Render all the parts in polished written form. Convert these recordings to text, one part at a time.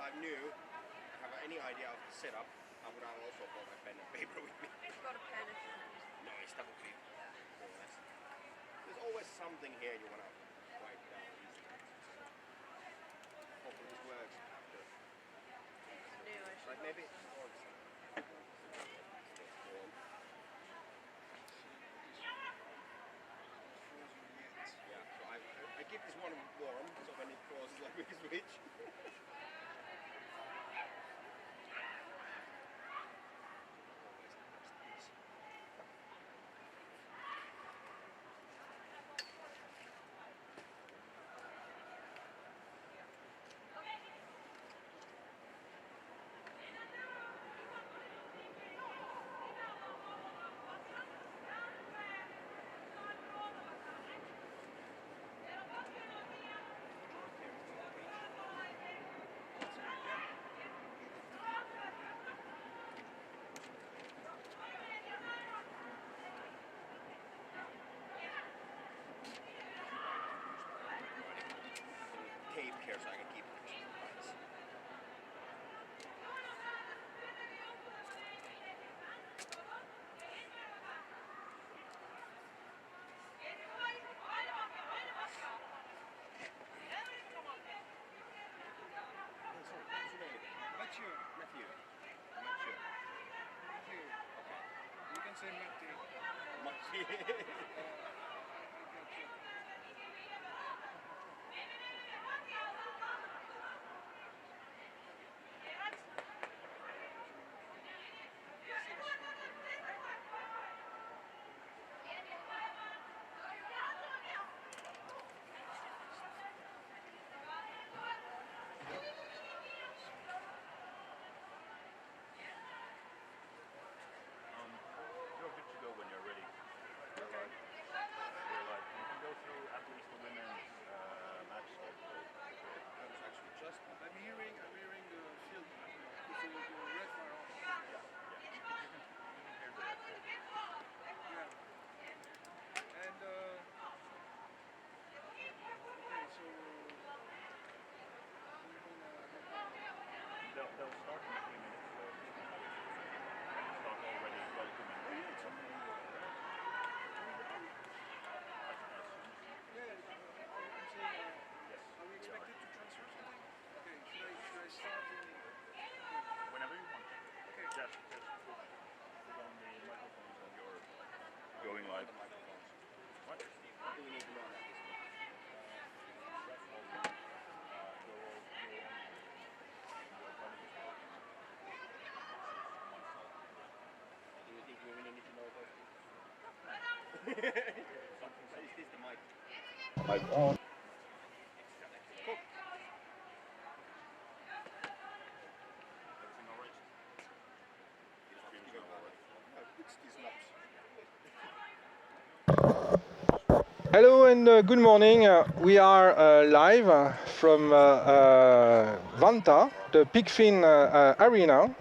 I knew I have any idea of the setup, I would have also brought my pen and paper with me. It's got a pen if you want. Nice, that would be more or less. There's always something here you want to write down easily. Hopefully this works after. Like maybe. Yeah, so I keep this one warm, so when it closes like we can switch. Tape here so I can keep it nice. Mathieu. Mathieu. Okay. You can say Mathieu. You're good to go when you're ready. You're like, you can go through at least the women's match schedule. I was actually just. I'm hearing the field. It's the red fire on. Yeah. You can hear the red field. Yeah. And okay, so They'll start in a few minutes. So start already welcoming something. yeah, I'm saying, Yes. are we expected to transfer something? Okay, should I start in? Whenever you want. Okay. Just put on the microphones and you're going live. What? What do we need to know about this one? Do you think we really need to know those things? Is this the mic? Mic on. Cool. Everything alright? Hello and good morning. We are live from Vantaa, the Pigfin Arena,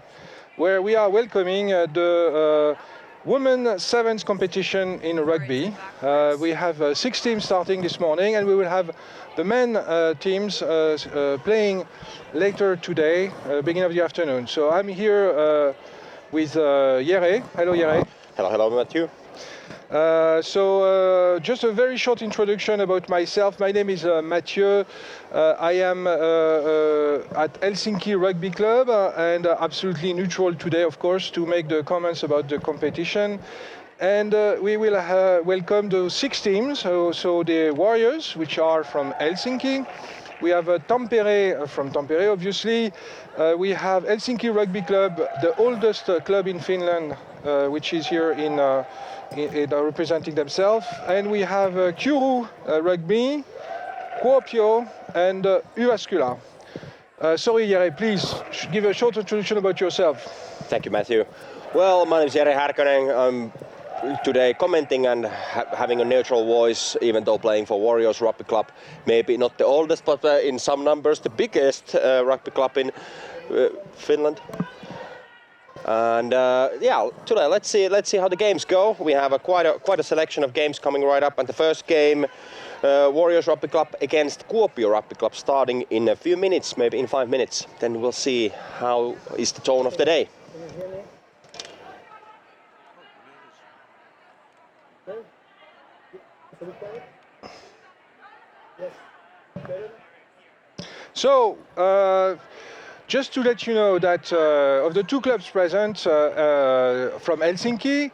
where we are welcoming the Women Sevens competition in rugby. We have 6 teams starting this morning, and we will have the men teams playing later today, beginning of the afternoon. So I'm here with Jere. Hello, Jere. Hello, Mathieu. Just a very short introduction about myself. My name is Mathieu. I am at Helsinki Rugby Club and absolutely neutral today, of course, to make the comments about the competition. And we will welcome the 6 teams, so the Warriors, which are from Helsinki. We have Tampere from Tampere, obviously. We have Helsinki Rugby Club, the oldest club in Finland, which is here in representing themselves. And we have Kiuru Rugby, Kuopio, and Jyväskylä. Sorry, Jere, please give a short introduction about yourself. Thank you, Matthew. Well, my name is Jere Härkönen. I'm today commenting and having a neutral voice, even though playing for Warriors Rugby Club. Maybe not the oldest, but in some numbers the biggest rugby club in Finland. And today let's see how the games go. We have quite a selection of games coming right up. And the first game Warriors Rugby Club against Kuopio Rugby Club starting in a few minutes, maybe in 5 minutes. Then we'll see how is the tone of the day. So, just to let you know that of the two clubs present from Helsinki,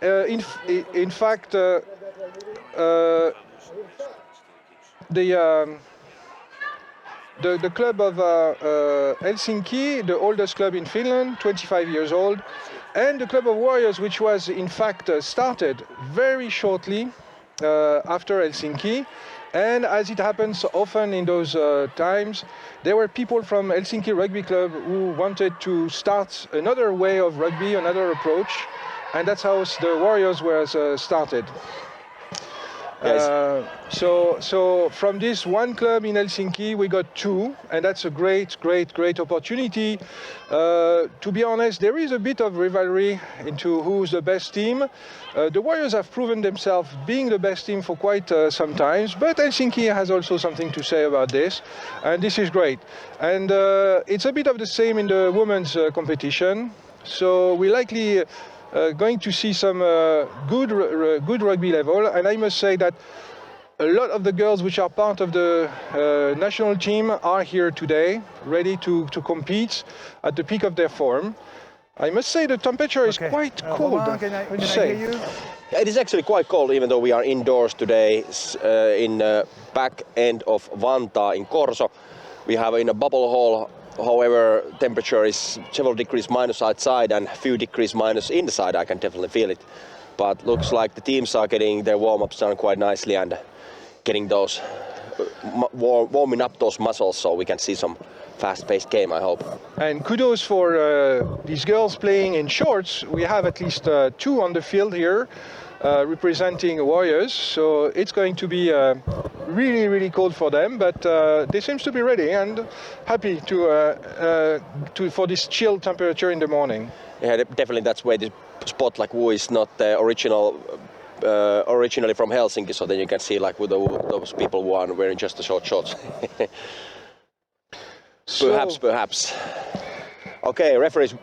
in fact, the club of Helsinki, the oldest club in Finland, 25 years old, and the club of Warriors, which was in fact started very shortly after Helsinki. And as it happens often in those times, there were people from Helsinki Rugby Club who wanted to start another way of rugby, another approach, and that's how the Warriors was started. Yes. So from this one club in Helsinki, we got two, and that's a great opportunity. To be honest, there is a bit of rivalry into who's the best team. The Warriors have proven themselves being the best team for quite some times, but Helsinki has also something to say about this, and this is great. And it's a bit of the same in the women's competition. So we likely going to see some good rugby level, and I must say that a lot of the girls which are part of the national team are here today, ready to compete at the peak of their form. I must say the temperature is quite cold. What do you say? It is actually quite cold, even though we are indoors today in back end of Vantaa in Korso. We have in a bubble hall. However, temperature is several degrees minus outside and a few degrees minus inside. I can definitely feel it. But looks like the teams are getting their warm-ups done quite nicely and getting those warming up those muscles, so we can see some fast-paced game, I hope. And kudos for these girls playing in shorts. We have at least two on the field here representing Warriors, so it's going to be really cold for them, but they seem to be ready and happy for this chill temperature in the morning. Yeah, definitely that's where the spot like Wu is not originally from Helsinki, so then you can see like with those people who are wearing just the short shorts. Perhaps. Okay, referee's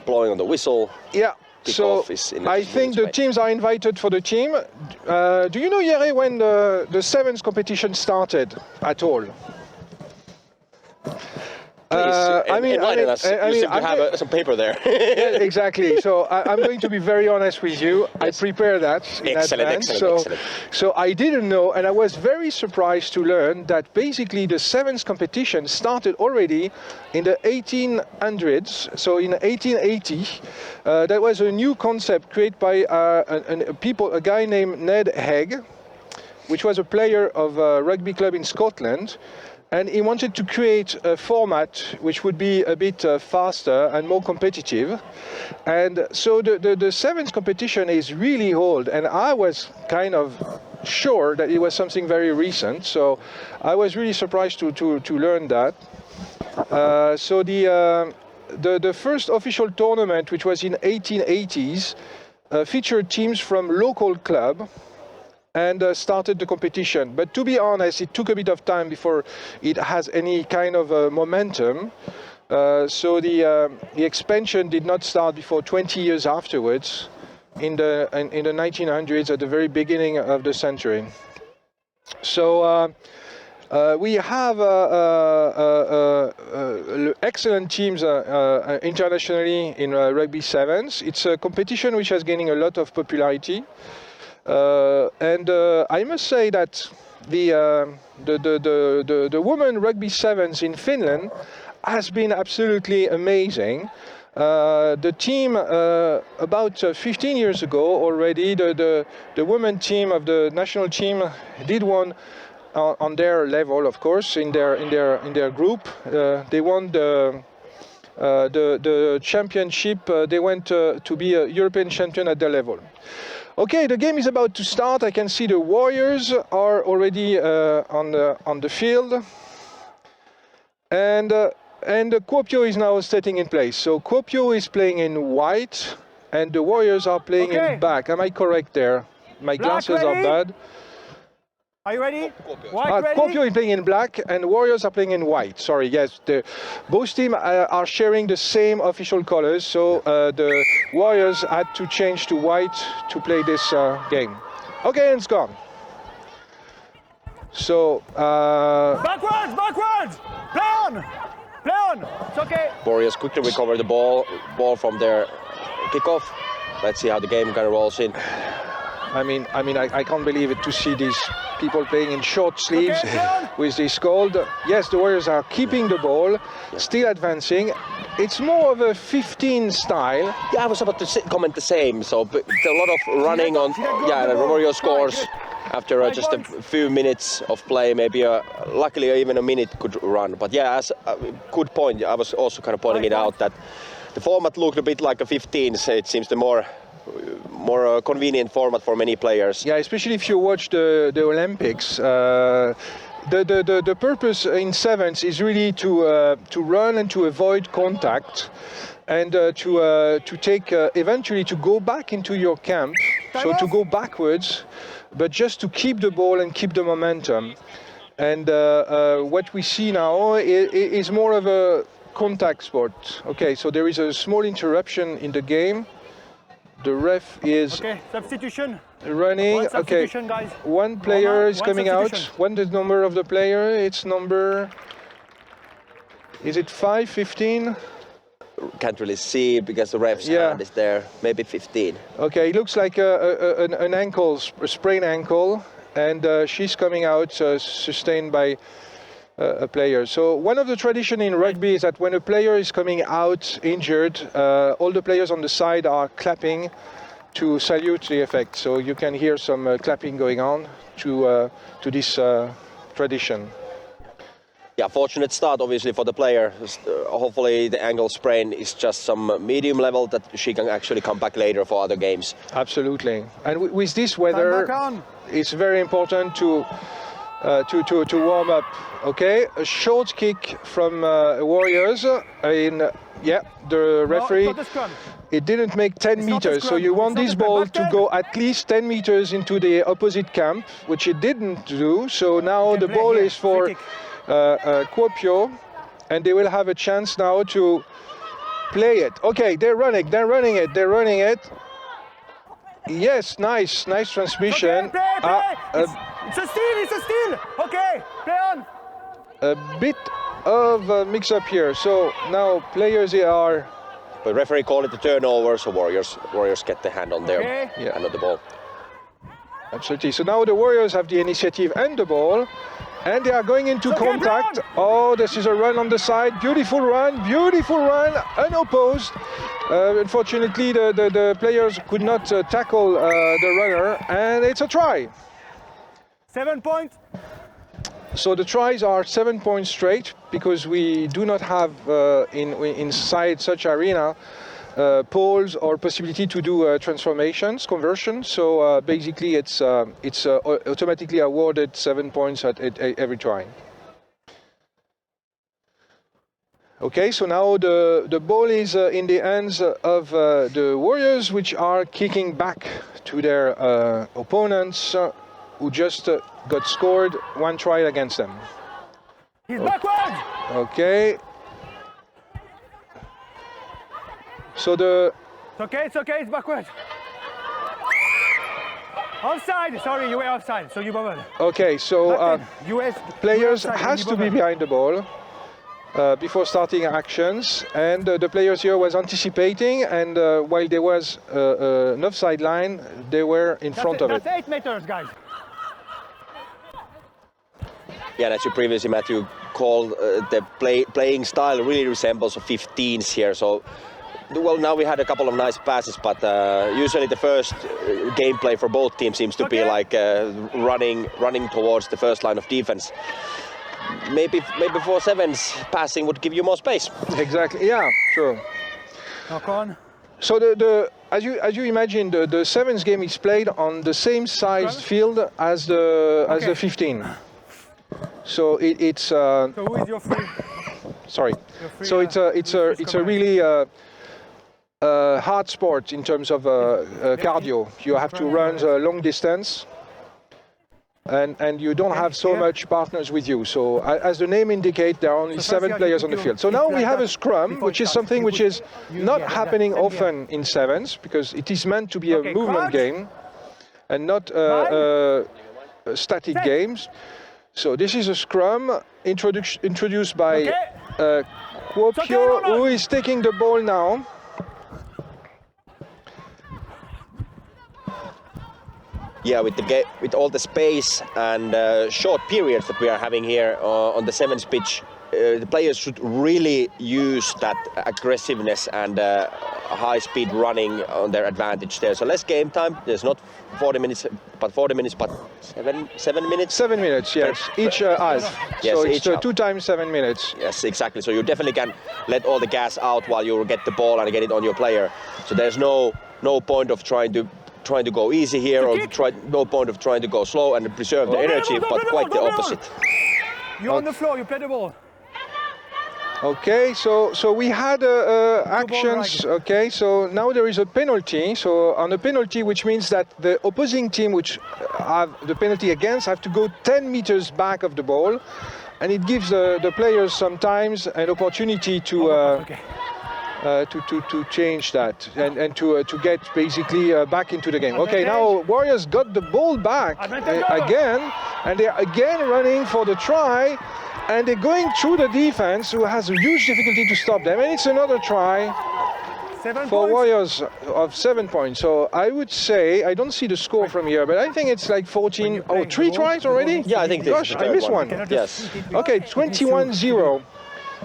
blowing on the whistle. Yeah. So I think the teams are invited for the team. Do you know, Jere, when the sevens competition started at all? Please, enlighten us. You seem to have some paper there. Yeah, exactly. So I'm going to be very honest with you. Yes. I prepared that in advance. Excellent. So I didn't know, and I was very surprised to learn that basically the sevens competition started already in the 1800s. So in 1880, that was a new concept created by a guy named Ned Haig, which was a player of a rugby club in Scotland. And he wanted to create a format which would be a bit faster and more competitive. And so the sevens competition is really old, and I was kind of sure that it was something very recent. So I was really surprised to learn that. So the first official tournament, which was in 1880s, featured teams from local club and started the competition. But to be honest, it took a bit of time before it has any kind of momentum. So the expansion did not start before 20 years afterwards, in the 1900s, at the very beginning of the century. So we have excellent teams internationally in rugby sevens. It's a competition which is gaining a lot of popularity. And I must say that the women rugby sevens in Finland has been absolutely amazing. The team about 15 years ago already, the women team of the national team did one on their level, of course, in their group. They won the championship. They went to be a European champion at their level. Okay, the game is about to start. I can see the Warriors are already on the field, and Kuopio is now setting in place. So Kuopio is playing in white, and the Warriors are playing in black. Am I correct there? My glasses are bad. Are you ready? White ready? Kuopio is playing in black and Warriors are playing in white. Sorry, yes. Both teams are sharing the same official colors, so the Warriors had to change to white to play this game. Okay, and it's gone. So... Backwards! Play on! It's okay. Warriors quickly recover the ball from their kickoff. Let's see how the game kind of rolls in. I can't believe it to see these people playing in short sleeves with this cold. Yes, the Warriors are keeping the ball, still advancing. It's more of a 15 style. Yeah, I was about to comment the same. So a lot of running on. Yeah, the Warriors scores after just a few minutes of play. Maybe luckily even a minute could run. But yeah, as a good point. I was also kind of pointing it out that the format looked a bit like a 15. So it seems the more convenient format for many players. Yeah, especially if you watch the Olympics. The purpose in sevens is really to run and to avoid contact, and to take eventually to go back into your camp. So to go backwards, but just to keep the ball and keep the momentum. And what we see now is more of a contact sport. Okay, so there is a small interruption in the game. The ref is substitution. Running. One substitution, guys. One player is coming out. What is the number of the player? It's number. Is it 5, 15? Can't really see because the ref's hand is there. Maybe 15. Okay, it looks like an ankle, a sprained ankle, and she's coming out sustained by a player. So one of the tradition in rugby is that when a player is coming out injured, all the players on the side are clapping to salute the effect. So you can hear some clapping going on to this tradition. Yeah, fortunate start obviously for the player. Hopefully the ankle sprain is just some medium level that she can actually come back later for other games. Absolutely. And with this weather, it's very important to warm up. Okay, a short kick from Warriors. The referee. It didn't make 10 meters, so you want this ball to go at least 10 meters into the opposite camp, which it didn't do. So now the ball is for Kuopio, and they will have a chance now to play it. Okay, they're running it. Yes, nice transmission. It's a steal. Okay, play on. A bit of a mix-up here. So now players are. The referee called it a turnover, so Warriors get the hand on their hand on the ball. Absolutely. So now the Warriors have the initiative and the ball, and they are going into contact. Oh, this is a run on the side. Beautiful run, unopposed. Unfortunately, the players could not tackle the runner, and it's a try. 7 points. So the tries are 7 points straight because we do not have inside such arena poles or possibility to do conversions. So basically, it's automatically awarded 7 points at every try. Okay, so now the ball is in the hands of the Warriors, which are kicking back to their opponents who just got scored one try against them. He's backwards! Okay. So It's okay, it's backwards. Offside, sorry, you were offside, so you bubbled. Okay, so players has to be behind the ball before starting actions, and the players here was anticipating, and while there was an offside line, they were in front of it. That's 8 meters, guys. Yeah, and as you previously, Mathieu, called the playing style really resembles 15s here. So, well, now we had a couple of nice passes, but usually the first gameplay for both teams seems to be like running towards the first line of defense. Maybe for sevens, passing would give you more space. Exactly. Yeah, sure. Knock on. So as you imagine, the sevens game is played on the same sized field as the 15. So it's. So who is your free? Sorry. So it's a really hard sport in terms of cardio. You have to run a long distance. and you don't have so much partners with you. So as the name indicates, there are only 7 players on the field. So now we have a scrum, which is something which is not happening often in sevens, because it is meant to be a movement game and not static games. So this is a scrum introduced by Kuopio, who is taking the ball now. Yeah, with all the space and short periods that we are having here on the sevens pitch, the players should really use that aggressiveness and high speed running on their advantage there. So less game time. There's not 40 minutes, but 7 minutes. 7 minutes, yes. Each half. Yes, so it's half. 2 times 7 minutes. Yes, exactly. So you definitely can let all the gas out while you get the ball and get it on your player. So there's no point of trying to go easy here, or no point of trying to go slow and preserve the energy, but quite the opposite. You're on the floor, you play the ball. Okay, so we had actions. Okay, so now there is a penalty. So on a penalty, which means that the opposing team, which have the penalty against, have to go 10 meters back of the ball, and it gives the players sometimes an opportunity to change that and to get basically back into the game. Okay, now Warriors got the ball back again, and they're again running for the try, and they're going through the defense, who has a huge difficulty to stop them, and it's another try for Warriors of 7 points. So I would say, I don't see the score from here, but I think it's like 14, 3 tries already? Yeah, I think this Gosh, is the I missed one. Yes. Okay, 21-0.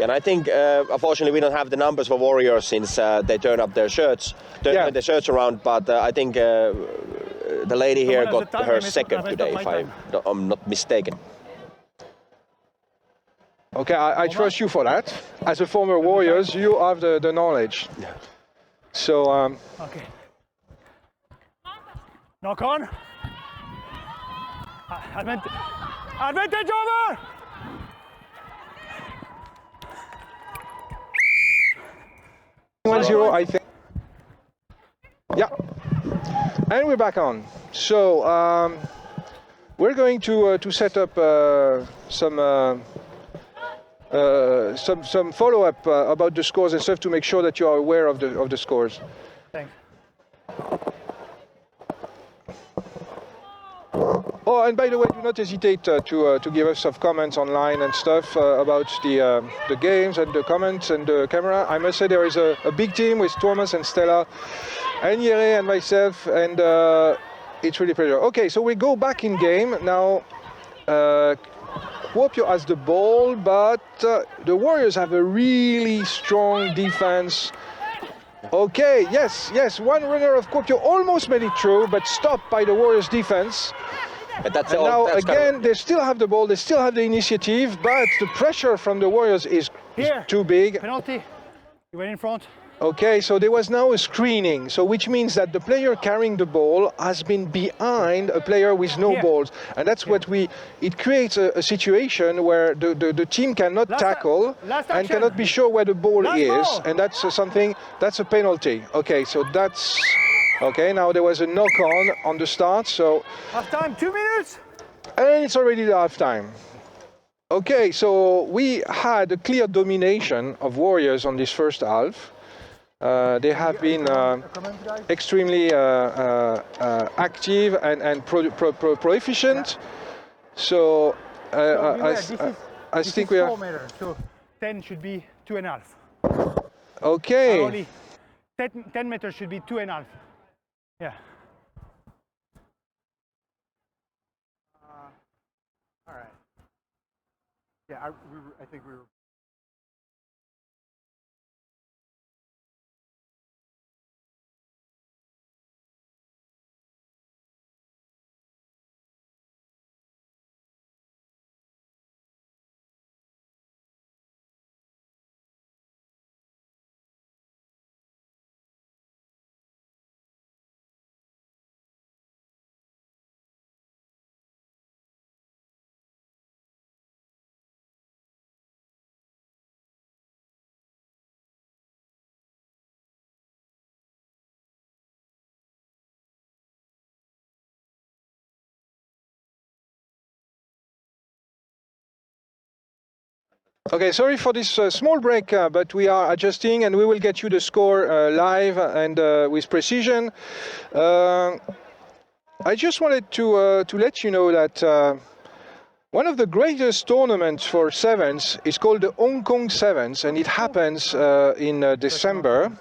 And I think, unfortunately, we don't have the numbers for Warriors since they turned up their shirts, turned their shirts around. But I think the lady here got her second today, if I'm not mistaken. Okay, I trust you for that. As a former Warriors, you have the knowledge. Yeah. So. Okay. Knock on. Advantage over. 1-0, I think. Yeah. And we're back on. So we're going to set up some follow-up about the scores and stuff to make sure that you are aware of the scores. Thanks. Oh, and by the way, do not hesitate to give us some comments online and stuff about the games and the comments and the camera. I must say there is a big team with Thomas and Stella and Jere and myself, and it's really a pleasure. Okay, so we go back in game now. Kuopio has the ball, but the Warriors have a really strong defense. Okay, yes, one runner of Kuopio almost made it through, but stopped by the Warriors defense. But that's now again, they still have the ball, they still have the initiative, but the pressure from the Warriors is too big. Penalty. You went in front. Okay, so there was now a screening, so which means that the player carrying the ball has been behind a player with no balls, and that's what it creates a situation where the team cannot tackle and cannot be sure where the ball is, and that's that's a penalty. Okay, so that's okay. Now there was a knock on the start, so half time, 2 minutes, and it's already the half time. Okay, so we had a clear domination of Warriors on this first half. They have been extremely active and pro-efficient. So I think we are. 4 meters, so 10 should be 2.5. Okay. Only 10 meters should be 2.5. Yeah. All right. Yeah, I think we were. Okay, sorry for this small break, but we are adjusting and we will get you the score live and with precision. I just wanted to let you know that one of the greatest tournaments for sevens is called the Hong Kong Sevens, and it happens in December.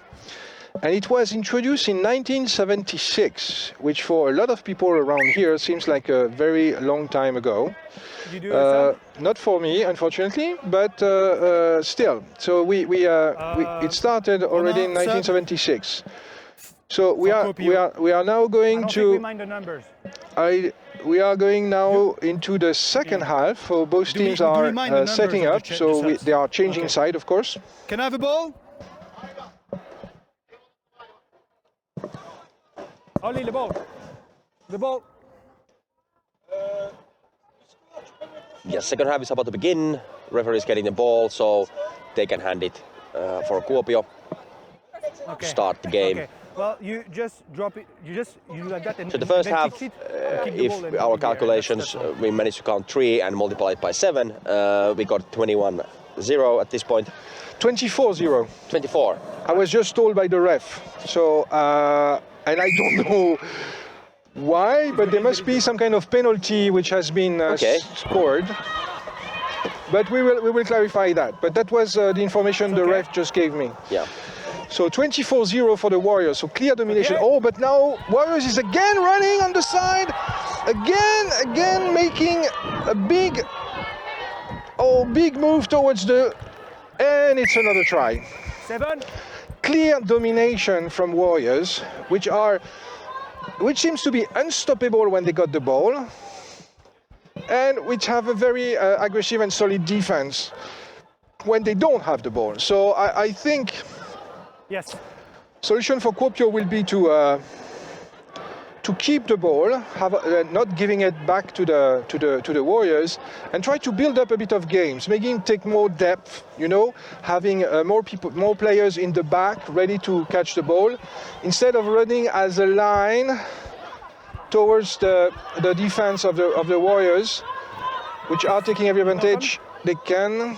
And it was introduced in 1976, which for a lot of people around here seems like a very long time ago. Did you do it? Not for me, unfortunately, but still. So it started already in 1976. So we are now going to. Remind the numbers. We are going now into the second half. So both teams are setting up. So they are changing side, of course. Can I have a ball? Only the ball. The ball. Yes, second half is about to begin. Referee is getting the ball, so they can hand it for Kuopio. Okay. Start the game. Okay. Well, you just drop it. You like that. And So the first then half, kick it, keep the ball if in our the air. calculations, That's we managed to count 3 and multiply it by 7. We got 21-0 at this point. 24-0. 24. I was just told by the ref. So, and I don't know why, but there must be some kind of penalty which has been scored. But we will clarify that. But that was the information the ref just gave me. Yeah. So 24-0 for the Warriors. So clear domination. Oh, but now Warriors is again running on the side. Again making a big move towards the, and it's another try. 7. Clear domination from Warriors, which seems to be unstoppable when they got the ball, and which have a very aggressive and solid defense when they don't have the ball. So I think Yes. solution for Kuopio will be to keep the ball, not giving it back to the Warriors, and try to build up a bit of games, making take more depth. You know, having more players in the back ready to catch the ball, instead of running as a line towards the defense of the Warriors, which are taking every advantage they can.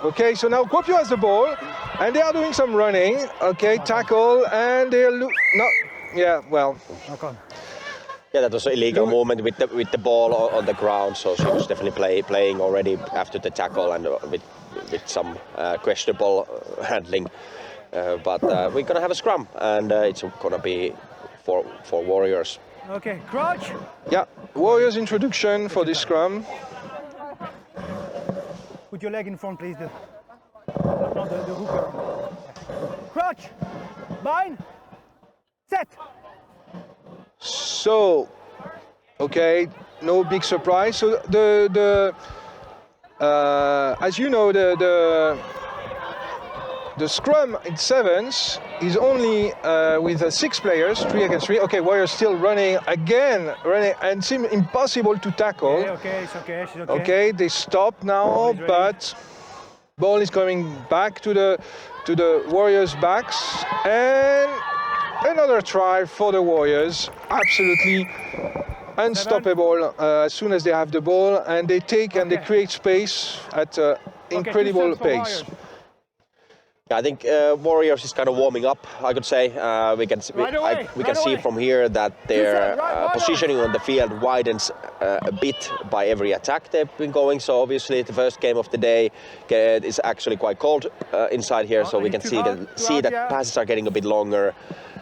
Okay, so now Kuopio has the ball, and they are doing some running. Okay, tackle, and they're yeah, well. Okay. Yeah, that was an illegal movement with the ball on the ground, so she was definitely playing already after the tackle and with some questionable handling. But we're gonna have a scrum, and it's gonna be for Warriors. Okay, crouch. Yeah, Warriors introduction for this scrum. Put your leg in front, please. The hooker. Crouch. Bind. Set. So, okay, no big surprise. So as you know, the scrum in sevens is only with 6 players, 3 against 3. Okay, Warriors still running, and seem impossible to tackle. Okay, it's okay, she's okay. Okay, they stop now, but ball is coming back to the Warriors' backs, and another try for the Warriors. Absolutely unstoppable as soon as they have the ball, and they take and they create space at incredible pace. Yeah, I think Warriors is kind of warming up, I could say. We can see from here that their positioning on the field widens a bit by every attack they've been going. So obviously the first game of the day is actually quite cold inside here, so we can see that passes are getting a bit longer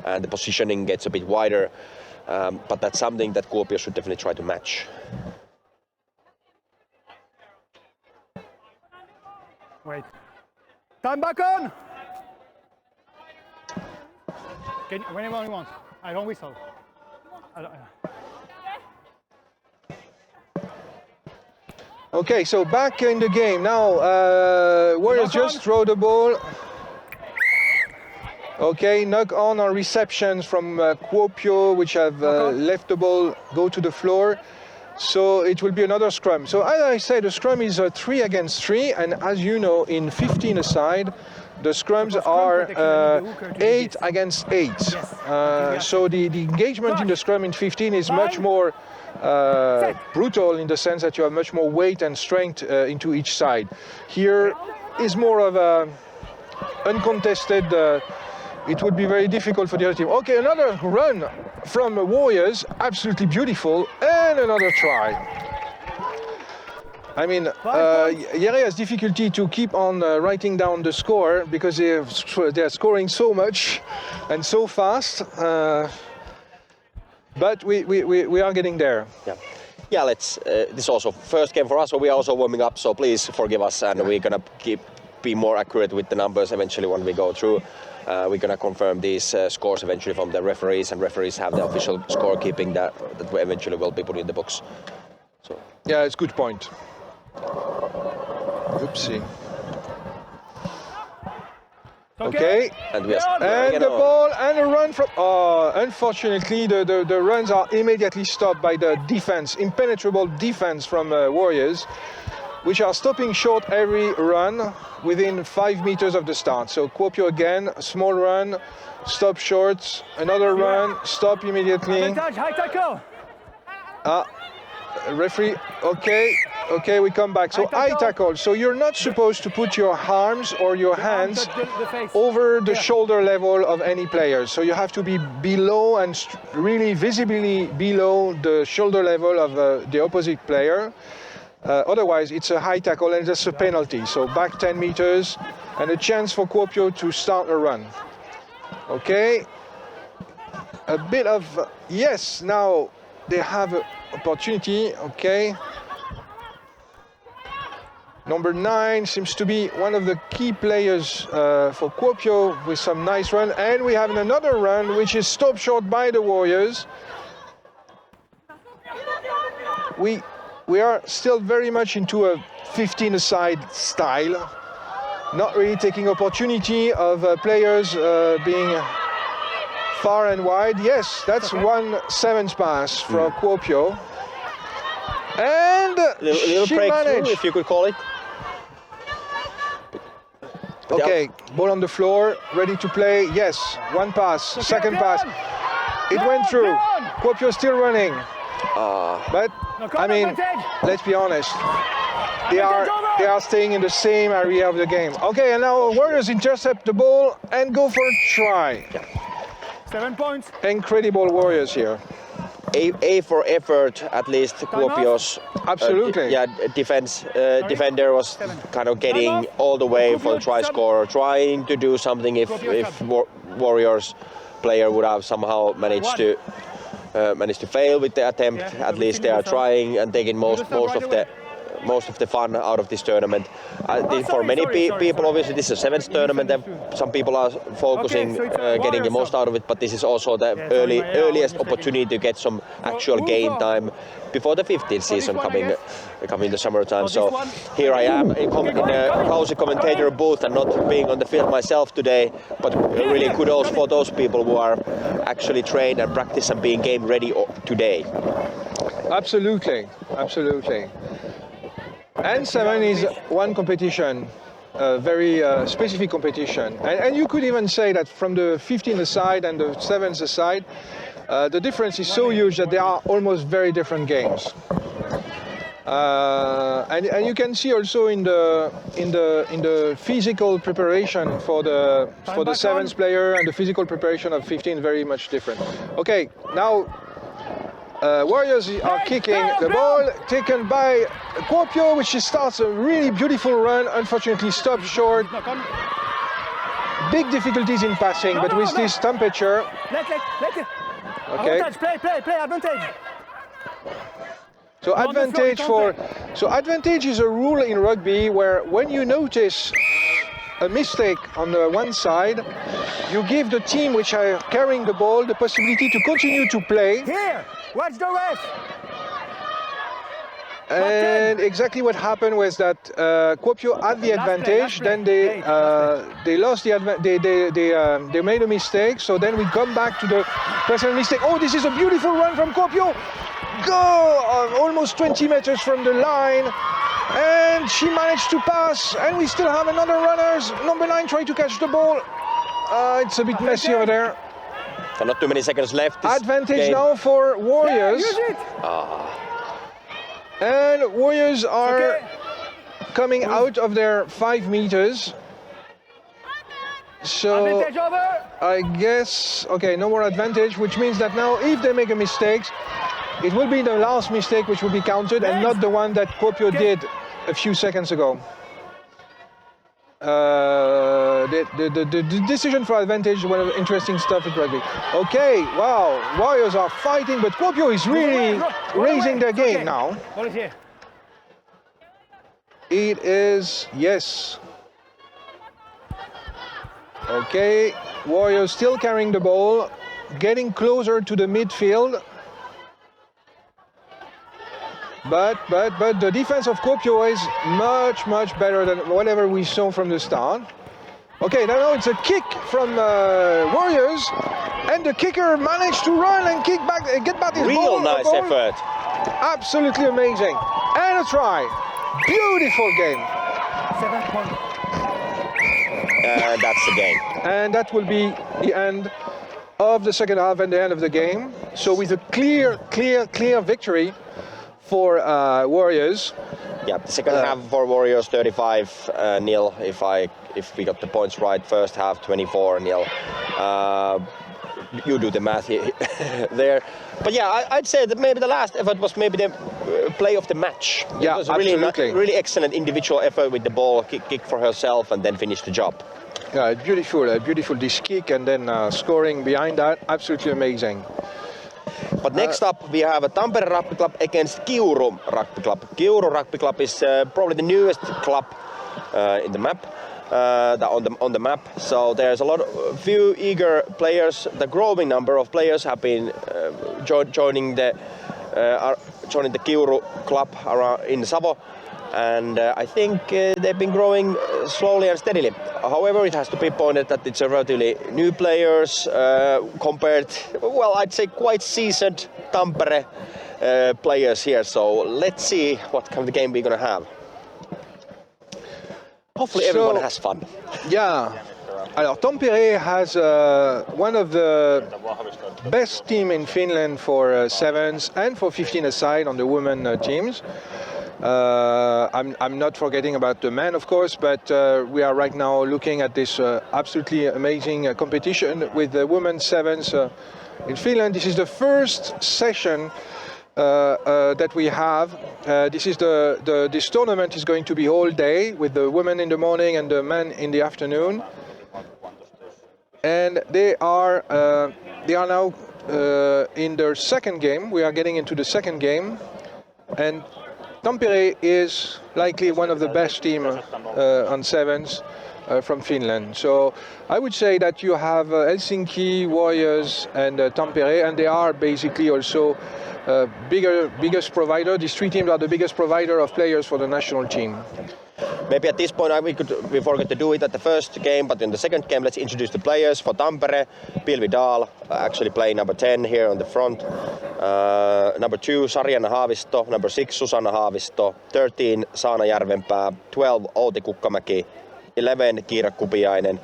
and the positioning gets a bit wider. But that's something that Kuopio should definitely try to match. Wait. Time back on! Whenever you want. I don't whistle. Okay, so back in the game now. Warriors just throw the ball. Okay, knock on receptions from Kuopio, which have left the ball go to the floor. So it will be another scrum. So as I said, the scrum is 3 against 3, and as you know, in 15 aside, the scrums are 8 against 8. So the engagement in the scrum in 15 is much more brutal in the sense that you have much more weight and strength into each side. Here is more of a uncontested, it would be very difficult for the other team. Okay, another run from Warriors, absolutely beautiful, and another try. I mean, Jere has difficulty to keep on writing down the score because they're scoring so much and so fast. But we are getting there. Yeah. Let's. This is also first game for us, so we are also warming up. So please forgive us, and we're gonna be more accurate with the numbers eventually when we go through. We're gonna confirm these scores eventually from the referees, and referees have the official scorekeeping that we eventually will be put in the books. So. Yeah, it's a good point. Oopsie. Okay. And the ball and a run from. Unfortunately, the runs are immediately stopped by the defense, impenetrable defense from Warriors, which are stopping short every run within 5 meters of the start. So Kuopio again, a small run, stop short, another run, stop immediately. High tackle. Referee, okay, we come back. So eye tackle. So you're not supposed to put your arms or your hands over the shoulder level of any player. So you have to be below and really visibly below the shoulder level of the opposite player. Otherwise, it's a high tackle and it's a penalty. So back 10 meters and a chance for Kuopio to start a run. Okay. A bit of, yes, now they have an opportunity, okay. Number 9 seems to be one of the key players for Kuopio with some nice run. And we have another run which is stopped short by the Warriors. We are still very much into a 15-a-side style, not really taking opportunity of players being far and wide. Yes, that's 1-7 pass from Kuopio. And little she breakthrough, managed. if you could call it. Okay, ball on the floor, ready to play. Yes, one pass, second pass. It went through. Kuopio still running. But I mean, let's be honest. They are staying in the same area of the game. Okay, and now Warriors intercept the ball and go for a try. 7 points. Incredible Warriors here. A for effort, at least Kuopio's absolutely. Defender was kind of getting all the way for the try scorer, trying to do something if Warriors player would have somehow managed to fail with the attempt. At least they are trying and taking most of the fun out of this tournament. I think for many people, obviously this is a 7th tournament and some people are focusing getting the most out of it, but this is also the earliest opportunity to get some actual game time before the 15th season coming the summertime. So here I am in a cozy commentator booth and not being on the field myself today, but really kudos for those people who are actually trained and practice and being game ready today. Absolutely. And 7 is one competition, a very specific competition. And you could even say that from the 15th aside and the 7th aside, the difference is so huge that they are almost very different games. And you can see also in the physical preparation for the 7th player and the physical preparation of 15 very much different. Okay, now Warriors are kicking the ball, taken by Kuopio, which starts a really beautiful run, unfortunately stopped short. Big difficulties in passing, but with this temperature... Okay. Play, advantage. So advantage is a rule in rugby where when you notice a mistake on the one side, you give the team which are carrying the ball the possibility to continue to play. Here, watch the ref. And exactly what happened was that Kuopio had the advantage. Then they lost the they made a mistake. So then we come back to the personal mistake. Oh, this is a beautiful run from Kuopio. Go almost 20 meters from the line, and she managed to pass. And we still have another runners. Number 9 trying to catch the ball. It's a bit messy over there. So not too many seconds left. Advantage now for Warriors. And Warriors are coming out of their 5 meters. So I guess, okay, no more advantage, which means that now if they make a mistake, it will be the last mistake which will be counted and not the one that Kuopio did a few seconds ago. The decision for advantage is one of the interesting stuff at rugby. Okay, wow, Warriors are fighting, but Kuopio is really raising their game now. It is, yes. Okay, Warriors still carrying the ball, getting closer to the midfield. But the defense of Kuopio is much better than whatever we saw from the start. Okay, now it's a kick from Warriors, and the kicker managed to run and kick back, get back his ball. Real nice effort. Absolutely amazing. And a try. Beautiful game. 7 points. And that's the game. And that will be the end of the second half and the end of the game. So with a clear victory for Warriors. Yeah, the second half for Warriors 35-0 if we got the points right. First half 24-0. You do the math there. But yeah, I'd say that maybe the last effort was maybe the play of the match. Yeah, it was absolutely. really excellent individual effort with the ball, kick for herself and then finish the job. Yeah, beautiful this kick and then scoring behind that. Absolutely amazing. But next up we have a Tampere Rugby Club against Kiuru Rugby Club. Kiuru Rugby Club is probably the newest club in the map, on the map. So there's a few eager players. The growing number of players have been joining the Kiuru club around in Savo. And I think they've been growing slowly and steadily. However, it has to be pointed that it's a relatively new players compared, well, I'd say quite seasoned Tampere players here. So let's see what kind of game we're going to have. Hopefully everyone has fun. Yeah. Alors, Tampere has one of the best team in Finland for sevens and for 15 aside on the women teams. I'm not forgetting about the men, of course, but we are right now looking at this absolutely amazing competition with the women's sevens in Finland. This is the first session that we have. This tournament is going to be all day with the women in the morning and the men in the afternoon. And they are now in their second game. We are getting into the second game, and Tampere is likely one of the best teams on sevens from Finland. So I would say that you have Helsinki, Warriors and Tampere, and they are basically also biggest provider. These 3 teams are the biggest provider of players for the national team. Maybe at this point we forgot to do it at the first game, but in the second game let's introduce the players. For Tampere, Pilvi Dahl, actually playing number 10 here on the front. Number 2, Sarjana Haavisto. Number 6, Susanna Haavisto. 13, Saana Järvenpää. 12, Outi Kukkamäki. 11, Kiira Kupiainen.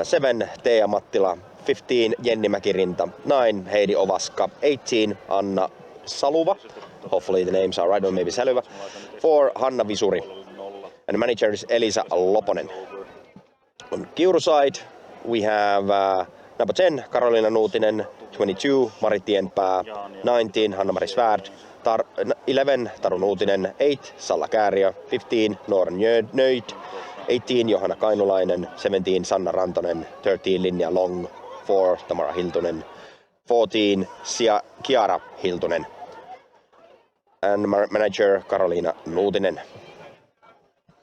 7, Teija Mattila. 15, Jenni Mäkirinta. 9, Heidi Ovaska. 18, Anna Saluva. Hopefully the names are right, or maybe Saluva. 4, Hanna Visuri. And the manager is Elisa Loponen. On Kiuru side, we have number 10, Karoliina Nuutinen. 22, Mari Tienpää. 19, Hanna-Mari Svärd. 11, Taru Nuutinen. 8, Salla Kääriö. 15, Noora Nöjd. 18, Johanna Kainulainen. 17, Sanna Rantonen. 13, Linja Long. 4, Tamara Hiltunen. 14, Kiara Hiltunen. And manager Karoliina Nuutinen.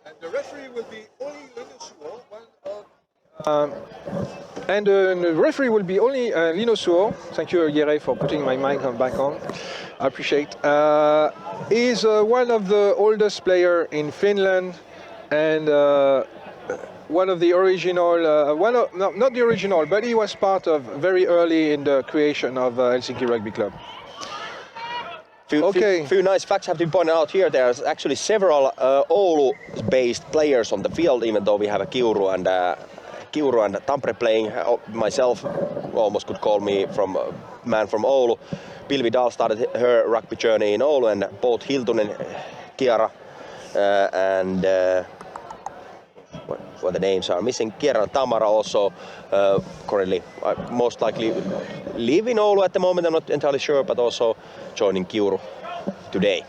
And the referee will be Olli Linnusuo, one of And the referee will be only Lino Suo. Thank you, Jere, for putting my mic back on. I appreciate. He's one of the oldest player in Finland, and one of the original, not the original, but he was part of very early in the creation of Helsinki Rugby Club. Few nice facts have to be pointed out here. There's actually several Oulu-based players on the field, even though we have a Kiuru and Tampere playing. Myself almost could call me from man from Oulu. Pilvi Dahl started her rugby journey in Oulu, and both Hiltunen, Kiara, and what the names are missing. Kiara and Tamara also currently most likely live in Oulu at the moment. I'm not entirely sure, but also joining Kiuru today.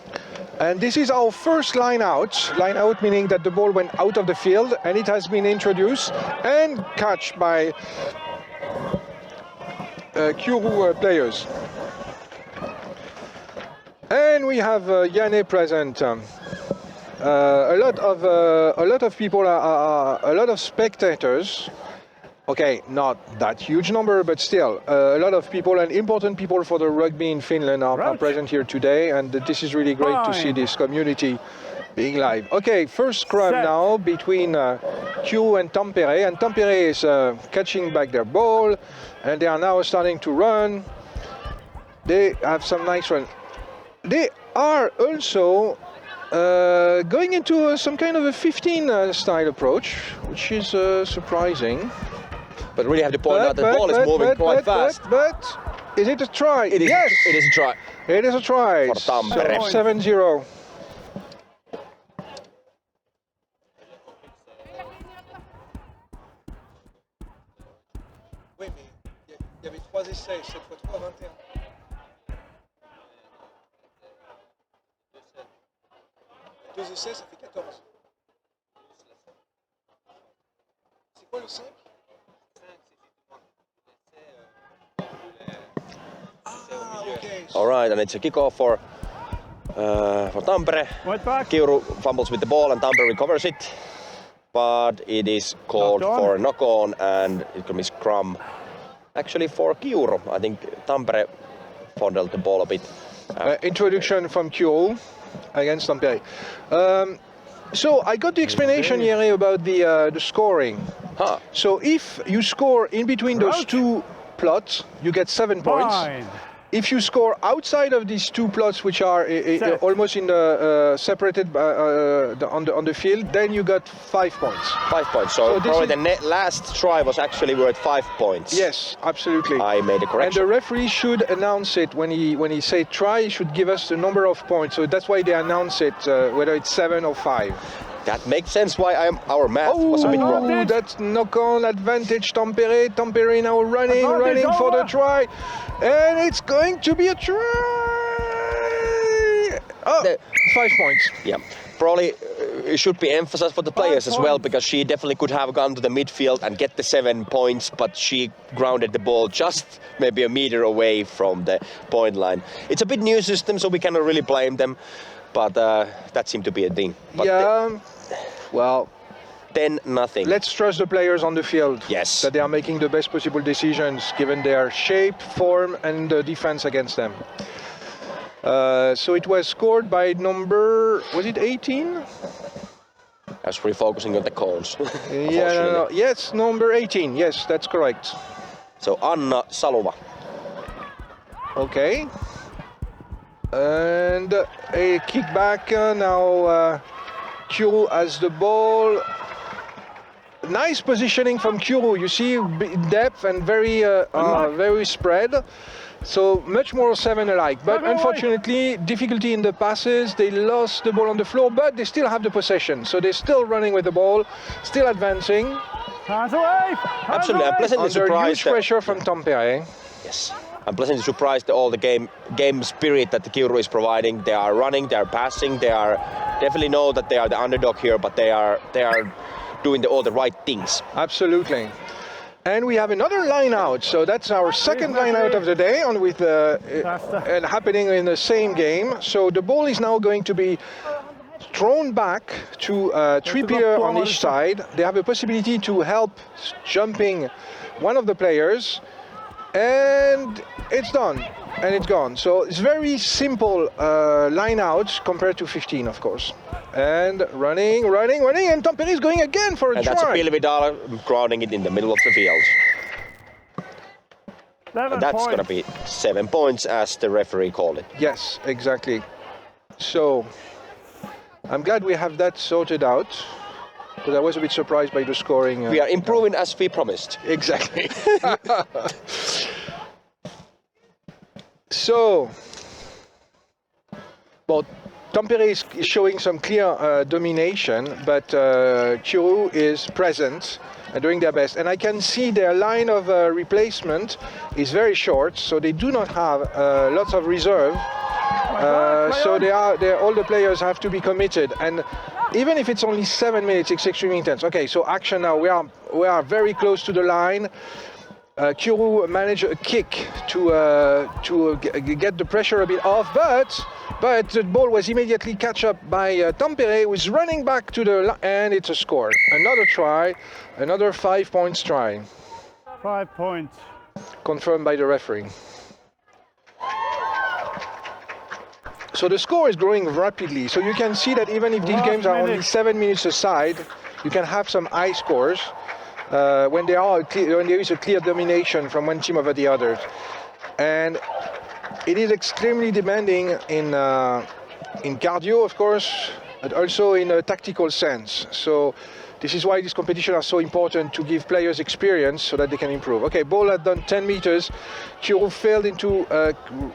And this is our first line out. Line out meaning that the ball went out of the field and it has been introduced and catched by Kiuru players. And we have Janne present. A lot of people, a lot of spectators. Okay, not that huge number, but still a lot of people and important people for the rugby in Finland are present here today, and this is really great to see this community being live. Okay, first scrum now between Kiuru and Tampere, and Tampere is catching back their ball, and they are now starting to run. They have some nice run. They are also going into some kind of a 15 style approach, which is surprising. But really have to point out that the ball is moving quite fast. But is it a try? Yes! It is a try. It is a try. For Tampere. So 7-0. Oui, mais il y avait 3 essais, 7 x 3, 21. Deux essais, ça fait 14. C'est quoi le 5? All right, and it's a kickoff for Tampere. Kiuru fumbles with the ball and Tampere recovers it, but it is called for a knock-on, and it could be scrum. Actually, for Kiuru, I think Tampere fondled the ball a bit. Introduction from Kiuru against Tampere. So I got the explanation here about the scoring. Huh. So if you score in between those two plots, you get 7 points. If you score outside of these two plots, which are almost in the separated on the field, then you got 5 points. 5 points. So probably the last try was actually worth 5 points. Yes, absolutely. I made a correction. And the referee should announce it when he say try. He should give us the number of points. So that's why they announce it, whether it's 7 or 5. That makes sense why our math was a bit wrong. That's knock-on advantage Tampere. Tampere now running for the try. And it's going to be a try. Oh, 5 points. Yeah, probably it should be emphasized for the players as well, because she definitely could have gone to the midfield and get the 7 points, but she grounded the ball just maybe a meter away from the point line. It's a bit new system, so we cannot really blame them, but that seemed to be a thing. But yeah, well, 10-0. Let's trust the players on the field. Yes. That they are making the best possible decisions given their shape, form, and the defense against them. So it was scored by number, was it 18? I was refocusing on the calls. Yeah, no. Yes, number 18. Yes, that's correct. So Anna Salova. Okay. And a kickback now. Kiuru has the ball. Nice positioning from Kiuru. You see depth and very very spread. So much more 7 alike. But unfortunately, difficulty in the passes. They lost the ball on the floor, but they still have the possession. So they're still running with the ball, still advancing. Absolutely, I'm pleasantly surprised. Under huge pressure from Tampere. Yes. I'm pleasantly surprised at all the game spirit that the Kiuru is providing. They are running, they are passing, they are definitely know that they are the underdog here, but they are doing all the right things. Absolutely. And we have another line out, so that's our second line out of the day, on with and happening in the same game. So the ball is now going to be thrown back to 3 players on each side. They have a possibility to help jumping one of the players, and it's done, and it's gone. So it's very simple line out compared to 15, of course. And running, and Tampere is going again for a try. And that's a Pilvidal grounding it in the middle of the field. And that's going to be 7 points as the referee called it. Yes, exactly. So I'm glad we have that sorted out, because I was a bit surprised by the scoring. We are improving as we promised. Exactly. So, well, Tampere is showing some clear domination, but Kiuru is present and doing their best. And I can see their line of replacement is very short, so they do not have lots of reserve. So all the players have to be committed. And even if it's only 7 minutes, it's extremely intense. Okay, so action now. We are very close to the line. Kiuru managed a kick to get the pressure a bit off, but the ball was immediately catch up by Tampere, who is running back to the line, and it's a score. Another try, another 5 points try. 5 points. Confirmed by the referee. So the score is growing rapidly. So you can see that even if these games are only 7 minutes aside, you can have some high scores. When there is a clear domination from one team over the other, and it is extremely demanding in cardio, of course, but also in a tactical sense. So this is why these competitions are so important, to give players experience so that they can improve. Okay, ball had done 10 meters. Kiuru failed into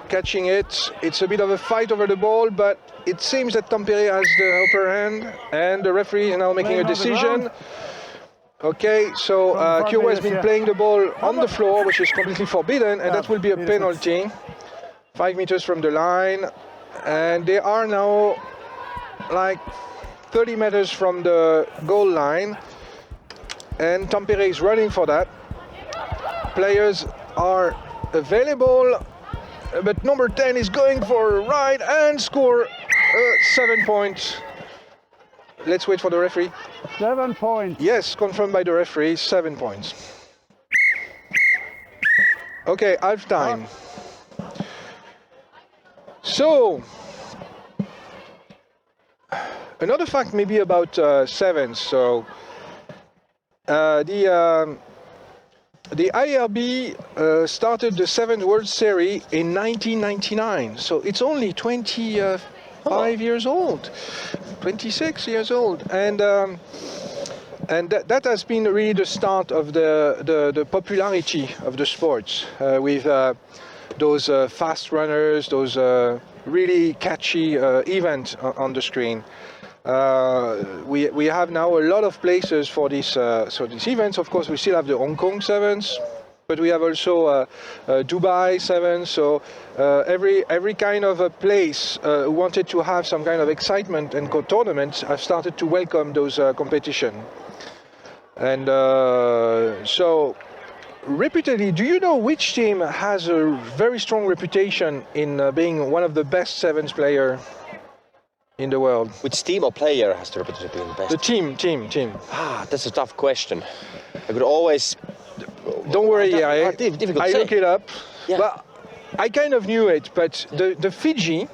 catching it. It's a bit of a fight over the ball, but it seems that Tampere has the upper hand, and the referee is now making a decision. Okay, so Kiuru has been playing the ball on the floor, which is completely forbidden, and that will be a penalty. 5 meters from the line, and they are now like 30 meters from the goal line, and Tampere is running for that. Players are available, but number 10 is going for a ride and score 7 points. Let's wait for the referee. 7 points. Yes, confirmed by the referee, 7 points. Okay, half time. So, another fact maybe about sevens. So, the IRB started the Sevens World Series in 1999. So it's only 25 years old. 26 years old, and that has been really the start of the popularity of the sports, with those fast runners, those really catchy events on the screen. We have now a lot of places for these events. Of course, we still have the Hong Kong Sevens, but we have also Dubai Sevens. So every kind of a place who wanted to have some kind of excitement and tournaments have started to welcome those competition. And so, reputedly, do you know which team has a very strong reputation in being one of the best sevens player in the world? Which team or player has the reputation of being the best? The team. Ah, that's a tough question. I could always... Don't worry, I look it up. Yeah. Well, I kind of knew it, but the Fiji.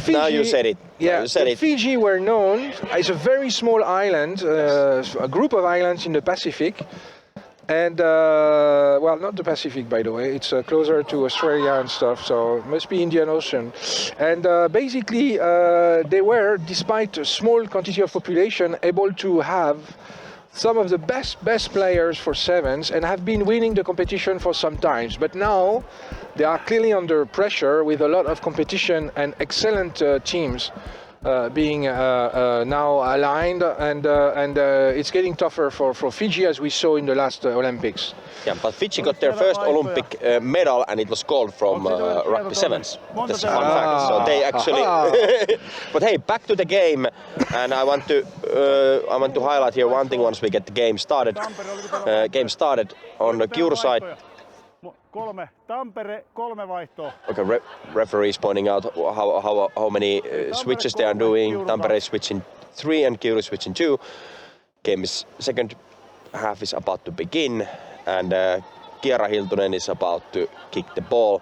Now you said it. Yeah, Fiji were known as a very small island, a group of islands in the Pacific, and well, not the Pacific, by the way. It's closer to Australia and stuff, so it must be Indian Ocean. And basically, they were, despite a small quantity of population, able to have some of the best players for sevens, and have been winning the competition for some times. But now they are clearly under pressure with a lot of competition and excellent teams being now aligned, and it's getting tougher for Fiji, as we saw in the last Olympics. Yeah, but Fiji got their first Olympic medal, and it was gold from rugby sevens. That's a fun fact. So they actually. But hey, back to the game, and I want to highlight here one thing once we get the game started. Game started on the Kiuru side. Tampere, 3 vaihtoa. Okay, referees pointing out how many switches they are doing. Tampere is switching 3 and Kiuru is switching 2. Game is second half is about to begin. and Kiara Hiltunen is about to kick the ball.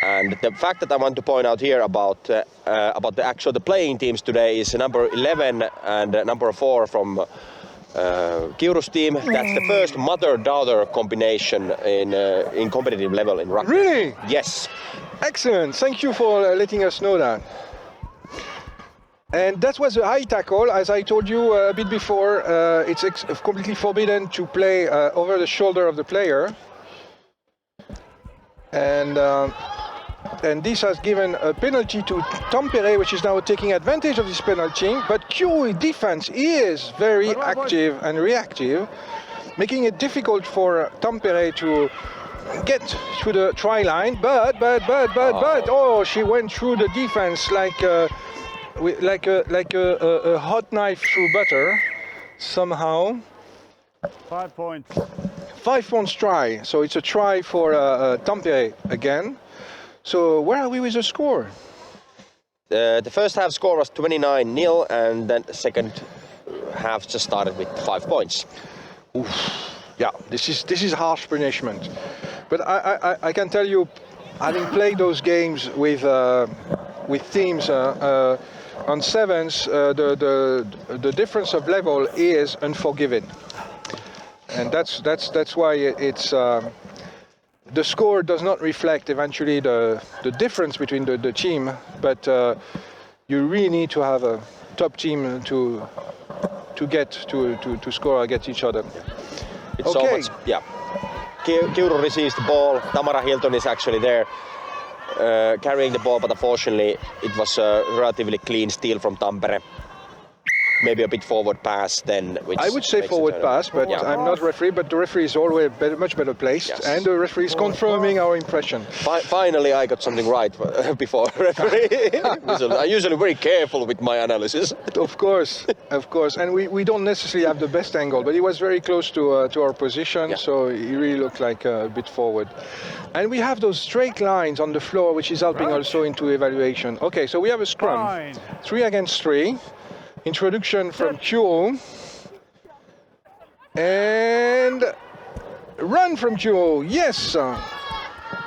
And the fact that I want to point out here about the playing teams today is number 11 and number 4 from Kiuru's team. That's the first mother-daughter combination in competitive level in rugby. Really? Yes. Excellent. Thank you for letting us know that. And that was a high tackle. As I told you a bit before, it's completely forbidden to play over the shoulder of the player. And this has given a penalty to Tampere, which is now taking advantage of this penalty. But Kiuru defense is very active and reactive, making it difficult for Tampere to get to the try line. But oh, she went through the defense like a hot knife through butter somehow. 5 points. 5 points try. So it's a try for Tampere again. So where are we with the score? The first half score was 29-0, and then the second half just started with 5 points. Oof. Yeah, this is harsh punishment. But I can tell you, having played those games with teams on sevens, the difference of level is unforgiving, and that's why it's. The score does not reflect eventually the difference between the team, but you really need to have a top team to get to score against each other. It's okay. So much, yeah. Kiuru receives the ball. Tamara Hilton is actually there carrying the ball, but unfortunately it was a relatively clean steal from Tampere. Maybe a bit forward pass then. Which I would say forward pass, but yeah. I'm not referee. But the referee is always much better placed, yes. and the referee is confirming our impression. Finally, I got something right before referee. I'm usually very careful with my analysis. Of course, and we don't necessarily have the best angle, but he was very close to our position, yeah. So he really looked like a bit forward. And we have those straight lines on the floor, which is helping also into evaluation. Okay, so we have a scrum, 3 against 3. Introduction from Kiuru. And run from Kiuru, yes.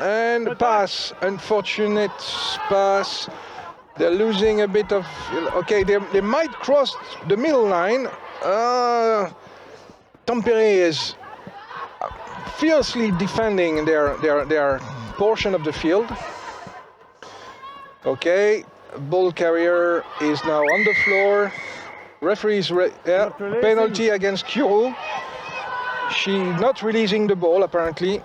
And pass, unfortunate pass. They're losing a bit of, okay, they might cross the middle line. Tampere is fiercely defending their portion of the field. Okay, ball carrier is now on the floor. Referee's penalty against Kiuru. She not releasing the ball apparently.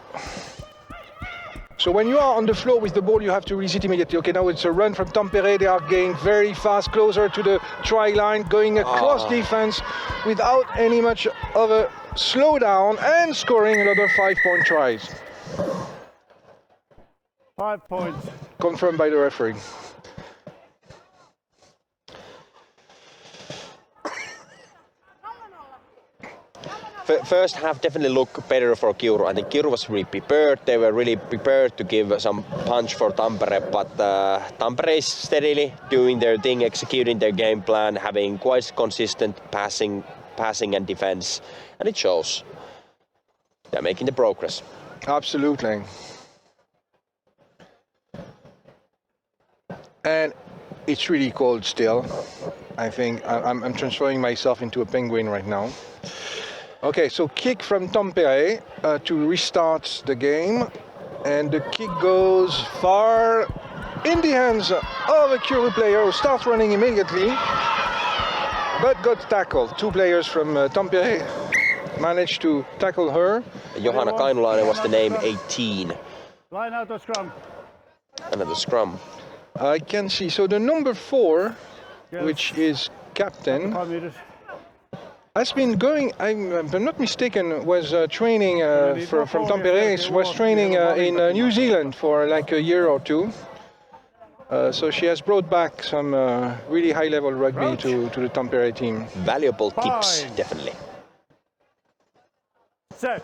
So when you are on the floor with the ball, you have to release it immediately. Okay, now it's a run from Tampere. They are getting very fast, closer to the try line, going across defense without any much of a slowdown and scoring another 5-point tries. 5 points. Confirmed by the referee. First half definitely looked better for Kiuru. I think Kiuru was really prepared. They were really prepared to give some punch for Tampere, but Tampere is steadily doing their thing, executing their game plan, having quite consistent passing and defense, and it shows. They're making the progress. Absolutely. And it's really cold still. I think I'm transferring myself into a penguin right now. Okay, so kick from Tampere to restart the game, and the kick goes far in the hands of a Kiuru player who starts running immediately, but got tackled. 2 players from Tampere managed to tackle her. Johanna Kainulainen was the name 18. Line out of scrum. Another scrum. I can see, so the number 4, which is captain, has been going, if I'm not mistaken, was training from Tampere, was training in New Zealand for like a year or 2. So she has brought back some really high-level rugby to the Tampere team. Valuable tips, definitely. Set.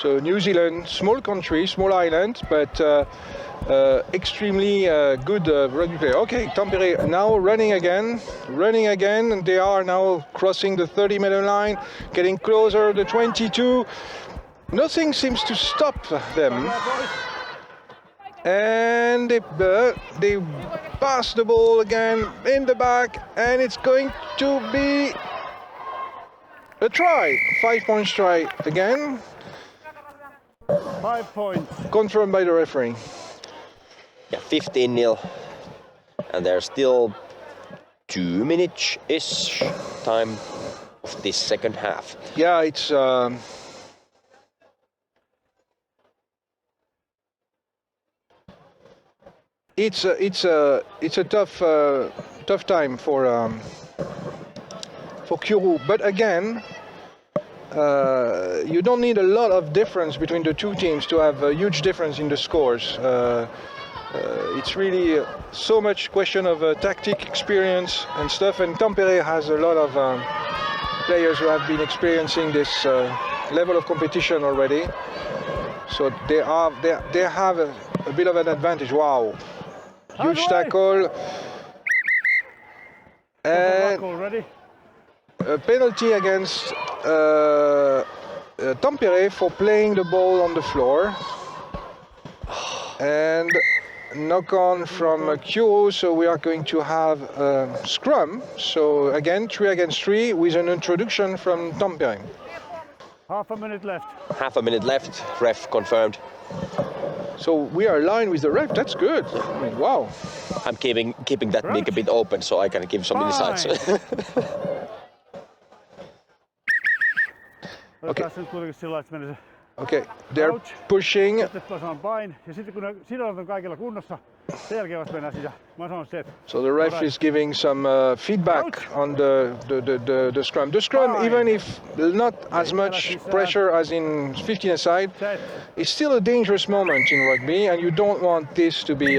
So New Zealand, small country, small island, but extremely good rugby player. Okay, Tampere now running again, and they are now crossing the 30-meter line, getting closer, the 22. Nothing seems to stop them. And they pass the ball again in the back, and it's going to be a try. 5 points try again. 5 points. Confirmed by the referee. Yeah, 15-0. And there's still 2 minutes-ish time of this second half. Yeah, it's a tough time for Kiuru, but again, you don't need a lot of difference between the two teams to have a huge difference in the scores. It's really so much question of tactic, experience and stuff, and Tampere has a lot of players who have been experiencing this level of competition already, so they have a bit of an advantage. Wow. Huge tackle, and a penalty against Tampere for playing the ball on the floor, and knock on from Kiuru, so we are going to have a scrum. So again, 3 against 3 with an introduction from Tampere. Half a minute left. Half a minute left, ref confirmed. So we are aligned with the ref, that's good. I mean, wow. I'm keeping that mic a bit open so I can give some insights. Okay. Okay, they're pushing. So the ref is giving some feedback on the scrum. The scrum, even if not as much pressure as in 15-a-side, is still a dangerous moment in rugby, and you don't want this to be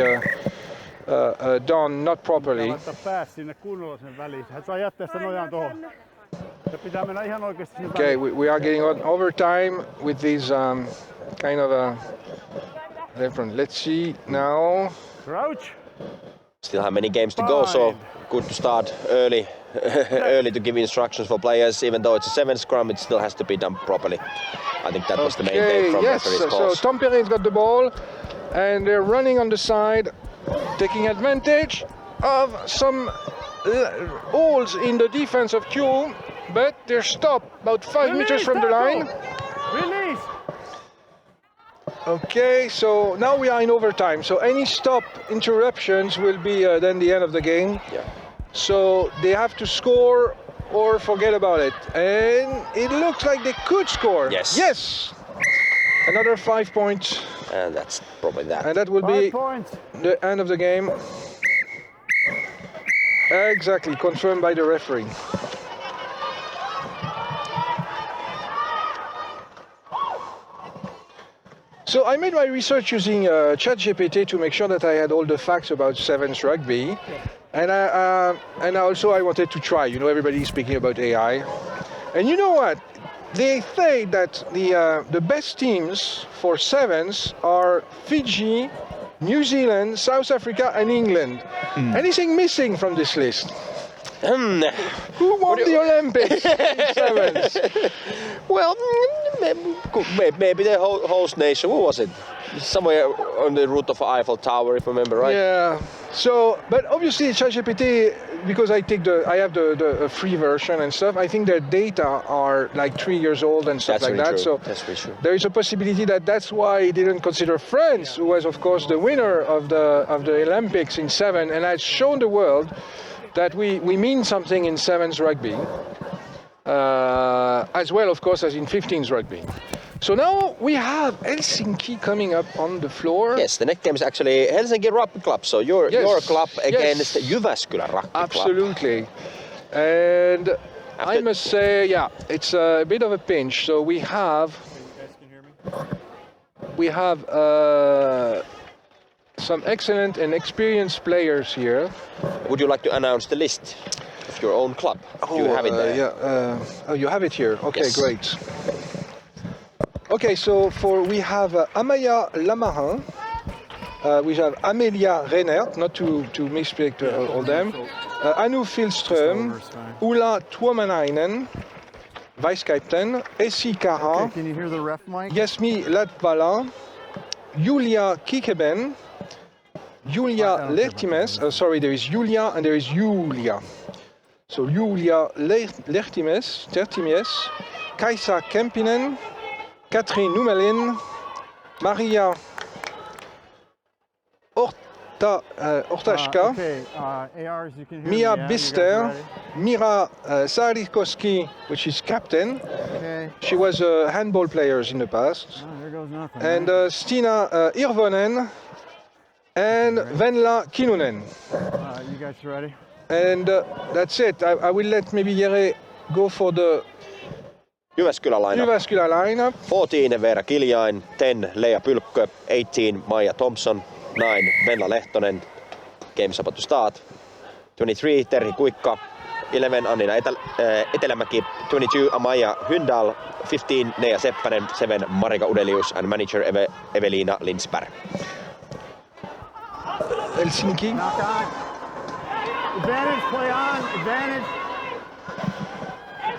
done not properly. Okay, we are getting on overtime with these kind of different. Let's see now. Still have many games to go, so good to start early, early to give instructions for players. Even though it's a 7 scrum, it still has to be done properly. I think that was the main take from referee's calls. So Tampere's got the ball, and they're running on the side, taking advantage of some holes in the defense of Kiuru, but they're stopped about 5 meters from the line. Release! Okay, so now we are in overtime, so any stop interruptions will be then the end of the game. Yeah. So they have to score or forget about it, and it looks like they could score. Yes. Yes! Another 5 points. And that's probably that. And that will be the end of the game. Exactly, confirmed by the referee. So I made my research using ChatGPT to make sure that I had all the facts about sevens rugby, and I also wanted to try. You know, everybody is speaking about AI, and you know what? They say that the best teams for sevens are Fiji, New Zealand, South Africa, and England. Anything missing from this list? Who won the Olympics in sevens? Well, maybe the host nation. What was it? Somewhere on the route of Eiffel Tower, if I remember right. Yeah. So, but obviously ChatGPT, because I have the free version and stuff, I think their data are like 3 years old and stuff like that. So that's very true. There is a possibility that's why he didn't consider France, who was of course the winner of the Olympics in 7, and has shown the world that we mean something in sevens rugby, as well of course as in 15s rugby. So now we have Helsinki coming up on the floor. Yes, the next game is actually Helsinki Rugby Club. So your club against Jyväskylä Rugby Club. Absolutely. And I must say, yeah, it's a bit of a pinch. So we have some excellent and experienced players here. Would you like to announce the list of your own club? Do you have it there? Yeah. Oh, you have it here. Okay, yes. Great. Okay, so we have Amaya Lamarin, we have Amelia Reinert, not to mistake all them, Anu Filström, Ulla Tuomanainen, vice captain, Essi Kara, Okay, can you hear the ref mic? Yasmi Latvala, Julia Kikeben, Julia Lertimes, sorry, there is Julia and there is Julia. So Julia Lertimes, Kaisa Kempinen, Katrin Numelin, Maria Ortashka, Okay, ARs, you can hear Mia me, yeah? Bister, You guys Mira Sarikoski, which is captain. ready? Okay. She was a handball player in the past. Oh, there goes nothing. And right? Stina Irvonen and Venla Kinunen. You guys ready? And that's it. I will let maybe Jere go for the Jyväskylä lineup. Jyväskylä lineup. 14 Veera Kiljain, 10 Leija Pylkkö, 18 Maija Thompson, 9 Venla Lehtonen, game's about to start. 23 Terhi Kuikka, 11 Annina Etelämäki, 22 Amaja Hyndal, 15 Nea Seppänen, 7 Marika Udelius and manager Evelina Lindsberg. Helsinki. Knock on. Advantage, play on, advantage.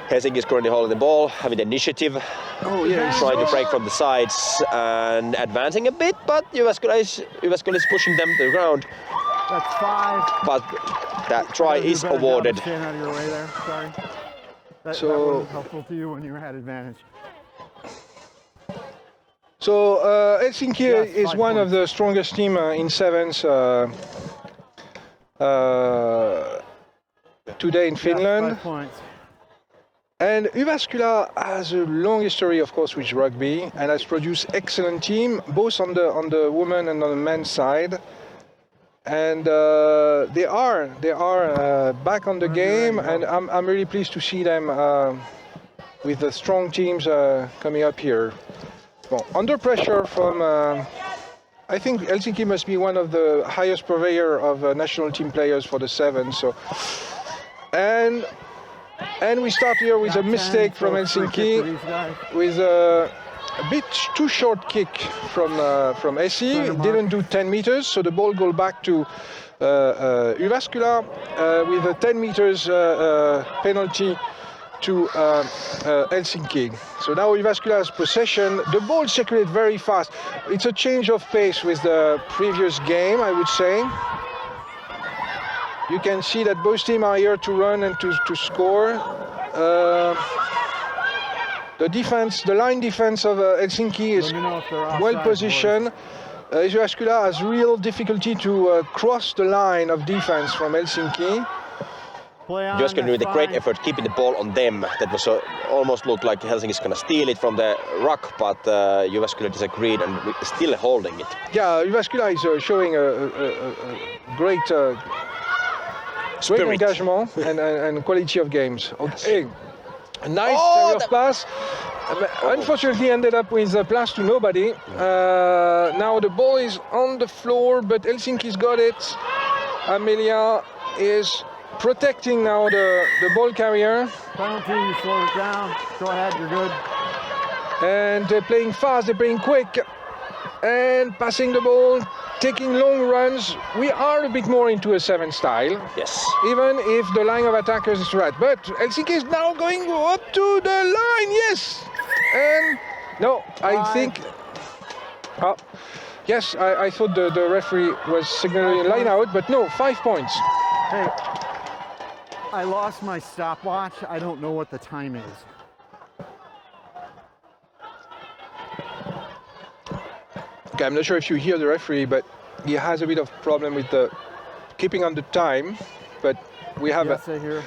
Helsinki is currently holding the ball, having the initiative, Oh yeah. trying to break from the sides and advancing a bit, but Jyväskylä is pushing them to the ground. That's 5. But that try You is better job awarded. of staying out of your way there. Sorry. That So- wasn't helpful to you when you had advantage. So Helsinki Yes, is 5 one of points. the strongest team in sevens today in Finland. Yes, 5 points. And Jyväskylä has a long history, of course, with rugby, and has produced excellent team, both on the women and on the men's side. And they are back on the game, and I'm really pleased to see them with the strong teams coming up here. Well, under pressure from, I think Helsinki must be one of the highest purveyor of national team players for the sevens. So, and we start here with a Got 10, mistake from so free kick to Helsinki, these guys. with a bit too short kick from Essi. Trying to mark. Didn't do 10 meters, so the ball go back to Jyväskylä with a 10 meters penalty to Helsinki. So now Jyväskylä has possession. The ball circulates very fast. It's a change of pace with the previous game, I would say. You can see that both teams are here to run and to score. The defense, the line defense of Helsinki is Let me know if they're offside, well positioned. Jyväskylä has real difficulty to cross the line of defense from Helsinki. Play on, Jyväskylä doing that's a great fine. effort keeping the ball on them. That was almost looked like Helsinki's gonna steal it from the ruck, but Jyväskylä disagreed and still holding it. Yeah, Jyväskylä is showing a great Spirit. engagement and quality of games. Okay, a nice Oh, serve pass. Unfortunately, ended up with a pass to nobody. Now the ball is on the floor, but Helsinki's got it. Amelia is protecting now the ball carrier, Penalty, you slow it down. Go ahead, you're good. and they're playing fast. They're playing quick, and passing the ball, taking long runs. We are a bit more into a 7 style. Yes. Even if the line of attackers is right. But Helsinki is now going up to the line, yes! And no, I think... Oh, yes, I thought the referee was signaling a line out, but no, 5 points. Hey, I lost my stopwatch. I don't know what the time is. Okay, I'm not sure if you hear the referee, but he has a bit of problem with the keeping on the time. But we have Yes, I hear.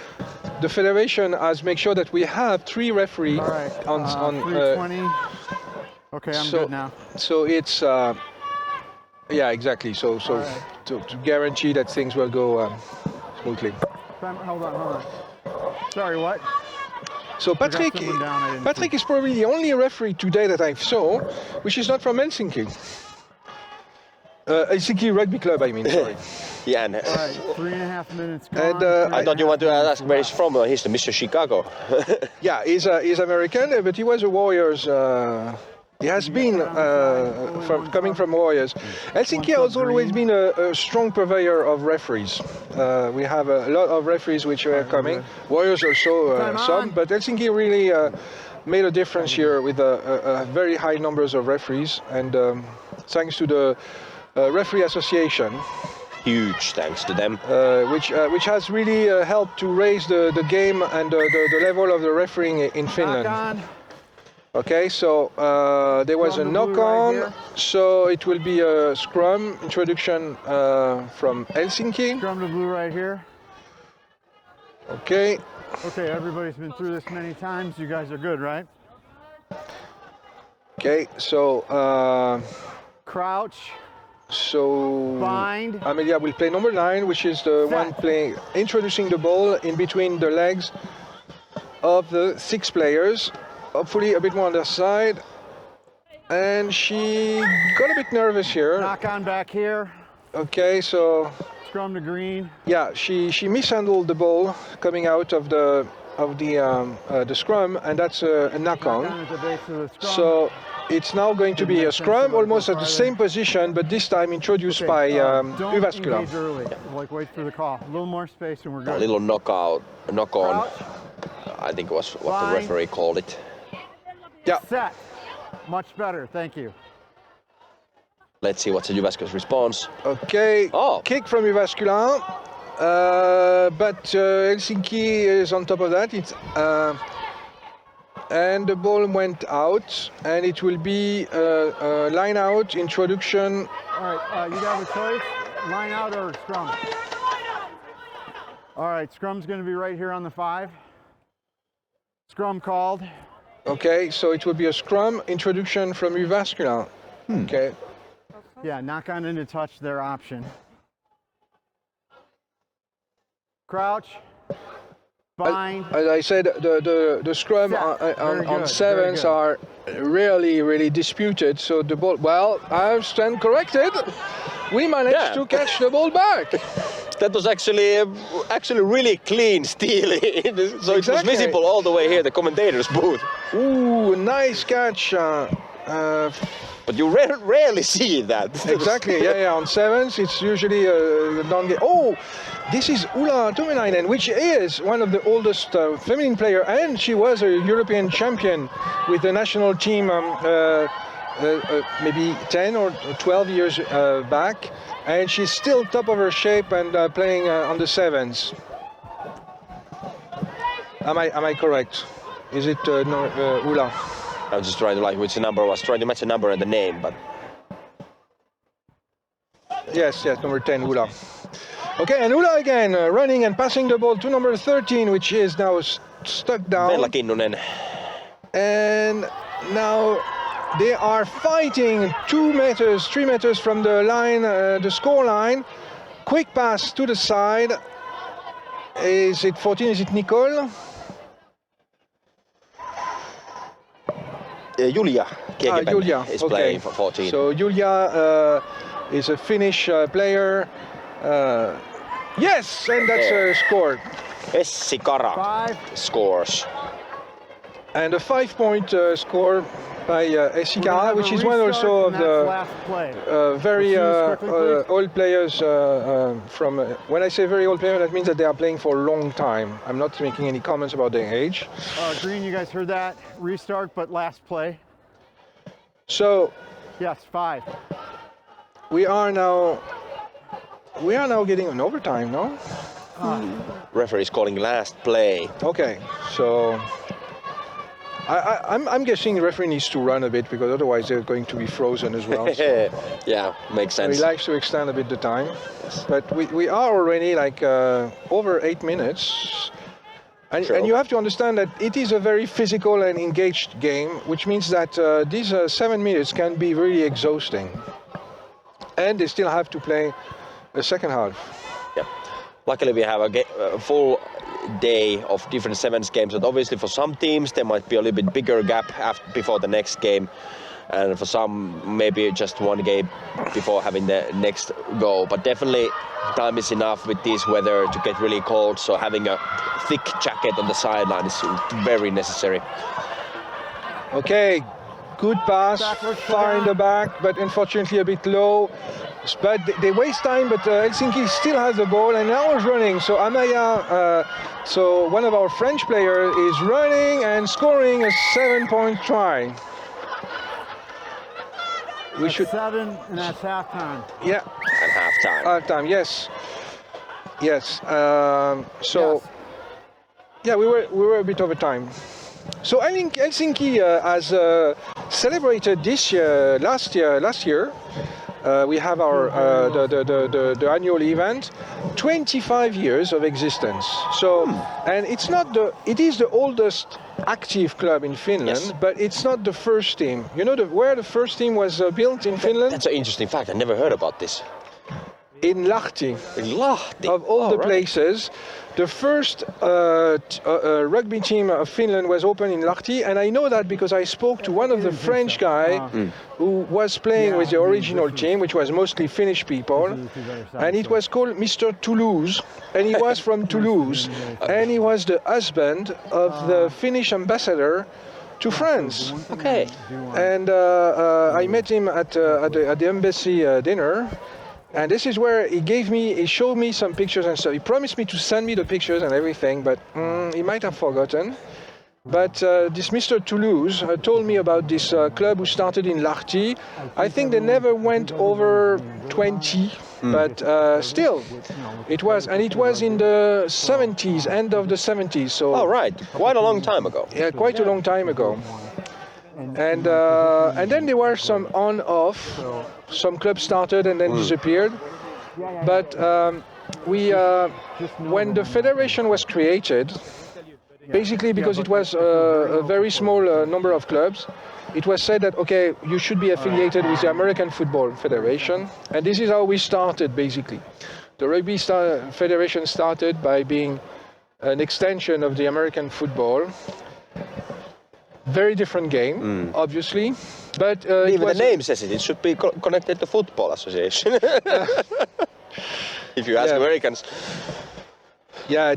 the federation has make sure that we have 3 referees All right. on 3:20. Okay, I'm so- good now. So it's yeah, exactly. So Alright. to guarantee that things will go smoothly. Hold on. Sorry, what? So Patrick, someone down, I didn't Patrick is probably the only referee today that I saw, which is not from Helsinki. Helsinki Rugby Club, I mean. Sorry. Yeah, and All right, 3.5 minutes gone. And, I thought you want to ask where he's from. He's the Mr. Chicago. Yeah, he's American, but he was a Warriors. He has been coming from Warriors. Helsinki has always been a strong purveyor of referees. We have a lot of referees which are coming. Warriors also some, but Helsinki really made a difference here with a very high numbers of referees, and thanks to the referee association. Huge thanks to them. Which has really helped to raise the game and the level of the refereeing in Finland. Okay, so there was a knock-on, right, so it will be a scrum introduction from Helsinki. Scrum to blue right here. Okay. Okay, everybody's been through this many times. You guys are good, right? Okay, so crouch. So bind. Amelia will play number 9, which is the one playing, introducing the ball in between the legs of the 6 players. Hopefully a bit more on the side. And she got a bit nervous here. Knock on back here. Okay, so scrum to green. Yeah, she mishandled the ball coming out of the scrum, and that's a knock on. At the base of the scrum. So it's now going to be a scrum almost at the same position, but this time introduced by Jyväskylä. Don't early. Like wait for the call. A little more space and we're good. A little knock on. I think was what the referee called it. Yeah. Set. Much better. Thank you. Let's see what's the Jyväskylä's response. Okay. Oh. Kick from Jyväskylä. But Helsinki is on top of that. It's and the ball went out, and it will be a line out introduction. All right, you have a choice: line out or scrum. All right, scrum's going to be right here on the 5. Scrum called. Okay, so it will be a scrum introduction from Jyväskylä. Okay. Yeah, knock on into touch, their option. Crouch. Bind. As I said, the scrum on 7s are really disputed. So the ball, well, I stand corrected. We managed to catch the ball back. That was actually really clean steal. So it was visible all the way here, the commentator's booth. Ooh, nice catch. But you rarely see that. Exactly, yeah, on 7s it's usually a non-game. Oh, this is Ulla Tuminainen, which is one of the oldest feminine player, and she was a European champion with the national team maybe 10 or 12 years back, and she's still top of her shape and playing on the 7s. Am I correct? Is it Ulla? I was just trying to like which number I was trying to match a number and the name, but yes, number 10, Ulla. Okay, and Ulla again running and passing the ball to number 13, which is now stuck down. Vella Kinnunen. And now they are fighting 2 meters, 3 meters from the line, the score line. Quick pass to the side. Is it 14? Is it Nicole? Julia Julia is playing for 14. So Julia is a Finnish player. Yes, and that's a score. Essi Kara scores. And a 5-point score by Essi Kara, which is one also of the very old players from... when I say very old player, that means that they are playing for a long time. I'm not making any comments about their age. Green, you guys heard that? Restart, but last play. So... Yes, 5. We are now getting an overtime, no? Referee is calling last play. Okay, so I'm guessing the referee needs to run a bit because otherwise they're going to be frozen as well. So. Yeah, makes sense. He likes to extend a bit the time, but we are already like over 8 minutes. And you have to understand that it is a very physical and engaged game, which means that these 7 minutes can be really exhausting. And they still have to play the second half. Yeah. Luckily we have a full day of different 7s games, but obviously for some teams there might be a little bit bigger gap before the next game, and for some maybe just one game before having the next go. But definitely time is enough with this weather to get really cold, so having a thick jacket on the sideline is very necessary. Okay, Good pass, far in the back, but unfortunately a bit low. But they waste time, but Helsinki still has the ball, and now is running. So Amaya, so one of our French players, is running and scoring a 7-point try. We should 7, and that's halftime. Yeah. And half-time. Halftime, yes. Yes. So, Yes. yeah, we were a bit over time. So I think Helsinki has celebrated this year, last year. We have our the annual event, 25 years of existence. So, and it is the oldest active club in Finland, Yes. but it's not the first team. You know where the first team was built in Finland? That's an interesting fact. I never heard about this. In Lahti. In Lahti. Of all the right. places, the first rugby team of Finland was opened in Lahti, and I know that because I spoke to one of the French guy who was playing with the original team, which was mostly Finnish people, and it was called Mr. Toulouse, and he was from Toulouse, and he was the husband of the Finnish ambassador to France. Okay. And I met him at the embassy dinner. And this is where he showed me some pictures and stuff. He promised me to send me the pictures and everything, but he might have forgotten. But this Mr. Toulouse told me about this club who started in Lahti. I think they never went over 20, but still, it was in the 70s, end of the 70s. So. Oh, right. Quite a long time ago. Yeah, quite a long time ago. And then there were some on-off. Some clubs started and then disappeared. But when the federation was created, basically because it was a very small number of clubs, it was said that, okay, you should be affiliated with the American Football Federation. And this is how we started, basically. The Rugby Federation started by being an extension of the American football. Very different game, obviously, but Even the name says it. It should be connected to Football Association. If you ask Americans. Yeah,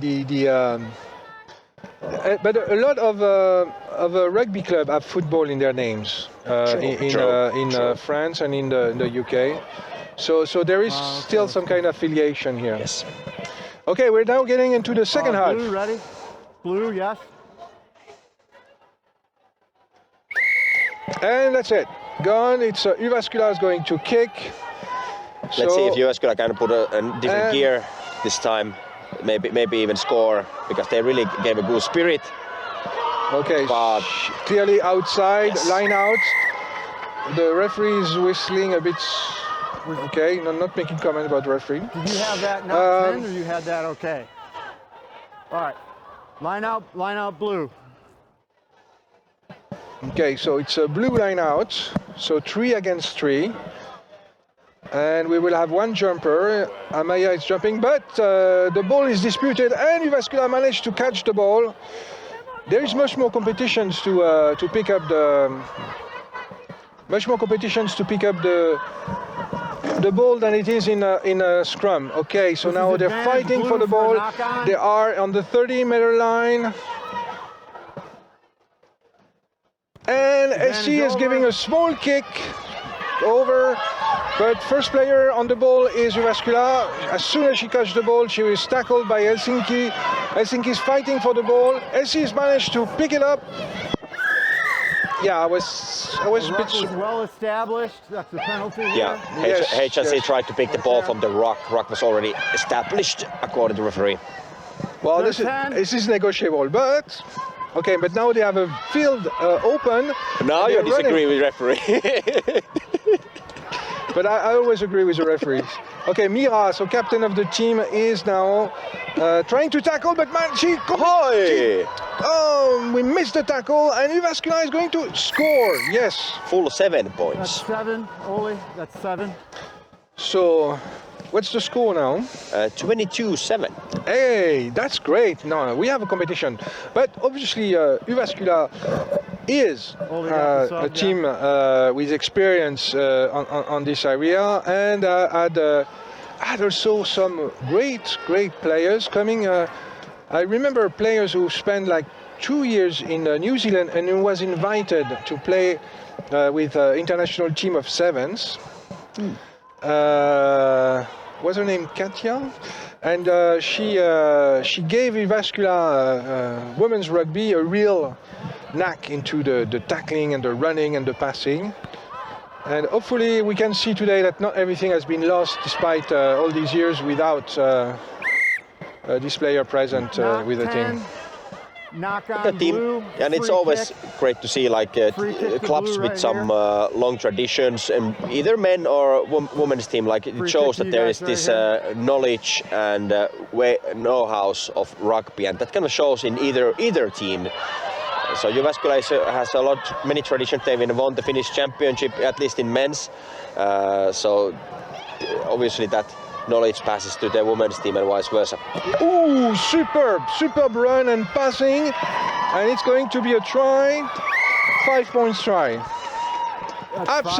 but a lot of rugby club have football in their names in France and in the UK. So there is still some kind of affiliation here. Yes. Okay, we're now getting into the second half. Blue, ready? Blue, yes. And that's it. Gone. It's Jyväskylä is going to kick. Let's see if Jyväskylä can put a different gear this time. Maybe even score, because they really gave a good spirit. Okay, But clearly outside, Yes. line out. The referee is whistling a bit. Okay, no, not making comment about the referee. Did you have that not 10 or you had that okay? All right. Line out blue. Okay, so it's a blue line out, so 3 against 3. And we will have one jumper. Amaya is jumping, but the ball is disputed, and Jyväskylä managed to catch the ball. There is much more competitions to pick up the ball than it is in a scrum. Okay, so now they're fighting for the ball. They are on the 30-meter line. And SC is giving a small kick over, but first player on the ball is Jyväskylä. As soon as she catches the ball, she was tackled by Helsinki. Helsinki is fighting for the ball. SC has managed to pick it up. Yeah, I was a bit. Was well established. That's the penalty. yeah, Yes, HRC yes. tried to pick the ball from the ruck. Ruck was already established, according to the referee. Well, Number 10. this is negotiable, but okay. But now they have a field open. Now and you they're disagree running. with referee. But I always agree with the referees. Okay, Mira, so captain of the team, is now trying to tackle, but man, we missed the tackle, and Jyväskylä is going to score. Yes. Full 7 That's points. 7, Oli. That's 7. So, what's the score now? 22-7. Hey, that's great. No, we have a competition, but obviously Jyväskylä is a team with experience on this area, and had also some great players coming. I remember players who spent like 2 years in New Zealand, and he was invited to play with an international team of sevens. What's her name? Katja? And she gave Jyväskylä women's rugby a real knack into the tackling and the running and the passing. And hopefully we can see today that not everything has been lost despite all these years without this player present with the team. Knock on The team, blue, and it's free always kick. great to see like kick to clubs blue with right some long traditions, and either men or women's team. Like it Free shows kick to that you there guys is this right knowledge and know-how of rugby, and that kind of shows in either team. So Jyväskylä has many traditions. They've won the Finnish championship, at least in men's. So obviously that knowledge passes to the women's team and vice versa. Ooh, superb run and passing, and it's going to be a try, 5 points try. That's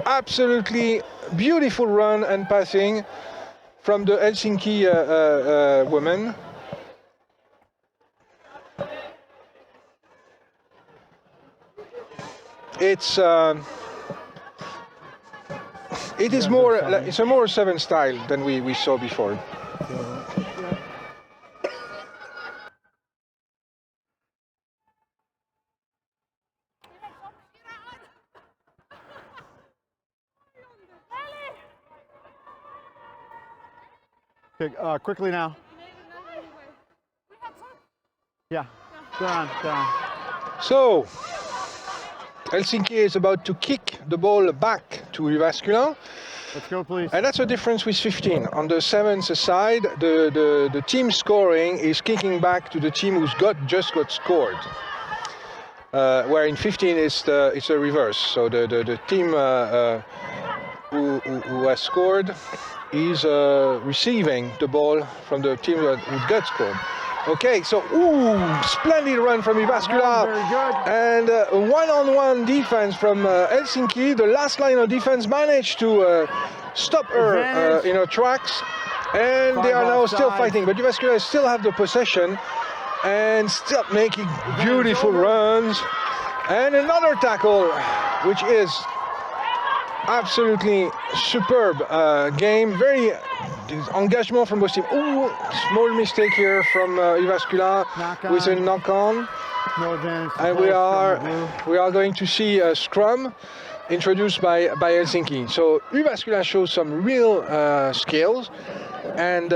Absolutely beautiful run and passing from the Helsinki women. It's it's a more seven style than we saw before. Okay, quickly now. Yeah, they're on. So, Helsinki is about to kick the ball back to Jyväskylä. Let's go, please. And that's a difference with 15. On the sevens side, the team scoring is kicking back to the team who's just got scored. Where in 15 it's a reverse. So the team who has scored is receiving the ball from the team who got scored. Okay, so splendid run from Jyväskylä, Very good. and a one-on-one defense from Helsinki. The last line of defense managed to stop her in her tracks, and they are now still fighting. But Jyväskylä still have the possession and still making beautiful runs. And another tackle, which is absolutely superb game. Very engagement from both teams. Small mistake here from Jyväskylä with a knock-on. No advantage. And we are going to see a scrum introduced by Helsinki. So Jyväskylä shows some real skills and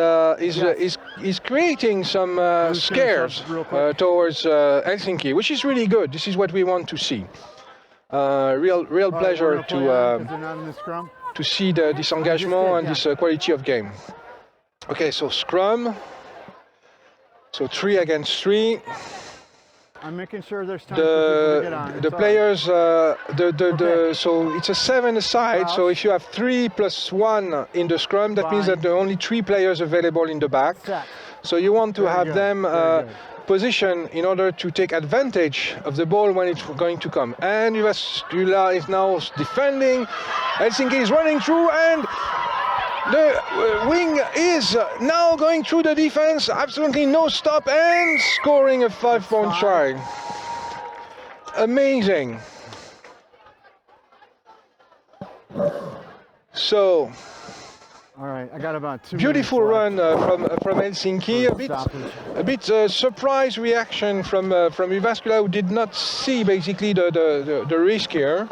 is creating some scares towards Helsinki, which is really good. This is what we want to see. Real pleasure to see this engagement and this quality of game. Okay, so scrum. So 3 against 3. I'm making sure there's time for people to get on. The players, so it's a 7-a-side. So if you have 3 plus 1 in the scrum, that means that there are only 3 players available in the back. So you want to have them position in order to take advantage of the ball when it's going to come. And Jyväskylä is now defending. Helsinki is running through, and the wing is now going through the defense. Absolutely no stop, and scoring a 5-point try. Amazing. So, all right, I got about 2 beautiful run from Helsinki. A bit surprise reaction from Jyväskylä, who did not see basically the risk here.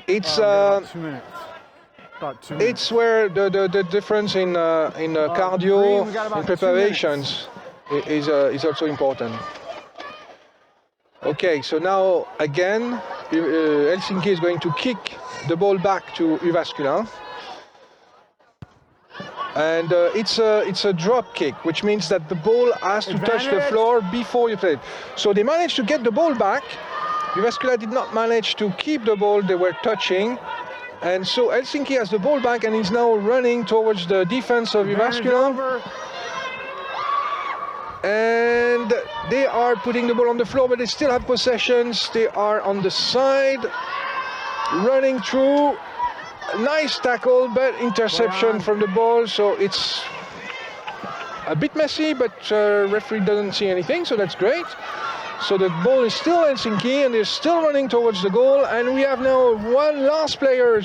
It's about 2 minutes. About 2 minutes. It's where the difference in cardio and preparations is also important. Okay, so now again Helsinki is going to kick the ball back to Jyväskylä. And it's a drop kick, which means that the ball has to touch the floor before you play it. So they managed to get the ball back. Jyväskylä did not manage to keep the ball they were touching. And so Helsinki has the ball back and is now running towards the defense of Jyväskylä. And they are putting the ball on the floor, but they still have possessions. They are on the side, running through. Nice tackle, but interception from the ball, so it's a bit messy, but referee doesn't see anything, so that's great. So the ball is still Helsinki and they're still running towards the goal, and we have now one last player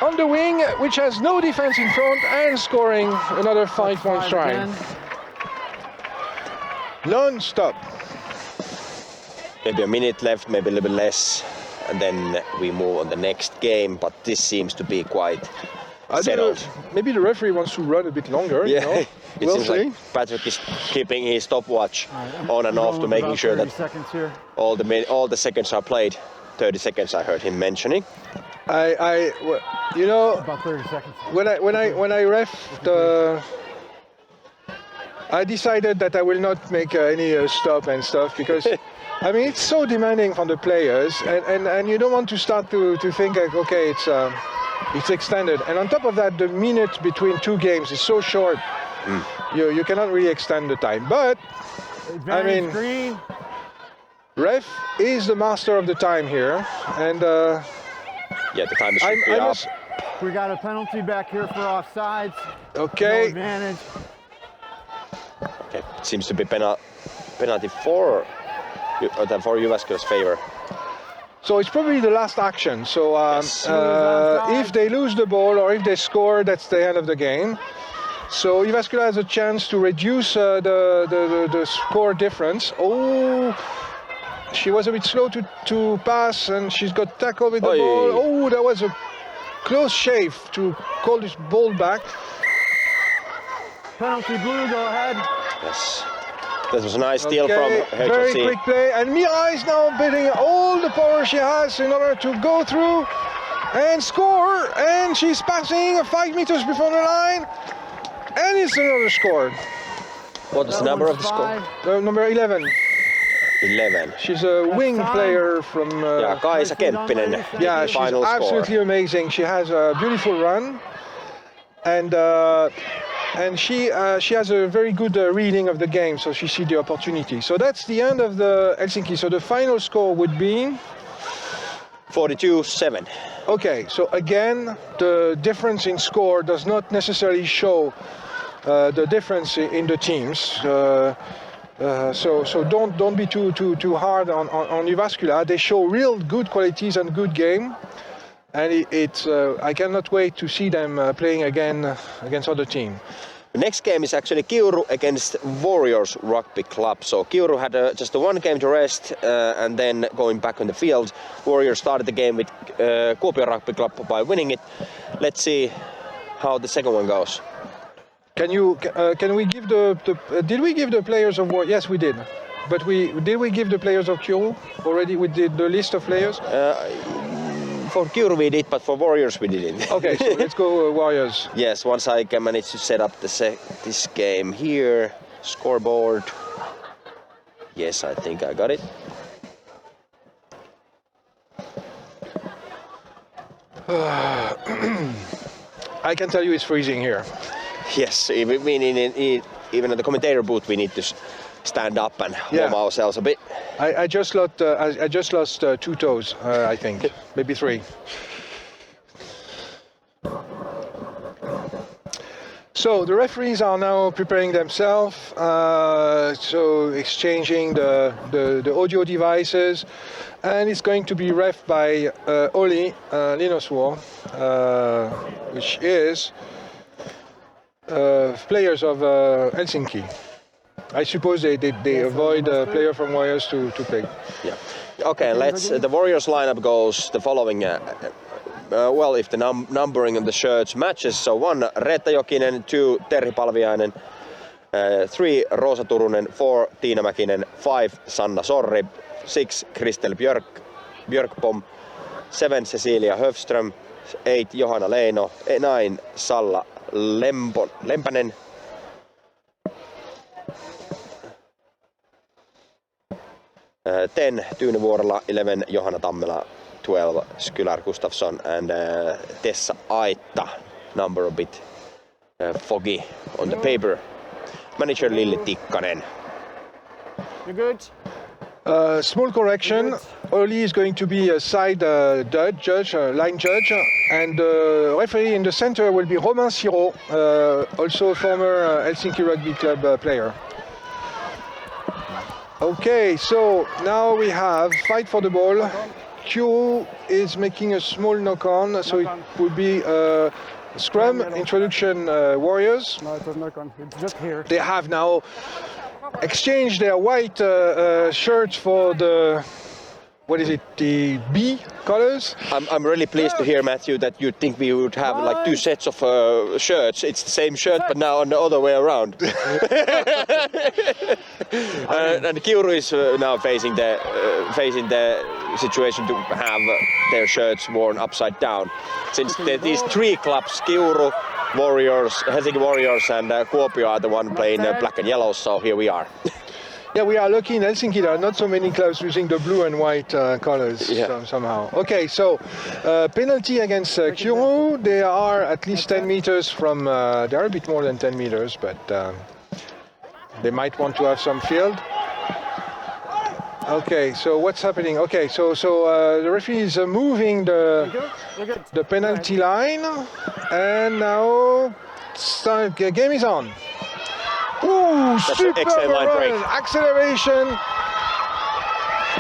on the wing, which has no defense in front and scoring another 5-point try. Non-stop. Maybe a minute left, maybe a little bit less, and then we move on the next game, but this seems to be quite settled. Maybe the referee wants to run a bit longer. Yeah, you know? it seems like Patrick is keeping his stopwatch on and off to making sure that all the seconds are played. 30 seconds I heard him mentioning. You know, About 30 seconds. when I ref I decided that I will not make any stop and stuff because I mean it's so demanding from the players, and you don't want to start to think like, okay, it's extended, and on top of that the minute between two games is so short. You cannot really extend the time, but I mean green. ref is the master of the time here, and yeah, the time is up. We got a penalty back here for offsides. Okay. No advantage. Okay, it seems to be penalty for Jyväskylä's favor. So it's probably the last action. So Yes. if they lose the ball or if they score, that's the end of the game. So Jyväskylä has a chance to reduce the score difference. Oh, she was a bit slow to pass, and she's got tackled with the ball. Oh, that was a close shave to call this ball back. Penalty blue, go ahead. Yes. This was a nice steal from HRC. Very quick play, and Mira is now bidding all the power she has in order to go through and score, and she's passing 5 meters before the line, and it's another score. What is the number of the score? Number 11. 11. She's a wing player from... Ja Kaisa Kemppinen, yeah, she's final absolutely score. amazing. She has a beautiful run, and she has a very good reading of the game, so she sees the opportunity. So that's the end of the Helsinki. So the final score would be 42-7. Okay, so again, the difference in score does not necessarily show the difference in the teams. So don't be too hard on Jyväskylä. They show real good qualities and good game, and I cannot wait to see them playing again against other team. The next game is actually Kiuru against Warriors Rugby Club. So Kiuru had just one game to rest and then going back on the field. Warriors started the game with Kuopio Rugby Club by winning it. Let's see how the second one goes. Can we give did we give the players of Warriors? Yes, we did. But did we give the players of Kiuru already? We did the list of players. For Kiuru we did, but for Warriors we didn't. Okay, so let's go Warriors. Yes, once I can manage to set up this game here, scoreboard. Yes, I think I got it. I can tell you it's freezing here. Yes, even in the commentator booth we need to stand up and warm ourselves a bit. I just lost 2 toes, I think, maybe 3. So the referees are now preparing themselves, so exchanging the audio devices, and it's going to be ref by Olli Linosvuo, which is players of Helsinki. I suppose they avoid a player from Warriors to play. Yeah. Okay, the Warriors lineup goes the following. Well, if the numbering of the shirts matches, so 1 Reetta Jokinen, 2 Terhi Palviainen, 3 Roosa Turunen, 4 Tiina Mäkinen, 5 Sanna Sorri, 6 Kristel Björkpom, 7 Cecilia Höfström, 8 Johanna Leino, 9 Salla Lempänen, 10 Tyyni Vuorola, 11 Johanna Tammela, 12 Skylar Gustafsson, and Tessa Aitta, number a bit foggy on the paper. Manager Lilli Tikkanen. You good? Small correction. Oli is going to be a side judge, line judge, and the referee in the center will be Romain Siro, also a former Helsinki Rugby Club player. Okay, so now we have fight for the ball. Kiuru is making a small knock-on, so it would be scrum, introduction, Warriors. No, it was knock on. It's just here. They have now exchanged their white shirts for the, what is it, the B colors? I'm really pleased to hear, Matthew, that you think we would have like two sets of shirts. It's the same shirt, but now on the other way around. And Kiuru is now facing the situation to have their shirts worn upside down. Since these three clubs, Kiuru, Warriors, Helsinki Warriors and Kuopio are the one playing black and yellow, so here we are. Yeah, we are lucky in Helsinki. There are not so many clubs using the blue and white colors somehow. Okay, so penalty against Kiuru. They are at least 10 meters from, they are a bit more than 10 meters, but they might want to have some field. Okay, so what's happening? Okay, so the referee is moving the penalty line, and now game is on. Ooh, super excellent line run, break. acceleration.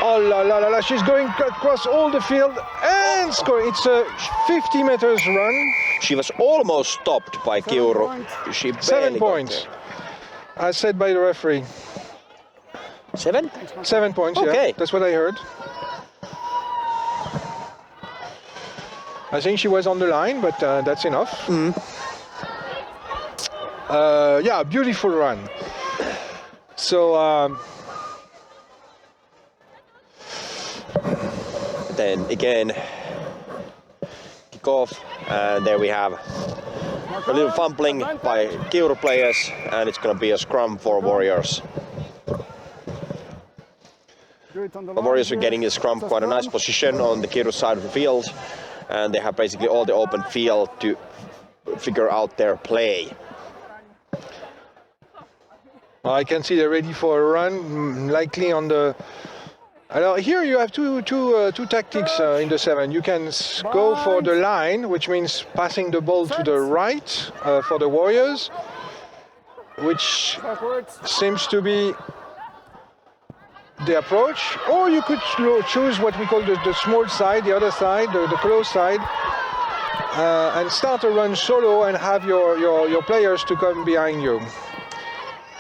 Oh la la la la! She's going across all the field and score. It's a 50 meters run. She was almost stopped by Kiuru. She barely 7 got points, as said by the referee. there. 7? 7 points. Okay. Yeah, that's what I heard. I think she was on the line, but that's enough. Yeah, beautiful run. So Then again, kick off, and there we have a little fumbling by Kiuru players, and it's going to be a scrum for Warriors. The Warriors are getting a scrum quite a nice position on the Kiuru side of the field, and they have basically all the open field to figure out their play. I can see they're ready for a run, likely on the. Here you have two tactics in the 7. You can go for the line, which means passing the ball to the right for the Warriors, which seems to be the approach. Or you could choose what we call the small side, the other side, the close side, and start a run solo and have your players to come behind you.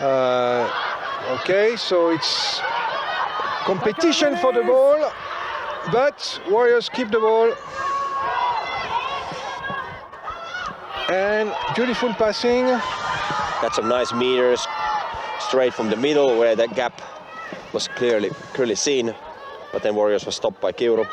Okay, so it's competition for the ball, but Warriors keep the ball. And beautiful passing. Got some nice meters straight from the middle where that gap was clearly seen, but then Warriors was stopped by Kiuru.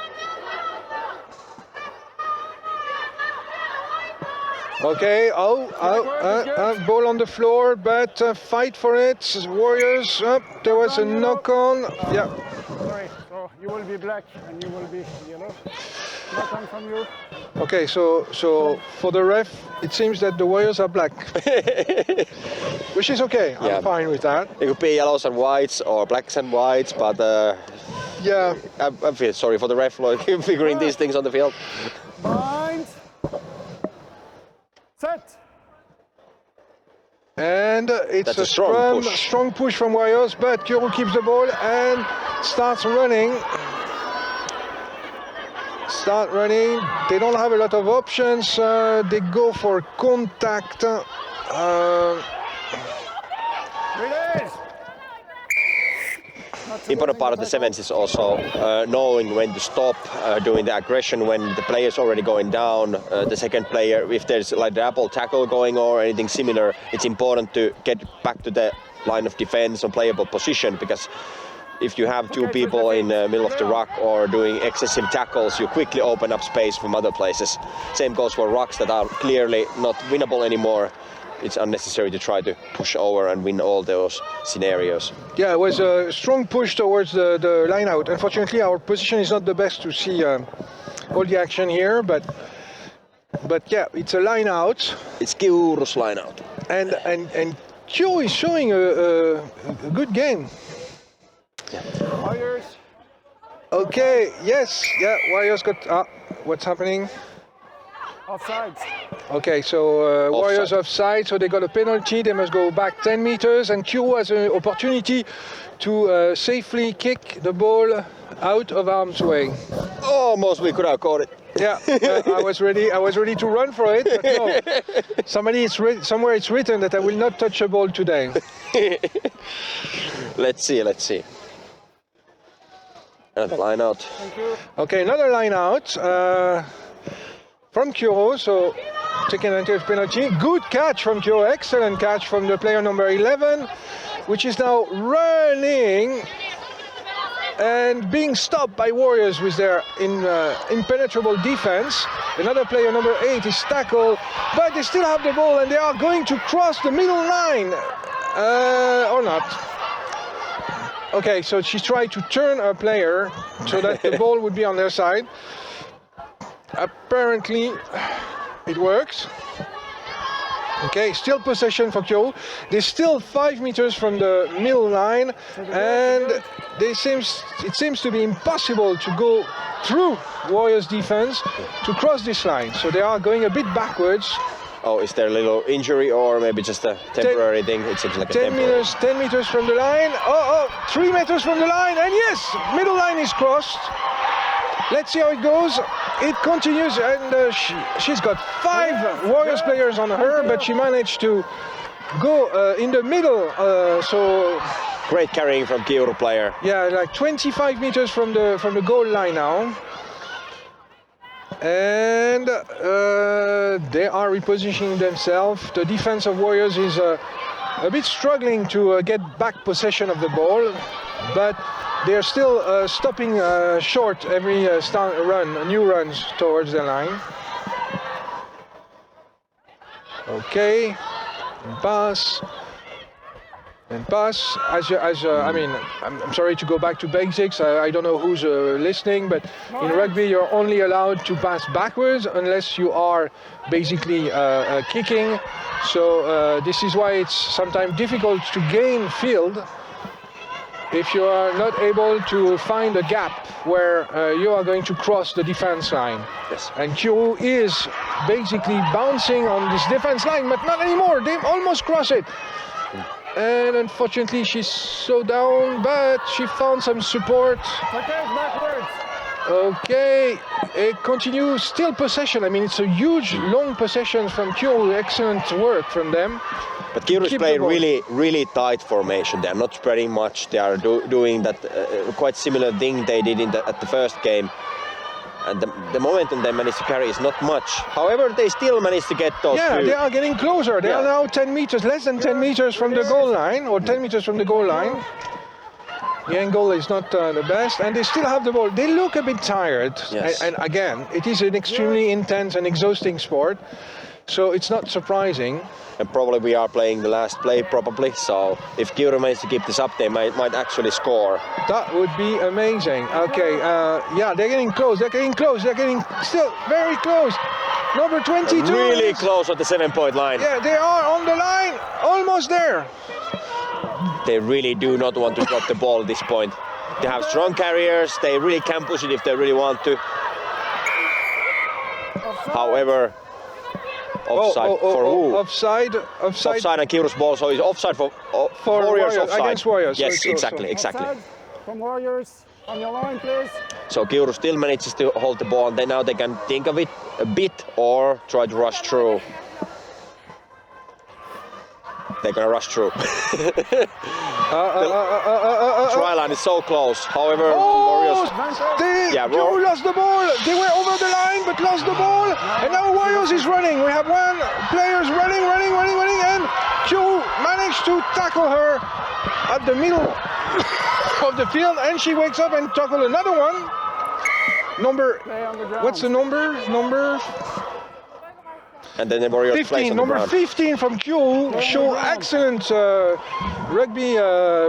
Okay, ball on the floor, but fight for it. Warriors, there was a knock-on. Yeah. Sorry, so you will be black and you will be yellow. Knock on from you. Okay, so for the ref, it seems that the Warriors are black. Which is okay, I'm fine with that. It could be yellows and whites or blacks and whites, but yeah, I feel sorry for the ref figuring these things on the field. Bind. Set. And it's That's a strong push from Warriors, but Kiuru keeps the ball and starts running. They don't have a lot of options. They go for contact. Release. Important part of the sevens is also knowing when to stop doing the aggression when the player is already going down. The second player, if there's like the double tackle going or anything similar, it's important to get back to the line of defense and playable position, because if you have two people in the middle of the ruck or doing excessive tackles, you quickly open up space from other places. Same goes for rucks that are clearly not winnable anymore. It's unnecessary to try to push over and win all those scenarios. Yeah, it was a strong push towards the line out. Unfortunately, our position is not the best to see all the action here, but yeah, it's a line out. It's Kiuru's line out. And Kiuru is showing a good game. Yeah. Warriors. Okay, yes, yeah, Warriors got, what's happening? Offside. Okay, so Warriors offside, so they got a penalty, they must go back 10 meters, and Kiuru has an opportunity to safely kick the ball out of harm's way. Almost we could have caught it. Yeah, I was ready to run for it, but no. Somewhere it's written that I will not touch a ball today. Let's see. Another line out. Thank you. Okay, another line out from Kiuru, so taking advantage of penalty. Good catch from Kiuru, excellent catch from the player number 11, which is now running and being stopped by Warriors with their impenetrable defense. Another player, number 8, is tackled, but they still have the ball and they are going to cross the middle line, or not. Okay, so she tried to turn a player so that the ball would be on their side. Apparently, it works. Okay, still possession for Kiuru. They're still 5 meters from the middle line, and it seems to be impossible to go through Warriors' defense to cross this line. So they are going a bit backwards. Oh, is there a little injury or maybe just a temporary thing? It seems like a 10 meters from the line. 3 meters from the line, and yes, middle line is crossed. Let's see how it goes. It continues, and she's got 5 Warriors players on her, but she managed to go in the middle. So Great carrying from Kiuru player. yeah, like 25 meters from the goal line now. And they are repositioning themselves. The defense of Warriors is a bit struggling to get back possession of the ball, but they're still stopping short every new runs towards the line. Okay, pass. And pass, I mean, I'm sorry to go back to basics. I don't know who's listening, but in rugby you're only allowed to pass backwards unless you are basically kicking. So this is why it's sometimes difficult to gain field if you are not able to find a gap where you are going to cross the defense line. Yes. And Kiuru is basically bouncing on this defense line, but not anymore. They almost cross it. And unfortunately she's so down, but she found some support. Okay, backwards. Okay, it continues, still possession. I mean, it's a huge, long possession from Kiuru. Excellent work from them. But Kiuru's playing really tight formation. They are not spreading much. They are doing that quite similar thing they did at the first game. And the momentum they managed to carry is not much. However, they still managed to get those two. They are getting closer. They are now 10 meters, less than 10 meters from the goal line, or 10 meters from the goal line. The angle is not the best, and they still have the ball. They look a bit tired. Yes. And again, it is an extremely intense and exhausting sport, so it's not surprising. And probably we are playing the last play, probably. So if Kiuru manages to keep this up, they might actually score. That would be amazing. Okay, yeah, they're getting close. They're getting still very close. Number 22. Really close at the 7-point line. Yeah, they are on the line, almost there. They really do not want to drop the ball at this point. They have strong carriers. They really can push it if they really want to. However, offside for who? Offside. Offside and Kiuru's ball, so it's offside for Warriors offside. Against Warriors. Yes, so exactly. Offside from Warriors. On your line, please. So Kiuru still manages to hold the ball, and then now they can think of it a bit or try to rush through. They're gonna rush through. The try line is so close. However, Warriors. Kiuru lost the ball. They were over the line, but lost the ball. And now Warriors is running. We have one player's running, and Kiuru managed to tackle her at the middle of the field, and she wakes up and tackle another one. What's the number? And then the Warriors 15, number 15 from Kiuru show excellent rugby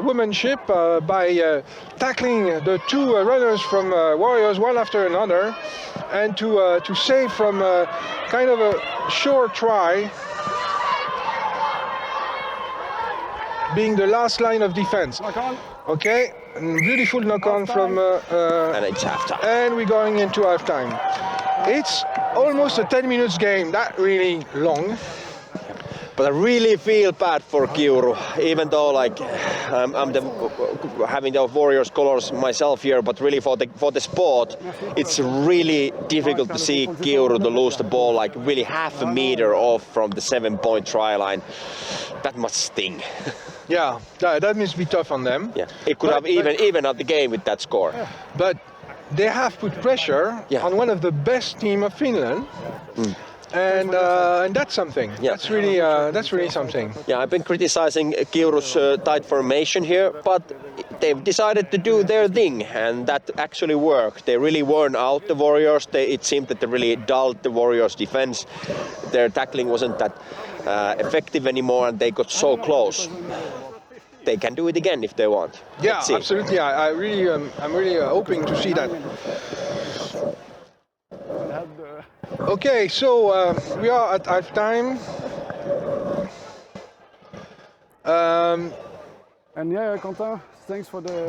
womanship by tackling the two runners from Warriors one after another, and to save from kind of a short try, being the last line of defense. Okay, Beautiful knock-on from... And it's halftime. And we're going into halftime. It's almost a 10 minutes game, not really long. But I really feel bad for Kiuru, even though like I'm having the Warriors colors myself here, but really for the sport, it's really difficult to see Kiuru to lose the ball like really half a meter off from the 7-point try line. That must sting. Yeah, that must be tough on them. Yeah, it could have even up the game with that score. But they have put pressure on one of the best team of Finland. And that's something. Yeah. That's really something. Yeah, I've been criticizing Kiuru's tight formation here, but they've decided to do their thing, and that actually worked. They really worn out the Warriors. It seemed that they really dulled the Warriors' defense. Their tackling wasn't that effective anymore, and they got so close. They can do it again if they want. Yeah, absolutely. I'm really hoping to see that. Okay, so we are at halftime. And yeah, Quentin, thanks for the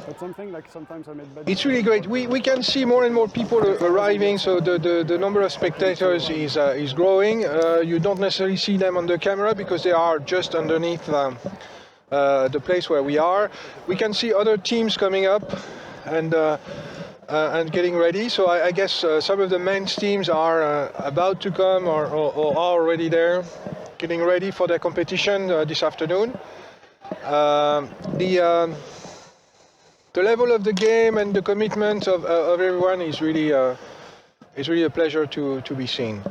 but something like sometimes I made bad. It's really great. We can see more and more people arriving, so the number of spectators is growing. You don't necessarily see them on the camera because they are just underneath the place where we are. We can see other teams coming up and getting ready. So I guess some of the men's teams are about to come or are already there, getting ready for their competition this afternoon. The level of the game and the commitment of everyone is really a pleasure to be seen.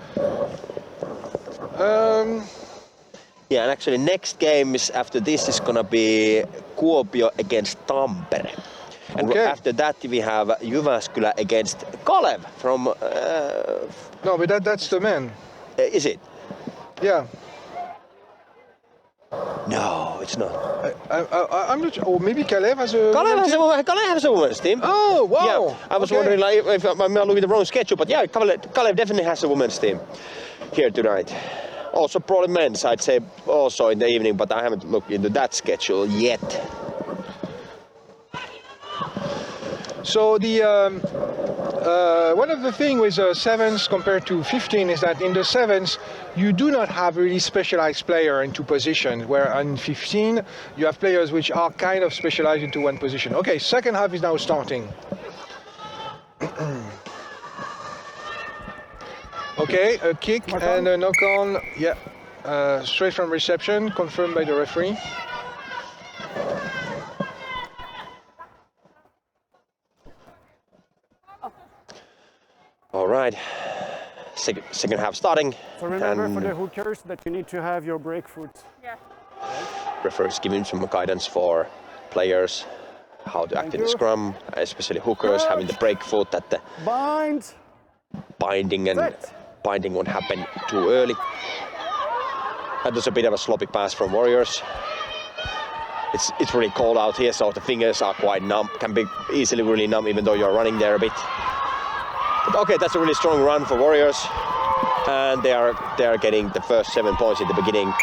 Yeah, and actually next game is after this is gonna be Kuopio against Tampere. And after that we have Jyväskylä against Kalev from... No, but that's the men. Is it? Yeah. No, it's not. I'm not sure. Or maybe Kalev has a... Kalev has a women's team. Oh, wow. Yeah, I was wondering like, if I'm looking at the wrong schedule, but yeah, Kalev definitely has a women's team here tonight. Also probably men's, I'd say also in the evening, but I haven't looked into that schedule yet. So one of the things with sevens compared to 15 is that in the sevens you do not have really specialized player into position, where in 15 you have players which are kind of specialized into one position. Okay, second half is now starting. Okay, a kick and a knock on, yeah, straight from reception, confirmed by the referee. All right, second half starting. So remember for the hookers that you need to have your break foot. Yeah. Referees giving some guidance for players, how to act in the scrum, especially hookers having the break foot, that the binding won't happen too early. That was a bit of a sloppy pass from Warriors. It's really cold out here, so the fingers are quite numb, can be easily really numb even though you're running there a bit. But okay, that's a really strong run for Warriors, and they are getting the first 7 points in the beginning.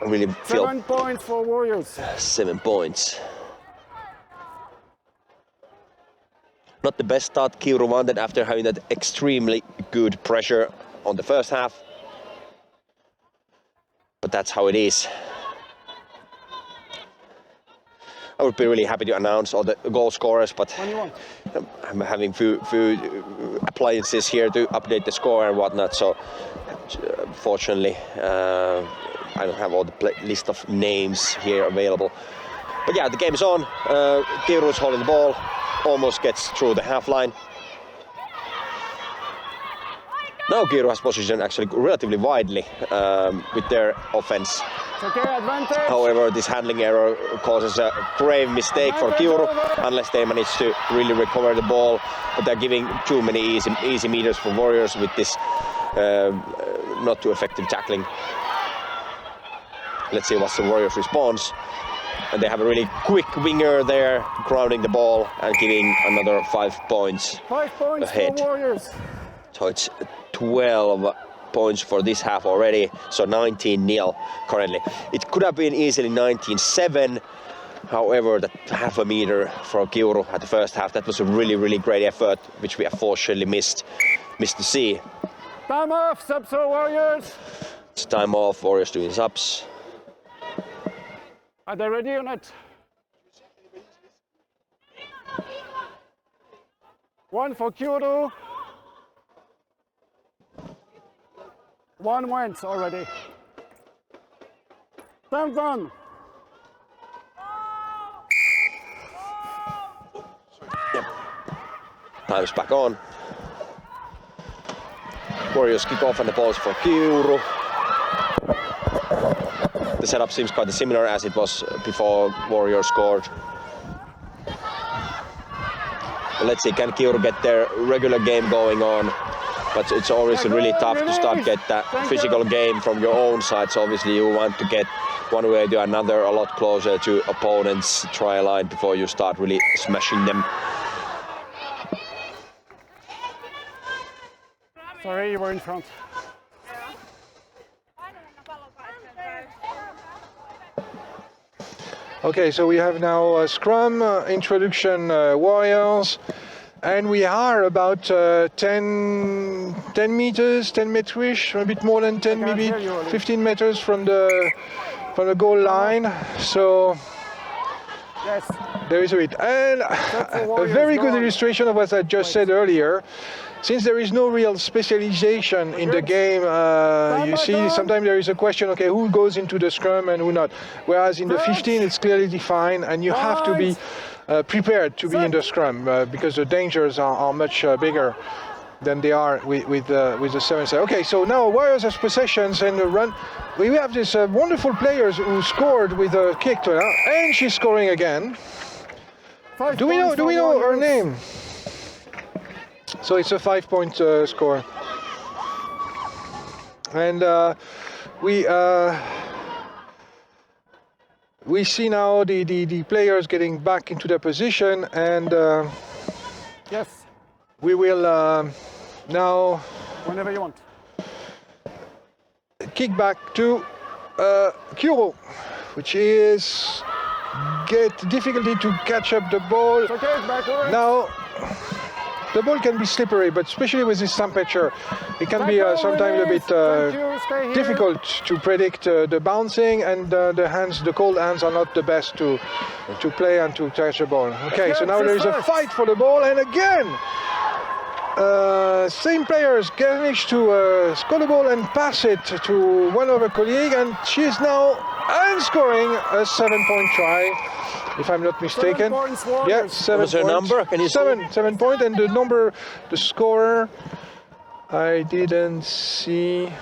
I really feel 7 points for Warriors. 7 points. Not the best start Kiuru wanted after having that extremely good pressure on the first half. But that's how it is. I would be really happy to announce all the goal scorers, but I'm having few appliances here to update the score and whatnot, so fortunately I don't have all the list of names here available. But yeah, the game is on. Kiuru is holding the ball, almost gets through the half line. Now Kiuru has positioned actually relatively widely with their offense. Okay, advantage. However, this handling error causes a grave mistake for Kiuru unless they manage to really recover the ball. But they're giving too many easy meters for Warriors with this not too effective tackling. Let's see what's the Warriors' response. And they have a really quick winger there, grounding the ball and giving another 5 points, 5 points ahead. For Warriors. So it's 12 points for this half already, so 19-0 currently. It could have been easily 19-7, However, that half a meter for Kiuru at the first half, that was a really, really great effort, which we unfortunately missed to see. Time off, subs or Warriors. It's time off, Warriors doing subs. Are they ready or not? One for Kiuru. One went already. Time done. Yep. Time's back on. Warriors kick off and the ball is for Kiuru. The setup seems quite similar as it was before Warriors scored. But let's see, can Kiuru get their regular game going on? But it's always really tough to start get that physical game from your own side. So obviously you want to get one way or another a lot closer to opponents' try line before you start really smashing them. Sorry, you were in front. Okay, so we have now a scrum, introduction Warriors, and we are about 10 meters, 10 meters, a bit more than 10, maybe 15 meters from the goal line. So Yes. there is a bit. And a very good illustration of what I just said earlier. Since there is no real specialization in the game, you see sometimes there is a question, okay, who goes into the scrum and who not? Whereas in the 15 it's clearly defined and you have to be prepared to be in the scrum because the dangers are much bigger than they are with the 7 side. Okay, so now Warriors has possessions and run. We have this wonderful players who scored with a kick to her, and she's scoring again. Do we know her name? So it's a 5-point score, and we see now the players getting back into their position, and Yes. we will now Whenever you want. kick back to Kiuru, which is get difficulty to catch up the ball. It's okay, it's backwards. Now, the ball can be slippery, but especially with this temperature, it can be sometimes a bit difficult to predict the bouncing, and the cold hands are not the best to play and to catch the ball. Okay, so now there is a fight for the ball, and again, same players manage to score the ball and pass it to one of her colleagues, and she is now scoring a 7-point try, if I'm not mistaken. 7 points, Yeah, Warriors. 7 What's her points. number? Can you see? 7 point, and the number, the scorer, I didn't see.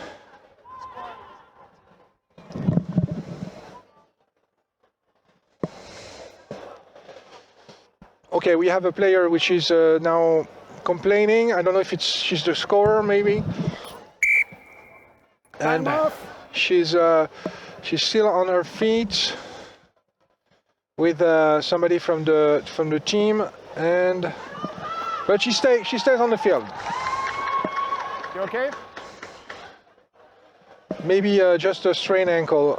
Okay, we have a player which is now complaining. I don't know if she's the scorer, maybe. And she's still on her feet with somebody from the team, but she stays on the field. You okay? Maybe just a strained ankle.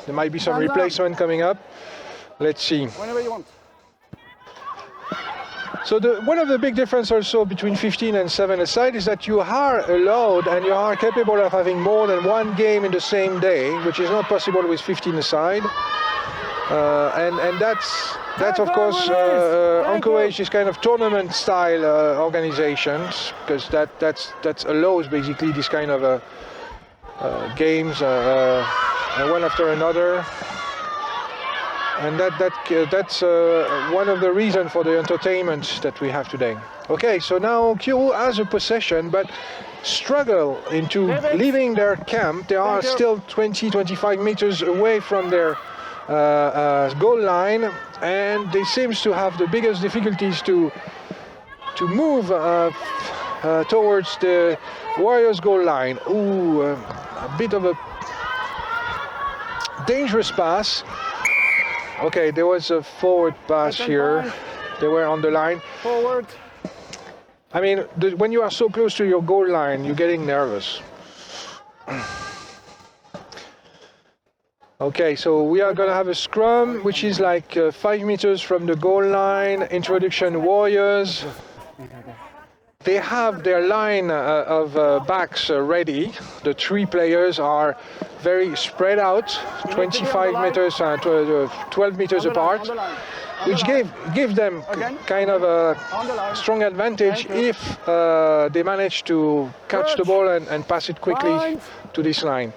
There might be some replacement coming up. Let's see. Whenever you want. So one of the big differences also between 15 and 7-a-side is that you are allowed and you are capable of having more than one game in the same day, which is not possible with 15-a-side. And that's of course encourage this kind of tournament style organizations, because that allows basically this kind of games one after another. And that's one of the reasons for the entertainment that we have today. Okay, so now Kiuru has a possession, but struggle into leaving their camp. They are still 20-25 meters away from their goal line, and they seem to have the biggest difficulties to move towards the Warriors goal line. Ooh, a bit of a dangerous pass. Okay, there was a forward pass here. They were on the line. Forward. I mean, when you are so close to your goal line, you're getting nervous. Okay, so we are going to have a scrum, which is like 5 meters from the goal line. Introduction warriors. They have their line of backs ready. The 3 players are very spread out, 25 meters, 12 meters apart, which give them kind of a strong advantage if they manage to catch the ball and pass it quickly to this line.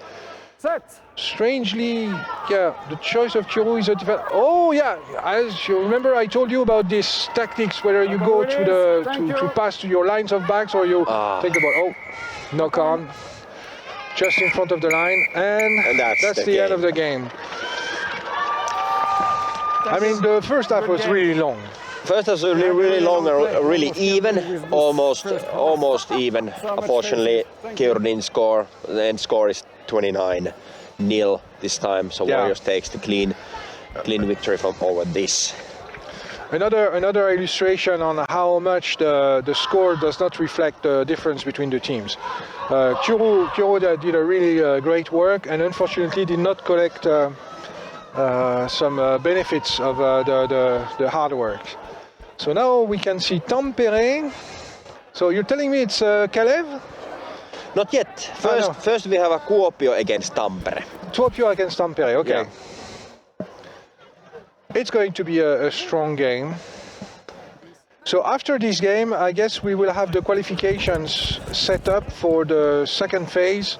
Strangely, yeah, the choice of Kiuru is a different. Oh yeah, as you remember, I told you about these tactics, whether you go to pass to your lines of backs or you take the ball. Oh, knock on, just in front of the line, and that's the end of the game. I mean, the first half was really long. First half was really long and really even, almost even. Unfortunately, Kiuru didn't score. The end score is 29-0 this time, so Warriors takes the clean victory from over this. Another illustration on how much the score does not reflect the difference between the teams. Kiuru did a really great work and unfortunately did not collect some benefits of the hard work. So now we can see Tampere. So you're telling me it's Kalev? Not yet. First we have a Kuopio against Tampere. Kuopio against Tampere, okay. Yeah. It's going to be a strong game. So after this game, I guess we will have the qualifications set up for the second phase.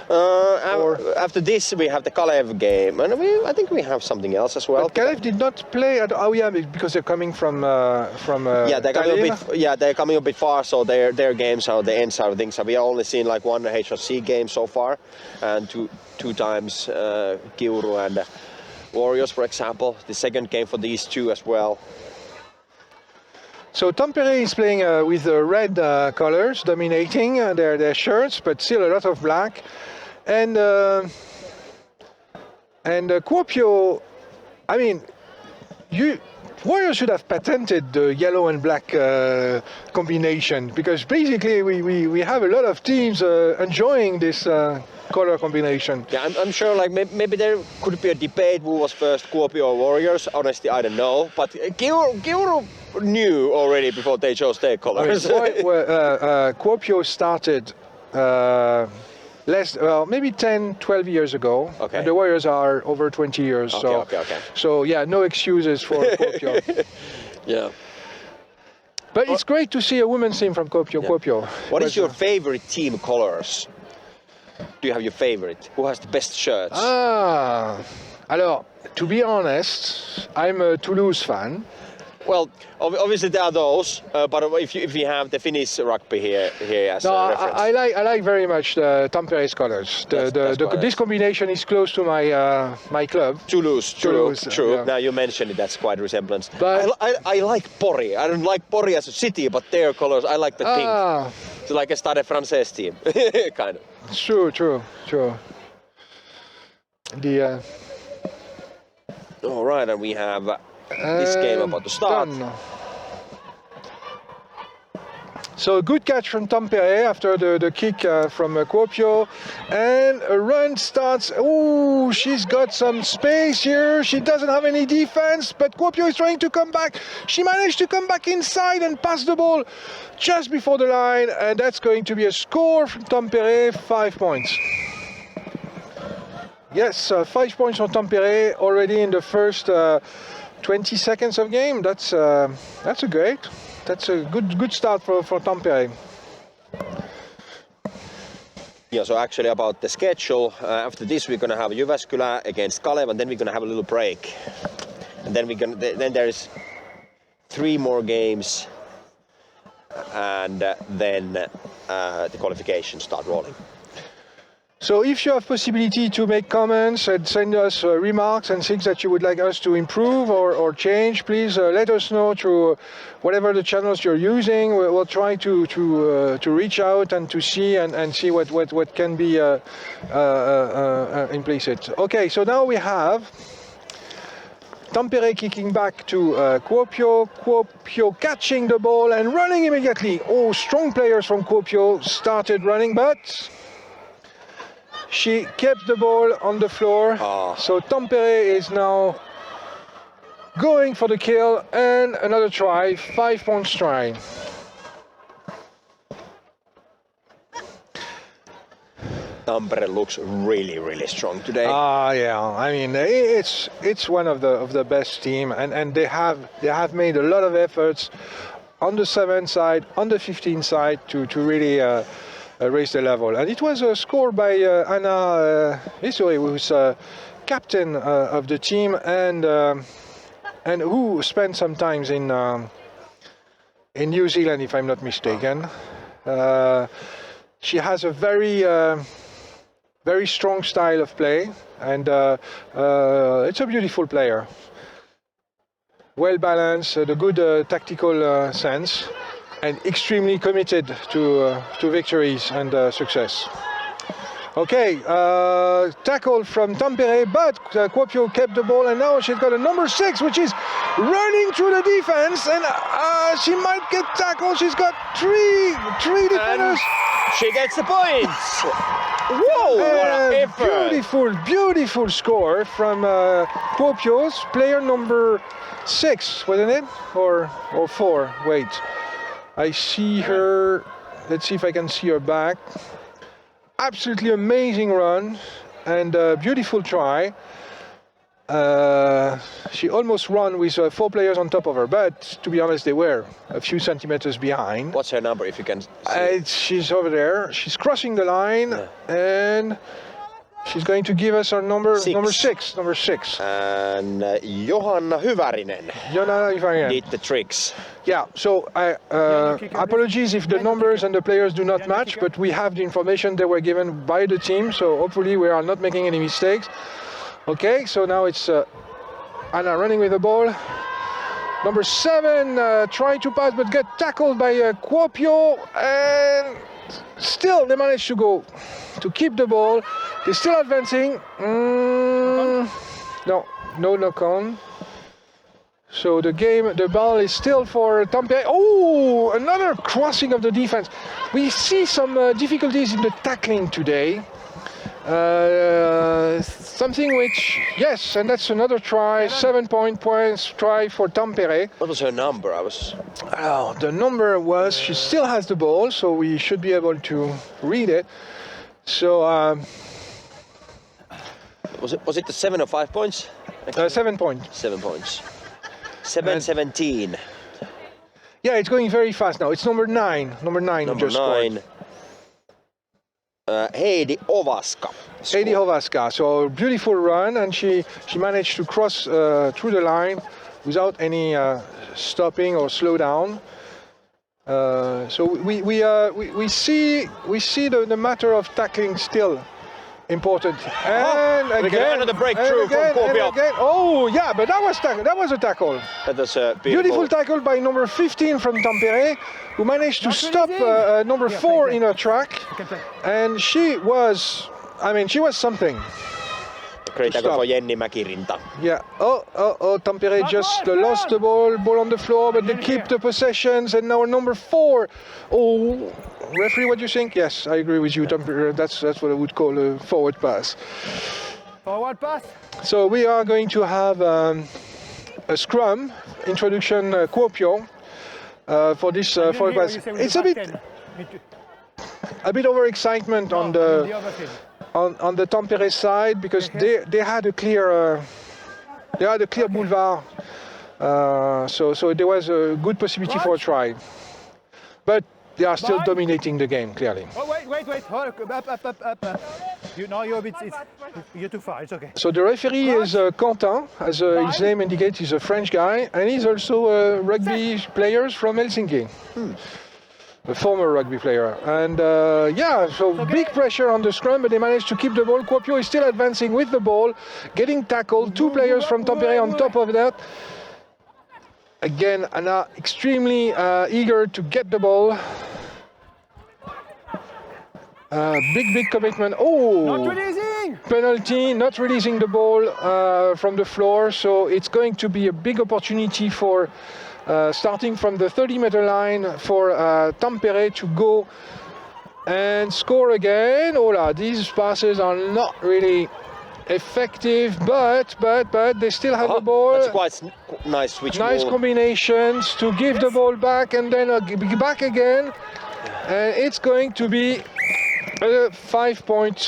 After this, we have the Kalev game, and I think we have something else as well. But Kalev did not play at. Oh yeah, because they're coming from. Yeah, they're coming Tallinn. they're coming a bit far, so their games are the end side of things. So we have only seen like one HRC game so far, and two times Kiuru and Warriors, for example. The second game for these two as well. So Tampere is playing with red colors dominating their shirts, but still a lot of black. And Kuopio, I mean, Warriors should have patented the yellow and black combination, because basically we have a lot of teams enjoying this color combination. Yeah, I'm sure like maybe there could be a debate who was first, Kuopio or Warriors. Honestly, I don't know, but Kiuru knew already before they chose their colors. Kuopio started maybe 10, 12 years ago. Okay. And the Warriors are over 20 years. Okay. So yeah, no excuses for Kuopio. Yeah. But it's great to see a women's team from Kuopio. Yeah. Kuopio. What is your favorite team colors? Do you have your favorite? Who has the best shirts? Alors, to be honest, I'm a Toulouse fan. Well, obviously there are those, but if you have the Finnish rugby here as a reference. I like very much the Tampere's colors. This combination is close to my club. Toulouse, true. Yeah. Now you mentioned it, that's quite a resemblance. But I like Pori. I don't like Pori as a city, but their colors, I like the pink. It's like a Stade Français team, kind of. True. All right, and we have this game about to start. Done. So a good catch from Tampere after the kick from Kuopio, and a run starts. Oh, she's got some space here. She doesn't have any defense, but Kuopio is trying to come back. She managed to come back inside and pass the ball just before the line, and that's going to be a score from Tampere, 5 points. Yes, 5 points from Tampere already in the first 20 seconds of game. That's a good start for Tampere. Yeah, so actually about the schedule, after this we're gonna have Jyväskylä against Kalev, and then we're gonna have a little break, and then then there's 3 more games, and then the qualifications start rolling. So if you have possibility to make comments and send us remarks and things that you would like us to improve or change, please let us know through whatever the channels you're using. We'll try to reach out and to see and see what can be implicit. Okay, so now we have Tampere kicking back to Kuopio. Kuopio catching the ball and running immediately. Oh, strong players from Kuopio started running, but she kept the ball on the floor. So Tampere is now going for the kill, and another try, 5 points try. Tampere looks really strong today. Yeah. I mean, it's one of the best team, and they have made a lot of efforts on the 7 side, on the 15 side to really raise the level. And it was a score by Anna Isoi, who's captain of the team and who spent some time in New Zealand, if I'm not mistaken. She has a very strong style of play, and it's a beautiful player. Well balanced, the good tactical sense, and extremely committed to victories and success. Okay, tackle from Tampere, but Kuopio kept the ball, and now she's got a number 6, which is running through the defense, and she might get tackled. She's got three defenders. And she gets the points. Whoa, what an effort. Beautiful score from Kuopio's player number 6, wasn't it? Or 4, wait. I see her, let's see if I can see her back. Absolutely amazing run and beautiful try. She almost ran with 4 players on top of her, but to be honest, they were a few centimeters behind. What's her number, if you can see? She's over there. She's crossing the line, and she's going to give us our number 6. Number 6. And Johanna Hyvärinen did the tricks. Yeah, so apologies if the numbers and the players do not match, but we have the information that were given by the team, so hopefully we are not making any mistakes. Okay, so now it's Anna running with the ball. Number 7 trying to pass but get tackled by Kuopio, and still they manage to keep the ball. They're still advancing. No knock-on. So the ball is still for Tampere. Oh, another crossing of the defense. We see some difficulties in the tackling today. Something which, yes, and that's another try, 7 points try for Tampere. What was her number? The number was, she still has the ball, so we should be able to read it. So, was it the 7 or 5 points? 7 points. 7 points. 7-17. Yeah, it's going very fast now. It's number 9. Number 9 just scored. Heidi Ovaska. Heidi Ovaska. So beautiful run, and she managed to cross through the line without any stopping or slow down. So we see the matter of tackling still important. And again another breakthrough from Kuopio. Oh yeah, but that was a tackle. That was a beautiful tackle by number 15 from Tampere, who managed to stop number 4 in her track, and she was something. Great tackle for Jenni Mäkirinta. Yeah. Tampere just lost the ball on the floor, but they keep the possessions, and now number 4. Oh, referee, what do you think? Yes, I agree with you, Tampere. That's what I would call a forward pass. Forward pass. So we are going to have a scrum introduction Kuopio for this forward pass. It's a bit overexcitement on the Tampere side, because they had a clear boulevard, so there was a good possibility for a try, but they are still dominating the game clearly. Oh wait! Up. You're too far. It's okay. So the referee is Quentin, as his name indicates. He's a French guy, and he's also a rugby player from Helsinki. A former rugby player, and so big pressure on the scrum, but they managed to keep the ball. Kuopio is still advancing with the ball, getting tackled. 2 players from Tampere on top of that. Again, Anna extremely eager to get the ball. Big commitment. Oh, not releasing. Penalty, not releasing the ball from the floor. So it's going to be a big opportunity for. Starting from the 30-meter line for Tampere to go and score again. Hola, these passes are not really effective, but they still have the ball. That's quite nice switch. Nice move. combinations to give the ball back and then back again. And it's going to be a 5 points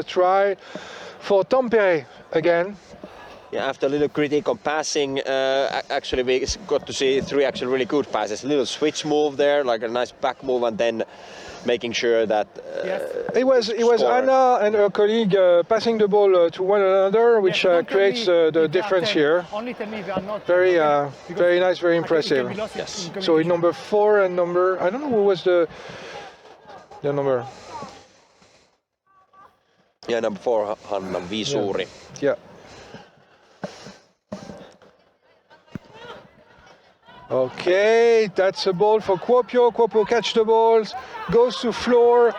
try for Tampere again. Yeah, after a little critique on passing, actually we got to see 3 actually really good passes. A little switch move there, like a nice back move, and then making sure that it was Anna and her colleague passing the ball to one another, which creates the difference here. Only tell me if you are not. Very nice, very impressive. Yes. So in number 4 and number, I don't know who was the number. Yeah, number 4, Hanna Visuri. Yeah. Okay, that's a ball for Kuopio. Kuopio catch the balls, goes to floor,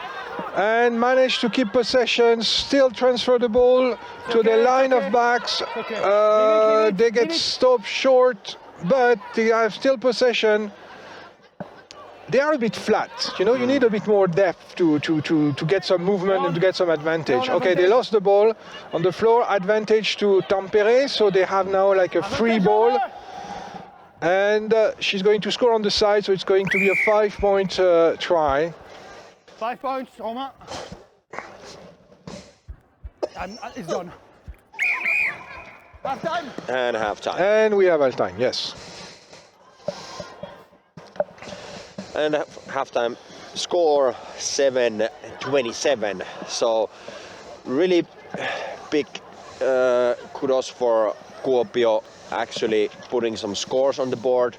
and manage to keep possession. Still transfer the ball to the line of backs. They get stopped short, but they have still possession. They are a bit flat, you know. You need a bit more depth to get some movement and to get some advantage. Okay, they lost the ball on the floor. Advantage to Tampere, so they have now like a free ball. And she's going to score on the side, so it's going to be a 5-point try. 5 points, Roma. And it's done. Half time. And half time. And we have half time, yes. And halftime score 7-27. So really big kudos for Kuopio actually putting some scores on the board.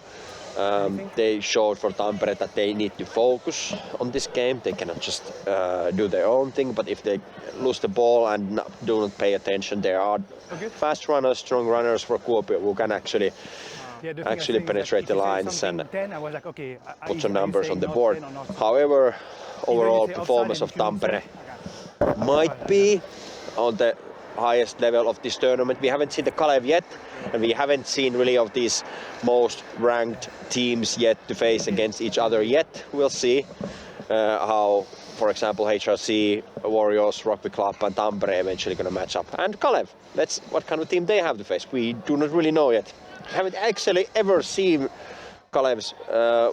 They showed for Tampere that they need to focus on this game. They cannot just do their own thing, but if they lose the ball and do not pay attention, there are fast runners, strong runners for Kuopio who can actually penetrate the lines and put some numbers on the board. However, overall performance of Tampere might be on the highest level of this tournament. We haven't seen the Kalev yet, and we haven't seen really of these most ranked teams yet to face against each other yet. We'll see how, for example, HRC, Warriors, Rugby Club and Tampere eventually going to match up. And Kalev, what kind of team they have to face. We do not really know yet. Haven't actually ever seen Kalev's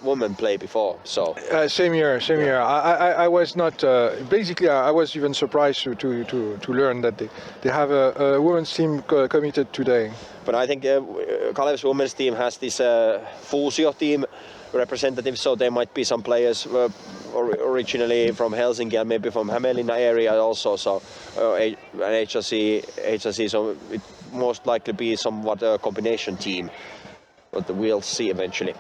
women play before, so same here. I was not basically. I was even surprised to learn that they have a women's team committed today. But I think Kalev's women's team has this Fuusio team representatives, so there might be some players originally from Helsinki and maybe from Hämeenlinna area also. So an HRC, so it most likely be somewhat a combination team. But we'll see eventually.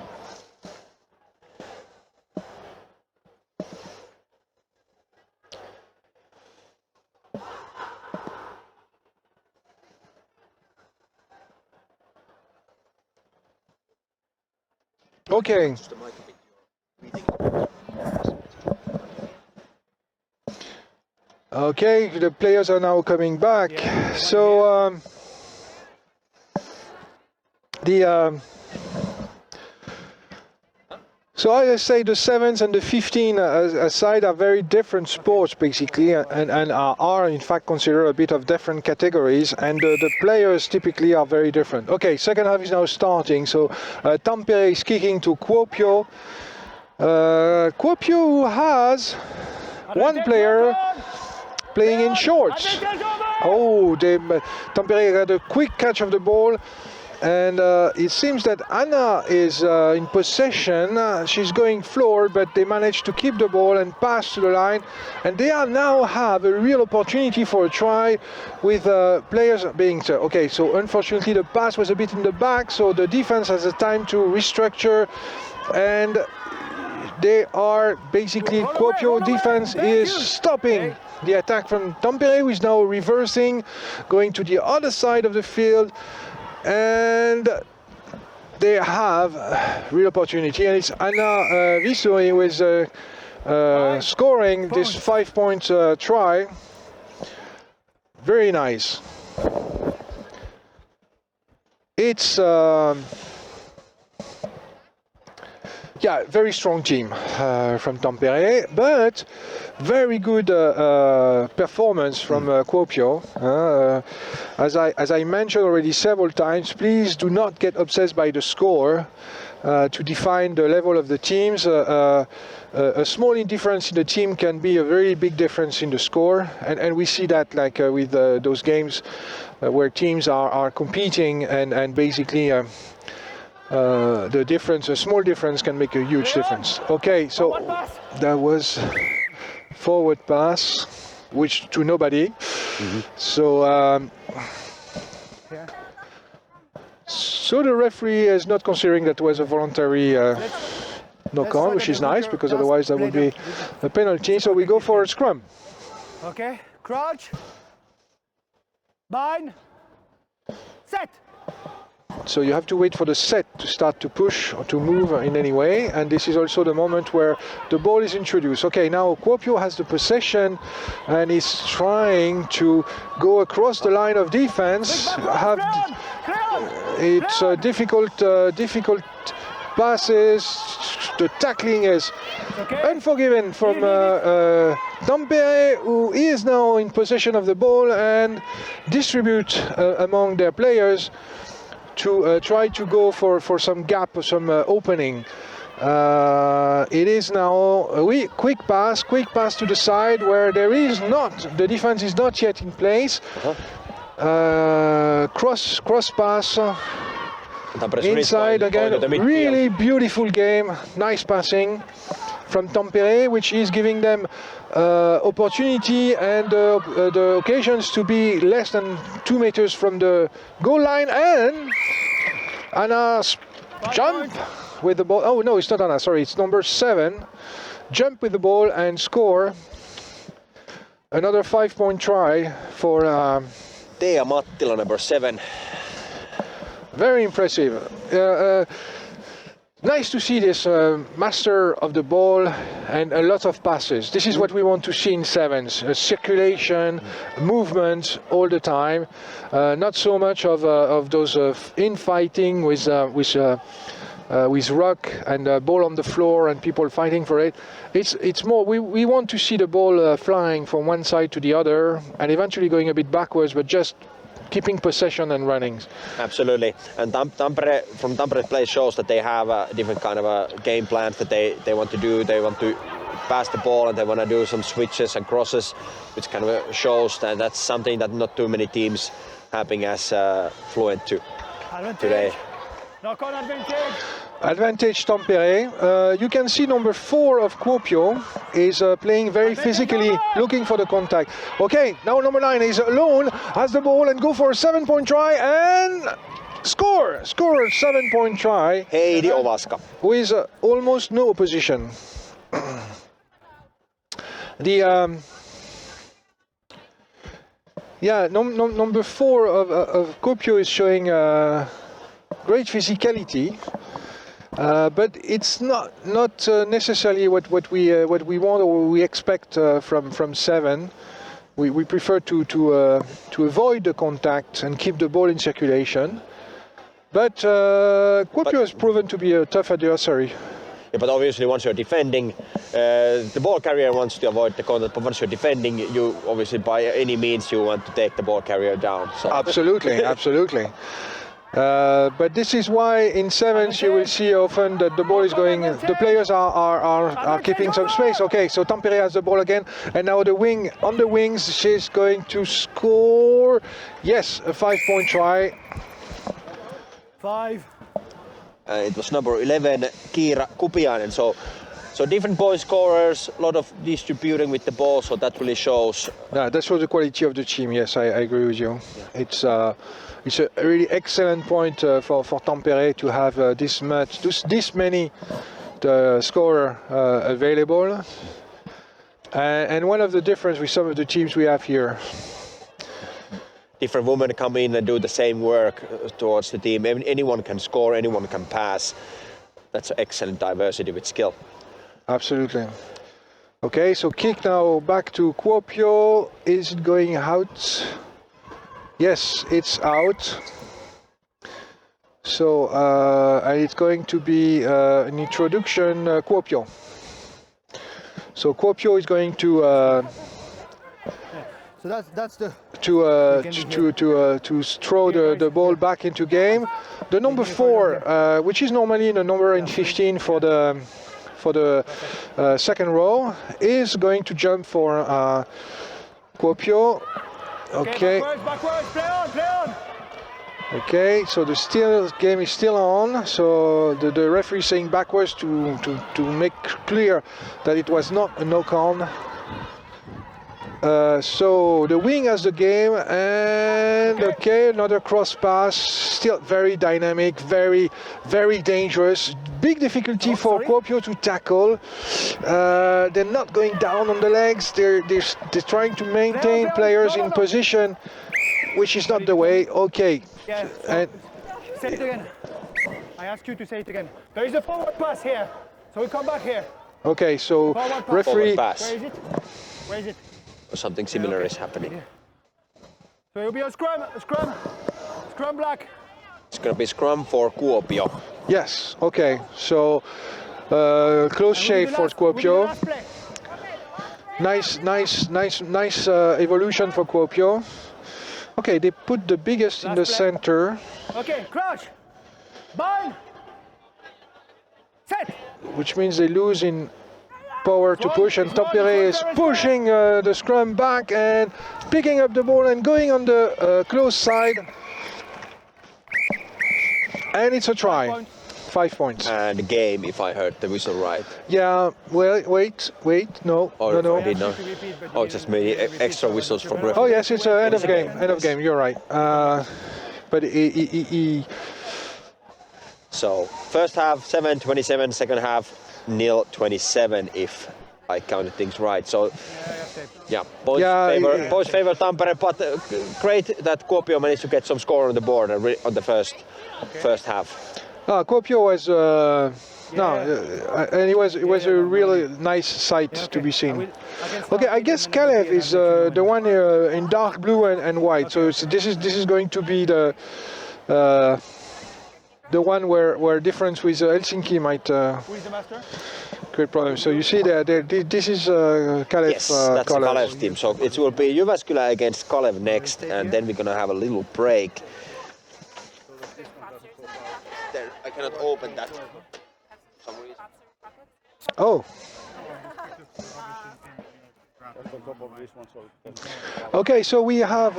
Okay. Okay, the players are now coming back. So so I say the 7s and the 15 aside are very different sports basically, and are in fact considered a bit of different categories, and the players typically are very different. Okay, second half is now starting. So Tampere is kicking to Kuopio. Kuopio, who has one player playing in shorts. Oh, Tampere had a quick catch of the ball. And it seems that Anna is in possession. She's going floor, but they managed to keep the ball and pass to the line. And they now have a real opportunity for a try with players being... Okay, so unfortunately the pass was a bit in the back, so the defense has the time to restructure. And they are basically... Kuopio defense is stopping the attack from Tampere, who is now reversing, going to the other side of the field. And they have real opportunity, and it's Anna Visuri who is scoring this 5-point try. Very nice. It's yeah, very strong team from Tampere, but very good performance from Kuopio. As I mentioned already several times, please do not get obsessed by the score to define the level of the teams. A small indifference in the team can be a very big difference in the score, and we see that like with those games where teams are competing and basically the difference, a small difference can make a huge difference. Okay, so that was forward pass, which to nobody. So so the referee is not considering that was a voluntary knock-on, which is nice, because otherwise that would be a penalty. So we go for a scrum. Okay, crouch, bind, set. So you have to wait for the set to start to push or to move in any way, and this is also the moment where the ball is introduced. Okay, now Kuopio has the possession and is trying to go across the line of defense. It's difficult passes. The tackling is unforgiven from Tampere, who is now in possession of the ball and distribute among their players to try to go for some gap or some opening. It is now a quick pass to the side where there is not, the defense is not yet in place. Cross pass inside again. Really beautiful game, nice passing from Tampere, which is giving them opportunity and the occasions to be less than 2 meters from the goal line. And Anna's jump with the ball. Oh no, it's not Anna, sorry, it's number 7. Jump with the ball and score. Another 5-point try for Tea Mattila, number 7. Very impressive. Nice to see this master of the ball and a lot of passes. This is what we want to see in sevens: circulation, movement all the time. Not so much of those infighting with rock and ball on the floor and people fighting for it. It's more we want to see the ball flying from one side to the other and eventually going a bit backwards, but just keeping possession and running. Absolutely, and Tampere, from Tampere's play shows that they have a different kind of a game plans that they want to do. They want to pass the ball and they want to do some switches and crosses, which kind of shows that that's something that not too many teams having as fluent to today. Knock-on advantage. Advantage Tampere. You can see number 4 of Kuopio is playing very physically, looking for the contact. Okay, now number 9 is alone, has the ball and go for a 7-point try and score 7-point try. Heidi Ovaska. With almost no opposition. Number 4 of Kuopio is showing great physicality. But it's not necessarily what we want or we expect from 7. We prefer to avoid the contact and keep the ball in circulation. But Kuopio has proven to be a tough adversary. Yeah, but obviously once you're defending, the ball carrier wants to avoid the contact, but once you're defending, you obviously by any means you want to take the ball carrier down. So. Absolutely, absolutely. But this is why in sevens you will see often that the ball is going, the players are keeping some space. Okay, so Tampere has the ball again, and now the wing, on the wings, she's going to score. Yes, a 5-point try. 5. It was number 11, Kiira Kupiainen. So different point scorers, a lot of distributing with the ball, so that really shows. Yeah, that shows the quality of the team. Yes, I agree with you. Yeah. It's a really excellent point for Tampere to have this many scorer available. And one of the difference with some of the teams we have here. Different women come in and do the same work towards the team. Anyone can score, anyone can pass. That's excellent diversity with skill. Absolutely. Okay, so kick now back to Kuopio. Is it going out? Yes, it's out. So and it's going to be an introduction Kuopio. So Kuopio is going to So that's the to throw the ball back into game. The number 4, which is normally the number in 15 for the second row, is going to jump for Kuopio. Okay. backwards, play on. Okay, so the game is still on. So the referee saying backwards to make clear that it was not a knock-on. So the wing has the game, and okay, another cross pass. Still very dynamic, very dangerous. Big difficulty for Kuopio to tackle. They're not going down on the legs. They're trying to maintain players in position, which is not the way. Okay. Yeah, And say it again. I ask you to say it again. There is a forward pass here, so we come back here. okay, so referee. Forward pass. Where is it? Something similar is happening. So it'll be a scrum black. It's gonna be scrum for Kuopio. Yes. Okay. So close shave for Kuopio. Nice evolution for Kuopio. Okay, they put the biggest in the center. Okay, crouch. Bind. Set. Which means they lose in power to push, and Tampere is pushing the scrum back and picking up the ball and going on the close side. And it's a try. 5 points. And game, if I heard the whistle right. Yeah, well, wait, no, Or no. I did not. Oh, just maybe extra whistles from referee. Oh yes, it's end of game, you're right. But So first half 7-27, second half 0-27, if I counted things right. So yeah, boys favor Tampere, but great that Kuopio managed to get some score on the board on the first half. Kuopio was and it was a really nice sight to be seen. Okay, I guess Kalev is the one in dark blue and white. So this is going to be the one where difference with Helsinki might create problems. So you see there this is Kalev. Yes, that's Kalev's team. So it will be Jyväskylä against Kalev next, and then we're gonna have a little break. There, I cannot open that. For some reason. Oh. Okay, so we have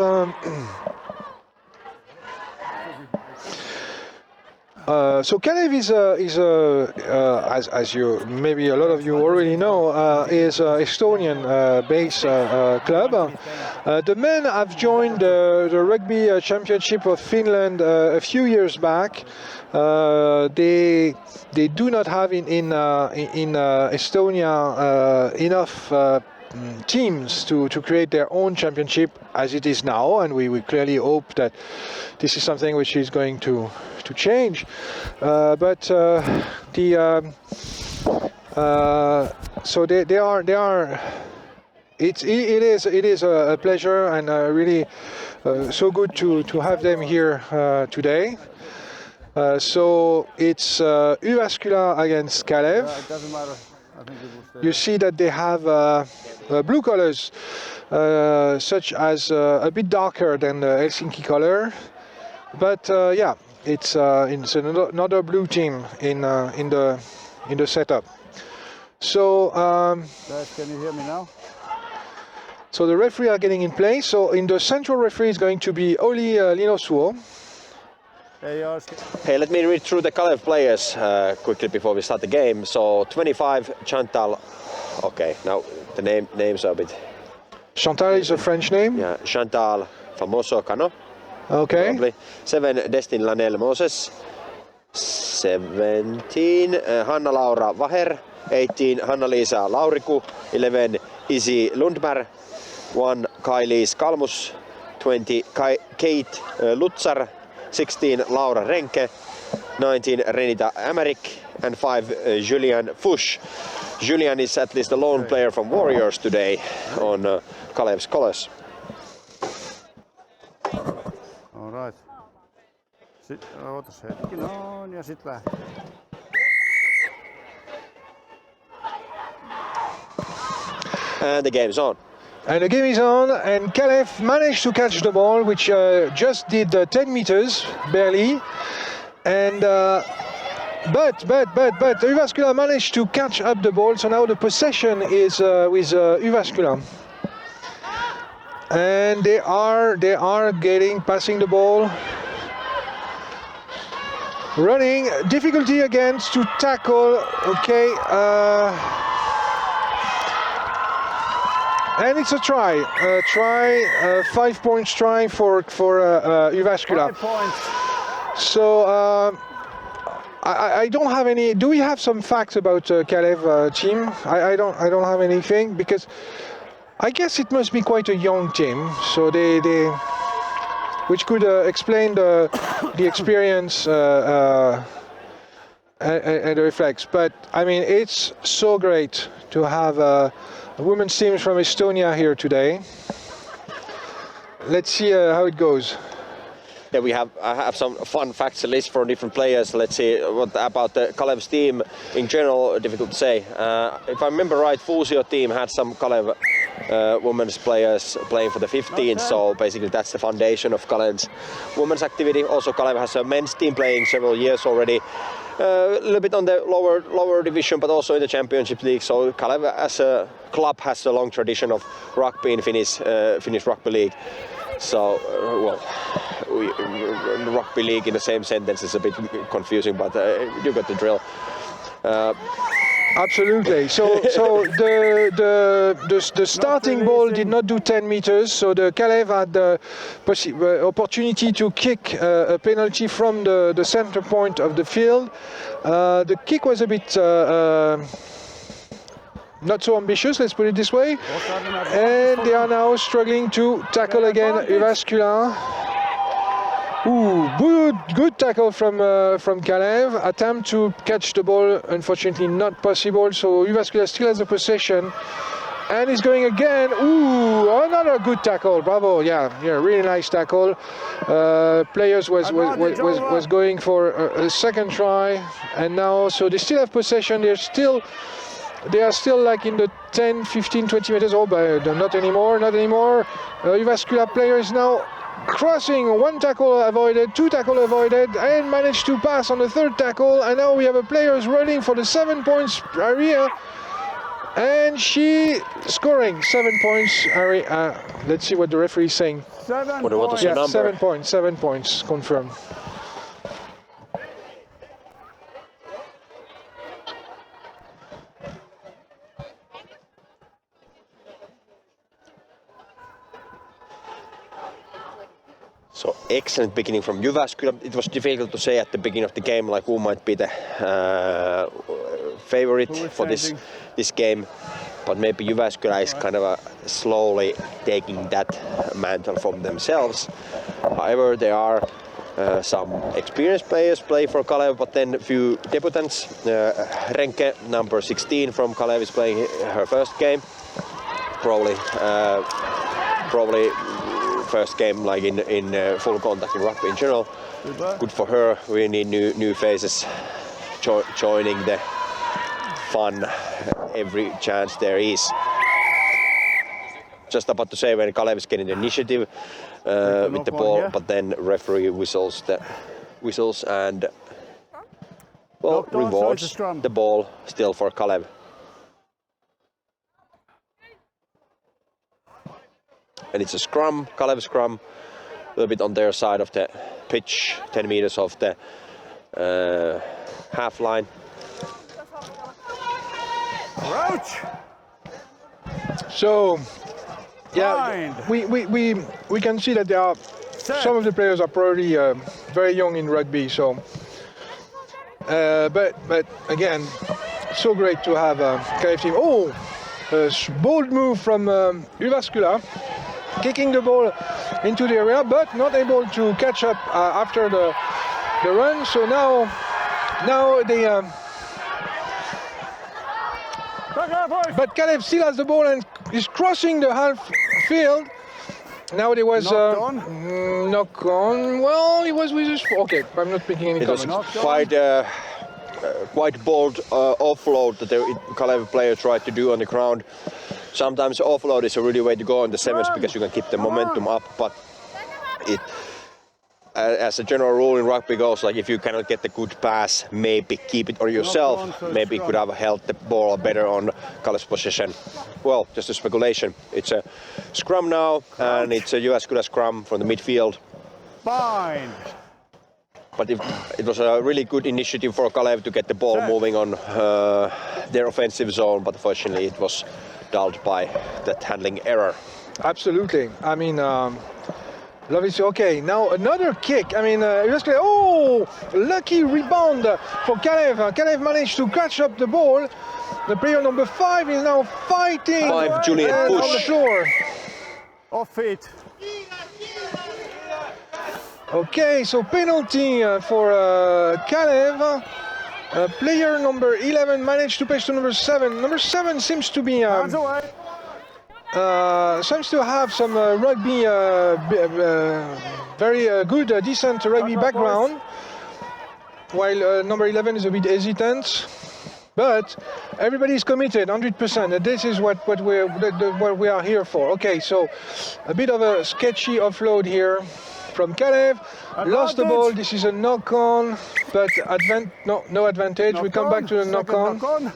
so Kalev is as you maybe a lot of you already know, is an Estonian based club. The men have joined the Rugby Championship of Finland a few years back. They do not have in Estonia enough teams to create their own championship as it is now, and we clearly hope that this is something which is going to change. But so they are. It is a pleasure and really so good to have them here today. So it's Jyväskylä against Kalev. It doesn't matter. I think it was You see that they have blue colors, such as a bit darker than the Helsinki color. But yeah, it's another blue team in the setup. So Guys, can you hear me now? so the referee are getting in place. So in the central referee is going to be Oli Linosuo. Hey, let me read through the Kalev players quickly before we start the game. So 25, Chantal. Okay, now the names are a bit. Chantal is a French name. Yeah, Chantal Famoso Cano. Okay. Probably. 7, Destin Lanel Moses. 17, Hanna-Laura Vaher. 18, Hanna-Liisa Lauriku. 11, Isi Lundberg. 1, Kai-Liis Kalmus. 20, Kate Lutsar. 16, Laura Renke. 19, Renita Amerik. And 5, Julian Fuchs. Julian is at least the lone player from Warriors today on Kalev's colors. All right. Ootas hetki, noin ja sit lähtee. And the game's on. And the game is on, and Kalev managed to catch the ball, which just did 10 meters, barely. And but Jyväskylä managed to catch up the ball, so now the possession is with Jyväskylä. And they are passing the ball. Running, difficulty again to tackle, okay. And it's a try, 5 points try for Jyväskylä. 5 points. So I don't have any. Do we have some facts about Kalev team? I don't have anything, because I guess it must be quite a young team. So they which could explain the experience and the reflex. But I mean, it's so great to have a women's team from Estonia here today. Let's see how it goes. Yeah, I have some fun facts list for different players. Let's see what about the Kalev's team in general. Difficult to say. If I remember right, Fuusio team had some Kalev women's players playing for the 15th. Okay. So basically, that's the foundation of Kalev's women's activity. Also, Kalev has a men's team playing several years already. A little bit on the lower division, but also in the Championship League. So Kalev as a club has a long tradition of rugby in Finnish rugby league. So, rugby league in the same sentence is a bit confusing, but you got the drill. Absolutely. So the starting ball did not do 10 meters. So the Kalev had the opportunity to kick a penalty from the center point of the field. The kick was a bit not so ambitious, let's put it this way. And they are now struggling to tackle again Jyväskylä. Ooh, good tackle from Kalev. Attempt to catch the ball, unfortunately not possible. So Jyväskylä still has the possession. And he's going again. Ooh, another good tackle. Bravo. Yeah, really nice tackle. Players was going for a second try. And now, so they still have possession. They are still like in the 10, 15, 20 meters. Oh, but not anymore. Jyväskylä player is now crossing. One tackle avoided, two tackle avoided, and managed to pass on the third tackle. And now we have a player running for the 7 points area. And she scoring 7 points. Let's see what the referee is saying. 7 what was points. the number? 7 points, confirmed. So excellent beginning from Jyväskylä. It was difficult to say at the beginning of the game like who might be the favorite for this game, but maybe Jyväskylä is kind of slowly taking that mantle from themselves. However, there are some experienced players play for Kalev, but then a few debutants. Renke, number 16 from Kalev, is playing her first game. Probably first game like in full contact in rugby in general. Good for her. We need new faces joining the fun every chance there is. Just about to say when Kalev is getting the initiative with the ball, but then referee whistles and rewards the ball still for Kalev. And it's a scrum, Kalev scrum, a little bit on their side of the pitch, 10 meters off the half line. Roach. So, yeah, we can see that there are some of the players are probably very young in rugby. So, but again, so great to have a Kalev team. Oh, a bold move from Jyväskylä. Kicking the ball into the area, but not able to catch up after the run. So now they. But Kalev still has the ball and is crossing the half field. Now there was Knocked on? knock on. Well, he was with his. Okay, I'm not making any It was comments. quite bold offload that the Kalev player tried to do on the ground. Sometimes offload is a really way to go in the sevens because you can keep the momentum up, but it, as a general rule in rugby goes, like if you cannot get the good pass, maybe keep it on yourself. Maybe you could have held the ball better on Kalev's possession. Well, just a speculation. It's a scrum now, and it's a Jyväskylä scrum from the midfield. Fine. But it was a really good initiative for Kalev to get the ball moving on their offensive zone, but unfortunately it was dulled by that handling error. Absolutely. I mean, love it. Okay, now another kick. I mean, oh, lucky rebound for Kalev. Kalev managed to catch up the ball. The player number 5 is now fighting. 5 Julian push on the floor. Off it. Okay, so penalty for Kalev. Player number 11 managed to pass to number 7. Number 7 seems to be Hands away. seems to have some rugby, very good, decent rugby background, while number 11 is a bit hesitant. But everybody is committed, 100%. And this is what we are here for. Okay, so a bit of a sketchy offload here from Kalev. Lost the ball. This is a knock-on, but no advantage. We come back to the knock-on.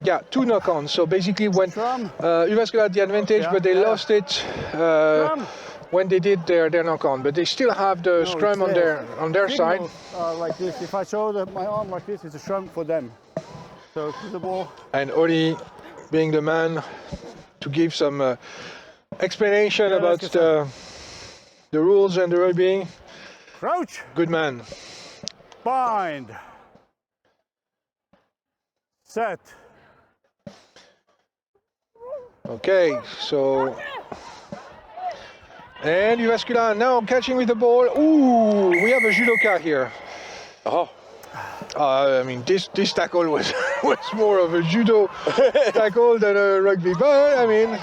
Yeah, 2 knock-ons. So basically, when Jyväskylä had the advantage, but they lost it when they did their knock-on. But they still have the scrum on their side. Like this. If I show my arm like this, it's a scrum for them. So to the ball. And Oli, being the man to give some explanation about the rules and the rugby. Crouch. Good man. Bind. Set. Okay, so. And Jyväskylä now catching with the ball. Ooh, we have a judoka here. Oh. I mean, this tackle was more of a judo tackle than a rugby, but I mean.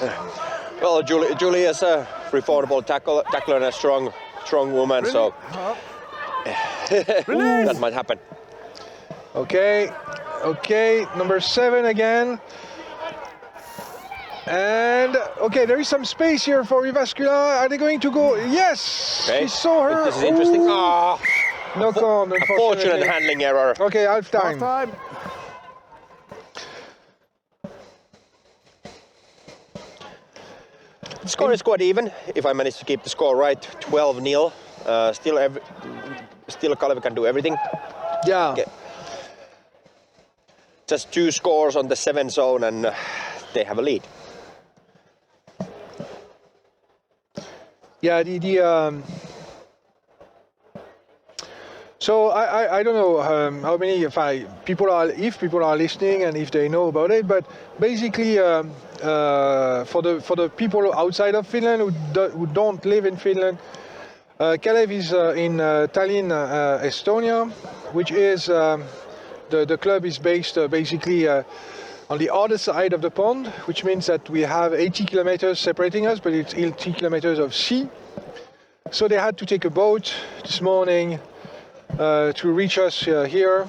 Well, Julie is a reformable tackler and a strong woman, so that might happen. Okay, number 7 again. And okay, there is some space here for Jyväskylä. Are they going to go? Yes! Okay. He saw her. This is interesting. Knock on, Unfortunate handling error. Okay, half time. The score is quite even, if I manage to keep the score right, 12-0. Still Kalev can do everything. Yeah. Okay. Just 2 scores on the 7 zone and they have a lead. Yeah, so I don't know how many people are listening and if they know about it, but basically for the people outside of Finland who don't live in Finland, Kalev is in Tallinn, Estonia, which is the club is based basically on the other side of the pond, which means that we have 80 kilometers separating us, but it's 80 kilometers of sea. So they had to take a boat this morning to reach us here.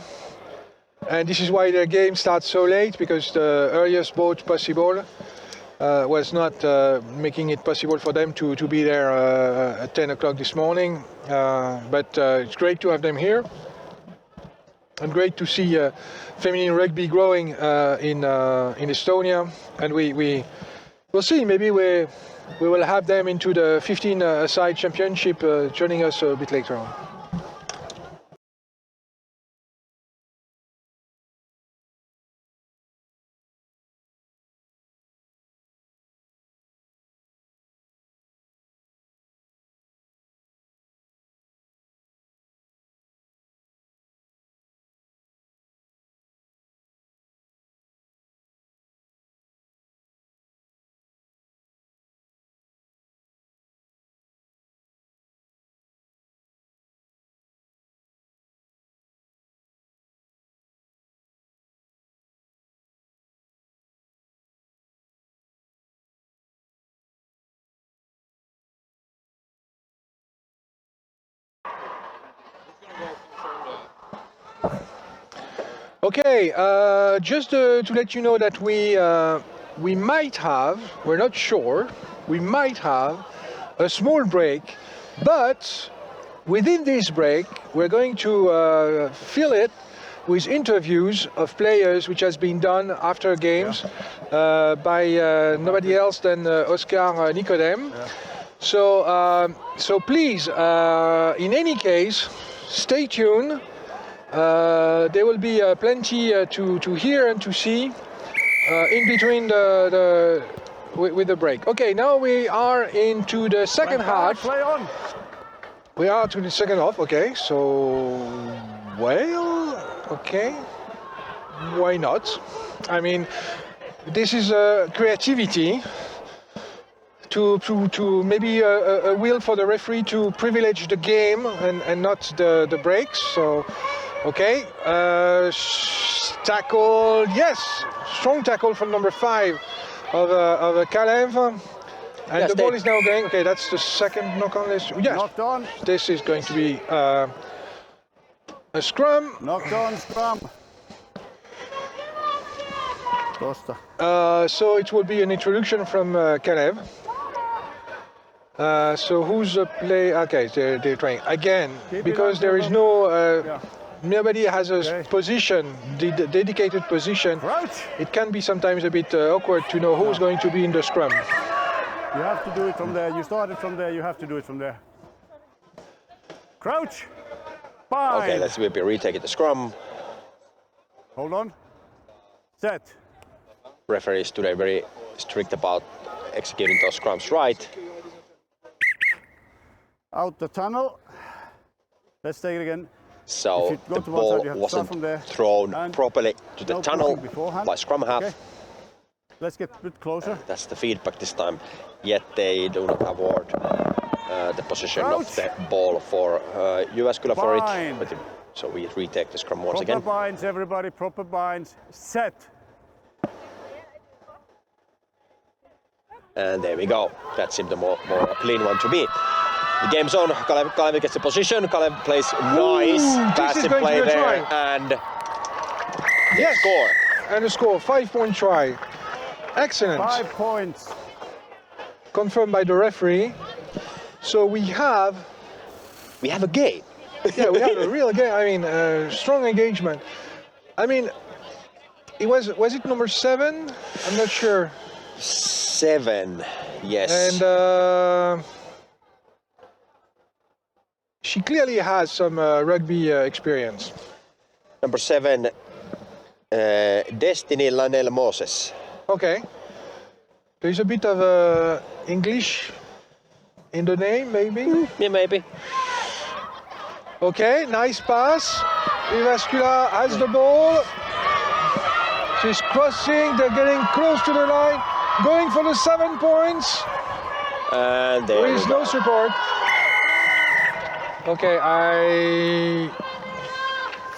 And this is why their game starts so late, because the earliest boat possible was not making it possible for them to be there at 10 o'clock this morning. But it's great to have them here. And great to see feminine rugby growing in Estonia, and we'll see. Maybe we will have them into the 15-side championship, joining us a bit later on. Okay, just to let you know that we might have, we're not sure, we might have a small break, but within this break, we're going to fill it with interviews of players, which has been done after games by nobody else than Oscar Nicodème. Yeah. So please, in any case, stay tuned. There will be plenty to hear and to see in between with the break. Okay, now we are into the second half. Play on. We are to the second half. Okay, so well, okay, why not? I mean, this is creativity. To maybe a will for the referee to privilege the game and not the breaks. So, okay, tackle, yes, strong tackle from number 5 of Kalev. And yes, the ball is now going. Okay, that's the second knock on this. Yes, knocked on. This is going to be a scrum. Knocked on, scrum. So it will be an introduction from Kalev. So who's the play? Okay, they're trying again because there is no. Nobody has a position, dedicated position. Crouch. It can be sometimes a bit awkward to know who's going to be in the scrum. You have to do it from there. You started from there. You have to do it from there. Crouch. Bind. Okay, let's maybe retake it. The scrum. Hold on. Set. Referees today very strict about executing those scrums right. Out the tunnel. Let's take it again. So the ball wasn't thrown properly to the tunnel by scrum half. Okay. Let's get a bit closer. That's the feedback this time. Yet they do not award the position of the ball for Jyväskylä for it. But so we retake the scrum once again. Proper binds, everybody. Proper binds. Set. And there we go. That seemed a more clean one to me. The game's on. Kalev gets the position. Kalev plays nice passive play there, and yes, score. And a score, 5-point try. Excellent. 5 points. Confirmed by the referee. So we have a game. Yeah, we have a real game. I mean, strong engagement. I mean, was it number 7? I'm not sure. 7, yes. And she clearly has some rugby experience. Number 7, Destiny Lanel Moses. Okay. There's a bit of English in the name, maybe? Yeah, maybe. Okay, nice pass. Jyväskylä has the ball. She's crossing, they're getting close to the line. Going for the 7 points. And there is no support. Okay,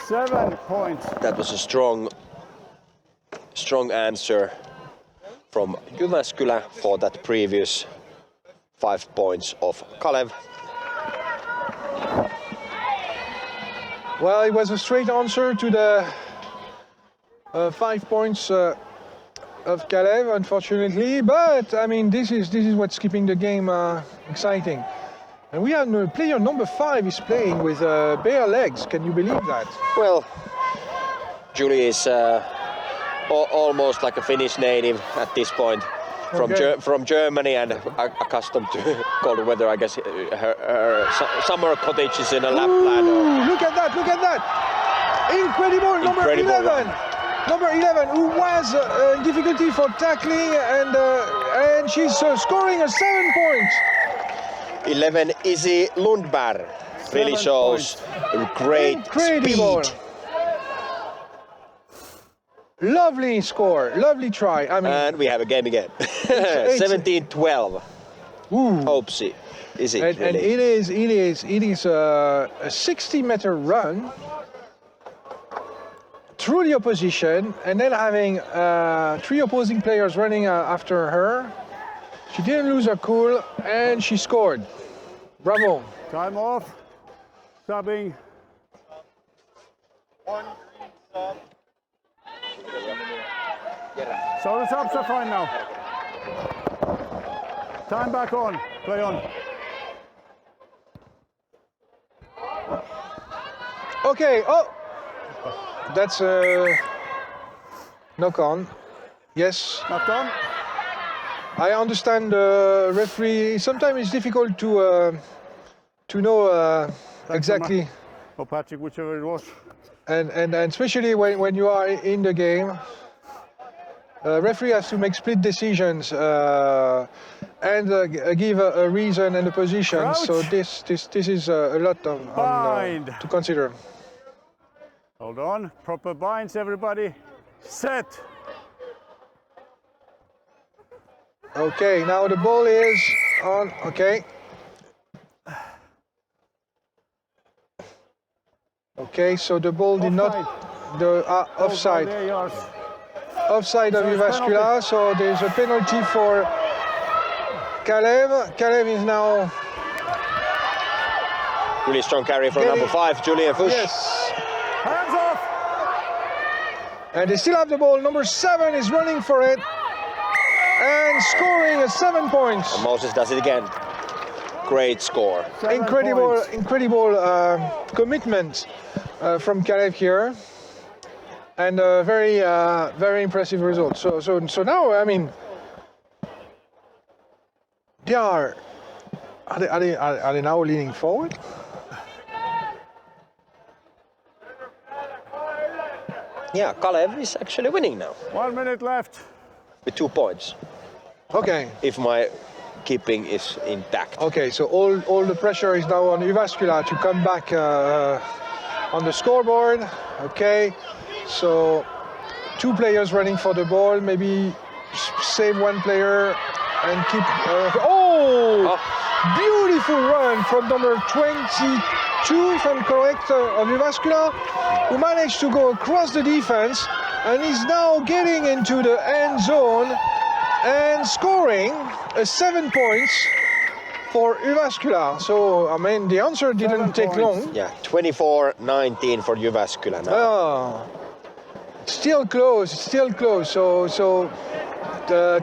7 points. That was a strong answer from Jyväskylä for that previous 5 points of Kalev. Well, it was a straight answer to the 5 points of Kalev, unfortunately. But I mean, this is what's keeping the game exciting. And we have player number 5 is playing with bare legs. Can you believe that? Well, Julie is almost like a Finnish native at this point, from Germany and accustomed to cold weather. I guess her summer cottage is in a Lapland. Look at that! Look at that! Incredible! Number 11. Number 11, who was in difficulty for tackling, and she's scoring a 7 points. 11, Izzy Lundberg. Really shows great speed. Lovely score, lovely try. I mean, and we have a game again. 17-12. Hopesy. Is it? And it is a 60-meter run through the opposition, and then having 3 opposing players running after her. She didn't lose her cool, and she scored. Bravo. Time off. Subbing. 1 green sub. So the subs are fine now. Time back on. Play on. Okay, oh! That's a knock on. Yes. Knocked on. I understand the referee. Sometimes it's difficult to know exactly, Or Patrick, whichever it was. and especially when you are in the game, referee has to make split decisions and give a reason and a position. Crouch. So this is a lot to consider. Hold on. Proper binds, everybody. Set. Okay, now the ball is on. Okay. Okay, so the ball did not. The offside. There yours. Offside of So it's Jyväskylä, penalty. so there's a penalty for Kalev. Kalev is now. Really strong carry from Getting- number 5, Julian Fuchs. Yes. Hands off. And they still have the ball. Number 7 is running for it and scoring a 7 points. And Moses does it again. Great score. 7 Incredible, points. incredible commitment from Kalev here, and a very impressive result. So now, I mean, they are they now leaning forward? Yeah, Kalev is actually winning now 1 minute left. with 2 points. Okay. If my keeping is intact. Okay, so all the pressure is now on Jyväskylä to come back on the scoreboard. Okay, so 2 players running for the ball, maybe save 1 player and keep. Beautiful run from number 22, if I'm correct, of Jyväskylä, who managed to go across the defense and is now getting into the end zone and scoring 7 points for Jyväskylä. So, I mean, the answer didn't take long. Yeah, 24-19 for Jyväskylä now. Oh, still close, So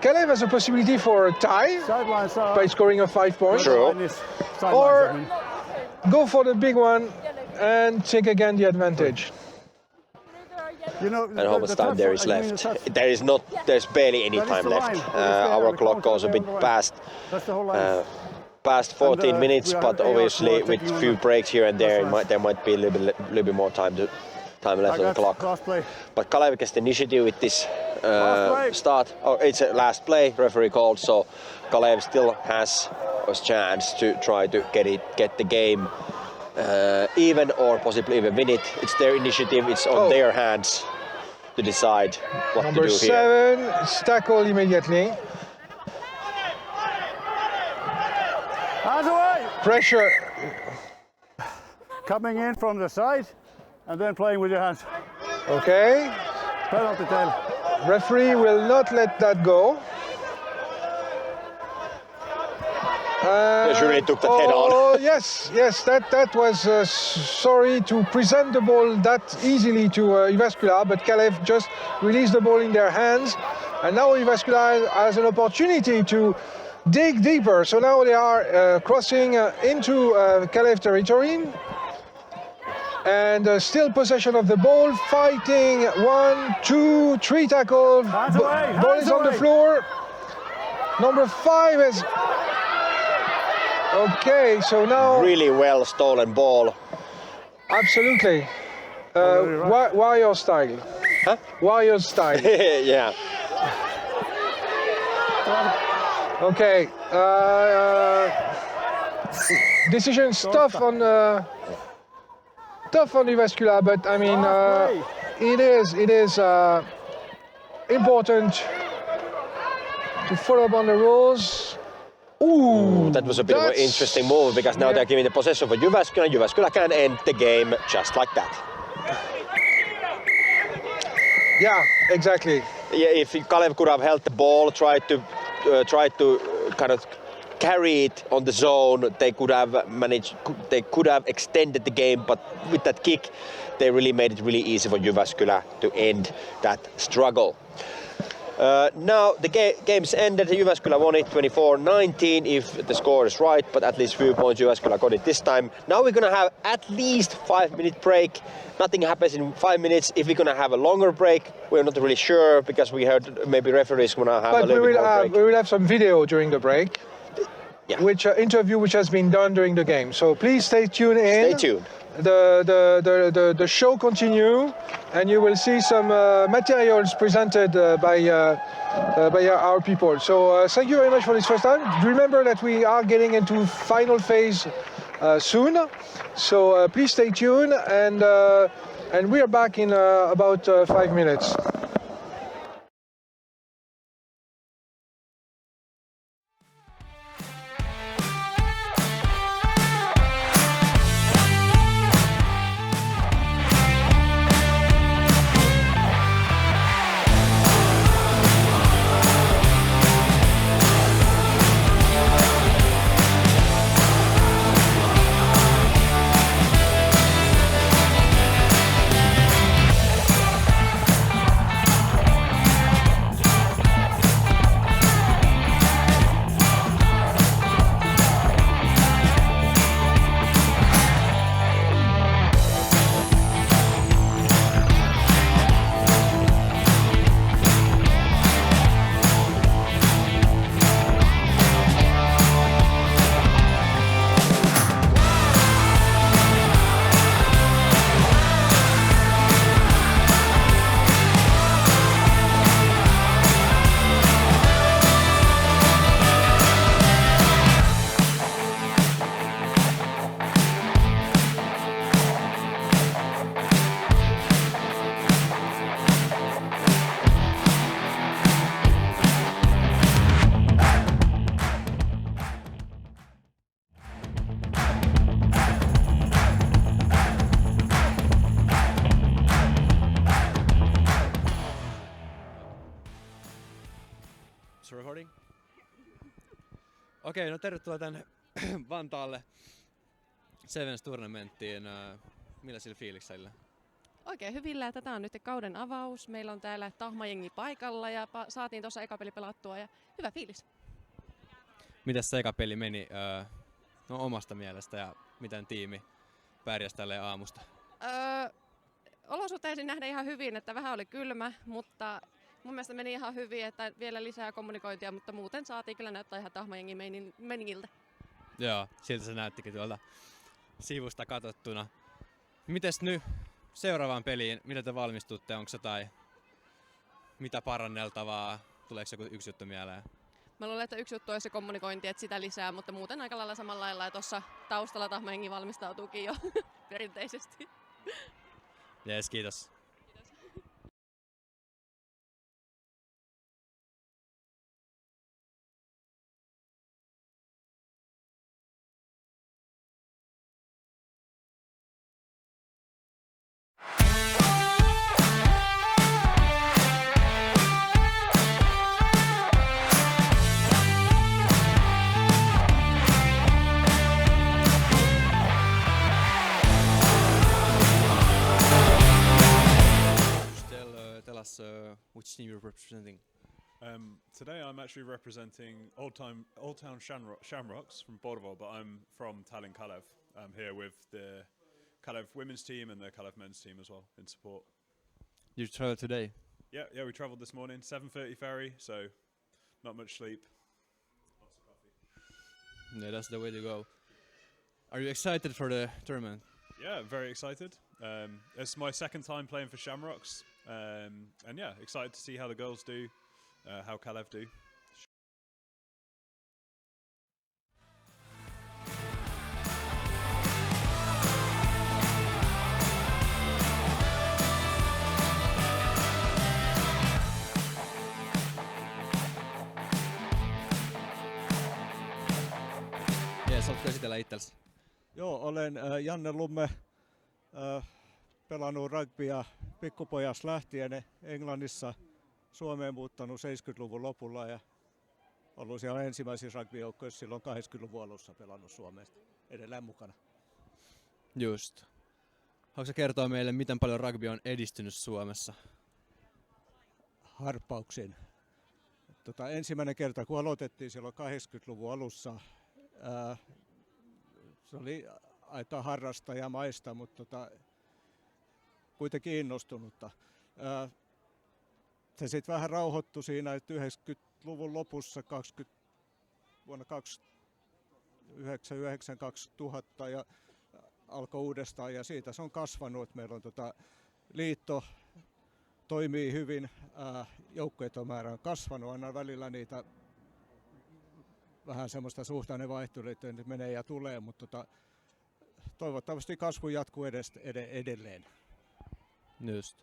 Kalev has a possibility for a tie Sidelines are. by scoring a 5 points. True. Sidelines, Or- I mean. Go for the big one and take again the advantage. You know, And how much time there is left? There's barely any That is time the left. line. It is there, Our the clock counter goes a there bit on the line. past That's the whole line. past 14 And, minutes, we are but AR obviously score with taking few on breaks here and there, That's right. there might be a little bit more time left on the clock. Last play. But Kalev gets the initiative with this Last play. start. Oh, it's a last play, referee called, so Kalev still has a chance to try to get the game even or possibly even win it. It's their initiative, it's on their hands to decide what Number to do here. 7 is tackled immediately. Hands away. Pressure. Coming in from the side and then playing with your hands. Okay. Penalty tail. Referee will not let that go. They really took that head on. Oh yes, that was sorry to present the ball that easily to Jyväskylä, but Kalev just released the ball in their hands, and now Jyväskylä has an opportunity to dig deeper. So now they are crossing into Kalev territory, and still possession of the ball, fighting 1, 2, 3 tackles. Hands away, Ball hands is on the away. floor. Number 5 is. Okay, so now Really well stolen ball. absolutely. Warrior style. Huh? Warrior style. Yeah. Okay. Decisions tough on Jyväskylä, but I mean it is important to follow up on the rules. Ooh, That was a bit of an that's- interesting move because now they're giving the possession for Jyväskylä. Jyväskylä can end the game just like that. Yeah, exactly. Yeah, if Kalev could have held the ball, tried to kind of carry it on the zone, they could have managed. They could have extended the game, but with that kick, they really made it really easy for Jyväskylä to end that struggle. Now the games ended. Jyväskylä won it 24-19 if the score is right, but at least few points Jyväskylä got it this time. Now we're gonna have at least 5-minute break. Nothing happens in 5 minutes. If we're gonna have a longer break, we're not really sure because we heard maybe referees gonna have a little bit more break. We will have some video during the break, Yeah. which interview which has been done during the game. So please stay tuned in. Stay tuned. The show continue, and you will see some materials presented by our people. So thank you very much for this first time. Remember that we are getting into final phase soon. So please stay tuned, and we are back in about 5 minutes. Recording? Okei, no tervetuloa tänne Vantaalle Sevens turnamenttiin. Millaisilla fiiliksillä? Oikein hyvillä. Tätä on nyt kauden avaus. Meillä on täällä tahmajengi paikalla ja saatiin tuossa eka peli pelattua ja hyvä fiilis. Mitäs se eka peli meni omasta mielestä ja miten tiimi pärjäsi tälleen aamusta? Olosuhteisiin nähdään ihan hyvin, että vähän oli kylmä, mutta mun mielestä meni ihan hyvin, että vielä lisää kommunikointia, mutta muuten saatiin kyllä näyttää ihan tahmajengin meningiltä. Joo, siltä se näyttikin tuolta sivusta katsottuna. Mites nyt seuraavaan peliin, mitä te valmistutte? Onko jotain mitä paranneltavaa? Tuleeko joku yksi juttu mieleen? Mä luulen, että yksi juttu on se kommunikointi, että sitä lisää, mutta muuten aika lailla samalla lailla ja tuossa taustalla tahmajengi valmistautuukin jo perinteisesti. Jees, kiitos. Which team you're representing? Today I'm actually representing Old Town Shamrocks from Bordeaux, but I'm from Tallinn, Kalev. I'm here with the Kalev women's team and the Kalev men's team as well in support. You traveled today? Yeah, we travelled this morning, 7:30 ferry, so not much sleep. Lots of coffee. Yeah, that's the way to go. Are you excited for the tournament? Yeah, very excited. It's my second time playing for Shamrocks, and yeah, excited to see how the girls do, how Kalev do. Jees, haluatko esitellä itsellesi? Joo, olen Janne Lumme, pelannut rugbya pikkupojasta lähtien Englannissa, Suomeen muuttanut 70-luvun lopulla ja ollut siellä ensimmäisissä rugbyjoukkoissa silloin 80-luvun alussa pelannut Suomesta, edelleen mukana. Just. Haluatko kertoa meille, miten paljon rugby on edistynyt Suomessa? Harppauksin. ensimmäinen kerta kun aloitettiin silloin 80-luvun alussa, se oli aika harrastajamaista, mutta kuitenkin innostunutta. Se sitten vähän rauhoittui siinä, että 90-luvun lopussa vuonna 1999-2000 ja alkoi uudestaan ja siitä se on kasvanut, että meillä on liitto toimii hyvin, joukkueiden määrä on kasvanut, aina välillä niitä vähän semmoista suhtainen vaihtelua, että nyt menee ja tulee, mutta toivottavasti kasvu jatkuu edelleen. Just.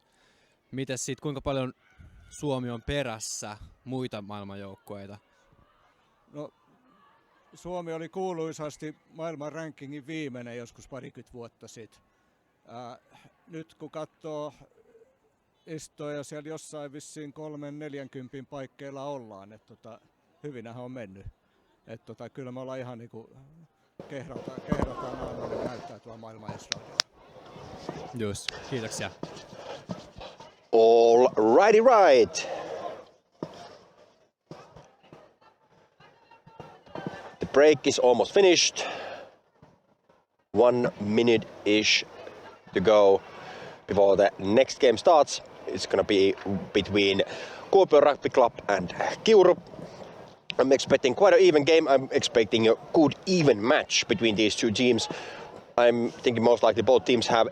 Mites sit, kuinka paljon Suomi on perässä muita maailmanjoukkueita? No, Suomi oli kuuluisasti maailman rankingin viimeinen joskus parikymmentä vuotta sitten. Nyt kun katsoo istoja, siellä jossain vissiin 3-40 paikkeilla ollaan, että hyvinähän on mennyt. Että kyllä me ollaan ihan niinku kehdataan maailmalle näyttää tuolla maailman estradialla. Just, kiitoksia. All righty right. The break is almost finished. 1 minute-ish to go before the next game starts. It's gonna be between Kuopio Rugby Club and Kiuru. I'm expecting quite an even game. I'm expecting a good even match between these two teams. I'm thinking most likely both teams have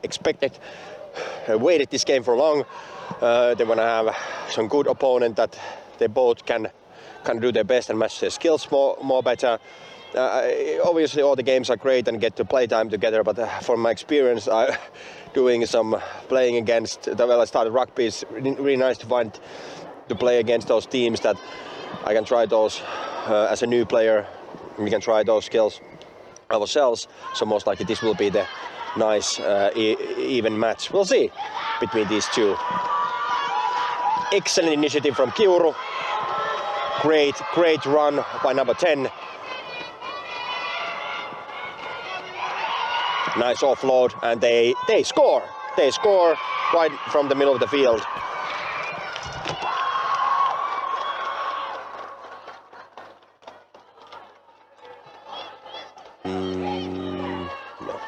waited this game for long. They want to have some good opponent that they both can do their best and match their skills more better. Obviously all the games are great and get to play time together, but from my experience doing some playing against, well, I started rugby, it's really nice to play against those teams that I can try those as a new player. We can try those skills ourselves, so most likely this will be the nice even match. We'll see between these two. Excellent initiative from Kiuru. Great run by number 10. Nice offload, and they score. They score right from the middle of the field. No.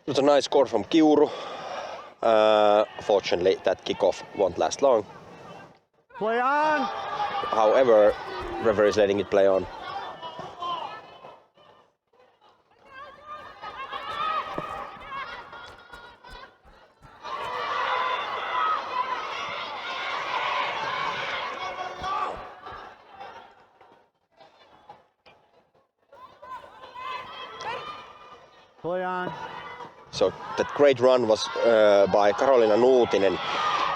It was a nice score from Kiuru. Fortunately, that kickoff won't last long. Play on! However, referee is letting it play on. Play on. So that great run was by Karolina Nuutinen.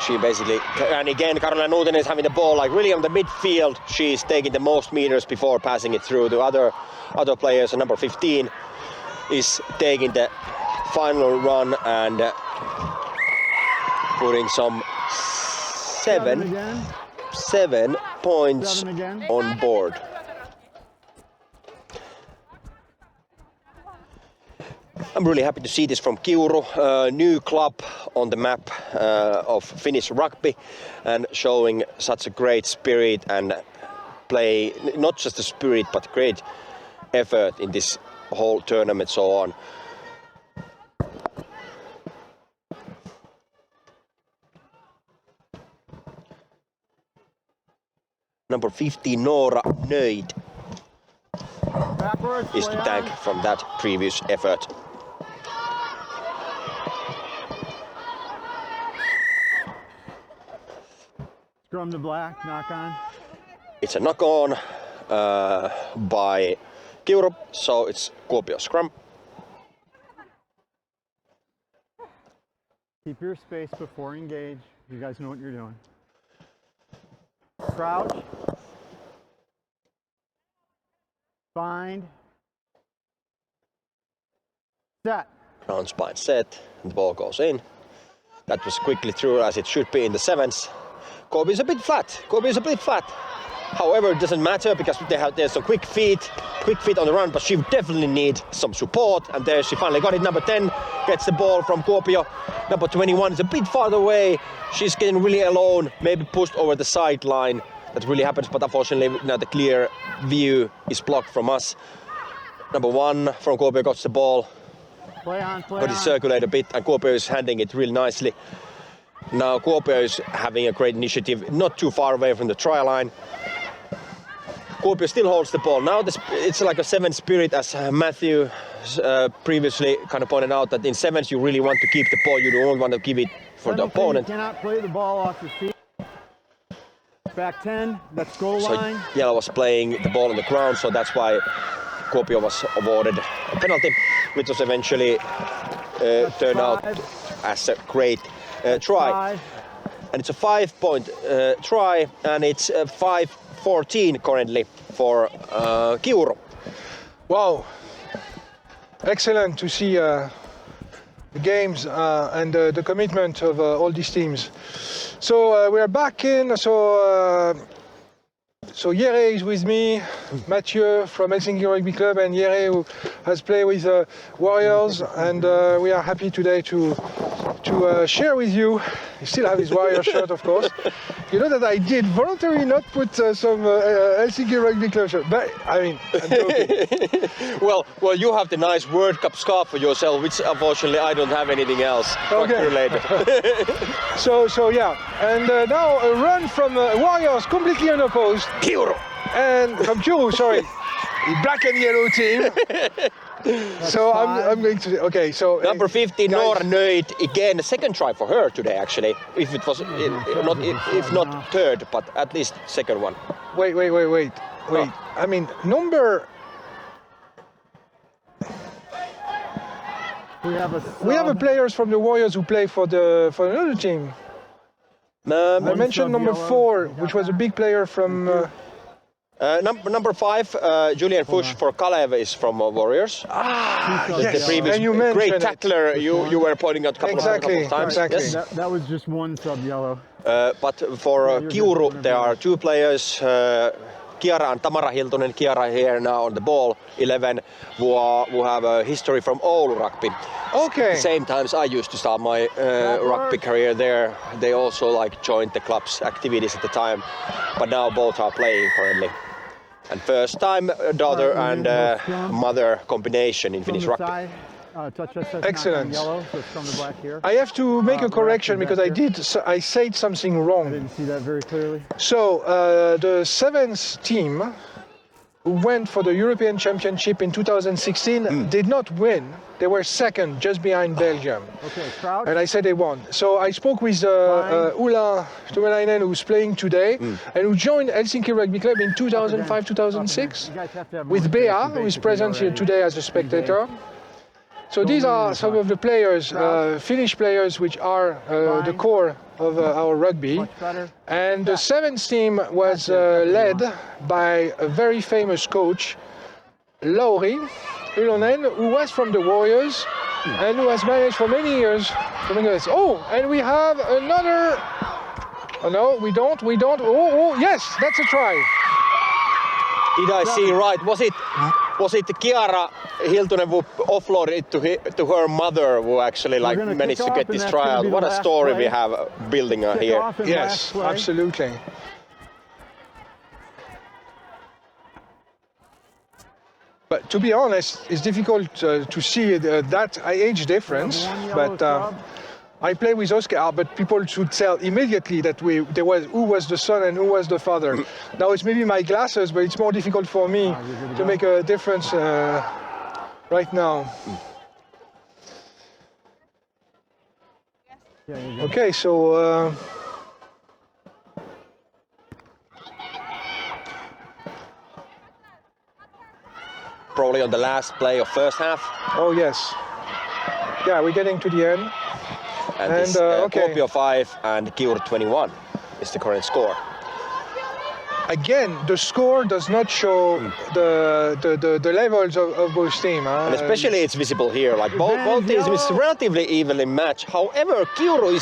She basically, and again Karolina Nuutinen is having the ball like really on the midfield. She's taking the most meters before passing it through to other players. And number 15 is taking the final run and putting some seven points on board. I'm really happy to see this from Kiuru, a new club on the map of Finnish rugby, and showing such a great spirit and play, not just a spirit but great effort in this whole tournament so on. Number 15 Noora Nöjd is to thank from that previous effort. Scrum to black, knock on. It's a knock on by Kiuru, so it's Kuopio scrum. Keep your space before engage. You guys know what you're doing. Crouch. Bind. Set. Ground spine set, and the ball goes in. That was quickly through as it should be in the sevens. Kuopio is a bit flat. However, it doesn't matter because there's some quick feet on the run, but she would definitely need some support. And there she finally got it. Number 10 gets the ball from Kuopio. Number 21 is a bit farther away. She's getting really alone, maybe pushed over the sideline. That really happens, but unfortunately now the clear view is blocked from us. Number 1 from Kuopio got the ball. Got it circulate a bit, and Kuopio is handling it really nicely. Now Kuopio is having a great initiative, not too far away from the try line. Kuopio still holds the ball. Now it's like a seven spirit, as Mathieu previously kind of pointed out, that in sevens you really want to keep the ball. You don't want to give it for the opponent. You cannot play the ball off your feet. Back 10, that's goal line. So Yellow was playing the ball on the ground, so that's why Kuopio was awarded a penalty, which was eventually turned out as a great try. And it's a 5-point try, and it's 5-14 currently for Kiuru. Wow, excellent to see the games and the commitment of all these teams. So we are back in. So Jere is with me, Mathieu from Helsinki Rugby Club, and Jere who has played with Warriors, and we are happy today to share with you. You still have his Warrior shirt, of course. You know that I did voluntarily not put some Helsinki Rugby Club shirt, but I mean, I'm joking. well, you have the nice World Cup scarf for yourself, which unfortunately I don't have anything else related. so yeah, and now a run from Warriors, completely unopposed. Kiuru! And from Kiuru, sorry, black and yellow team. So I'm going to, okay, so number 15, Nora Nöjd, again, a second try for her today, actually. If it was if not third, but at least second one. Wait. Oh. I mean, we have players from the Warriors who play for another team. I mentioned number 4, which was a big player from. Number 5, Julian Fuchs for Kalev is from Warriors. Yes. The previous and you great tackler you were pointing out a couple of times. Exactly. Yes. That was just one sub-yellow. But for Kiuru, there are 2 players, Kiara and Tamara Hiltunen. Kiara here now on the ball, 11, who have a history from Oulun rugby. Okay. Same times I used to start my rugby career there. They also joined the club's activities at the time, but now both are playing currently. And first time daughter and mother combination in Finnish rugby. Excellent. I have to make a correction because I said something wrong. I didn't see that very clearly. So the 7th team who went for the European Championship in 2016 did not win. They were second, just behind Belgium. Okay, Crouch. And I said they won. So I spoke with Ulla Tuomelainen, who's playing today, and who joined Helsinki Rugby Club in 2005-2006, with Bea, who is present here today as a spectator. So these are some of the players, Finnish players, which are the core of our rugby. And the 7th team was led by a very famous coach, Lauri Ylonen, who was from the Warriors and who has managed for many years. Oh, and we have another. Oh no, we don't. Oh, yes, that's a try. Did I see right? Was it Kiara Hiltunen who offloaded it to her mother, who actually managed to get this try out? What a story we have building here. Yes, absolutely. But to be honest, it's difficult to see that age difference. But I play with Oscar, but people should tell immediately that who was the son and who was the father. Now it's maybe my glasses, but it's more difficult for me to make a difference right now. Okay, so. Probably on the last play of first half. Oh yes. Yeah, we're getting to the end. And this, Kuopio 5 and Kiuru 21 is the current score. again, the score does not show the levels of both teams. And especially it's visible here, like both teams is relatively evenly matched. However, Kiuru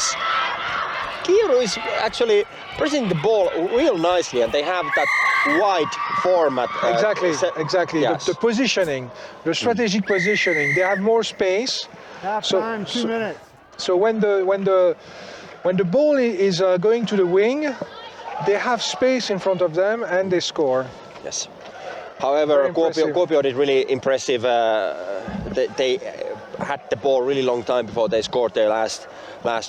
is actually pressing the ball real nicely, and they have that wide format. Exactly. Yes. The positioning, the strategic positioning. They have more space. Half time, 2 minutes. So when the ball is going to the wing, they have space in front of them and they score. Yes. However, Kuopio did really impressive. They had the ball really long time before they scored their last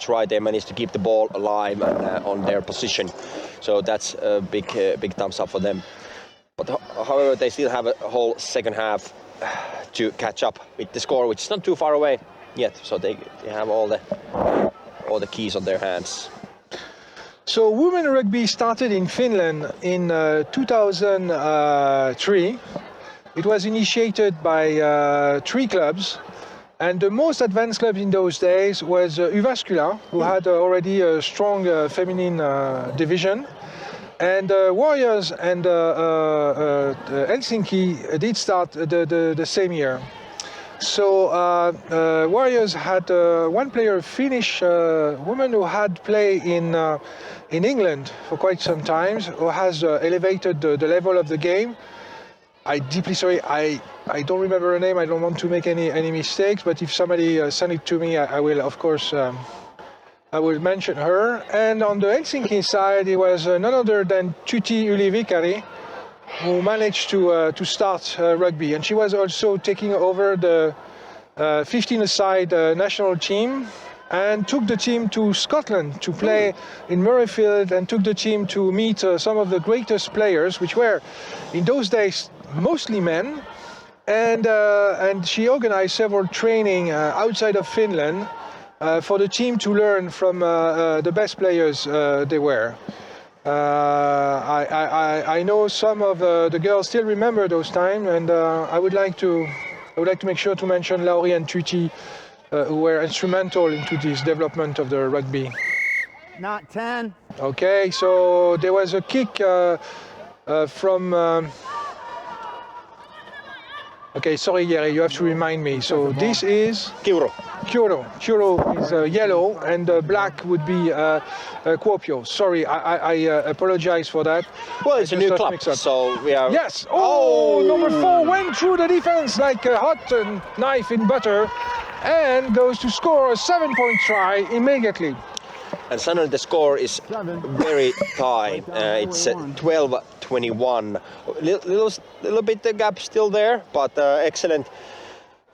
try. They managed to keep the ball alive and on their position. So that's a big thumbs up for them. But however, they still have a whole second half to catch up with the score, which is not too far away yet. So they have all the keys on their hands. So women rugby started in Finland in 2003. It was initiated by 3 clubs, and the most advanced club in those days was Jyväskylä, who had already a strong feminine division. And Warriors and Helsinki did start the same year. So Warriors had one player, Finnish woman who had played in England for quite some time, who has elevated the level of the game. I deeply sorry, I don't remember her name. I don't want to make any mistakes, but if somebody send it to me, I will, of course, I will mention her. And on the Helsinki side, it was none other than Tytti Ylivikari, who managed to start rugby. And she was also taking over the 15-a-side national team and took the team to Scotland to play in Murrayfield, and took the team to meet some of the greatest players, which were in those days mostly men. And she organized several training outside of Finland for the team to learn from the best players they were. I know some of the girls still remember those times, and I would like to make sure to mention Lauri and Tytti, who were instrumental into this development of the rugby. Not 10. Okay, so there was a kick from. Okay, sorry, Jere, you have to remind me. So this is Kiuru. Kiuru is yellow, and black would be Kuopio. Sorry, I apologize for that. Well, it's a new club, so we are... Yes! Oh, number 4 went through the defense like a hot knife in butter and goes to score a 7-point try immediately. And suddenly the score is very tight. It's 12-21. Little bit the gap still there, but excellent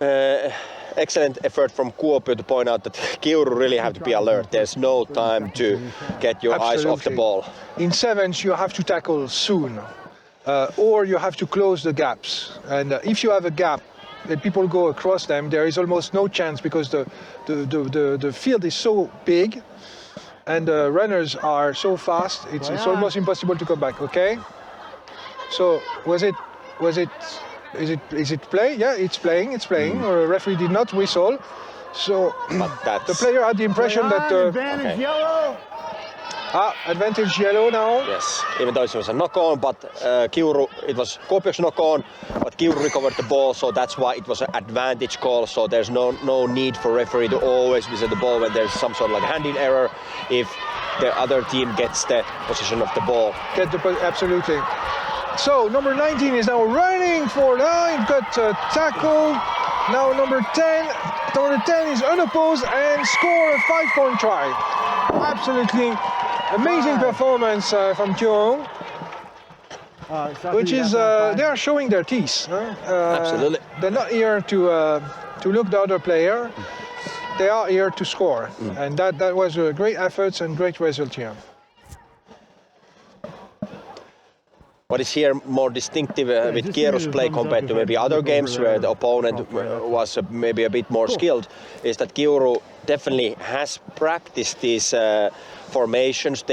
effort from Kuopio to point out that Kiuru really have to be alert. There's no time to get your eyes off the ball. In sevens, you have to tackle soon, or you have to close the gaps. And if you have a gap and people go across them, there is almost no chance, because the field is so big and the runners are so fast. It's almost impossible to come back. Okay. So is it play? Yeah, it's playing. Or a referee did not whistle. So the player had the impression that advantage yellow. Advantage yellow now. Yes, even though it was a knock-on, but Kiuru, it was Kuopio's knock-on, but Kiuru recovered the ball, so that's why it was an advantage call. So there's no need for referee to always visit the ball when there's some sort of like handing error if the other team gets the position of the ball. Absolutely. So number 19 is now running for it got tackled. Now number 10 is unopposed and score a 5-point try. Absolutely amazing performance from Kiuru, which is they are showing their teeth. Absolutely. They're not here to look the other player. They are here to score, and that was a great effort and great result here. What is here more distinctive with Kieru's play compared to maybe other games where the opponent was maybe a bit more skilled is that Kiuru definitely has practiced these formations.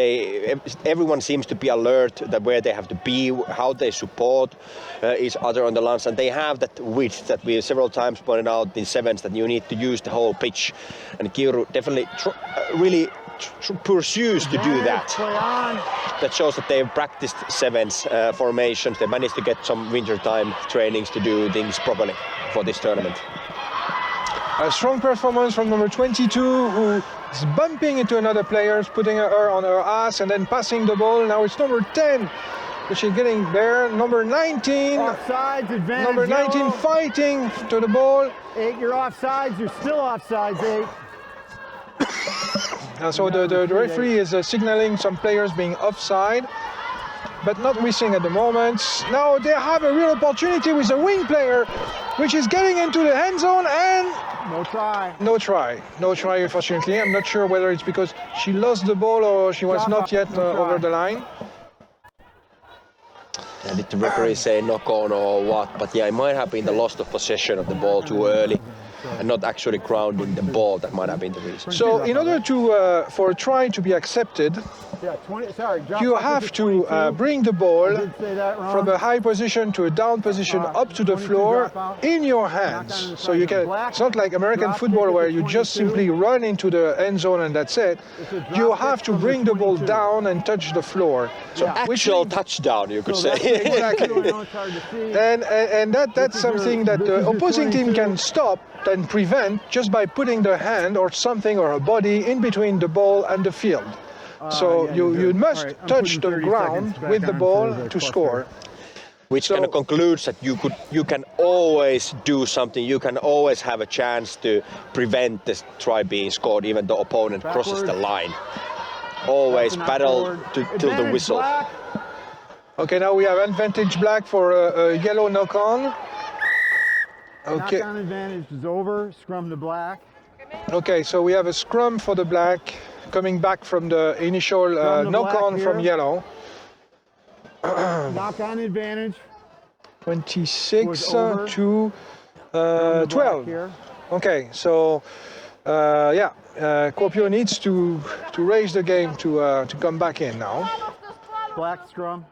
Everyone seems to be alert that where they have to be, how they support each other on the lines, and they have that width that we several times pointed out in sevens that you need to use the whole pitch. And Kiuru definitely really pursues to do that. That shows that they've practiced sevens formations. They managed to get some wintertime trainings to do things properly for this tournament. A strong performance from number 22, who is bumping into another player, putting her on her ass and then passing the ball. Now it's number 10, which is getting there. Number 19, Offsides, advantage. number 19 fighting to the ball. 8, you're offsides. You're still offsides, 8. So the referee is signaling some players being offside, but not missing at the moment. Now they have a real opportunity with a wing player, which is getting into the end zone, and no try. No try. No try, unfortunately. I'm not sure whether it's because she lost the ball or she was not yet over the line. And did the referee say knock on or what? But yeah, it might have been the loss of possession of the ball too early and not actually grounding the ball. That might have been the reason. So in order to for a try to be accepted, you have to bring the ball from a high position to a down position up to the floor in your hands. So you can, it's not like American football where you just simply run into the end zone and that's it. You have to bring the ball down and touch the floor. So actual touchdown, you could say. Exactly. And that's something that the opposing team can stop and prevent just by putting their hand or something or a body in between the ball and the field. So you must touch the ground with the ball to score. Which kind of concludes that you can always do something. You can always have a chance to prevent this try being scored, even though opponent crosses the line. Always battle till the whistle. Okay, now we have advantage black for a yellow knock-on. Okay. Knock-on advantage is over. Scrum to black. Okay, so we have a scrum for the black, coming back from the initial knock-on from yellow. Knock-on advantage. 26 to 12. Okay, so Kuopio needs to raise the game to come back in now. Black scrum.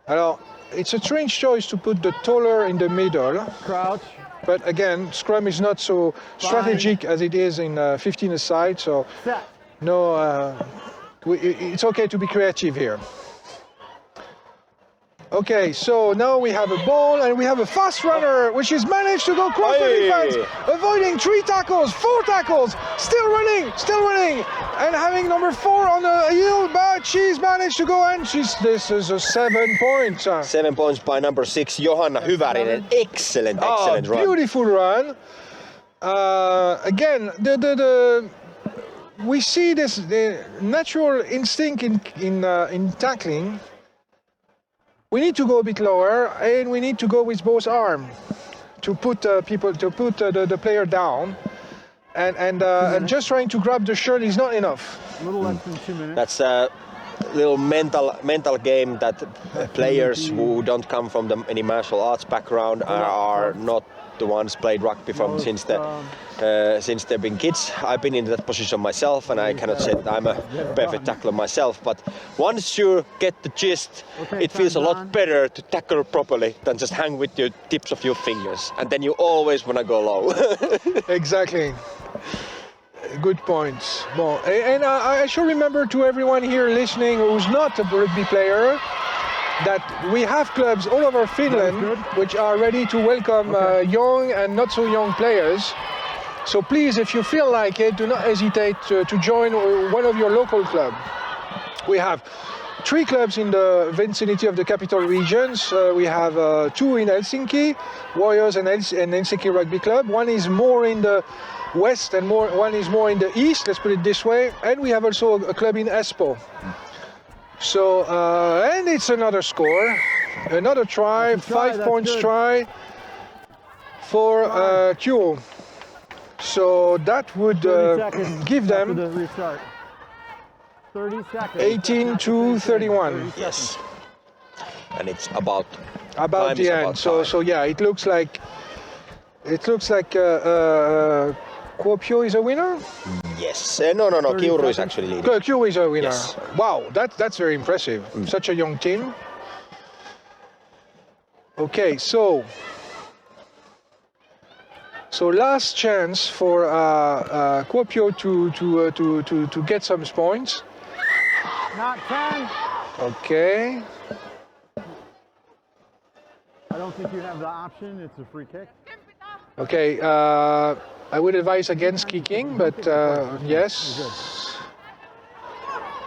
Alors, it's a strange choice to put the taller in the middle. Crouch. But again, scrum is not so strategic as it is in 15-a-side, so no, it's okay to be creative here. Okay, so now we have a ball and we have a fast runner which has managed to go across the defense, avoiding 3 tackles, 4 tackles, still running, and having number 4 on a heel, but she's managed to go and this is a 7 points. 7 points by number 6, Johanna Hyvärinen. Excellent run. Beautiful run. Again, we see the natural instinct in tackling. We need to go a bit lower, and we need to go with both arms to put the player down, and just trying to grab the shirt is not enough. A little less than 2 minutes. That's a little mental game that players who don't come from any martial arts background are not the ones played rugby from since they've been kids. I've been in that position myself, and I cannot say that I'm a perfect tackler myself, but once you get the gist, it feels a lot better to tackle properly than just hang with your tips of your fingers, and then you always want to go low. Exactly. Good points. Bon, and I should remember to everyone here listening who's not a rugby player that we have clubs all over Finland which are ready to welcome young and not so young players. So please, if you feel like it, do not hesitate to join one of your local clubs. We have 3 clubs in the vicinity of the capital regions. We have 2 in Helsinki, Warriors and Helsinki Rugby Club. One is more in the west and one is more in the east, let's put it this way. And we have also a club in Espoo. So, and it's another score, another try, 5 points try for Kiuru. So that would give them 30 seconds. 18 to 31. Yes. And it's about the end. So yeah, it looks like Kuopio is a winner? Yes. No. Kiuru is actually leading. Kiuru is a winner. Yes. Wow, that's very impressive. Such a young team. Okay, so So last chance for Kuopio to get some points. Not 10. Okay. I don't think you have the option. It's a free kick. Okay. I would advise against kicking, but yes.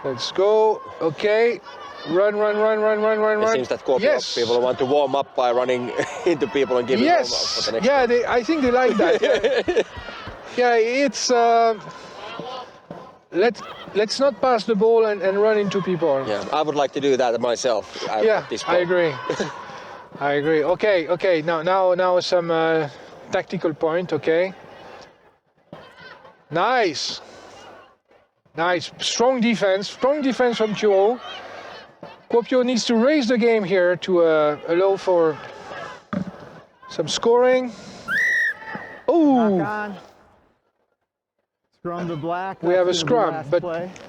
Let's go. Okay. Run. It seems that Kuopio people want to warm up by running into people and giving warm up for the next game. I think they like that. Yeah, it's let's not pass the ball and run into people. Yeah, I would like to do that myself. I agree. I agree. Okay. Now some tactical point. Okay. Nice. Strong defense from Kiuru. Kuopio needs to raise the game here to allow for some scoring. Oh! Scrum to black. We have a scrum, but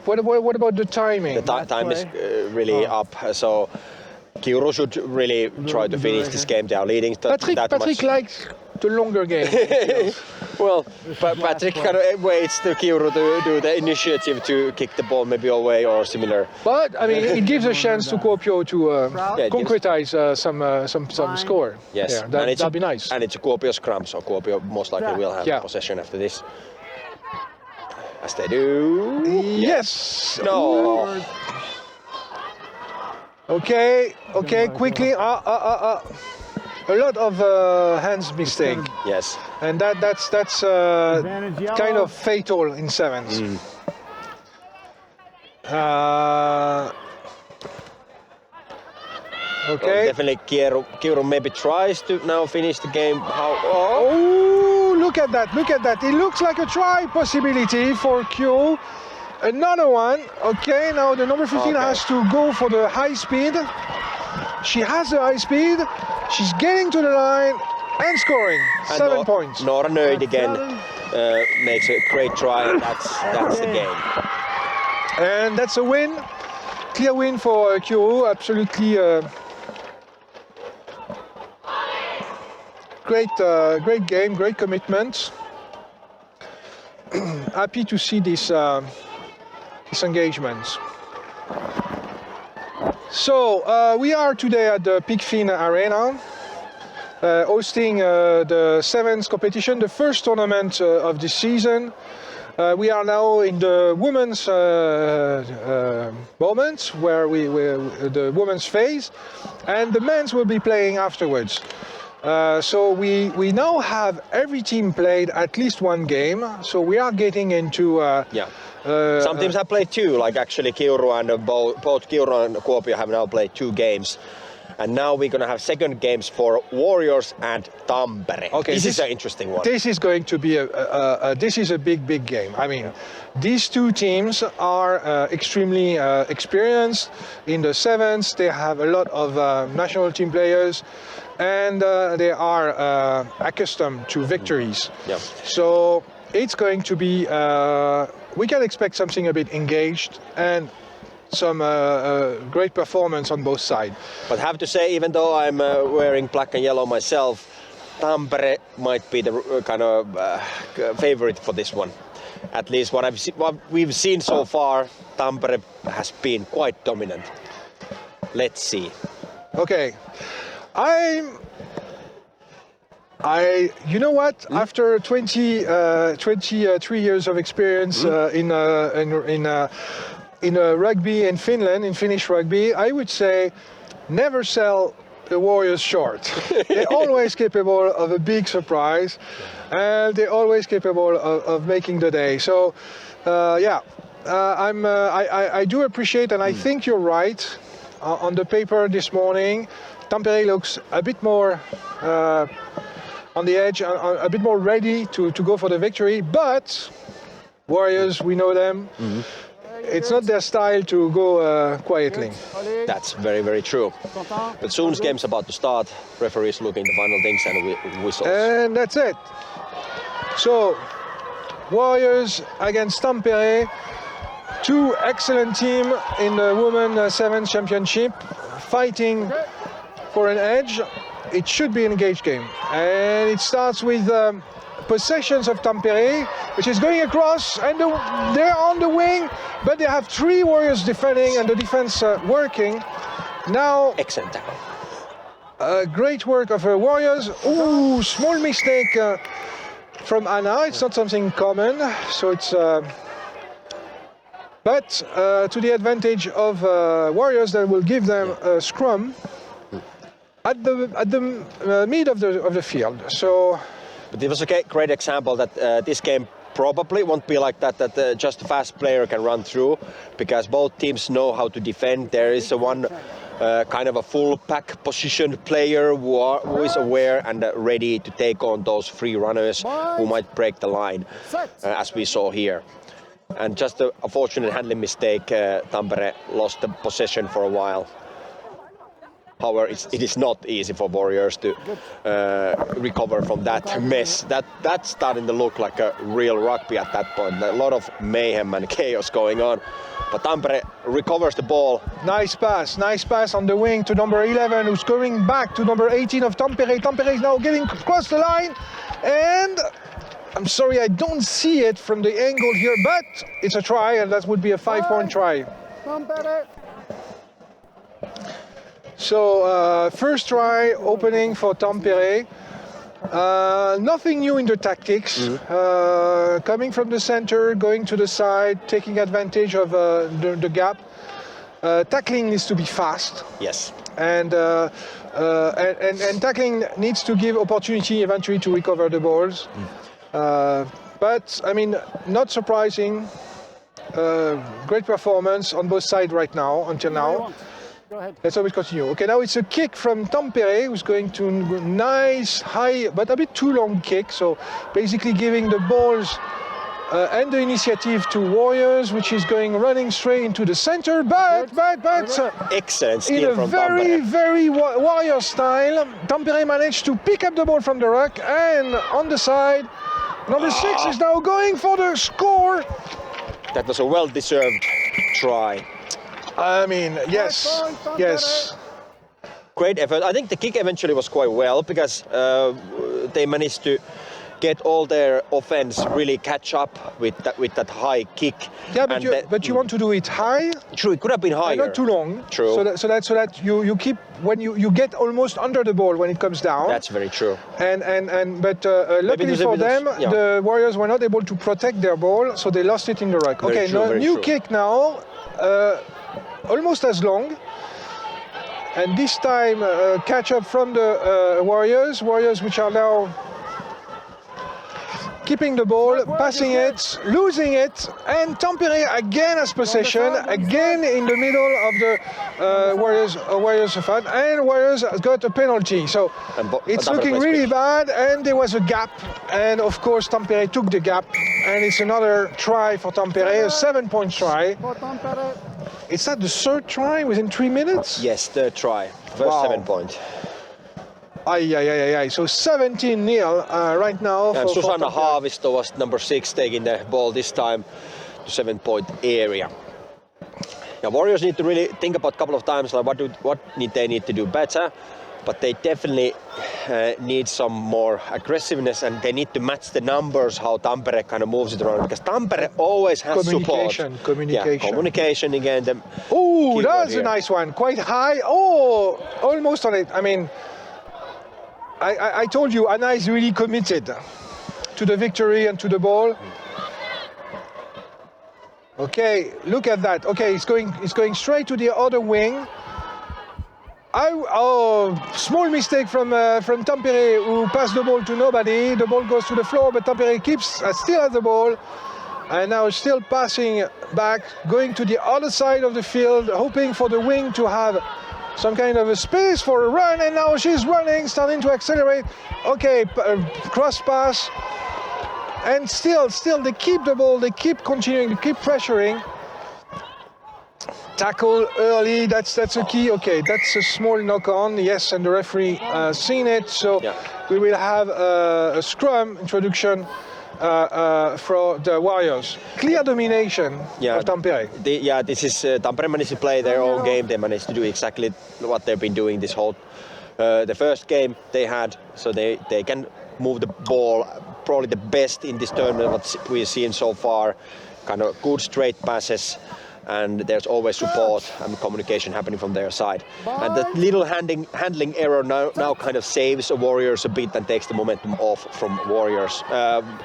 what about the timing? The time is really up, so Kiuru should really try to finish this game. They are leading Patrick likes the longer game. Well, Patrick kind of waits to Kiuru to do the initiative to kick the ball maybe away or similar. But I mean, it gives a chance to Kuopio to concretize some score. Yes, yeah, that'd be nice. And it's a Kuopio scrum, so Kuopio most likely will have possession after this. As they do. Yes. No. Okay. Quickly. A lot of hands mistake. Yes. And that's kind of fatal in sevens. Okay. Well, definitely Kiuru maybe tries to now finish the game. Oh, look at that. It looks like a try possibility for Kiuru. Another one. Okay, now the number 15 has to go for the high speed. She has the high speed. She's getting to the line and scoring. And 7 points. Nora Nöjd again makes a great try, and that's the game. And that's a win. Clear win for Kiuru. Absolutely great game, great commitment. Happy to see this engagement. So we are today at the Pigfin Arena, hosting the sevens competition, the first tournament of this season. We are now in the women's moment, where the women's phase, and the men's will be playing afterwards. So we now have every team played at least one game. So we are getting into some teams have played two, like actually Kiuru and both Kiuru and Kuopio have now played 2 games. And now we're going to have second games for Warriors and Tampere. Okay, this is an interesting one. This is going to be a big game. I mean, these 2 teams are extremely experienced in the sevens. They have a lot of national team players, and they are accustomed to victories. Yeah. So it's going to be. We can expect something a bit engaged and some great performance on both sides. But have to say, even though I'm wearing black and yellow myself, Tampere might be the kind of favorite for this one. At least what we've seen so far, Tampere has been quite dominant. Let's see. Okay, you know what? After 23 years of experience in rugby in Finland, in Finnish rugby, I would say never sell the Warriors short. They're always capable of a big surprise, and they're always capable of making the day. So, I do appreciate, and I think you're right. On the paper this morning, Tampere looks a bit more on the edge, a bit more ready to go for the victory, but Warriors, we know them. It's not their style to go quietly. That's very, very true. But soon game's about to start. Referees looking the final things and whistles. And that's it. So, Warriors against Tampere. 2 excellent teams in the Women Sevens Championship, fighting for an edge. It should be an engaged game. And it starts with possessions of Tampere, which is going across, and they're on the wing, but they have 3 Warriors defending and the defense working. Now, Excellent tackle. Great work of Warriors. Ooh, small mistake from Anna. It's not something common, so it's. But to the advantage of Warriors, that will give them a scrum at the mid of the field. So, but it was a great example that this game probably won't be like that. That just a fast player can run through, because both teams know how to defend. There is one kind of a full pack position player who is aware and ready to take on those free runners who might break the line, as we saw here. And just a fortunate handling mistake, Tampere lost the possession for a while. However, it is not easy for Warriors to recover from that mess. That's starting to look like a real rugby at that point. A lot of mayhem and chaos going on. But Tampere recovers the ball. Nice pass on the wing to number 11, who's going back to number 18 of Tampere. Tampere is now getting across the line, and I'm sorry, I don't see it from the angle here, but it's a try, and that would be a 5-point try. So, first try opening for Tampere. Nothing new in the tactics. Coming from the center, going to the side, taking advantage of the gap. Tackling needs to be fast. Yes. And tackling needs to give opportunity eventually to recover the balls. But I mean, not surprising. Great performance on both sides right now, until now. Go ahead. Let's always continue. Okay, now it's a kick from Tampere, who's going to nice, high, but a bit too long kick. So basically giving the balls and the initiative to Warriors, which is going running straight into the center. But excellent steal in a from very, Tampere. very Warrior style, Tampere managed to pick up the ball from the ruck, and on the side, number 6 is now going for the score. That was a well-deserved try. I mean, yes. Great effort. I think the kick eventually was quite well, because they managed to get all their offense really catch up with that high kick. Yeah, but you want to do it high. True, it could have been higher. Not too long. True. So that you keep, when you get almost under the ball when it comes down. That's very true. But luckily for them, the Warriors were not able to protect their ball, so they lost it in the ruck. Very true, new true. kick now, almost as long. And this time catch up from the Warriors which are now keeping the ball, passing it, losing it, and Tampere again has possession, again in the middle of the Warriors fan, and Warriors has got a penalty. So it's looking really bad, and there was a gap, and of course Tampere took the gap, and it's another try for Tampere, a 7-point try. Is that the third try within 3 minutes? Yes, third try, first 7 point. So 17-0 right now. And Susanna Haavisto was number 6 taking the ball this time to 7-point area. Now Warriors need to really think about a couple of times like what they need to do better, but they definitely need some more aggressiveness, and they need to match the numbers how Tampere kind of moves it around, because Tampere always has support. Communication again. Oh, that's a nice one, quite high. Oh, almost on it. I mean, I told you, Anna is really committed to the victory and to the ball. Okay, look at that. Okay, it's going straight to the other wing. Small mistake from Tampere, who passed the ball to nobody. The ball goes to the floor, but Tampere still has the ball, and now still passing back, going to the other side of the field, hoping for the wing to have some kind of a space for a run, and now she's running, starting to accelerate. Okay, cross pass, and still they keep the ball, they keep continuing, they keep pressuring. Tackle early, that's a key. Okay, that's a small knock on, yes, and the referee seen it, so we will have a scrum introduction for the Warriors. Clear domination of Tampere. This is Tampere managed to play their own game. They managed to do exactly what they've been doing this whole the first game they had, so they can move the ball probably the best in this tournament what we've seen so far. Kind of good straight passes, and there's always support and communication happening from their side. And that little handling error now kind of saves Warriors a bit and takes the momentum off from Warriors,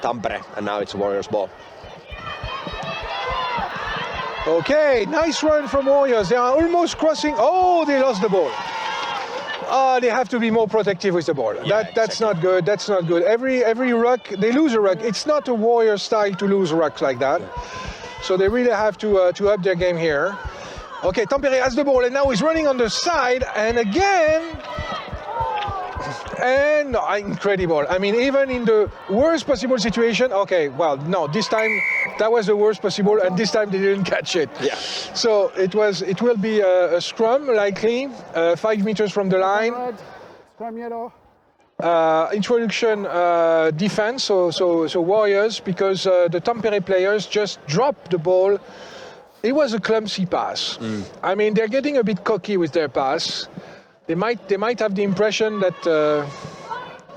Tampere, and now it's Warriors ball. Okay, nice run from Warriors. They are almost crossing. Oh, they lost the ball. They have to be more protective with the ball. Yeah, that's not good. That's not good. Every ruck, they lose a ruck. It's not a Warrior style to lose rucks like that. So they really have to up their game here. Okay, Tampere has the ball and now he's running on the side and again. And incredible. I mean, even in the worst possible situation, okay, well, no, this time that was the worst possible, and this time they didn't catch it. Yeah. So it will be a scrum, likely, 5 meters from the line. Scrum yellow. Introduction defense, so Warriors, because the Tampere players just dropped the ball. It was a clumsy pass. I mean, they're getting a bit cocky with their pass. They might have the impression that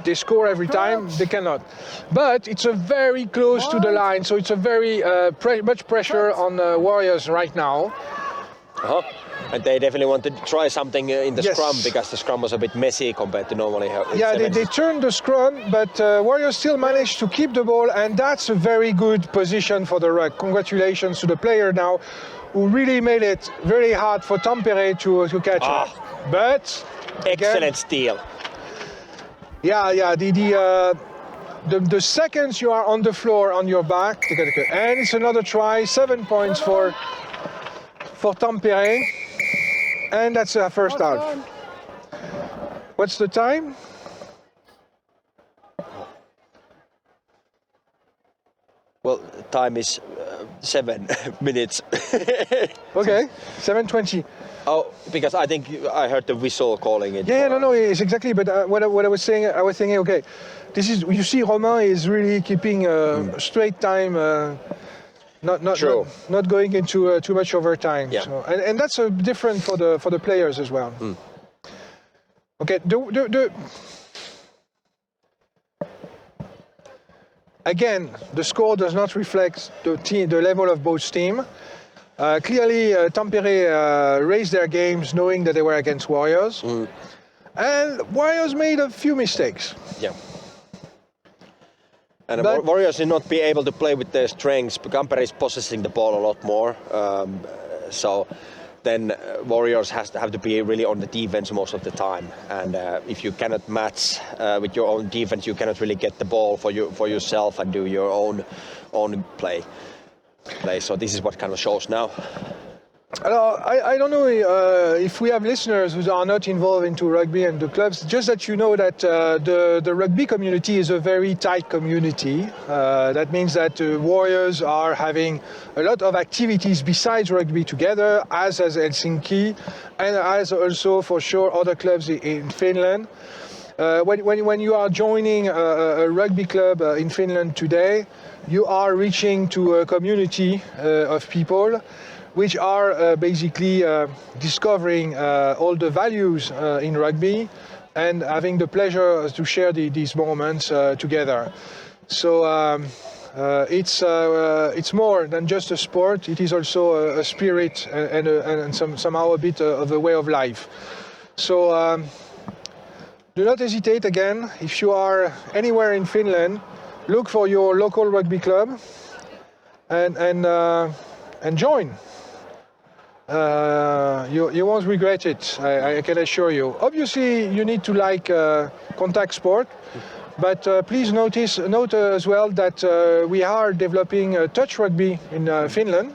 they score every time. They cannot. But it's a very close to the line, so it's a very much pressure on Warriors right now. And they definitely want to try something in the scrum because the scrum was a bit messy compared to normally. Yeah, they turned the scrum, but Warriors still managed to keep the ball, and that's a very good position for the ruck. Congratulations to the player now, who really made it very hard for Tampere to catch it. But excellent steal. Yeah. The seconds you are on the floor on your back, and it's another try. 7 points for Tampere, and that's the first out. What's the time? Well, time is 7 minutes. Okay, 7:20. Oh, because I think I heard the whistle calling it. No, it's exactly. But what I was saying, okay, this is, you see, Romain is really keeping straight time, not going into too much overtime. Yeah. So, and that's different for the players as well. Okay, again, the score does not reflect the level of both teams. Clearly, Tampere raised their games knowing that they were against Warriors. And Warriors made a few mistakes. Yeah. And Warriors did not be able to play with their strengths. Tampere is possessing the ball a lot more. So then Warriors have to be really on the defense most of the time. And if you cannot match with your own defense, you cannot really get the ball for yourself and do your own play. So this is what kind of shows now. I don't know if we have listeners who are not involved into rugby and the clubs, just that you know that the rugby community is a very tight community. That means that Warriors are having a lot of activities besides rugby together, as Helsinki, and as also for sure other clubs in Finland. When you are joining a rugby club in Finland today, you are reaching to a community of people which are basically discovering all the values in rugby and having the pleasure to share these moments together. So it's more than just a sport. It is also a spirit and somehow a bit of a way of life. So do not hesitate again. If you are anywhere in Finland, look for your local rugby club and join. You won't regret it, I can assure you. Obviously, you need to like contact sport, but please note as well that we are developing touch rugby in Finland.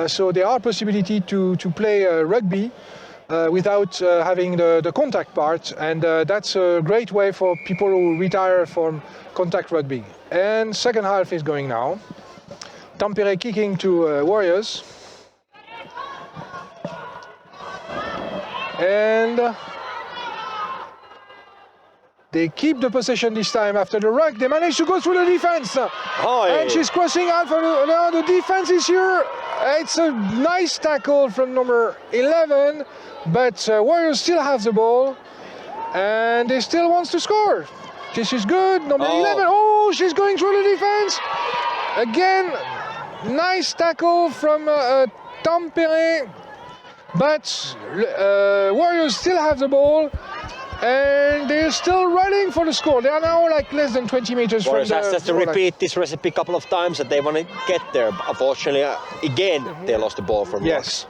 So there are possibility to play rugby without having the contact part, and that's a great way for people who retire from contact rugby. And second half is going now. Tampere kicking to Warriors. And they keep the possession this time after the ruck. They manage to go through the defense. And she's crossing out for the defense is here. It's a nice tackle from number 11, but Warriors still have the ball and they still want to score. This is good. Number 11. Oh, she's going through the defense. Again, nice tackle from Tampere. But Warriors still have the ball. And they're still running for the score. They are now like less than 20 meters Warriors from the has to repeat this recipe a couple of times that they want to get there. Unfortunately, again, they lost the ball from Yes.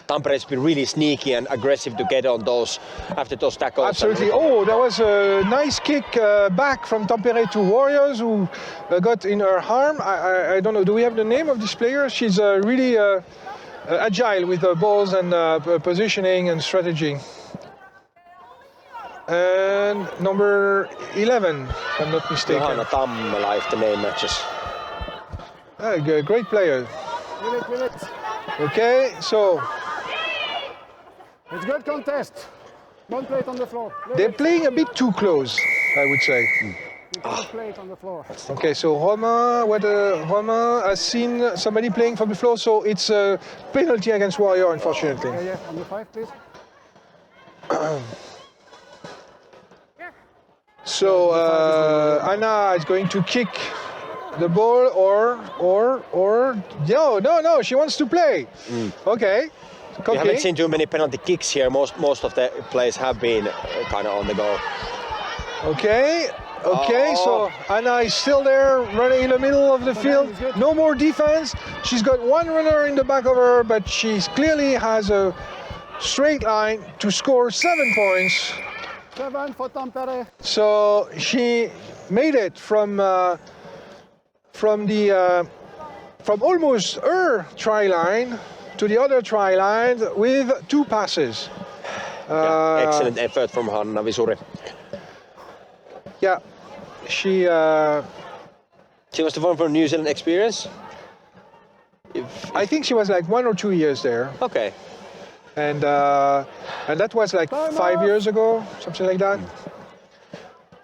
Tampere has been really sneaky and aggressive to get on those after those tackles. Absolutely. Oh, there was a nice kick back from Tampere to Warriors who got in her arm. I don't know, do we have the name of this player? She's really agile with the balls and positioning and strategy. And number 11, if I'm not mistaken. Johanna Tammela, if the name matches. Great player. Okay, so It's good contest. Don't play it on the floor. they're playing a bit too close, I would say. You can't play it on the floor. Okay, so Romain has seen somebody playing from the floor, so it's a penalty against Warrior, unfortunately. Yeah, on the 5, please. So Anna is going to kick the ball, or no, she wants to play. Okay. We haven't seen too many penalty kicks here. Most of the plays have been kind of on the go. Okay, so Anna is still there, running in the middle of the field. No more defense. She's got one runner in the back of her, but she clearly has a straight line to score 7 points. 7 for Tampere. So she made it from almost her try line to the other try line with 2 passes. Excellent effort from Hanna Visuri. Yeah, she was the one from New Zealand experience. I think she was like 1 or 2 years there. Okay. And that was like 5 years ago, something like that.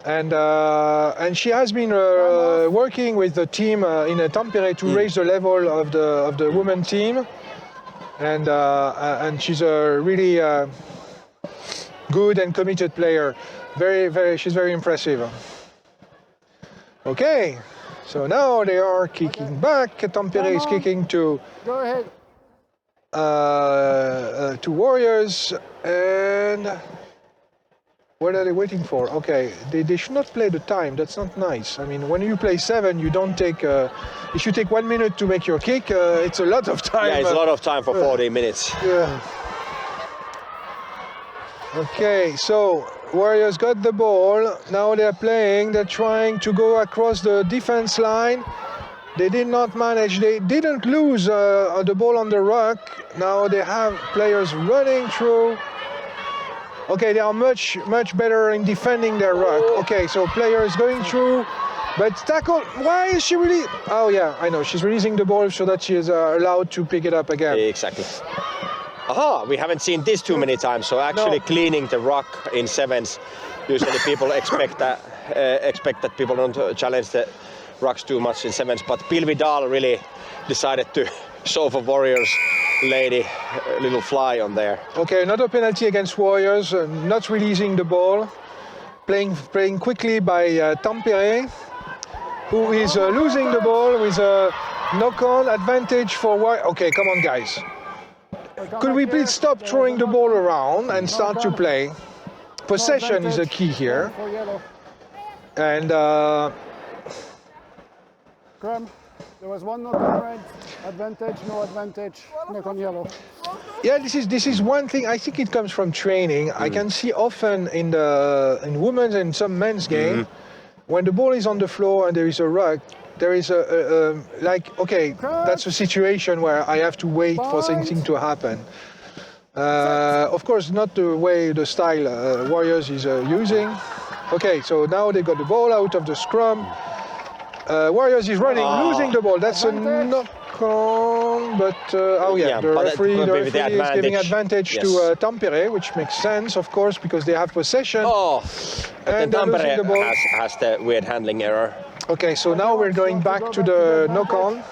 And she has been working with the team in Tampere to raise the level of the women team. And she's a really good and committed player. She's very impressive. Okay, so now they are kicking back. Tampere is kicking to. Go ahead. To Warriors, and what are they waiting for? Okay, they should not play the time. That's not nice. I mean, when you play 7, you don't take. If you take 1 minute to make your kick, it's a lot of time. Yeah, it's a lot of time for 40 minutes. Yeah. Okay, so Warriors got the ball. Now they're playing. They're trying to go across the defense line. They did not manage. They didn't lose the ball on the ruck. Now they have players running through. Okay, they are much better in defending their ruck. Okay, so players going through, but tackle. Why is she really? Oh yeah, I know. She's releasing the ball so that she is allowed to pick it up again. Exactly. Aha, we haven't seen this too many times. So actually cleaning the ruck in 7s. Usually people expect that people don't challenge the rucks too much in 7s, but Pilvi Dahl really decided to show for Warriors lady a little fly on there. Okay, another penalty against Warriors, not releasing the ball, playing quickly by Tampere, who is losing the ball with a knock-on advantage for Warriors. Okay, come on guys. Could we please stop throwing the ball around and start to play? Possession is a key here. And Scrum. There was one knock on red, advantage, no advantage, knock on yellow. Yeah, this is one thing. I think it comes from training. I can see often in women's and some men's game, when the ball is on the floor and there is a ruck, there is that's a situation where I have to wait for something to happen. Of course, not the style Warriors is using. Okay, so now they got the ball out of the scrum. Warriors is running, losing the ball. That's a knock-on, but the referee is giving advantage to Tampere, which makes sense, of course, because they have possession. And Tampere has the weird handling error. Okay, so now we're going back to the knock-on.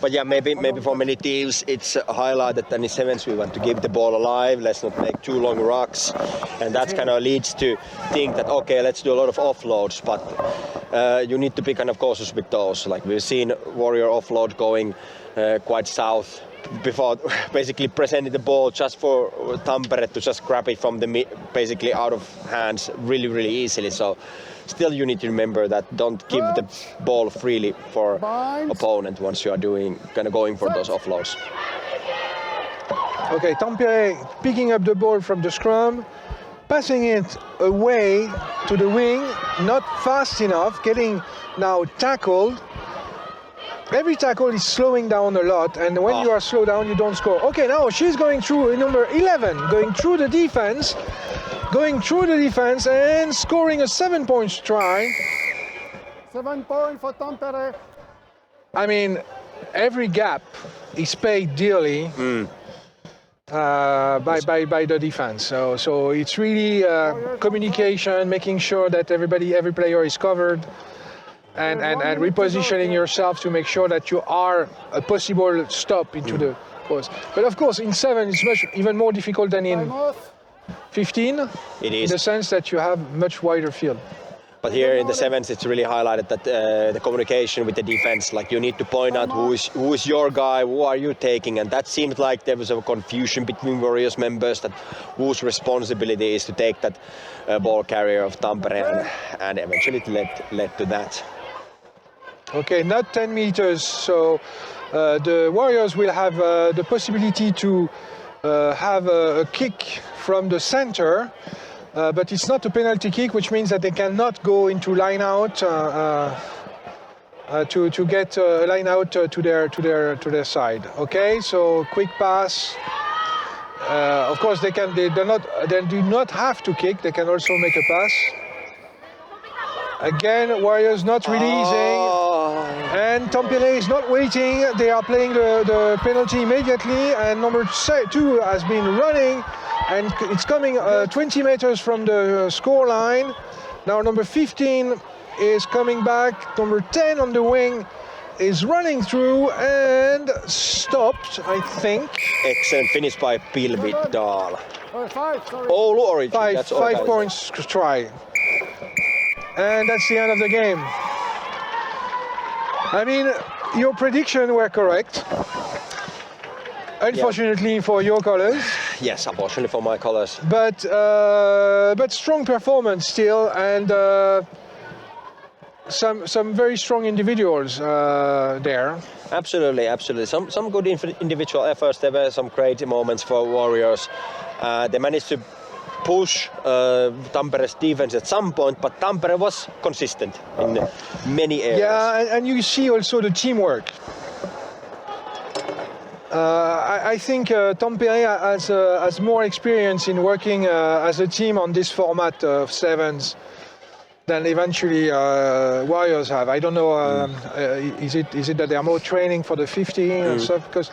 But yeah, maybe for many teams it's highlighted that in sevens we want to keep the ball alive, let's not make too long rucks, and that kind of leads to think that okay, let's do a lot of offloads, but you need to be kind of cautious with those. Like we've seen Warrior offload going quite south before basically presenting the ball just for Tampere to just grab it from the basically out of hands really easily. So still you need to remember that don't give the ball freely for opponent once you are going for those offloads. Okay, Tampere picking up the ball from the scrum, passing it away to the wing, not fast enough, getting now tackled. Every tackle is slowing down a lot, and when you are slowed down, you don't score. Okay, now she's going through number 11, going through the defense and scoring a 7 points try. 7 points for Tampere. I mean, every gap is paid dearly by the defense. So it's really communication, making sure that every player is covered. And repositioning yourself to make sure that you are a possible stop into the post. But of course, in 7 it's even more difficult than in 15. It is. In the sense that you have much wider field. But here in the sevens, it's really highlighted that the communication with the defense, like you need to point out who is your guy, who are you taking, and that seemed like there was a confusion between Warriors members that whose responsibility is to take that ball carrier of Tampere, and eventually it led to that. Okay, not 10 meters, so the Warriors will have the possibility to have a kick from the center, but it's not a penalty kick, which means that they cannot go into line out to get a line out to their side. Okay, so quick pass. Of course, they do not have to kick. They can also make a pass. Again, Warriors not releasing, and Tampere is not waiting. They are playing the penalty immediately, and number 2 has been running, and it's coming 20 meters from the score line. Now number 15 is coming back. Number 10 on the wing is running through and stopped, I think. Excellent finish by Pilvidal. 5, sorry. Oulu origin. 5 points try. And that's the end of the game. I mean, your predictions were correct. Unfortunately for your colors. Yes, unfortunately for my colors. But strong performance still, and some very strong individuals there. Absolutely. Some good individual efforts. There were some great moments for Warriors. They managed to push Tampere's defense at some point, but Tampere was consistent in many areas. Yeah, and you see also the teamwork. I think Tampere has more experience in working as a team on this format of sevens than eventually Warriors have. I don't know, is it that they are more training for the 15 and stuff? Because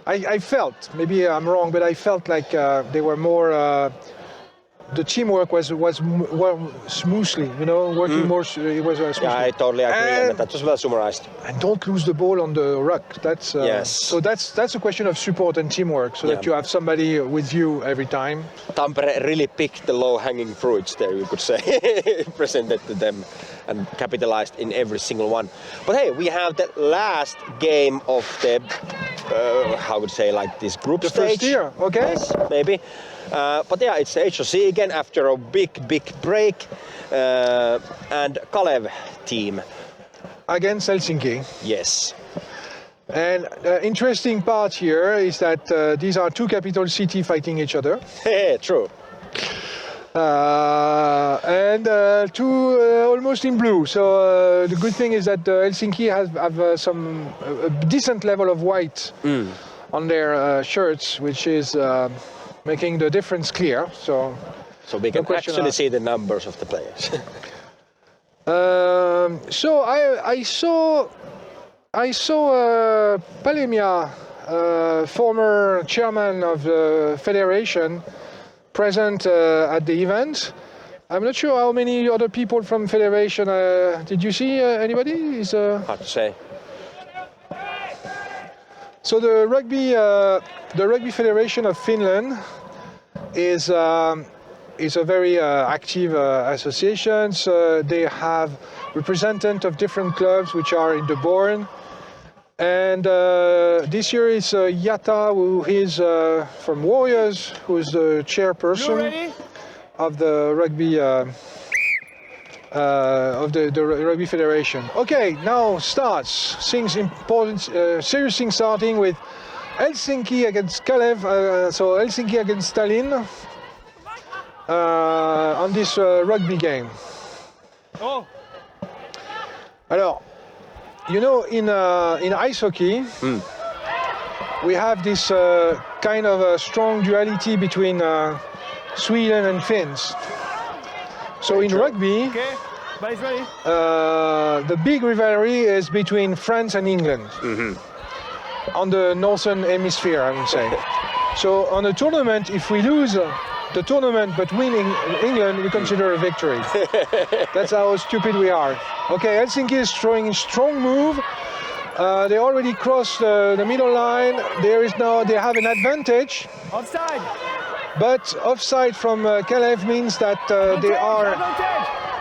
I felt, maybe I'm wrong, but I felt like they were more. The teamwork was smoothly, working more. It was smoothly. Yeah, I totally agree, and that was well summarized. And don't lose the ball on the ruck. That's yes. So that's a question of support and teamwork, so that you have somebody with you every time. Tampere really picked the low-hanging fruits there, you could say, presented to them and capitalized in every single one. But hey, we have the last game of the, how would say, like this group stage. The first year, okay? Yes, maybe. But yeah, it's HRC again after a big break, and Kalev team against Helsinki. Yes. And interesting part here is that these are two capital cities fighting each other. True. And two almost in blue. So the good thing is that Helsinki have a decent level of white on their shirts, which is making the difference clear. So we can actually see the numbers of the players. So I saw Palemia, former chairman of the federation, present at the event. I'm not sure how many other people from federation. Did you see anybody? Hard to say. So the Rugby Federation of Finland is a very active association. They have representatives of different clubs which are in the board. And this year is Yata, who is from Warriors, who is the chairperson of the rugby Rugby Federation. Okay, now starts things important, serious things starting with Helsinki against Kalev. So Helsinki against Tallinn on this rugby game. Oh. Alors, you know, in ice hockey, we have this kind of a strong duality between Sweden and Finns. So in rugby, the big rivalry is between France and England on the northern hemisphere, I would say. So on a tournament, if we lose the tournament but win England, we consider a victory. That's how stupid we are. Okay, Helsinki is throwing a strong move. They already crossed the middle line. They have an advantage. Offside. But offside from Kalev means that they are.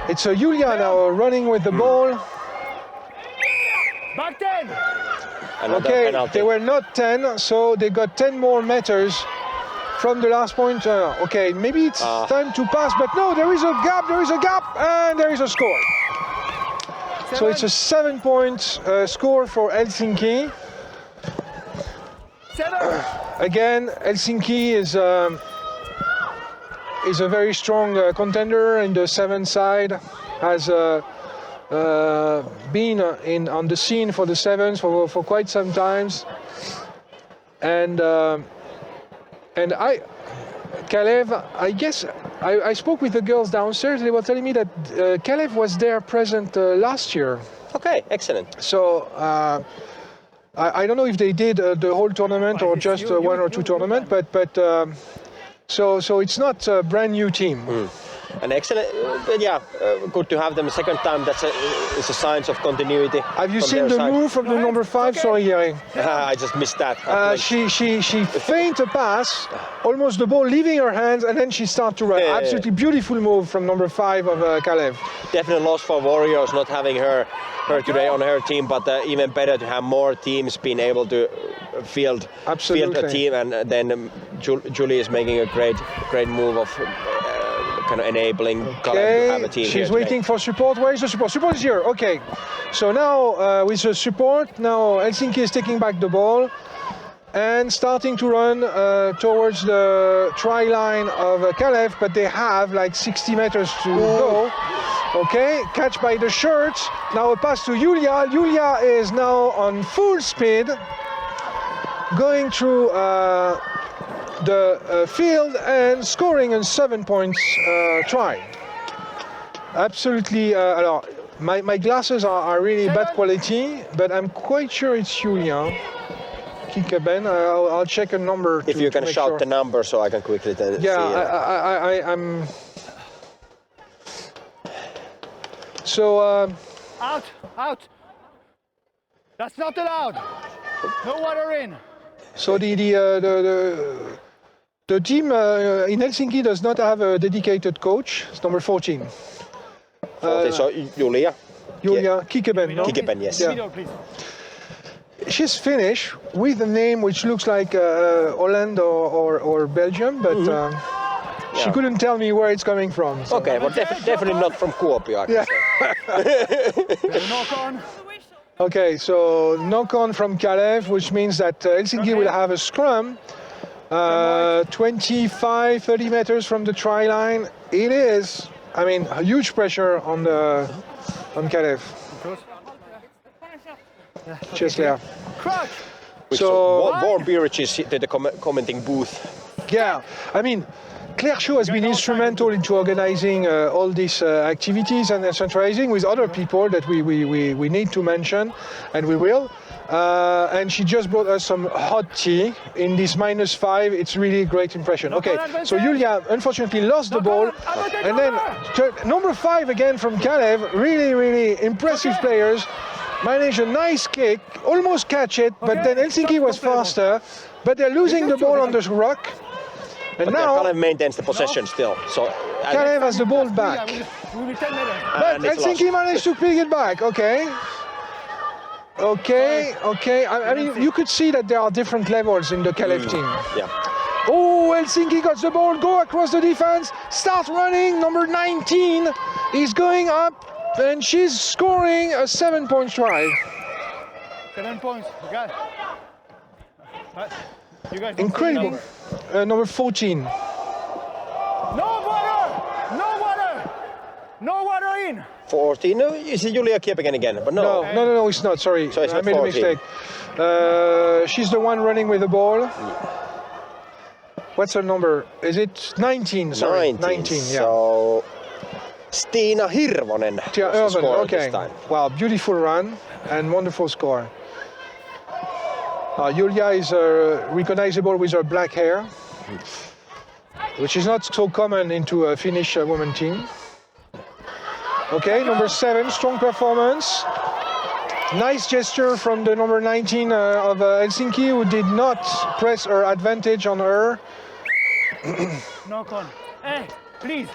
It's Julia now running with the ball. Back 10. Another penalty. They were not 10, so they got 10 more meters from the last point. Okay, maybe it's time to pass, but no, there is a gap, and there is a score. So it's a 7-point score for Helsinki. 7. Again, Helsinki is a very strong contender in the 7 side. Has been on the scene for the 7s for quite some times, and Kalev, I guess I spoke with the girls downstairs. They were telling me that Kalev was there present last year. Okay, excellent. So I don't know if they did the whole tournament or just 1 or 2 tournaments, but so it's not a brand new team. And excellent, good to have them a second time. It's a sign of continuity. Have you seen the move from the number 5? Sorry, Jari. I just missed that. She feinted a pass, almost the ball leaving her hands, and then she started to run. Absolutely beautiful move from number 5 of Kalev. Definitely loss for Warriors not having her today on her team, but even better to have more teams being able to field a team, and then Julie is making a great move of kind of enabling Kalev to have a team. She's waiting for support. Where is the support? Support is here. Okay. So now with the support, now Helsinki is taking back the ball and starting to run towards the try line of Kalev, but they have like 60 meters to go. Okay, catch by the shirt. Now a pass to Julia. Julia is now on full speed, going through the field and scoring a 7-point try. Absolutely. My glasses are really bad quality, but I'm quite sure it's Julia. Nicodème. I'll check a number. If you can shout the number, so I can quickly see. Yeah, I'm. So. Out. That's not allowed. No water in. So the team in Helsinki does not have a dedicated coach. It's number 14. So Julia. Nicodème, no? Nicodème, yes. Yeah. She's Finnish with a name which looks like Holland or Belgium, but she couldn't tell me where it's coming from. So. Okay, well definitely not from Kuopio, I can say. Knock on. Okay, so knock on from Kalev, which means that Helsinki will have a scrum 25-30 meters from the try line. It is, I mean, a huge pressure on Kalev. Just there. So warm beerages to the commenting booth. Yeah, I mean, Claire Shaw has been instrumental into organizing all these activities and centralizing with other people that we need to mention, and we will. And she just brought us some hot tea in this -5. It's really a great impression. Okay, so Julia unfortunately lost the ball, and then number 5 again from Kalev. Really impressive players. managed a nice kick, almost catch it, but then Helsinki was faster, but they're losing the ball on the rock. And but now Kalev maintains the possession still. So Kalev has the ball back. But Helsinki managed to pick it back. Okay. I mean, you could see that there are different levels in the Kalev team. Yeah. Oh, Helsinki got the ball, go across the defense, start running. Number 19 is going up, and she's scoring a 7-point try. 7 points. You got it. You guys Incredible. Number 14. No water! No water! No water in! 14? No, is it Julia Kiepeken again? But no. No, it's not. Sorry, so it's I made 14. a mistake. She's the one running with the ball. What's her number? Is it 19? Sorry, 19. Yeah. So Stina Hirvonen. Okay. This time. Wow, beautiful run and wonderful score. Julia is recognizable with her black hair, which is not so common into a Finnish women team. Okay, number 7, strong performance. Nice gesture from the number 19 of Helsinki, who did not press her advantage on her. No con. Hey, please.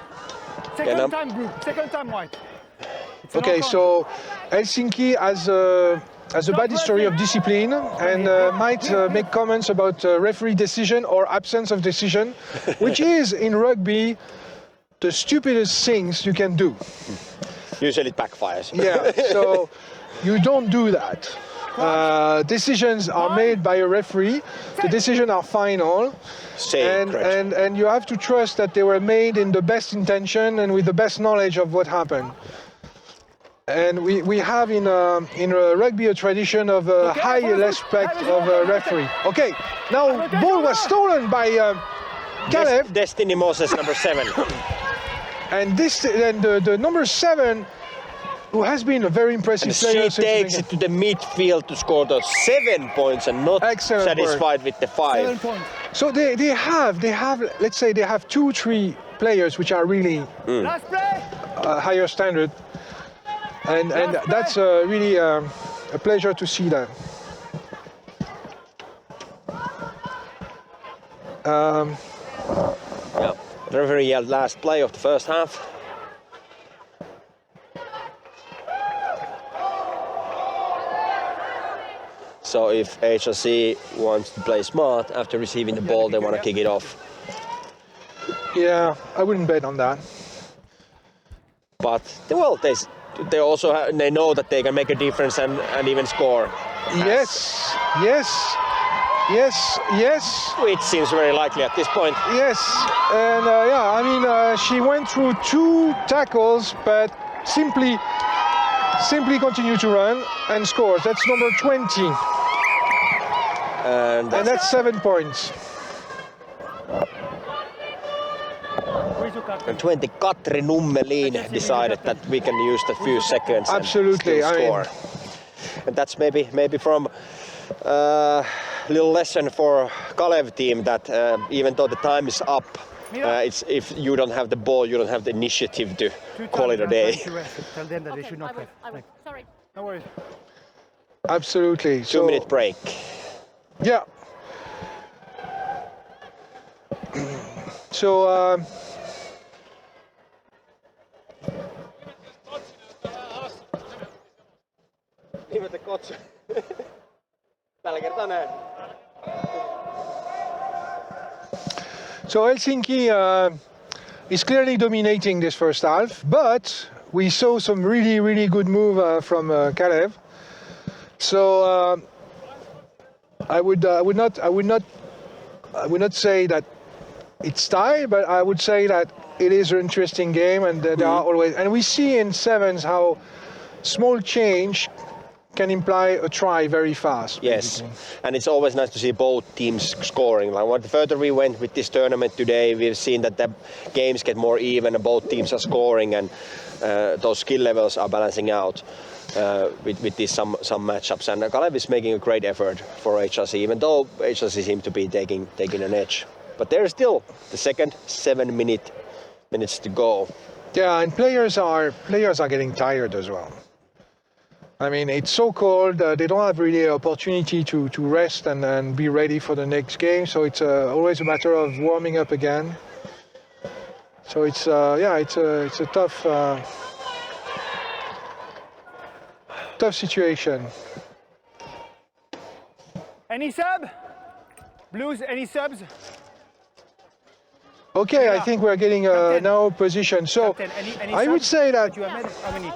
Second time blue, second time white. Okay, so Helsinki has a bad history of discipline and might make comments about referee decision or absence of decision, which is in rugby the stupidest things you can do. Usually it backfires. Yeah, so you don't do that. Decisions are made by a referee. The decisions are final, and you have to trust that they were made in the best intention and with the best knowledge of what happened. And we have in rugby a tradition of high respect of a referee. Okay, now ball was stolen by Kalev. Destiny Moses, number 7. And the number 7, who has been a very impressive player. She takes it to the midfield to score those 7 points and not satisfied with the 5. 7 points. So they have, let's say they have 2-3 players which are really Last play. higher standard. And that's really a pleasure to see that. Yeah, referee yelled last play of the first half. So if HRC wants to play smart after receiving the ball, they want to kick it off. Yeah, I wouldn't bet on that. But well, they also they know that they can make a difference and even score. Yes. Which seems very likely at this point. Yes, and yeah, I mean, she went through 2 tackles, but simply continue to run and scores. That's number 20. And that's 7 points. And 20, Katri Nummelin decided that we can use the few seconds. Absolutely, and still score. And that's maybe from little lesson for Kalev team that even though the time is up, it's if you don't have the ball, you don't have the initiative to call it a day. Tell them that they should not play. Sorry. No worries. Absolutely. 2-minute break. Yeah. So. So Helsinki is clearly dominating this first half, but we saw some really good move from Kalev. So I would not say that it's tied, but I would say that it is an interesting game, and there are always, and we see in sevens how small change can imply a try very fast. Yes, and it's always nice to see both teams scoring. Like, the further we went with this tournament today, we've seen that the games get more even and both teams are scoring, and those skill levels are balancing out with these some matchups. And Kalev is making a great effort for HRC, even though HRC seems to be taking an edge. But there's still the second 7 minutes to go. Yeah, and players are getting tired as well. I mean, it's so cold. They don't have really an opportunity to rest and be ready for the next game. So it's always a matter of warming up again. So it's it's a tough situation. Any sub? Blues, any subs? Okay, I think we're getting now position. So Captain, any I would subs say that you have made? How many?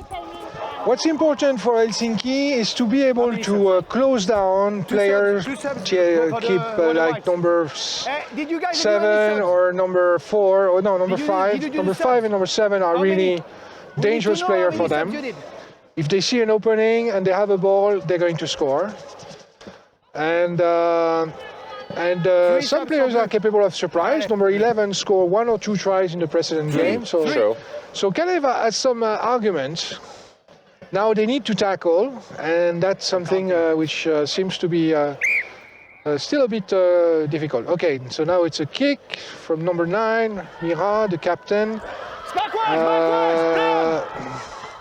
what's important for Helsinki is to be able to close down players, two subs keep for the like whites. number Did you guys 7 or number 4, or no, number Did you 5. do the Number subs? 5 and number 7 are How really many? dangerous player for them. If they see an opening and they have a ball, they're going to score. And some players are capable of surprise. Number 11 scored 1 or 2 tries in the precedent game. So Kalev has some arguments. Now they need to tackle, and that's something which seems to be still a bit difficult. Okay, so now it's a kick from number 9, Mira, the captain.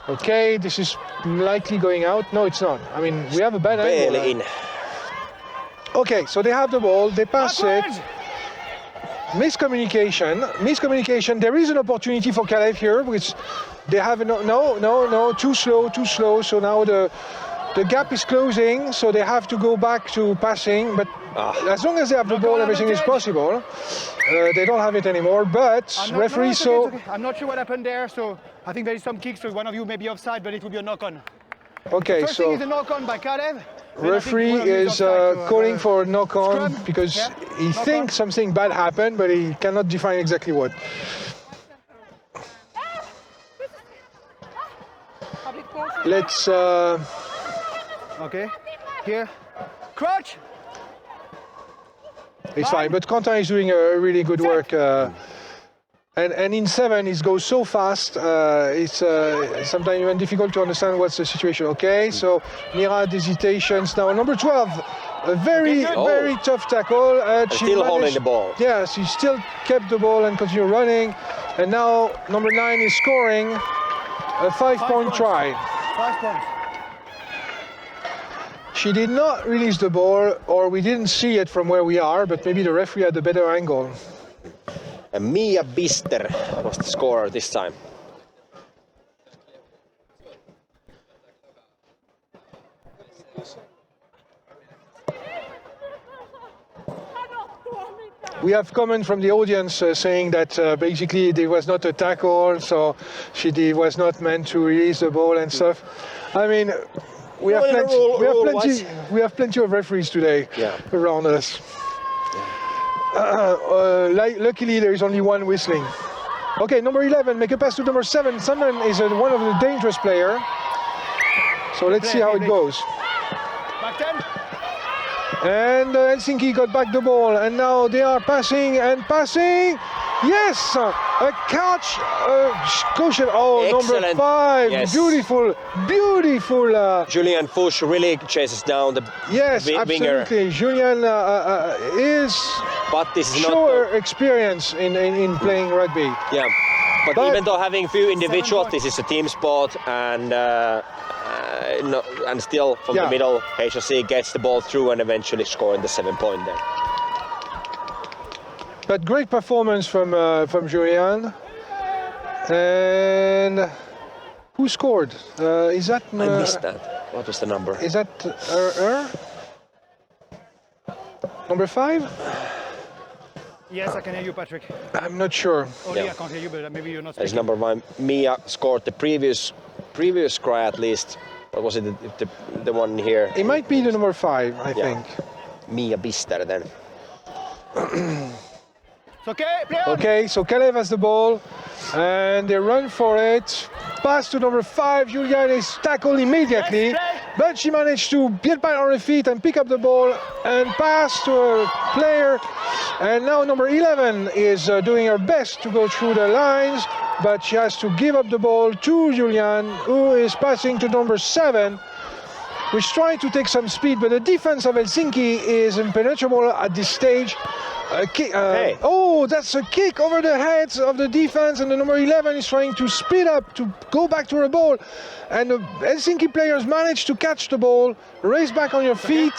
Okay, this is likely going out. No, it's not. I mean, we have a bad angle. Okay, so they have the ball, they pass it. Miscommunication. There is an opportunity for Kalev here, which they have no, too slow. So now the gap is closing, so they have to go back to passing. But as long as they have the ball, everything is possible. They don't have it anymore, but referee saw. I'm not sure what happened there, so I think there is some kicks, so one of you may be offside, but it will be a knock-on. Okay, First thing is a knock-on by Kalev. Referee is calling for a knock-on because he thinks something bad happened, but he cannot define exactly what. Let's. Okay, here. Crouch! It's fine, but Quentin is doing a really good work. And in 7, it goes so fast, it's sometimes even difficult to understand what's the situation. Okay, so Mira had hesitations. Now number 12, a very tough tackle. Still holding the ball. Yes, she still kept the ball and continued running. And now number 9 is scoring a 5-point try. 5 points. She did not release the ball, or we didn't see it from where we are, but maybe the referee had a better angle. And Mia Bister was the scorer this time. We have comment from the audience saying that basically there was not a tackle, so she was not meant to release the ball and stuff. I mean, we have plenty of referees today around us. Luckily, there is only one whistling. Okay, number 11, make a pass to number 7. Sandman is one of the dangerous players. So let's see how it goes. Back 10. And Helsinki got back the ball, and now they are passing and passing. Yes, a catch, caution. Oh, excellent. Number 5, yes. Beautiful. Julian Fuchs really chases down the winger. Absolutely. Julian is sure experience in playing rugby. Yeah, but even though having few individuals, this is a team sport, and still from the middle, HRC gets the ball through and eventually scoring the 7-point there. But great performance from Julian. And who scored? Is that? I missed that. What was the number? Is that number 5? Yes, I can hear you, Patrick. I'm not sure. I can't hear you, but maybe you're not. There's number 1. Mia scored the previous try at least. What was it? The one here? It might be the number 5, I think. Mia Bister then. Okay, so Kalev has the ball, and they run for it. Pass to number 5. Julian is tackled immediately, but she managed to get back on her feet and pick up the ball and pass to a player. And now number 11 is doing her best to go through the lines, but she has to give up the ball to Julian, who is passing to number 7, which trying to take some speed, but the defense of Helsinki is impenetrable at this stage. Oh, that's a kick over the heads of the defense, and the number 11 is trying to speed up to go back to the ball, and the Helsinki players manage to catch the ball, race back on your feet,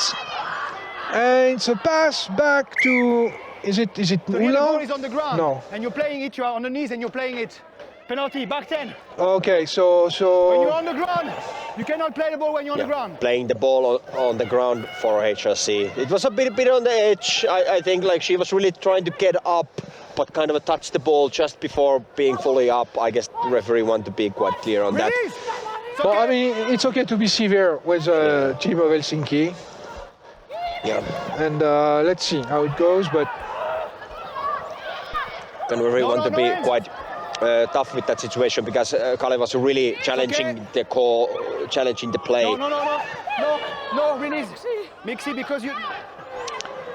and it's a pass back to. Is it So Oulun? the ball is on the ground. No. And you're playing it. You are on the knees and you're playing it. Penalty. Back 10. Okay, so When you're on the ground, you cannot play the ball when you're on the ground. Playing the ball on the ground for HRC. It was a bit on the edge. I think like she was really trying to get up, but kind of touched the ball just before being fully up. I guess the referee wanted to be quite clear on that. Well, I mean, it's okay to be severe with team of Helsinki. Yeah. And let's see how it goes, but. Can we really want to be quite tough with that situation because Kalev was really challenging the call, challenging the play. No, Renis, Mixi, because you.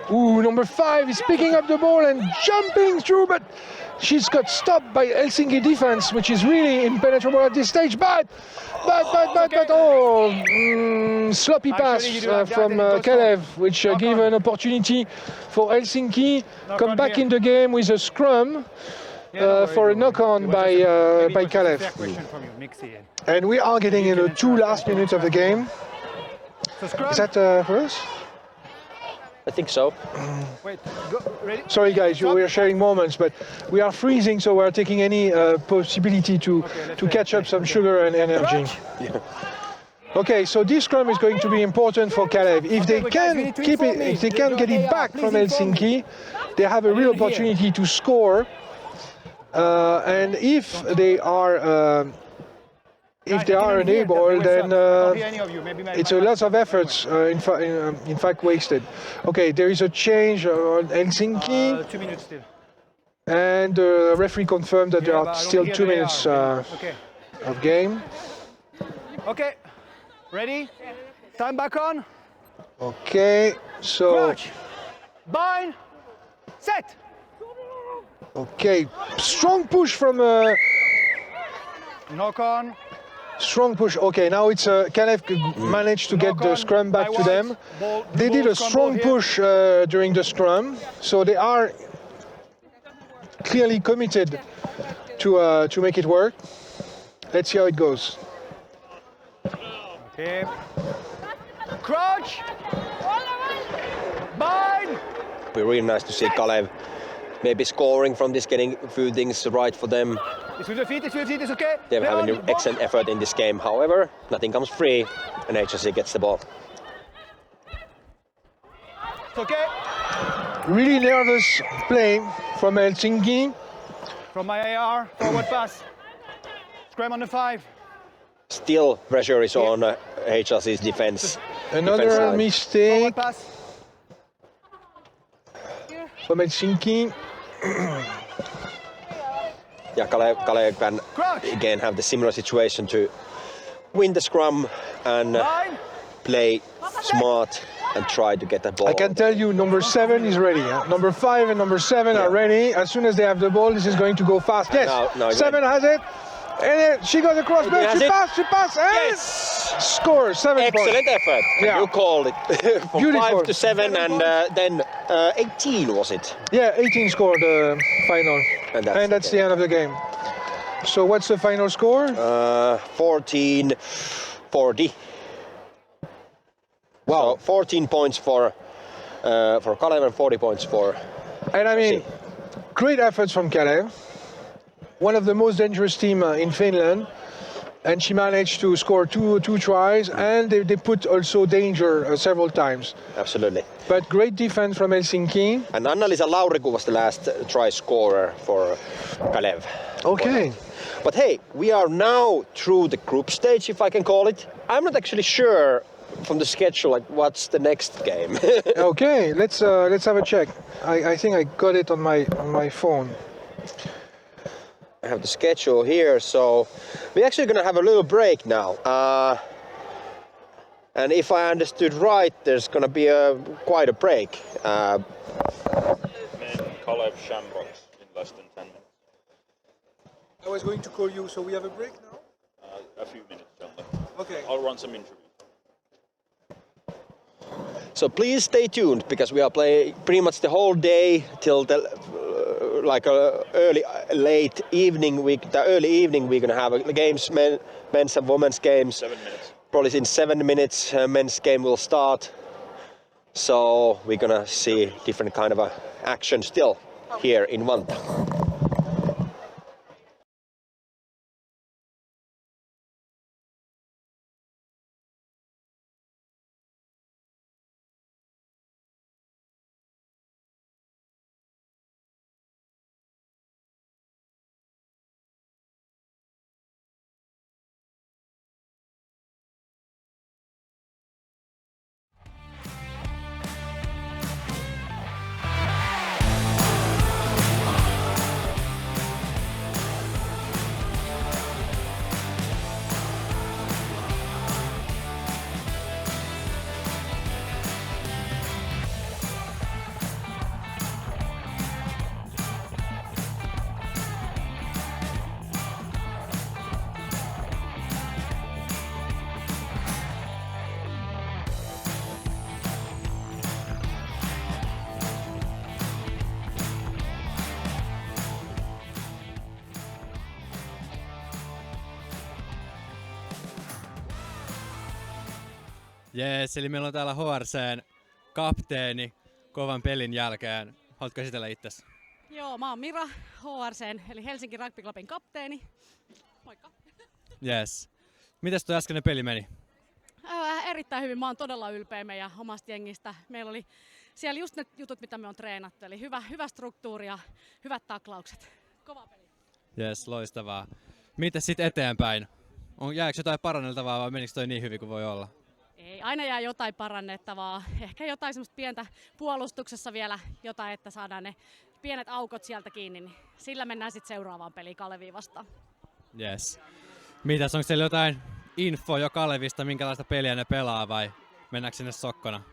Ooh, number 5 is picking up the ball and jumping through, but she's got stopped by Helsinki defense, which is really impenetrable at this stage. But sloppy pass from Kalev, which gave an opportunity for Helsinki come back in the game with a scrum for a knock-on by Kalev. And we are getting in the 2 last minutes of the game. Is that for us? I think so. Wait, go, ready? Sorry guys, we are sharing moments, but we are freezing, so we are taking any possibility to catch up some sugar and energy. Yeah. Okay, so this scrum is going to be important for Kalev. If they can keep it, if they can get it back from Helsinki, they have a real opportunity to score. And if they are unable, then it's a lot of efforts in fact wasted. Okay, there is a change on Helsinki. 2 minutes still. And the referee confirmed that there are still 2 minutes of game. Okay, ready? Time back on. Okay, so. Crouch. Bind. Set. Okay, strong push from. Knock on. Strong push. Okay, now it's Kalev managed to get the scrum back to them. They did a strong push during the scrum, so they are clearly committed to make it work. Let's see how it goes. Okay. Crouch. Bind. It'd be really nice to see Kalev maybe scoring from this, getting a few things right for them. It's with the feet, it's okay. They're having an excellent effort in this game. However, nothing comes free, and HRC gets the ball. It's okay. Really nervous play from Helsinki. From my AR, forward pass. Scrum on the 5. Still pressure is on HRC's defense. Another mistake Forward pass. from Helsinki. Yeah, Kalev can again have the similar situation to win the scrum and play smart and try to get the ball. I can tell you number 7 is ready. Number 5 and number 7 are ready. As soon as they have the ball, this is going to go fast. Yes, now 7 has it. And she got across, but she passed, and yes! Score, 7 points. Excellent effort. Yeah. You called it. From Beautiful. 5 to 7 and then 18 was it? Yeah, 18 scored the final. And that's the end of the game. So what's the final score? 14-40. Wow. So 14 points for Kalev and 40 points for. And I mean, great efforts from Kalev. One of the most dangerous team in Finland, and she managed to score two tries, and they put also danger several times. Absolutely. But great defense from Helsinki. And Anna-Liisa Lauriku was the last try scorer for Kalev. Okay. But hey, we are now through the group stage, if I can call it. I'm not actually sure from the schedule, like what's the next game. Okay, let's have a check. I think I got it on my phone. I have the schedule here, so we're actually going to have a little break now. And if I understood right, there's going to be quite a break. Men Kalev Shamrocks in less than 10 minutes. I was going to call you, so we have a break now? A few minutes, John. Okay. I'll run some interviews. So please stay tuned because we are playing pretty much the whole day till the late evening. Early evening we're gonna have the games, men's and women's games. 7 minutes. Probably in 7 minutes, men's game will start. So we're gonna see different kind of action still here in Vantaa. Jees, eli meillä on täällä HRCn kapteeni kovan pelin jälkeen. Haluatko esitellä itsesi? Joo, mä oon Mira, HRCn eli Helsinki Rugby Clubin kapteeni. Moikka. Jees. Mites tuo äskeinen peli meni? Erittäin hyvin. Mä oon todella ylpeä meidän omasta jengistä. Meillä oli siellä just ne jutut, mitä me on treenattu. Eli hyvä struktuuri ja hyvät taklaukset. Kova peli. Jees, loistavaa. Mites sit eteenpäin? Jääkö jotain paranneltavaa vai menikö toi niin hyvin kuin voi olla? Ei, aina jää jotain parannettavaa. Ehkä jotain semmoista pientä puolustuksessa vielä jotain, että saadaan ne pienet aukot sieltä kiinni. Niin sillä mennään sitten seuraavaan peliin Kaleviin vastaan. Yes. Mitäs, onko teillä jotain info jo Kalevista, minkälaista peliä ne pelaa vai mennäänkö sinne sokkona?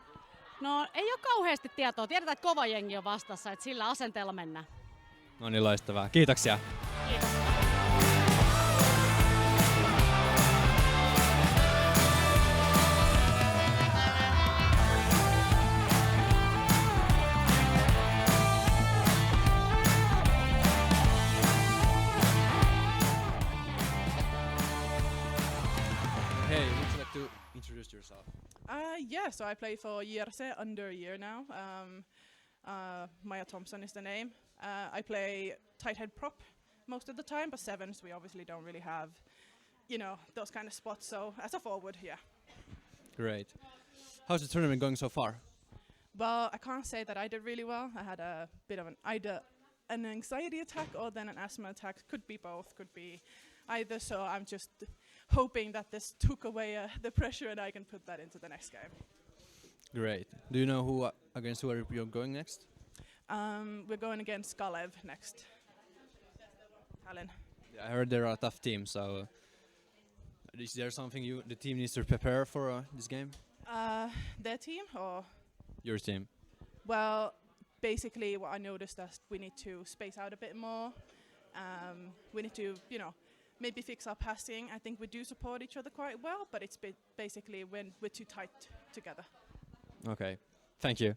No ei ole kauheasti tietoa. Tiedetään, että kova jengi on vastassa, että sillä asenteella mennään. No niin, loistavaa. Kiitoksia. Kiitos. Hey, would you like to introduce yourself? Yeah, so I play for JRC under a year now. Maya Thompson is the name. I play tight head prop most of the time, but sevens we obviously don't really have, those kind of spots. So as a forward, yeah. Great. How's the tournament going so far? Well, I can't say that I did really well. I had a bit of either an anxiety attack or then an asthma attack. Could be both, could be either. So I'm just hoping that this took away the pressure and I can put that into the next game. Great. Do you know against who are you going next? We're going against Kalev next. Tallinn. Yeah, I heard they're a tough team, so is there something the team needs to prepare for this game? Their team or? Your team. Well, basically what I noticed that we need to space out a bit more. We need to, maybe fix our passing. I think we do support each other quite well, but it's basically when we're too tight together. Okay, thank you.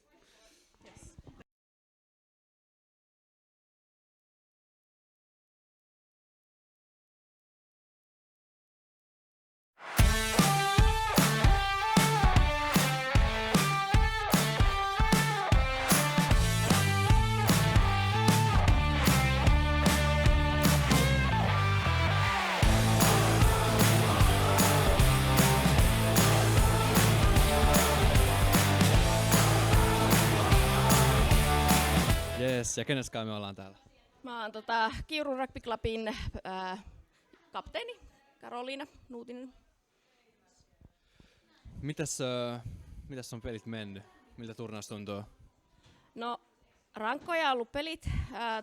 Yes. Yes, ja keneskaan me ollaan täällä? Mä oon Kiuru Rugby Clubin kapteeni Karoliina Nuutinen. Mitäs on pelit mennyt? Miltä turnaus tuntuu? No, rankkoja on ollut pelit.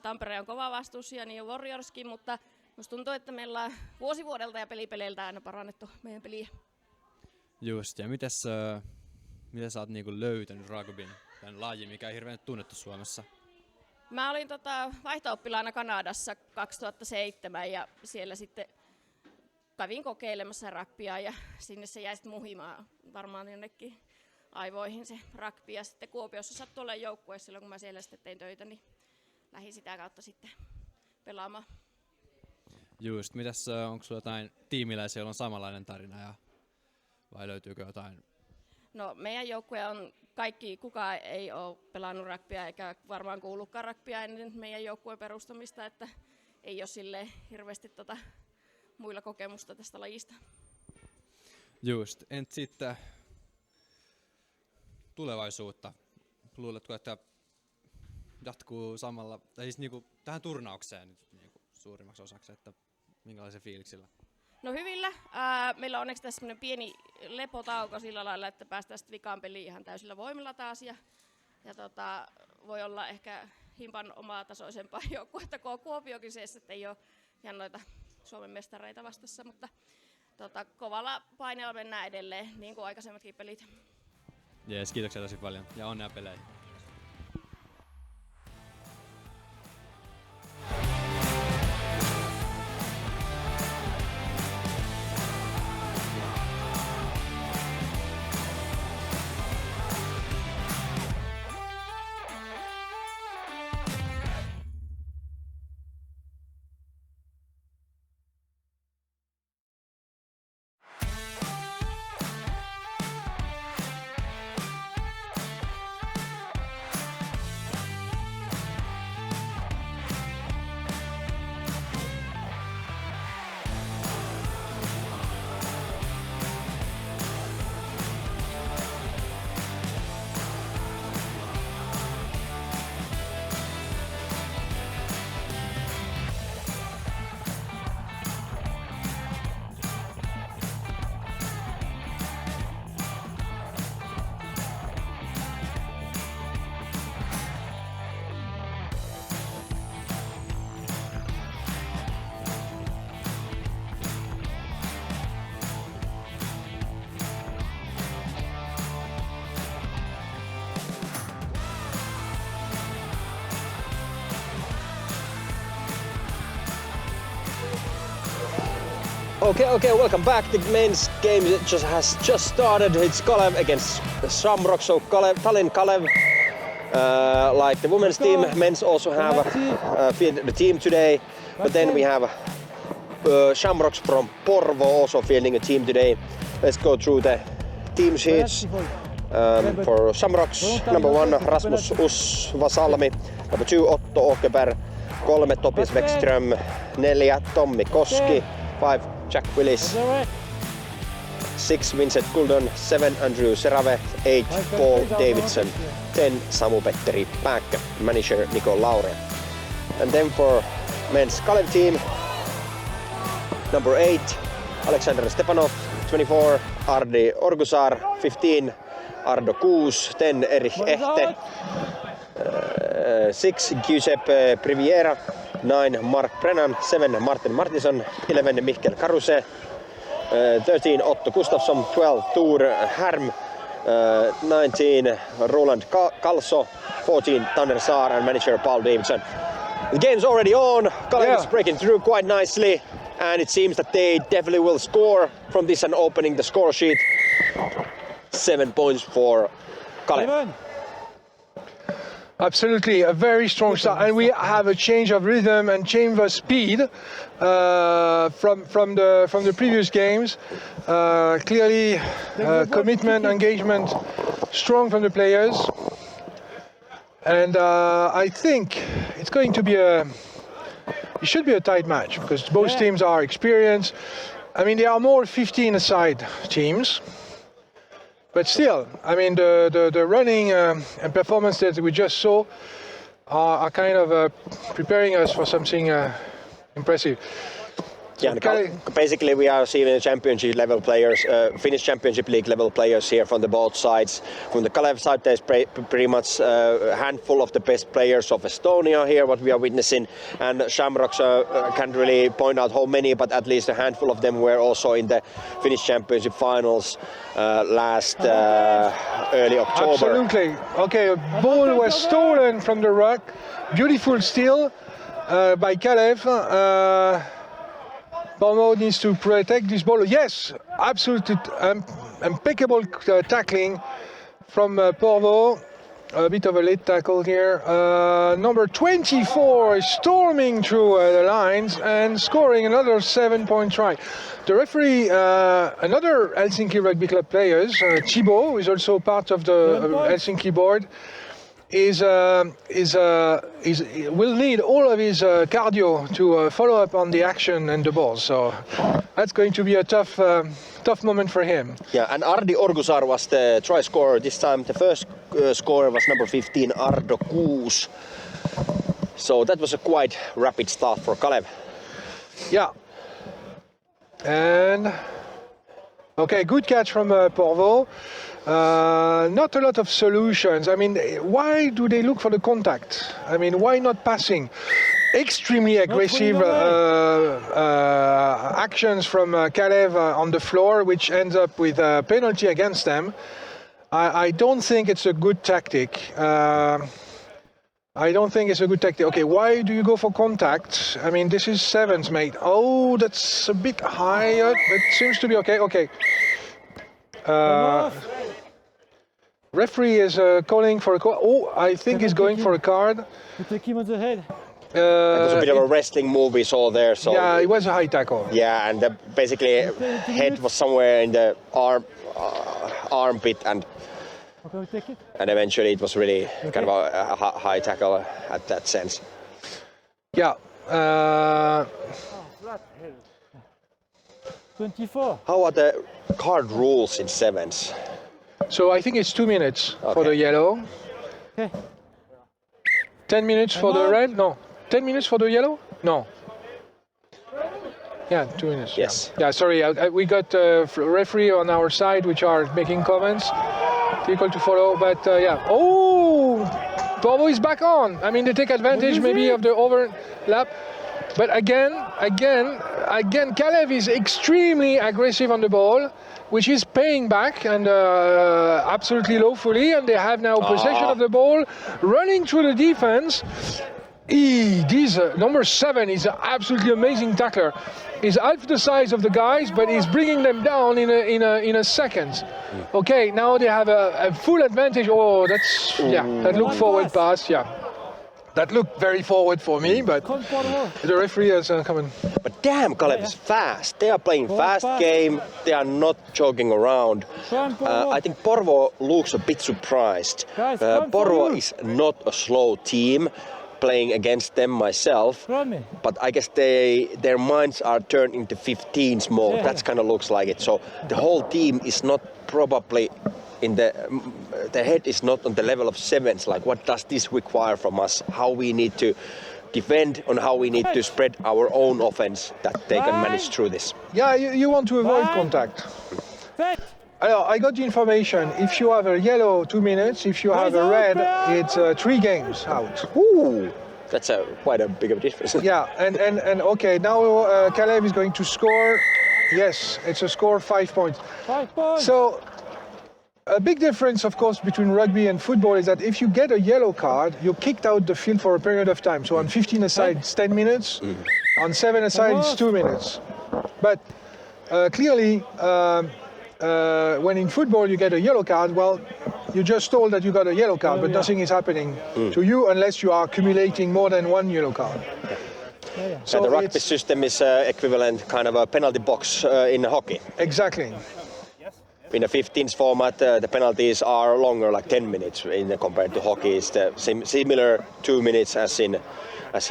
Tampere on kova vastus ja niin on Warriorskin, mutta musta tuntuu, että meillä on vuosi vuodelta ja pelipeleiltä aina parannettu meidän peliä. Just, ja mitä sä oot niinku löytänyt rugbyn, tämän lajin, mikä ei hirveän tunnettu Suomessa? Mä olin vaihto-oppilaana Kanadassa 2007 ja siellä sitten kävin kokeilemassa rugbya ja sinne se jäi sitten muhimaan varmaan jonnekin aivoihin se rugby. Ja sitten Kuopiossa sattui olemaan joukkue silloin, kun mä siellä sitten tein töitä, niin lähdin sitä kautta sitten pelaamaan. Just, mitäs onko sulla jotain tiimiläisiä, joilla on samanlainen tarina vai löytyykö jotain? No meidän joukkue on kaikki, kukaan ei ole pelannut rugbya eikä varmaan kuulukaan rugbya ennen meidän joukkueen perustamista, että ei ole silleen hirveästi muilla kokemusta tästä lajista. Just, entä sitten tulevaisuutta? Luuletko, että jatkuu samalla, tai siis niinku tähän turnaukseen niinku suurimmaksi osaksi, että minkälaisen fiiliksillä? No hyvillä. Meillä on onneksi tässä semmoinen pieni lepotauko sillä lailla, että päästään sitten vikaan peliin ihan täysillä voimilla taas. Ja voi olla ehkä himpan omaa tasoisempaa joukkuetta kuin Kuopiokin se, että ei ole ihan noita Suomen mestareita vastassa, mutta kovalla paineella mennään edelleen, niin kuin aikaisemmatkin pelit. Jees, kiitoksia tosi paljon ja onnea peleihin. Okay, welcome back. The men's game has just started. It's Kalev against Shamrocks, so Tallinn Kalev. Like the women's team, men's also have fielded the team today. But then we have Shamrocks from Porvoo also fielding a team today. Let's go through the team sheets. For Shamrocks, number 1 Rasmus Usvasalmi, number 2 Otto Åkerberg, 3 Topias Bäckström, 4 Tommi Koski, 5 Jack Willis, 6 Vincent Guldon, 7 Andrew Serave, 8 Paul Davidson, 10 Samu-Petteri Pääkkö, manager Niko Laure. And then for men's Kalev team, number 8 Alexander Stepanov, 24 Ardi Orgusar, 15 Ardo Kuus, 10 Erich Ehte, 6 Giuseppe Priviera, 9 Mark Brennan, 7 Martin Martinson, 11 Mikkel Karuse, 13 Otto Gustafsson, 12 Tur Härm, 19 Roland Kalso, 14 Tanner Saar and manager Paul Davidson. The game's already on. Kalev is breaking through quite nicely, and it seems that they definitely will score from this and opening the score sheet. 7 points for Kalev. Absolutely, a very strong start, and we have a change of rhythm and change of speed from the previous games. Clearly, commitment, engagement, strong from the players, and I think it's going to be it should be a tight match because both teams are experienced. I mean, there are more 15-a-side teams. But still, I mean, the running and performance that we just saw are kind of preparing us for something impressive. Yeah, basically we are seeing championship level players, Finnish Championship League level players here from the both sides. From the Kalev side, there's pretty much a handful of the best players of Estonia here, what we are witnessing. And Shamrocks can't really point out how many, but at least a handful of them were also in the Finnish Championship finals last early October. Absolutely. Okay, a ball was stolen from the ruck. Beautiful steal by Kalev. Porvoo needs to protect this ball. Yes, absolutely impeccable tackling from Porvoo. A bit of a late tackle here. Number 24 is storming through the lines and scoring another 7-point try. The referee, another Helsinki Rugby Club players, Thibaut, who is also part of the Helsinki board, will need all of his cardio to follow up on the action and the ball. So that's going to be a tough moment for him. Yeah, and Ardi Orgusar was the try scorer this time. The first scorer was number 15, Ardo Kuus. So that was a quite rapid start for Kalev. Yeah. And okay, good catch from Porvoo. Not a lot of solutions. I mean, why do they look for the contact? I mean, why not passing? Extremely aggressive actions from Kalev on the floor, which ends up with a penalty against them. I don't think it's a good tactic. Okay, why do you go for contact? I mean, this is sevens, mate. Oh, that's a bit higher, but seems to be okay. Okay. Referee is calling for a call. Oh, I think he's going for a card. You take him on the head. It was a bit of a wrestling move we saw there. So yeah, it was a high tackle. Yeah, and basically head was somewhere in the armpit, and eventually it was really kind of a high tackle at that sense. Yeah. 24. How are the card rules in sevens? So I think it's 2 minutes for the yellow. Okay. 10 minutes for the red? No. 10 minutes for the yellow? No. Yeah, 2 minutes. Yes. Yeah, sorry, we got referee on our side which are making comments. Difficult to follow, but yeah. Oh! Porvoo is back on. I mean, they take advantage maybe of the overlap. But again, Kalev is extremely aggressive on the ball, which is paying back and absolutely lawfully. And they have now possession of the ball, running through the defense. Number 7 is an absolutely amazing tackler. He's half the size of the guys, but he's bringing them down in a second. Okay, now they have a full advantage. Oh, that looked forward pass. Yeah. That looked very forward for me, but the referee has come in. But damn, Kalev is fast. They are playing fast game. They are not joking around. I think Porvoo looks a bit surprised. Porvoo is not a slow team. Playing against them myself, but I guess their minds are turned into 15s mode. That kind of looks like it. So the whole team is not probably in their head is not on the level of sevens. Like, what does this require from us? How we need to defend, and how we need to spread our own offense that they can manage through this. Yeah, you want to avoid contact. I got the information. If you have a yellow, 2 minutes. If you have a red, it's 3 games out. Ooh, that's quite a big of a difference. Yeah, and okay, now Kalev is going to score. Yes, it's a score 5 points. 5 points. So a big difference, of course, between rugby and football is that if you get a yellow card, you're kicked out the field for a period of time. So on 15 aside, it's 10 minutes. On 7 aside, it's 2 minutes. But clearly. When in football you get a yellow card, well, you're just told that you got a yellow card, but nothing is happening to you unless you are accumulating more than 1 yellow card. So the rugby system is equivalent kind of a penalty box in hockey. Exactly. In a 15s format, the penalties are longer, like 10 minutes compared to hockey. It's similar 2 minutes as in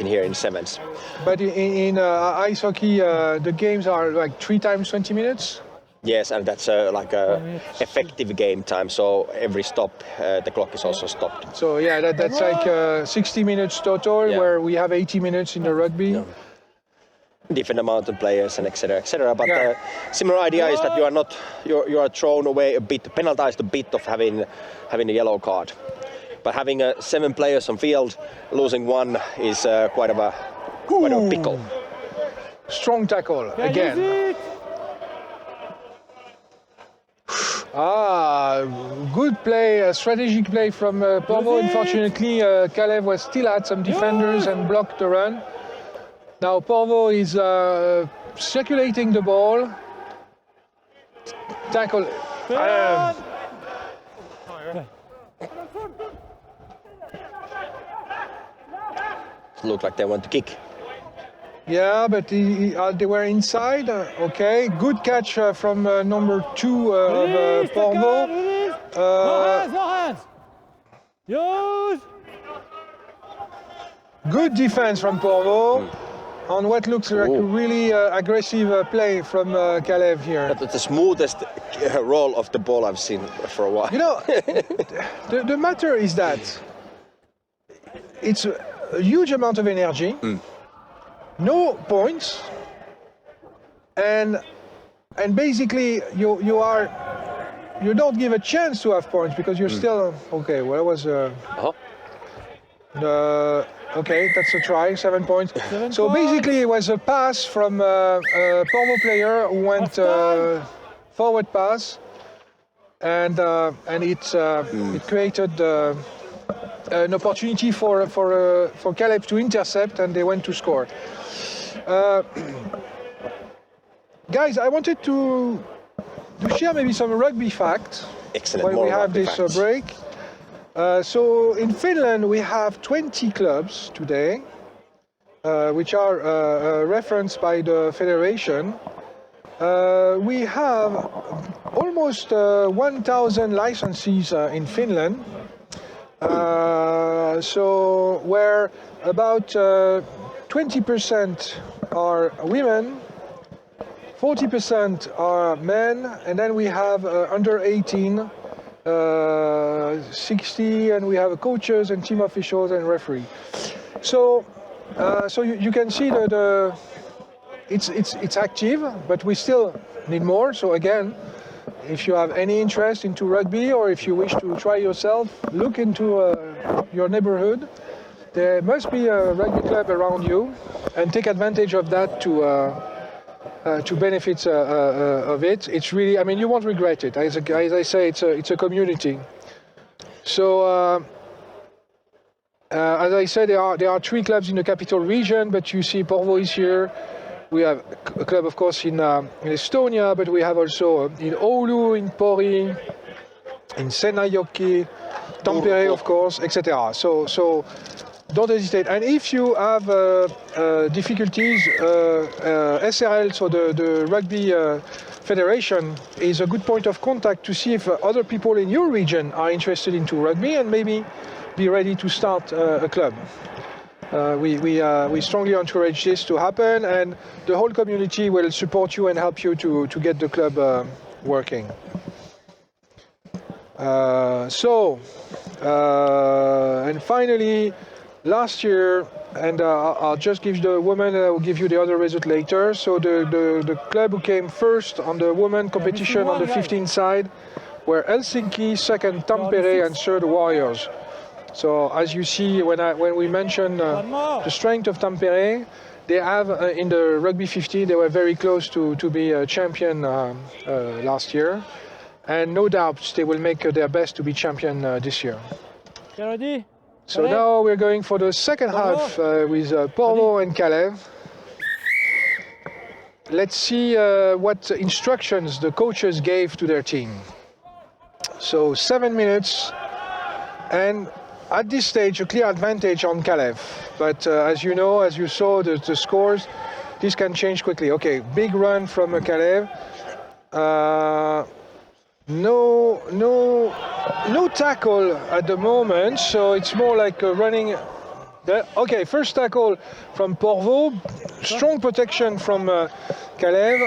here in sevens. But in ice hockey, the games are like 3 times 20 minutes. Yes, and that's like a effective game time. So every stop, the clock is also stopped. So yeah, that's like 60 minutes total, where we have 80 minutes in the rugby. Yeah. Different amount of players and etc. But similar idea is that you are thrown away a bit, penalized a bit of having a yellow card. But having 7 players on field, losing 1 is quite a pickle. Strong tackle again. Good play, strategic play from Porvoo. Unfortunately, Kalev still had some defenders and blocked the run. Now Porvoo is circulating the ball. Looked like they want to kick. Yeah, but they were inside. Okay, good catch from number 2 of Porvo. No hands! Use! Good defense from Porvo on what looks like a really aggressive play from Kalev here. That's the smoothest roll of the ball I've seen for a while. You know, the matter is that it's a huge amount of energy, no points, and basically you don't give a chance to have points because you're still okay. Well, was okay, that's a try, 7 points. So basically, it was a pass from a Porvo player who went forward pass, and it created an opportunity for Kalev to intercept, and they went to score. Guys, I wanted to share maybe some rugby facts while we have this break. So in Finland we have 20 clubs today, which are referenced by the federation. We have almost 1,000 licenses in Finland. So where about 20% are women, 40% are men, and then we have under 18, 60, and we have coaches and team officials and referee. So, you can see that it's active, but we still need more. So again, if you have any interest into rugby or if you wish to try yourself, look into your neighborhood. There must be a rugby club around you, and take advantage of that to benefit of it. It's really, I mean, you won't regret it. As I say, it's a community. So, as I said, there are 3 clubs in the capital region, but you see Porvo is here. We have a club, of course, in Estonia, but we have also in Oulun, in Pori, in Seinäjoki, Tampere, of course, etc. So don't hesitate. And if you have difficulties, SRL, so the Rugby Federation, is a good point of contact to see if other people in your region are interested into rugby and maybe be ready to start a club. We strongly encourage this to happen, and the whole community will support you and help you to get the club working. And finally, last year, and I'll just give the women, I will give you the other result later. So the club who came first on the women competition on the 15 side were Helsinki, second Tampere, and third Warriors. So as you see, when we mention the strength of Tampere, they have in the rugby 15, they were very close to be a champion last year, and no doubt they will make their best to be champion this year. You ready? So now we're going for the second half with Porvo and Kalev. Let's see what instructions the coaches gave to their team. So 7 minutes, and at this stage, a clear advantage on Kalev. But as you know, as you saw the scores, this can change quickly. Okay, big run from Kalev. No tackle at the moment, so it's more like running. Okay, first tackle from Porvo. Strong protection from Kalev.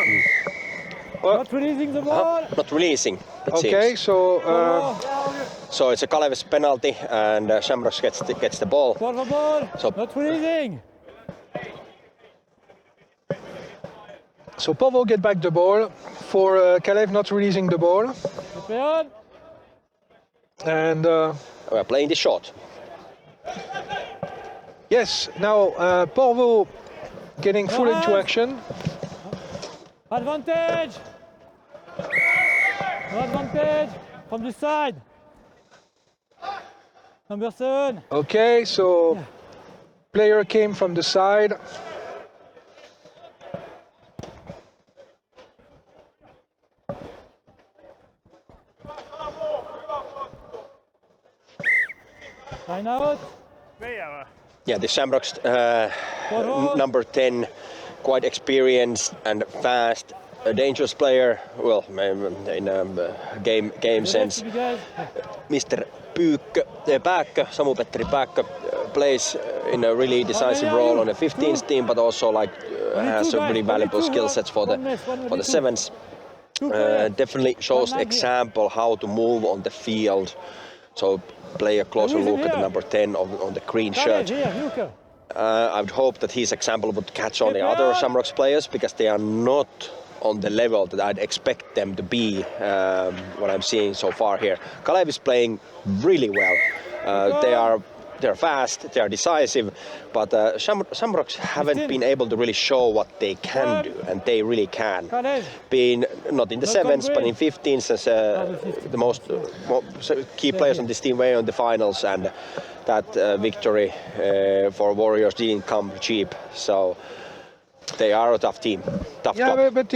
Not releasing the ball. Not releasing. Okay, so it's a Kalev's penalty, and Shamrocks gets the ball. Porvo ball. So not releasing. So Porvo get back the ball for Kalev not releasing the ball. And we're playing the short. Yes, now Porvo getting full into action. Advantage. No advantage from this side. Number 7. Okay, so player came from the side. Line out. Yeah, the Shamrocks number 10, quite experienced and fast, a dangerous player. Well, in a game sense. Mr. Pääkkö, Samu-Petteri Pääkkö, plays in a really decisive role on the 15th team, but also has a really valuable skill sets for the sevens. Definitely shows example how to move on the field. So play a closer look at the number 10 on the green shirt. I would hope that his example would catch on the other Shamrocks players, because they are not on the level that I'd expect them to be, what I'm seeing so far here. Kalev is playing really well. They're fast, they are decisive, but Shamrocks haven't been able to really show what they can do, and they really can. Being not in the sevens, but in 15s as the most key players on this team were in the finals, and that victory for Warriors didn't come cheap. So they are a tough team. Tough. But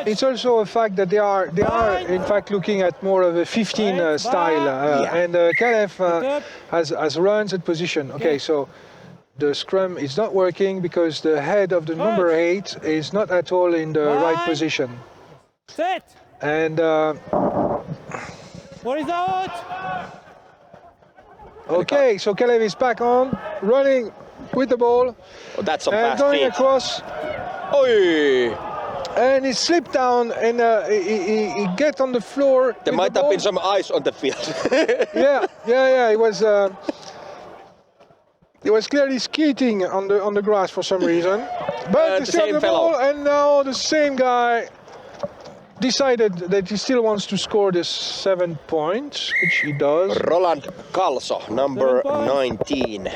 it's also a fact that they are in fact looking at more of a 15 style, and Kalev has runs at position. Okay, so the scrum is not working because the head of the number 8 is not at all in the right position. Set. And what is out? Okay, so Kalev is back on, running with the ball. Oh, that's some fast going feet. Across. Oi! And he slipped down and he get on the floor. There might have been some ice on the field. yeah. He was clearly skating on the grass for some reason. But he still had the ball, and now the same guy decided that he still wants to score this 7 points, which he does. Roland Kalso, number 19.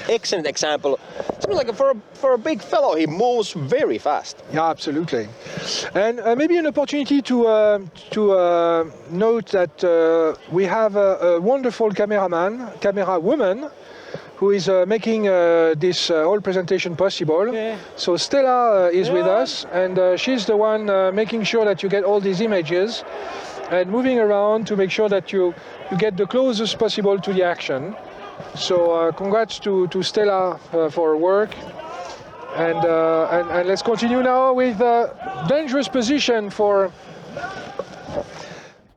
Excellent example. Seems like for a big fellow, he moves very fast. Yeah, absolutely. And maybe an opportunity to note that we have a wonderful camera woman, who is making this whole presentation possible. Okay. So Stella is with us, and she's the one making sure that you get all these images and moving around to make sure that you get the closest possible to the action. So congrats to Stella for her work. And let's continue now with dangerous position for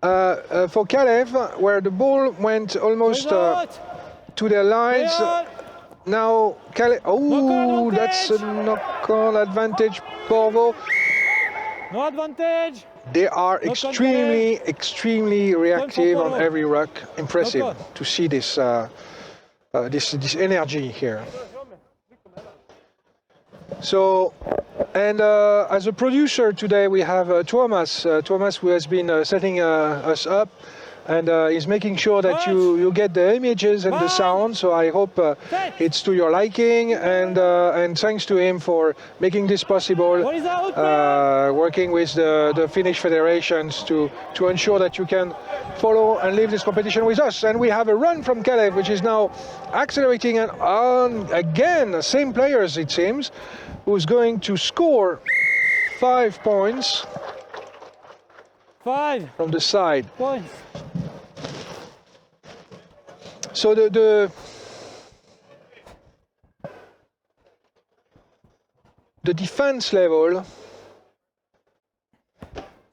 Kalev, where the ball went almost to their lines. Now Kalev, that's a knock-on advantage, Porvo. No advantage. They are extremely reactive on every ruck. Impressive to see this this energy here. So, and as a producer today we have Thomas, who has been setting us up, and is making sure that you get the images and the sound. So I hope it's to your liking, and thanks to him for making this possible, working with the Finnish federations to ensure that you can follow and live this competition with us. And we have a run from Kalev, which is now accelerating, and on again, the same players it seems, who's going to score 5 points. 5 from the side. Points. So the defense level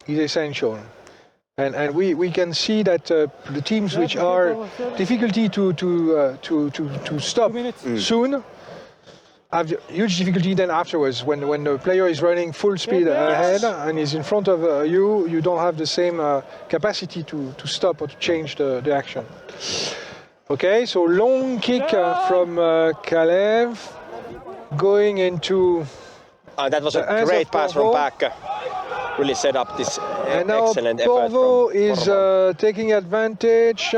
is essential, and we can see that the teams which are difficulty to stop soon have huge difficulty then afterwards. When the player is running full speed ahead and is in front of you don't have the same capacity to stop or to change the action. Okay, so long kick from Kalev going into. That was a great pass from Pääkkö. Really set up this excellent effort. Porvo is taking advantage.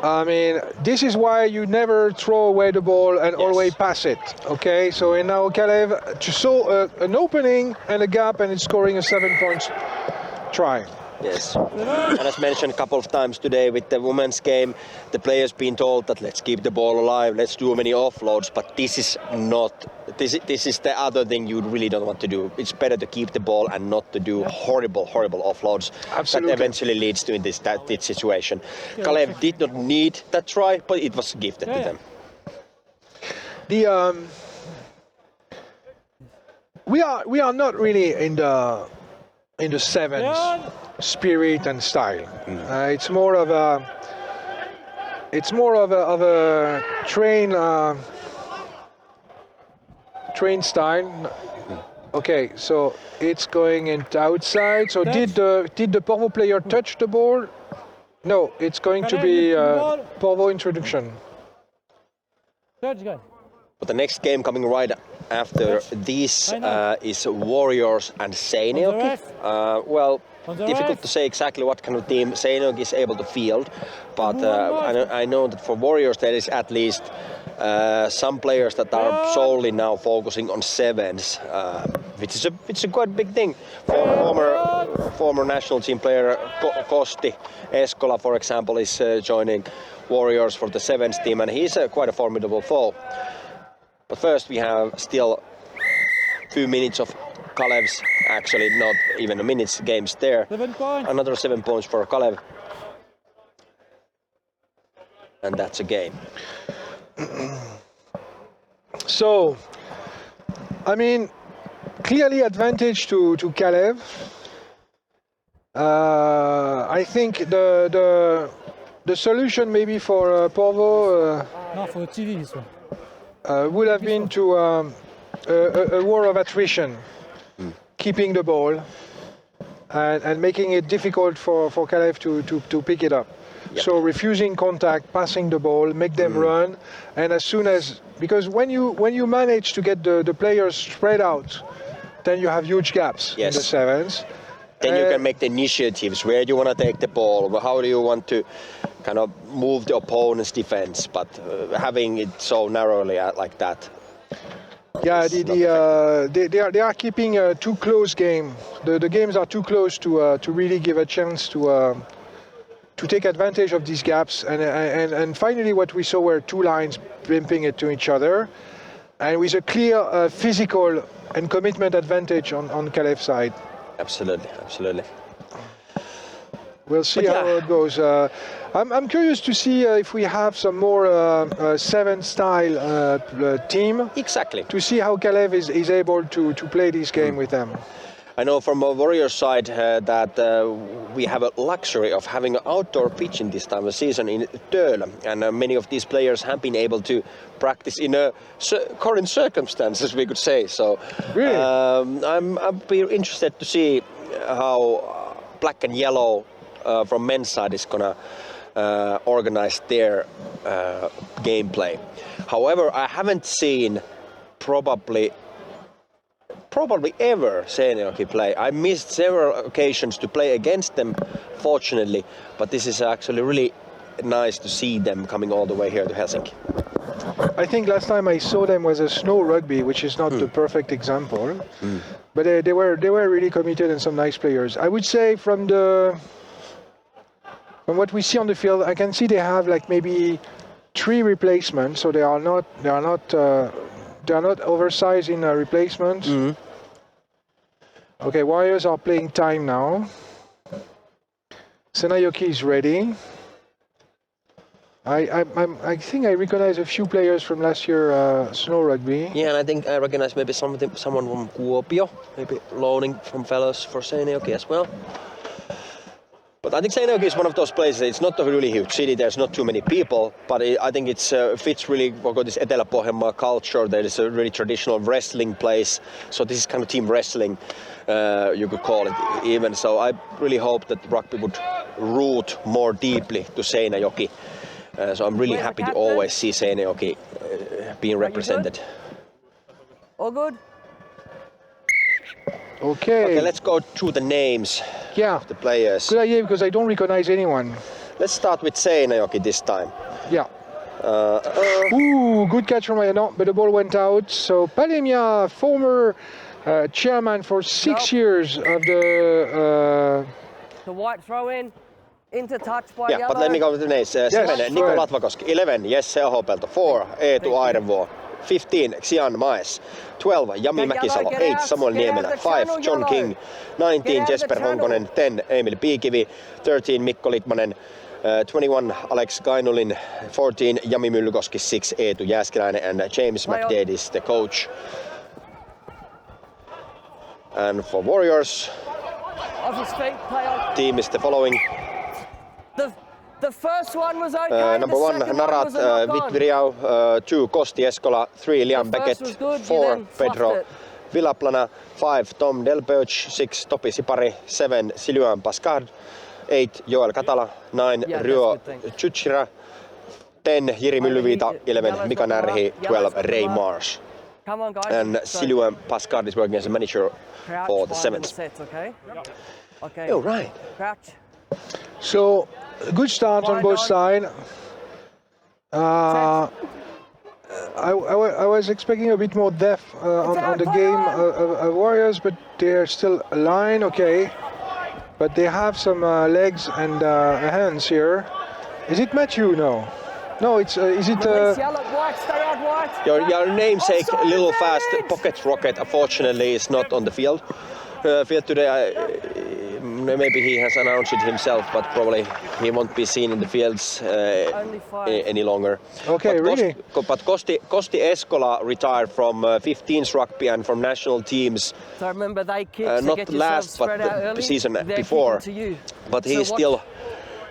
I mean, this is why you never throw away the ball and always pass it. Okay, so now Kalev saw an opening and a gap, and it's scoring a 7 points try. Yes. And as mentioned a couple of times today with the women's game, the players been told that let's keep the ball alive, let's do many offloads, but this is not, this is the other thing you really don't want to do. It's better to keep the ball and not to do horrible offloads. Absolutely. That eventually leads to this situation. Kalev did not need that try, but it was gifted to them. We are not really in the sevens spirit and style. It's more of a train style. Okay, so it's going into outside. So did the Porvo player touch the ball? No, it's going to be Porvo introduction. But the next game coming right after this is Warriors and Seinäjoki. Well, difficult to say exactly what kind of team Seinäjoki is able to field, but I know that for Warriors there is at least some players that are solely now focusing on sevens, which is a quite big thing. Former national team player Kosti Eskola, for example, is joining Warriors for the sevens team, and he's quite a formidable foe. But first we have still a few minutes of Kalev's, actually not even a minute's games there. Another 7 points for Kalev. And that's a game. So, I mean, clearly advantage to Kalev. I think the solution maybe for Porvo would have been to a war of attrition, keeping the ball and making it difficult for Kalev to pick it up. Yep. So refusing contact, passing the ball, make them run, and as soon as, because when you manage to get the players spread out, then you have huge gaps in the sevens. Then you can make the initiatives. Where do you want to take the ball? How do you want to kind of move the opponent's defense? But having it so narrowly like that. Yeah, they are keeping a too close game. The games are too close to really give a chance to take advantage of these gaps. And finally, what we saw were two lines bumping into each other, and with a clear physical and commitment advantage on Kalev's side. Absolutely. We'll see how it goes. I'm curious to see if we have some more seven-style team. Exactly. To see how Kalev is able to play this game with them. I know from a Warriors side that we have a luxury of having an outdoor pitch in this time of the season in Töölö, and many of these players have been able to practice in current circumstances, we could say. So really? I'd be interested to see how black and yellow from men's side is gonna organize their gameplay. However, I haven't seen probably ever Seinäjoki play. I missed several occasions to play against them, fortunately, but this is actually really nice to see them coming all the way here to Helsinki. I think last time I saw them was a snow rugby, which is not the perfect example, but they were really committed and some nice players. I would say from what we see on the field, I can see they have like maybe 3 replacements, so they are not oversized in replacements. Okay, Warriors are playing time now. Seinäjoki is ready. I think I recognize a few players from last year snow rugby. Yeah, and I think I recognize maybe someone from Kuopio, maybe loaning from fellows for Seinäjoki as well. But I think Seinäjoki is one of those places. It's not a really huge city. There's not too many people, but I think it fits really for this Etelä-Pohjanmaa culture. There is a really traditional wrestling place. So this is kind of team wrestling, you could call it even. So I really hope that rugby would root more deeply to Seinäjoki. So I'm really happy to always see Seinäjoki being represented. All good? Okay, let's go through the names of the players. Good idea, because I don't recognize anyone. Let's start with Seinäjoki this time. Yeah. Ooh, good catch from Ayano, but the ball went out. So Palemia, former chairman for 6 years of the The white throw in, into touch by Yeah, yellow. but let me go with the names. 7, Niko Latvakoski. 11, Jesse Ahopelto. 4, Eetu Airenvuo. 15, Xian Maes. 12, Jami Mäkisalo. 8, Samuel Niemelä. 5, John King. 19, Jesper Honkonen. 10, Emil Piikivi. 13, Mikko Litmanen. 21, Alex Kainulin. 14, Jami Myllykoski. 6, Eetu Jääskeläinen. And James McDade is the coach. And for Warriors, Off his feet, play on. team is the following. The first one was okay. Number 1, Narat Vitviriau. 2, Kosti Eskola. 3, Liam Beckett. 4, Pedro Villaplana. 5, Tom Delpeuch. 6, Topi Sipari. 7, Siluan Pascard. 8, Joel Katala. 9, Ryo Chuchira. 10, Jiri Myllyviita. 11, Mika Närhi. 12, Ray Marsh. Come on, guys. And Siluan Pascard is working as a manager for the Sevens. Okay. Okay. Oh, right. Crouch. So, good start on both sides. I was expecting a bit more depth on the game of Warriors, but they're still aligned, okay. But they have some legs and hands here. Is it Mathieu? No. No, it's is it? Your namesake, Little Fast Pocket Rocket, unfortunately is not on the field. Field today. Maybe he has announced it himself, but probably he won't be seen in the fields any longer. Okay, but really? But Kosti Eskola retired from 15s rugby and from national teams. So remember, they kick not last, but the season before. But he's still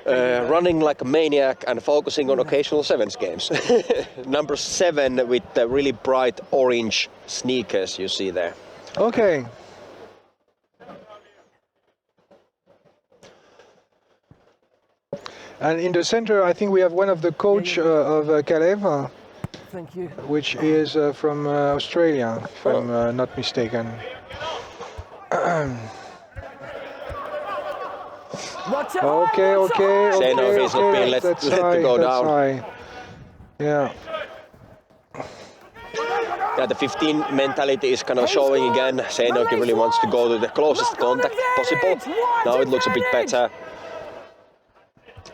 running like a maniac and focusing on occasional Sevens games. Number 7 with the really bright orange sneakers you see there. Okay. And in the center, I think we have one of the coach of Kalev, Thank you. which is from Australia, if I'm not mistaken. Okay. He's not being let to go down. Yeah. Yeah, the 15 mentality is kind of showing again. Seinäjoki really wants to go to the closest contact possible. Now it looks a bit better.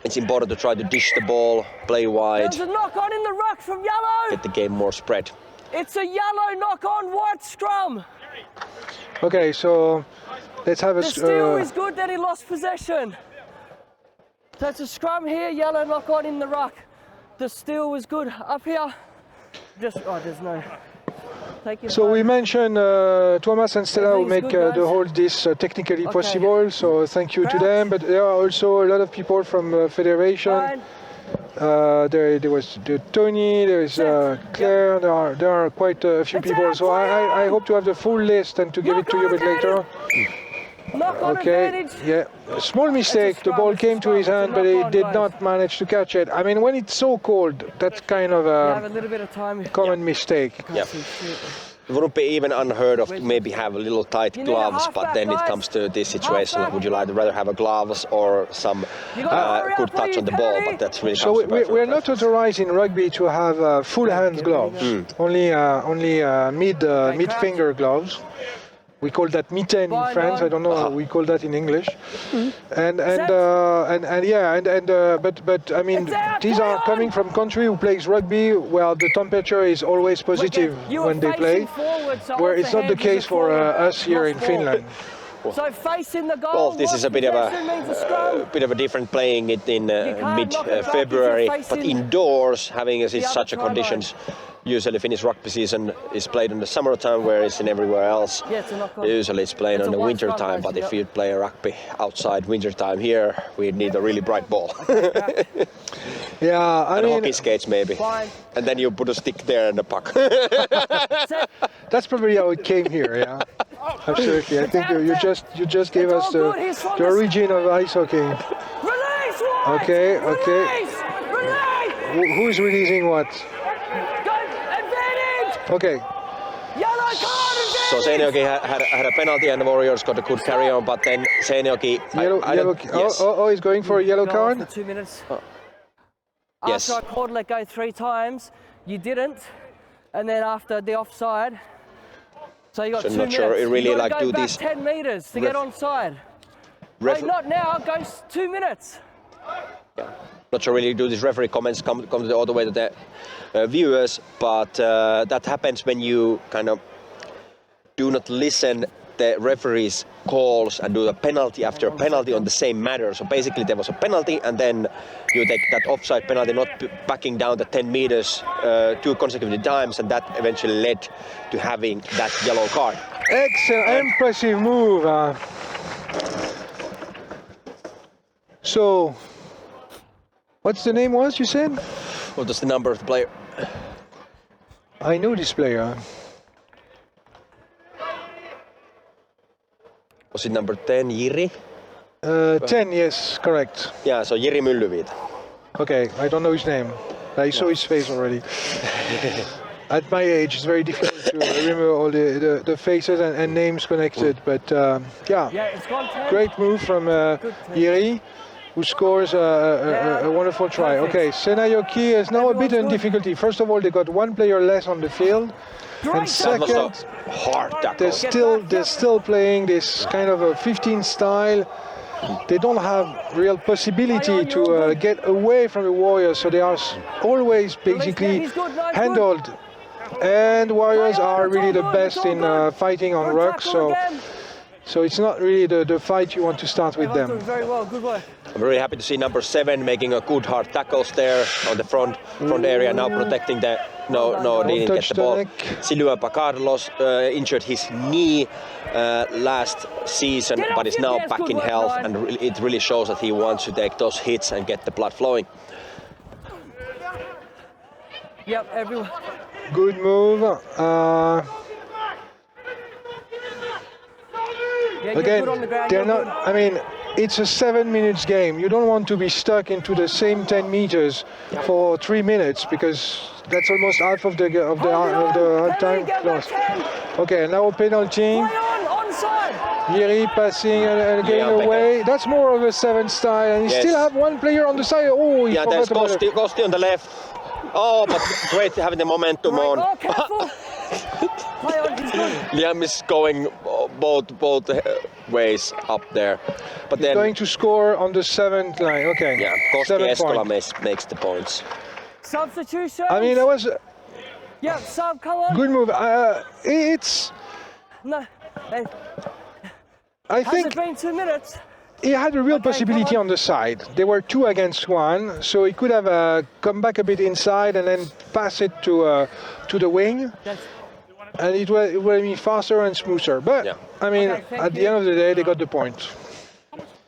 It's important to try to dish the ball, play wide. There's a knock on in the ruck from yellow. Get the game more spread. It's a yellow knock on, white scrum. Okay, so let's have a. The steal is good that he lost possession. So it's a scrum here, yellow knock on in the ruck. The steal was good. Up here, there's no. So we mentioned Thomas and Stella who make the whole this technically possible, so thank you to them. But there are also a lot of people from Federation. There was Tony, there is Claire, there are quite a few people. So I hope to have the full list and to give it to you a bit later. Okay, yeah, small mistake, the ball came to his hand, but he did not manage to catch it. I mean, when it's so cold, that's kind of a common mistake. Yeah. It wouldn't be even unheard of to maybe have a little tight gloves, but then it comes to this situation, would you rather have a gloves or some good touch on the ball, but that's really so we're not authorized in rugby to have full hand gloves, only mid finger gloves. We call that mitaine in France. I don't know how we call that in English. But I mean, these are coming from country who plays rugby where the temperature is always positive when they play, where it's not the case for us here in Finland. So facing the goal. Well, this is a bit of a different playing it in mid-February, but indoors, having such a conditions. Usually Finnish rugby season is played in the summertime, whereas in everywhere else, usually it's played in the winter time. But if you play rugby outside winter time here, we need a really bright ball. Yeah, I mean, hockey skates maybe. And then you put a stick there and a puck. That's probably how it came here, yeah. Absolutely. I think you just gave us the origin of ice hockey. Okay. Who is releasing what? Okay. So Seinäjoki had a penalty and the Warriors got a good carry on, but then Seinäjoki... he's going for a yellow card? For 2 minutes. Yes. After I called let go 3 times, you didn't. And then after the offside, so you got 2 minutes. Not sure it really you like go do back these 10 meters to get onside. Wait, not now, it goes 2 minutes. Not sure really do these referee comments come all the way to the viewers, but that happens when you kind of do not listen the referee's calls and do a penalty after a penalty on the same matter. So basically there was a penalty and then you take that offside penalty, not backing down the 10 meters 2 consecutive times, and that eventually led to having that yellow card. Excellent, impressive move. So, what's the name was, you said? What was the number of the player? I know this player. Was it number 10, Jiri? 10, yes, correct. Yeah, so Jiri Myllyviita. Okay, I don't know his name. I saw his face already. At my age, it's very difficult to remember all the faces and names connected. But yeah, great move from Jiri, who scores a wonderful try. Okay, Seinäjoki is now a bit in difficulty. First of all, they got 1 player less on the field. And second, they're still playing this kind of a 15 style. They don't have real possibility to get away from the Warriors, so they are always basically handled. And Warriors are really the best in fighting on ruck, so it's not really the fight you want to start with them. Very well, good work. I'm very happy to see number 7 making a good hard tackles there on the front area, now protecting the no didn't get the ball. Silva Carlos injured his knee last season, but is now back in health, and it really shows that he wants to take those hits and get the blood flowing. Yep, everyone. Good move. Again, they're not. I mean, it's a 7 minutes game. You don't want to be stuck into the same 10 meters for 3 minutes, because that's almost half of the time lost. Okay, now a penalty. Jiri passing and getting away. That's more of a 7 style, and you still have 1 player on the side. Oh, he there's Kosti on the left. Oh, but great having the momentum on. Liam is going both ways up there. But he's then going to score on the 7th line. Okay. Yeah, Kosti Eskola makes the points. Substitution. I mean, that was. Yeah, sub, come on. Good move. It's. No. I think. Has it been 2 minutes? He had a real possibility on the side. They were 2 against 1, so he could have come back a bit inside and then pass it to the wing. And it would be faster and smoother. But, I mean, at the end of the day, they got the point.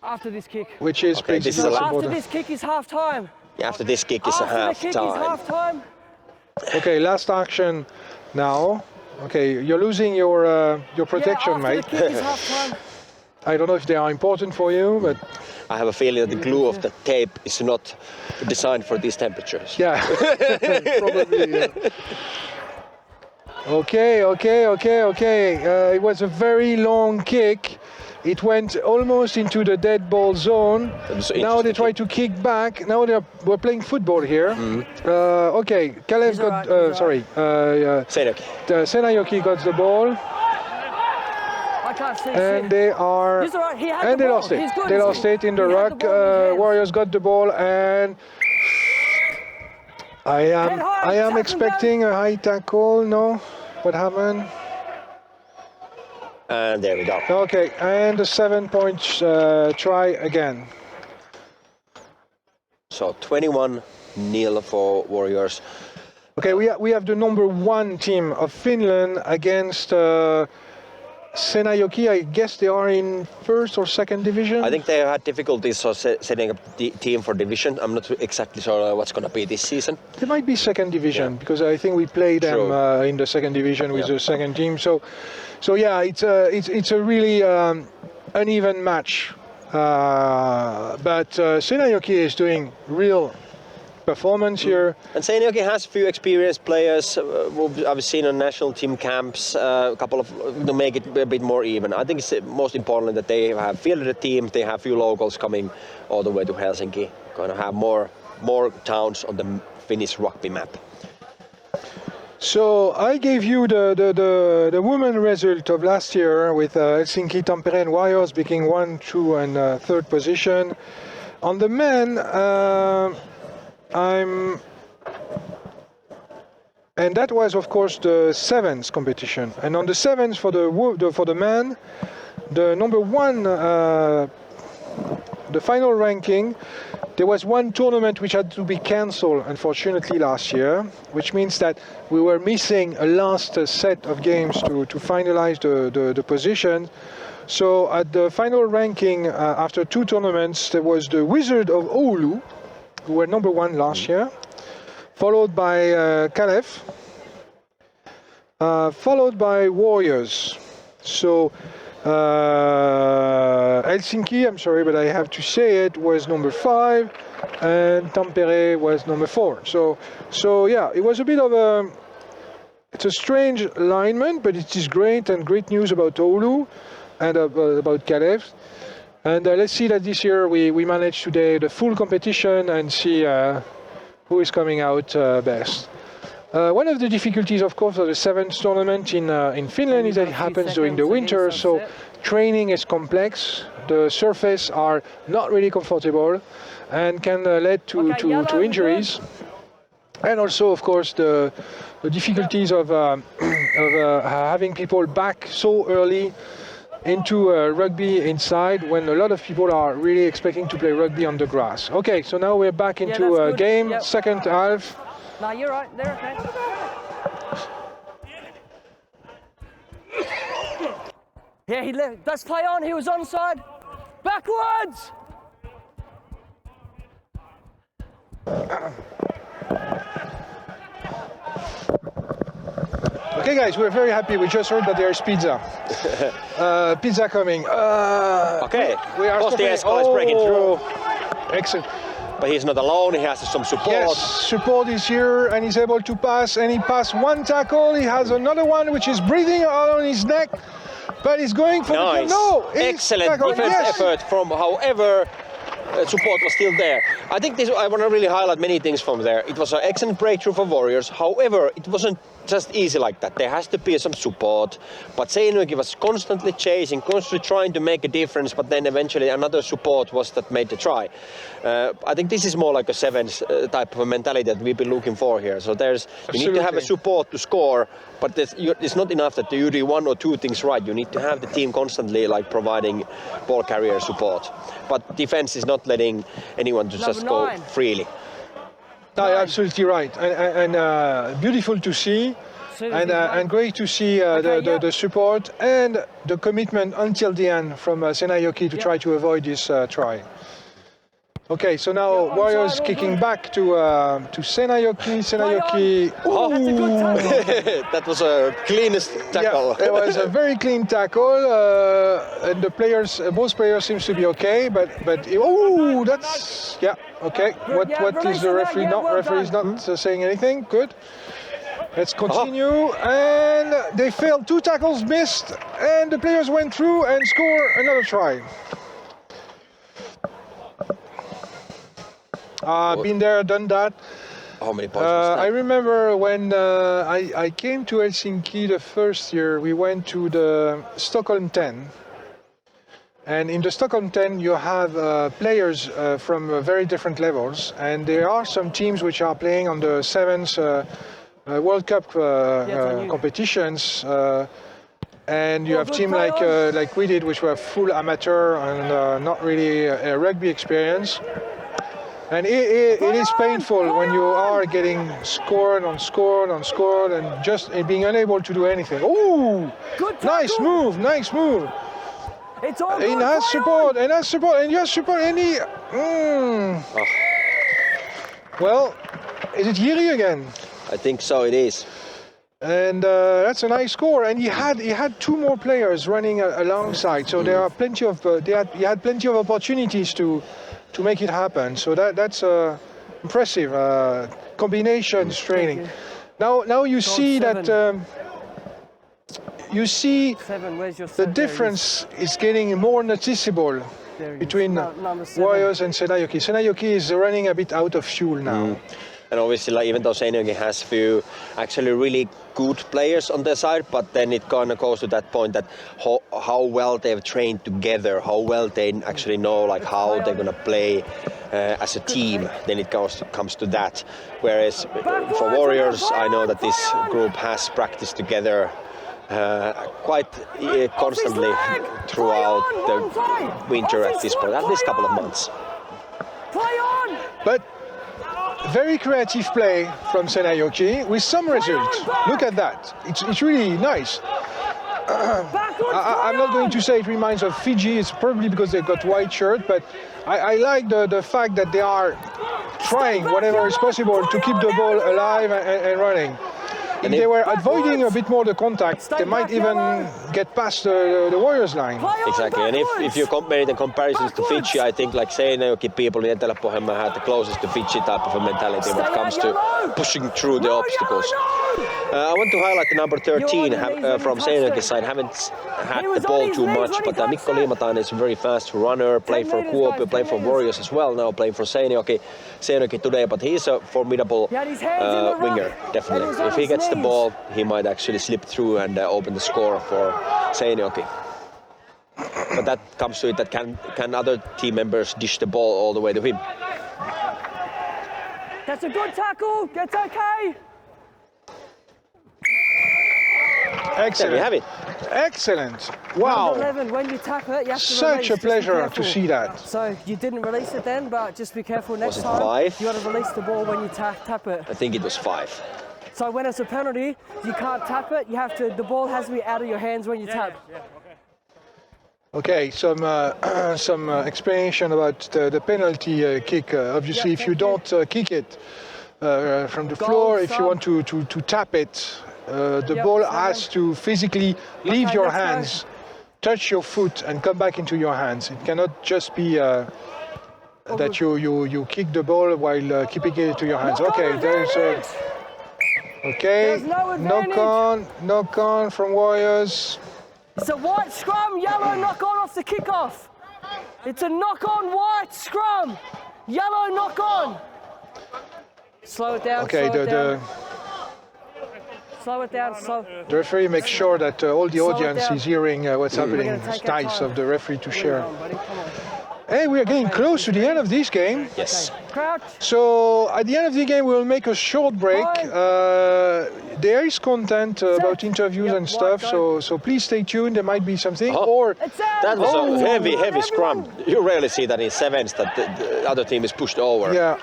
After this kick. Which is basically after this kick is half time. Yeah, after this kick is half time. Okay, last action now. Okay, you're losing your protection, mate. The kick is half time. I don't know if they are important for you, but I have a feeling that the glue of the tape is not designed for these temperatures. Yeah, probably. Yeah. Okay. It was a very long kick. It went almost into the dead ball zone. Now they try to kick back. Now we're playing football here. Okay, Kalev got. Seinäjoki got the ball. And they are, and they lost it. They lost it in the ruck. Warriors got the ball, and I am expecting a high tackle. No, what happened? And there we go. Okay, and the 7 points try again. So 21-0 for Warriors. Okay, we have the number 1 team of Finland against. Seinäjoki, I guess they are in 1st or 2nd division? I think they have had difficulties setting up the team for division. I'm not exactly sure what's going to be this season. They might be 2nd division, because I think we played them in the 2nd division with the 2nd team. So yeah, it's a really uneven match. But Seinäjoki is doing real performance here. And Seinäjoki has a few experienced players who I've seen on national team camps, a couple of to make it a bit more even. I think it's most important that they have fielded a team, they have few locals coming all the way to Helsinki, going to have more towns on the Finnish rugby map. So I gave you the women result of last year with Helsinki, Tampere and Warriors being 1, 2 and 3rd position. On the men, and that was of course the 7th competition. And on the 7th for the men, the number 1, the final ranking, there was one tournament which had to be cancelled, unfortunately, last year, which means that we were missing a last set of games to finalize the position. So at the final ranking, after 2 tournaments, there was the Wizard of Oulun, who were number 1 last year, followed by Kalev, followed by Warriors. So Helsinki, I'm sorry, but I have to say it, was number 5, and Tampere was number 4. So yeah, it was a bit of it's a strange alignment, but it is great and great news about Oulun and about Kalev. And let's see that this year we managed today the full competition and see who is coming out best. One of the difficulties, of course, of the 7th tournament in Finland is that it happens during the winter, so training is complex. The surface are not really comfortable and can lead to injuries. And also, of course, the difficulties of having people back so early into rugby inside when a lot of people are really expecting to play rugby on the grass. Okay, so now we're back into a game, second half. No, you're right. They're okay. Yeah, he left. That's play on. He was onside. Backwards. Okay, guys, we're very happy. We just heard that there is pizza. Pizza coming. Okay. We are Kostiasko is breaking through. Excellent. But he's not alone, he has some support. Yes, support is here and he's able to pass, and he passed 1 tackle. He has another one which is breathing on his neck, but he's going for nice. Excellent defense effort from, however, support was still there. I think I want to really highlight many things from there. It was an excellent breakthrough for Warriors. However, it wasn't just easy like that. There has to be some support. But Seinäjoki was constantly chasing, constantly trying to make a difference, but then eventually another support was that made the try. I think this is more like a 7s type of a mentality that we've been looking for here. So you need to have a support to score, but it's not enough that you do 1 or 2 things right. You need to have the team constantly providing ball carrier support. But defense is not letting anyone to just go freely. No, you're absolutely right, and beautiful to see, and great to see the support and the commitment until the end from Seinäjoki to try to avoid this try. Okay, so now Warriors kicking back to Seinäjoki. Seinäjoki. Oh, that was a cleanest tackle. Yeah, it was a very clean tackle, and the players, both players, seems to be okay. But that's okay. What is the referee? Referee is not saying anything. Good. Let's continue, and they failed. 2 tackles missed, and the players went through and score another try. Been there, done that. How many points was that? I remember when I came to Helsinki the first year, we went to the Stockholm 10. And in the Stockholm 10, you have players from very different levels. And there are some teams which are playing on the 7th World Cup competitions. And you have teams like we did, which were full amateur and not really a rugby experience. And it is painful when you are getting scored on scored on scored and just being unable to do anything. Oh, nice move, nice move. It's all good. And has support, and you have support, and he... Well, is it Jiri again? I think so, it is. And that's a nice score. And he had 2 more players running alongside, so there are plenty of he had plenty of opportunities to make it happen. So that's impressive combinations training. Now you see that the difference is getting more noticeable between Warriors and Seinäjoki. Seinäjoki is running a bit out of fuel now. And obviously, like, even though Seinäjoki has few actually really good players on their side, but then it kind of goes to that point that how well they've trained together, how well they actually know like how they're gonna play as a team. Then it comes to that. Whereas for Warriors, I know that this group has practiced together quite constantly throughout the winter at this point, at least couple of months. But very creative play from Seinäjoki with some results. Look at that. It's really nice. I'm not going to say it reminds of Fiji. It's probably because they've got white shirt, but I like the fact that they are trying whatever is possible to keep the ball alive and running. If they were avoiding a bit more the contact, they might even get past the Warriors line. Exactly, and if you compare the comparisons to Fiji, I think like Seinäjoki people in Etelä-Pohjanmaa had the closest to Fiji type of a mentality when it comes to pushing through the obstacles. I want to highlight the number 13 from Seinäjoki's side. Haven't had the ball too much, but Mikko Liimatainen is a very fast runner, played for Kuopio, played for Warriors as well, now playing for Seinäjoki today, but he's a formidable winger, definitely. If he gets the ball, he might actually slip through and open the score for Seinäjoki. But that comes to it that can other team members dish the ball all the way to him? That's a good tackle, that's okay. Excellent. There we have it. Excellent. Wow. Number 11, when you tap it, you have to Such release. a pleasure to see that. So you didn't release it then, but just be careful next time. Was it 5? You got to release the ball when you tap it. I think it was 5. So when it's a penalty, you can't tap it. You have to. The ball has to be out of your hands when you tap. Okay, some explanation about the penalty kick. Obviously, if you don't kick it from the floor, if you want to tap it, the ball has to physically leave your hands, touch your foot, and come back into your hands. It cannot just be that you kick the ball while keeping it to your hands. Okay, there's okay. Knock on from Warriors. It's a white scrum, yellow knock on off the kickoff. It's a knock on white scrum, yellow knock on. Slow it down. Okay, slow it down. The referee makes sure that all the audience is hearing what's happening. It's nice of the referee to share. Hey, we are getting close to the end of this game. Yes. So at the end of the game, we will make a short break. There is content about interviews and stuff, so please stay tuned. There might be something. That was a heavy scrum. You rarely see that in sevens that the other team is pushed over. Yeah.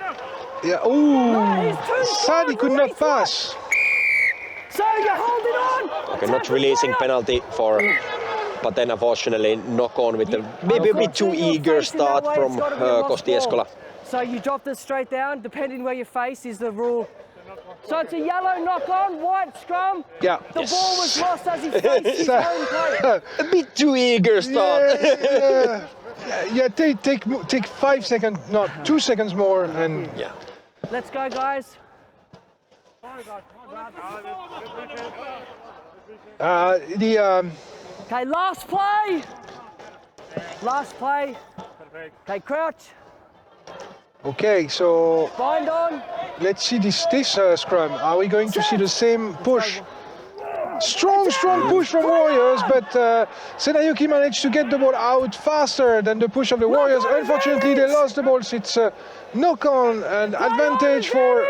Oh, Sadi could not pass. So you hold it on. Okay, not releasing penalty for, but then unfortunately knock on with the maybe a bit too eager start from Kosti Eskola. So you dropped it straight down, depending where your face is the rule. So it's a yellow knock on, white scrum. Yeah. The ball was lost as he faced his own play. A bit too eager start. Yeah, take 5 seconds, no, 2 seconds more, and yeah. Let's go, guys. Okay, last play. Last play. Okay, crouch. Okay, so bind on. Let's see this scrum. Are we going to see the same push? Strong push from Warriors, but Seinäjoki managed to get the ball out faster than the push of the Warriors. Unfortunately, they lost the ball. So it's a knock-on and advantage for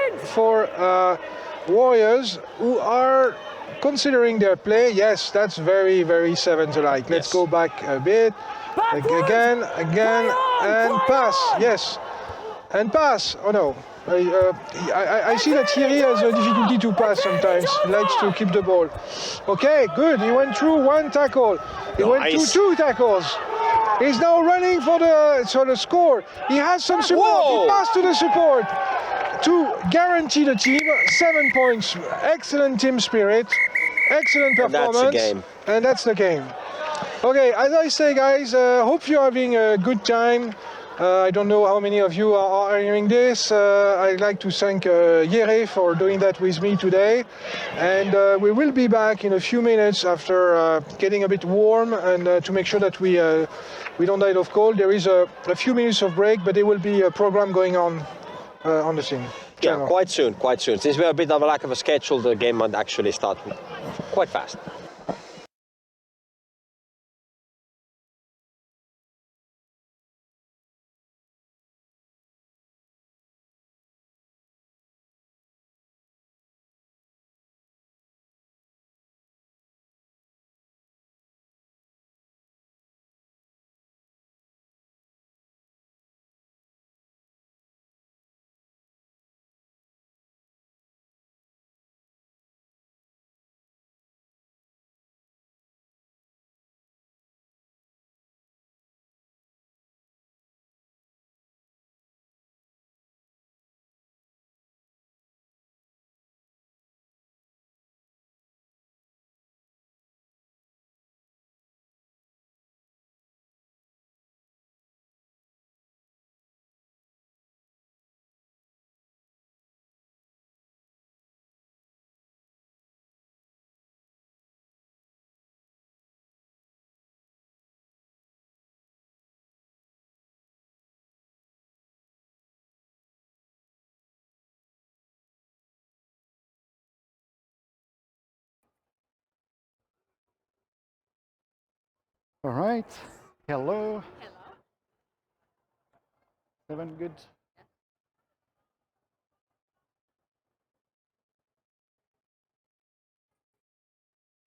Warriors, who are considering their play. Yes, that's very, very sevens-alike. Let's go back a bit. Again, and pass. Yes, and pass. Oh no. I see that Thierry has a difficulty to pass sometimes. He likes to keep the ball. Okay, good. He went through one tackle. He went through 2 tackles. He's now running for the score. He has some support. Whoa. He passed to the support to guarantee the team 7 points. Excellent team spirit. Excellent performance. And that's the game. And that's the game. Okay, as I say, guys, hope you're having a good time. I don't know how many of you are hearing this. I'd like to thank Jere for doing that with me today. And we will be back in a few minutes after getting a bit warm and to make sure that we don't die of cold. There is a few minutes of break, but there will be a program going on the scene. channel? Yeah, quite soon, quite soon. Since we have a bit of a lack of a schedule, the game might actually start quite fast. All right. Hello. Hello. Everyone good?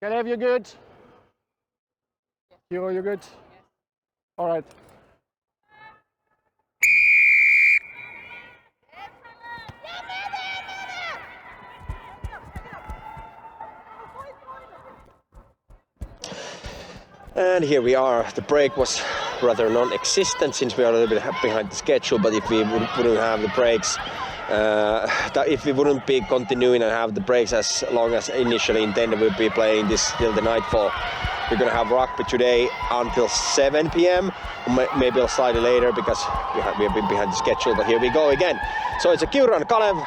Kalev, you good? Kiuru, you good? All right. And here we are. The break was rather non-existent since we are a little bit behind the schedule, but if we wouldn't have the breaks, if we wouldn't be continuing and have the breaks as long as initially intended, we'd be playing this till the nightfall. We're going to have rugby today until 7 p.m. Maybe slightly later because we have been behind the schedule, but here we go again. So it's a Kiuru and Kalev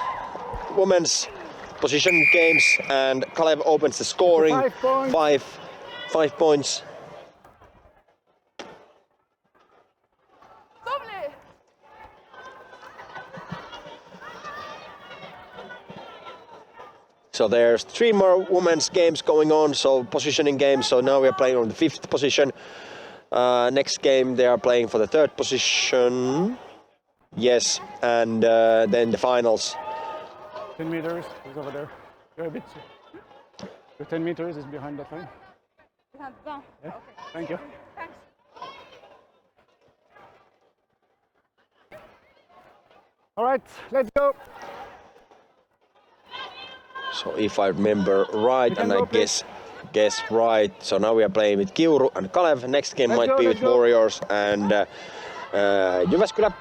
women's position games, and Kalev opens the scoring. 5 points. 5 points. So there's 3 more women's games going on, so positioning games. So now we are playing on the 5th position. Next game they are playing for the 3rd position. Yes, and then the finals. 10 meters is over there. You're a bit. The 10 meters is behind that line. Yeah? Okay. Thank you. Thanks. All right, let's go. So if I remember right, and I guess right, so now we are playing with Kiuru and Kalev. Next game might be with Warriors and Jyväskylä,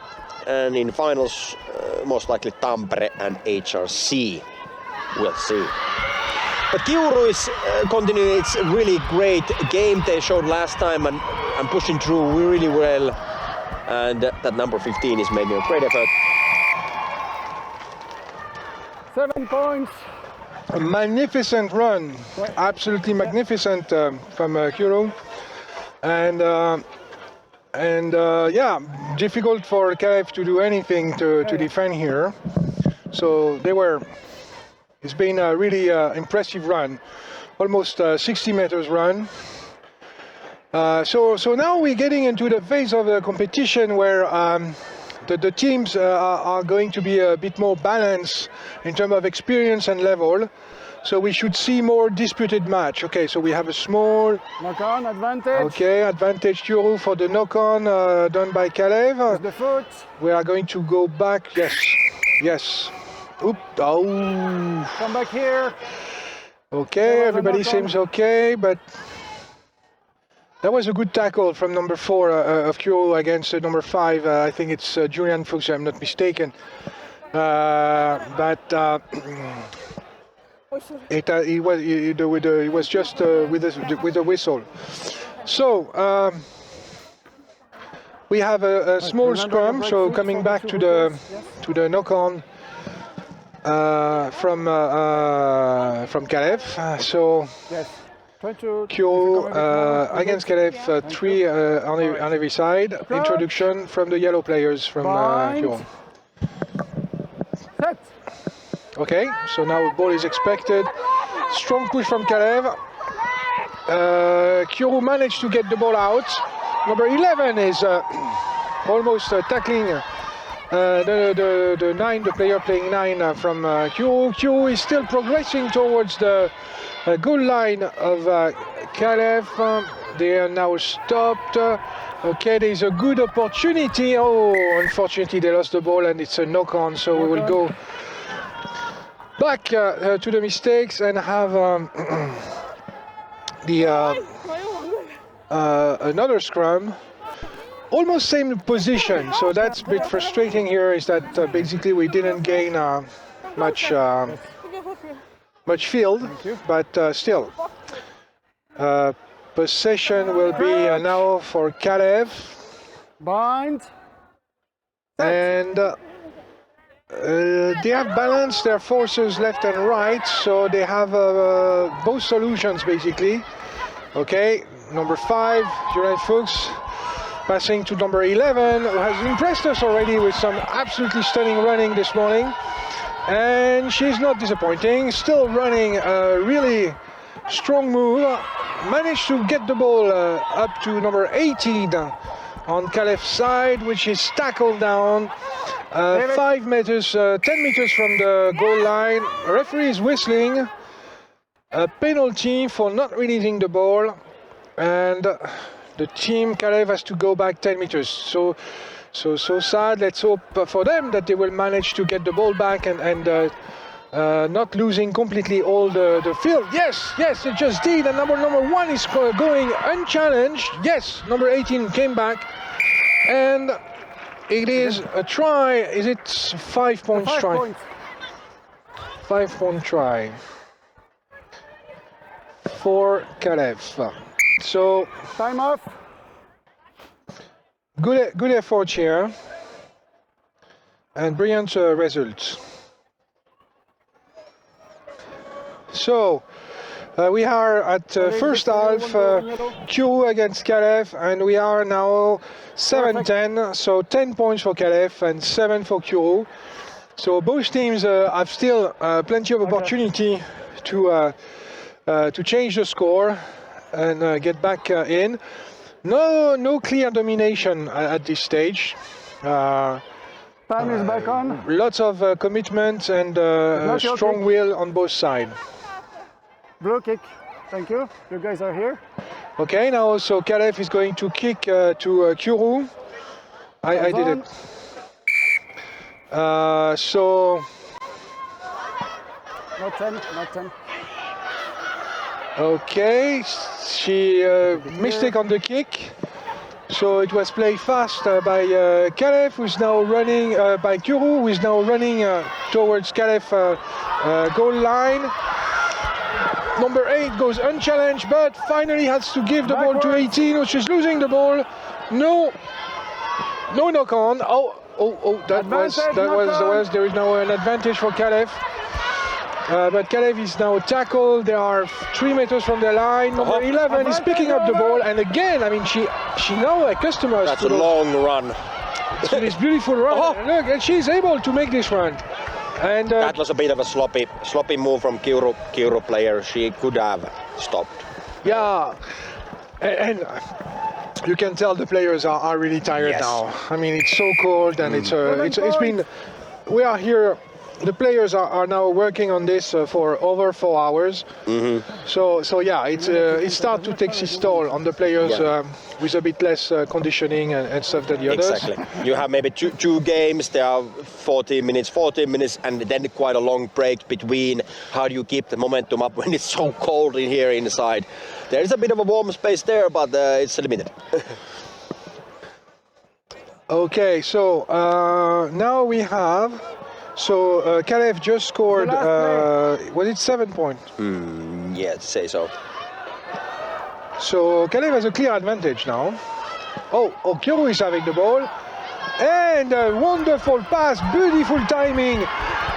and in finals most likely Tampere and HRC. We'll see. But Kiuru is continuing its really great game they showed last time and pushing through really well, and that number 15 is making a great effort. 7 points. A magnificent run, absolutely magnificent from Kiuru, and yeah, difficult for Kalev to do anything to defend here. So it's been a really impressive run, almost 60 meters run. So now we're getting into the phase of the competition where the teams are going to be a bit more balanced in terms of experience and level. So we should see more disputed match. Okay, so we have a small knock-on advantage. Okay, advantage Kiuru for the knock-on done by Kalev. The foot. We are going to go back. Yes, yes. Oop. Oh. Come back here. Okay, everybody seems okay, but that was a good tackle from number 4 of Kiuru against number 5. I think it's Julian Fuchs, if I'm not mistaken. But it was just with a whistle. So we have a small scrum. So coming back to the knock-on from Kalev. So. Yes. Kiuru against Kalev, 3 on every side. Introduction from the yellow players from Kiuru. Set. Okay, so now ball is expected. Strong push from Kalev. Kiuru managed to get the ball out. Number 11 is almost tackling the 9, the player playing 9 from Kiuru. Kiuru is still progressing towards the goal line of Kalev. They are now stopped. Okay, there's a good opportunity. Oh, unfortunately they lost the ball and it's a knock-on, so we will go back to the mistakes and have another scrum. Almost same position, so that's a bit frustrating here, is that basically we didn't gain much field, but still. Possession will be now for Kalev. Bind. And they have balanced their forces left and right, so they have both solutions basically. Okay, number 5, Julian Fuchs, passing to number 11, who has impressed us already with some absolutely stunning running this morning. And she's not disappointing, still running a really strong move. Managed to get the ball up to number 18 on Kalev's side, which is tackled down 5 meters, 10 meters from the goal line. Referee is whistling a penalty for not releasing the ball, and the team Kalev has to go back 10 meters. So sad. Let's hope for them that they will manage to get the ball back and not losing completely all the field. Yes, it just did. And number 1 is going unchallenged. Yes, number 18 came back, and it is a try. Is it 5 points try? 5 point try for Kalev. So time off. Good effort here, and brilliant results. So we are at first half, Kiuru against Kalev, and we are now 7-10, so 10 points for Kalev and 7 for Kiuru. So both teams have still plenty of opportunity to change the score and get back in. No clear domination at this stage. Time is back on. Lots of commitment and strong will on both sides. Blue kick. Thank you. You guys are here. Okay, now also Kalev is going to kick to Kiuru. I did it. So... Not 10. Okay, she mistake on the kick. So it was played fast by Kalev, who is now running, by Kiuru, who is now running towards Kalev goal line. Number 8 goes unchallenged, but finally has to give the ball to 18, which is losing the ball. No knock on. There is now an advantage for Kalev. But Kalev is now tackled. They are 3 meters from the line. Number 11 is picking up the ball, and again, I mean, she now accustomed us to a long run. To this beautiful run. Look, and she's able to make this run. And that was a bit of a sloppy move from Kiuru player. She could have stopped. Yeah, and you can tell the players are really tired now. I mean, it's so cold, and it's been. We are here. The players are now working on this for over 4 hours. So yeah, it starts to take its toll on the players with a bit less conditioning and stuff than the others. Exactly. You have maybe two games. There are 14 minutes, and then quite a long break between. How do you keep the momentum up when it's so cold in here inside? There is a bit of a warm space there, but it's limited. Okay, so now we have. So Kalev just scored, was it 7 points? Yeah, to say so. So Kalev has a clear advantage now. Kiuru is having the ball. And a wonderful pass, beautiful timing.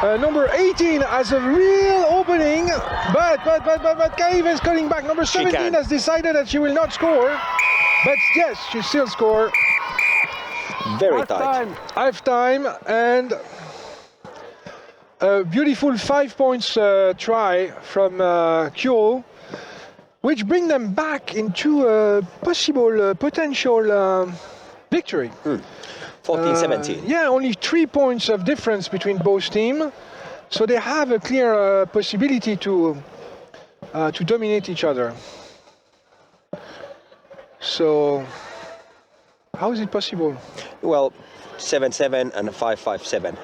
Number 18 has a real opening, but Kalev is coming back. Number 17 has decided that she will not score. But yes, she still scores. Very tight. Half time, and A beautiful 5 points try from Kiuru, which bring them back into a possible potential victory. 14-17. Yeah, only 3 points of difference between both teams, so they have a clear possibility to dominate each other. So, how is it possible? Well, 7-7 and 5-5-7.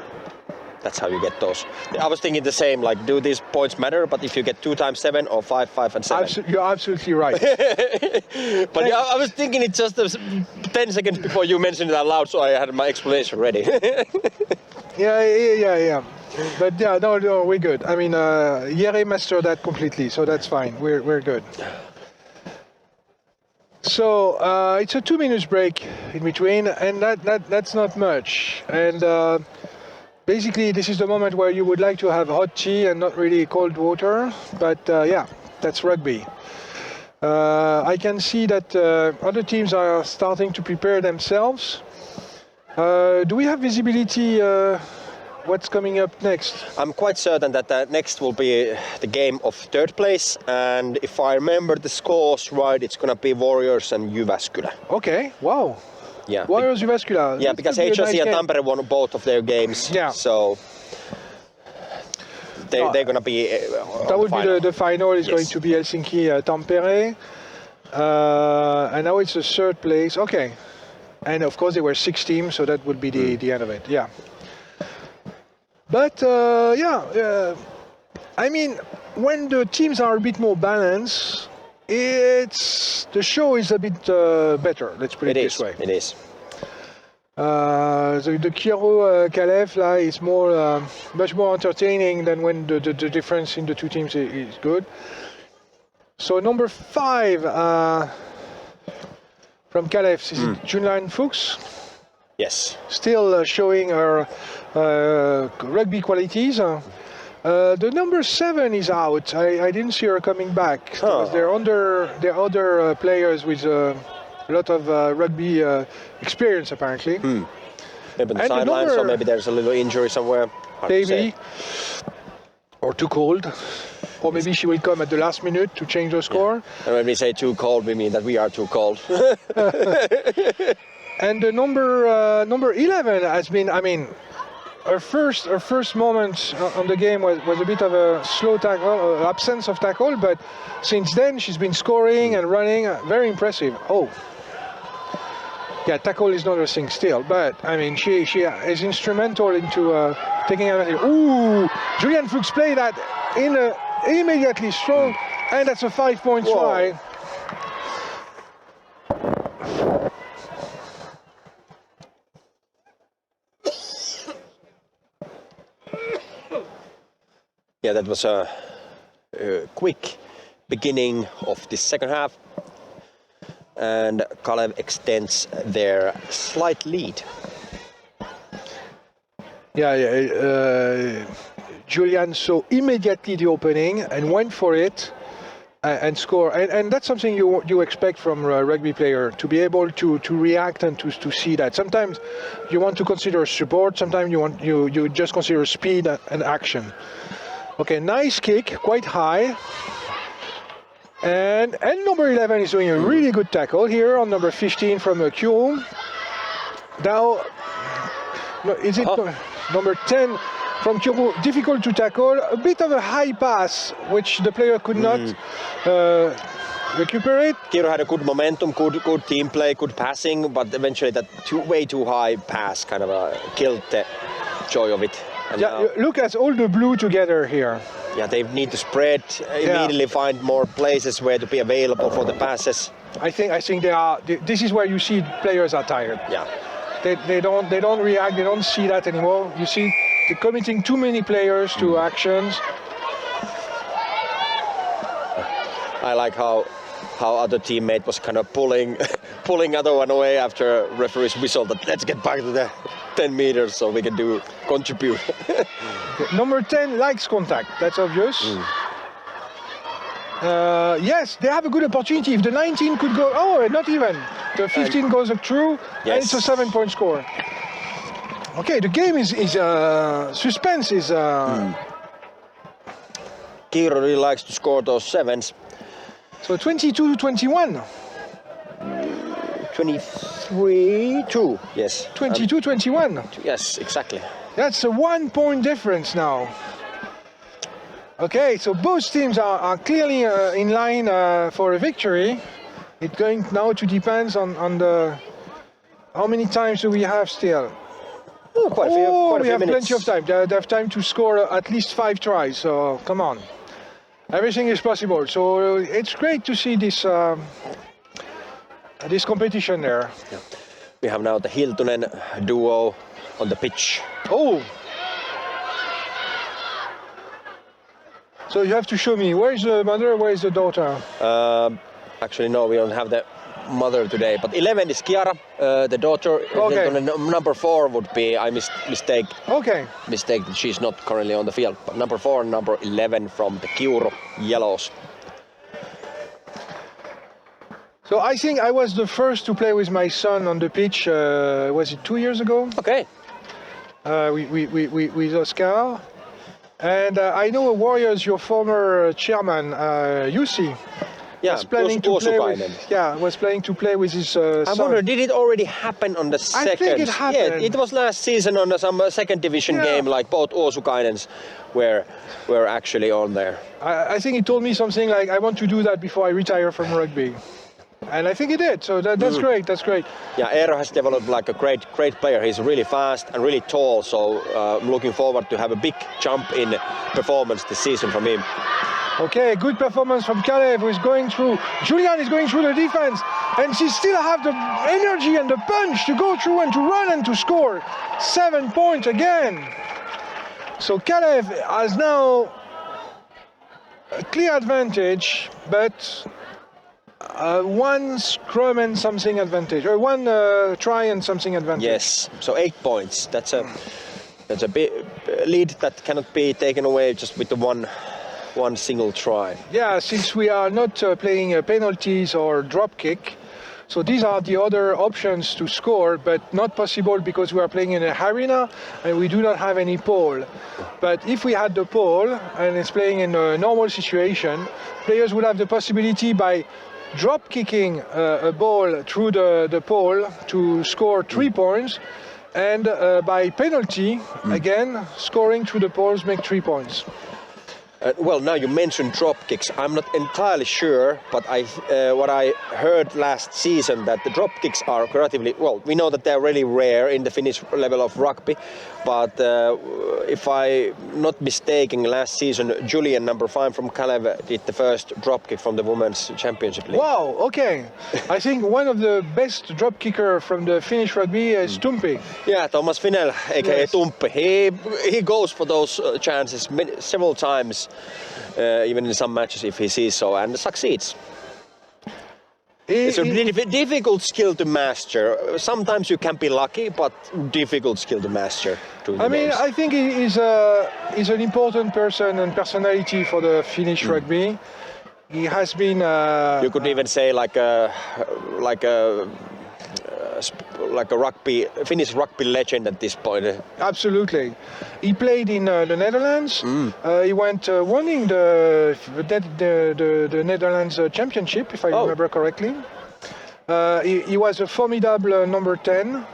That's how you get those. I was thinking the same, like, do these points matter? But if you get 2 times 7 or 5, 5 and 7. You're absolutely right. But yeah, I was thinking it just 10 seconds before you mentioned it out loud, so I had my explanation ready. Yeah. But yeah, no, we're good. I mean, Jere mastered that completely, so that's fine. We're good. So it's a 2 minutes break in between, and that's not much. And basically, this is the moment where you would like to have hot tea and not really cold water. But yeah, that's rugby. I can see that other teams are starting to prepare themselves. Do we have visibility? What's coming up next? I'm quite certain that next will be the game of 3rd place, and if I remember the scores right, it's gonna be Warriors and Jyväskylä. Okay, wow. Yeah. Warriors Jyväskylä. Yeah, because HRC and Tampere won both of their games. Yeah. So they're gonna be. That would be the final. Is going to be Helsinki Tampere, and now it's a 3rd place. Okay, and of course there were 6 teams, so that would be the end of it. Yeah. But I mean, when the teams are a bit more balanced, the show is a bit better. Let's put it this way. It is. The Kiuru Kalev is more, much more entertaining than when the difference in the 2 teams is good. So number 5 from Kalev is Julian Fuchs. Yes. Still showing her rugby qualities. The number 7 is out. I didn't see her coming back. Because there are other players with a lot of rugby experience, apparently. Maybe on the sidelines, or maybe there's a little injury somewhere. Maybe. Or too cold. Or maybe she will come at the last minute to change the score. And when we say too cold, we mean that we are too cold. And the number 11 has been, I mean, her first moment on the game was a bit of a slow tackle, absence of tackle, but since then she's been scoring and running, very impressive. Oh, yeah, tackle is not her thing still, but I mean, she is instrumental into taking advantage. Ooh, Julian Fuchs played that in immediately strong, and that's a 5-point try. Yeah, that was a quick beginning of the second half, and Kalev extends their slight lead. Julian saw immediately the opening and went for it and score. And that's something you expect from a rugby player, to be able to react and to see that. Sometimes you want to consider support, sometimes you just consider speed and action. Okay, nice kick, quite high. And number 11 is doing a really good tackle here on number 15 from Kiuru. Now, is it number 10 from Kiuru? Difficult to tackle, a bit of a high pass, which the player could not recuperate. Kiuru had a good momentum, good team play, good passing, but eventually that way too high pass kind of killed the joy of it. And look at all the blue together here. Yeah, they need to spread, immediately find more places where to be available for the passes. I think they are. This is where you see players are tired. Yeah. They don't react. They don't see that anymore. You see, they're committing too many players to actions. I like how other teammate was kind of pulling other one away after referee's whistle that let's get back to the 10 meters so we can contribute. Number 10 likes contact, that's obvious. Yes, they have a good opportunity. If the 19 could go, not even. The 15 goes through, and it's a 7-point score. Okay, the game is suspense is. Kiuru really likes to score those sevens. So 22-21. 23-2. Yes. 22-21. Yes, exactly. That's a 1 point difference now. Okay, so both teams are clearly in line for a victory. It's going now to depend on the how many times do we have still. Quite a few we have minutes. plenty of time. They have time to score at least 5 tries. So come on, everything is possible. So it's great to see this this competition there. Yeah. We have now the Hiltunen duo on the pitch. Oh. So you have to show me, where is the mother, where is the daughter? Actually, no, we don't have the mother today. But 11 is Kiara, the daughter. Okay. Number 4 would be, I mistake. Okay. Mistake that she's not currently on the field. But number 4 and number 11 from the Kiuru Yellows. So I think I was the first to play with my son on the pitch, was it 2 years ago? Okay. With Oscar. And I know Warriors, your former chairman, Jussi, was planning to play with, was planning to play with his son. I wonder, did it already happen on the second? I think it happened. Yeah, it was last season on some second division game, like both Osukainens were actually on there. I think he told me something like, I want to do that before I retire from rugby. And I think he did, so that's great, that's great. Yeah, Eero has developed like a great player. He's really fast and really tall, so I'm looking forward to have a big jump in performance this season from him. Okay, good performance from Kalev, who is going through. Julian is going through the defense, and she still have the energy and the punch to go through and to run and to score. 7 points again. So Kalev has now a clear advantage, but one scrum and something advantage, or one try and something advantage. Yes, so 8 points. That's a big lead that cannot be taken away just with the one single try. Yeah, since we are not playing penalties or drop kick, so these are the other options to score, but not possible because we are playing in a arena and we do not have any pole. But if we had the pole and it's playing in a normal situation, players would have the possibility by drop kicking a ball through the pole to score 3 points, and by penalty, again, scoring through the poles make 3 points. Well, now you mentioned drop kicks. I'm not entirely sure, but what I heard last season that the drop kicks are relatively, well, we know that they're really rare in the Finnish level of rugby, but if I'm not mistaken, last season Julian, number 5 from Kalev, did the first drop kick from the Women's Championship League. Wow, okay. I think one of the best drop kicker from the Finnish rugby is Tumpi. Yeah, Thomas Finell, aka yes. Tumppi. He goes for those chances several times. Even in some matches if he sees so, and succeeds. It's a difficult skill to master. Sometimes you can be lucky, but difficult skill to master. I mean, I think he is an important person and personality for the Finnish rugby. He has been. You could even say like a Finnish rugby legend at this point. Absolutely. He played in the Netherlands. He went winning the Netherlands championship, if I remember correctly. He was a formidable number 10.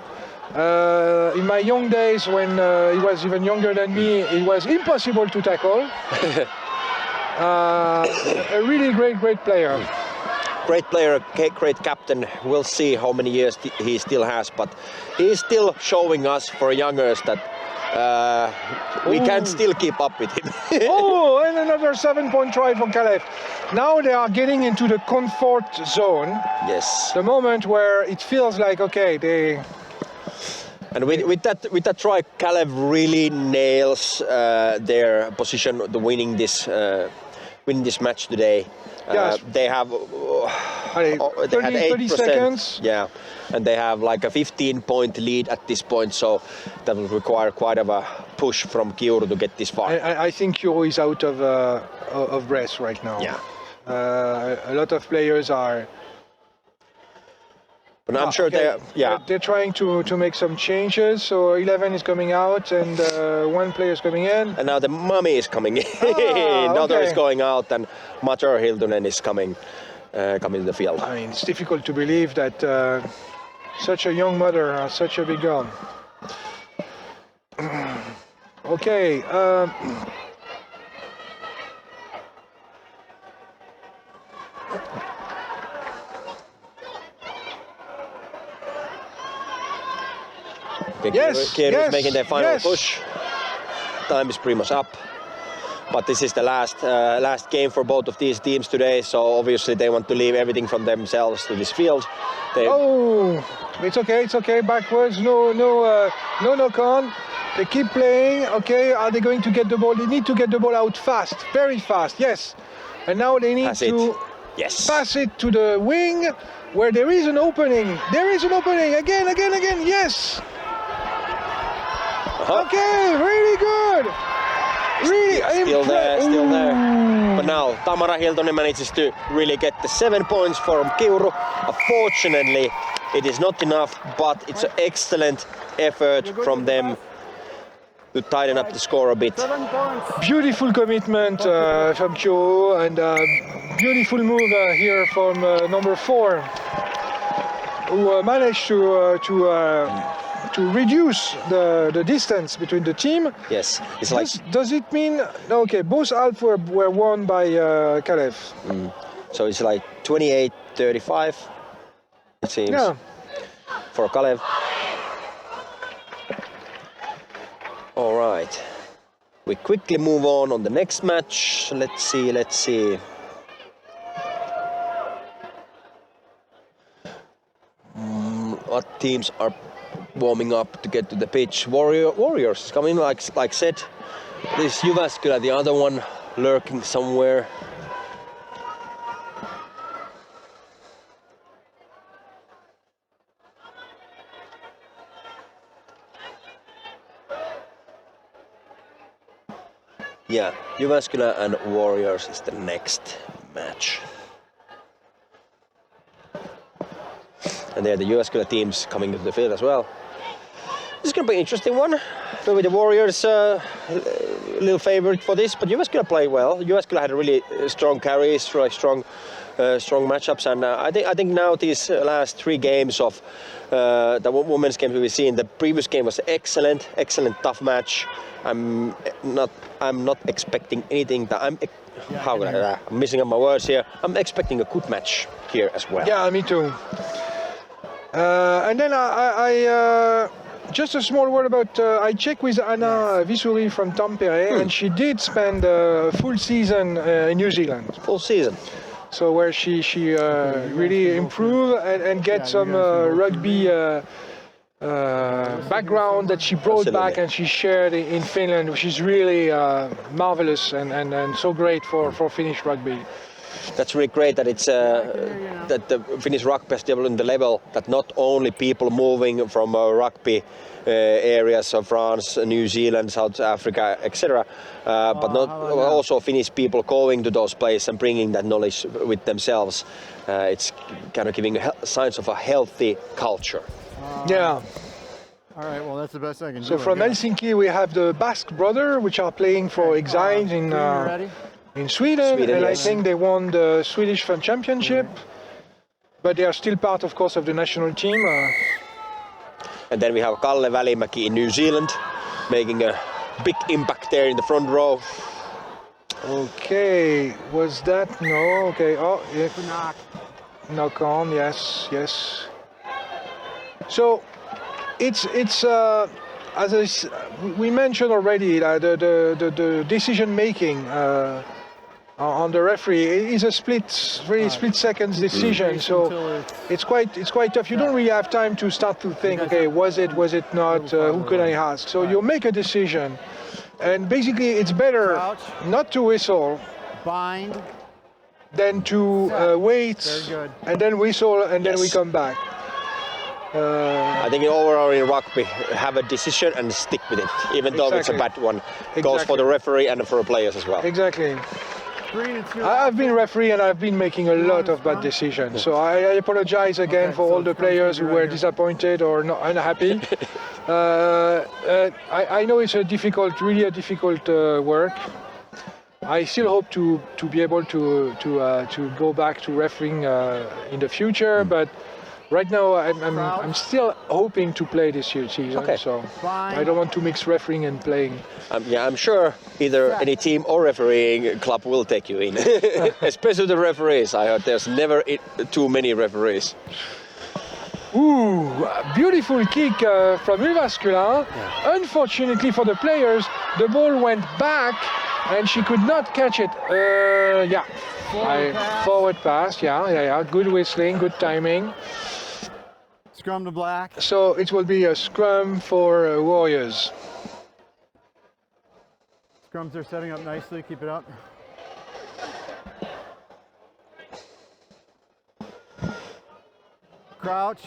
In my young days, when he was even younger than me, it was impossible to tackle. A really great player. Great player, great captain. We'll see how many years he still has, but he's still showing us for youngers that we can still keep up with him. Oh, and another 7-point try from Kalev. Now they are getting into the comfort zone. Yes. The moment where it feels like, okay, they... And with that try, Kalev really nails their position to winning this match today. Yes. They have 30 seconds. Yeah, and they have like a 15-point lead at this point, so that will require quite of a push from Kiuru to get this far. I think Kiuru is out of breath right now. Yeah. A lot of players are But I'm sure they're trying to make some changes. So 11 is coming out and one player is coming in. And now the mummy is coming in. Daughter is going out and Mathieu Hiltunen is coming to the field. I mean, it's difficult to believe that such a young mother has such a big girl. Okay. Kiuru is making their final push. Time is pretty much up. But this is the last game for both of these teams today, so obviously they want to leave everything from themselves to this field. It's okay. Backwards, no knock on. They keep playing. Okay, are they going to get the ball? They need to get the ball out fast, very fast. Yes, and now they need to pass it to the wing where there is an opening. There is an opening again. Yes. Okay, really good. Really still there. But now Tamara Hiltunen manages to really get the 7 points from Kiuru. Unfortunately, it is not enough, but it's an excellent effort from them to tighten up the score a bit. Beautiful commitment from Kiuru and beautiful move here from number 4, who managed to reduce the distance between the team. Yes, it's like. Does it mean both halves were won by Kalev? So it's like 28-35. It seems. Yeah. For Kalev. All right. We quickly move on the next match. Let's see. What teams are warming up to get to the pitch? Warriors is coming, like said. This Jyväskylä, the other one, lurking somewhere. Yeah, Jyväskylä and Warriors is the next match. And there the Jyväskylä teams coming to the field as well. This is going to be an interesting one. Maybe the Warriors a little favorite for this, but Jyväskylä played well. Jyväskylä had a really strong carries, really strong matchups, and I think now these last 3 games of the women's games we've seen, the previous game was excellent tough match. I'm not expecting anything that I'm missing up my words here. I'm expecting a good match here as well. Yeah, me too. And then I just a small word about I checked with Anna Visuri from Tampere, and she did spend a full season in New Zealand. Full season. So where she really improved and get some rugby background that she brought back and she shared in Finland, which is really marvelous and so great for Finnish rugby. That's really great that it's that the Finnish rugby has developed the level that not only people moving from rugby areas of France, New Zealand, South Africa, etc., but not also Finnish people going to those places and bringing that knowledge with themselves. It's kind of giving signs of a healthy culture. Yeah. All right, well, that's the best I can do. So from Helsinki we have the Basque brother, which are playing for Exiles in Sweden, and I think they won the Swedish Fan Championship, but they are still part, of course, of the national team. And then we have Kalle Välimäki in New Zealand, making a big impact there in the front row. Okay, was that? No, okay, knock on, yes. So, it's as we mentioned already, the decision making on the referee is a split seconds decision. So it's quite tough. You don't really have time to start to think, okay, was it not? Who could I ask? So you make a decision, and basically it's better not to whistle, bind, than to wait and then whistle and then we come back. I think overall in rugby, have a decision and stick with it, even though it's a bad one. It goes for the referee and for the players as well. Exactly. Green, it's your I've been referee and I've been making a lot of bad decisions. So I apologize again for all the players who were disappointed or not unhappy. I know it's a difficult, really a difficult work. I still hope to be able to go back to refereeing in the future, but right now I'm still hoping to play this season. Okay. So I don't want to mix refereeing and playing. Yeah, I'm sure either any team or refereeing club will take you in, especially the referees. I heard there's never too many referees. Ooh, beautiful kick from Jyväskylä. Yeah. Unfortunately for the players, the ball went back and she could not catch it. Forward pass. Yeah. Good whistling, good timing. Scrum to black. So it will be a scrum for Warriors. Scrums are setting up nicely. Keep it up. Crouch.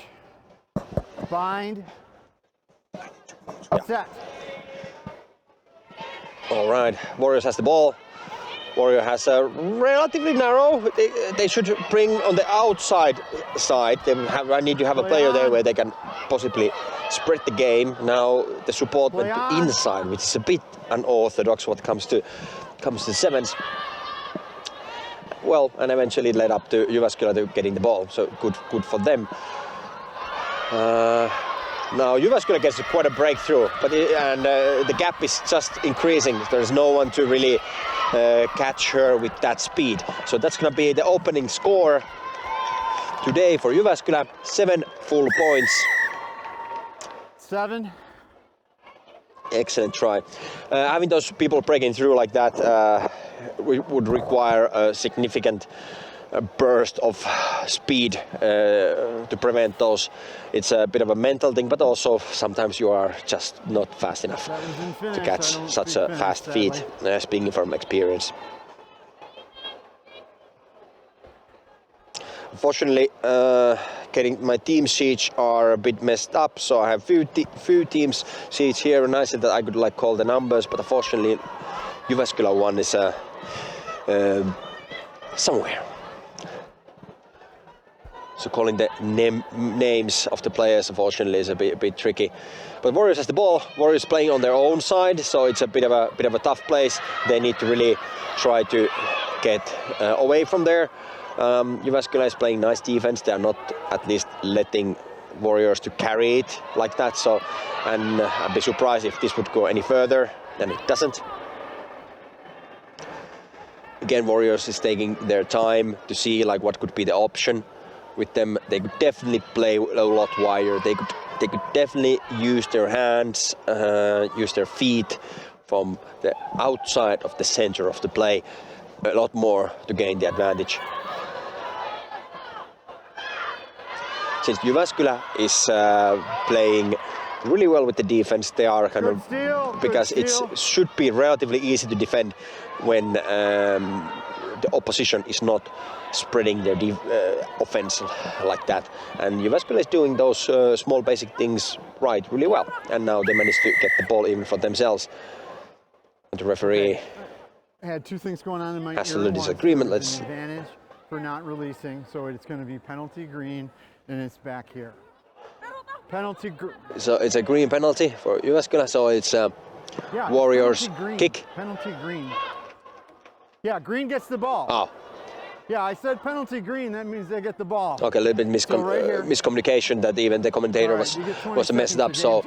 Bind. Set. All right, Warriors has the ball. Warrior has a relatively narrow. They should bring on the outside side. I need to have a player there where they can possibly spread the game. Now the support went to inside, which is a bit unorthodox what comes to sevens. Well, and eventually it led up to Jyväskylä to getting the ball, so good for them. Now Jyväskylä gets quite a breakthrough, but the gap is just increasing. There's no one to really catch her with that speed. So that's going to be the opening score today for Jyväskylä. 7 full points. 7. Excellent try. Having those people breaking through like that would require a significant burst of speed to prevent those. It's a bit of a mental thing, but also sometimes you are just not fast enough to catch such a fast feed, speaking from experience. Unfortunately, getting my team sheets are a bit messed up, so I have few teams sheets here, and I said that I could like call the numbers, but unfortunately Jyväskylä one is somewhere. So calling the names of the players unfortunately is a bit tricky. But Warriors has the ball. Warriors playing on their own side, so it's a bit of a tough place. They need to really try to get away from there. Jyväskylä is playing nice defense. They are not at least letting Warriors to carry it like that. So, and I'd be surprised if this would go any further, and it doesn't. Again, Warriors is taking their time to see like what could be the option. With them, they could definitely play a lot wider. They could definitely use their hands, use their feet from the outside of the center of the play a lot more to gain the advantage. Since Jyväskylä is playing really well with the defense, they are kind of because it should be relatively easy to defend when the opposition is not spreading their offense like that. And Jyväskylä is doing those small basic things right really well. And now they managed to get the ball even for themselves. And the referee I had two things going on in my has a little disagreement. Let's advantage for not releasing, so it's going to be penalty green, and it's back here. Penalty green. So it's a green penalty for Jyväskylä. So it's Warriors kick. Penalty green. Yeah, green gets the ball. Oh. Yeah, I said penalty green, that means they get the ball. Okay, a little bit miscommunication that even the commentator was messed up. So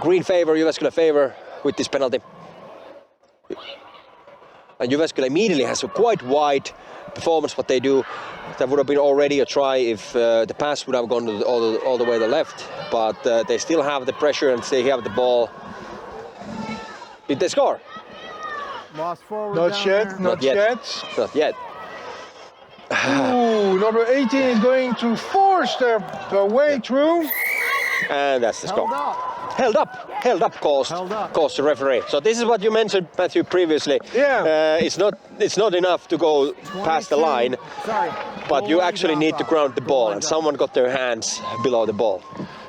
green favor, Jyväskylä favor with this penalty. And Jyväskylä immediately has a quite wide performance what they do. That would have been already a try if the pass would have gone all the way to the left. But they still have the pressure and they have the ball. Did they score? Lost forward. Not yet. Not yet. Ooh, number 18 is going to force their way through. And that's the score. Held up calls the referee. So this is what you mentioned, Mathieu, previously. Yeah. It's not enough to go past the line, but you actually need to ground the ball, and someone got their hands below the ball.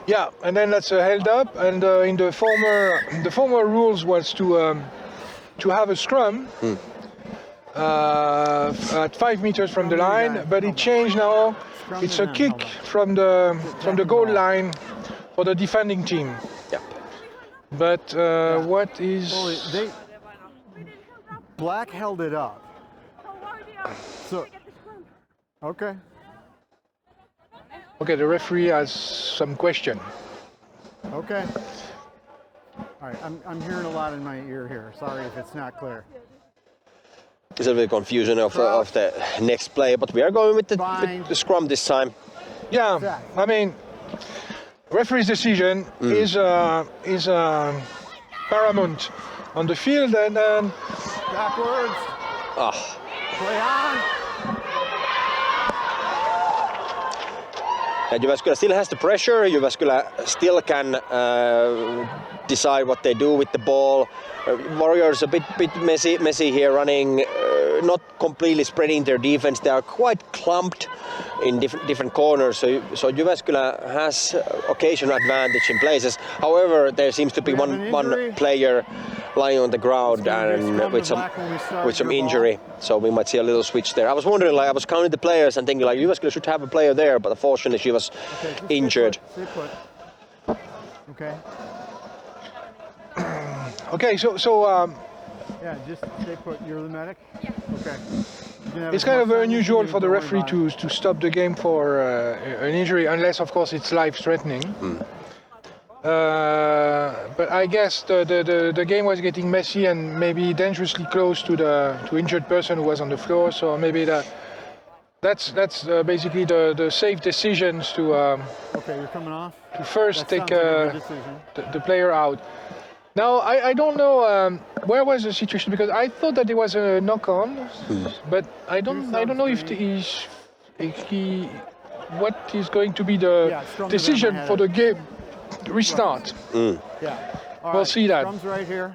Yeah, and then that's held up. And in the former rules was to have a scrum. at 5 meters from the line, but it changed now. It's a kick from the goal line for the defending team. Yep. But what is? Black held it up. So, okay. Okay, the referee has some question. Okay. All right, I'm hearing a lot in my ear here. Sorry if it's not clear. There's a bit of confusion of the next play, but we are going with the scrum this time. Yeah, I mean, referee's decision is paramount on the field, and then backwards. Play on. And Jyväskylä still has the pressure. Jyväskylä still can decide what they do with the ball. Warriors a bit messy here, running, not completely spreading their defense. They are quite clumped in different corners. So Jyväskylä has occasional advantage in places. However, there seems to be one player lying on the ground and with some injury. So we might see a little switch there. I was wondering, like, I was counting the players and thinking, like, Jyväskylä should have a player there, but unfortunately she was injured. Stay put. Okay. Okay, so yeah, just stay put. You're the medic? Yeah. Okay. It's kind of unusual for the referee to stop the game for an injury, unless of course it's life-threatening. But I guess the game was getting messy and maybe dangerously close to injured person who was on the floor. So maybe that's basically the safe decisions to okay, you're coming off. To first take like the player out. Now I don't know where was the situation, because I thought that there was a knock-on, but I don't know if what is going to be the decision for the game restart. Yeah. We'll see that. Drums right here.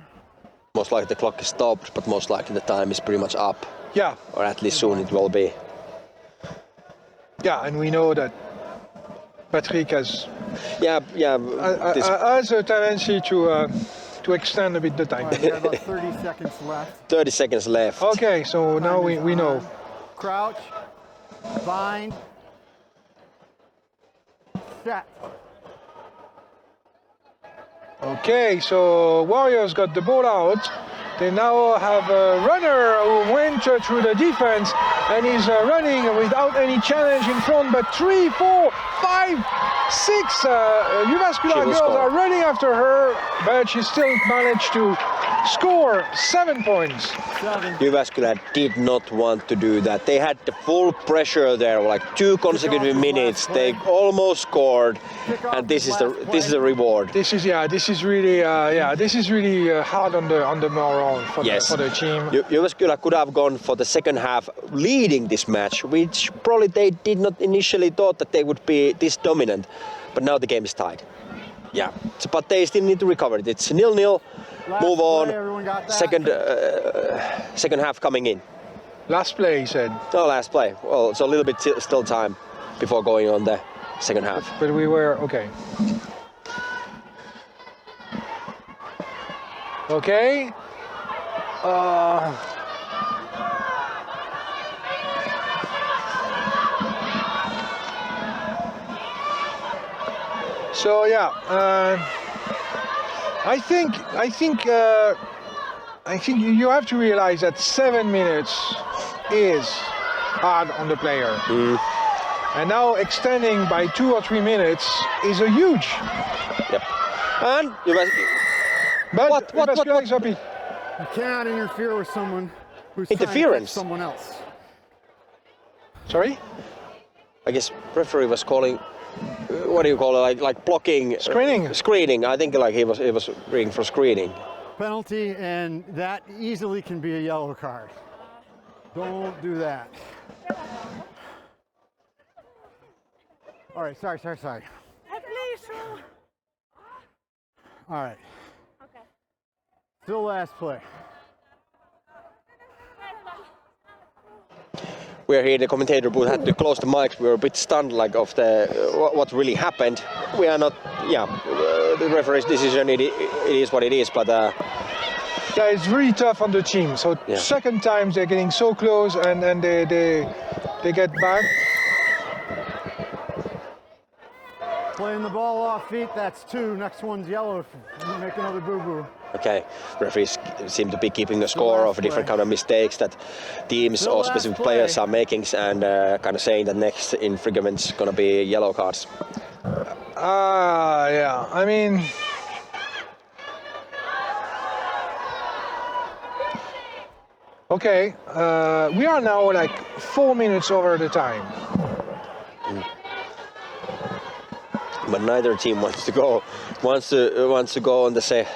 Most likely the clock is stopped, but most likely the time is pretty much up. Yeah. Or at least soon it will be. Yeah, and we know that Patrick has has a tendency to extend a bit the time. Right, we got about 30 seconds left. 30 seconds left. Okay, so now we know. Crouch, bind, set. Okay, so Warriors got the ball out. They now have a runner who went through the defense and is running without any challenge in front, but 3, 4, 5, 6 Jyväskylä girls are running after her, but she still managed to score 7 points. Jyväskylä did not want to do that. They had the full pressure there, like 2 consecutive minutes. They almost scored, and this is the reward. This is really hard on the morale for the team. Jyväskylä could have gone for the second half leading this match, which probably they did not initially thought that they would be this dominant, but now the game is tied. Yeah, but they still need to recover it. It's 0-0. Move on. Second half coming in. Last play, he said. No, last play. Well, it's a little bit still time before going on the second half. But we were okay. Okay. So yeah, I think you have to realize that 7 minutes is hard on the player, and now extending by 2 or 3 minutes is a huge. Yep. And what is happy? You cannot interfere with someone who's interference. Trying to someone else. Sorry? I guess referee was calling. What do you call it? Like blocking. Screening. Screening. I think like he was ringing for screening. Penalty, and that easily can be a yellow card. Don't do that. All right. Sorry. All right. Okay. Still last play. We're here in the commentator booth, had to close the mics. We were a bit stunned, like, of what really happened. We are not, the referee's decision, it is what it is, but Yeah, it's really tough on the team. So second times they're getting so close and then they get back. Playing the ball off feet, that's 2. Next one's yellow if you make another boo-boo. Okay, referees seem to be keeping a score of different kind of mistakes that teams or specific players are making, and kind of saying that next infringement's gonna be yellow cards. Yeah, I mean, okay, we are now like 4 minutes over the time. But neither team wants to go on the say.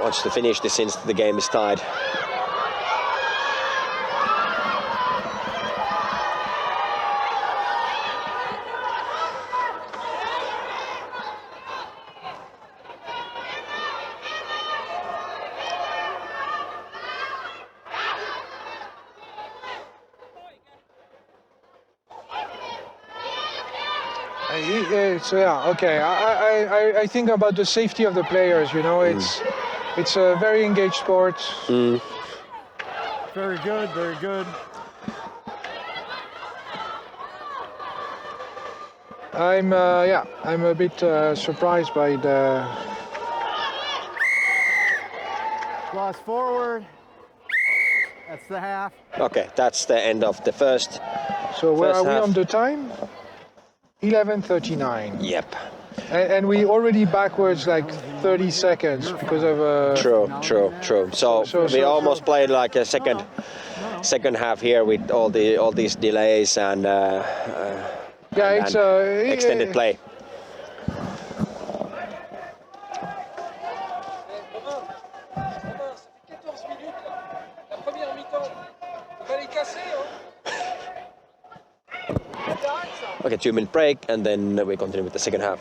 Wants to finish this since the game is tied. So yeah, okay. I think about the safety of the players. You know, it's a very engaged sport. Very good, very good. I'm a bit surprised by the Cross forward. That's the half. Okay, that's the end of the first. So where are we half. on the time? 11:39. Yep. And we already backwards like 30 seconds because of True. So we almost played like a second half here with all these delays and it's extended play. Okay, 2-minute break and then we continue with the second half.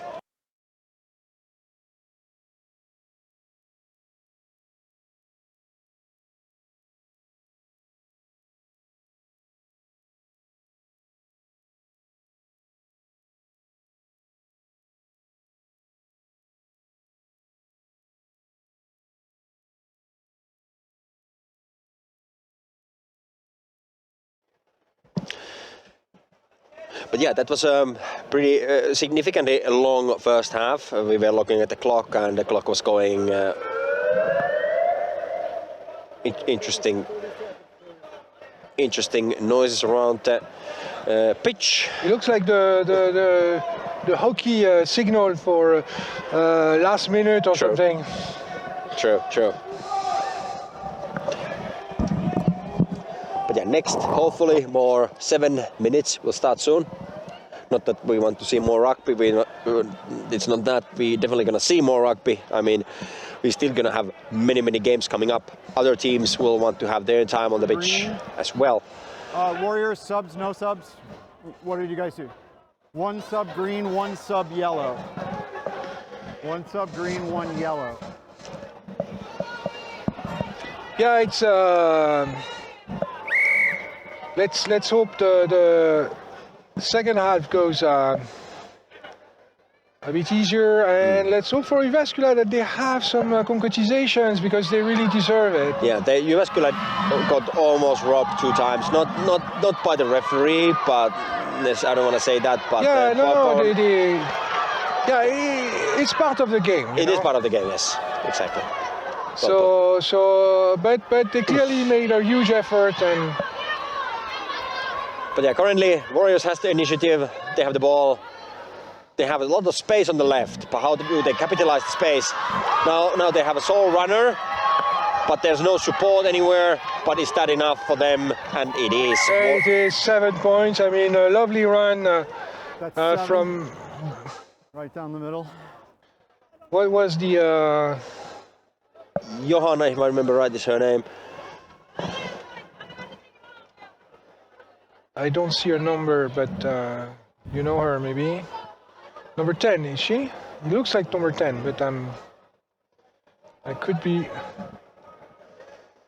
But yeah, that was a pretty significantly long first half. We were looking at the clock and the clock was going interesting noises around the pitch. It looks like the hockey signal for last minute or something. True. But yeah, next, hopefully, more 7 minutes will start soon. Not that we want to see more rugby. It's not that. We're definitely going to see more rugby. I mean, we're still going to have many games coming up. Other teams will want to have their time on the pitch as well. Warriors, subs, no subs? What did you guys do? 1 sub green, 1 sub yellow. 1 sub green, 1 yellow. Yeah, it's... Let's hope the second half goes a bit easier, and let's hope for Jyväskylä that they have some concretizations because they really deserve it. Yeah, Jyväskylä got almost robbed 2 times, not by the referee, but I don't want to say that. But it's part of the game. It is part of the game, yes, exactly. But they clearly made a huge effort and. But yeah, currently Warriors has the initiative. They have the ball. They have a lot of space on the left. But how do they capitalize the space? Now they have a sole runner, but there's no support anywhere. But is that enough for them? And it is. It is 7 points. I mean, a lovely run from. Right down the middle. What was the? Johanna, if I remember right, is her name. I don't see her number, but you know her maybe. Number 10, is she? It looks like number 10, but I could be.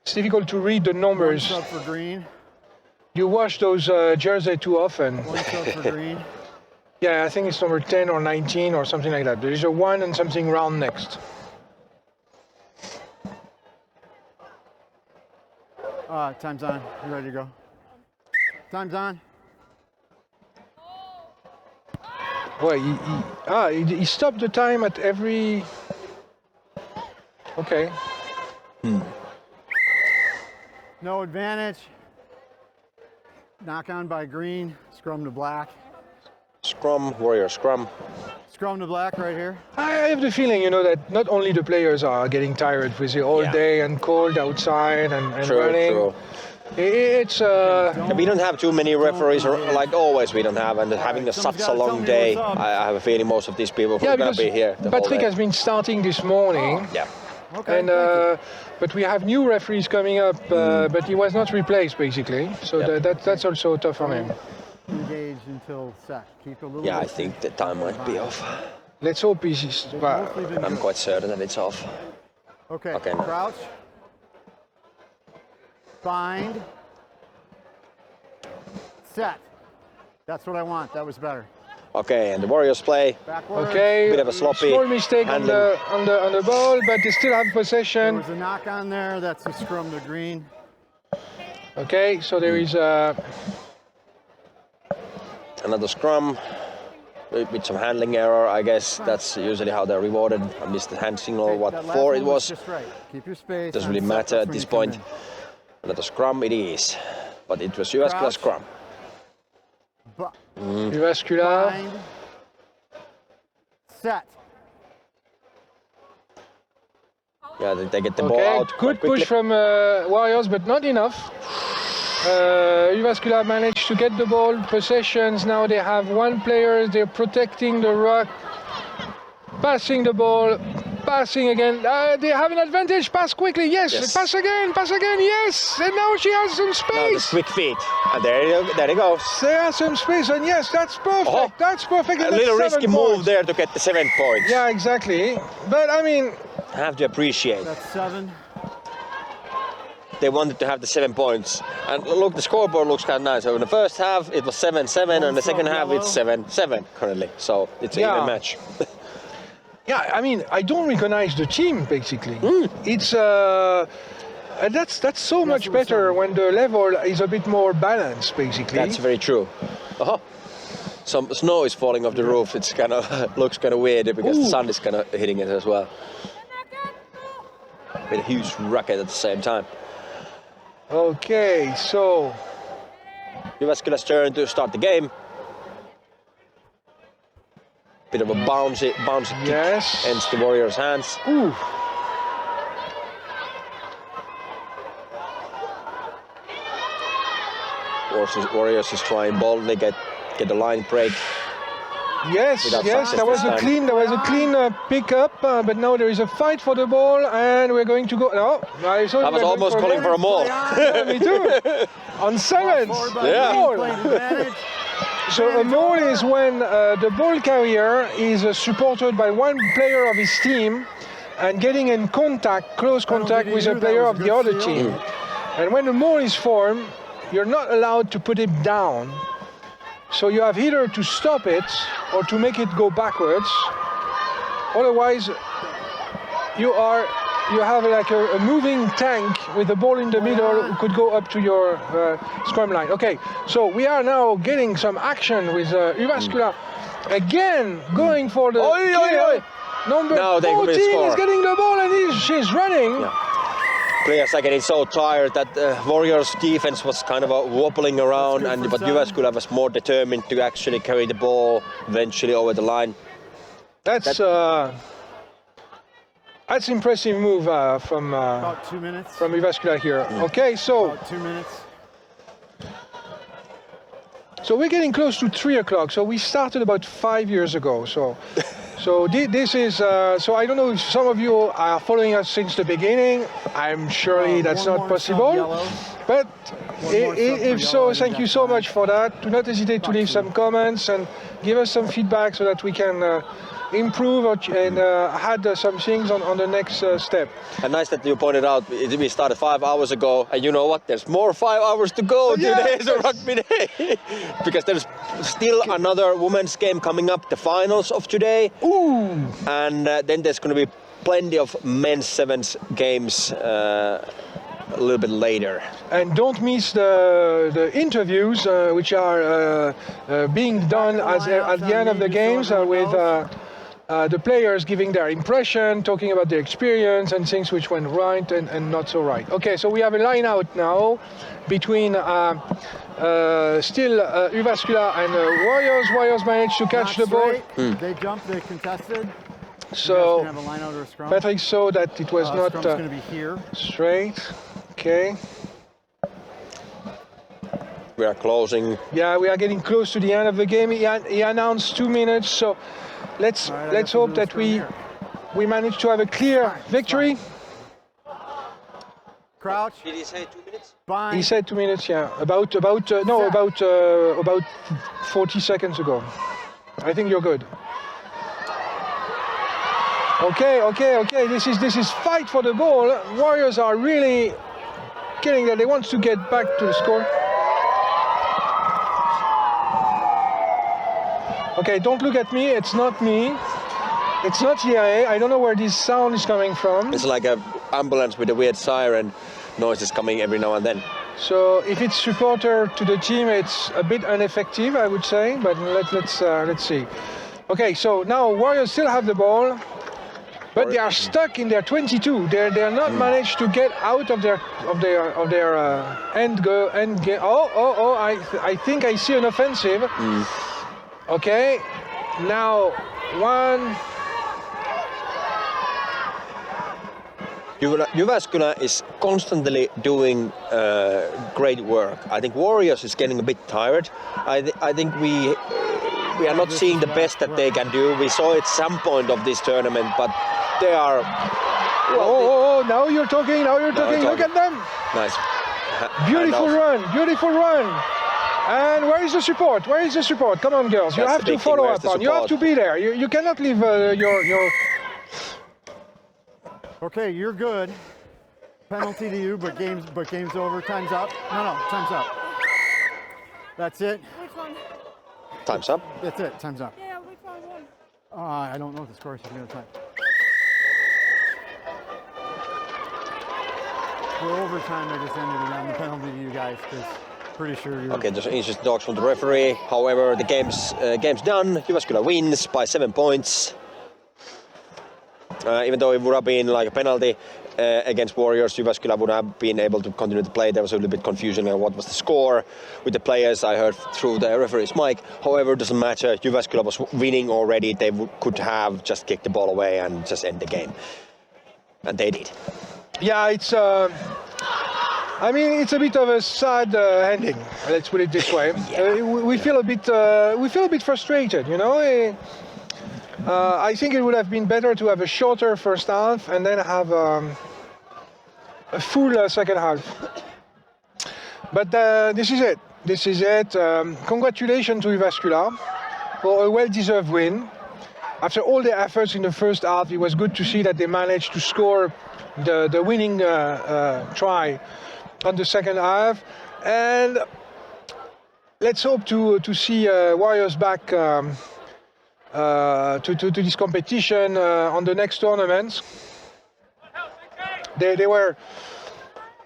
It's difficult to read the numbers. 1 sub for green. You wash those jerseys too often. 1 sub for green. Yeah, I think it's number 10 or 19 or something like that. There is a 1 and something round next. Time's on. You ready to go? Time's on. Well, he stopped the time at every... Okay. No advantage. Knock on by green, scrum to black. Scrum, Warrior scrum. Scrum to black right here. I have the feeling, you know, that not only the players are getting tired with the all day and cold outside and running. True. It's we don't have too many referees, like always we don't have, and having such a long day, I have a feeling most of these people are going to be here the whole Patrick day. has been starting this morning. Yeah. Okay. And but we have new referees coming up, but he was not replaced basically, so that's also tough on him. Engage until set. Keep a little. Yeah, I think the time might be off. Let's hope he's. I'm quite certain that it's off. Okay. Okay. Crouch. Bind. Set. That's what I want. That was better. Okay, and the Warriors play. Backwards. Okay. Bit of a sloppy. Small mistake on the ball, but they still have possession. There was a knock on there. That's a scrum to green. Okay, so there is another scrum with some handling error. I guess that's usually how they're rewarded. I missed the hand signal. What for it was. Just right. Keep your space. Doesn't really matter at this point. Another scrum it is, but it was Jyväskylä scrum. Jyväskylä. Set. Yeah, they get the ball out. Good push from Warriors, but not enough. Jyväskylä managed to get the ball, possessions. Now they have one player, they're protecting the ruck, passing the ball, passing again. They have an advantage, pass quickly, yes. Pass again, yes. And now she has some space. Now the quick feet. And there he goes. There are some space, and yes, that's perfect. That's perfect. A little risky move there to get the 7 points. Yeah, exactly. But I mean, I have to appreciate. That's 7. They wanted to have the 7 points. And look, the scoreboard looks kind of nice. So in the first half, it was 7-7, and the second half, it's 7-7 currently. So it's an even match. Yeah, I mean, I don't recognize the team basically. It's and that's so much better when the level is a bit more balanced basically. That's very true. Some snow is falling off the roof. It's kind of looks kind of weird because the sun is kind of hitting it as well. With a huge racket at the same time. Okay, so Jyväskylä's turn to start the game. Bit of a bouncy kick ends the Warriors' hands. Warriors is trying boldly get the line break. Yes, there was a clean pickup, but now there is a fight for the ball, and we're going to go. No, I was almost calling for a maul. Yeah, me too. On 7. Yeah. So a maul is when the ball carrier is supported by one player of his team and getting in close contact with a player of the other team. And when the maul is formed, you're not allowed to put it down. So you have either to stop it or to make it go backwards. Otherwise, you have like a moving tank with the ball in the middle who could go up to your scrum line. Okay, so we are now getting some action with Jyväskylä again going for the kill. Number 14 is getting the ball and she's running. Yeah. Players are getting so tired that Warriors' defense was kind of wobbling around, but Jyväskylä was more determined to actually carry the ball eventually over the line. That's impressive move from about 2 minutes from Jyväskylä here. Okay, so about 2 minutes. So we're getting close to 3 o'clock. So we started about 5 years ago. So this is. So I don't know if some of you are following us since the beginning. I'm surely that's not possible. But if so, thank you so much for that. Do not hesitate to leave some comments and give us some feedback so that we can improve and add some things on the next step. And nice that you pointed out we started 5 hours ago, and you know what? There's more 5 hours to go. Today is a rugby day because there's still another women's game coming up, the finals of today. And then there's going to be plenty of men's sevens games a little bit later. And don't miss the interviews which are being done at the end of the games with the players giving their impression, talking about their experience and things which went right and not so right. Okay, so we have a line out now between still Jyväskylä and Warriors. Warriors managed to catch the ball. They jumped, they contested. So have a line out or a scrum. Patrick saw that it was not going to be here. Straight. Okay. We are closing. Yeah, we are getting close to the end of the game. He announced 2 minutes, so let's hope that we manage to have a clear victory. Crouch. Did he say 2 minutes? Bind. He said 2 minutes. Yeah, about 40 seconds ago. I think you're good. Okay. This is fight for the ball. Warriors are really getting there. They want to get back to the score. Okay, don't look at me. It's not me. It's not EIA. I don't know where this sound is coming from. It's like an ambulance with a weird siren noise is coming every now and then. So if it's supporter to the team, it's a bit ineffective, I would say. But let's see. Okay, so now Warriors still have the ball. But they are stuck in their 22. They're not managed to get out of their end game. Oh! I think I see an offensive. Okay, now one. Jyväskylä is constantly doing great work. I think Warriors is getting a bit tired. I think we are not seeing the best that they can do. We saw it some point of this tournament, but they are. Well, now you're talking. Look at them. Nice. Beautiful run. And where is the support? Come on, girls. You have to follow up on. You have to be there. You cannot leave your. Okay, you're good. Penalty to you, but game's over. Time's up. No, time's up. That's it. Which one? Time's up. That's it. Time's up. Yeah, which one won? I don't know the score. So you time. For overtime, I just ended it on the penalty to you guys because pretty sure you're. Okay, there's interesting talks from the referee. However, the game's done. Jyväskylä wins by 7 points. Even though it would have been like a penalty against Warriors, Jyväskylä would have been able to continue to play. There was a little bit confusion on what was the score with the players. I heard through the referee's mic. However, it doesn't matter. Jyväskylä was winning already. They could have just kicked the ball away and just end the game, and they did. Yeah, it's. I mean, it's a bit of a sad ending. Let's put it this way. We feel a bit frustrated, you know. I think it would have been better to have a shorter first half and then have a full second half. But this is it. Congratulations to Jyväskylä for a well-deserved win. After all the efforts in the first half, it was good to see that they managed to score the winning try on the second half. And let's hope to see Warriors back to this competition on the next tournaments. They were,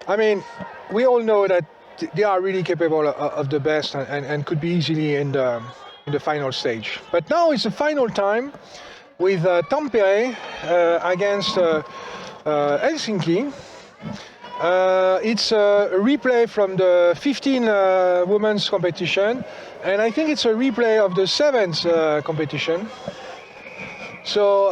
I mean, we all know that they are really capable of the best and could be easily in the final stage. But now it's the final time with Tampere against Helsinki. It's a replay from the 15 women's competition, and I think it's a replay of the 7th competition. So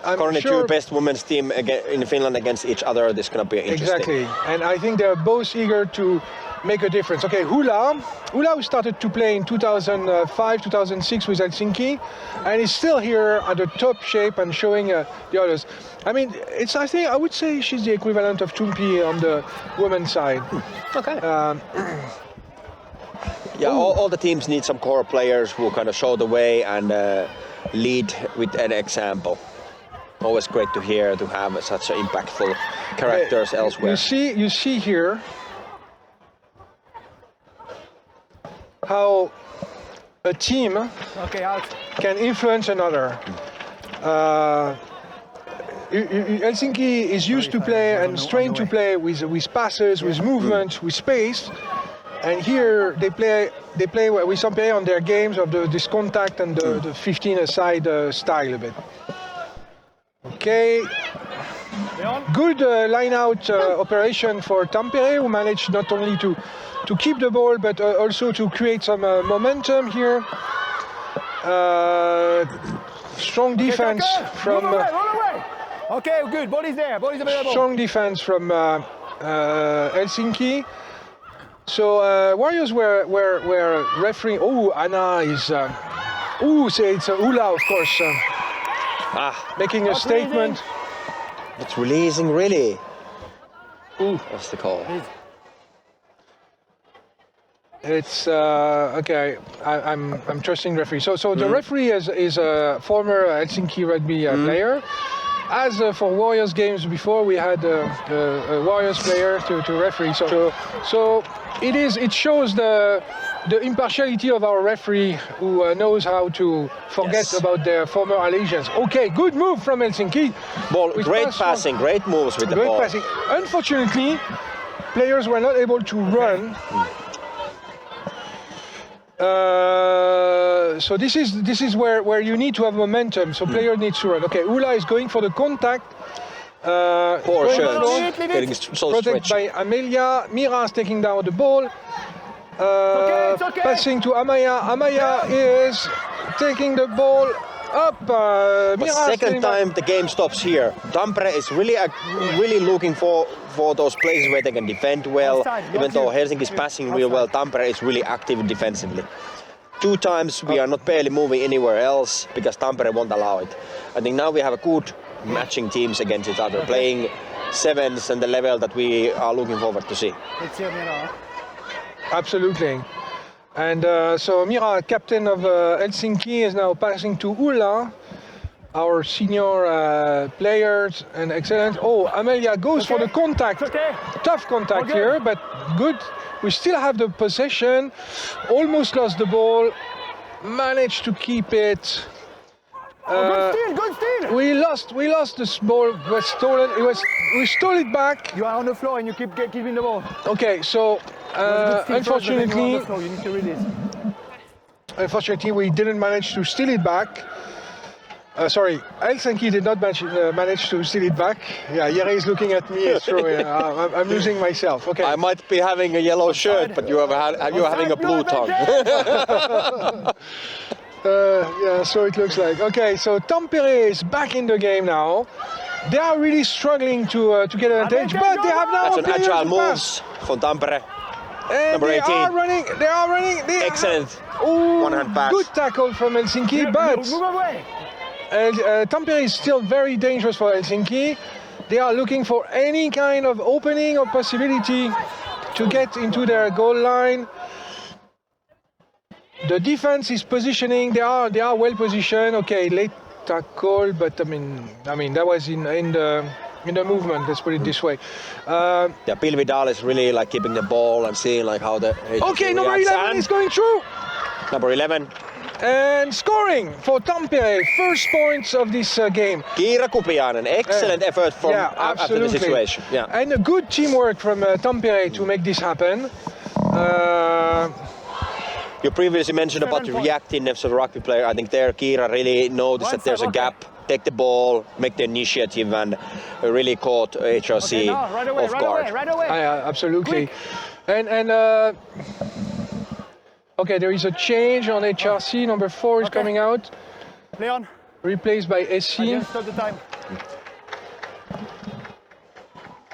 I'm currently sure two best women's team in Finland against each other. This is going to be interesting. Exactly, and I think they're both eager to make a difference. Okay, Hula started to play in 2005, 2006 with Helsinki, and is still here at the top shape and showing the others. I mean, I would say she's the equivalent of Tumpi on the women's side. Okay. Yeah, all the teams need some core players who kind of show the way and lead with an example. Always great to hear to have such impactful characters elsewhere. You see here how a team can influence another. Helsinki is used to play and trained to play with passes, with movement, with space, and here they play with some play on their games of this contact and the 15-a-side style a bit. Okay. Good line-out operation for Tampere, who managed not only to keep the ball but also to create some momentum here. Strong defense from. Roll away. Okay, good. Body's there. Body's available. Strong defense from Helsinki. So Warriors were refereeing. Oh, Anna is. It's Ula, of course, making a statement. It's releasing, really. What's the call? It's okay. I'm trusting referee. So the referee is a former Helsinki rugby player. As for Warriors games before, we had a Warriors player to referee. So it shows the impartiality of our referee, who knows how to forget about their former allegiance. Okay, good move from Helsinki. Ball, great passing, great moves with the ball. Great passing. Unfortunately, players were not able to run. So this is where you need to have momentum. So player needs to run. Okay, Ula is going for the contact. Poor shot. Getting so protected by Amelia. Mira is taking down the ball. It's okay. Passing to Amaya. Amaya is taking the ball up. But second time the game stops here. Tampere is really looking for those places where they can defend well. Even though Helsinki is passing real well, Tampere is really active defensively. 2 times we are not barely moving anywhere else because Tampere won't allow it. I think now we have a good matching teams against each other, playing sevens and the level that we are looking forward to see. Absolutely. And so Mira, captain of Helsinki, is now passing to Ulla, our senior players, and excellent. Oh, Amelia goes for the contact. Tough contact here, but good. We still have the possession. Almost lost the ball. Managed to keep it. Good steal. We lost this ball. It was stolen. We stole it back. You are on the floor and you keep giving the ball. Okay, so unfortunately, you need to release. Unfortunately, we didn't manage to steal it back. Sorry, Helsinki did not manage to steal it back. Yeah, Jere is looking at me. It's true. I'm losing myself. Okay. I might be having a yellow shirt, but you're having a blue tongue. Yeah, so it looks like. Okay, so Tampere is back in the game now. They are really struggling to get an advantage, but they have now That's an agile moves from Tampere. And Number 18. They are running. Excellent. One-hand pass. Good tackle from Helsinki, but move away. Tampere is still very dangerous for Helsinki. They are looking for any kind of opening or possibility to get into their goal line. The defense is positioning. They are well positioned. Okay, late tackle, but I mean that was in the movement. Let's put it this way. Bill Vidal is really like keeping the ball and seeing like how the. Okay, number 11 is going through. Number 11. And scoring for Tampere, first points of this game. Kiira Kupiainen, excellent effort from after the situation. Yeah. And a good teamwork from Tampere to make this happen. You previously mentioned about the reactiveness of a rugby player. I think there Kiira really noticed that there's a gap, take the ball, make the initiative, and really caught HRC off guard. Right away. Absolutely. Quick. And okay, there is a change on HRC. Number 4 is coming out. Leon. Replaced by SC. Stop the time.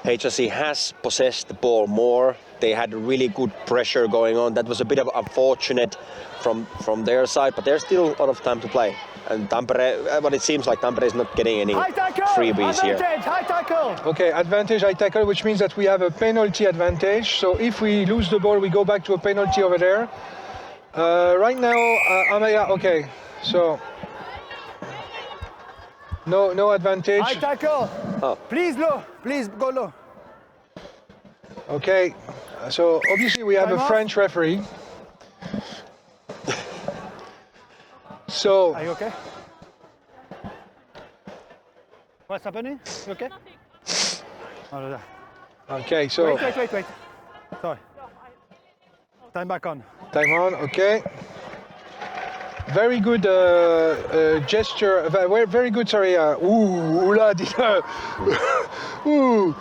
HRC has possessed the ball more. They had really good pressure going on. That was a bit of unfortunate from their side, but there's still a lot of time to play. And Tampere, but it seems like Tampere is not getting any freebies here. High tackle. Okay, advantage high tackle, which means that we have a penalty advantage. So if we lose the ball, we go back to a penalty over there. Right now, Amaya. Okay, so no advantage. High tackle. Oh. Please go low. Okay, so obviously we have a French referee. So. Are you okay? What's happening? You okay? Okay, so Wait. Sorry. Time back on. time on. Okay. Very good gesture. Very good. Sorry. Ooh.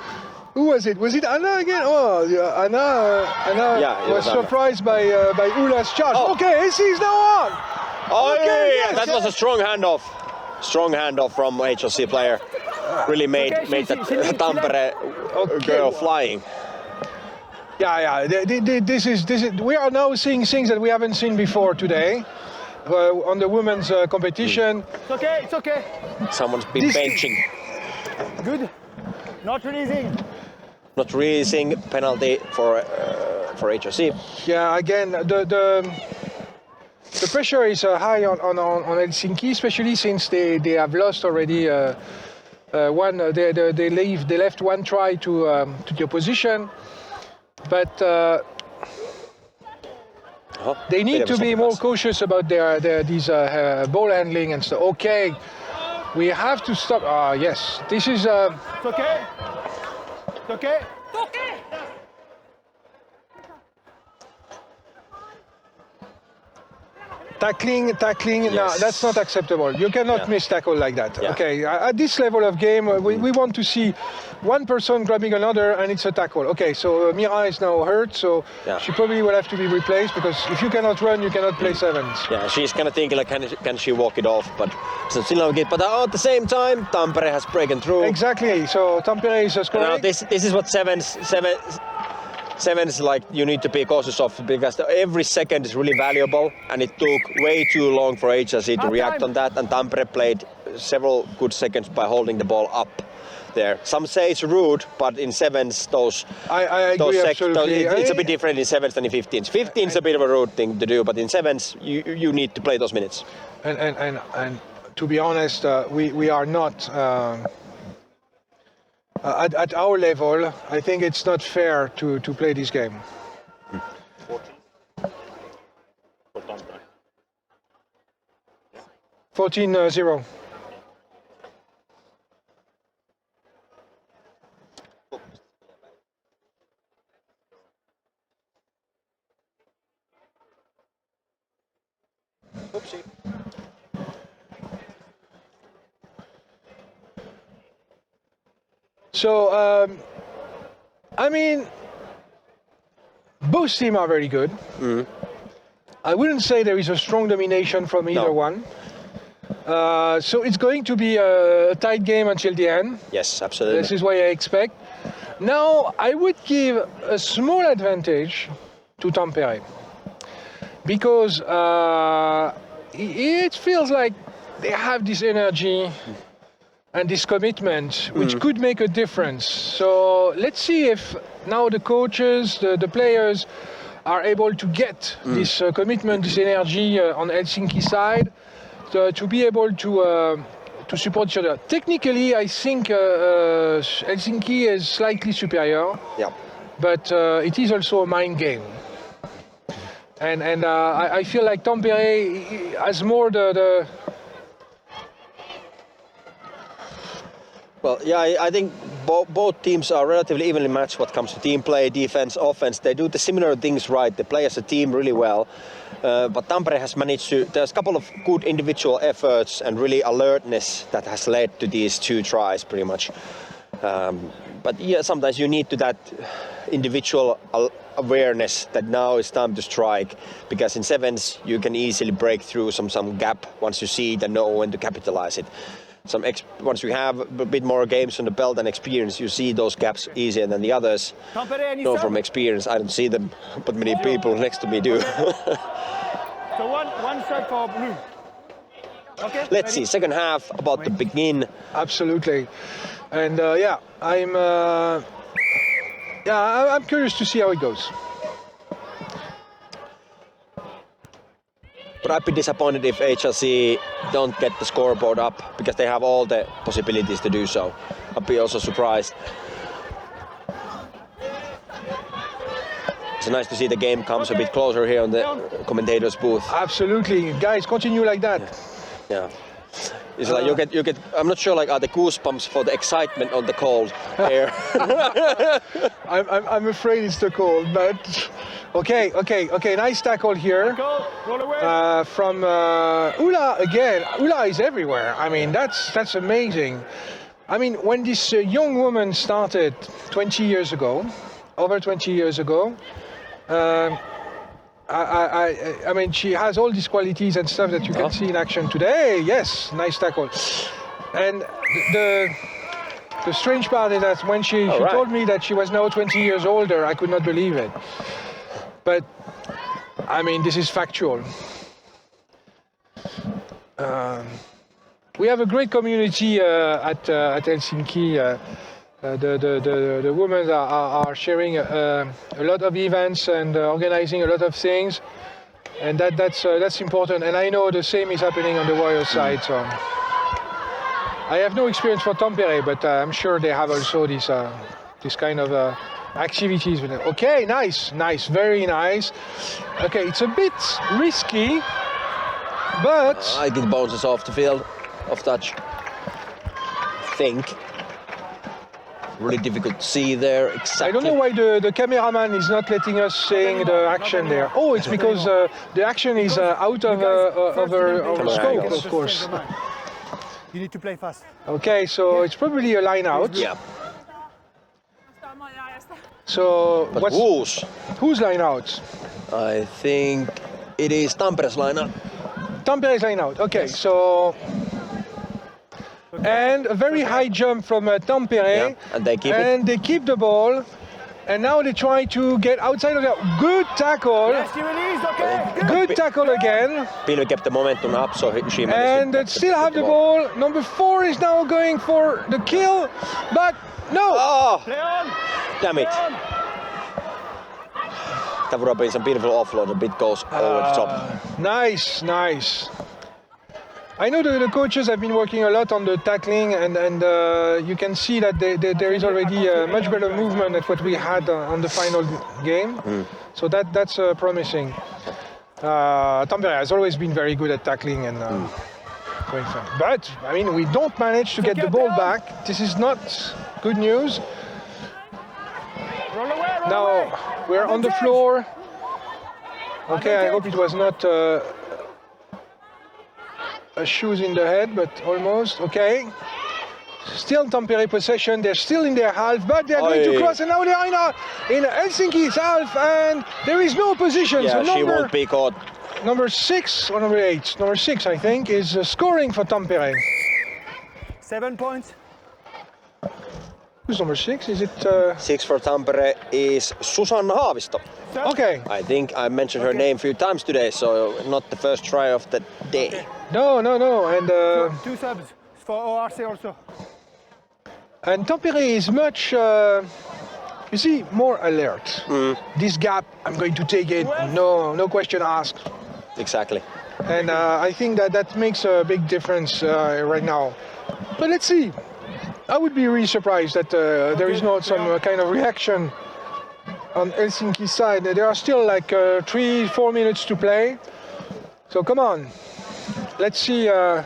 Who was it? Was it Anna again? Oh, yeah, Anna Yeah, was Anna. surprised by Ula's charge. Oh. Okay, AC is now on. Oh, Okay, yeah. yes. That was a strong handoff. Strong handoff from HLC player. Really made that Tampere girl flying. Yeah. This is. We are now seeing things that we haven't seen before today on the women's competition. It's okay. Someone's been benching. Good. Not releasing. Not releasing, penalty for HLC. Yeah, again, the pressure is high on Helsinki, especially since they have lost already one. They left one try to the opposition, but they need to be more cautious about these ball handling and stuff. Okay, we have to stop. Yes, this is. It's okay. It's okay. Tackling, Yes. no, that's not acceptable. You cannot miss tackle like that. Yeah. Okay, at this level of game, we want to see one person grabbing another and it's a tackle. Okay, so Mira is now hurt, so she probably will have to be replaced because if you cannot run, you cannot play sevens. Yeah, she's kind of thinking like, can she walk it off? But so still not good. But at the same time, Tampere has broken through. Exactly. So Tampere is scoring. Now this is what sevens like you need to be cautious of because every second is really valuable and it took way too long for HLC to react on that and Tampere played several good seconds by holding the ball up there. Some say it's rude, but in sevens I agree absolutely. It's a bit different in sevens than in 15s. 15's a bit of a rude thing to do, but in sevens you need to play those minutes. And to be honest, we are not. At our level, I think it's not fair to play this game. 14-0. Oopsie. So, I mean, both teams are very good. I wouldn't say there is a strong domination from either one. So it's going to be a tight game until the end. Yes, absolutely. This is what I expect. Now, I would give a small advantage to Tampere because it feels like they have this energy and this commitment, which could make a difference. So let's see if now the coaches, the players are able to get this commitment, this energy on Helsinki side to be able to support each other. Technically, I think Helsinki is slightly superior, but it is also a mind game. And I feel like Tampere has more the Well, yeah, I think both teams are relatively evenly matched when it comes to team play, defense, offense. They do the similar things right. They play as a team really well. But Tampere has managed to, there's a couple of good individual efforts and really alertness that has led to these two tries pretty much. But yeah, sometimes you need to that individual awareness that now it's time to strike, because in sevens you can easily break through some gap once you see it and know when to capitalize it. Once you have a bit more games on the belt and experience, you see those gaps easier than the others. No, from experience, I don't see them, but many people next to me do. So one set for blue. Okay. Let's see, second half about to begin. Absolutely, and I'm curious to see how it goes. But I'd be disappointed if HLC don't get the scoreboard up, because they have all the possibilities to do so. I'd be also surprised. It's nice to see the game comes a bit closer here on the commentators booth. Absolutely, guys, continue like that. Yeah. It's like you get. I'm not sure. Like, are the goosebumps for the excitement on the cold air? I'm afraid it's the cold, but okay. Nice tackle here from Ula again. Ula is everywhere. I mean, that's amazing. I mean, when this young woman started 20 years ago, over 20 years ago, I mean, she has all these qualities and stuff that you can see in action today. Yes, nice tackle. And the strange part is that when she told me that she was now 20 years older, I could not believe it. But I mean, this is factual. We have a great community at Helsinki. The women are sharing a lot of events and organizing a lot of things, and that's important. And I know the same is happening on the Warriors side. So I have no experience for Tampere, but I'm sure they have also this kind of activities with them. Okay, nice, very nice. Okay, it's a bit risky, but I think it bounces off the field, off touch. I think. Really difficult to see there exactly. I don't know why the cameraman is not letting us seeing the action there. Oh, it's because the action is out of scope, of course. You need to play fast. Okay, so it's probably a line out. Yeah. So but whose line out? I think it is Tampere's line out. Tampere's line out. Okay, yes. So. And a very high jump from Tampere, and they keep the ball, and now they try to get outside of that. Good tackle. Yes, you released, okay. Good tackle again. Pilvi kept the momentum up, so she managed. And they still have the ball. Number 4 is now going for the kill, but no. Oh, damn it. That would have been some beautiful offload. A bit goes over the top. Nice. I know the coaches have been working a lot on the tackling, and you can see that there is already a much better movement than what we had on the final game. So that's promising. Tampere has always been very good at tackling and going far. But I mean, we don't manage to get the ball back. This is not good news. Now we're on the floor. Okay, I hope it was not. Shoes in the head, but almost. Okay. Still Tampere possession. They're still in their half, but they're going to cross, and now they are in Helsinki's half, and there is no position. Yeah, so she won't be caught. Number 6 or number 8? Number 6, I think, is scoring for Tampere. 7 points. Who's number 6? Is it? 6 for Tampere is Susanna Haavisto. Okay. I think I mentioned her name a few times today, so not the first try of the day. Okay. No, and 2 subs for ORC also. And Tampere is much, you see, more alert. This gap, I'm going to take it. No question asked. Exactly. And I think that makes a big difference right now. But let's see. I would be really surprised that there is not some kind of reaction on Helsinki side. There are still like 3-4 minutes to play. So come on. Let's see. 1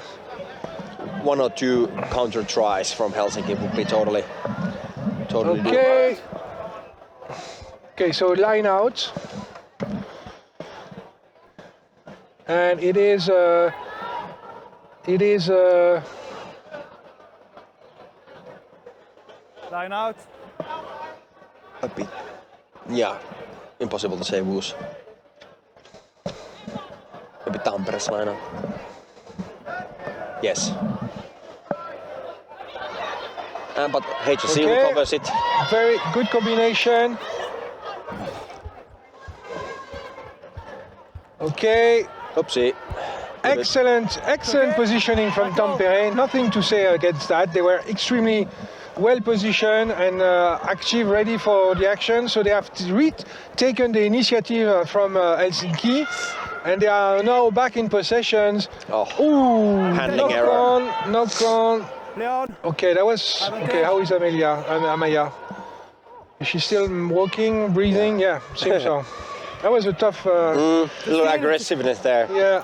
or 2 counter tries from Helsinki would be totally okay. Okay, so line out. And it is line out. A bit. Yeah, impossible to say who's. Maybe Tampere's line out. Yes. But HC recovers it. Very good combination. Okay. Oopsie. Excellent positioning from Tampere. Nothing to say against that. They were extremely well positioned and active, ready for the action. So they have taken the initiative from Helsinki, and they are now back in possessions. Handling error. Knock on. Okay, that was okay. How is Amaya? Is she still walking, breathing? Yeah, seems so. That was a tough. A little aggressiveness there. Yeah.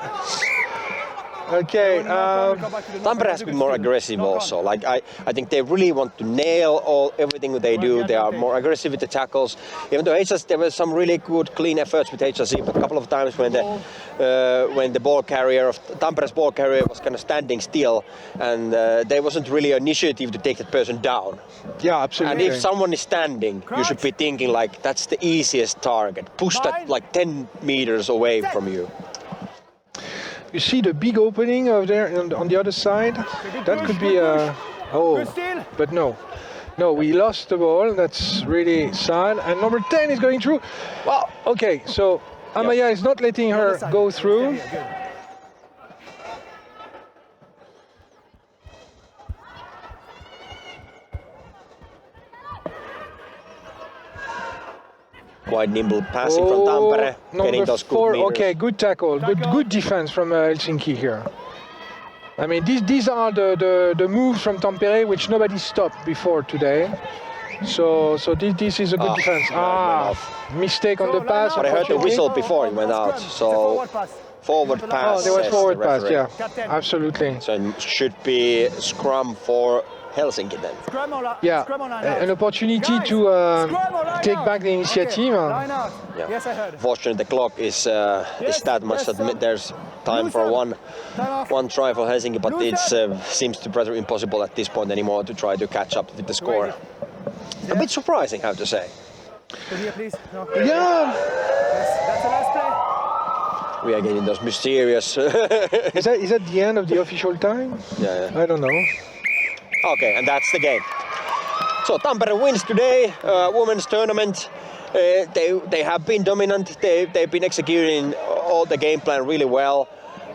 Okay. Tampere has been more aggressive also. Like I think they really want to nail everything they do. They are more aggressive with the tackles. Even though there were some really good clean efforts with HRC, but a couple of times when the ball carrier of Tampere's ball carrier was kind of standing still, and there wasn't really an initiative to take that person down. Yeah, absolutely. And if someone is standing, you should be thinking like that's the easiest target. Push that like 10 meters away from you. You see the big opening over there on the other side? That could be but no, we lost the ball. That's really sad. And number 10 is going through. Well, okay, so Amaya is not letting her go through. Quite nimble passing from Tampere, getting those good meters. Okay, good tackle, good defense from Helsinki here. I mean, these are the moves from Tampere which nobody stopped before today. So this is a good defense. Mistake on the pass. But I heard the whistle before it went out. So forward pass. Oh, there was forward pass. Yeah, absolutely. So it should be scrum for Helsinki then. Yeah, an opportunity to take back the initiative. Yeah. Yes, I heard. Fortunately, the clock is that much that there's time for one try for Helsinki, but it seems to be rather impossible at this point anymore to try to catch up with the score. A bit surprising, I have to say. Here, please. No. Yeah. Yes, that's the last play. We are getting those mysterious. Is that the end of the official time? Yeah. I don't know. Okay, and that's the game. So Tampere wins today, women's tournament. They have been dominant. They've been executing all the game plan really well.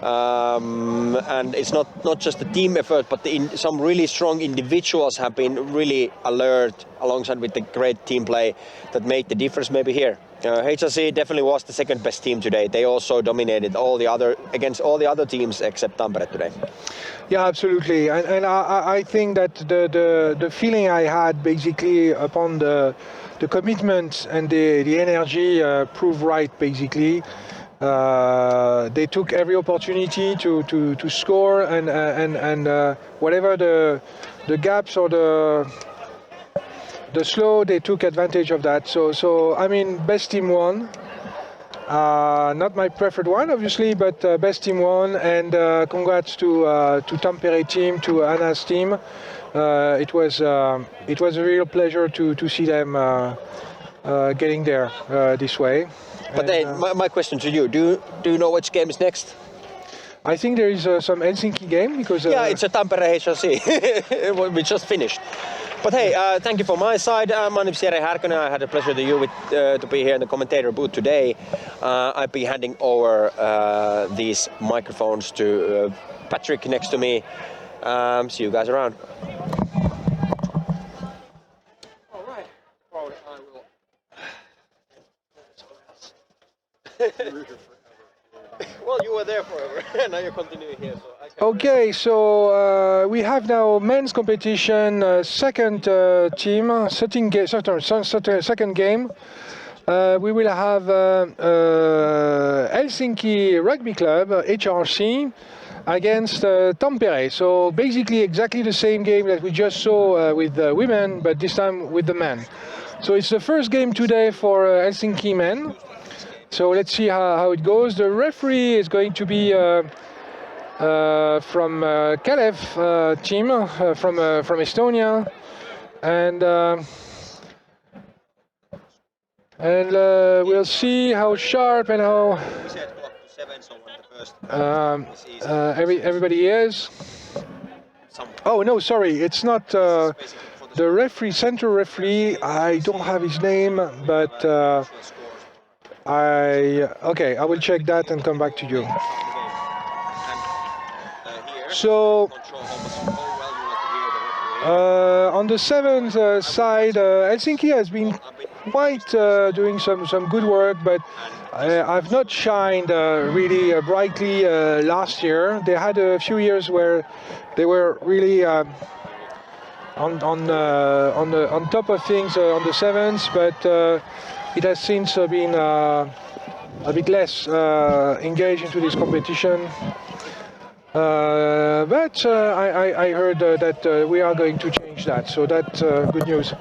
And it's not just a team effort, but some really strong individuals have been really alert alongside with the great team play that made the difference maybe here. HRC definitely was the second best team today. They also dominated against all the other teams except Tampere today. Yeah, absolutely. And I think that the feeling I had basically upon the commitment and the energy proved right basically. They took every opportunity to score and whatever the gaps or the slow, they took advantage of that. So I mean, best team won. Not my preferred one, obviously, but best team won. And congrats to Tampere team, to Anna's team. It was a real pleasure to see them getting there this way. But then my question to you: Do you know which game is next? I think there is some Helsinki game because it's a Tampere HRC. We just finished. But hey, thank you from my side. My name is Jere Härkönen. I had a pleasure to be here in the commentator booth today. I'll be handing over these microphones to Patrick next to me. See you guys around. All right. Probably I will. Well, you were there forever. Now you're continuing here. So okay, so we have now men's competition, second team, second game. We will have Helsinki Rugby Club, HRC, against Tampere. So basically exactly the same game that we just saw with the women, but this time with the men. So it's the first game today for Helsinki men. So let's see how it goes. The referee is going to be from Kalev team from Estonia, and we'll see how sharp and how everybody is. Oh no, sorry, it's not the referee, central referee. I don't have his name, but. I will check that and come back to you. So on the seventh side, Helsinki has been quite doing some good work, but I've not shined really brightly last year. They had a few years where they were really on top of things on the sevens, but it has since been a bit less engaged into this competition. But I heard that we are going to change that, so that's good news.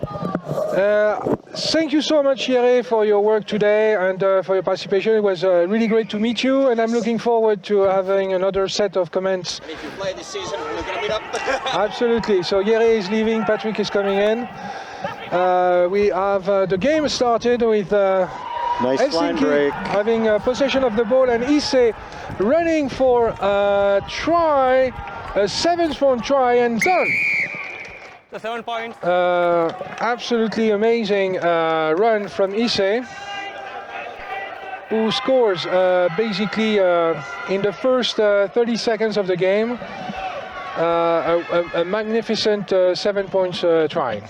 Thank you so much, Jere, for your work today and for your participation. It was really great to meet you, and I'm looking forward to having another set of comments. And if you play this season, we're going to meet up. Absolutely. So Jere is leaving, Patrick is coming in. We have the game started with nice line Helsinki break. having possession of the ball and Isse running for a try, a 7-point try, and done. The 7 points. Absolutely amazing run from Isse, who scores basically in the first 30 seconds of the game a magnificent 7 points try.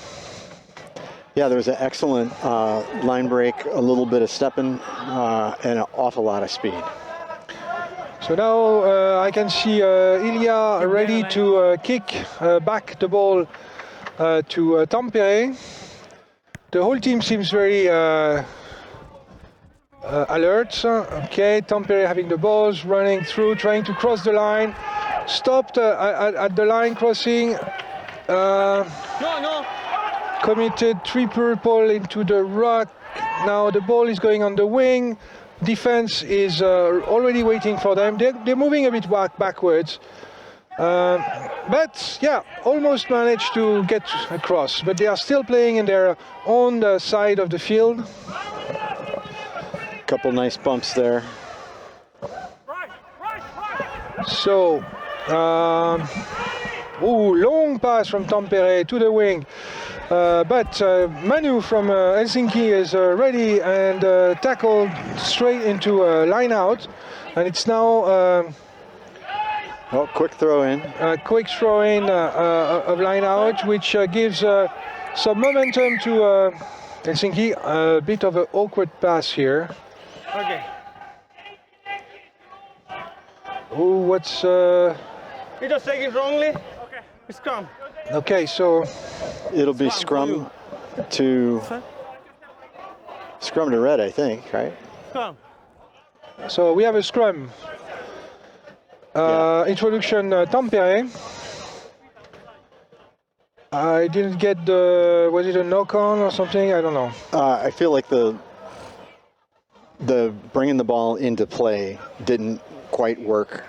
Yeah, there was an excellent line break, a little bit of stepping, and an awful lot of speed. So now I can see Ilya ready to kick back the ball to Tampere. The whole team seems very alert. Okay, Tampere having the balls, running through, trying to cross the line. Stopped at the line crossing. No. Committed 3 purple into the ruck. Now the ball is going on the wing. Defense is already waiting for them. They're moving a bit backwards. But yeah, almost managed to get across. But they are still playing in their own side of the field. Couple nice bumps there. So, long pass from Tampere to the wing. But Manu from Helsinki is ready and tackled straight into a line out. And it's now quick throw in. Quick throw in of line out, which gives some momentum to Helsinki. A bit of an awkward pass here. Okay. Oh, what's... You just take it wrongly. Okay. It's scrum. Okay, so... It'll be scrum to red, I think, right? Scrum. So we have a scrum. Introduction Tampere. I didn't get the... Was it a knock-on or something? I don't know. I feel like the bringing the ball into play didn't quite work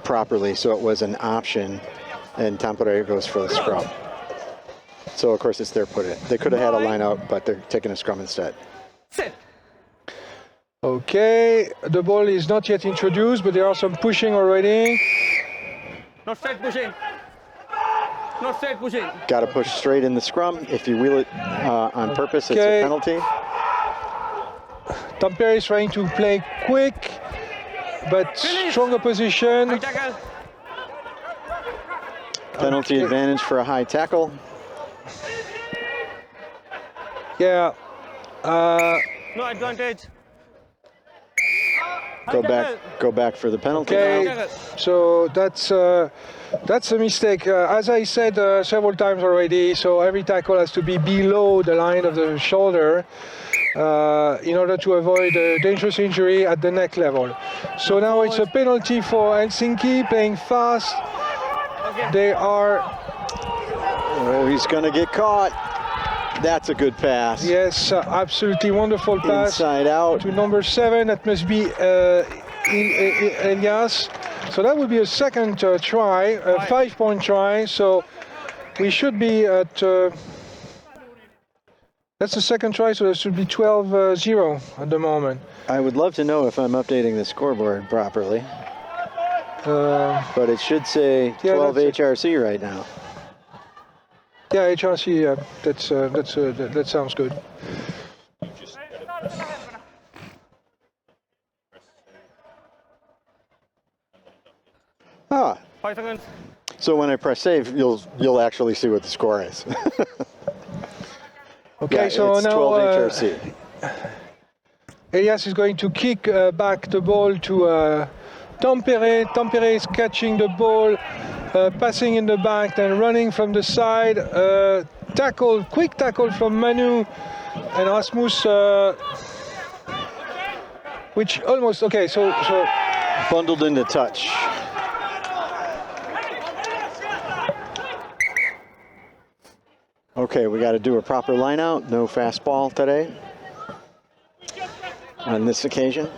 properly, so it was an option, and Tampere goes for the scrum. So of course it's their put in. They could have had a line out, but they're taking a scrum instead. Sit. Okay, the ball is not yet introduced, but there are some pushing already. Not straight pushing. Not straight pushing. Got to push straight in the scrum. If you wheel it on purpose, it's a penalty. Tampere is trying to play quick, but stronger position. Penalty advantage for a high tackle. Yeah. No advantage. Go back for the penalty. Okay, so that's a mistake. As I said several times already, so every tackle has to be below the line of the shoulder in order to avoid a dangerous injury at the neck level. So now it's a penalty for Helsinki, playing fast. They are... Oh, he's going to get caught. That's a good pass. Yes, absolutely wonderful pass. Inside out. To number 7, that must be Elias. So that would be a second try, a 5-point try. So we should be at... that's the second try, so there should be 12-0 at the moment. I would love to know if I'm updating the scoreboard properly. But it should say 12 HRC right now. Yeah, HRC, that sounds good. Ah. 5 seconds. So when I press save, you'll actually see what the score is. Okay, yeah, so it's now 12 HRC. Elias is going to kick back the ball to Tampere. Tampere is catching the ball, passing in the back, then running from the side. Tackle, quick tackle from Manu and Rasmus, which almost, okay, so bundled into touch. Okay, we got to do a proper line out. No fastball today on this occasion.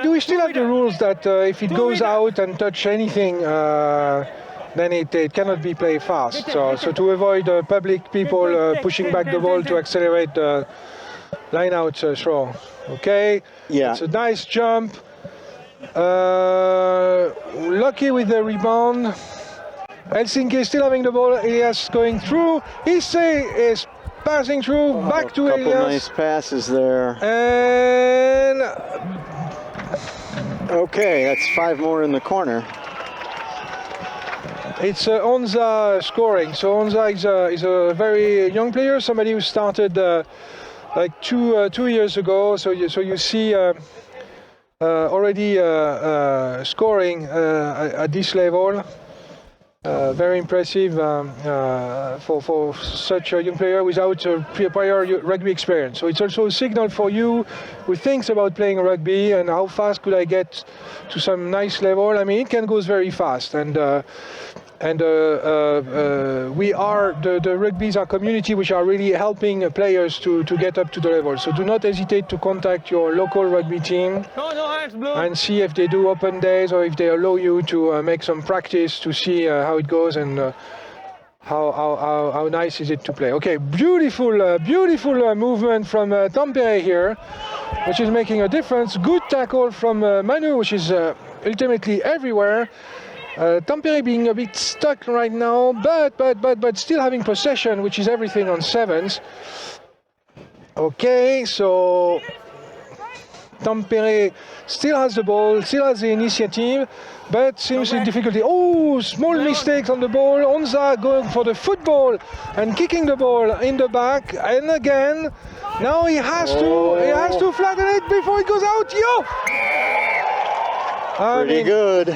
Do we still have the rules that if it goes out and touch anything, then it cannot be played fast? So to avoid public people pushing back the ball to accelerate the line out throw. Okay, yeah, it's a nice jump. Lucky with the rebound. Helsinki is still having the ball. Elias going through. Issei is passing through. Back to Elias. Elias. Nice passes there. And okay, that's 5 more in the corner. It's Onza scoring. So Onza is a very young player, somebody who started like two years ago. So you see already scoring at this level. Very impressive for such a young player without prior rugby experience. So it's also a signal for you who thinks about playing rugby and how fast could I get to some nice level. I mean, it can go very fast, and we are the rugby's our community which are really helping players to get up to the level. So do not hesitate to contact your local rugby team and see if they do open days or if they allow you to make some practice to see how it goes and how nice is it to play. Okay, beautiful movement from Tampere here, which is making a difference. Good tackle from Manu, which is ultimately everywhere. Tampere being a bit stuck right now, but still having possession, which is everything on sevens. Okay, so Tampere still has the ball, still has the initiative, but seems in difficulty. Oh, small mistakes on the ball. Onza going for the football and kicking the ball in the back, and again, now he has to flatten it before it goes out. Yo! Pretty good.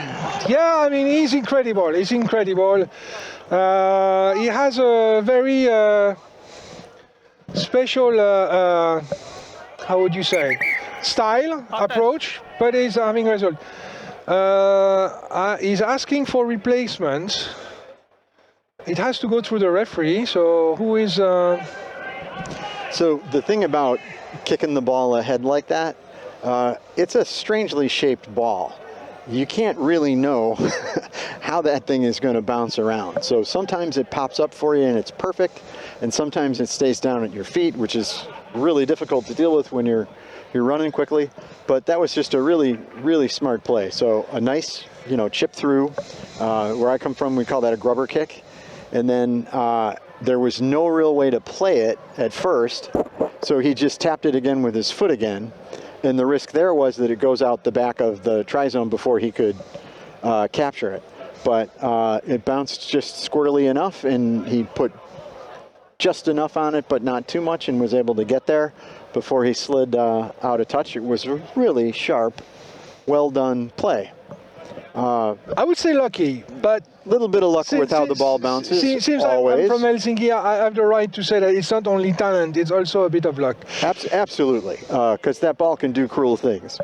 Yeah, I mean, he's incredible. He's incredible. He has a very special, how would you say, style, approach, but he's having a result. He's asking for replacements. It has to go through the referee, so who is... So the thing about kicking the ball ahead like that, it's a strangely shaped ball. You can't really know how that thing is going to bounce around. So sometimes it pops up for you and it's perfect, and sometimes it stays down at your feet, which is really difficult to deal with when you're running quickly. But that was just a really smart play. So a nice, chip through. Where I come from, we call that a grubber kick. And then there was no real way to play it at first, so he just tapped it again with his foot again. And the risk there was that it goes out the back of the try zone before he could capture it. But it bounced just squirrely enough, and he put just enough on it, but not too much, and was able to get there before he slid out of touch. It was a really sharp, well done play. I would say lucky, but a little bit of luck with how the ball bounces. Seems always. I'm from Helsinki. I have the right to say that it's not only talent; it's also a bit of luck. Absolutely, because that ball can do cruel things.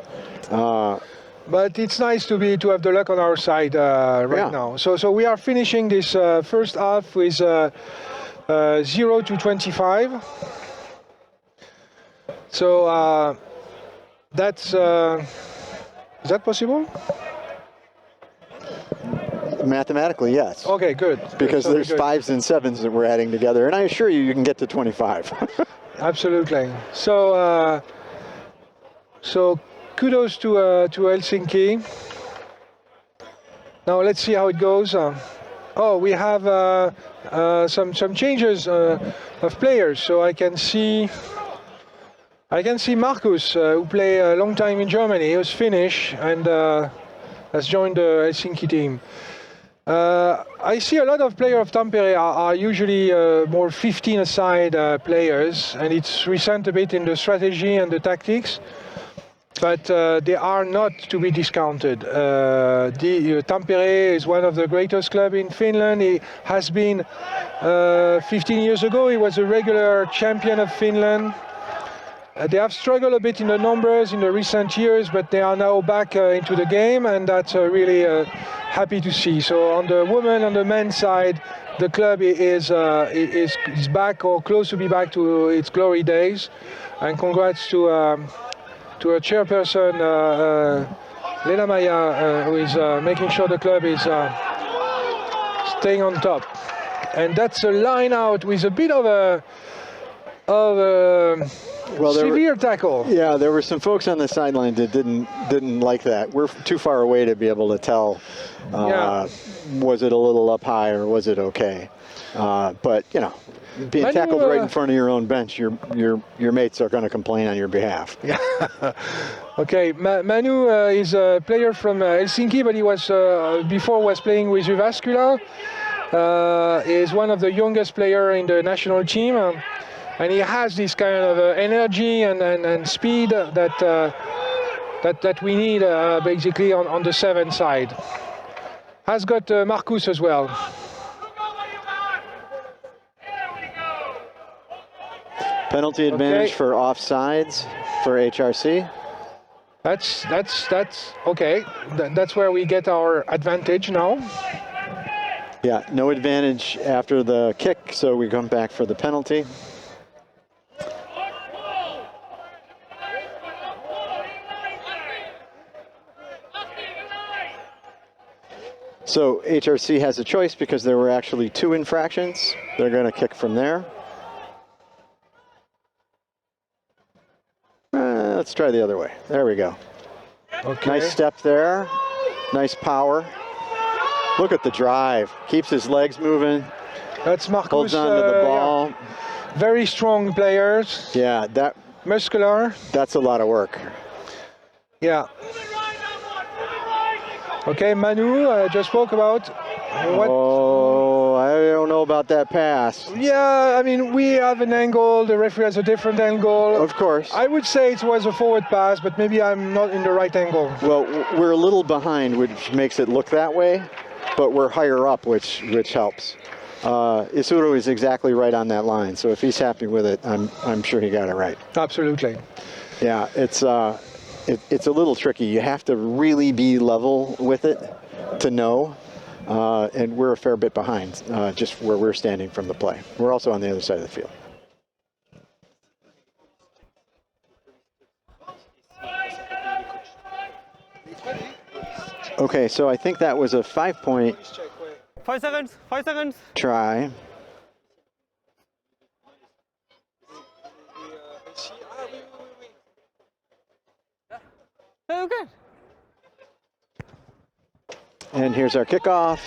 But it's nice to have the luck on our side right now. So we are finishing this first half with 0 to 25. So that's is that possible? Mathematically, yes. Okay, good. Because so there's good. 5s and 7s that we're adding together, and I assure you, you can get to 25. Absolutely. So, so kudos to Helsinki. Now let's see how it goes. We have some changes of players. So I can see Markus, who played a long time in Germany. He was Finnish and has joined the Helsinki team. I see a lot of players of Tampere are usually more 15-a-side players, and it's recent a bit in the strategy and the tactics, but they are not to be discounted. Tampere is one of the greatest clubs in Finland. He has been 15 years ago. He was a regular champion of Finland. They have struggled a bit in the numbers in the recent years, but they are now back into the game, and that's really happy to see. So on the women and the men's side, the club is back or close to be back to its glory days. And congrats to a chairperson, Lena Maya, who is making sure the club is staying on top. And that's a line out with a bit of a severe tackle. Yeah, there were some folks on the sideline that didn't like that. We're too far away to be able to tell. Was it a little up high or was it okay? But you know, being tackled right in front of your own bench, your mates are going to complain on your behalf. Okay, Manu is a player from Helsinki, but he was before was playing with Jyväskylä. Is one of the youngest player in the national team. And he has this kind of energy and speed that we need basically on the 7 side. Has got Marcus as well. Penalty advantage for offsides for HRC. That's okay. That's where we get our advantage now. Yeah, no advantage after the kick, so we come back for the penalty. So HRC has a choice because there were actually 2 infractions. They're going to kick from there. Let's try the other way. There we go. Okay. Nice step there. Nice power. Look at the drive. Keeps his legs moving. That's Marcus. Holds on to the ball. Yeah. Very strong players. Yeah, muscular. That's a lot of work. Yeah. Okay, Manu, I just spoke about. Oh, I don't know about that pass. Yeah, I mean, we have an angle, the referee has a different angle. Of course. I would say it was a forward pass, but maybe I'm not in the right angle. Well, we're a little behind, which makes it look that way, but we're higher up, which helps. Isuru is exactly right on that line, so if he's happy with it, I'm sure he got it right. Absolutely. Yeah, it's a little tricky. You have to really be level with it to know, and we're a fair bit behind just where we're standing from the play. We're also on the other side of the field. Okay, so I think that was a 5-point 5 seconds, 5 seconds. Try. Okay. And here's our kickoff.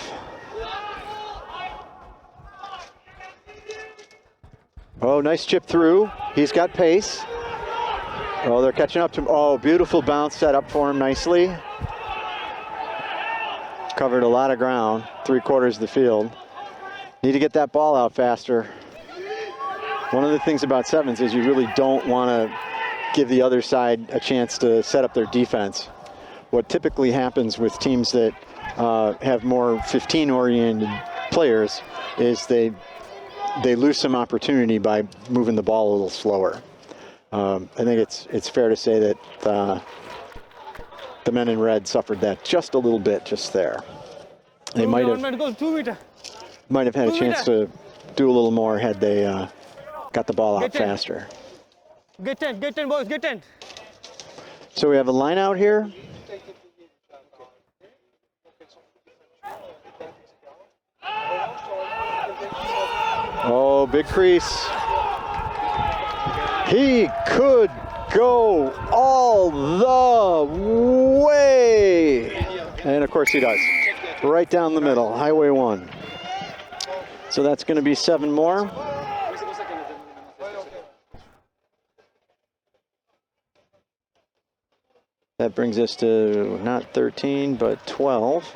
Oh, nice chip through. He's got pace. Oh, they're catching up to him. Oh, beautiful bounce set up for him nicely. Covered a lot of ground, 3/4 of the field. Need to get that ball out faster. One of the things about 7s is you really don't want to give the other side a chance to set up their defense. What typically happens with teams that have more 15-oriented players is they lose some opportunity by moving the ball a little slower. I think it's fair to say that the men in red suffered that just a little bit just there. They might have had a chance to do a little more had they got the ball out faster. Get 10 boys, get 10. So we have a line out here. Oh, big crease. He could go all the way. And of course he does. Right down the middle, Highway 1. So that's going to be 7 more. That brings us to not 13, but 12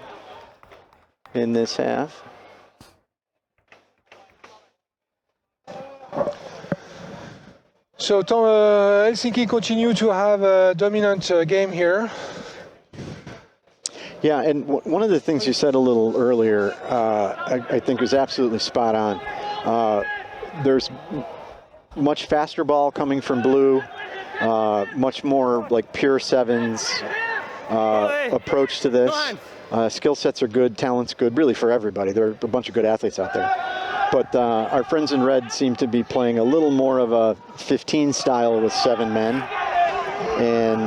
in this half. So Helsinki continue to have a dominant game here. Yeah, and one of the things you said a little earlier, I think was absolutely spot on. There's much faster ball coming from blue. much more like pure sevens approach to this. Skill sets are good, talent's good, really for everybody. There are a bunch of good athletes out there. But our friends in red seem to be playing a little more of a 15 style with 7 men. And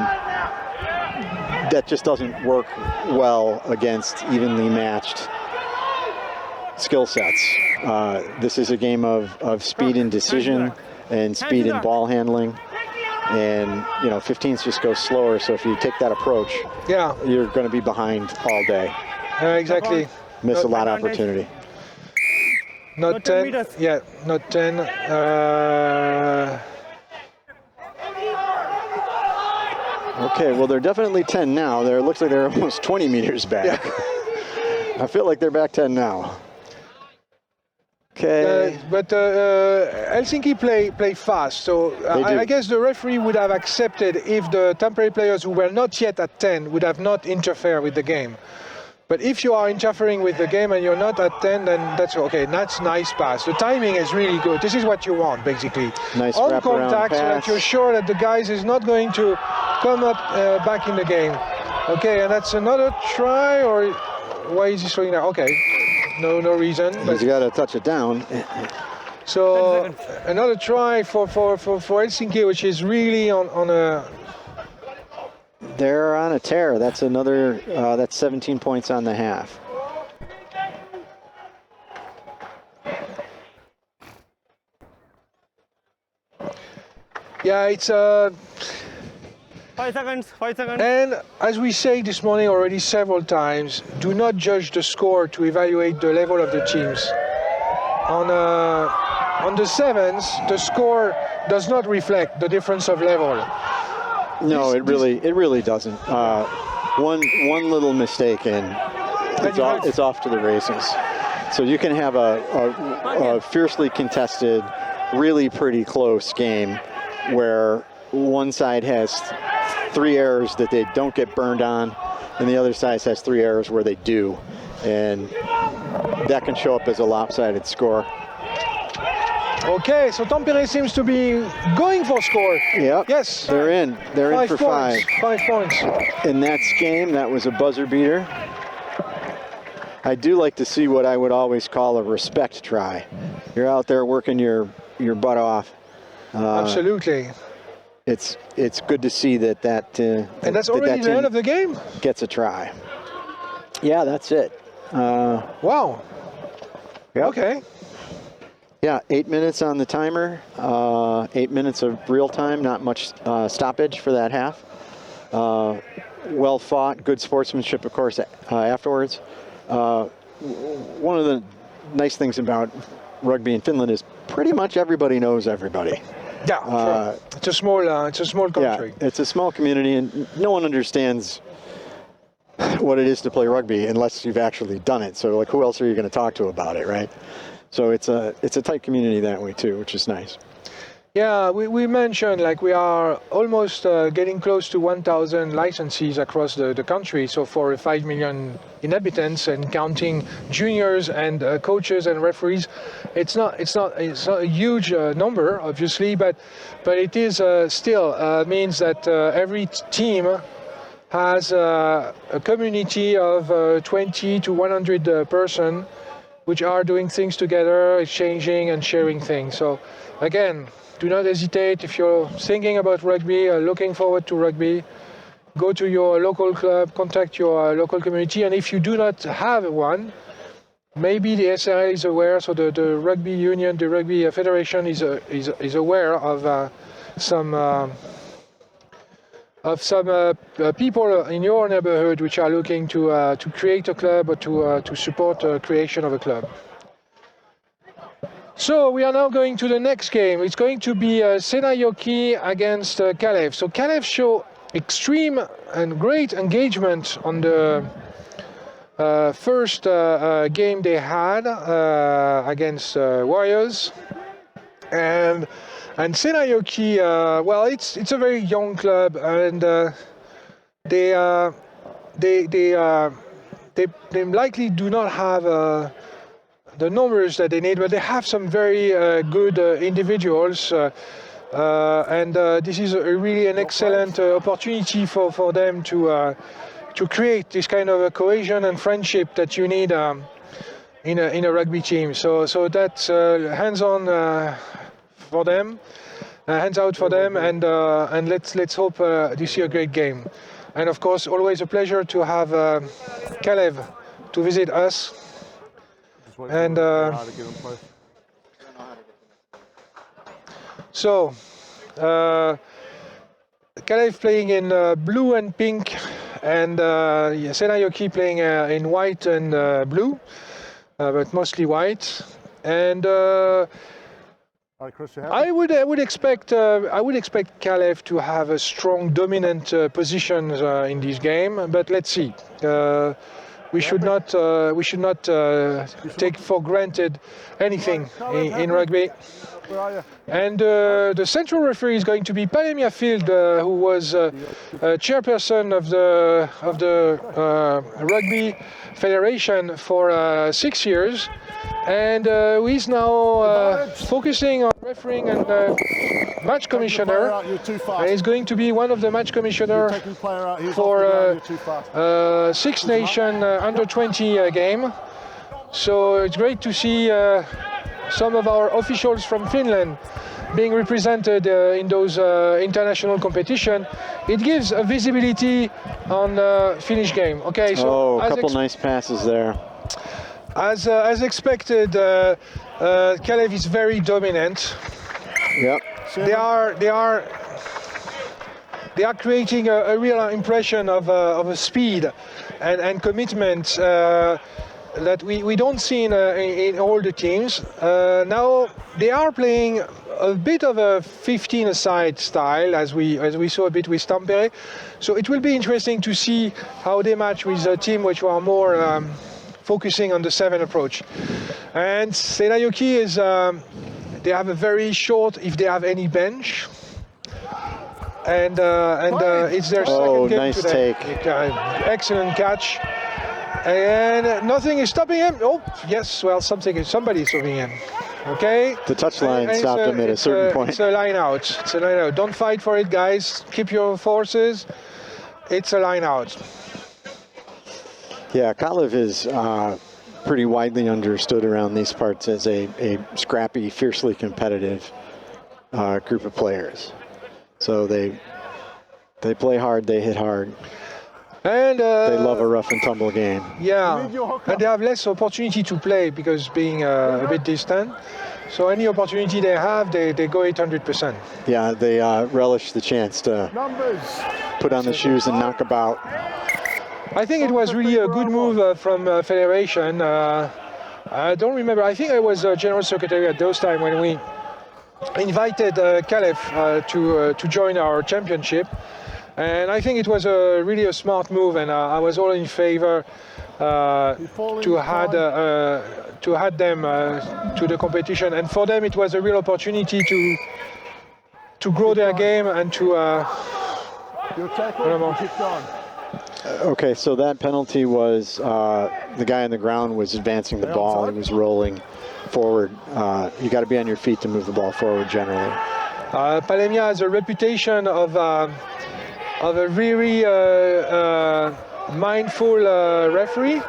that just doesn't work well against evenly matched skill sets. This is a game of speed and decision and speed and ball handling. And, you know, 15s just go slower, so if you take that approach, you're going to be behind all day. Exactly. Miss a lot of opportunity. Not 10. Yeah, not 10. Okay, well, they're definitely 10 now. It looks like they're almost 20 meters back. Yeah. I feel like they're back 10 now. Okay. But Helsinki play fast, so I guess the referee would have accepted if the Tampere players who were not yet at 10 would have not interfered with the game. But if you are interfering with the game and you're not at 10, then that's okay. That's nice pass. The timing is really good. This is what you want, basically. Nice on contact, pass. so that you're sure that the guys is not going to come up back in the game. Okay, and that's another try, or why is he showing that? Okay, no reason. He's got to touch it down. So another try for Helsinki, which is really on a. They're on a tear. That's another. That's 17 points on the half. Yeah, it's 5 seconds. And as we say this morning already several times, do not judge the score to evaluate the level of the teams. On the sevens, the score does not reflect the difference of level. No, it really doesn't. One little mistake and it's off to the races. So you can have a fiercely contested, really pretty close game where one side has 3 errors that they don't get burned on, and the other side has 3 errors where they do, and that can show up as a lopsided score. Okay, so Tampere seems to be going for score. Yep. Yes. They're in. They're in for 5. 5 points. In that game, that was a buzzer beater. I do like to see what I would always call a respect try. You're out there working your butt off. Absolutely. It's good to see that and that's already the end of the game? Gets a try. Yeah, that's it. Wow. Yep. Okay. Yeah, 8 minutes on the timer, 8 minutes of real time, not much stoppage for that half. Well fought, good sportsmanship, of course, afterwards. One of the nice things about rugby in Finland is pretty much everybody knows everybody. Yeah, sure. It's a small country. Yeah, it's a small community, and no one understands what it is to play rugby unless you've actually done it. So, like, who else are you going to talk to about it, right? So it's a tight community that way too, which is nice. Yeah, we mentioned like we are almost getting close to 1,000 licensees across the country. So for 5 million inhabitants and counting juniors and coaches and referees, it's not a huge number, obviously, but it is still means that every team has a community of 20 to 100 person, which are doing things together, exchanging and sharing things. So again, do not hesitate if you're thinking about rugby, looking forward to rugby, go to your local club, contact your local community, and if you do not have one, maybe the SRL is aware, so the rugby union, the rugby federation is aware of some people in your neighborhood which are looking to create a club or to support the creation of a club. So we are now going to the next game. It's going to be Seinäjoki against Kalev. So Kalev show extreme and great engagement on the first game they had against Warriors, and Seinäjoki, well, it's a very young club, and they likely do not have the numbers that they need, but they have some very good individuals. This is really an excellent opportunity for them to create this kind of a cohesion and friendship that you need in a rugby team. So that's hands on for them, hands out for them, and let's hope to see a great game. And of course, always a pleasure to have Kalev to visit us. And so, Kalev playing in blue and pink, and Seinäjoki playing in white and blue, but mostly white. And I would expect Kalev to have a strong dominant position in this game, but let's see. We should not take for granted anything in rugby. And the central referee is going to be Mathieu, who was chairperson of the Rugby Federation for 6 years, and who is now focusing on refereeing and match commissioner. And he's going to be one of the match commissioner for Six Nation under 20 game. So it's great to see some of our officials from Finland being represented in those international competition. It gives a visibility on the Finnish game. Okay, so a couple nice passes there. As expected, Kalev is very dominant. Yep. They are creating a real impression of a speed and commitment that we don't see in all the teams. Now they are playing a bit of a 15-a-side style, as we saw a bit with Tampere. So it will be interesting to see how they match with a team which are more focusing on the 7 approach. And Seinäjoki is they have a very short, if they have any, bench. And it's their second game nice today. take. Excellent catch. And nothing is stopping him. Oh, yes, well, somebody is stopping him. Okay. The touchline stopped him at a certain point. It's a line out. It's a line out. Don't fight for it, guys. Keep your forces. It's a line out. Yeah, Kalev is pretty widely understood around these parts as a scrappy, fiercely competitive group of players. So they play hard, they hit hard. And they love a rough and tumble game. Yeah, and they have less opportunity to play because being a bit distant. So any opportunity they have, they go 800%. Yeah, they relish the chance to put on the shoes and knock about. I think it was really a good move from Federation. I don't remember. I think I was General Secretary at those time when we invited Kalev to join our championship. And I think it was really a smart move, and I was all in favor to add them to the competition. And for them, it was a real opportunity to grow their game and to. Okay, so that penalty was the guy on the ground was advancing the ball. He was rolling forward. You got to be on your feet to move the ball forward generally. Palemia has a reputation of a very mindful referee.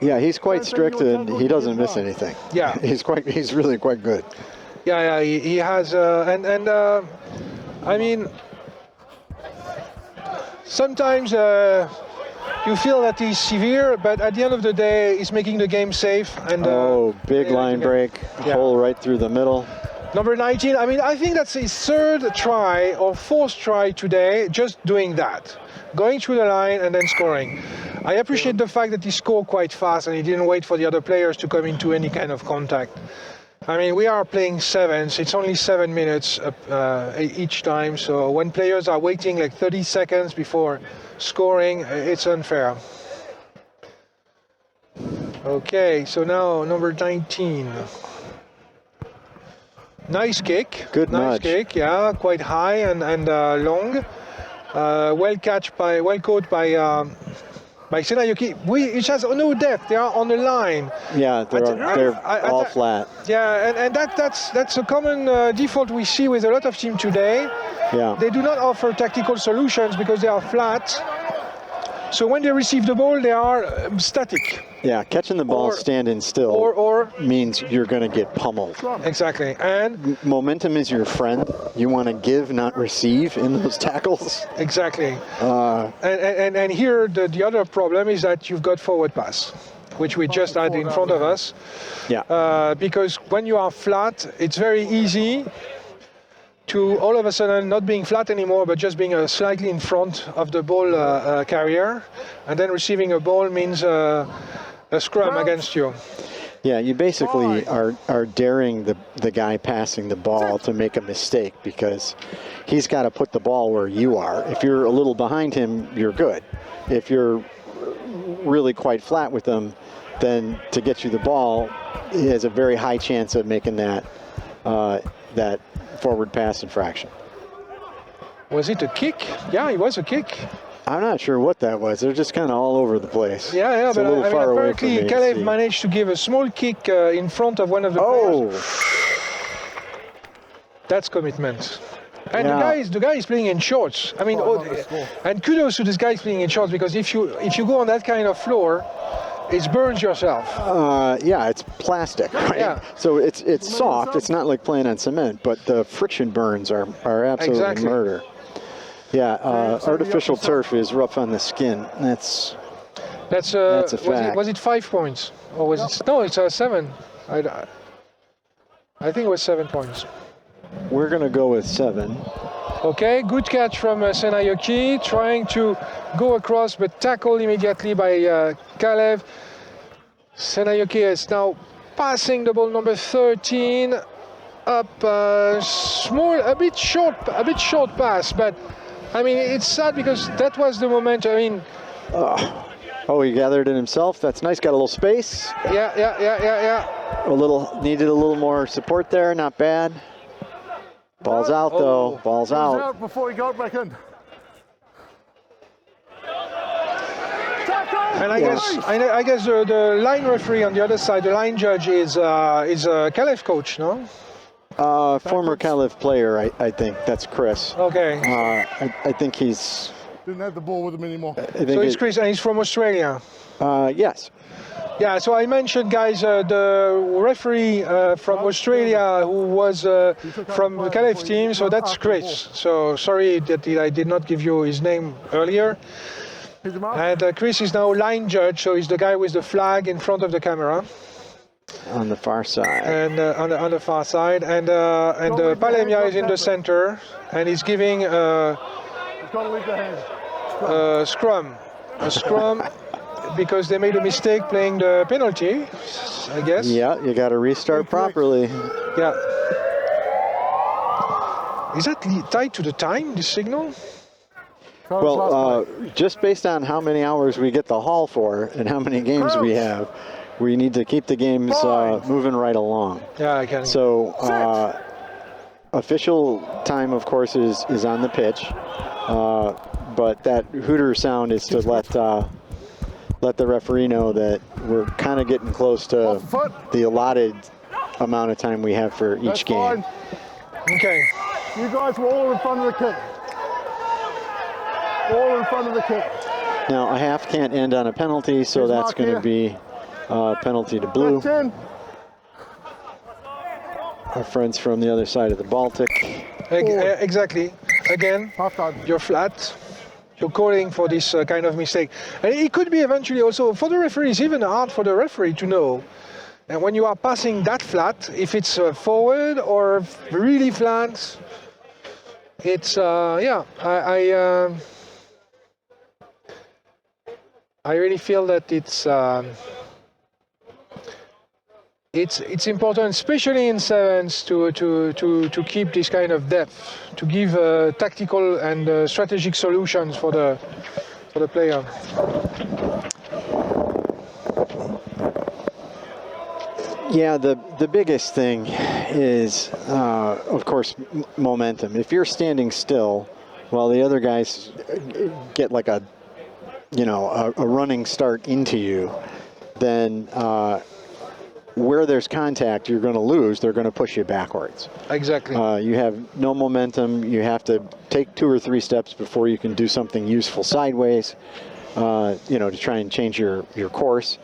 Yeah, he's quite strict and he doesn't miss anything. Yeah, he's really quite good. Yeah, he has I mean, sometimes you feel that he's severe, but at the end of the day, he's making the game safe. And big line break, hole right through the middle. Number 19, I mean, I think that's his third try or fourth try today, just doing that. Going through the line and then scoring. I appreciate the fact that he scored quite fast and he didn't wait for the other players to come into any kind of contact. I mean, we are playing sevens. It's only 7 minutes each time. So when players are waiting like 30 seconds before scoring, it's unfair. Okay, so now number 19. Nice kick. Good nice nudge. Kick, yeah, quite high and long. Well caught by by Seinäjoki, which has no depth. They are on the line. Yeah, they're all flat. Yeah, and that's a common default we see with a lot of teams today. Yeah. They do not offer tactical solutions because they are flat. So when they receive the ball, they are static. Yeah, catching the ball standing still means you're going to get pummeled. Exactly. And momentum is your friend. You want to give, not receive in those tackles. Exactly. And here the other problem is that you've got forward pass, which we just had in front of us. Yeah. Because when you are flat, it's very easy to all of a sudden not being flat anymore, but just being slightly in front of the ball carrier, and then receiving a ball means a scrum against you. Yeah, you basically are daring the guy passing the ball to make a mistake because he's got to put the ball where you are. If you're a little behind him, you're good. If you're really quite flat with him, then to get you the ball, he has a very high chance of making that forward pass infraction. Was it a kick? Yeah, it was a kick. I'm not sure what that was. They're just kind of all over the place. Yeah, it's but a little far away from apparently me. Kalev managed to give a small kick in front of one of the players. That's commitment. And the guy is playing in shorts. I mean, and kudos to this guy playing in shorts, because if you go on that kind of floor, it burns yourself. Yeah, it's plastic, right? Yeah. So it's soft. It's not like playing on cement, but the friction burns are absolutely murder. Yeah, artificial turf is rough on the skin. That's a fact. Was it 5 points, or was it? No, it's 7. I think it was 7 points. We're gonna go with 7. Okay, good catch from Seinäjoki, trying to go across, but tackled immediately by Kalev. Seinäjoki is now passing the ball, number 13, up a bit short pass, but I mean it's sad because that was the moment. I mean, he gathered it himself. That's nice. Got a little space. Yeah. Needed a little more support there. Not bad. Ball's out though. Ball's out. Before he got back in. And I guess the line referee on the other side, the line judge, is a Kalev coach, no? Former Kalev player, I think. That's Chris. Okay. I think he's... Didn't have the ball with him anymore. So it's Chris, and he's from Australia? Yes. Yeah, so I mentioned, guys, the referee from Australia who was from the Kalev team, so that's Chris. So sorry that I did not give you his name earlier. And Chris is now line judge, so he's the guy with the flag in front of the camera. On the far side. And on the far side. And Palemia is in the center, and he's giving a scrum. A scrum. Because they made a mistake playing the penalty, I guess. Yeah, you got to restart properly. Yeah. Is that tied to the time, this signal? Well, just based on how many hours we get the hall for and how many games we have, we need to keep the games moving right along. Yeah, I can. So, official time, of course, is on the pitch, but that hooter sound is to let the referee know that we're kind of getting close to the allotted amount of time we have for each game. Okay. You guys were all in front of the kick. All in front of the kick. Now, a half can't end on a penalty, so that's going to be a penalty to blue. Our friends from the other side of the Baltic. Exactly. Again, you're flat. You're calling for this kind of mistake. And it could be eventually also, for the referee, it's even hard for the referee to know. And when you are passing that flat, if it's forward or really flat, it's, I really feel that it's important, especially in sevens, to keep this kind of depth, to give tactical and strategic solutions for the player. Yeah, the biggest thing is, of course, momentum. If you're standing still while the other guys get like a you know, a running start into you, then where there's contact, you're going to lose. They're going to push you backwards. Exactly. You have no momentum. You have to take 2 or 3 steps before you can do something useful sideways, you know, to try and change your course.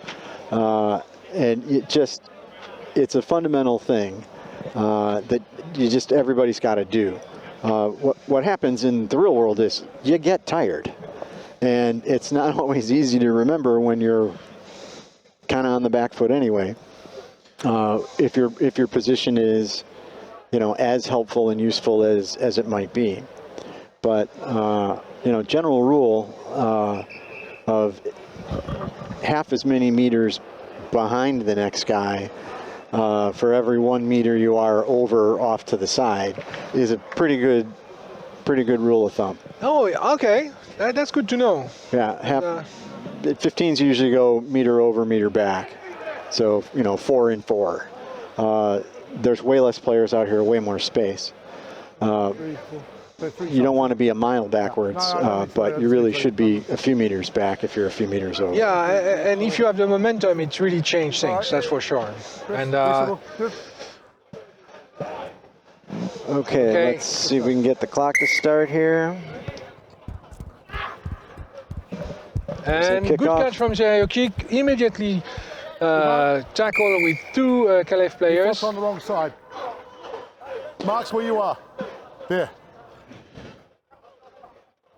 And it's a fundamental thing that everybody's got to do. What happens in the real world is you get tired. And it's not always easy to remember when you're kind of on the back foot anyway. If your position is, you know, as helpful and useful as it might be. But, you know, general rule of half as many meters behind the next guy for every 1 meter you are over off to the side is a pretty good rule of thumb. Oh, okay. That's good to know. Yeah, 15s usually go meter over, meter back. So, you know, 4 and 4. There's way less players out here, way more space. You don't want to be a mile backwards, but you really should be a few meters back if you're a few meters over. Yeah, and if you have the momentum, it really changes things, that's for sure. And okay, let's see if we can get the clock to start here. And good catch from Seiskarugbyn, immediately tackle with 2 Kalev players. On the wrong side. Marks where you are. There.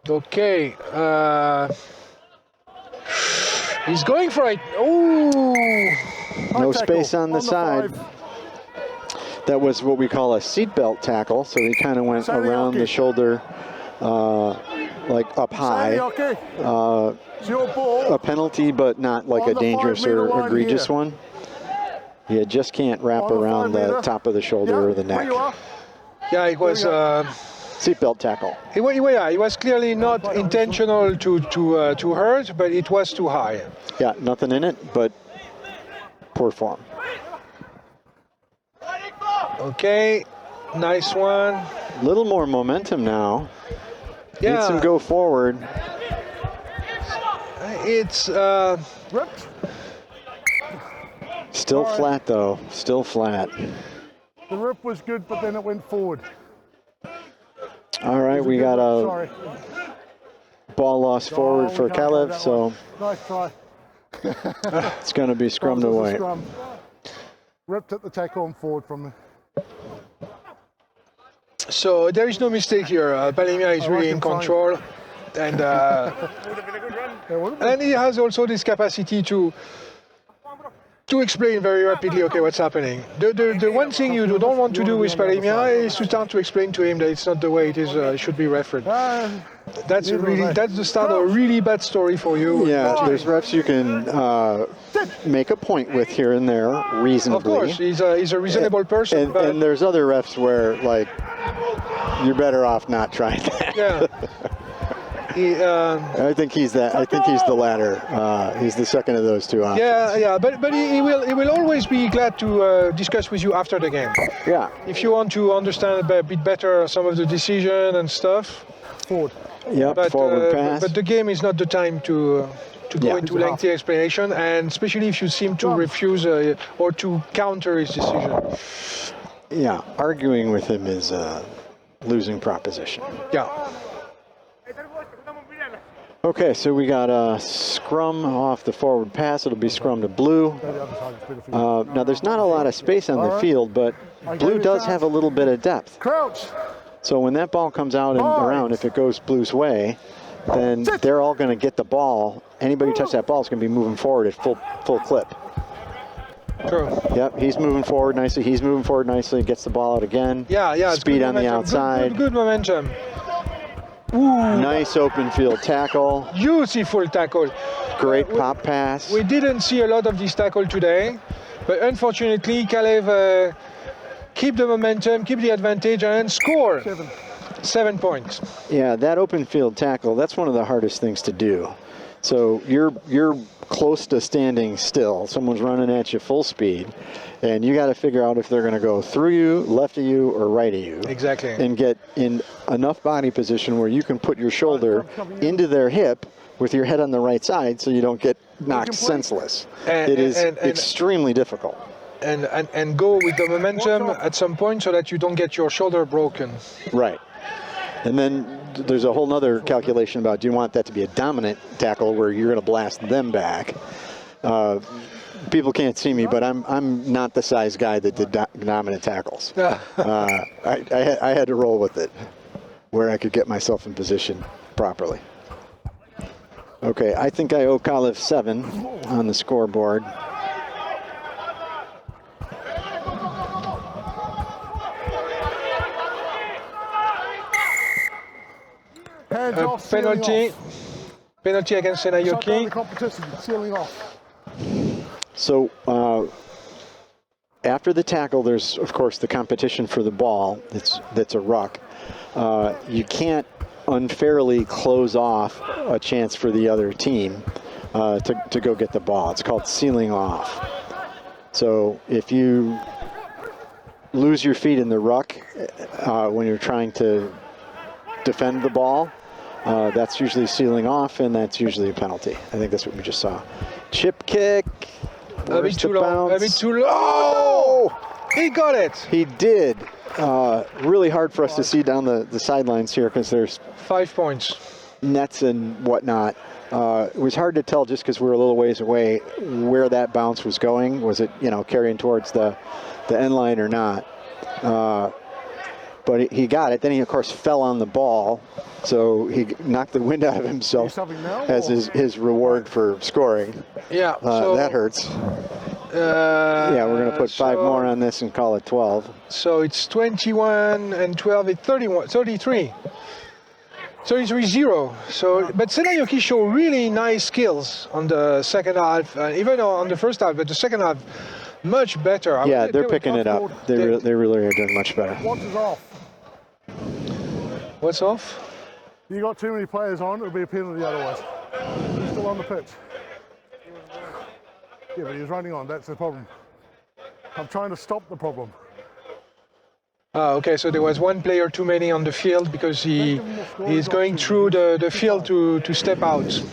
Okay. He's going for it. Oh! No space on the side. That was what we call a seatbelt tackle. So he kind of went around the shoulder, like up high. A penalty, but not like a dangerous or egregious one. You just can't wrap around the top of the shoulder or the neck. Yeah, it was seatbelt tackle. It was clearly not intentional to hurt, but it was too high. Yeah, nothing in it, but poor form. Okay, nice one. A little more momentum now. Yeah. Needs some go forward. It's still flat though, still flat. The rip was good, but then it went forward. All right, we got a ball loss forward for Kalev, so nice try. it's going to be scrummed away. Scrum. Ripped at the tackle and forward from the. So there is no mistake here. Palemia is really in control, and he has also this capacity to explain very rapidly, okay, what's happening. The one thing you don't want to do with Palemia is to start to explain to him that it's not the way it is. It should be refereed. That's the start of a really bad story for you. Yeah, there's refs you can make a point with here and there reasonably. Of course, he's a reasonable person. And there's other refs where, like, you're better off not trying that. Yeah. I think he's that. I think he's the latter. He's the second of those two options. Yeah, but he will always be glad to discuss with you after the game. Yeah. If you want to understand a bit better some of the decision and stuff. Forward. Yep, forward pass. But the game is not the time to go into lengthy explanation, and especially if you seem to refuse or to counter his decision. Yeah, arguing with him is a losing proposition. Yeah. Okay, so we got a scrum off the forward pass. It'll be scrum to blue. Now, there's not a lot of space on the field, but blue does have a little bit of depth. Crouch. So when that ball comes out and around, if it goes blue's way, then they're all going to get the ball. Anybody who touches that ball is going to be moving forward at full clip. True. Yep, he's moving forward nicely. He's moving forward nicely. Gets the ball out again. Yeah. Speed on the outside. Good momentum. Ooh. Nice open field tackle. Beautiful tackle. Great pop pass. We didn't see a lot of this tackle today, but unfortunately, Kalev keep the momentum, keep the advantage, and score. 7 points. Yeah, that open field tackle, that's one of the hardest things to do. So you're close to standing still. Someone's running at you full speed, and you got to figure out if they're going to go through you, left of you, or right of you. Exactly. And get in enough body position where you can put your shoulder into their hip with your head on the right side, so you don't get knocked senseless. It is extremely difficult. And go with the momentum at some point so that you don't get your shoulder broken. Right. And then there's a whole nother calculation about, do you want that to be a dominant tackle where you're going to blast them back? People can't see me, but I'm not the size guy that did dominant tackles. I had to roll with it where I could get myself in position properly. Okay, I think I owe Kalev 7 on the scoreboard. Penalty against Seinäjoki. Competition, sealing off. So after the tackle, there's of course the competition for the ball. That's a ruck. You can't unfairly close off a chance for the other team to go get the ball. It's called sealing off. So if you lose your feet in the ruck when you're trying to defend the ball, that's usually sealing off, and that's usually a penalty. I think that's what we just saw. Chip kick. A bit too low. A bit too low. Oh! He got it. He did. Really hard for us to see down the sidelines here because there's 5 points. Nets and whatnot. It was hard to tell just because we were a little ways away where that bounce was going. Was it, carrying towards the end line or not? But he got it. Then he, of course, fell on the ball. So he knocked the wind out of himself as his reward for scoring. Yeah. That hurts. Yeah, we're going to put 5 more on this and call it 12. So it's 21 and 12, it's 31, 33. 33-0. So, but Seinäjoki show really nice skills on the second half, even on the first half, but the second half, much better. Yeah, they're picking it up. They really are doing much better. What is off? What's off? You got too many players on, it'll be a penalty otherwise. He's still on the pitch. Yeah, but he's running on, that's the problem. I'm trying to stop the problem. Okay, so there was one player too many on the field because he's going through the field to step out.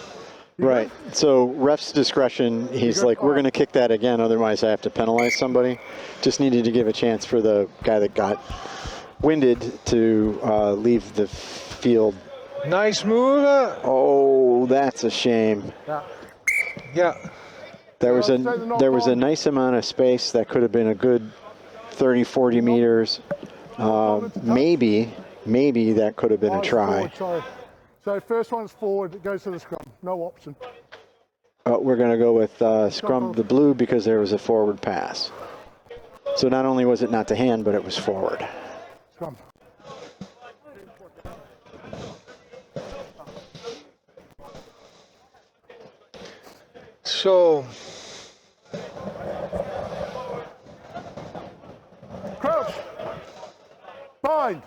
Right, so ref's discretion, he's like, we're going to kick that again, otherwise I have to penalize somebody. Just needed to give a chance for the guy that got winded to leave the field. Nice move. Oh, that's a shame. Yeah. There was a nice amount of space that could have been a good 30, 40 meters. Maybe that could have been a try. So first one's forward, it goes to the scrum, no option. We're going to go with scrum the blue because there was a forward pass. So not only was it not to hand, but it was forward. Scrum. So crouch, bind,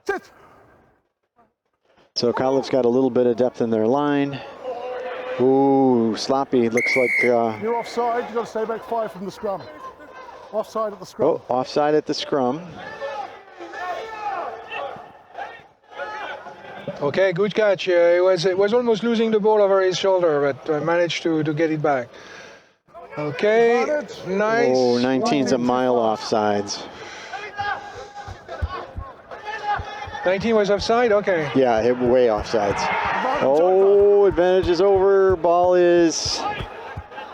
sit. So Kalev's got a little bit of depth in their line. Ooh, sloppy. Looks like you're offside. You've got to stay back 5 from the scrum. Offside at the scrum. Oh, offside at the scrum. Okay, good catch. It was almost losing the ball over his shoulder, but managed to get it back. Okay, nice. Oh, 19's a mile offsides. 19 was offside? Okay. Yeah, way offsides. Oh, advantage is over. Ball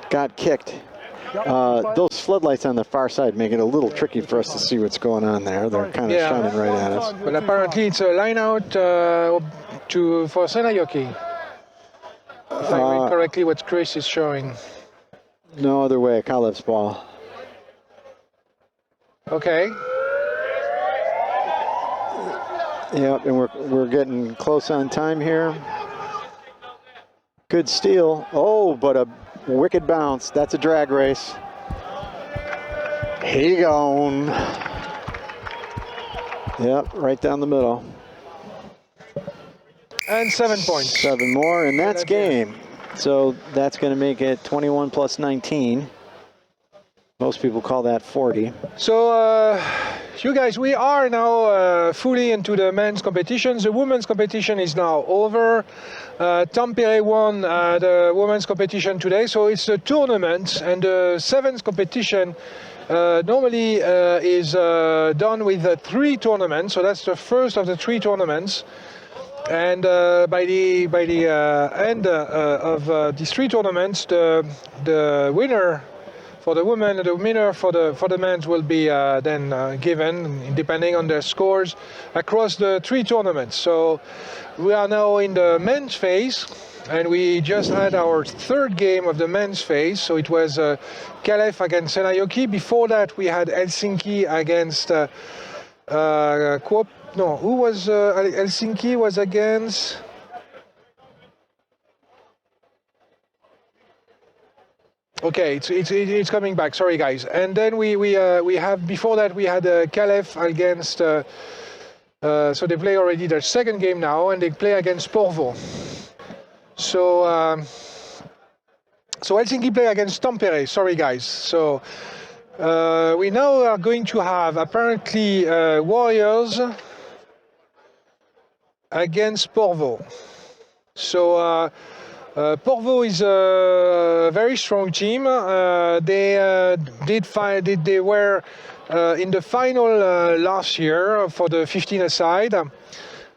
got kicked. Those floodlights on the far side make it a little tricky for us to see what's going on there. They're kind of shining right at us. But apparently it's a line out for Seinäjoki. If I read correctly what Chris is showing. No other way, Kalev's ball. Okay. Yep, and we're getting close on time here. Good steal. Oh, but a wicked bounce. That's a drag race. He gone. Yep, right down the middle. And 7 points. 7 more, and that's game. So that's going to make it 21 plus 19. Most people call that 40. So, you guys, we are now fully into the men's competition. The women's competition is now over. Tampere won the women's competition today, so it's a tournament, and the 7th competition normally is done with 3 tournaments. So that's the first of the 3 tournaments. And by the end of these 3 tournaments, the winner for the women and the winner for the men will be then given, depending on their scores, across the 3 tournaments. So we are now in the men's phase, and we just had our 3rd game of the men's phase. So it was Kalev against Seinäjoki. Before that, we had Helsinki against Kuopio. No, who was Helsinki was against? Okay, it's coming back. Sorry, guys. And then we have before that we had Kalev against. So they play already their 2nd game now, and they play against Porvoo. So Helsinki play against Tampere. Sorry, guys. So we now are going to have apparently Warriors against Porvoo. So. Porvoo is a very strong team. They were in the final last year for the 15-a-side,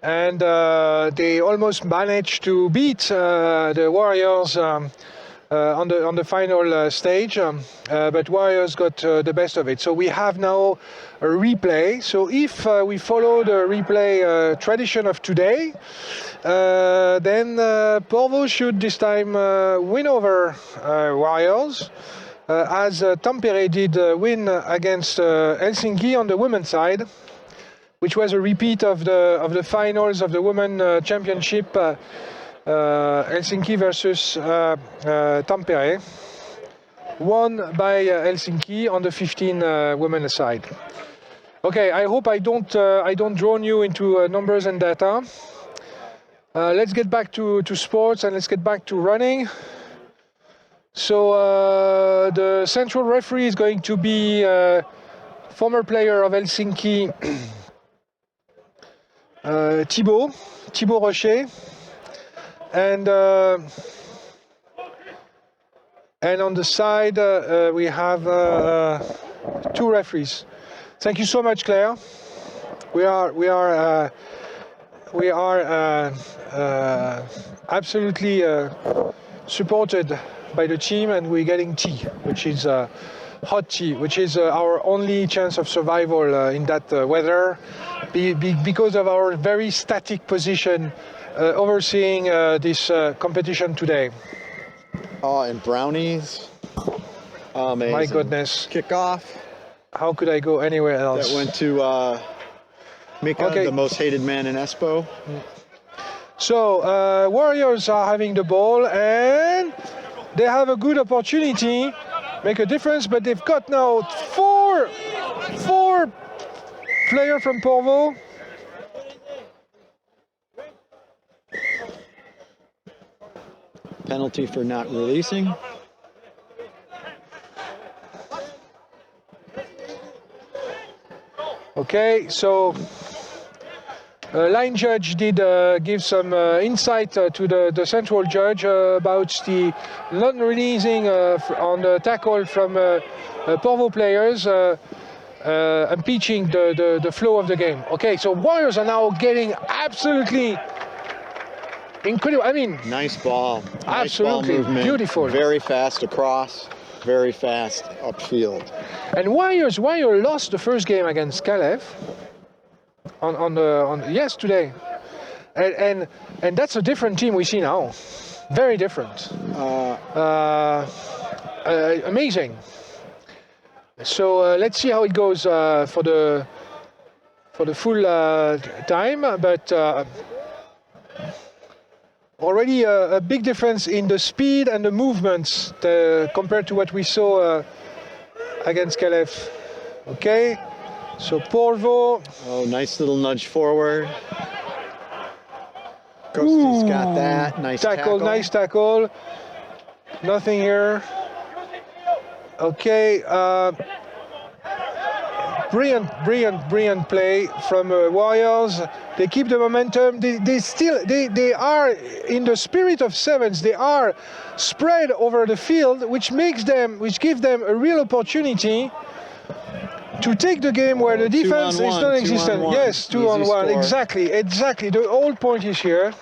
and they almost managed to beat the Warriors on the final stage, but Warriors got the best of it. So we have now a replay. So if we follow the replay tradition of today, then Porvoo should this time win over Warriors, as Tampere did win against Helsinki on the women's side, which was a repeat of the finals of the women championship, Helsinki versus Tampere, won by Helsinki on the 15 women side. Okay, I hope I don't drown you into numbers and data. Let's get back to sports, and let's get back to running. So the central referee is going to be former player of Helsinki, Thibaut Rocher, and on the side we have 2 referees. Thank you so much, Claire. We are absolutely supported by the team, and we're getting tea, which is hot tea, which is our only chance of survival in that weather, because of our very static position overseeing this competition today. Oh, and brownies. Amazing. My goodness. Kickoff. How could I go anywhere else? That went to Mika, the most hated man in Espoo. So Warriors are having the ball, and they have a good opportunity, make a difference, but they've got now four players from Porvoo. Penalty for not releasing. Okay, so line judge did give some insight to the central judge about the non-releasing on the tackle from Porvoo players, impeaching the flow of the game. Okay, so Warriors are now getting absolutely incredible. I mean, nice ball. Absolutely nice ball movement. Beautiful. Very fast across, very fast upfield. And Warriors lost the first game against Kalev today, and that's a different team we see now, very different, amazing. So let's see how it goes for the full time, but already a big difference in the speed and the movements compared to what we saw against Kalev. Okay, so Porvoo. Oh, nice little nudge forward. Kosti's got that. Nice tackle. Nice tackle. Nothing here. Okay. Brilliant play from Warriors. They keep the momentum. They are in the spirit of sevens. They are spread over the field, which gives them a real opportunity to take the game where the defense is non-existent. Yes, 2-on-1. Exactly. The whole point is here.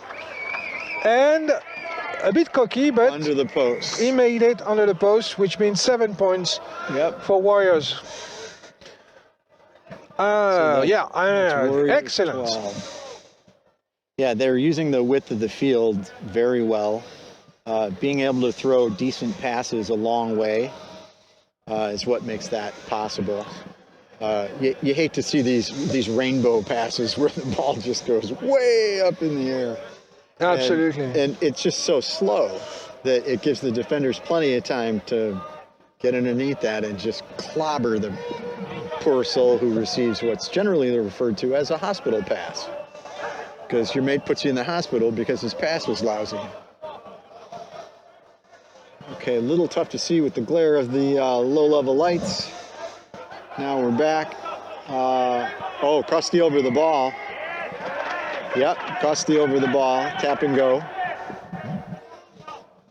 And a bit cocky, but under the post. He made it under the post, which means 7 points for Warriors. Excellent. 12. Yeah, they're using the width of the field very well. Being able to throw decent passes a long way is what makes that possible. You hate to see these rainbow passes where the ball just goes way up in the air. Absolutely. And it's just so slow that it gives the defenders plenty of time to get underneath that and just clobber the poor soul who receives what's generally referred to as a hospital pass. Because your mate puts you in the hospital because his pass was lousy. Okay, a little tough to see with the glare of the low-level lights. Now we're back. Kosti over the ball. Yep, Kosti over the ball. Tap and go.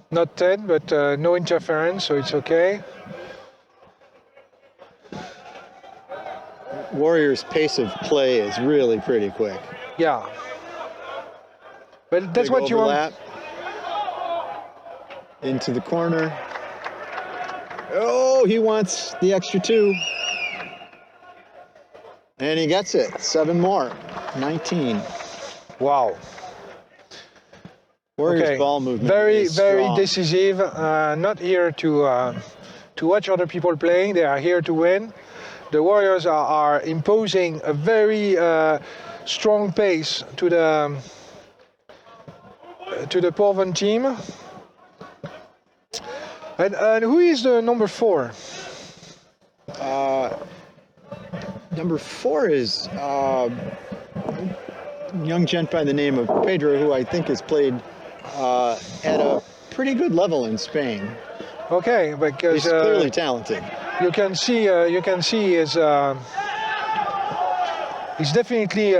Not 10, but no interference, so it's okay. Warriors' pace of play is really pretty quick. Yeah. But that's what you want. Into the corner. Oh, he wants the extra 2. And he gets it. 7 more. 19. Wow. Warriors ball movement very is strong. decisive. Not here to watch other people playing. They are here to win. The Warriors are imposing a very strong pace to the Portland team. And who is the number 4? Number 4 is a young gent by the name of Pedro, who I think has played at a pretty good level in Spain. Okay, because he's clearly talented. You can see he's definitely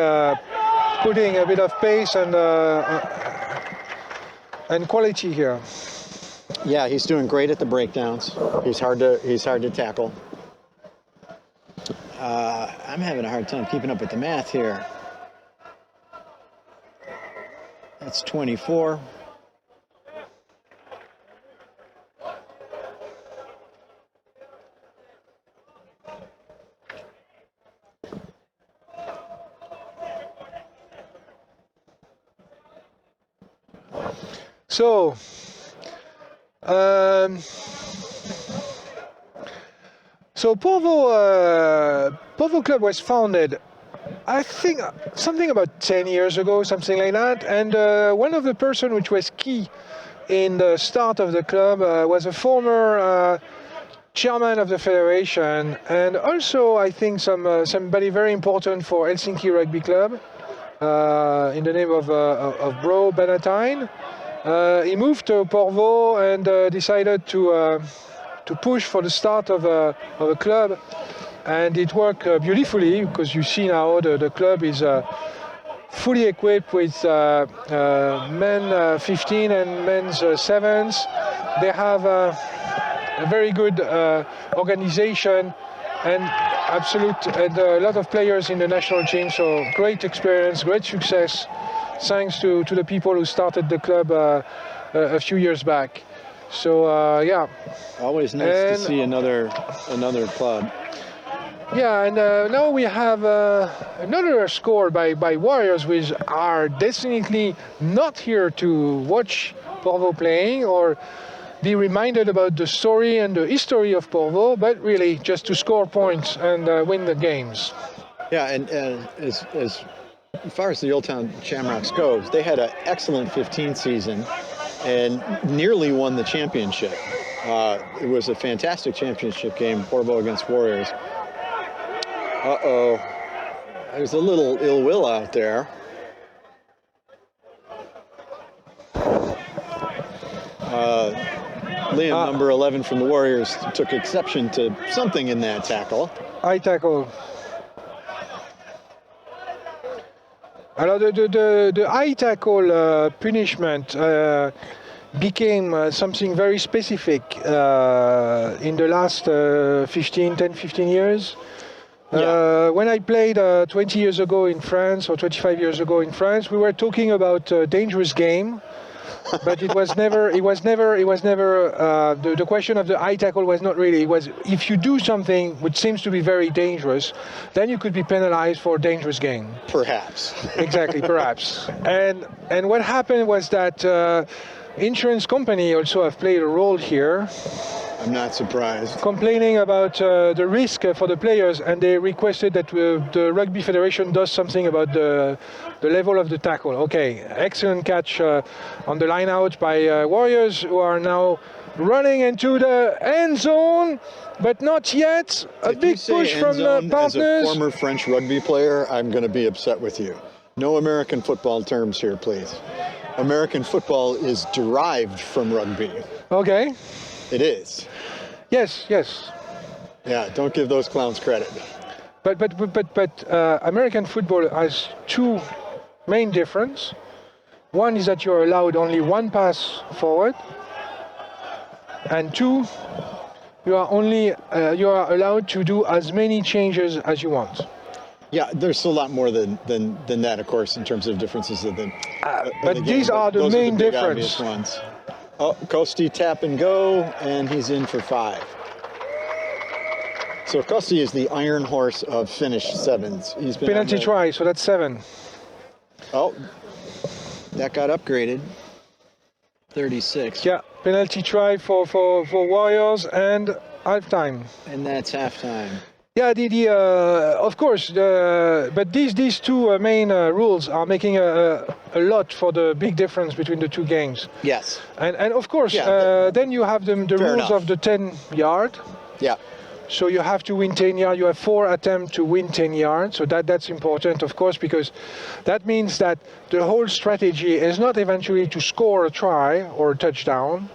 putting a bit of pace and quality here. Yeah, he's doing great at the breakdowns. He's hard to tackle. I'm having a hard time keeping up with the math here. That's 24. So, Porvoo Club was founded, I think, something about 10 years ago, something like that. And one of the person which was key in the start of the club was a former chairman of the federation, and also I think somebody very important for Helsinki Rugby Club in the name of Bro Benatine. He moved to Porvoo and decided to push for the start of a club, and it worked beautifully, because you see now the club is fully equipped with men 15 and men's 7s. They have a very good organization and a lot of players in the national team, so great experience, great success, thanks to the people who started the club a few years back. So yeah. Always nice to see another club. Yeah, and now we have another score by Warriors, which are definitely not here to watch Porvoo playing or be reminded about the story and the history of Porvoo, but really just to score points and win the games. Yeah, and as far as the Old Town Shamrocks goes, they had an excellent 15 season and nearly won the championship. It was a fantastic championship game, Porvoo against Warriors. Uh-oh, there's a little ill will out there. Liam, number 11 from the Warriors, took exception to something in that tackle. High tackle. Alors the high tackle punishment became something very specific in the last 10-15 years. When I played 20 years ago in France or 25 years ago in France, we were talking about a dangerous game, but it was never. The question of the high tackle was not really. It was if you do something which seems to be very dangerous, then you could be penalized for a dangerous game. Perhaps. Exactly, perhaps. And what happened was that insurance company also have played a role here. I'm not surprised. Complaining about the risk for the players, and they requested that the Rugby Federation does something about the level of the tackle. Okay, excellent catch on the line out by Warriors, who are now running into the end zone, but not yet. A big push from the partners. As a former French rugby player, I'm going to be upset with you. No American football terms here, please. American football is derived from rugby. Okay. It is. Yes, yes. Yeah, don't give those clowns credit. But American football has two main differences. One is that you're allowed only one pass forward, and two, you are allowed to do as many changes as you want. Yeah, there's a lot more than that, of course, in terms of differences of the. But these are the main differences. Oh, Kosti tap and go, and he's in for 5. So Kosti is the iron horse of Finnish sevens. He's been penalty try, so that's 7. Oh, that got upgraded. 36. Yeah, penalty try for Warriors and halftime. And that's halftime. Yeah, of course, but these two main rules are making a lot for the big difference between the two games. Yes. And of course, then you have the rules of the 10 yard. Yeah. So you have to win 10 yards. You have 4 attempts to win 10 yards. So that's important, of course, because that means that the whole strategy is not eventually to score a try or a touchdown,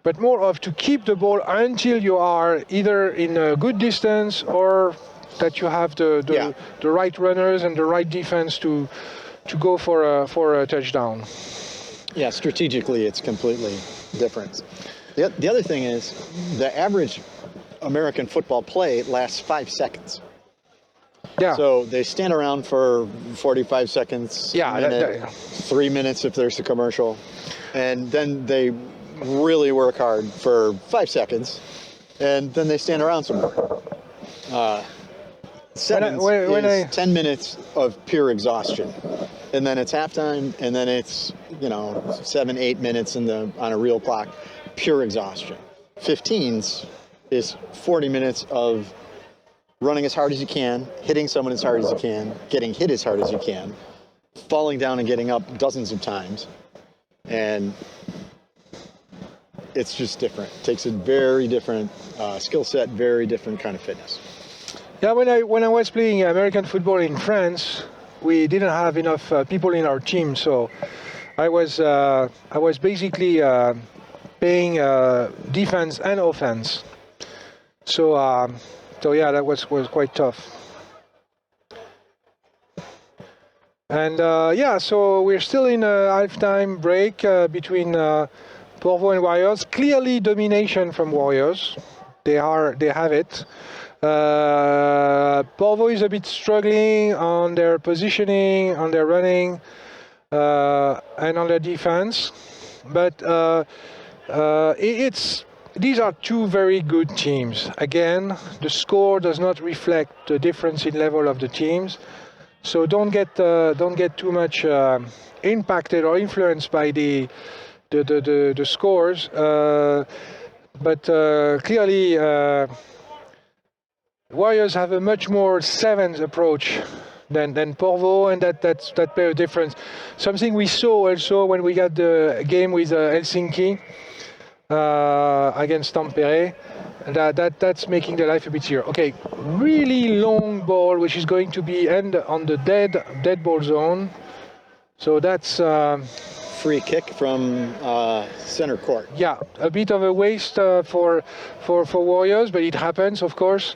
but more of to keep the ball until you are either in a good distance or that you have the right runners and the right defense to go for a touchdown. Yeah, strategically it's completely different. The other thing is the average American football play lasts 5 seconds. Yeah. So they stand around for 45 seconds, minute, 3 minutes if there's a commercial, and then they really work hard for 5 seconds, and then they stand around some more. Sevens is 10 minutes of pure exhaustion, and then it's halftime, and then it's 7-8 minutes on a real clock, pure exhaustion. 15s is 40 minutes of running as hard as you can, hitting someone as hard as you can, getting hit as hard as you can, falling down and getting up dozens of times, and it's just different. It takes a very different skill set, very different kind of fitness. Yeah, when I was playing American football in France, we didn't have enough people in our team, so I was basically playing defense and offense. So yeah, that was quite tough. And so we're still in a halftime break between Porvoo and Warriors. Clearly domination from Warriors. They have it. Porvoo is a bit struggling on their positioning, on their running, and on their defense. But these are two very good teams. Again, the score does not reflect the difference in level of the teams. So don't get too much impacted or influenced by the scores. But clearly, Warriors have a much more sevens approach than Porvoo, and that's a difference. Something we saw also when we got the game with Helsinki against Tampere. That's making the life a bit easier. Okay, really long ball, which is going to be end on the dead ball zone. So that's free kick from center court. Yeah, a bit of a waste for Warriors, but it happens, of course.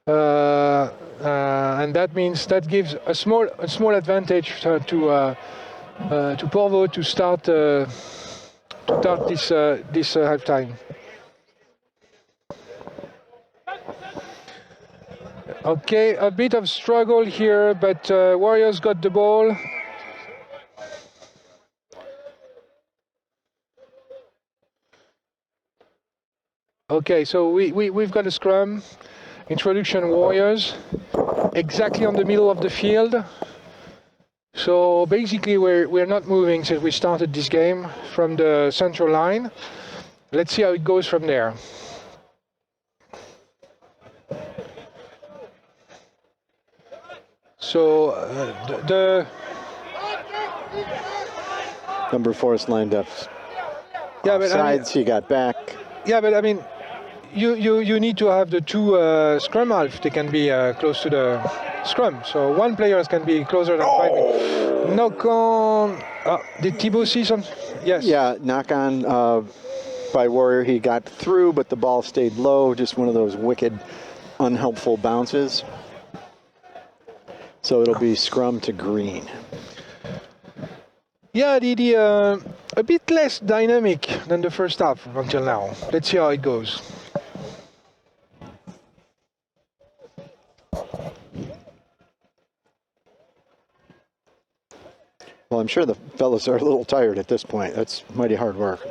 And that means that gives a small advantage to Porvoo to start this halftime. Okay, a bit of struggle here, but Warriors got the ball. Okay, so we've got a scrum. Introduction Warriors, exactly on the middle of the field. So basically we're not moving since we started this game from the central line. Let's see how it goes from there. So the number 4 is lined up. Yeah, but sides, he got back. Yeah, but I mean, you need to have the two scrum half. They can be close to the scrum. So one player can be closer than 5 meters. Knock on. Did Thibaut see some? Yes. Yeah, knock on by Warrior. He got through, but the ball stayed low. Just one of those wicked, unhelpful bounces. So it'll be scrum to green. Yeah, a bit less dynamic than the first half until now. Let's see how it goes. Well, I'm sure the fellas are a little tired at this point. That's mighty hard work.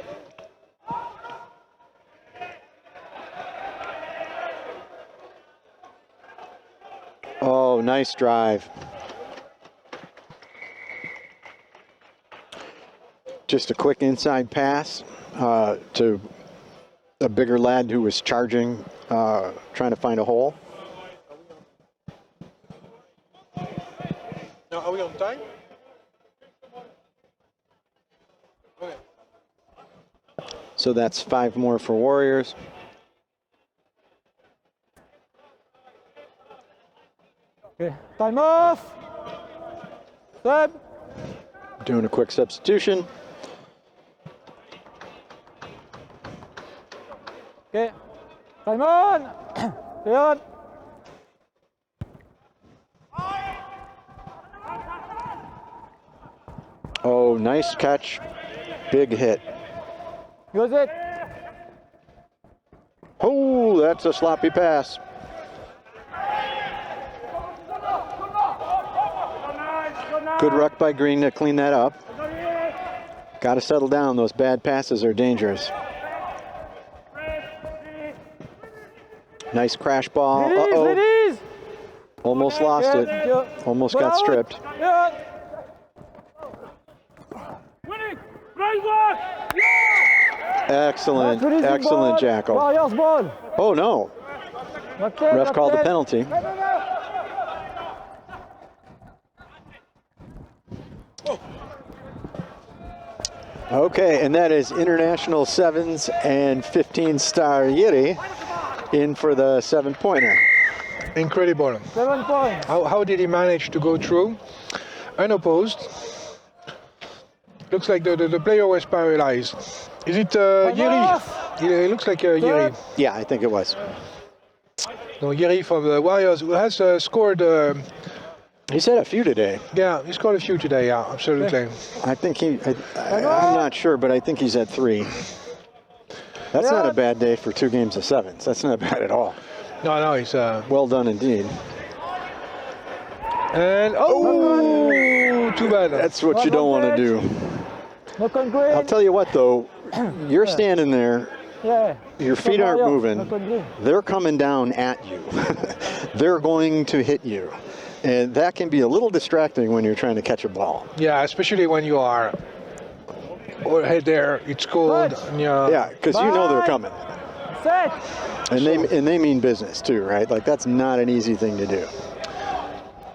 Oh, nice drive. Just a quick inside pass to a bigger lad who was charging, trying to find a hole. Now, are we on time? Okay. So that's 5 more for Warriors. Okay, time off. Sub. Doing a quick substitution. Okay, time on. Stay on. Oh, nice catch. Big hit. Use it. Oh, that's a sloppy pass. Good ruck by Green to clean that up. Got to settle down. Those bad passes are dangerous. Nice crash ball. Uh-oh. Almost lost it. Almost got stripped. Excellent. Excellent, Jackal. Oh, no. Ref called a penalty. Okay, and that is international 7s and 15-star Jiri in for the 7-pointer. Incredible. 7 points. How did he manage to go through unopposed? Looks like the player was paralyzed. Is it Jiri? It looks like Jiri. Yeah, I think it was. No, Jiri from the Warriors, who has scored. He's had a few today. Yeah, he scored a few today, yeah, absolutely. I think I'm not sure, but I think he's at 3. That's not a bad day for 2 games of 7s. That's not bad at all. No, he's... well done indeed. And, too bad. That's what you don't want to do. I'll tell you what, though. You're standing there. Your feet aren't moving. They're coming down at you. They're going to hit you. And that can be a little distracting when you're trying to catch a ball. Yeah, especially when you are head there, it's cold. Yeah, because you know they're coming. And they mean business too, right? Like that's not an easy thing to do.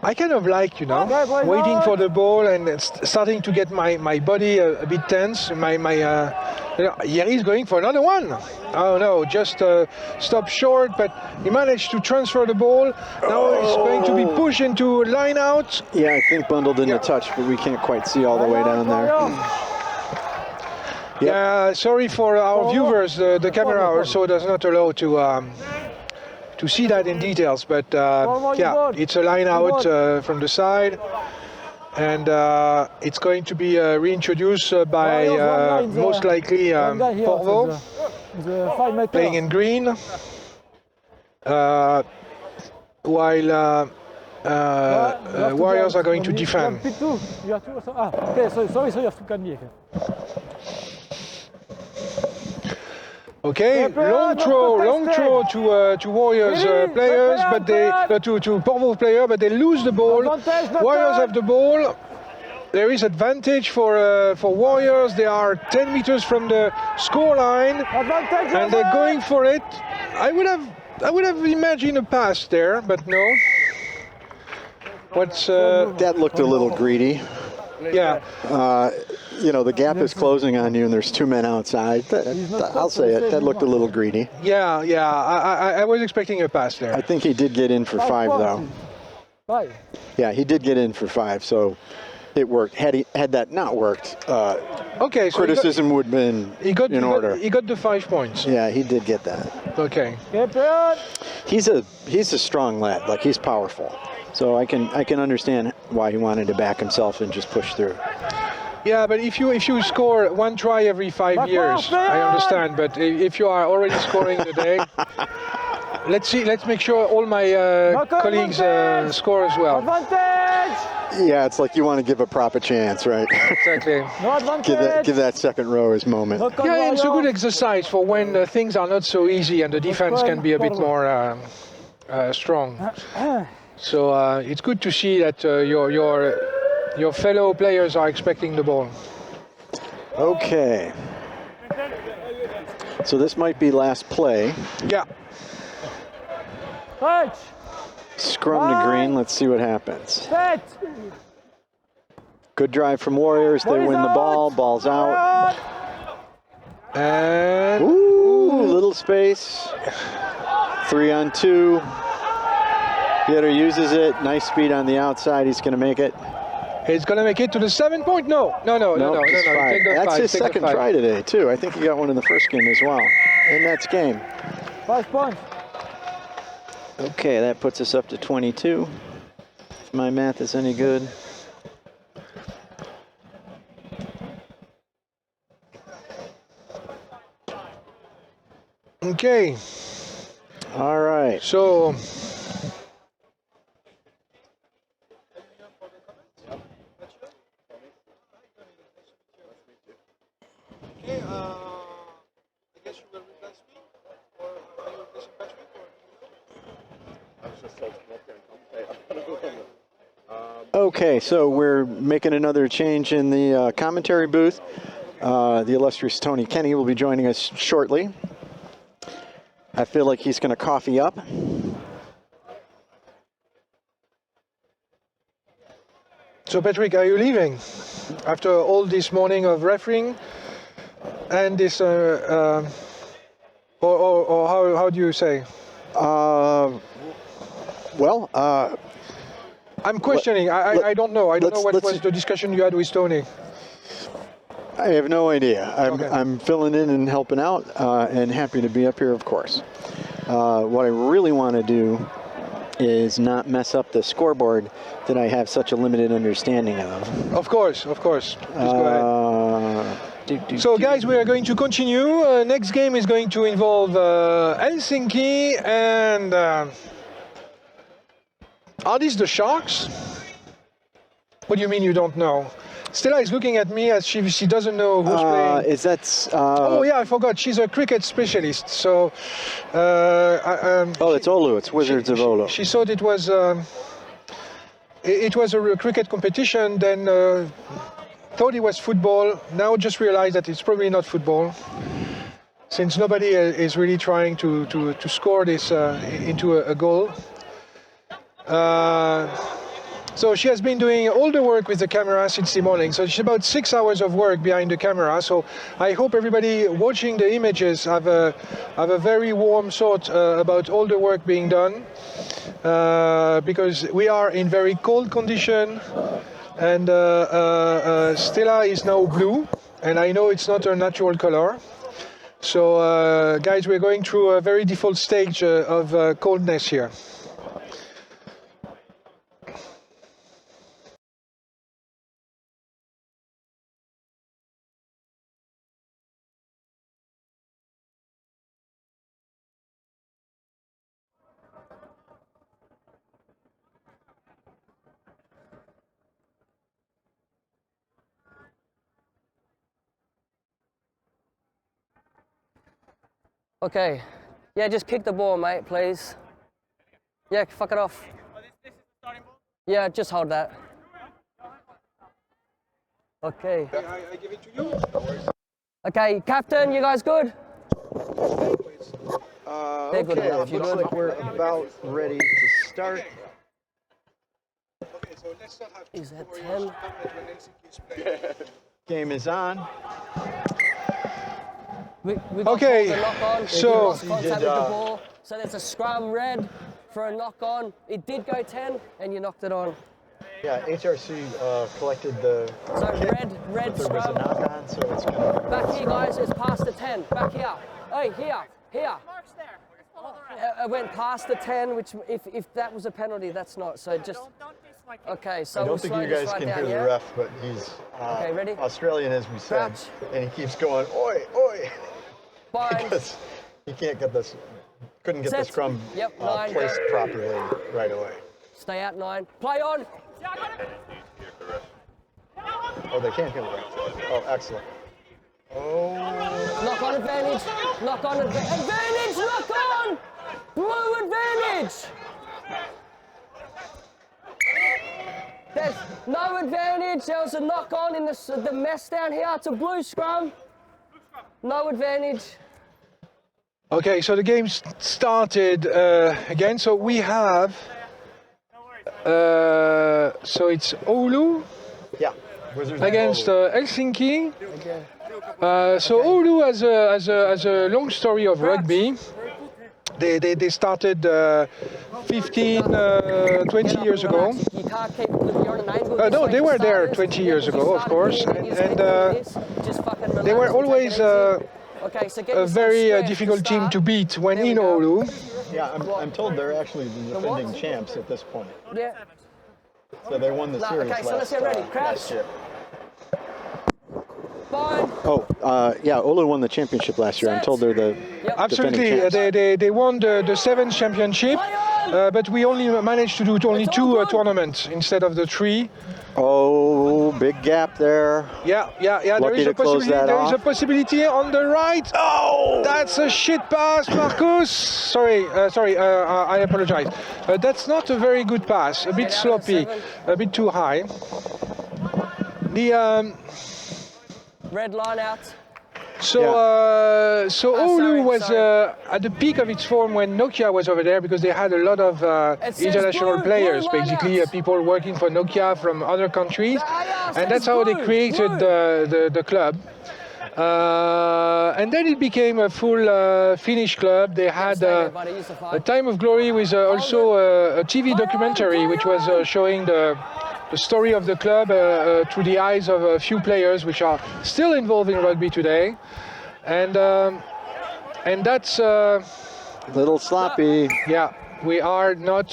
I kind of like, waiting for the ball and starting to get my body a bit tense. Jiri's going for another one. Oh no, just stopped short, but he managed to transfer the ball. Now he's going to be pushed into line out. Yeah, I think bundled in the touch, but we can't quite see all the way down there. Yeah, sorry for our viewers. The camera also does not allow to see that in details, but yeah, it's a line out from the side, and it's going to be reintroduced by most likely Porvo, playing in green, while Warriors are going to defend. Okay, sorry, you have to cut me. Okay, long throw to Warriors players, but they to Porvo player, but they lose the ball. Warriors have the ball. There is advantage for Warriors. They are 10 meters from the score line, and they're going for it. I would have imagined a pass there, but no. What's that looked a little greedy. Yeah. You know, the gap is closing on you and there's two men outside. I'll say it, that looked a little greedy. Yeah, I was expecting a pass there. I think he did get in for 5 though. Yeah, he did get in for 5, so it worked. Had that not worked, okay, so criticism would have been in order. He got the 5 points. Yeah, he did get that. Okay. He's a strong lad, like he's powerful. So I can understand why he wanted to back himself and just push through. Yeah, but if you score 1 try every 5 years, I understand. But if you are already scoring today, let's make sure all my colleagues score as well. Yeah, it's like you want to give a prop a chance, right? Exactly. give that second row his moment. Yeah, it's a good exercise for when things are not so easy and the defense can be a bit more strong. So it's good to see that your fellow players are expecting the ball. Okay. So this might be last play. Yeah. Scrum to green. Let's see what happens. Good drive from Warriors. They win the ball. Ball's out. And ooh, little space. 3 on 2. Pieter uses it. Nice speed on the outside. He's going to make it. He's going to make it to the 7-point. No. That's his second try today, too. I think he got one in the first game as well. And that's game. 5 points. Okay, that puts us up to 22. If my math is any good. Okay. All right. So. Okay, I guess you will replace me, or are you replacing Patrick? I was just told to come up here and Okay, so we're making another change in the commentary booth. The illustrious Tony Kenny will be joining us shortly. I feel like he's going to coffee up. So Patrick, are you leaving after all this morning of refereeing and this, or how do you say? Well, I'm questioning. I don't know. I don't know what was the discussion you had with Tony. I have no idea. Okay. I'm filling in and helping out, and happy to be up here, of course. What I really want to do is not mess up the scoreboard that I have such a limited understanding of. Of course. Please go ahead. So guys, we are going to continue. Next game is going to involve Helsinki and are these the Sharks? What do you mean you don't know? Stella is looking at me as she doesn't know who's playing. Is that? Oh yeah, I forgot. She's a cricket specialist. So. It's Oulu. It's Wizards of Oulu. She thought it was. It was a cricket competition. Then thought it was football. Now just realized that it's probably not football, since nobody is really trying to score this into a goal. So she has been doing all the work with the camera since the morning. So it's about 6 hours of work behind the camera. So I hope everybody watching the images have a very warm thought about all the work being done, because we are in very cold condition, and Stella is now blue and I know it's not a natural color. So, guys, we're going through a very default stage of coldness here. Okay. Yeah, just kick the ball, mate, please. Yeah, fuck it off. This is the starting ball? Yeah, just hold that. Okay. I give it to you. Okay, captain, you guys good? They're good Okay, enough. it You looks good? like we're about ready to start. Okay, so let's not have Is that 10? Game is on. We got Okay, the knock on. so- We lost contact Did, with the ball. So there's a scrum red for a knock on. It did go 10 and you knocked it on. Yeah, HRC collected the So kick. red There was a scrum. knock on, so it's gonna. Back here, guys, it's past the 10. Back here. Hey, here. Mark's there. Just follow the ref. It went past the 10, which if that was a penalty, that's not. So just. Don't diss my kid. Okay, so I we'll don't think slow you this guys right can down, hear yeah? the ref, but he's Okay, ready? Australian, as we said, Crouch. and he keeps going, oi, oi, Bind. because he can't get this, couldn't get the Set. scrum Yep, 9, placed go. properly right away. Stay out 9. Play on. Oh, they can't hear the ref. Oh, excellent. Oh, Knock on advantage. Knock on advantage. Knock on. Blue advantage. There's no advantage. There was a knock on in the mess down here. It's a blue scrum. No advantage. Okay, so the game started again. So we have. So it's Oulu yeah. Wizards against Oulu. Helsinki. Okay. So Oulu has a long story of rugby. They started 15, 20 years ago. You can't keep. You're on an angle. No, they were there 20 years ago, of course, and they were always Okay, so get a yourself very square to difficult team start. to beat when There we in go. Oulu. Yeah, I'm told they're actually the defending champs at this point. Yeah. So they won the No, series okay, so let's get ready. Crouch. last year. Bind. Oh, yeah, Oulu won the championship last year. I'm told they're the Absolutely, defending champs. they won the 7th championship, but we only managed to do only 2 tournaments instead of the 3. Oh, big gap there. Yeah. There Lucky is to a close possibility. that There is a off. possibility on the right. Oh, that's a shit pass, Marcus. Sorry. I apologize. That's not a very good pass. A bit sloppy, a bit too high. The Red line out. So Oulu was at the peak of its form when Nokia was over there, because they had a lot of international players, basically people working for Nokia from other countries, and that's how they created the club. And then it became a full Finnish club. They had a time of glory with also a TV documentary which was showing the story of the club through the eyes of a few players which are still involved in rugby today. And that's a little sloppy. Yeah, we are not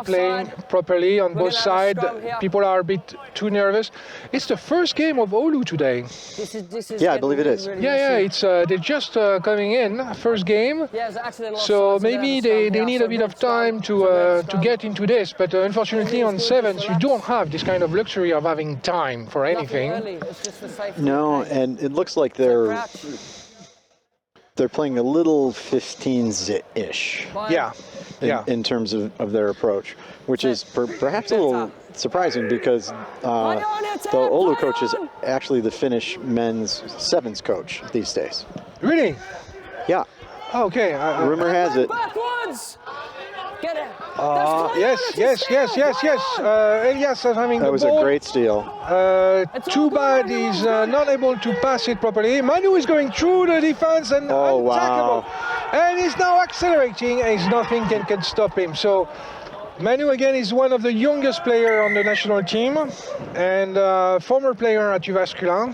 playing properly on both sides. People are a bit too nervous. It's the first game of Oulu today. This is Yeah, I believe it is. Yeah, it's they're just coming in, first game. Yeah, it's actually an So offside, maybe they need a bit of time to get into this, but unfortunately on 7s you don't have this kind of luxury of having time for anything. No, and it looks like they're playing a little 15s-ish. Yeah. In terms of their approach, which is perhaps a little surprising, because the Oulu coach is actually the Finnish men's 7s coach these days. Really? Yeah. Oh, okay. Rumor has it. Backwards. Get it. Yes. Elias is having That the was ball. a great steal. Too bad he's not able to pass it properly. Manu is going through the defense and untackable. Wow. And he's now accelerating, and nothing can stop him. So Manu again is one of the youngest player on the national team and former player at Jyväskylä.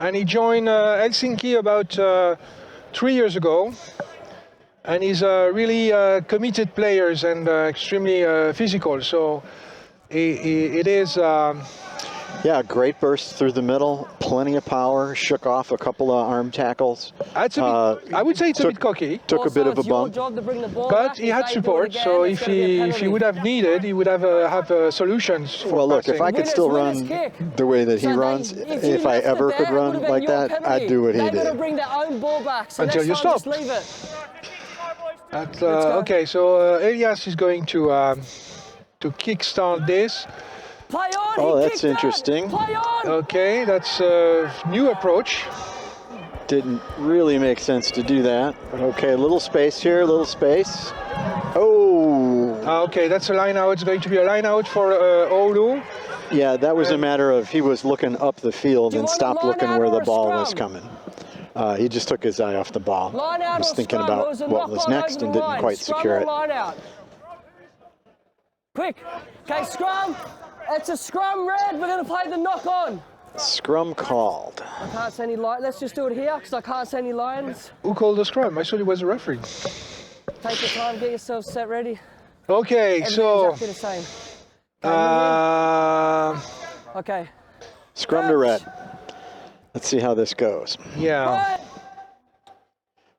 and he joined Helsinki about 3 years ago. And he's a really committed player and extremely physical. So it is. Yeah, great burst through the middle, plenty of power, shook off a couple of arm tackles. I would say it's a bit cocky. Took a bit of a bump. But he had support, so if he would have needed, he would have solutions for Well, look, passing. if I could still run the way that he runs, if I ever could run like that, I'd do what he did. Until you stop. Okay, so Elias is going to kickstart this. Oh, that's interesting. Okay, that's a new approach. Didn't really make sense to do that. But okay, a little space here, a little space. Oh! Okay, that's a line out. It's going to be a line out for Oulun. Yeah, that was a matter of he was looking up the field and stopped looking where the ball was coming. He just took his eye off the ball. Was thinking about what was next and didn't quite secure it. Quick! Okay, scrum! It's a scrum, Red. We're going to play the knock-on. Scrum called. I can't see any lines. Let's just do it here because I can't see any lines. Who called the scrum? I thought it was a referee. Take your time, get yourself set ready. Okay, so. Exactly the same. Okay. Scrum to Red. Let's see how this goes. Yeah.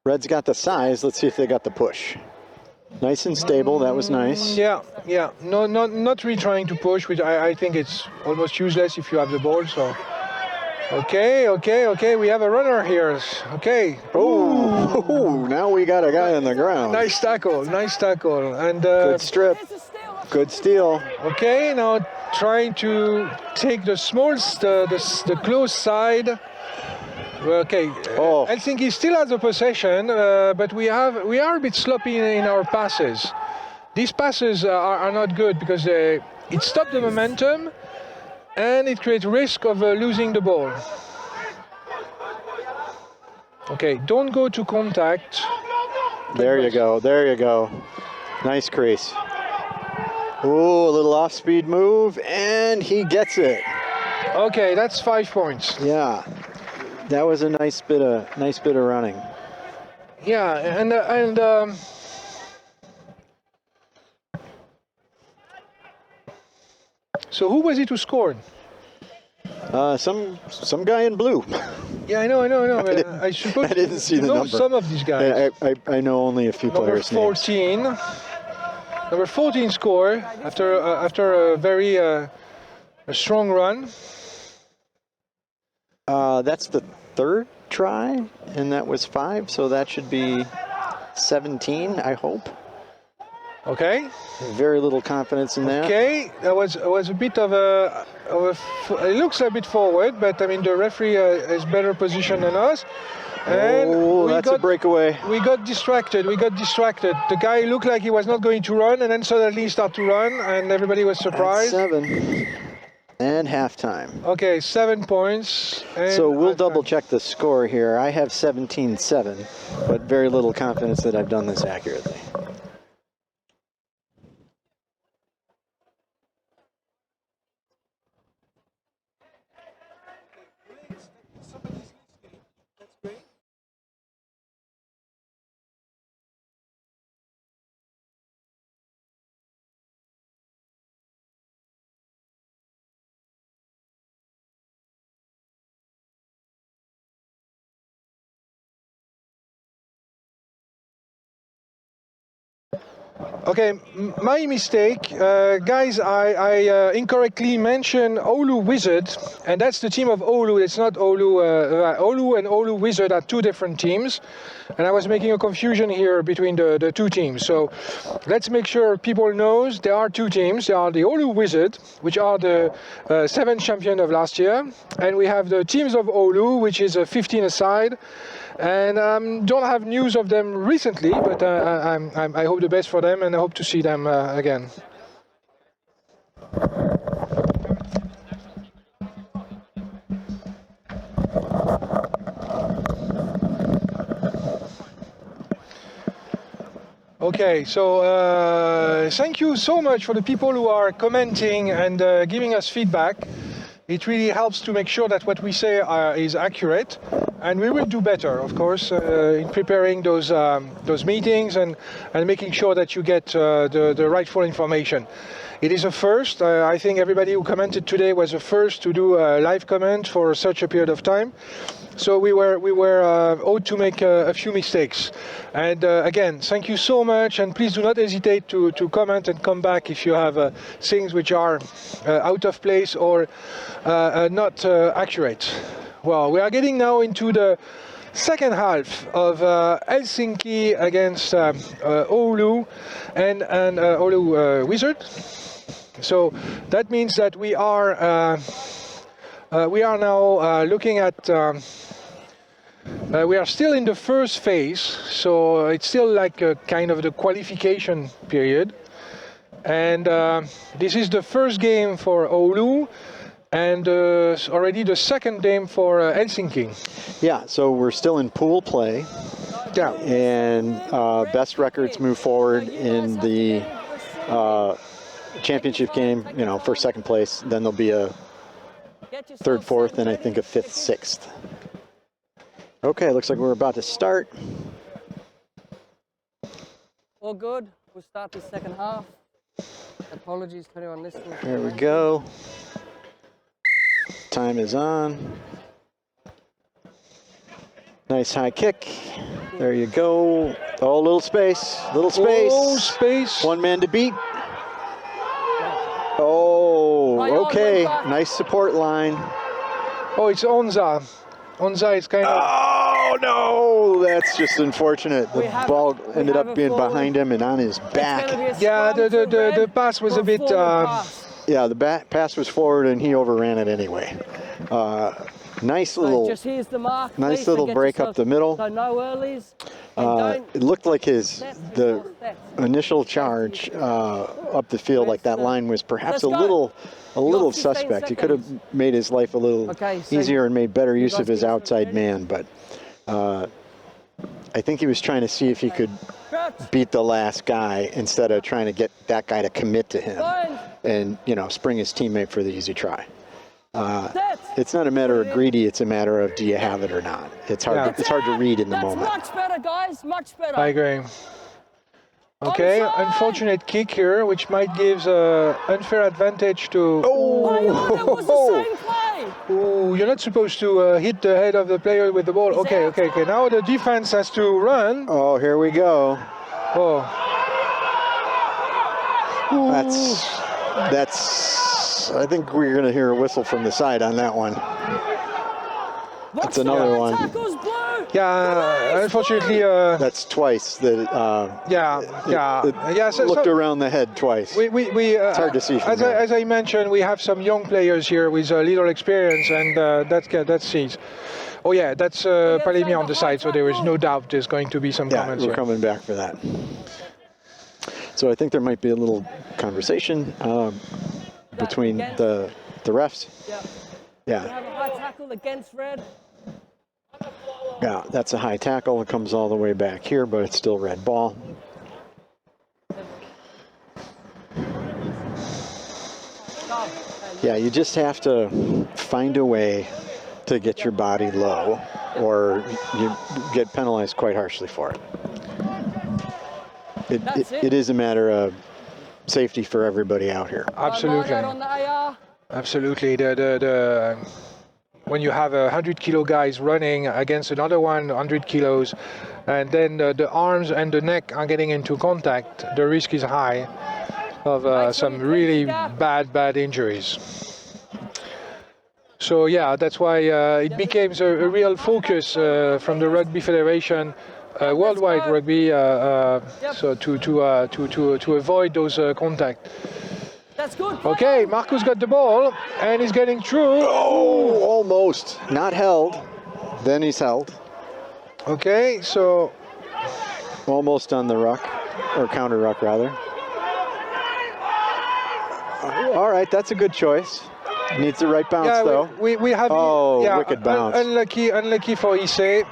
Red's got the size. Let's see if they got the push. Nice and stable. That was nice. Yeah. No, not really trying to push, which I think it's almost useless if you have the ball. So. Okay. We have a runner here. Okay. Oh, now we got a guy on the ground. Nice tackle. And good strip. Good steal. Okay, now trying to take the the close side. Okay. Helsinki still has the possession, but we are a bit sloppy in our passes. These passes are not good because it stops the momentum and it creates risk of losing the ball. Okay, don't go to contact. There you go. Nice crease. Ooh, a little off-speed move, and he gets it. Okay, that's 5 points. Yeah, that was a nice bit of running. Yeah, and so who was it who scored? Some guy in blue. Yeah, I know. I suppose I didn't see the number. Some of these guys. I know only a few players' names. Number 14 scored after a very strong run. That's the third try, and that was 5, so that should be 17, I hope. Okay. Very little confidence in that. Okay, that was a bit of a it looks a bit forward, but I mean the referee is better positioned than us. And that's a breakaway. We got distracted. The guy looked like he was not going to run, and then suddenly he started to run, and everybody was surprised. That's 7. And halftime. Okay, 7 points. So we'll double check the score here. I have 17-7, but very little confidence that I've done this accurately. Okay, my mistake. Guys, I incorrectly mentioned Oulu Wizard, and that's the team of Oulu. It's not Oulu. Oulu and Oulu Wizard are 2 different teams, and I was making a confusion here between the 2 teams. So let's make sure people knows there are 2 teams. There are the Oulu Wizard, which are the 7th champion of last year, and we have the teams of Oulu, which is 15 aside. And don't have news of them recently, but I hope the best for them, and I hope to see them again. Okay, so thank you so much for the people who are commenting and giving us feedback. It really helps to make sure that what we say is accurate, and we will do better, of course, in preparing those meetings and making sure that you get the rightful information. It is a first. I think everybody who commented today was the first to do a live comment for such a period of time. So we were owed to make a few mistakes. And again, thank you so much, and please do not hesitate to comment and come back if you have things which are out of place or not accurate. Well, we are getting now into the second half of Helsinki against Oulu and Oulu Wizard. So that means that we are now looking at. We are still in the first phase, so it's still like a kind of the qualification period. And this is the first game for Oulu, and already the second game for Helsinki. Yeah, so we're still in pool play. Yeah. And best records move forward in the championship game, you know, for second place. Then there'll be a third, fourth, and I think a fifth, sixth. Okay, looks like we're about to start. All good. We'll start the second half. Apologies to anyone listening. There we go. Time is on. Nice high kick. There you go. Oh, little space. Little space. Oh, space. One man to beat. Oh, okay. Nice support line. Oh, it's Onza. Onza is kind of... Oh, no! That's just unfortunate. The ball ended up being behind him and on his back. Yeah, the pass was a bit... Yeah, the pass was forward and he overran it anyway. Nice little, just here's the mark, nice little break up the middle. So no earlies. It looked like the initial charge up the field, like that line was perhaps a little suspect. He could have made his life a little easier and made better use of his outside man, but I think he was trying to see if he could beat the last guy instead of trying to get that guy to commit to him and, you know, spring his teammate for the easy try. It's not a matter of greedy, it's a matter of do you have it or not. It's hard, it's hard to read in the moment. Much better, guys, much better. I agree. Okay, unfortunate kick here, which might give unfair advantage to... That was the same play. Oh, you're not supposed to hit the head of the player with the ball. Okay. Now the defense has to run. Oh, here we go. Oh. That's... I think we're going to hear a whistle from the side on that one. That's another one. Yeah, unfortunately... That's twice. That so, looked around the head twice. It's hard to see from here. As I mentioned, we have some young players here with little experience, and that's sees. Oh yeah, that's Palemi on the side, so there is no doubt there's going to be some comments we're coming back for that. So I think there might be a little conversation between the refs. Yeah. We have a high tackle against red. Yeah, that's a high tackle. It comes all the way back here, but it's still red ball. Yeah, you just have to find a way to get your body low, or you get penalized quite harshly for it. It is a matter of safety for everybody out here. Absolutely. Absolutely. When you have 100 kilo guys running against another 100 kilos, and then the arms and the neck are getting into contact, the risk is high of some really bad injuries. So yeah, that's why it became a real focus from the Rugby Federation, worldwide rugby, so to avoid those contact. That's good. Okay, Marcus got the ball and he's getting through. Oh, almost. Not held. Then he's held. Okay, so almost on the ruck, or counter ruck rather. All right, that's a good choice. Needs the right bounce though. We have wicked bounce. Unlucky for Issei.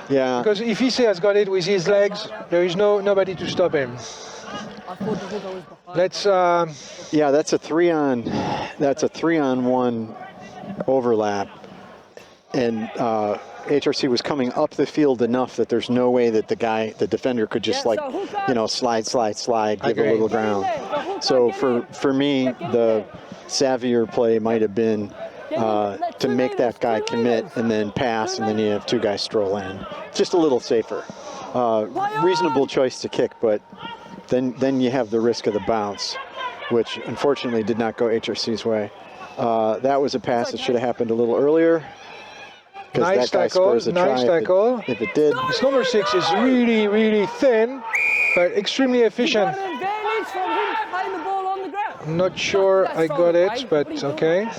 Yeah. Because if Issei has got it with his legs, there is nobody to stop him. I thought the hooker was behind. Let's. Yeah, that's a 3-on-1 overlap, and HRC was coming up the field enough that there's no way that the defender could just slide, give a little ground. So for me, the savvier play might have been to make that guy commit and then pass, and then you have two guys stroll in. Just a little safer. Reasonable choice to kick, but then you have the risk of the bounce, which unfortunately did not go HRC's way. That was a pass that should have happened a little earlier. Nice tackle, nice tackle. If it did. This number 6 is really, really thin, but extremely efficient. I'm not sure I got it, but okay.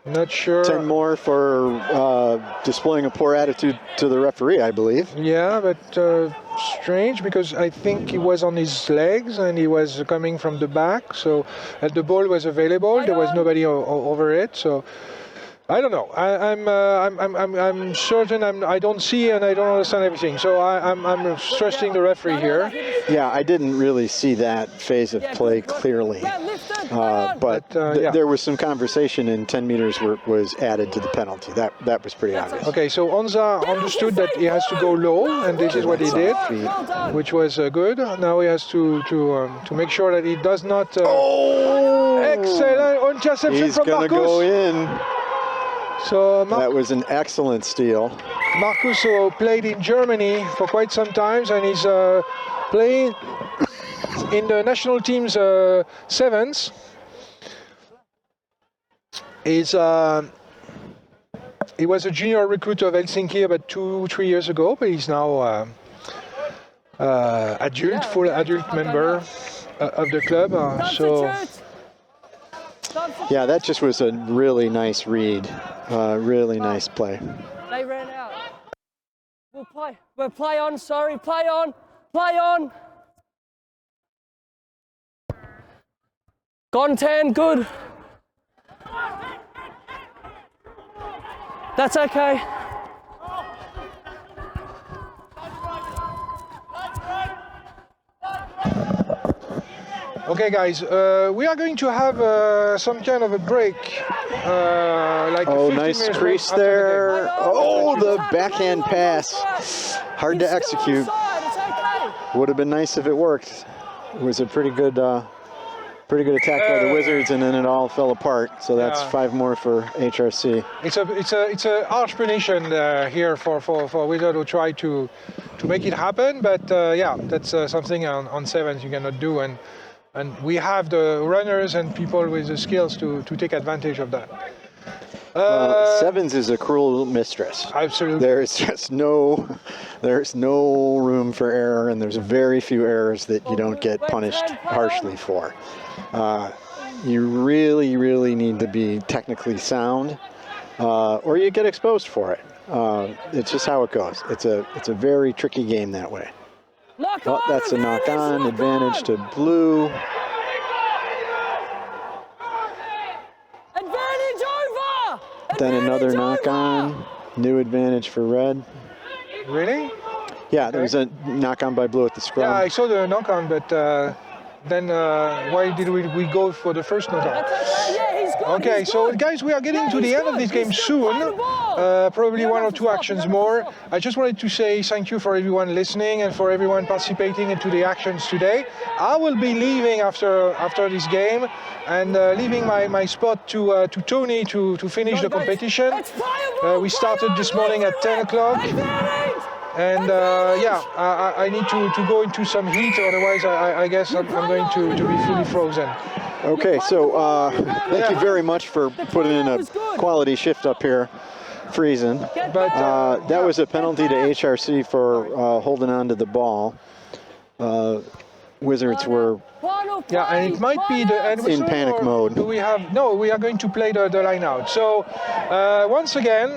Not sure. 10 more for displaying a poor attitude to the referee, I believe. Yeah, but strange, because I think he was on his legs and he was coming from the back, so the ball was available. There was nobody over it, so I don't know. I'm certain I don't see and I don't understand everything. So I'm trusting the referee here. Yeah, I didn't really see that phase of play clearly, but there was some conversation, and 10 meters was added to the penalty. That was pretty obvious. Okay, so Onza understood that he has to go low, and this is what he did, which was good. Now he has to make sure that he does not. Excellent interception from Marcus. He's going to go in. So that was an excellent steal. Marcus played in Germany for quite some time, and he's playing in the national team's sevens. He was a junior recruit of Helsinki about 2-3 years ago, but he's now full adult member of the club. Yeah, that just was a really nice read, really nice play. They ran out. We'll play on, sorry, play on. Gone 10, good. That's okay. Okay, guys, we are going to have some kind of a break. Like nice crease there. The backhand pass. Hard to execute. Would have been nice if it worked. It was a pretty good attack by the Wizards, and then it all fell apart. So that's 5 more for HRC. It's a harsh punition here for Wizard who try to make it happen. But that's something on sevens you cannot do, and we have the runners and people with the skills to take advantage of that. Sevens is a cruel mistress. Absolutely. There's just no room for error, and there's very few errors that you don't get punished harshly for. You really, really need to be technically sound, or you get exposed for it. It's just how it goes. It's a very tricky game that way. That's a knock-on, advantage to blue. Advantage over! Then another knock-on, new advantage for red. Really? Yeah, there was a knock-on by blue at the scrum. Yeah, I saw the knock-on, but then why did we go for the first knock-on? Okay, so guys, we are getting to the end of this game soon. Probably 1 or 2 actions more. I just wanted to say thank you for everyone listening and for everyone participating into the actions today. I will be leaving after this game and leaving my spot to Tony to finish the competition. We started this morning at 10 o'clock. And I need to go into some heat, otherwise I guess I'm going to be fully frozen. Okay, so thank you very much for putting in a quality shift up here, freezing. But that was a penalty to HRC for holding on to the ball. Wizards were and it might be the end in panic mode. Do we have? No, we are going to play the line out. So once again,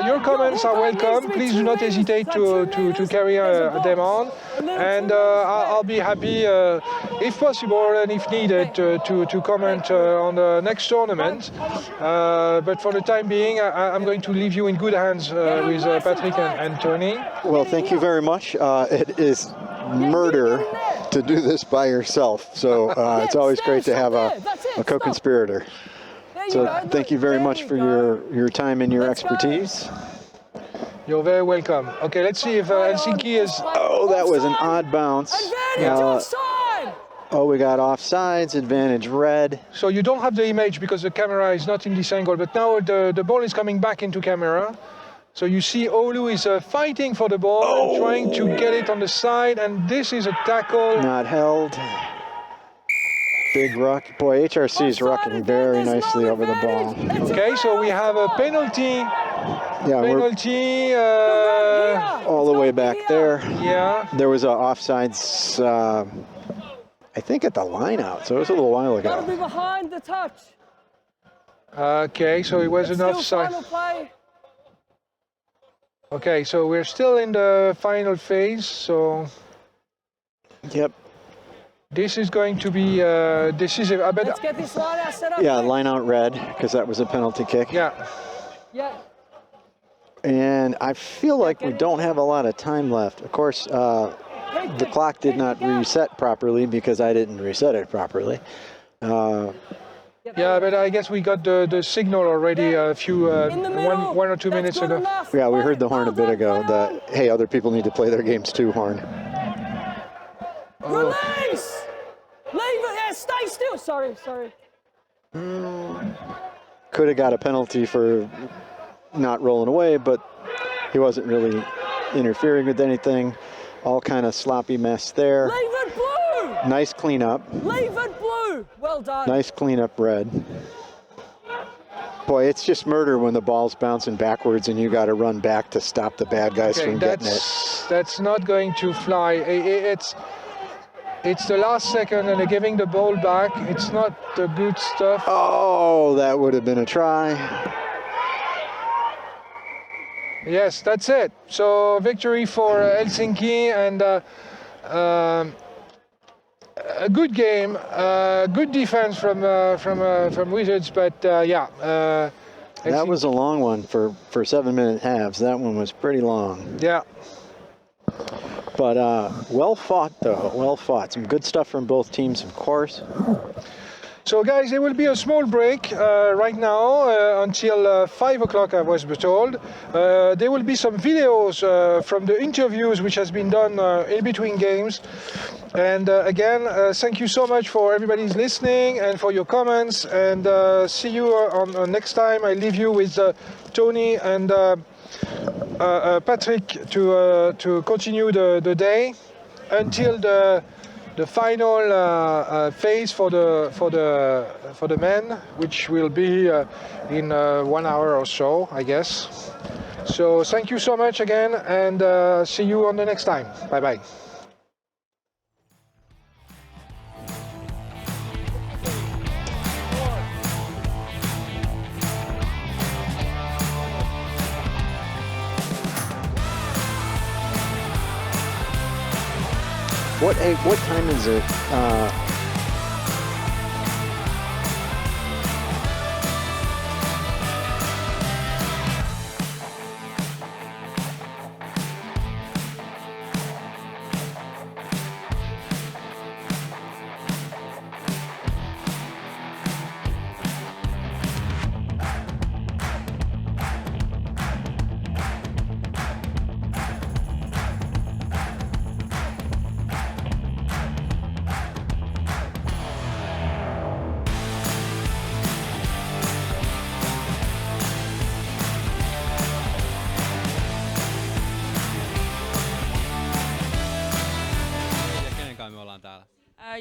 your comments are welcome. Please do not hesitate to carry them on, and I'll be happy, if possible and if needed, to comment on the next tournament. But for the time being, I'm going to leave you in good hands with Patrick and Tony. Well, thank you very much. It is murder to do this by yourself. So it's always great to have a co-conspirator. So thank you very much for your time and your expertise. You're very welcome. Okay, let's see if Helsinki is... Oh, that was an odd bounce. Oh, we got offsides, advantage red. So you don't have the image because the camera is not in this angle, but now the ball is coming back into camera. So you see Oulu is fighting for the ball, and trying to get it on the side, and this is a tackle. Not held. Big ruck. Boy, HRC is rucking very nicely over the ball. Okay, so we have a penalty. Yeah, penalty. All the way back there. Yeah. There was an offsides, I think at the line out, so it was a little while Gotta ago. be behind the touch. Okay, so it was an offside. Okay, so we're still in the final phase, so... Yep. This is going to be decisive. I bet. Let's get this line out set up. Yeah, line out red, because that was a penalty kick. Yeah. Yeah. And I feel like we don't have a lot of time left. Of course, the clock did not reset properly because I didn't reset it properly. Yeah, but I guess we got the signal already a few, one or two minutes ago. Yeah, we heard the horn a bit ago, the, hey, other people need to play their games too horn. Release! Leave it there, stay still. Sorry. Could have got a penalty for not rolling away, but he wasn't really interfering with anything. All kind of sloppy mess there. Leave it blue! Nice cleanup. Leave it blue! Well done. Nice cleanup red. Boy, it's just murder when the ball's bouncing backwards and you got to run back to stop the bad guys from getting it. That's not going to fly. It's the last second and they're giving the ball back. It's not the good stuff. Oh, that would have been a try. Yes, that's it. So victory for Helsinki, and a good game, good defense from Wizards, but yeah. That was a long one for 7-minute halves. That one was pretty long. Yeah. But well fought, though. Well fought. Some good stuff from both teams, of course. So, guys, there will be a small break right now until 5 o'clock, I was told. There will be some videos from the interviews which has been done in between games. And again, thank you so much for everybody's listening and for your comments. And see you on next time. I leave you with Tony and Patrick to continue the day until the final phase for the men, which will be in 1 hour or so, I guess. So thank you so much again, and see you on the next time. Bye bye. What time is it?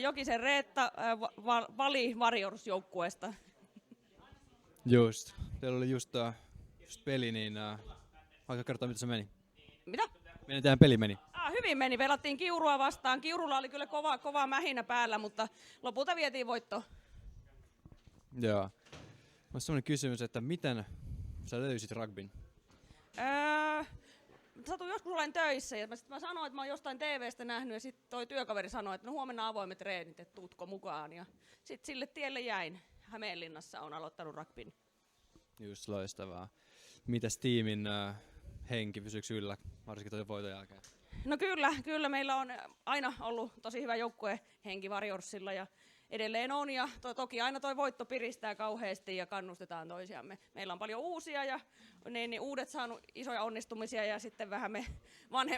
Jokisen Reetta vali Warriors-joukkueesta. Just. Teillä oli just peli, niin voitko kertoa, mitä se meni? Mitä? Miten teidän peli meni? Hyvin meni. Pelattiin Kiurua vastaan. Kiurulla oli kyllä kova mähinä päällä, mutta lopulta vietiin voittoon. Joo. Olisi sellainen kysymys, että miten sä löysit rugbyn? Satuin joskus olen töissä ja mä sanoin, että mä oon jostain TV:stä nähnyt ja sitten toi työkaveri sanoi, että no huomenna avoimet treenit, että tuutko mukaan. Ja sitten sille tielle jäin. Hämeenlinnassa on aloittanut rugbyn. Just loistavaa. Mitäs tiimin henki pysyykö yllä, varsinkin tuon voiton jälkeen? No kyllä meillä on aina ollut tosi hyvä joukkue henki Warriorsilla ja edelleen on. Ja toki aina toi voitto piristää kauheasti ja kannustetaan toisiamme. Meillä on paljon uusia ja niin uudet saanut isoja onnistumisia ja sitten vähän me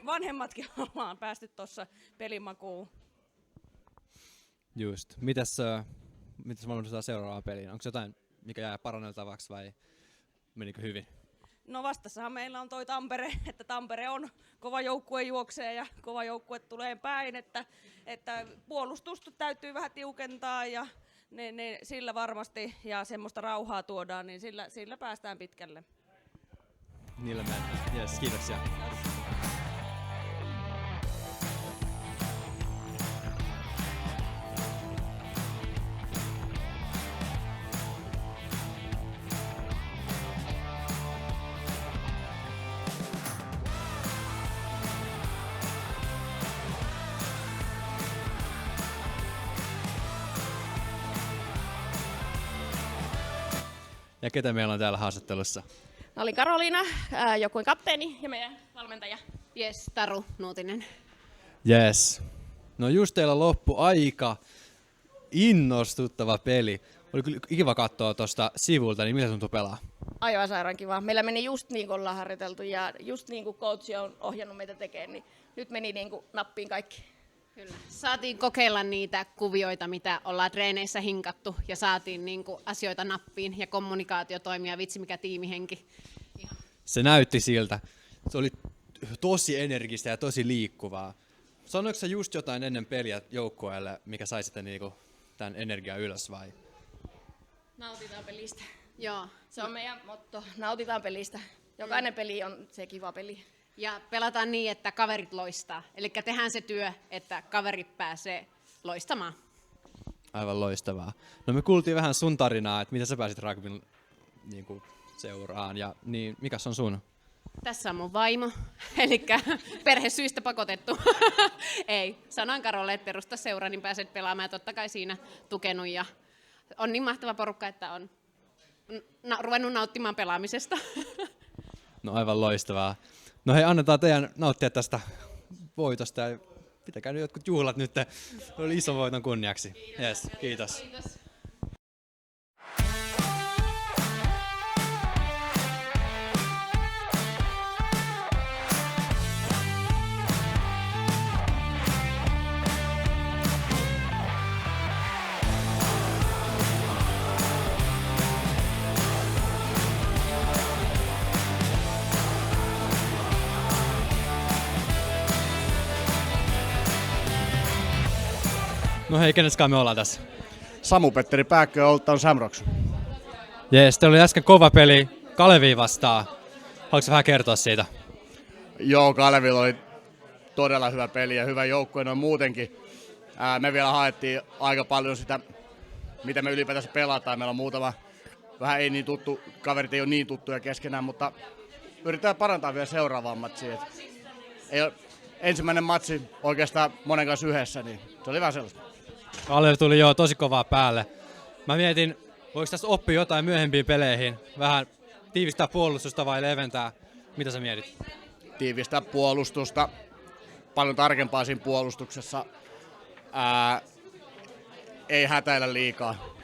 vanhemmatkin ollaan päästy tuossa pelimakuun. Just. Mitäs valmistetaan seuraavaan peliin? Onko jotain, mikä jää paranneltavaksi vai menikö hyvin? No vastassahan meillä on toi Tampere, että Tampere on kova joukkue juoksee ja kova joukkue tulee päin, että puolustusta täytyy vähän tiukentaa ja ne sillä varmasti ja semmoista rauhaa tuodaan, niin sillä päästään pitkälle. Niillä mennään. Yes, kiitoksia. Ja ketä meillä on täällä haastattelussa? Mä olin Karoliina, joukkueen kapteeni ja meidän valmentaja. Jes, Taru Nuutinen. Yes. No just teillä loppu aika innostuttava peli. Oli kyllä kiva katsoa tuosta sivulta, niin miltä tuntui pelaa? Aivan sairaan kiva. Meillä meni just niin kuin ollaan harjoiteltu ja just niin kuin coach on ohjannut meitä tekemään, niin nyt meni niin kuin nappiin kaikki. Kyllä. Saatiin kokeilla niitä kuvioita, mitä ollaan treeneissä hinkattu ja saatiin niinku asioita nappiin ja kommunikaatio toimia, vitsi mikä tiimihenki. Se näytti siltä. Se oli tosi energistä ja tosi liikkuvaa. Sanoiko sä just jotain ennen peliä joukkueelle, mikä sai sitä niinku tämän energiaa ylös vai? Nautitaan pelistä. Joo. Se on meidän motto. Nautitaan pelistä. Jokainen peli on se kiva peli. Ja pelataan niin, että kaverit loistaa. Eli tehdään se työ, että kaverit pääsee loistamaan. Aivan loistavaa. No me kuultiin vähän sun tarinaa, että miten sä pääsit rugbyn niin seuraan. Ja niin, mikäs on sun? Tässä on mun vaimo, eli perhesyistä pakotettu. Ei, sanoin Karolle, että perusta seura, niin pääset pelaamaan ja totta kai siinä tukenut. Ja on niin mahtava porukka, että on ruvennut nauttimaan pelaamisesta. No aivan loistavaa. No hei, annetaan teidän nauttia tästä voitosta ja pitäkää nyt jotkut juhlat nyt. Oli ison voiton kunniaksi. Yes, kiitos. Kiitos. No hei, keneskaan me ollaan tässä? Samu-Petteri Pääkkö ja Oulun Shamrocks. Jees, teillä oli äsken kova peli Kaleviin vastaan. Haluatko vähän kertoa siitä? Joo, Kalevilla oli todella hyvä peli ja hyvä joukkue noin muutenkin. Me vielä haettiin aika paljon sitä, mitä me ylipäätänsä pelataan. Meillä on muutama vähän ei niin tuttu, kaverit ei ole niin tuttuja keskenään, mutta yritetään parantaa vielä seuraavaan matsiin. Ei ole ensimmäinen matsi oikeastaan monen kanssa yhdessä, niin se oli vähän sellaista. Kalev tuli jo tosi kovaa päälle. Mä mietin, voiko tästä oppia jotain myöhempiin peleihin? Vähän tiivistää puolustusta vai leventää? Mitä sä mietit? Tiivistää puolustusta. Paljon tarkempaa siinä puolustuksessa. Ei hätäillä liikaa.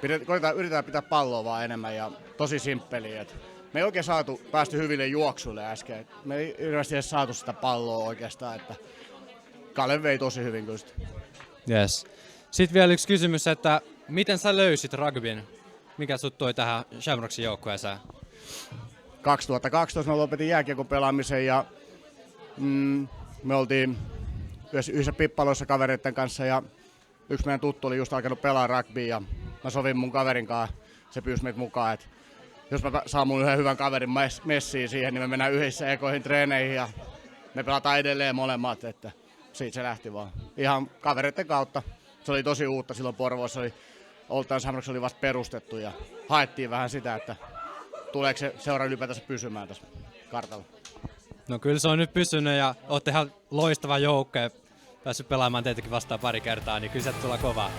Yritetään pitää palloa vaan enemmän ja tosi simppeliä. Me ei oikein päästy hyville juoksuille äsken. Me ei hirveästi edes saatu sitä palloa oikeastaan. Että Kalev vei tosi hyvin kyllä sitä. Yes. Sitten vielä yksi kysymys, että miten sä löysit rugbyn? Mikä sut toi tähän Shamrocksin joukkueeseen? 2012 mä lopetin jääkiekon pelaamisen ja me oltiin yhdessä pippaloissa kavereiden kanssa ja yksi meidän tuttu oli just alkanut pelaa rugbya ja mä sovin mun kaverin kanssa, se pyysi meitä mukaan, että jos mä saan mun yhden hyvän kaverin messiin siihen, niin me mennään yhdessä ekoihin treeneihin ja me pelataan edelleen molemmat, että siitä se lähti vaan ihan kavereiden kautta. Se oli tosi uutta silloin Porvoossa, Oulun Shamrocks oli vasta perustettu ja haettiin vähän sitä, että tuleeko se seura ylipäätänsä pysymään tässä kartalla. No kyllä se on nyt pysynyt ja ootte ihan loistava joukko ja päässyt pelaamaan teitäkin vastaan pari kertaa, niin kyllä sieltä tulee kovaa.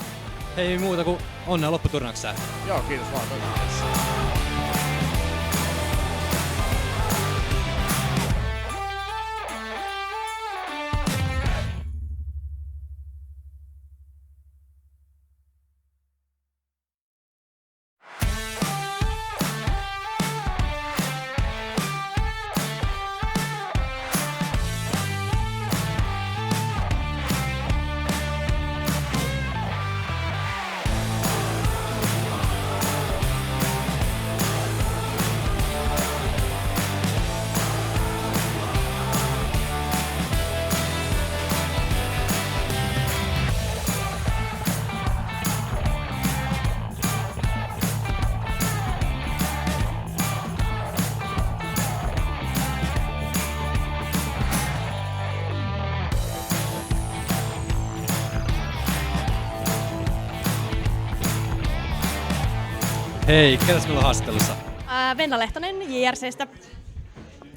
Hei muuta kuin onnea lopputurnaukseen. Joo, kiitos vaan. Hei, ketäs meillä on haastattelussa? Venla Lehtonen JRCstä.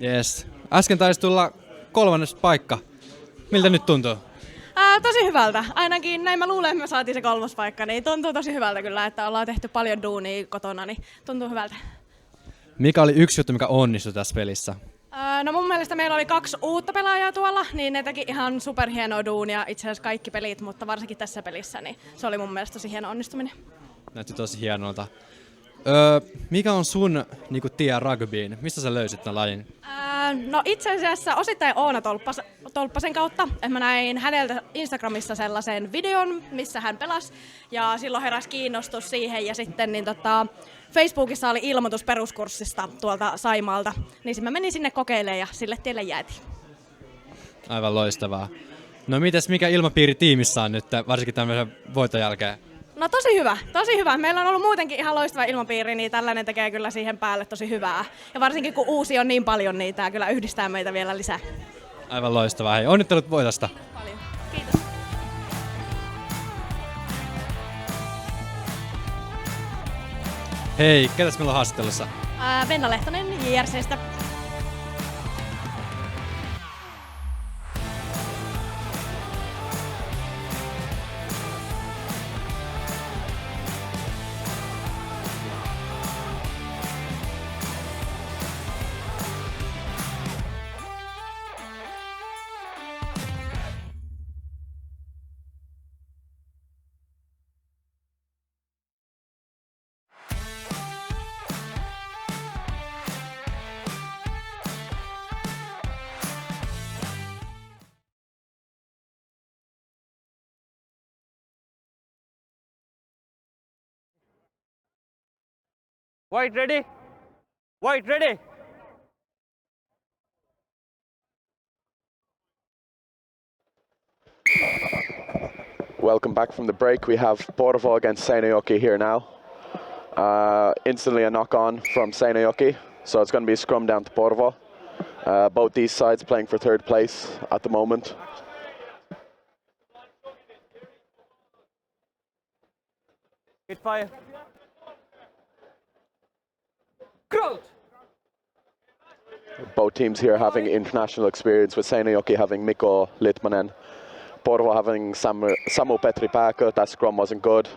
Yes. Äsken taisi tulla 3. paikka. Miltä nyt tuntuu? Tosi hyvältä. Ainakin näin mä luulen, että me saatiin se 3. paikka, niin tuntuu tosi hyvältä kyllä, että ollaan tehty paljon duunia kotona, niin tuntuu hyvältä. Mikä oli yksi juttu, mikä onnistui tässä pelissä? No mun mielestä meillä oli 2 uutta pelaajaa tuolla, niin ne teki ihan superhienoa duunia, itse asiassa kaikki pelit, mutta varsinkin tässä pelissä, niin se oli mun mielestä tosi hieno onnistuminen. Näytti tosi hienolta. Mikä on sun tie rugbyin? Mistä sä löysit tämän lajin? No itse asiassa osittain Oona Tolppasen kautta, että mä näin häneltä Instagramissa sellaisen videon, missä hän pelasi, ja silloin heräsi kiinnostus siihen, ja sitten niin Facebookissa oli ilmoitus peruskurssista tuolta Saimaalta, niin mä menin sinne kokeilemaan ja sille tielle jäätiin. Aivan loistavaa. No mikä ilmapiiri tiimissä on nyt, varsinkin tämmöisen voiton jälkeen? No tosi hyvä, tosi hyvä. Meillä on ollut muutenkin ihan loistava ilmapiiri, niin tällainen tekee kyllä siihen päälle tosi hyvää. Ja varsinkin kun uusi on niin paljon, niin tää kyllä yhdistää meitä vielä lisää. Aivan loistavaa. Hei, onnittelut voitosta. Paljon. Kiitos. Hei, ketäs meillä on haastattelussa? Venla Lehtonen JRCstä. White ready? White ready? Welcome back from the break. We have Porvoo against Seinäjoki here now. Instantly a knock-on from Seinäjoki, so it's going to be a scrum down to Porvoo. Both these sides playing for 3rd place at the moment. Hit fire. Growth. Both teams here having international experience, with Seinäjoki having Mikko Litmanen, Porvoo having Samu Petri Pääkö. That scrum wasn't good,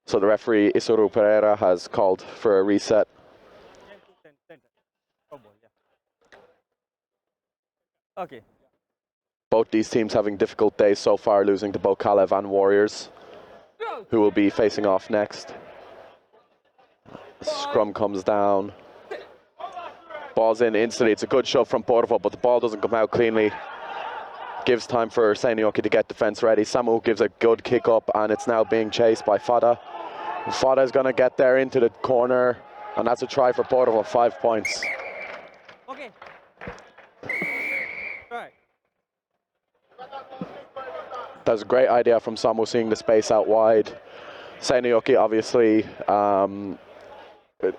so the referee Isuru Pereira has called for a reset. Okay. Both these teams having difficult days so far, losing to both Kalev and Warriors, who will be facing off next. Scrum comes down. Ball's in instantly. It's a good shove from Porvoo, but the ball doesn't come out cleanly. Gives time for Seinäjoki to get defense ready. Samu gives a good kick up, and it's now being chased by Fada. Fada is going to get there into the corner, and that's a try for Porvoo. 5 points. Okay. Right. That was a great idea from Samu, seeing the space out wide. Seinäjoki, obviously,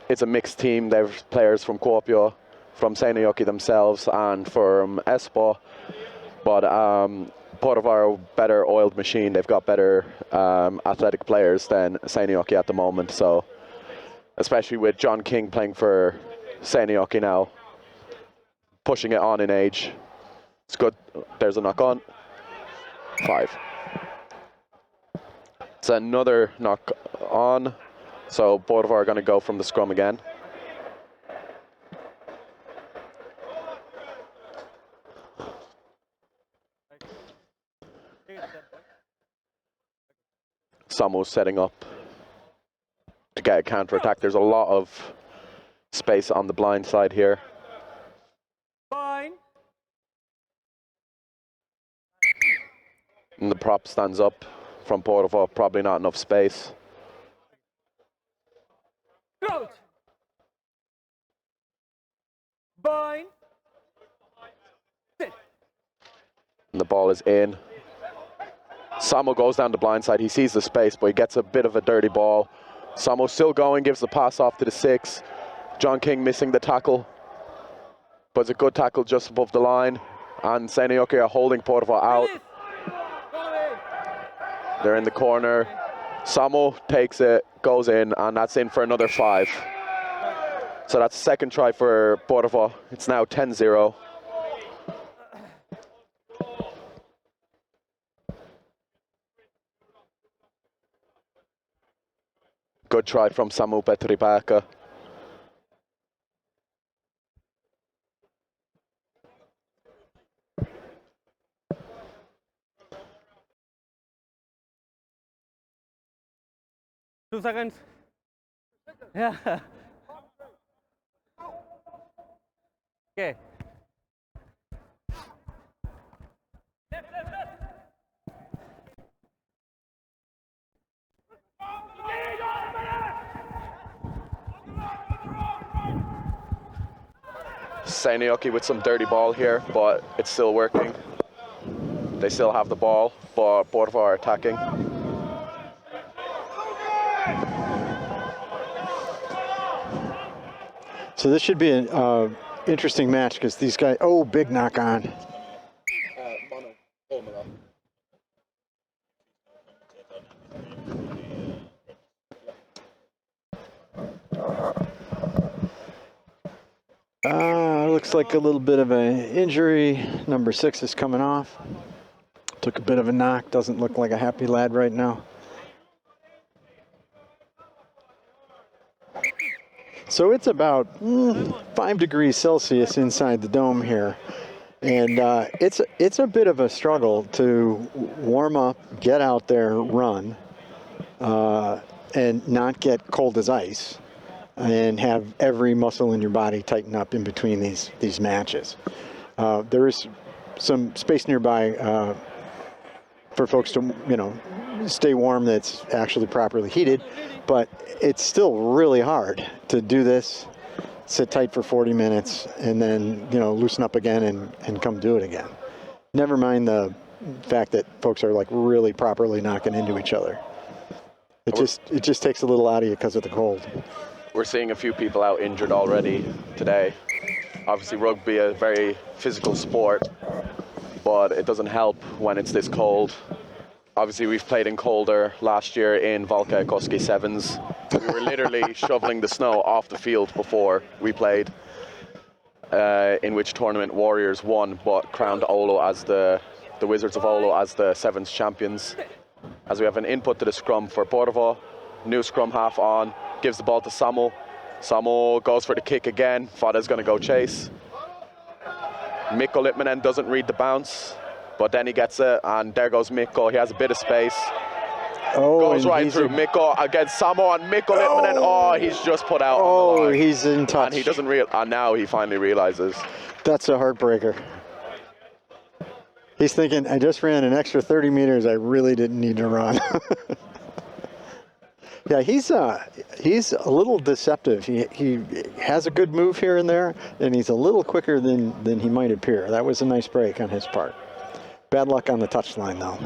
it's a mixed team. They have players from Kuopio, from Seinäjoki themselves, and from Espoo. But Porvoo are a better oiled machine. They've got better athletic players than Seinäjoki at the moment. So, especially with John King playing for Seinäjoki now, pushing it on in age. It's good. There's a knock on. 5. It's another knock on. So Porvoo are going to go from the scrum again. Samu's setting up to get a counter-attack. There's a lot of space on the blind side here. Fine. And the prop stands up from Porvoo. Probably not enough space. Growth. Bind. Sit. And the ball is in. Samu goes down the blind side. He sees the space, but he gets a bit of a dirty ball. Samu still going, gives the pass off to the 6. John King missing the tackle, but it's a good tackle just above the line. And Seinäjoki are holding Porvoo out. They're in the corner. Samu takes it, goes in, and that's in for another 5. So that's the second try for Porvoo. It's now 10-0. Good try from Samu Petripääkö. Two seconds. Yeah. Okay. Seinäjoki with some dirty ball here, but it's still working. They still have the ball, but Porvoo are attacking. So this should be an interesting match because these guys, oh, big knock on. Looks like a little bit of an injury. Number 6 is coming off. Took a bit of a knock. Doesn't look like a happy lad right now. So it's about 5 degrees Celsius inside the dome here. And it's a bit of a struggle to warm up, get out there, run, and not get cold as ice, and have every muscle in your body tighten up in between these matches. There is some space nearby for folks to, stay warm that's actually properly heated, but it's still really hard to do this, sit tight for 40 minutes, and then, loosen up again and come do it again. Never mind the fact that folks are like really properly knocking into each other. It just takes a little out of you because of the cold. We're seeing a few people out injured already today. Obviously rugby is a very physical sport, but it doesn't help when it's this cold. Obviously we've played in colder last year in Valkeakoski Sevens. We were literally shoveling the snow off the field before we played, in which tournament Warriors won, but crowned Oulu as the Wizards of Oulu as the Sevens champions. As we have an input to the scrum for Porvoo, new scrum half on, gives the ball to Samu. Samu goes for the kick again. Fada's going to go chase. Mikko Lipmanen doesn't read the bounce, but then he gets it, and there goes Mikko. He has a bit of space. Oh, goes right through Mikko against Samu, and Mikko Lipmanen. Oh, he's just put out. On the line. He's in touch. And he doesn't and now he finally realizes. That's a heartbreaker. He's thinking, I just ran an extra 30 meters. I really didn't need to run. Yeah, he's a little deceptive. He has a good move here and there, and he's a little quicker than he might appear. That was a nice break on his part. Bad luck on the touchline, though.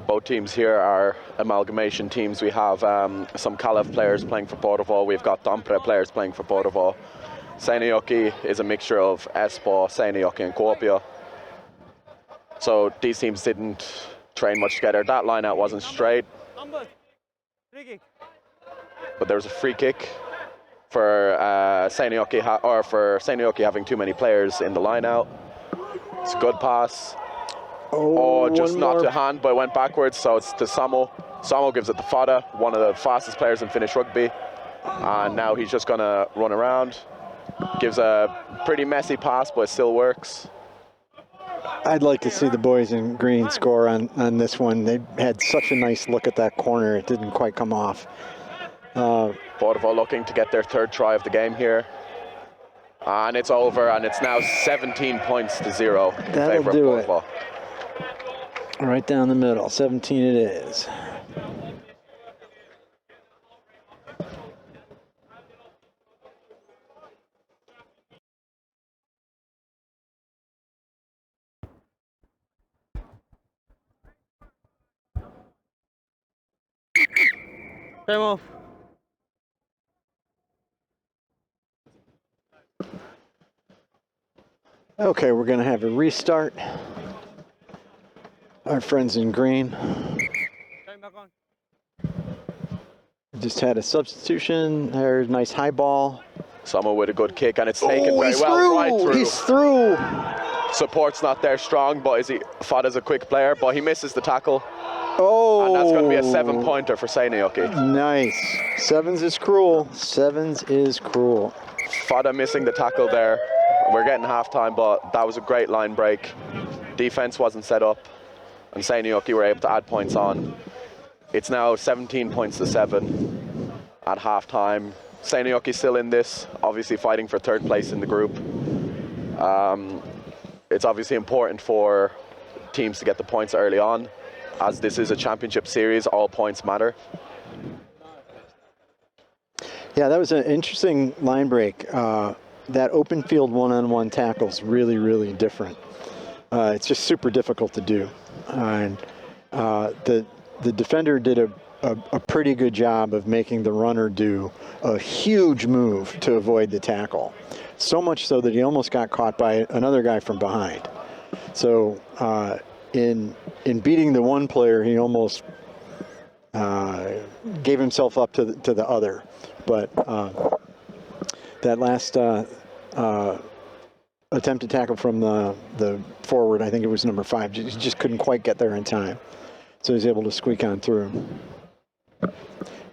Both teams here are amalgamation teams. We have some Kalev players playing for Porvoo. We've got Tampere players playing for Porvoo. Seinäjoki is a mixture of Espoo, Seinäjoki, and Kuopio. So these teams didn't train much together. That line-out wasn't straight. But there was a free kick for Seinäjoki having too many players in the line-out. It's a good pass. Oh, just not to hand, but it went backwards, so it's to Samu. Samu gives it to Fada, one of the fastest players in Finnish rugby. And now he's just going to run around. Gives a pretty messy pass, but it still works. I'd like to see the boys in green score on this one. They had such a nice look at that corner. It didn't quite come off. Porvoo looking to get their 3rd try of the game here. And it's over, and it's now 17 points to 0 in favor of Porvoo. Right down the middle, 17 it is. Time off. Okay, we're going to have a restart. our friends in green. Just had a substitution. There's nice high ball. Someone with a good kick, and it's taken very well through. right through. He's through. Support's not there strong, but Fada's a quick player, but he misses the tackle. Oh. And that's going to be a 7-pointer for Seinäjoki. Nice. Sevens is cruel. Sevens is cruel. Fada missing the tackle there. We're getting halftime, but that was a great line break. Defense wasn't set up, and Seinäjoki were able to add points on. It's now 17 points to 7 at halftime. Seinäjoki still in this, obviously fighting for third place in the group. It's obviously important for teams to get the points early on. As this is a championship series, all points matter. Yeah, that was an interesting line break. That open field one-on-one tackle is really, really different. It's just super difficult to do. And the defender did a pretty good job of making the runner do a huge move to avoid the tackle. So much so that he almost got caught by another guy from behind. So in beating the one player, he almost gave himself up to the other. But that last attempted tackle from the forward, I think it was number 5, he just couldn't quite get there in time. So he's able to squeak on through.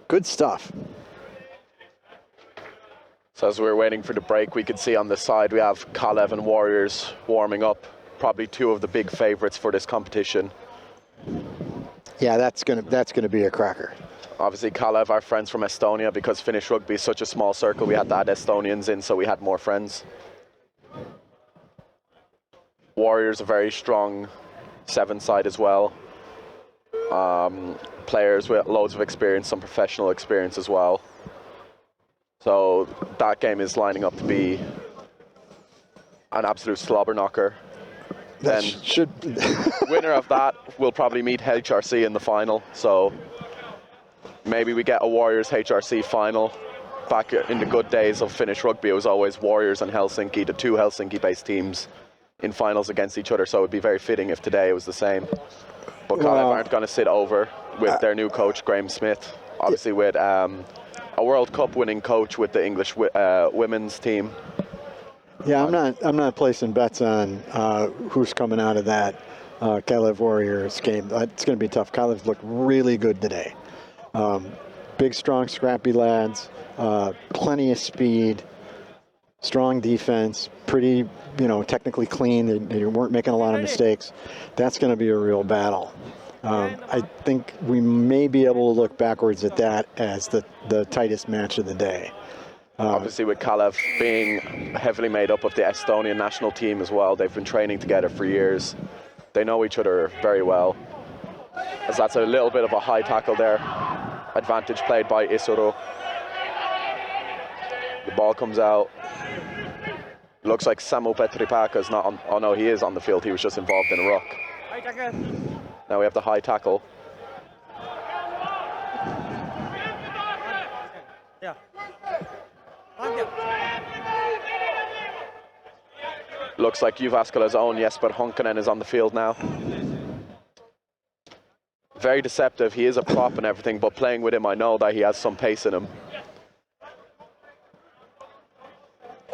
Good stuff. So as we're waiting for the break, we can see on the side we have Kalev and Warriors warming up. Probably two of the big favorites for this competition. Yeah, that's gonna be a cracker. Obviously Kalev are friends from Estonia, because Finnish rugby is such a small circle. We had to add Estonians in, so we had more friends. Warriors a very strong 7 side as well. Players with loads of experience, some professional experience as well. So that game is lining up to be an absolute slobber knocker. That then should winner of that will probably meet HRC in the final. So maybe we get a Warriors HRC final. Back in the good days of Finnish rugby, it was always Warriors and Helsinki, the two Helsinki-based teams in finals against each other. So it would be very fitting if today it was the same. But Kalev aren't going to sit over with their new coach, Graham Smith. Obviously with a World Cup winning coach with the English women's team. Yeah, I'm not placing bets on who's coming out of that Kalev Warriors game. It's going to be tough. Kalev looked really good today. Big, strong, scrappy lads, plenty of speed, strong defense, pretty, technically clean. They weren't making a lot of mistakes. That's going to be a real battle. I think we may be able to look backwards at that as the tightest match of the day. Obviously with Kalev being heavily made up of the Estonian national team as well, they've been training together for years. They know each other very well. As that's a little bit of a high tackle there. Advantage played by Isuru. The ball comes out. Looks like Samu Petripaka is not on. Oh no, he is on the field. He was just involved in a ruck. Now we have the high tackle. Looks like Jyväskylä's own Jesper Honkanen is on the field now. Very deceptive. He is a prop and everything, but playing with him, I know that he has some pace in him.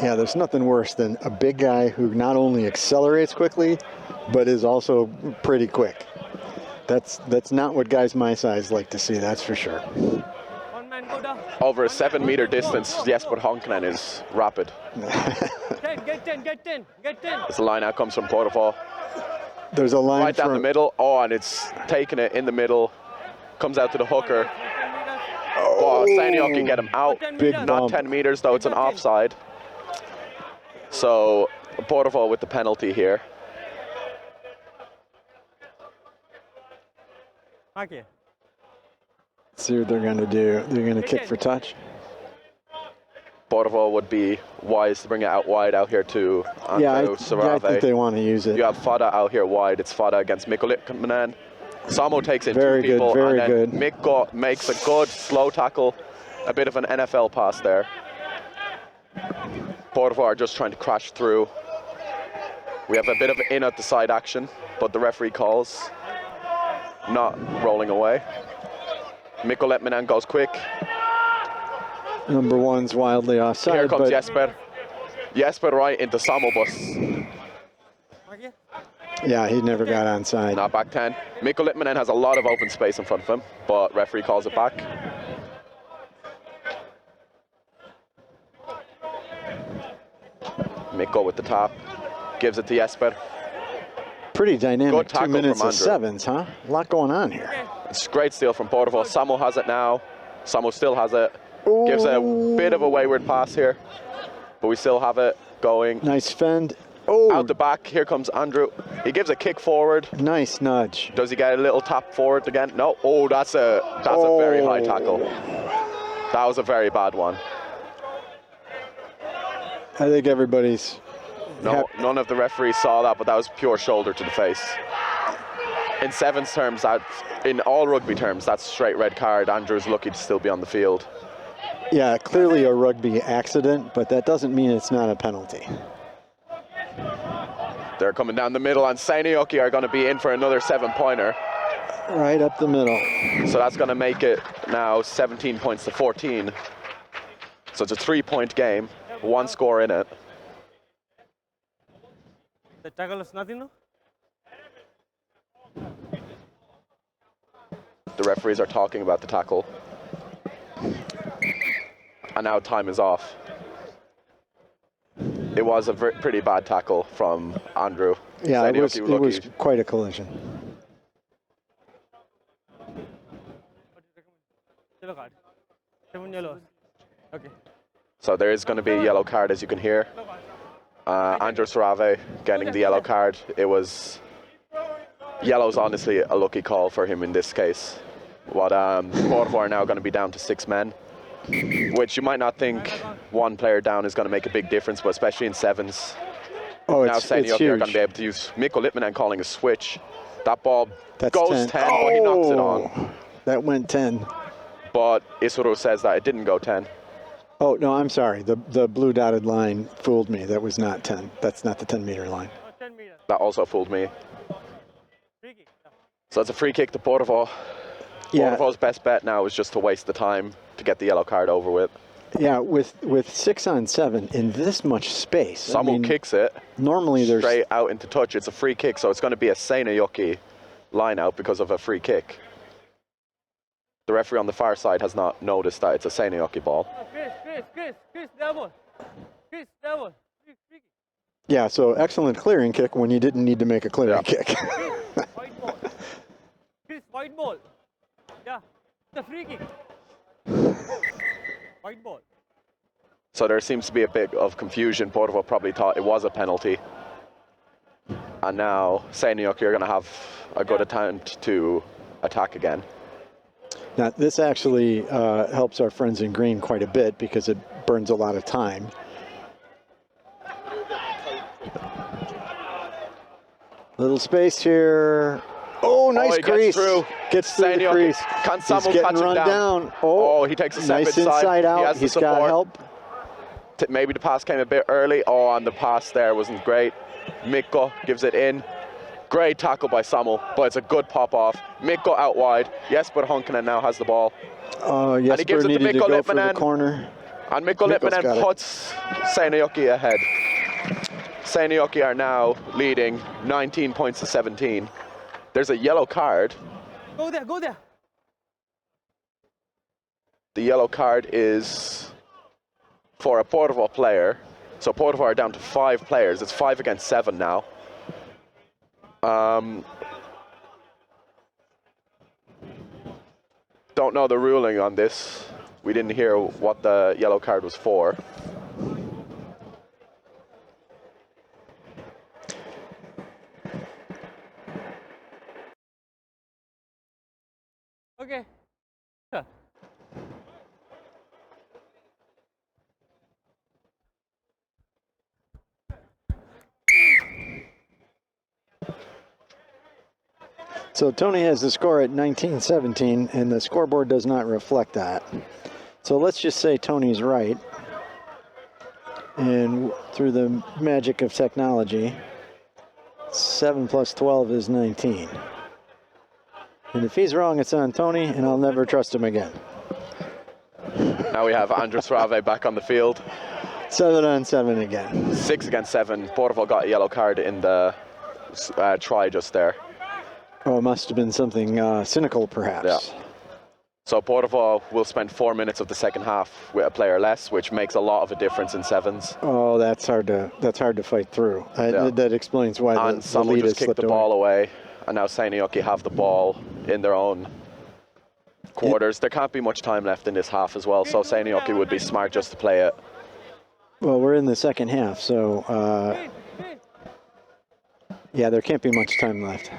Yeah, there's nothing worse than a big guy who not only accelerates quickly, but is also pretty quick. That's not what guys my size like to see, that's for sure. Over a 7-meter distance, Jesper Honkanen is rapid. Get in. As the line out comes from Porvoo. There's a line right down the middle. Oh, and it's taking it in the middle. Comes out to the hooker. Oh, Seinäjoki can get him out. Big Not bump. 10 meters though, it's an offside. So Porvoo with the penalty here. Okay. See what they're going to do. They're going to kick for touch. Porvoo would be wise to bring it out wide out here to Anto I think they want to use it. You have Fada out here wide. It's Fada against Mikko Lippmanen. Samo takes in Very two people, good, very and then good. Mikko makes a good slow tackle. A bit of an NFL pass there. Porvoo are just trying to crash through. We have a bit of in at the side action, but the referee calls. not rolling away. Mikko Leppinen goes quick. Number one's wildly offside. Here comes but Jesper. Jesper right into Samu bus. yeah, he never got onside. Not back 10. Mikko Leppinen has a lot of open space in front of him, but referee calls it back. Mikko with the tap, gives it to Jesper. Pretty dynamic Good 2 tackle minutes from of Andrew. sevens, huh? A lot going on here. It's a great steal from Porvo. Samu has it now. Samu still has it. Gives a bit of a wayward pass here, but we still have it going. Nice fend. Oh, out the back. Here comes Andrew. He gives a kick forward. Nice nudge. Does he get a little tap forward again? No. Oh, that's a very high tackle. That was a very bad one. I think everybody's. No, none of the referees saw that, but that was pure shoulder to the face. In sevens terms, in all rugby terms, that's straight red card. Andrew's lucky to still be on the field. Yeah, clearly a rugby accident, but that doesn't mean it's not a penalty. They're coming down the middle, and Seinäjoki are going to be in for another 7-pointer. Right up the middle. So that's going to make it now 17 points to 14. So it's a 3-point game, 1 score in it. The tackle is nothing, no? The referees are talking about the tackle. And now time is off. It was a pretty bad tackle from Andrew. Yeah, it was quite a collision. Yellow card. 7 yellows. Okay. So there is going to be a yellow card, as you can hear. Andrew Sarave getting the yellow card. It was... Yellow's honestly a lucky call for him in this case. Porvo are now going to be down to 6 men, which you might not think one player down is going to make a big difference, but especially in sevens. Oh, now it's Seinäjoki huge. are going to be able to use Mikko Lippinen calling a switch. That ball That's goes 10, but he knocks it on. That went 10. But Isuru says that it didn't go 10. Oh, no, I'm sorry. The blue dotted line fooled me. That was not 10. That's not the 10-meter line. That also fooled me. So it's a free kick to Porvo. Yeah. Porvo's best bet now is just to waste the time to get the yellow card over with. Yeah, with 6 on 7 in this much space. Someone kicks it. Normally there's straight out into touch. It's a free kick, so it's going to be a Seinäjoki line out because of a free kick. The referee on the far side has not noticed that it's a Seinäjoki ball. Chris, double. Chris, double. Yeah, so excellent clearing kick when you didn't need to make a clearing kick. White ball. Chris, white ball. Yeah, the free kick. White ball. So there seems to be a bit of confusion. Porvo probably thought it was a penalty. And now Seinäjoki are going to have a good attempt to attack again. Now, this actually helps our friends in green quite a bit because it burns a lot of time. Little space here. Oh, nice crease. Gets through the crease. He's getting run down. Oh, he takes a step nice inside out. He's got help. Maybe the pass came a bit early. Oh, and the pass there wasn't great. Mikko gives it in. Great tackle by Samu, but it's a good pop off. Mikko out wide. Jesper Honkanen now has the ball. Oh, Jesper and he gives it to needed Mikko to go for the Lippinen. corner. And Mikko Mikko's got Lippinen it. puts Seinäjoki ahead. Seinäjoki are now leading 19 points to 17. There's a yellow card. Go there, go there. The yellow card is for a Porvo player. So Porvo are down to 5 players. It's 5 against 7 now. Don't know the ruling on this. We didn't hear what the yellow card was for. Okay. So Tony has the score at 19-17, and the scoreboard does not reflect that. So let's just say Tony's right. And through the magic of technology, 7 plus 12 is 19. And if he's wrong, it's on Tony, and I'll never trust him again. Now we have Andres Rave back on the field. 7-on-7 again. 6 against 7. Porvoo got a yellow card in the try just there. Oh, it must have been something cynical, perhaps. Yeah. So Porvoo will spend 4 minutes of the second half with a player less, which makes a lot of a difference in sevens. Oh, that's hard to fight through. That explains why the lead just has kicked slipped the ball away, and now Seinäjoki have the ball in their own quarters. There can't be much time left in this half as well, so Seinäjoki would be smart just to play it. Well, we're in the second half, so yeah, there can't be much time left.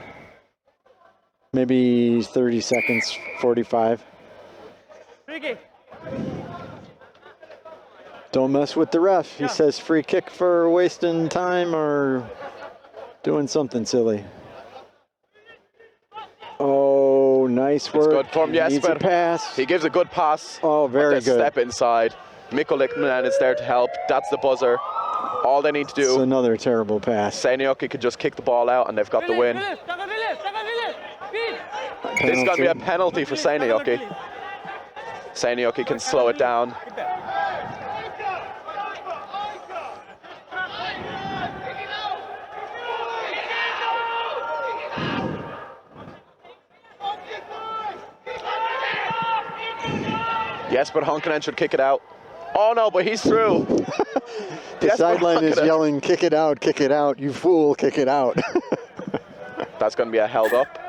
Maybe 30 seconds, 45. Don't mess with the ref. He says free kick for wasting time or doing something silly. Oh, nice work. It's good from Needs Jesper. a pass. He gives a good pass. Oh, very good. Step inside. Mikko Lickman is there to help. That's the buzzer. All they need to do. It's another terrible pass. Seinäjoki could just kick the ball out and they've got the win. This is going to be a penalty for Seinäjoki. Seinäjoki can slow it down. Jesper Honkanen should kick it out. Oh no, but he's through. The sideline is yelling, kick it out, you fool, kick it out. That's going to be a held up.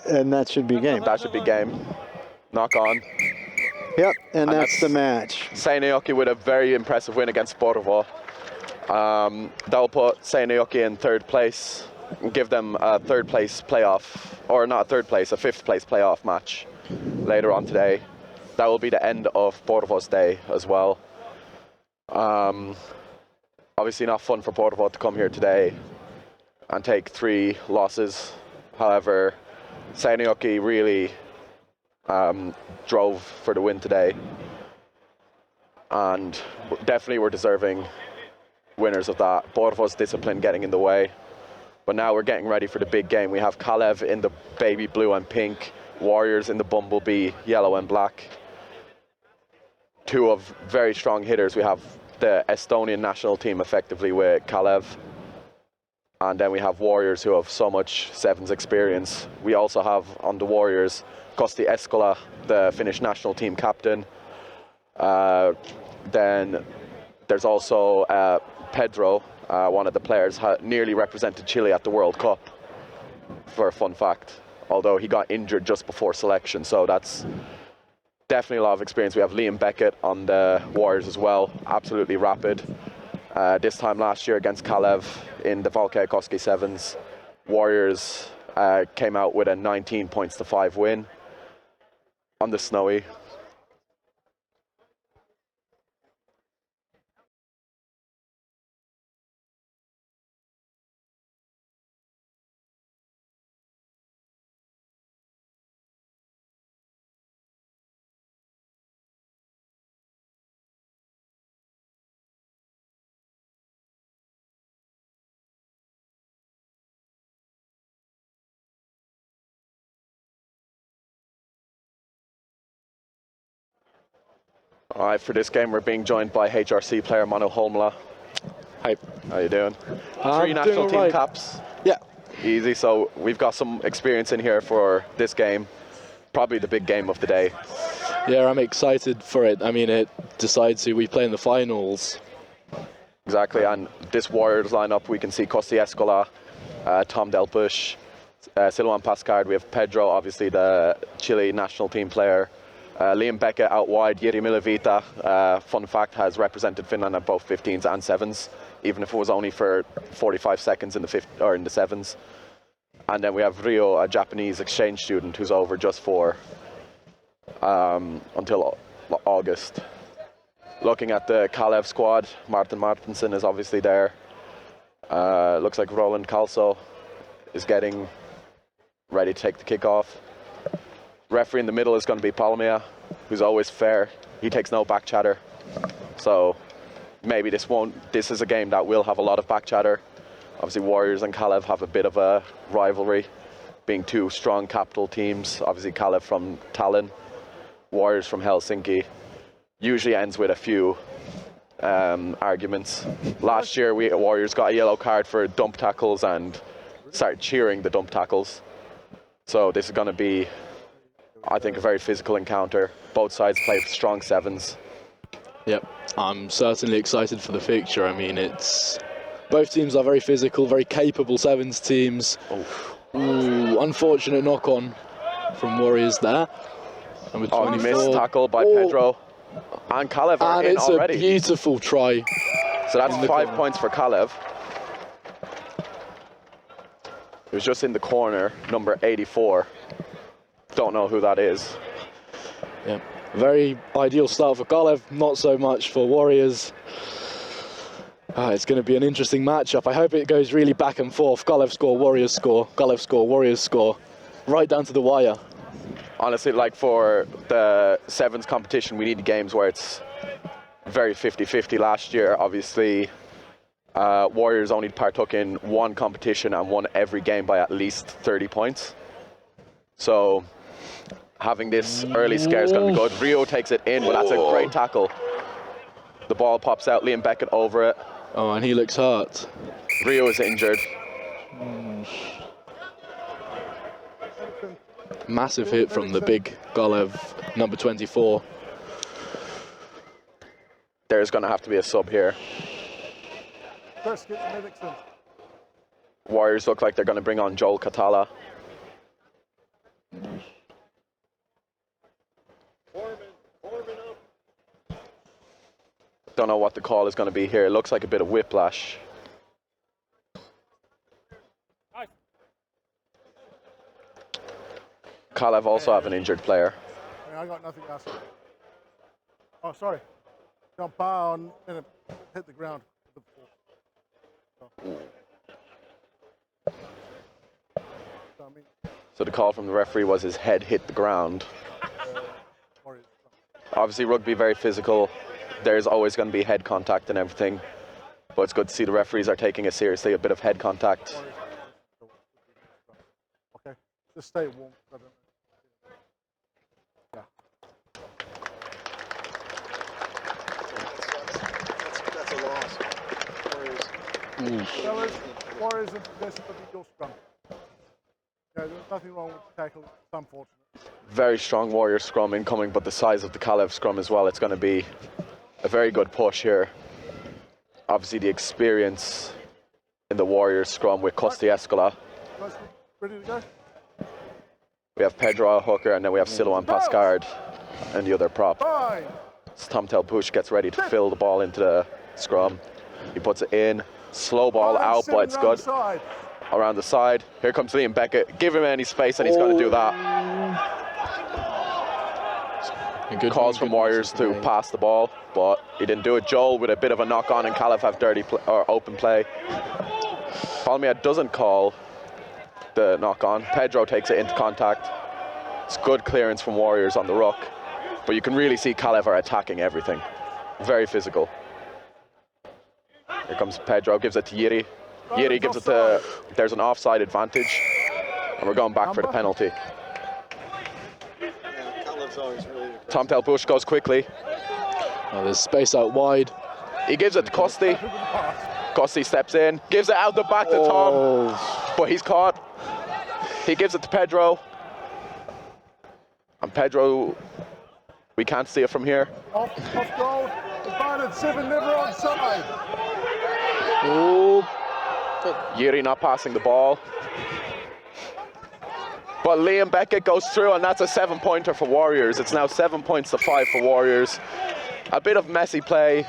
And that should be game. That should be game. Knock on. Yep, and that's the match. Seinäjoki with a very impressive win against Porvoo. That'll put Seinäjoki in third place, give them a third place playoff, or not a third place, a fifth place playoff match later on today. That will be the end of Porvoo's day as well. Obviously not fun for Porvoo to come here today and take 3 losses. However, Seinäjoki really drove for the win today, and definitely were deserving winners of that. Porvoo's discipline getting in the way, but now we're getting ready for the big game. We have Kalev in the baby blue and pink, Warriors in the bumblebee yellow and black. 2 of very strong hitters. We have the Estonian national team effectively with Kalev, and then we have Warriors who have so much sevens experience. We also have on the Warriors Kosti Eskola, the Finnish national team captain. Then there's also Pedro, one of the players, nearly represented Chile at the World Cup, for a fun fact, although he got injured just before selection, so that's definitely a lot of experience. We have Liam Beckett on the Warriors as well, absolutely rapid. This time last year against Kalev in the Valkeakoski Sevens, Warriors came out with a 19-5 win on the snowy. All right, for this game, we're being joined by HRC player Manu Holmla. Hi. How you doing? 3 national team caps. Yeah. Easy, so we've got some experience in here for this game. Probably the big game of the day. Yeah, I'm excited for it. I mean, it decides who we play in the finals. Exactly, and this Warriors lineup, we can see Kosti Eskola, Tom Delpush, Silvan Pascard. We have Pedro, obviously the Chile national team player. Liam Beckett out wide, Jiri Milavita, fun fact, has represented Finland at both 15s and 7s, even if it was only for 45 seconds in the 7s. And then we have Rio, a Japanese exchange student who's over just for until August. Looking at the Kalev squad, Martin Martinsen is obviously there. Looks like Roland Calso is getting ready to take the kickoff. Referee in the middle is going to be Palmia, who's always fair. He takes no back chatter. So maybe this is a game that will have a lot of back chatter. Obviously Warriors and Kalev have a bit of a rivalry. being two strong capital teams. Obviously Kalev from Tallinn, Warriors from Helsinki. Usually ends with a few arguments. Last year Warriors got a yellow card for dump tackles and started cheering the dump tackles. So this is going to be, I think, a very physical encounter. Both sides play strong sevens. Yep, I'm certainly excited for the fixture. I mean, both teams are very physical, very capable sevens teams. Ooh, unfortunate knock-on from Warriors there. Number 24. Missed tackle by Pedro. And Kalev are in already. And it's a beautiful try. So that's 5 points for Kalev. It was just in the corner, number 84. Don't know who that is. Yeah, very ideal start for Kalev, not so much for Warriors. It's going to be an interesting matchup. I hope it goes really back and forth. Kalev score, Warriors score, Kalev score, Warriors score, right down to the wire. Honestly, like for the sevens competition, we need games where it's very 50-50. Last year, obviously, Warriors only partook in one competition and won every game by at least 30 points. So having this early scare is going to be good. Rio takes it in, but that's a great tackle. The ball pops out, Liam Beckett over it. Oh, and he looks hurt. Rio is injured. Massive hit from the big Kalev, number 24. There's going to have to be a sub here. Warriors look like they're going to bring on Joel Katala. Don't know what the call is going to be here. It looks like a bit of whiplash. Kalev also have an injured player. I got nothing else. Oh, sorry. Jump on and hit the ground. So the call from the referee was his head hit the ground. Obviously rugby very physical. There's always going to be head contact and everything. But it's good to see the referees are taking it seriously, a bit of head contact. Okay, just stay warm. Yeah. That's a loss. Warriors in possession of the eagle scrum. Yeah, there's nothing wrong with the tackle. It's unfortunate. Very strong Warrior scrum incoming, but the size of the Kalev scrum as well. It's going to be a very good push here. Obviously the experience in the Warriors scrum with Kosti Eskola. Ready to go? We have Pedro hooker, and then we have Silouan Pascard and the other prop. Tom Telpush gets ready to fill the ball into the scrum. He puts it in, slow ball out, but it's good. Around the side. Here comes Liam Beckett. Give him any space and he's going to do that. Good calls from Warriors to pass the ball, but he didn't do it. Joel with a bit of a knock on, and Kalev have open play. Palmia doesn't call the knock on. Pedro takes it into contact. It's good clearance from Warriors on the ruck, but you can really see Kalev are attacking everything. Very physical. Here comes Pedro, gives it to Yiri. Yiri gives it to, there's an offside advantage, and we're going back for the penalty. Tom Telbush goes quickly. Oh, there's space out wide. He gives it to Kosti. Kosti steps in, gives it out the back to Tom, but he's caught. He gives it to Pedro. And Pedro, we can't see it from here. Off goal, divided 7, never onside. Oh. Yuri not passing the ball. But Liam Beckett goes through, and that's a 7-pointer for Warriors. It's now 7 points to 5 for Warriors. A bit of messy play.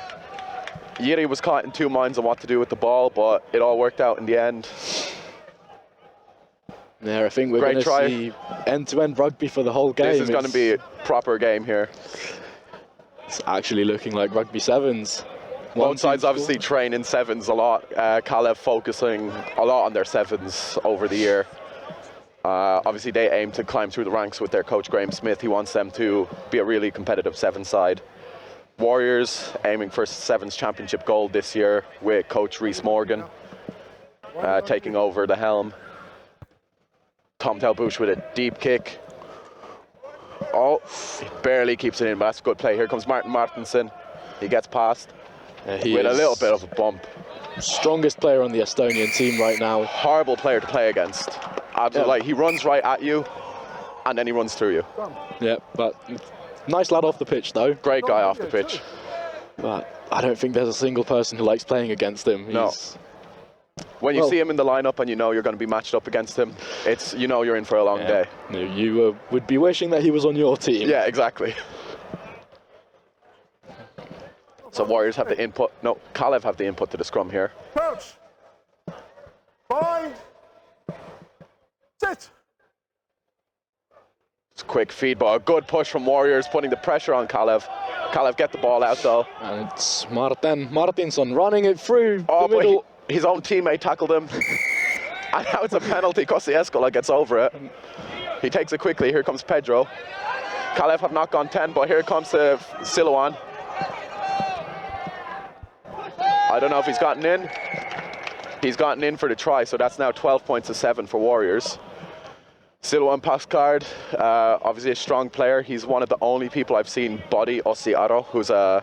Yuri was caught in two minds on what to do with the ball, but it all worked out in the end. Yeah, I think we're going to see end-to-end rugby for the whole game. This is going to be a proper game here. It's actually looking like rugby sevens. Both sides obviously train in sevens a lot. Kalev focusing a lot on their sevens over the year. Obviously they aim to climb through the ranks with their coach Graham Smith. He wants them to be a really competitive sevens side. Warriors aiming for sevens championship gold this year with coach Rhys Morgan taking over the helm. Tom Delbush with a deep kick. Oh, he barely keeps it in, but that's a good play. Here comes Martin Martinsen. He gets past with a little bit of a bump. Strongest player on the Estonian team right now. Horrible player to play against. Absolutely, like he runs right at you, and then he runs through you. Yeah, but nice lad off the pitch though. Great guy off the pitch. But I don't think there's a single person who likes playing against him. No. When you see him in the lineup and you know you're going to be matched up against him, it's you're in for a long day. You would be wishing that he was on your team. Yeah, exactly. So Warriors have the input. No, Kalev have the input to the scrum here. Coach. Bind. Sit. It's a quick feed, but a good push from Warriors, putting the pressure on Kalev. Kalev get the ball out though. And it's Martinsson running it through the But middle. his own teammate tackled him. And now it's a penalty. Kosti Eskola gets over it. He takes it quickly. Here comes Pedro. Kalev have not gone 10, but here comes Silouan. I don't know if he's gotten in. He's gotten in for the try, so that's now 12 points to 7 for Warriors. Silouan Pascard, obviously a strong player. He's one of the only people I've seen body Ossi Aro, who's a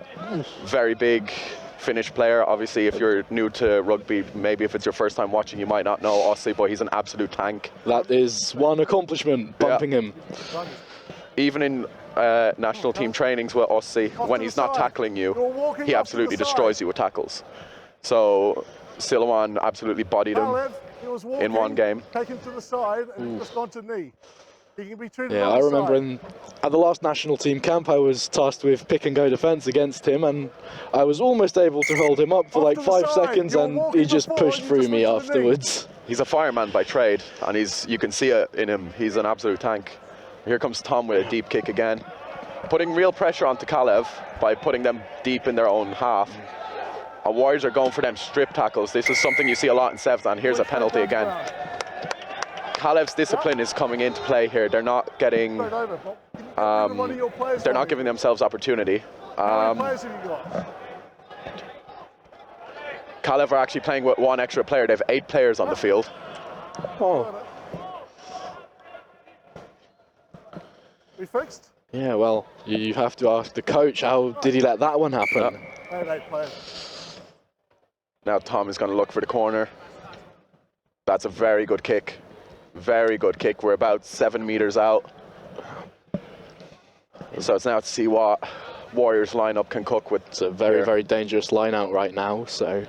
very big Finnish player. Obviously, if you're new to rugby, maybe if it's your first time watching, you might not know Ossi, but he's an absolute tank. That is one accomplishment, bumping him. Even in national team trainings with Ossi, when he's not tackling you, he absolutely destroys you with tackles. So Silouan absolutely bodied him in one game. Taken to the side and just gone to knee. He can be treated Yeah, on I the remember side. at the last national team camp, I was tasked with pick and go defence against him, and I was almost able to hold him up for like 5 seconds, and he just pushed through me afterwards. He's a fireman by trade, and you can see it in him. He's an absolute tank. Here comes Tom with a deep kick again, putting real pressure onto Kalev by putting them deep in their own half. And Warriors are going for them strip tackles. This is something you see a lot in Sevs, and here's a penalty again. Kalev's discipline is coming into play here. They're not getting, they're not giving themselves opportunity. Kalev are actually playing with one extra player. They have 8 players on the field. We fixed? Yeah, well, you have to ask the coach, how did he let that one happen? Now Tom is going to look for the corner. That's a very good kick. Very good kick. We're about 7 meters out. So it's now to see what Warriors lineup can cook with. It's a very, very dangerous line out right now. So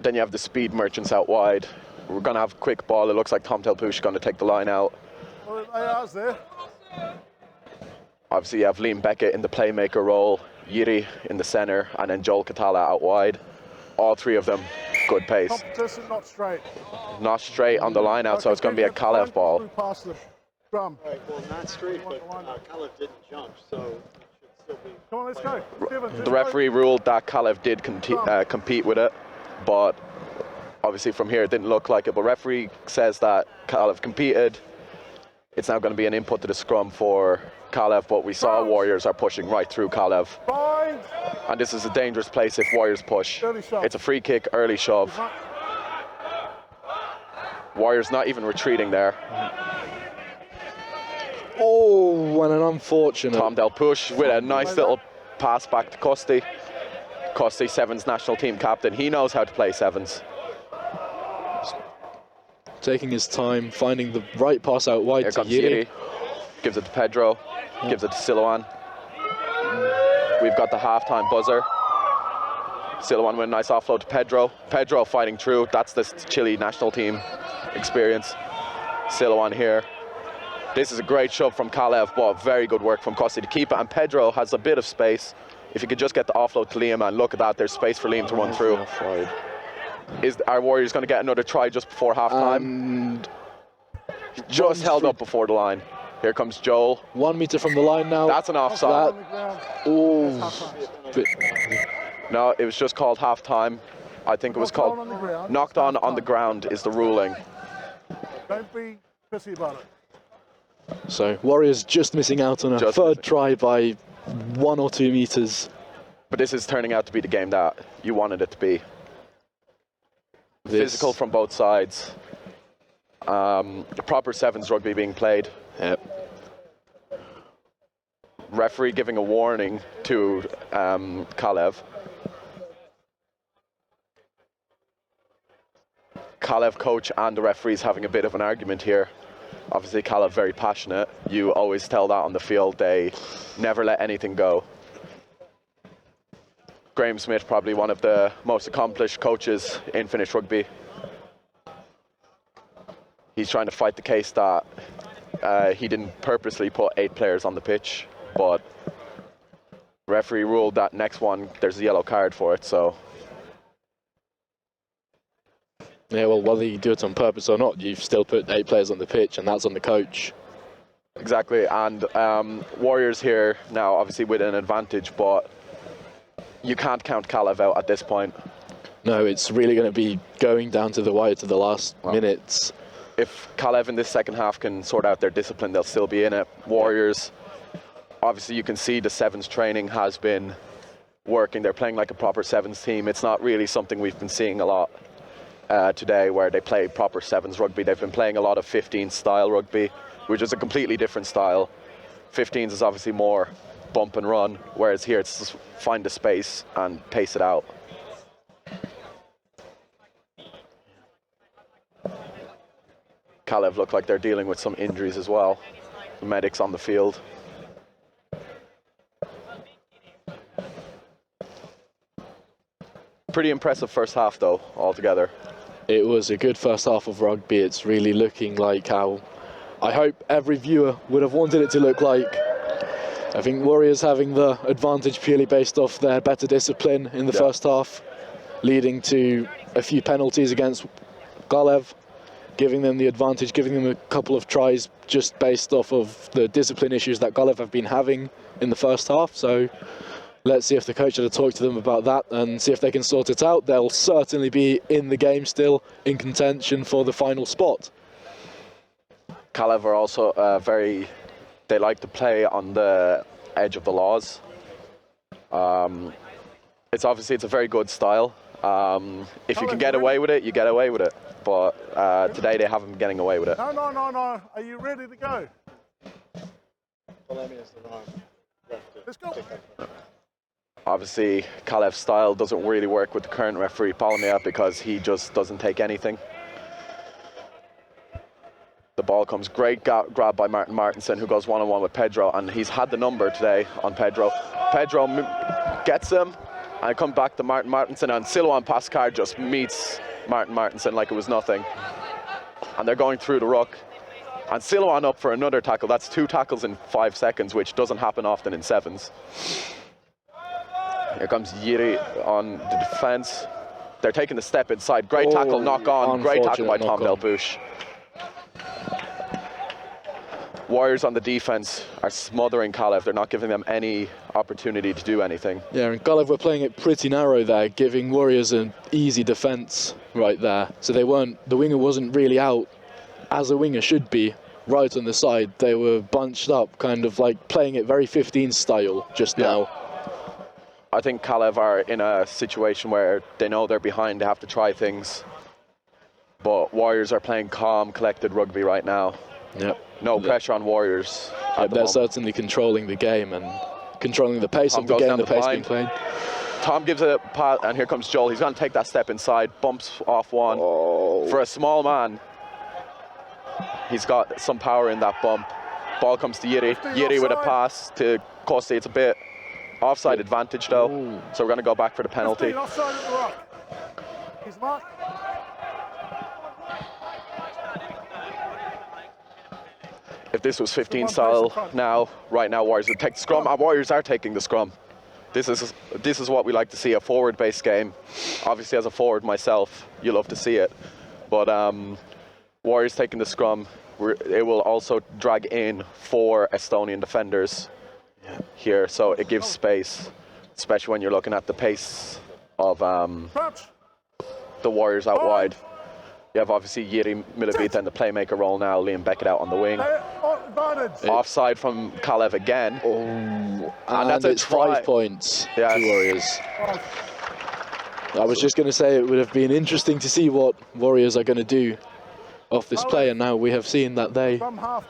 then you have the speed merchants out wide. We're going to have a quick ball. It looks like Tom Delbush is going to take the line out. Well, AR's there. Obviously you have Liam Beckett in the playmaker role, Yiri in the center, and then Joel Katala out wide. All 3 of them, good pace. Competition not straight. Not straight on the line out, so it's going to be a Kalev ball. Past the drum. Right, well, not straight, but Kalev didn't jump, so it should still be. Come on, let's go. The referee ruled that Kalev did compete with it, but obviously from here it didn't look like it. But referee says that Kalev competed. It's now going to be an input to the scrum for Kalev, but we saw Warriors are pushing right through Kalev. And this is a dangerous place if Warriors push. It's a free kick, early shove. Warriors not even retreating there. Oh, and an unfortunate. Tom Delbush with a nice little pass back to Kosti. Kosti, Sevens national team captain. He knows how to play Sevens. Taking his time, finding the right pass out wide to Yiri. Gives it to Pedro, gives it to Silouan. We've got the halftime buzzer. Silouan with a nice offload to Pedro. Pedro fighting through. That's the Chile national team experience. Silouan here. This is a great shove from Kalev, but very good work from Kosti to keep it. And Pedro has a bit of space. If you could just get the offload to Liam, and look at that, there's space for Liam to run through. Is our Warriors going to get another try just before halftime? Just held up before the line. Here comes Joel. 1 meter from the line now. That's an offside. Oh. No, it was just called halftime. I think it was called knocked on the ground is the ruling. Don't be pissy about it. So Warriors just missing out on a third try by 1 or 2 meters. But this is turning out to be the game that you wanted it to be. Physical from both sides. Proper sevens rugby being played. Yep. Referee giving a warning to Kalev. Kalev coach and the referees having a bit of an argument here. Obviously Kalev very passionate. You always tell that on the field. They never let anything go. Graham Smith, probably one of the most accomplished coaches in Finnish rugby. He's trying to fight the case that he didn't purposely put 8 players on the pitch, but referee ruled that next one there's a yellow card for it, so. Yeah, well, whether you do it on purpose or not, you've still put 8 players on the pitch, and that's on the coach. Exactly, and Warriors here now obviously with an advantage, but you can't count Kalev out at this point. No, it's really going to be going down to the wire to the last minutes. If Kalev in this second half can sort out their discipline, they'll still be in it. Warriors, obviously you can see the sevens training has been working. They're playing like a proper sevens team. It's not really something we've been seeing a lot today where they play proper sevens rugby. They've been playing a lot of 15 style rugby, which is a completely different style. 15s is obviously more bump and run, whereas here it's just find a space and pace it out. Kalev look like they're dealing with some injuries as well. The medics on the field. Pretty impressive first half though, altogether. It was a good first half of rugby. It's really looking like how I hope every viewer would have wanted it to look like. I think Warriors having the advantage purely based off their better discipline in the first half, leading to a few penalties against Kalev, giving them the advantage, giving them a couple of tries just based off of the discipline issues that Kalev have been having in the first half. So let's see if the coach had to talk to them about that and see if they can sort it out. They'll certainly be in the game still, in contention for the final spot. Kalev are also they like to play on the edge of the laws. It's a very good style. If you can get away with it, you get away with it. But today they haven't been getting away with it. No. Are you ready to go? Let's go. Obviously, Kalev's style doesn't really work with the current referee, Palmia, because he just doesn't take anything. The ball comes, great grab by Martin Martinson, who goes one-on-one with Pedro, and he's had the number today on Pedro. Pedro gets him, and comes back to Martin Martinson, and Silouan Pascal just meets Martin Martinson like it was nothing. And they're going through the ruck. And Silouan up for another tackle. That's 2 tackles in 5 seconds, which doesn't happen often in sevens. Here comes Jiri on the defense. They're taking the step inside. Great tackle, knock on. Great tackle by Tom Delbouche. Warriors on the defense are smothering Kalev. They're not giving them any opportunity to do anything. Yeah, and Kalev were playing it pretty narrow there, giving Warriors an easy defense right there. So the winger wasn't really out as a winger should be, right on the side. They were bunched up, kind of like playing it very 15 style just now. I think Kalev are in a situation where they know they're behind, they have to try things. But Warriors are playing calm, collected rugby right now. Yep. No pressure on Warriors. They're certainly controlling the game and controlling the pace of the game, the pace being played. Tom gives a pass, and here comes Joel. He's going to take that step inside, bumps off one. For a small man, he's got some power in that bump. Ball comes to Jiri. Jiri with a pass to Kosti. It's a bit offside advantage though, so we're going to go back for the penalty. Offside at the rock. He's marked. If this was 15 style now, right now Warriors would take the scrum, and Warriors are taking the scrum. This is what we like to see, a forward-based game. Obviously, as a forward myself, you love to see it. But Warriors taking the scrum, it will also drag in 4 Estonian defenders here, so it gives space, especially when you're looking at the pace of the Warriors out wide. You have obviously Jiri Milovita in the playmaker role now, Liam Beckett out on the wing. Offside from Kalev again. And that's it's 5 points to Warriors. I was just going to say it would have been interesting to see what Warriors are going to do of this play, and now we have seen that they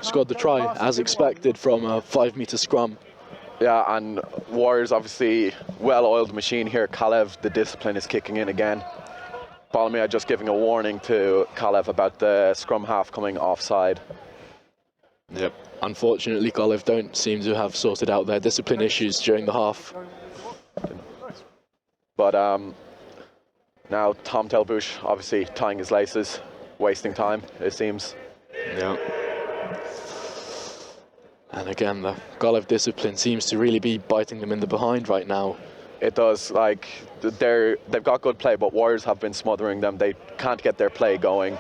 scored the try as expected from a 5-meter scrum. Yeah, and Warriors obviously well-oiled machine here. Kalev, the discipline is kicking in again. Balmia just giving a warning to Kalev about the scrum half coming offside. Yep. Unfortunately, Kalev don't seem to have sorted out their discipline issues during the half. But now Tom Telbush obviously tying his laces, wasting time, it seems. Yeah. And again, the Kalev discipline seems to really be biting them in the behind right now. It does. Like, they've got good play, but Warriors have been smothering them. They can't get their play going.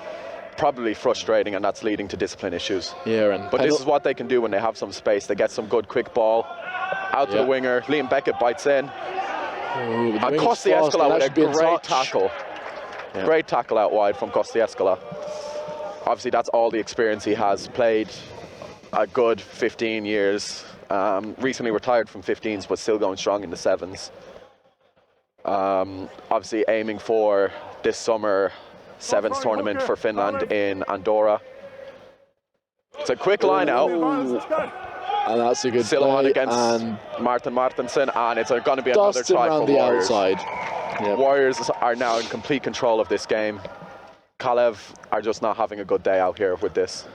Probably frustrating, and that's leading to discipline issues. Yeah, but this is what they can do when they have some space. They get some good quick ball out to the winger. Liam Beckett bites in. Ooh, and Kostieskola with a great tackle. Yeah. Great tackle out wide from Kostieskola. Obviously, that's all the experience he has. Played a good 15 years. Recently retired from 15s, but still going strong in the 7s. Obviously aiming for this summer 7s tournament for Finland in Andorra. It's a quick line out. And that's a good Silloin play. against And Martin Martensen, and it's going to be another try around for the Warriors. outside. Yep. Warriors are now in complete control of this game. Kalev are just not having a good day out here with this.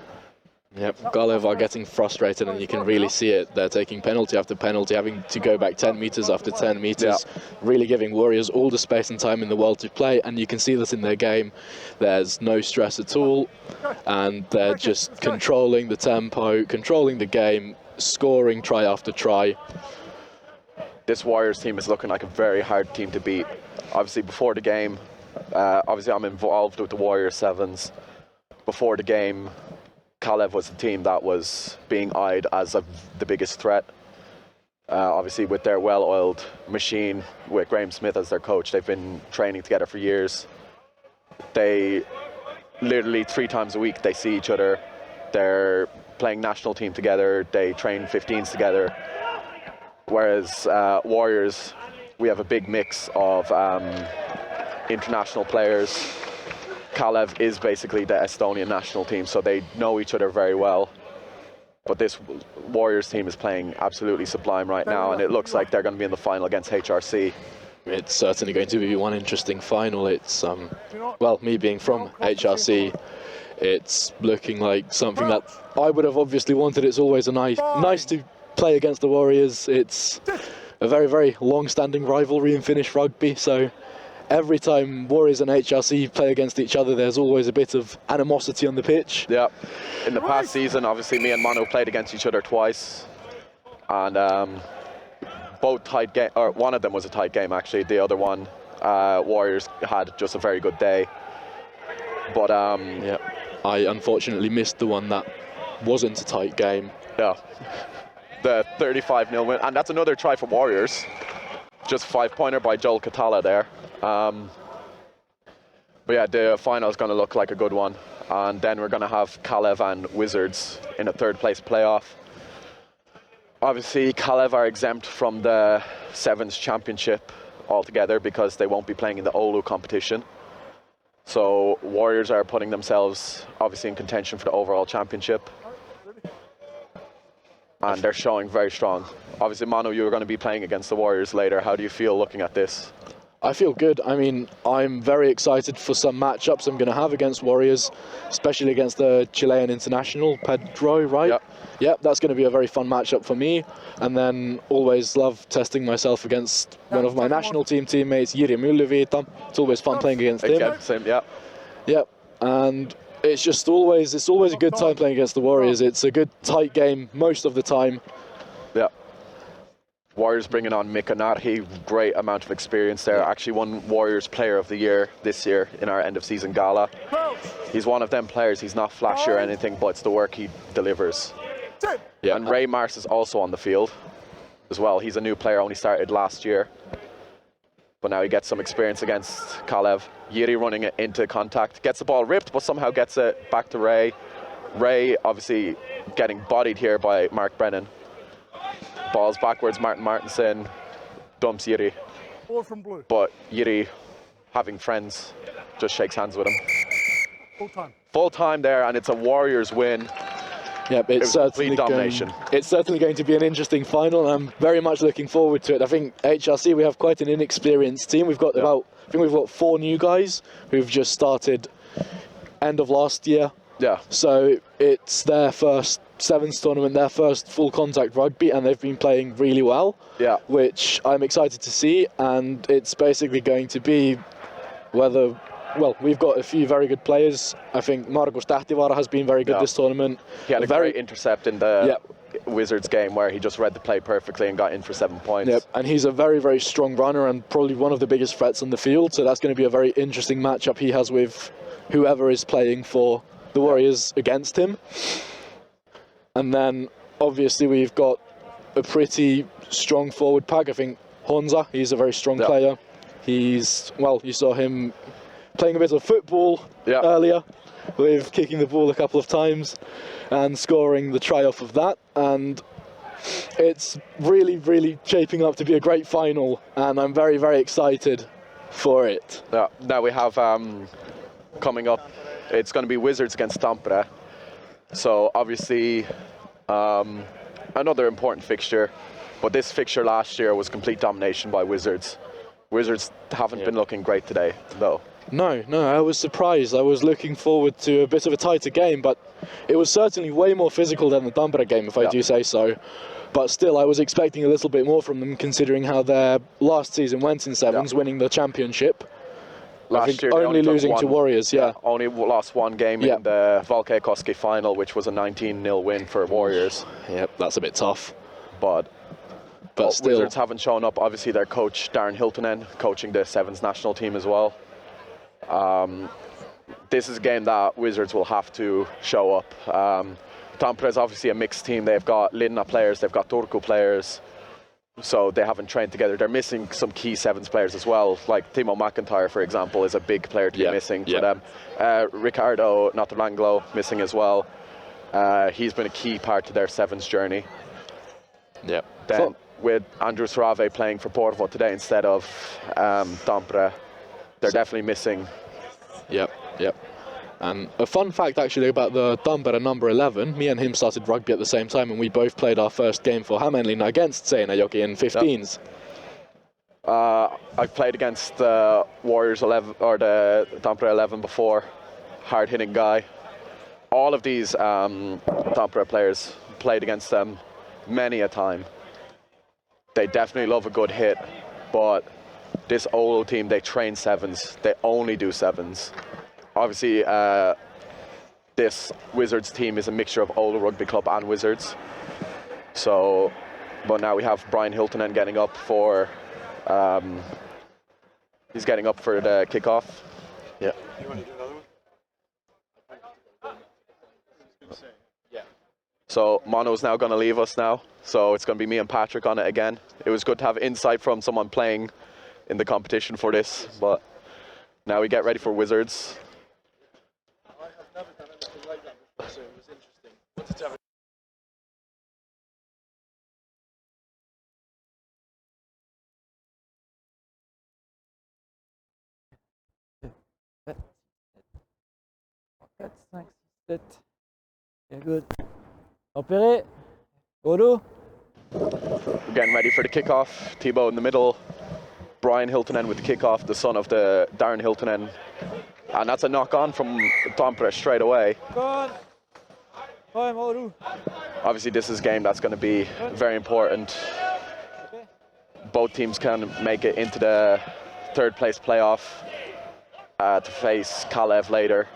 Yep, Kalev are getting frustrated, and you can really see it. They're taking penalty after penalty, having to go back 10 meters after 10 meters, really giving Warriors all the space and time in the world to play, and you can see that in their game. There's no stress at all, and they're just controlling the tempo, controlling the game, scoring try after try. This Warriors team is looking like a very hard team to beat. Obviously, before the game, obviously I'm involved with the Warriors 7s. Before the game, Kalev was the team that was being eyed as the biggest threat. Obviously, with their well-oiled machine, with Graham Smith as their coach, they've been training together for years. They literally 3 times a week they see each other. They're playing national team together. They train 15s together. Whereas Warriors, we have a big mix of international players. Kalev is basically the Estonian national team, so they know each other very well. But this Warriors team is playing absolutely sublime right now, and it looks like they're going to be in the final against HRC. It's certainly going to be one interesting final. It's, well, me being from HRC, it's looking like something that I would have obviously wanted. It's always a nice to play against the Warriors. It's a very, very long-standing rivalry in Finnish rugby, so every time Warriors and HRC play against each other, there's always a bit of animosity on the pitch. Yeah. In the past season, obviously, me and Manu played against each other twice. And both tight game, or one of them was a tight game, actually. The other one, Warriors had just a very good day. But yeah, I unfortunately missed the one that wasn't a tight game. Yeah. The 35-0 win. And that's another try for Warriors. Just 5-pointer by Joel Catala there. But yeah, the final is going to look like a good one. And then we're going to have Kalev and Wizards in a 3rd place playoff. Obviously, Kalev are exempt from the 7s championship altogether because they won't be playing in the Oulu competition. So Warriors are putting themselves obviously in contention for the overall championship. And they're showing very strong. Obviously, Manu, you're going to be playing against the Warriors later. How do you feel looking at this? I feel good. I mean, I'm very excited for some matchups I'm going to have against Warriors, especially against the Chilean international, Pedro, right? Yep, that's going to be a very fun matchup for me. And then always love testing myself against one of my national team teammates, Jiri Myllyviita. It's always fun playing against him. Same, yeah. Yep, and it's just always a good time playing against the Warriors. It's a good tight game most of the time. Yeah. Warriors bringing on Mika Narhi, great amount of experience there. Actually won Warriors Player of the Year this year in our end of season gala. He's one of them players, he's not flashy or anything, but it's the work he delivers. Yeah. And Ray Mars is also on the field as well. He's a new player, only started last year. But now he gets some experience against Kalev. Jiri running it into contact, gets the ball ripped, but somehow gets it back to Ray. Ray obviously getting bodied here by Mark Brennan. Balls backwards, Martin Martinson dumps Jiri. From blue. But Jiri, having friends, just shakes hands with him. Full time there, and it's a Warriors win. Yep, it's certainly going to be an interesting final, and I'm very much looking forward to it. I think HRC, we have quite an inexperienced team. We've got I think we've got 4 new guys who've just started end of last year. Yeah. So it's their first sevens tournament, their first full contact rugby, and they've been playing really well. Yeah. Which I'm excited to see, and it's basically going to be whether. Well, we've got a few very good players. I think Markus Tähtivaara has been very good this tournament. He had a great intercept in the Wizards game where he just read the play perfectly and got in for 7 points. Yep, and he's a very, very strong runner and probably one of the biggest threats on the field. So that's going to be a very interesting matchup he has with whoever is playing for the Warriors against him. And then, obviously, we've got a pretty strong forward pack. I think Honza, he's a very strong player. He's, well, you saw him playing a bit of football earlier, with kicking the ball a couple of times and scoring the try off of that. And it's really, really shaping up to be a great final, and I'm very, very excited for it. Yeah. Now we have coming up, it's going to be Wizards against Tampere. So obviously another important fixture, but this fixture last year was complete domination by Wizards. Wizards haven't been looking great today, though. No, I was surprised. I was looking forward to a bit of a tighter game, but it was certainly way more physical than the Tampere game, if I do say so. But still, I was expecting a little bit more from them, considering how their last season went in sevens, winning the championship. Last year, only losing to Warriors, only lost 1 game in the Valkeakoski final, which was a 19-0 win for Warriors. Yep, that's a bit tough. But still, Wizards haven't shown up. Obviously, their coach, Darren Hiltonen, coaching the sevens national team as well. This is a game that Wizards will have to show up. Tampere is obviously a mixed team. They've got Linna players, they've got Turku players, so they haven't trained together. They're missing some key sevens players as well, like Timo McIntyre, for example, is a big player to be missing for them. Ricardo Natalanglo missing as well. He's been a key part to their sevens journey. Yep. Then with Andrew Srave playing for Porvoo today instead of Tampere, they're definitely missing. Yep. And a fun fact actually about the Tampere number 11, me and him started rugby at the same time, and we both played our first game for Hämeenlinna against Seinäjoki in 15s. I've played against the Warriors 11 or the Tampere 11 before. Hard-hitting guy. All of these Tampere players played against them many a time. They definitely love a good hit, but this Oulu team, they train sevens. They only do sevens. Obviously, this Wizards team is a mixture of Oulu Rugby Club and Wizards. So, but now we have Brian Hiltonen getting up for, he's getting up for the kickoff. Yeah. You want to do another one? Yeah. So Mono's now going to leave us now. So it's going to be me and Patrick on it again. It was good to have insight from someone playing in the competition for this, but now we get ready for Wizards. I have never done anything like that before, so it was interesting. Wanted to have Thanks. Sit. Yeah, good. Opéré. Odu. We're getting ready for the kickoff. Thibaut in the middle. Brian Hiltonen with the kickoff, the son of the Darren Hiltonen. And that's a knock on from Tampere straight away. Obviously this is a game that's going to be very important. Both teams can make it into the 3rd place playoff to face Kalev later.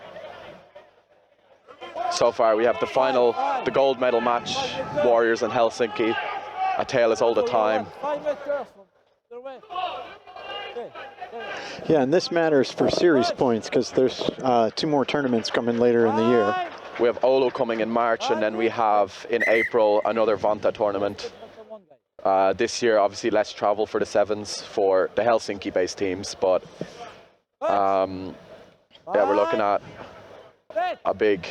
So far we have the final, the gold medal match, Warriors and Helsinki. A tale as old a time. Yeah, and this matters for series points because there's 2 more tournaments coming later in the year. We have Oulu coming in March, and then we have in April another Vantaa tournament. This year, obviously, less travel for the sevens for the Helsinki-based teams, but yeah, we're looking at a big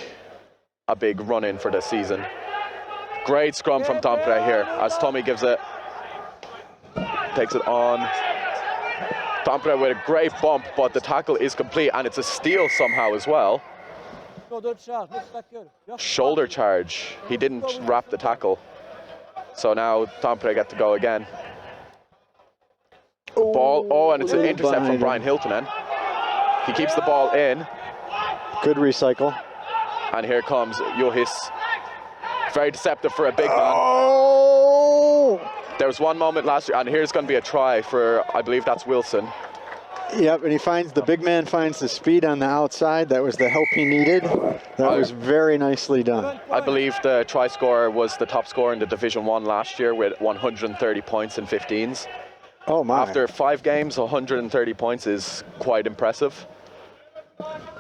run-in for the season. Great scrum from Tampere here as Tommy gives it, takes it on. Tampere with a great bump, but the tackle is complete, and it's a steal somehow as well. shoulder charge. He didn't wrap the tackle. So now Tampere get to go again. Ball, and it's an intercept from Brian Hiltonen. He keeps the ball in. Good recycle. And here comes Juhis. Very deceptive for a big man. There was one moment last year, and here's going to be a try for, I believe that's Wilson. Yep, and he finds, the big man finds the speed on the outside. That was the help he needed. That was very nicely done. I believe the try scorer was the top scorer in the Division 1 last year with 130 points in 15s. Oh my. After 5 games, 130 points is quite impressive.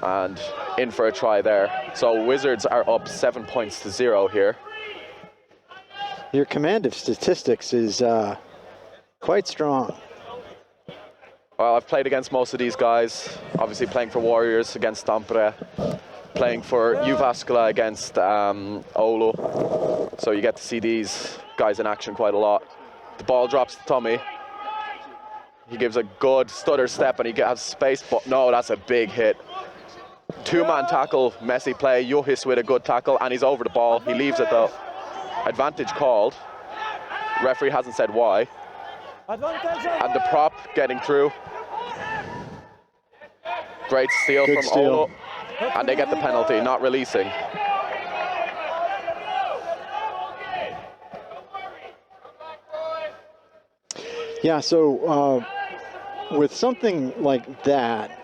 And in for a try there. So Wizards are up 7 points to 0 here. Your command of statistics is quite strong. Well, I've played against most of these guys. Obviously playing for Warriors against Tampere. Playing for Jyväskylä against Oulun. So you get to see these guys in action quite a lot. The ball drops to Tommy. He gives a good stutter step and he has space, but no, that's a big hit. 2-man tackle, messy play. Juhis with a good tackle and he's over the ball. He leaves it though. Advantage called. Referee hasn't said why. And the prop getting through. Great steal Good from steal. Oulun. And they get the penalty, not releasing. Yeah, so with something like that,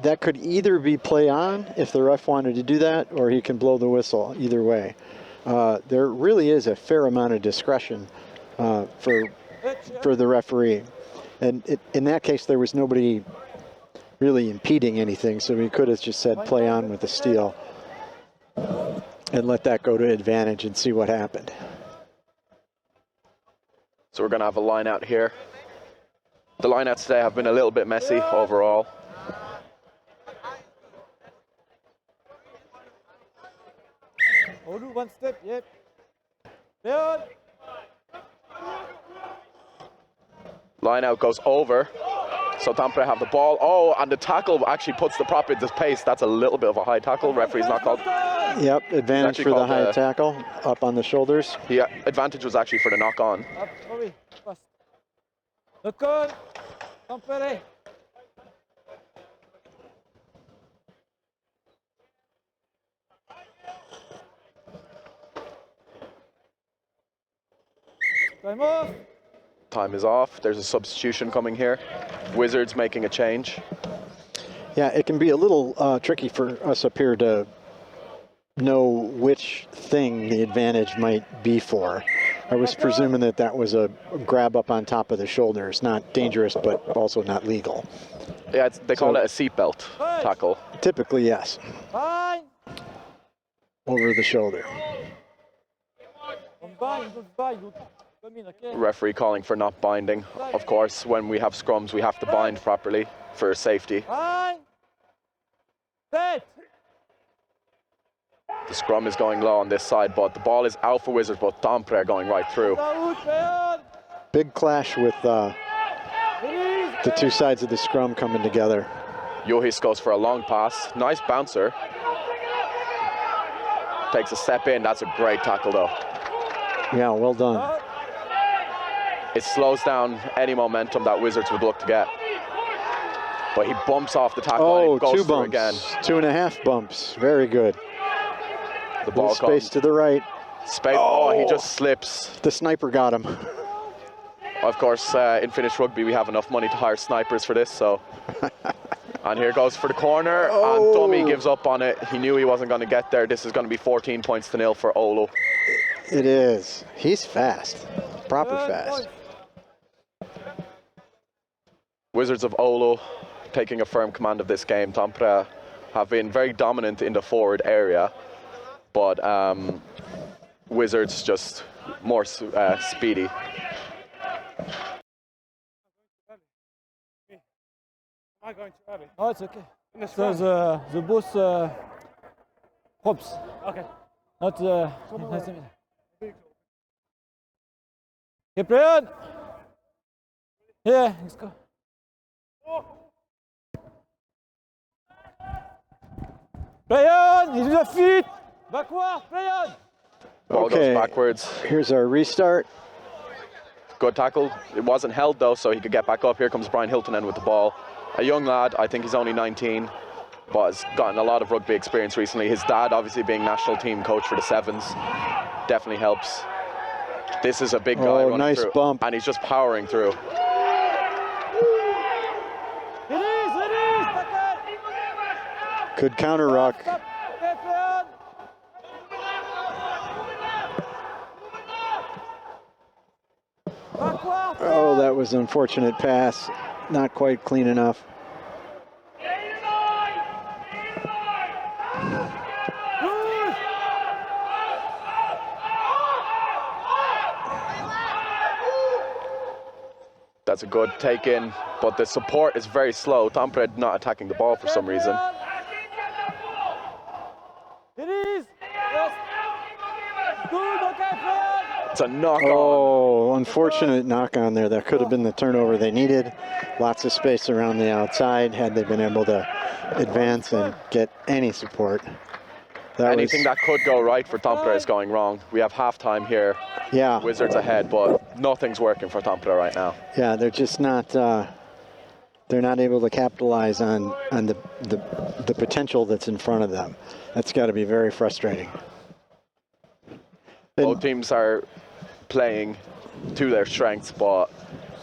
that could either be play on if the ref wanted to do that, or he can blow the whistle, either way. There really is a fair amount of discretion for the referee. And in that case, there was nobody really impeding anything, so he could have just said play on with the steal and let that go to advantage and see what happened. So we're going to have a line out here. The line outs today have been a little bit messy overall. Oulun, one step, yep. Down. Line out goes over. So Tampere have the ball. Oh, and the tackle actually puts the prop into space. That's a little bit of a high tackle. Referee's not called. Yep, advantage for the high tackle, up on the shoulders. Yeah, advantage was actually for the knock on. Up, Bobby, fast. Look on, Tampere. Time off. Time is off. There's a substitution coming here. Wizards making a change. Yeah, it can be a little tricky for us up here to know which thing the advantage might be for. I was presuming that that was a grab up on top of the shoulders, not dangerous, but also not legal. Yeah, they call it a seatbelt tackle. Typically, yes. Fine. Over the shoulder. Referee calling for not binding. Of course, when we have scrums, we have to bind properly for safety. Fine. Set. The scrum is going low on this side, but the ball is out for Wizards, but Tampere going right through. Big clash with the two sides of the scrum coming together. Juhis goes for a long pass. Nice bouncer. Takes a step in. That's a great tackle, though. Yeah, well done. It slows down any momentum that Wizards would look to get. But he bumps off the tackle and goes 2 through bumps. again. 2.5 bumps. Very good. The ball space comes. to the right. Space. Oh, he just slips. The sniper got him. Of course, in Finnish rugby, we have enough money to hire snipers for this, so. And here goes for the corner, and Dummy gives up on it. He knew he wasn't going to get there. This is going to be 14 points to 0 for Oulun. It is. He's fast. Proper fast. Wizards of Oulun taking a firm command of this game. Tampere have been very dominant in the forward area, but Wizards just more speedy. Am I going to have it? Oh, it's okay. So the both props. Okay. Not Keep on. Yeah, let's go. Play on, use the feet. Backward, play on. Ball goes backwards. Here's our restart. Good tackle. It wasn't held though, so he could get back up. Here comes Brian Hiltonen with the ball. A young lad, I think he's only 19, but has gotten a lot of rugby experience recently. His dad, obviously being national team coach for the Sevens, definitely helps. This is a big guy running nice through, bump. and he's just powering through. Good counter ruck. Oh, that was an unfortunate pass. Not quite clean enough. That's a good take in, but the support is very slow. Tampere not attacking the ball for some reason. It's a knock on. Oh, unfortunate knock on there. That could have been the turnover they needed. Lots of space around the outside had they been able to advance and get any support. Anything that could go right for Tampere is going wrong. We have halftime here. Yeah. Wizards ahead, but nothing's working for Tampere right now. Yeah, they're just not. They're not able to capitalize on the potential that's in front of them. That's got to be very frustrating. Both teams are playing to their strengths, but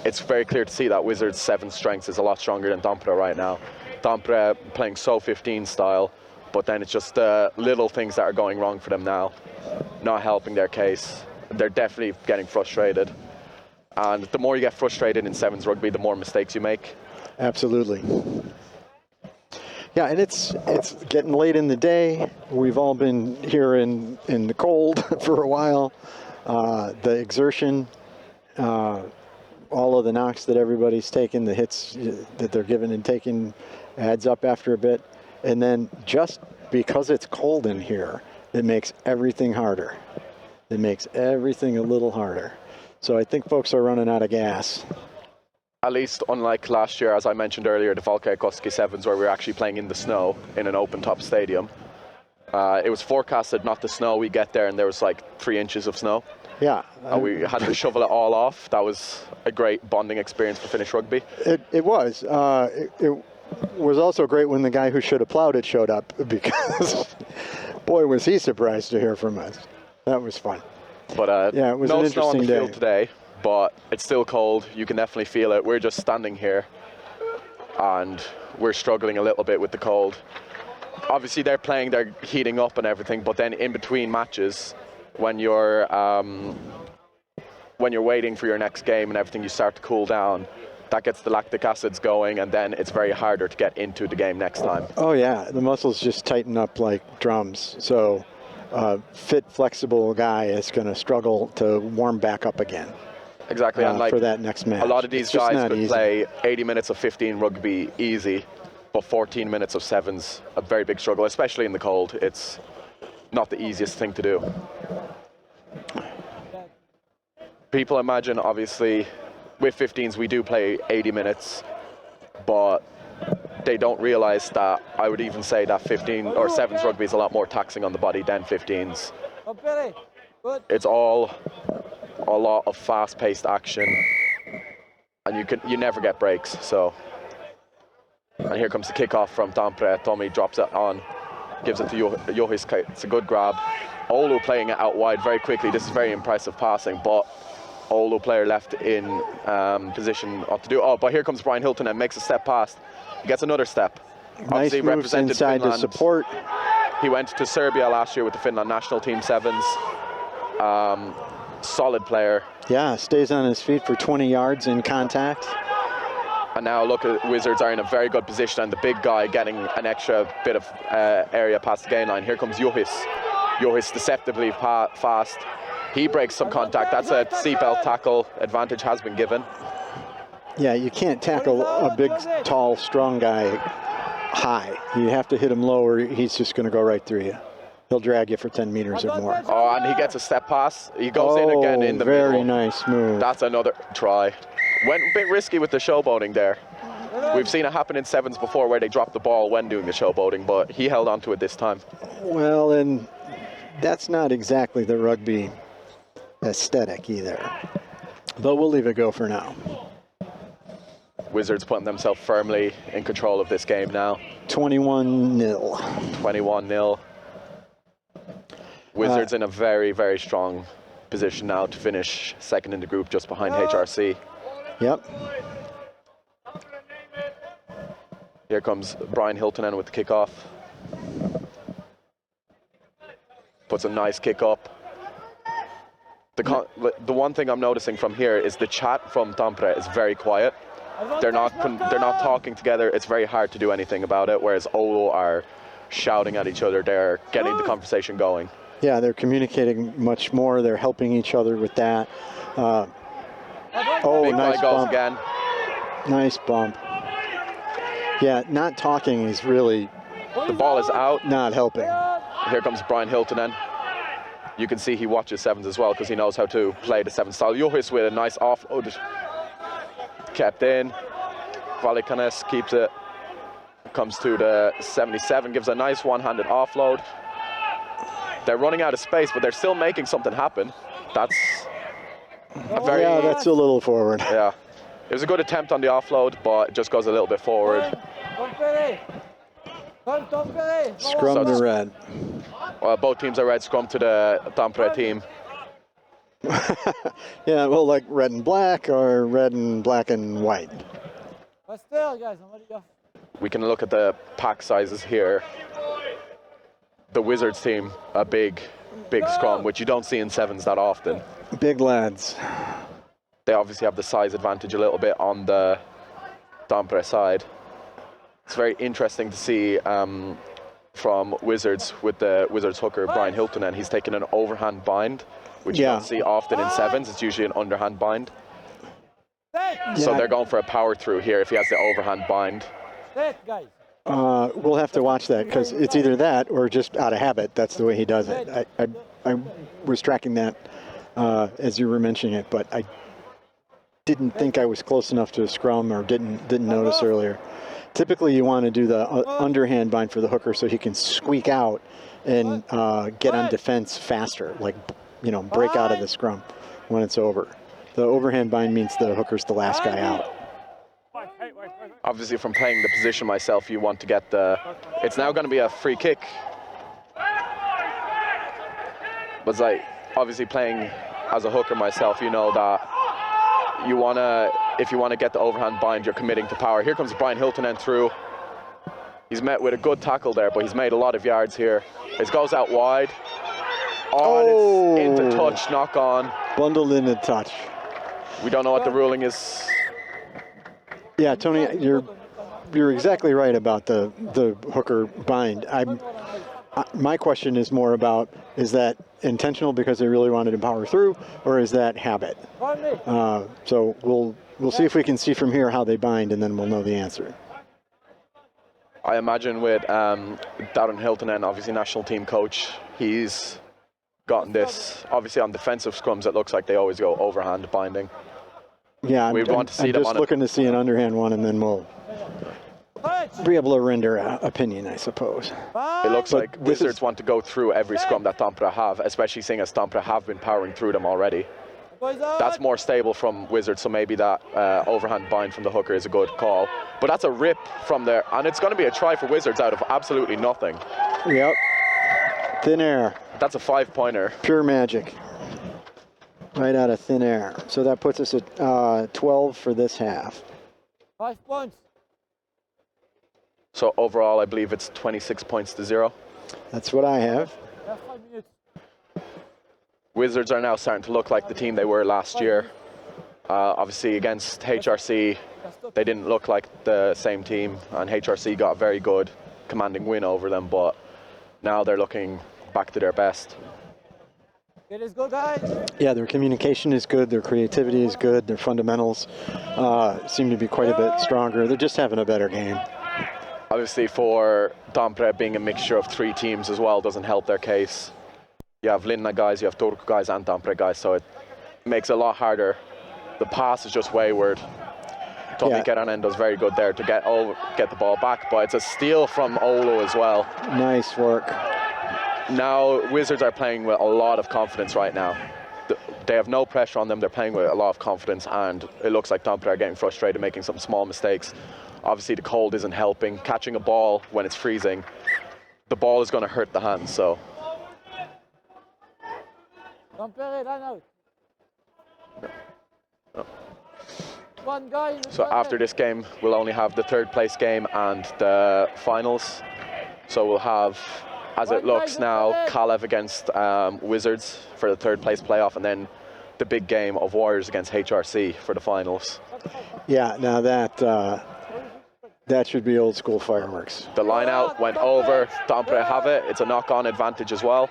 it's very clear to see that Wizards' 7 strengths is a lot stronger than Tampere right now. Tampere playing so 15 style, but then it's just little things that are going wrong for them now, not helping their case. They're definitely getting frustrated. And the more you get frustrated in Sevens rugby, the more mistakes you make. Absolutely. Yeah, and it's getting late in the day. We've all been here in the cold for a while. The exertion, all of the knocks that everybody's taken, the hits that they're given and taking adds up after a bit. And then just because it's cold in here, it makes everything harder. It makes everything a little harder. So I think folks are running out of gas. At least unlike last year, as I mentioned earlier, the Valkeakoski Sevens, where we were actually playing in the snow in an open top stadium. It was forecasted not to snow. We get there and there was like 3 inches of snow. Yeah. We had to shovel it all off. That was a great bonding experience for Finnish rugby. It was. It was also great when the guy who should have plowed it showed up, because boy, was he surprised to hear from us. That was fun. But yeah, it was no an snow on the interesting field day. today, but it's still cold. You can definitely feel it. We're just standing here and we're struggling a little bit with the cold. Obviously they're playing, they're heating up and everything, but then in between matches, when you're waiting for your next game and everything, you start to cool down. That gets the lactic acids going, and then it's very harder to get into the game next time. Oh yeah, the muscles just tighten up like drums. So fit, flexible guy is going to struggle to warm back up again. Exactly, and like for that next match. A lot of these guys could play 80 minutes of 15 rugby easy, but 14 minutes of sevens, a very big struggle, especially in the cold. It's not the easiest thing to do. People imagine, obviously, with 15s we do play 80 minutes, but they don't realize that I would even say that 15 or sevens rugby is a lot more taxing on the body than 15s. It's all a lot of fast-paced action, and you never get breaks. So, and here comes the kickoff from Tampere. Tommy drops it on, gives it to Johis. It's a good grab. Oulu playing it out wide very quickly. This is very impressive passing, but Oulu player left in position what to do. Oh, but here comes Brian Hilton and makes a step past. He gets another step. Nice Obviously moves represented inside Finland. to support. He went to Serbia last year with the Finland national team sevens. Solid player. Yeah, stays on his feet for 20 yards in contact. And now look at Wizards are in a very good position, and the big guy getting an extra bit of area past the gain line. Here comes Johis. Johis deceptively fast. He breaks some contact. That's a seatbelt tackle. Advantage has been given. Yeah, you can't tackle a big, tall, strong guy high. You have to hit him low, or he's just going to go right through you. He'll drag you for 10 meters or more. Oh, and he gets a step pass. He goes in again in the very middle. nice move. That's another try. Went a bit risky with the showboating there. We've seen it happen in sevens before where they drop the ball when doing the showboating, but he held on to it this time. Well, and that's not exactly the rugby aesthetic either. But we'll leave it go for now. Wizards putting themselves firmly in control of this game now. 21-0. 21-0. Wizards in a very, very strong position now to finish second in the group just behind HRC. Yep. Here comes Brian Hiltonen with the kickoff. Puts a nice kick up. The one thing I'm noticing from here is the chat from Tampere is very quiet. They're not talking together. It's very hard to do anything about it, whereas Oulu are shouting at each other. They're getting the conversation going. Yeah, they're communicating much more. They're helping each other with that. Oh, Big nice bump. Again. Nice bump. Yeah, not talking is really... The ball is out. Not helping. Here comes Brian Hiltonen. You can see he watches sevens as well because he knows how to play the seven style. Juhis with a nice offload. Kept in. Valikanes keeps it. Comes to the 77, gives a nice one-handed offload. They're running out of space, but they're still making something happen. That's a very... Yeah, that's a little forward. Yeah. It was a good attempt on the offload, but it just goes a little bit forward. Scrum to red. Well, both teams are red. Scrum to the Tampere team. Yeah, well, like red and black or red and black and white. We can look at the pack sizes here. The Wizards team, a big scrum, which you don't see in sevens that often. Big lads. They obviously have the size advantage a little bit on the Tampere side. It's very interesting to see from Wizards with the Wizards hooker, Brian Hiltonen. He's taken an overhand bind, which you don't see often in sevens. It's usually an underhand bind. So they're going for a power through here if he has the overhand bind. We'll have to watch that because it's either that or just out of habit. That's the way he does it. I was tracking that as you were mentioning it, but I didn't think I was close enough to a scrum or didn't notice earlier. Typically, you want to do the underhand bind for the hooker so he can squeak out and get on defense faster, like, you know, break out of the scrum when it's over. The overhand bind means the hooker's the last guy out. Obviously, from playing the position myself, you want to get the... It's now going to be a free kick. But it's like, obviously playing as a hooker myself, you know that you want to, if you want to get the overhand bind, you're committing to power. Here comes Brian Hiltonen through. He's met with a good tackle there, but he's made a lot of yards here. It goes out wide. Oh, and it's into touch, knock on. Bundled into touch. We don't know what the ruling is. Yeah, Tony, you're exactly right about the hooker bind. My question is more about, is that intentional because they really wanted to power through, or is that habit? So we'll see if we can see from here how they bind, and then we'll know the answer. I imagine with Darren Hiltonen, obviously national team coach, he's gotten this. Obviously on defensive scrums, it looks like they always go overhand binding. Yeah, I'm just looking to see an underhand one, and then we'll be able to render an opinion, I suppose. It looks like Wizards want to go through every scrum that Tampere have, especially seeing as Tampere have been powering through them already. That's more stable from Wizards, so maybe that overhand bind from the hooker is a good call. But that's a rip from there, and it's going to be a try for Wizards out of absolutely nothing. Yep. Thin air. That's a 5-pointer. Pure magic. Right out of thin air. So that puts us at 12 for this half. 5 points. So overall, I believe it's 26 points to 0. That's what I have. 5 minutes. Wizards are now starting to look like the team they were last year. Obviously against HRC, they didn't look like the same team, and HRC got a very good commanding win over them, but now they're looking back to their best. It is good, guys. Yeah, their communication is good, their creativity is good, their fundamentals seem to be quite a bit stronger. They're just having a better game. Obviously for Tampere being a mixture of 3 teams as well doesn't help their case. You have Linna guys, you have Turku guys and Tampere guys, so it makes it a lot harder. The pass is just wayward. Tommy Keränen does very good there to get the ball back, but it's a steal from Oulu as well. Nice work. Now Wizards are playing with a lot of confidence right now. They have no pressure on them, they're playing with a lot of confidence, and it looks like Tampere are getting frustrated, making some small mistakes. Obviously the cold isn't helping. Catching a ball when it's freezing, the ball is going to hurt the hands, so. Tampere, line out. No. One guy. So after this game, we'll only have the third place game and the finals. So we'll have, as it looks now, Kalev against Wizards for the third place playoff, and then the big game of Warriors against HRC for the finals. Yeah, now that should be old school fireworks. The line out went over, Tampere have it, it's a knock-on advantage as well.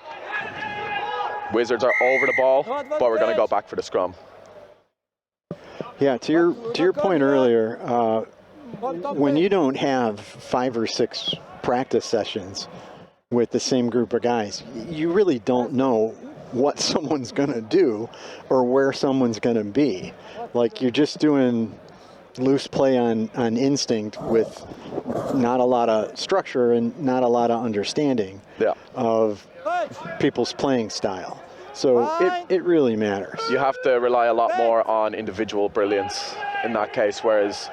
Wizards are over the ball, but we're going to go back for the scrum. Yeah, to your point earlier, when you don't have 5 or 6 practice sessions with the same group of guys, you really don't know what someone's going to do or where someone's going to be. Like, you're just doing loose play on instinct with not a lot of structure and not a lot of understanding of people's playing style. So it really matters. You have to rely a lot more on individual brilliance in that case, whereas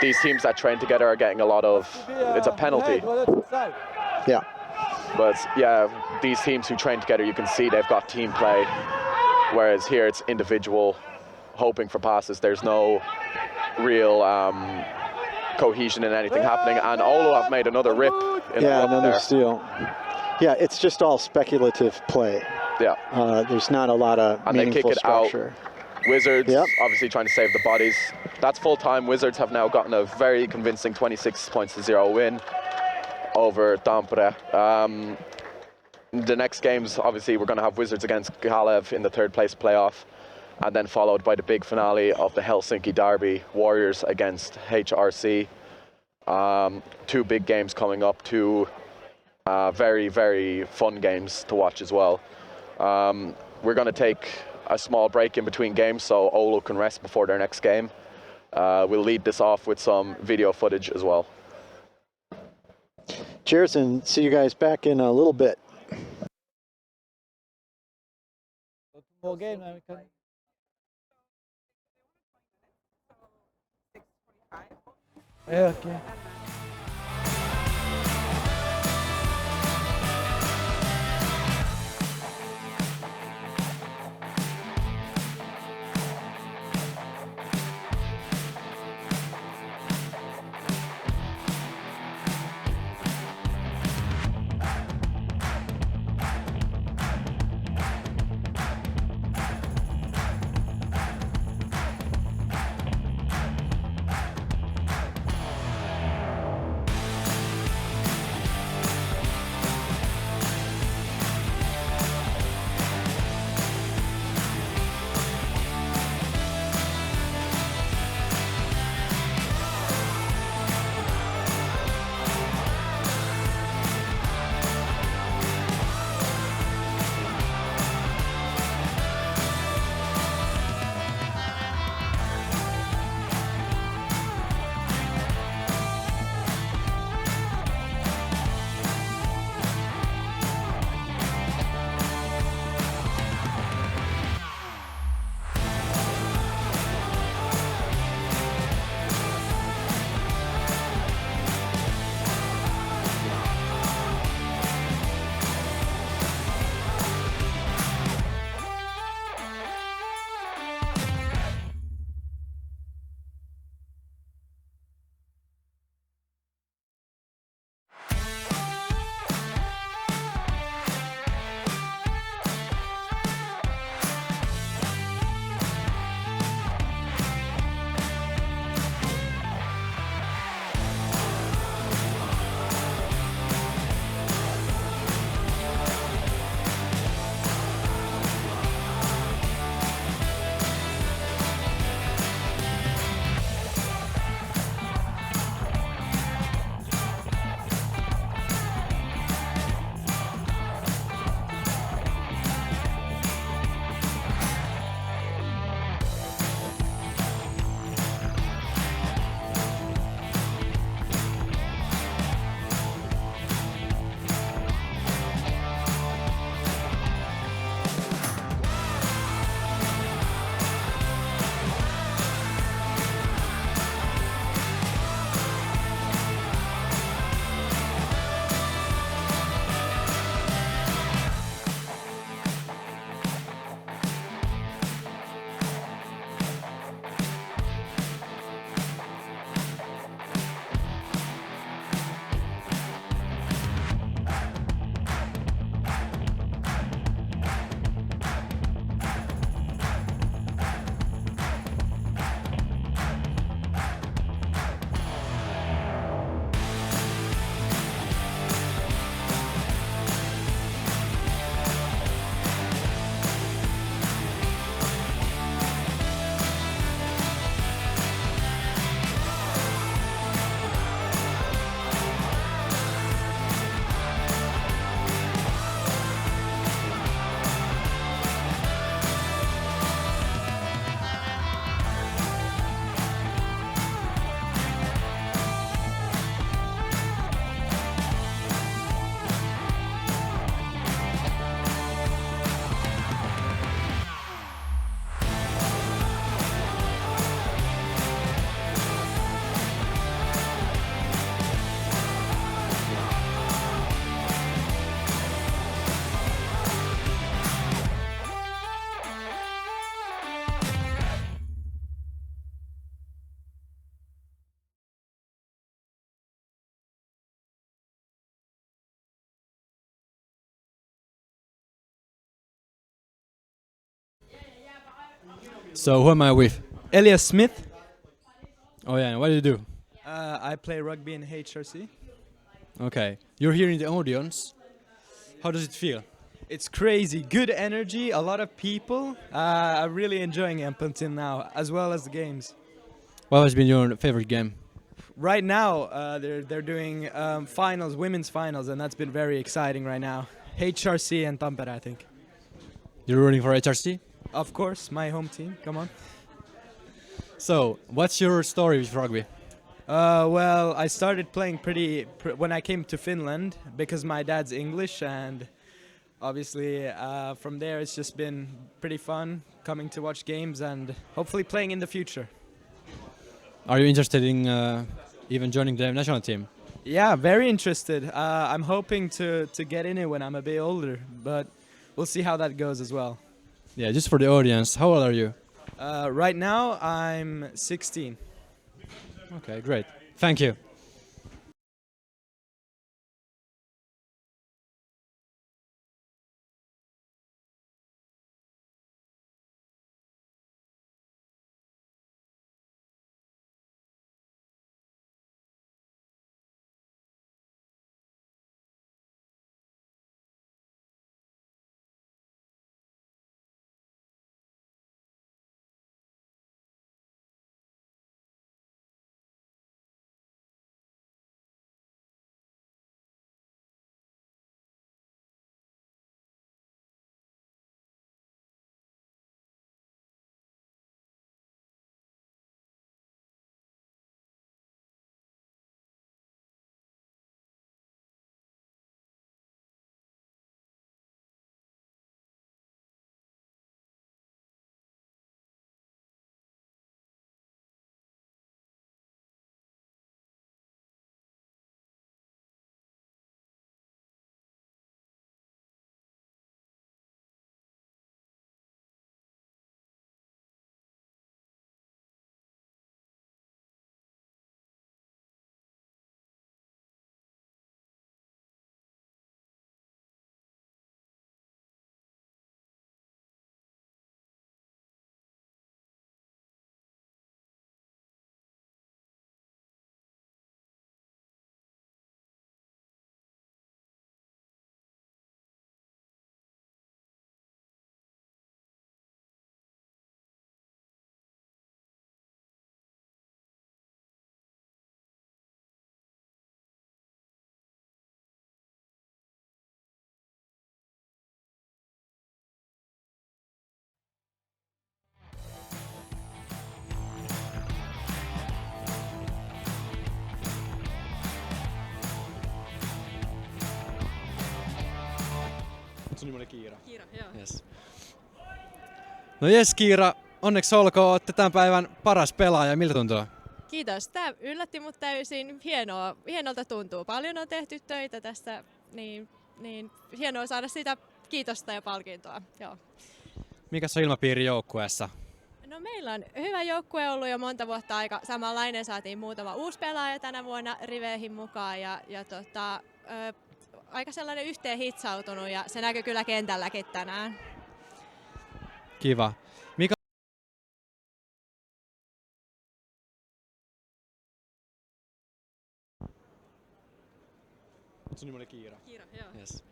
these teams that train together are getting a lot of, it's a penalty. Yeah. But yeah, these teams who train together, you can see they've got team play, whereas here it's individual, hoping for passes. There's no real cohesion in anything happening, and Oulu have made another rip. Another steal. Yeah, it's just all speculative play. Yeah. There's not a lot of meaningful structure. Wizards obviously trying to save the bodies. That's full time. Wizards have now gotten a very convincing 26-0 win over Tampere. The next games, obviously, we're going to have Wizards against Kalev in the third place playoff, and then followed by the big finale of the Helsinki derby, Warriors against HRC. 2 big games coming up, 2 very, very fun games to watch as well. We're going to take a small break in between games so Oulu can rest before their next game. We'll lead this off with some video footage as well. Cheers, and see you guys back in a little bit. More game, we can. Yeah, okay. So who am I with? Elias Smith. Oh yeah, and what do you do? I play rugby in HRC. Okay, you're here in the audience. How does it feel? It's crazy, good energy, a lot of people. I'm really enjoying it up until now, as well as the games. What has been your favorite game? Right now, they're doing finals, women's finals, and that's been very exciting right now. HRC and Tampere, I think. You're rooting for HRC? Of course, my home team. Come on. So, what's your story with rugby? Well, I started playing when I came to Finland because my dad's English, and obviously from there it's just been pretty fun coming to watch games and hopefully playing in the future. Are you interested in even joining the national team? Yeah, very interested. I'm hoping to get in it when I'm a bit older, but we'll see how that goes as well. Yeah, just for the audience, how old are you? Right now I'm 16. Okay, great. Thank you. Sun nimi oli Kiira. Kiira, joo. Yes. No jes Kiira, onneksi olkoon, olette tämän päivän paras pelaaja. Miltä tuntuu? Kiitos. Tämä yllätti mut täysin. Hienolta tuntuu. Paljon on tehty töitä tästä, niin hienoa saada sitä kiitosta ja palkintoa. Joo. Mikäs on ilmapiiri joukkueessa? No meillä on hyvä joukkue ollut jo monta vuotta aika samanlainen. Saatiin muutama uusi pelaaja tänä vuonna riveihin mukaan ja aika sellainen yhteen hitsautunut ja se näkyy kyllä kentälläkin tänään. Kiva. Sun nimi oli Kiira. Kiira, joo. Yes.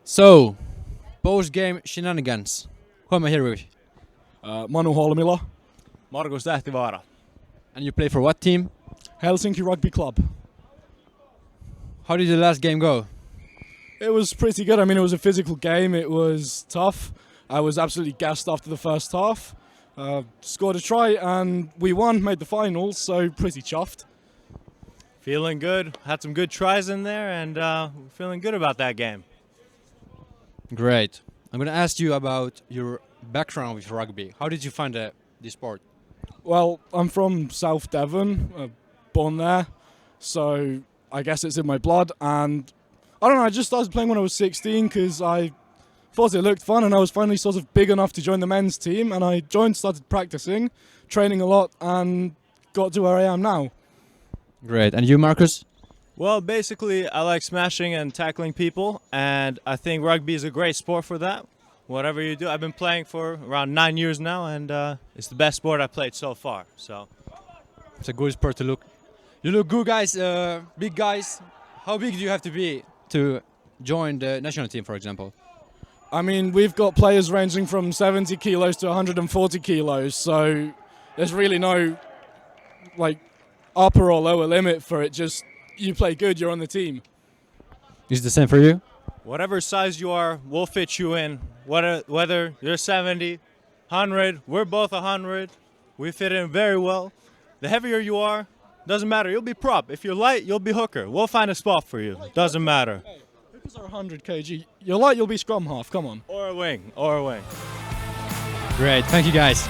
So, post-game shenanigans. Who am I here with? Manu Holmila. Markus Tähtivaara. And you play for what team? Helsinki Rugby Club. How did the last game go? It was pretty good. I mean, it was a physical game. It was tough. I was absolutely gassed after the first half. Scored a try and we won, made the finals, so pretty chuffed. Feeling good. Had some good tries in there and feeling good about that game. Great. I'm going to ask you about your background with rugby. How did you find the sport? Well, I'm from South Devon, born there, so I guess it's in my blood. And I don't know, I just started playing when I was 16 because I thought it looked fun and I was finally sort of big enough to join the men's team. And I joined, started practicing, training a lot and got to where I am now. Great. And you, Marcus? Well, basically, I like smashing and tackling people, and I think rugby is a great sport for that. Whatever you do, I've been playing for around 9 years now, and it's the best sport I've played so far. So it's a good sport to look. You look good, guys, big guys. How big do you have to be to join the national team, for example? I mean, we've got players ranging from 70 kilos to 140 kilos, so there's really no like upper or lower limit for it. Just you play good, you're on the team. Is it the same for you? whatever size you are, we'll fit you in. Whether you're 70, 100, we're both 100. We fit in very well. The heavier you are, doesn't matter. You'll be prop. If you're light, you'll be hooker. We'll find a spot for you. Doesn't matter. Hookers are 100 kg. You're light, you'll be scrum half. Come on. Or a wing. Or a wing. Great. Thank you, guys.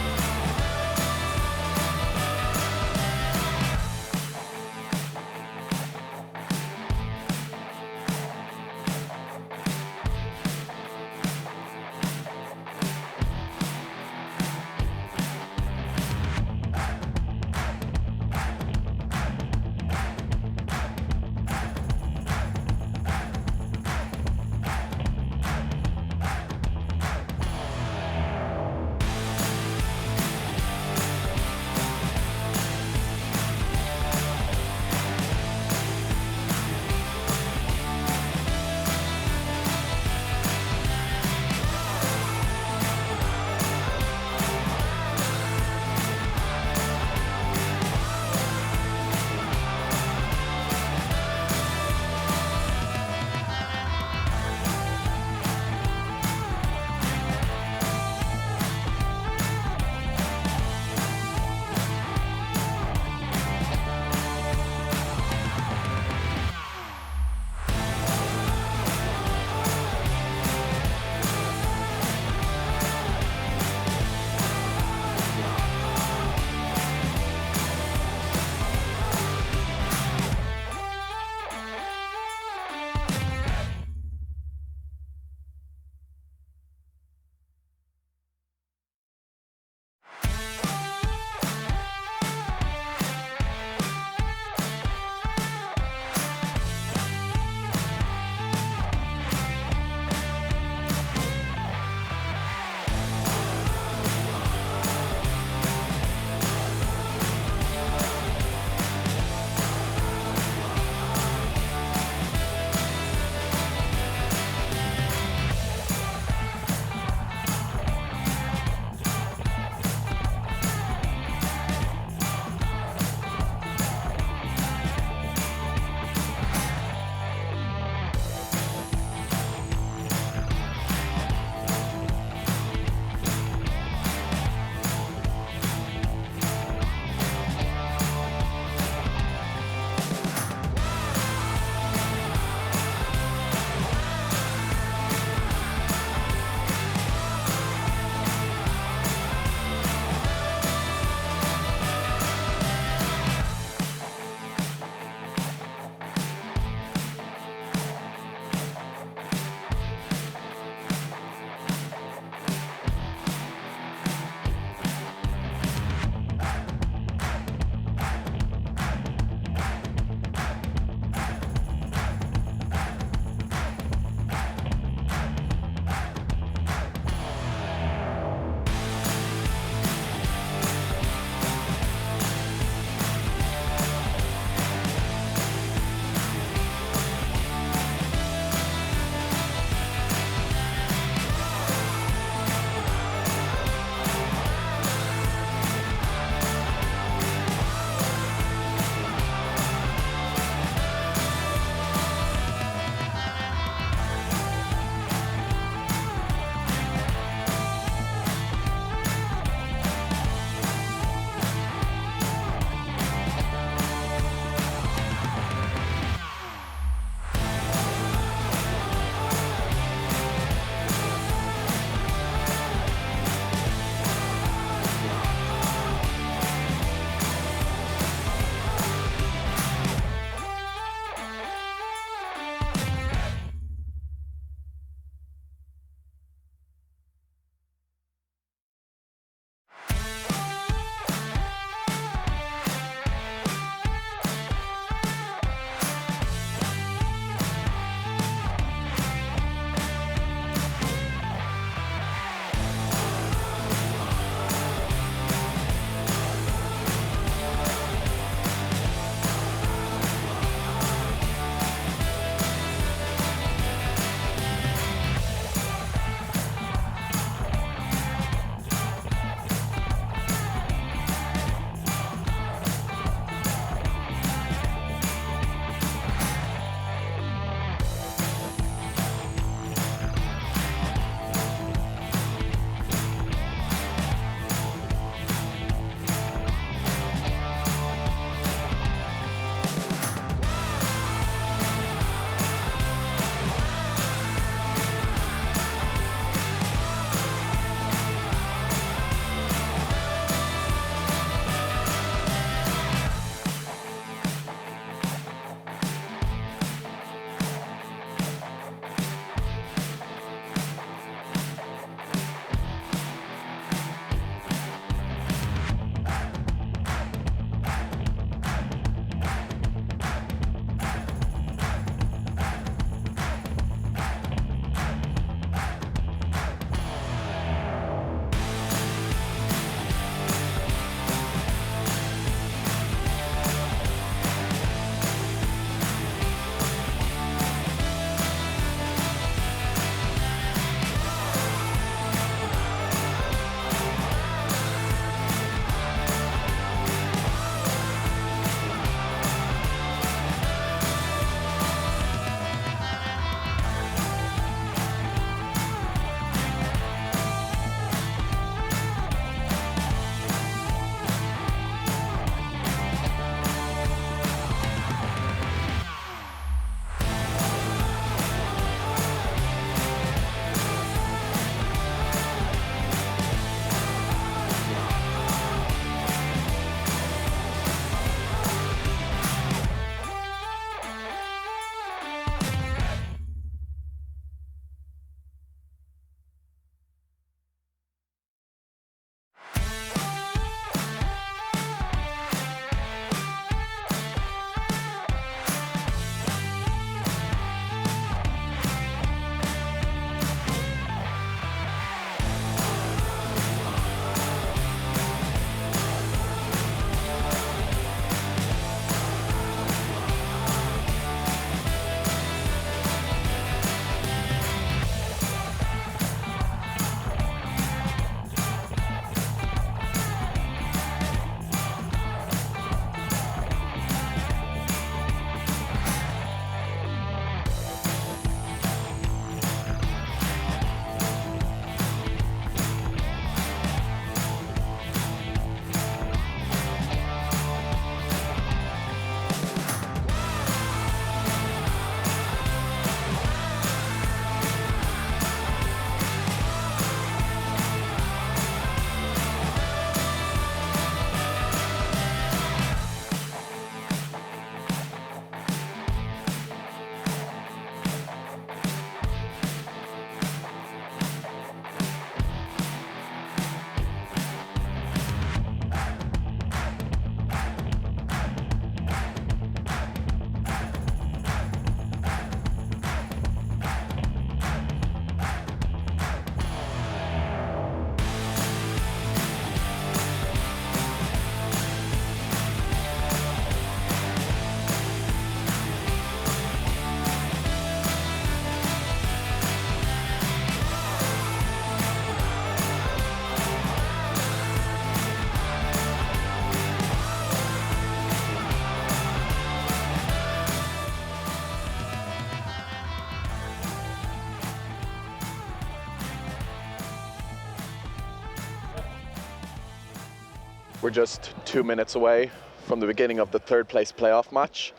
We're just 2 minutes away from the beginning of the third place playoff match.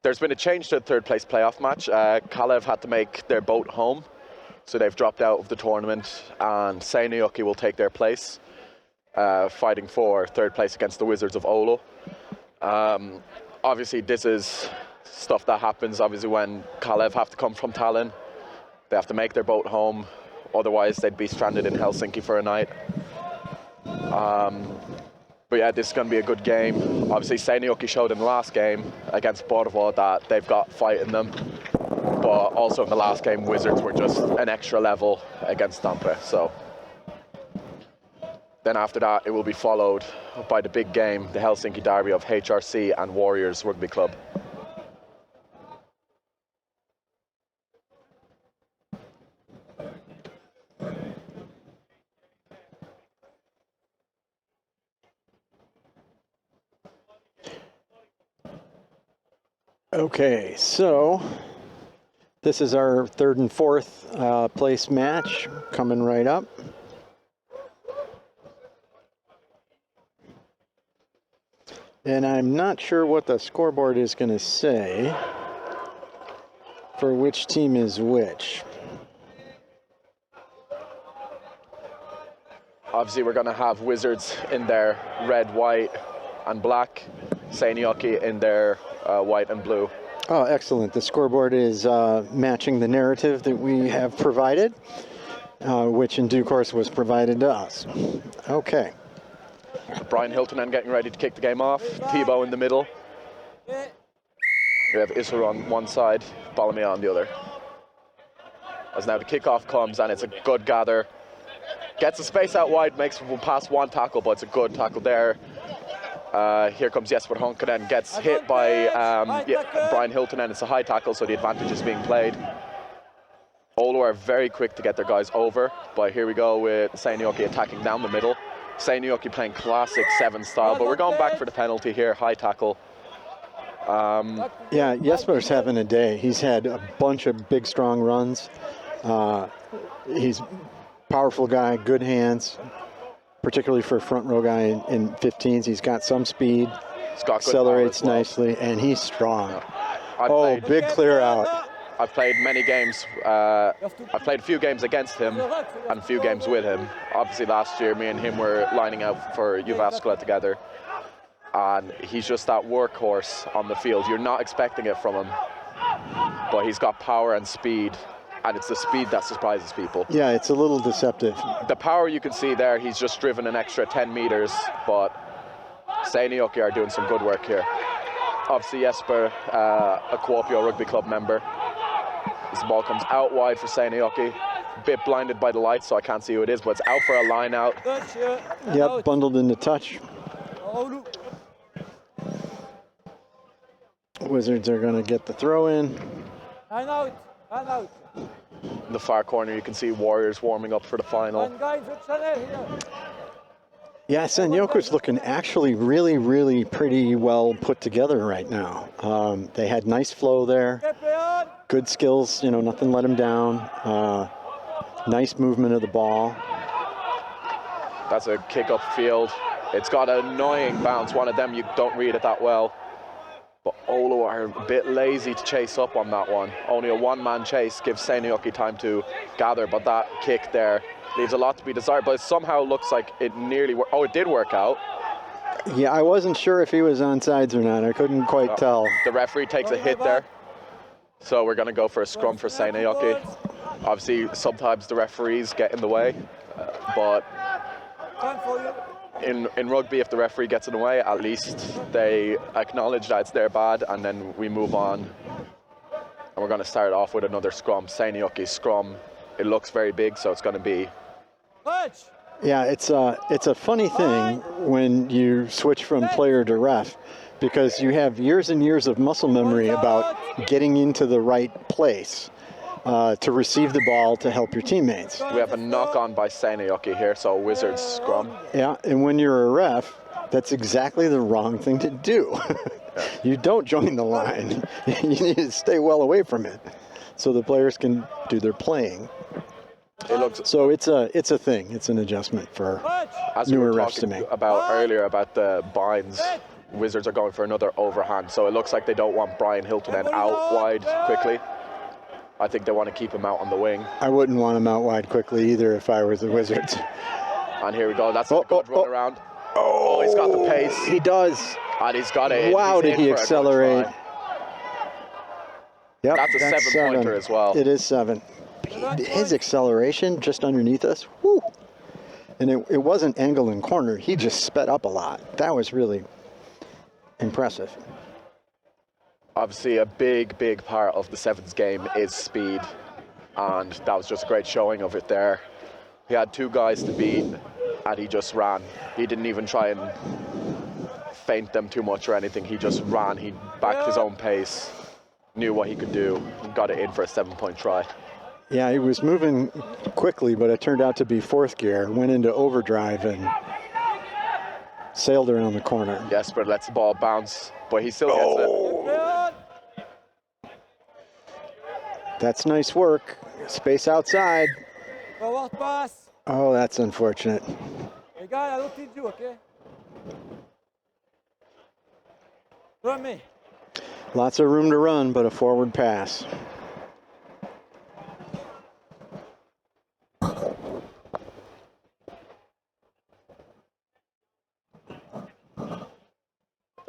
There's been a change to the third place playoff match. Kalev had to make their boat home, so they've dropped out of the tournament, and Seinäjoki will take their place, fighting for third place against the Wizards of Oulu. Obviously, this is stuff that happens obviously when Kalev have to come from Tallinn. They have to make their boat home, otherwise they'd be stranded in Helsinki for a night. But yeah, this is going to be a good game. Obviously, Seinäjoki showed in the last game against Porvoo that they've got fight in them. But also in the last game, Wizards were just an extra level against Tampere. So then after that, it will be followed by the big game, the Helsinki derby of HRC and Warriors Rugby Club. Okay, so this is our third and fourth place match coming right up. And I'm not sure what the scoreboard is going to say for which team is which. Obviously, we're going to have Wizards in their red, white, and black. Seinäjoki in their white and blue. Oh, excellent. The scoreboard is matching the narrative that we have provided, which in due course was provided to us. Okay. Brian Hiltonen getting ready to kick the game off. Thibaut in the middle. We have Isur on one side, Balamia on the other. As now the kickoff comes, and it's a good gather. Gets the space out wide, makes past one tackle, but it's a good tackle there. Here comes Jesper Honkanen, gets hit by Brian Hiltonen. It's a high tackle, so the advantage is being played. Oulu are very quick to get their guys over, but here we go with Seinäjoki attacking down the middle. Seinäjoki playing classic 7 style, but we're going back for the penalty here, high tackle. Yeah, Jesper's having a day. He's had a bunch of big, strong runs. He's a powerful guy, good hands. Particularly for a front row guy in 15s, he's got some speed, accelerates nicely, and he's strong. Oh, big clear out. I've played many games. I've played a few games against him and a few games with him. Obviously last year, me and him were lining up for Jyväskylä together. And he's just that workhorse on the field. You're not expecting it from him, but he's got power and speed. And it's the speed that surprises people. Yeah, it's a little deceptive. The power you can see there, he's just driven an extra 10 meters, but Seinäjoki are doing some good work here. Obviously Jesper, a Kuopio Rugby Club member. This ball comes out wide for Seinäjoki. A bit blinded by the light, so I can't see who it is, but it's out for a line out. Yep, bundled into touch. Wizards are going to get the throw in. And out, and out. In the far corner, you can see Warriors warming up for the final. Yeah, Seinäjoki's looking actually really, really pretty well put together right now. They had nice flow there, good skills, you know, nothing let them down. Nice movement of the ball. That's a kick up field. It's got an annoying bounce. One of them, you don't read it that well. But Oulu are a bit lazy to chase up on that one. Only a one-man chase gives Seinäjoki time to gather, but that kick there leaves a lot to be desired, but it somehow looks like it nearly worked. Oh, it did work out. Yeah, I wasn't sure if he was on sides or not. I couldn't quite tell. The referee takes a hit there. So we're going to go for a scrum for Seinäjoki. Obviously, sometimes the referees get in the way, but in rugby, if the referee gets in the way, at least they acknowledge that it's their bad, and then we move on. And we're going to start off with another scrum. Seinäjoki scrum. It looks very big, so it's going to be. Yeah, it's a funny thing when you switch from player to ref, because you have years and years of muscle memory about getting into the right place to receive the ball to help your teammates. We have a knock-on by Seinäjoki here, so Wizards scrum. Yeah, and when you're a ref, that's exactly the wrong thing to do. You don't join the line. You need to stay well away from it so the players can do their playing. It looks So it's a thing. It's an adjustment for as we newer were refs to talking make. about earlier about the binds. Wizards are going for another overhand, so it looks like they don't want Brian Hiltonen out wide quickly. I think they want to keep him out on the wing. I wouldn't want him out wide quickly either if I was the Wizards. And here we go. That's a good run around. Oh, he's got the pace. He does. And he's got it. Wow, did he accelerate? Yep, That's a seven-pointer as well. It is 7. His acceleration just underneath us, whoo! And it wasn't angle and corner. He just sped up a lot. That was really impressive. Obviously, a big part of the sevens game is speed, and that was just a great showing of it there. He had 2 guys to beat, and he just ran. He didn't even try and feint them too much or anything. He just ran. He backed his own pace, knew what he could do, and got it in for a 7-point try. Yeah, he was moving quickly, but it turned out to be 4th gear, went into overdrive and sailed around the corner. Jesper lets the ball bounce, but he still gets it. That's nice work. Space outside. Oh, that's unfortunate. Hey guy, I looked at you, okay? Run me. Lots of room to run, but a forward pass.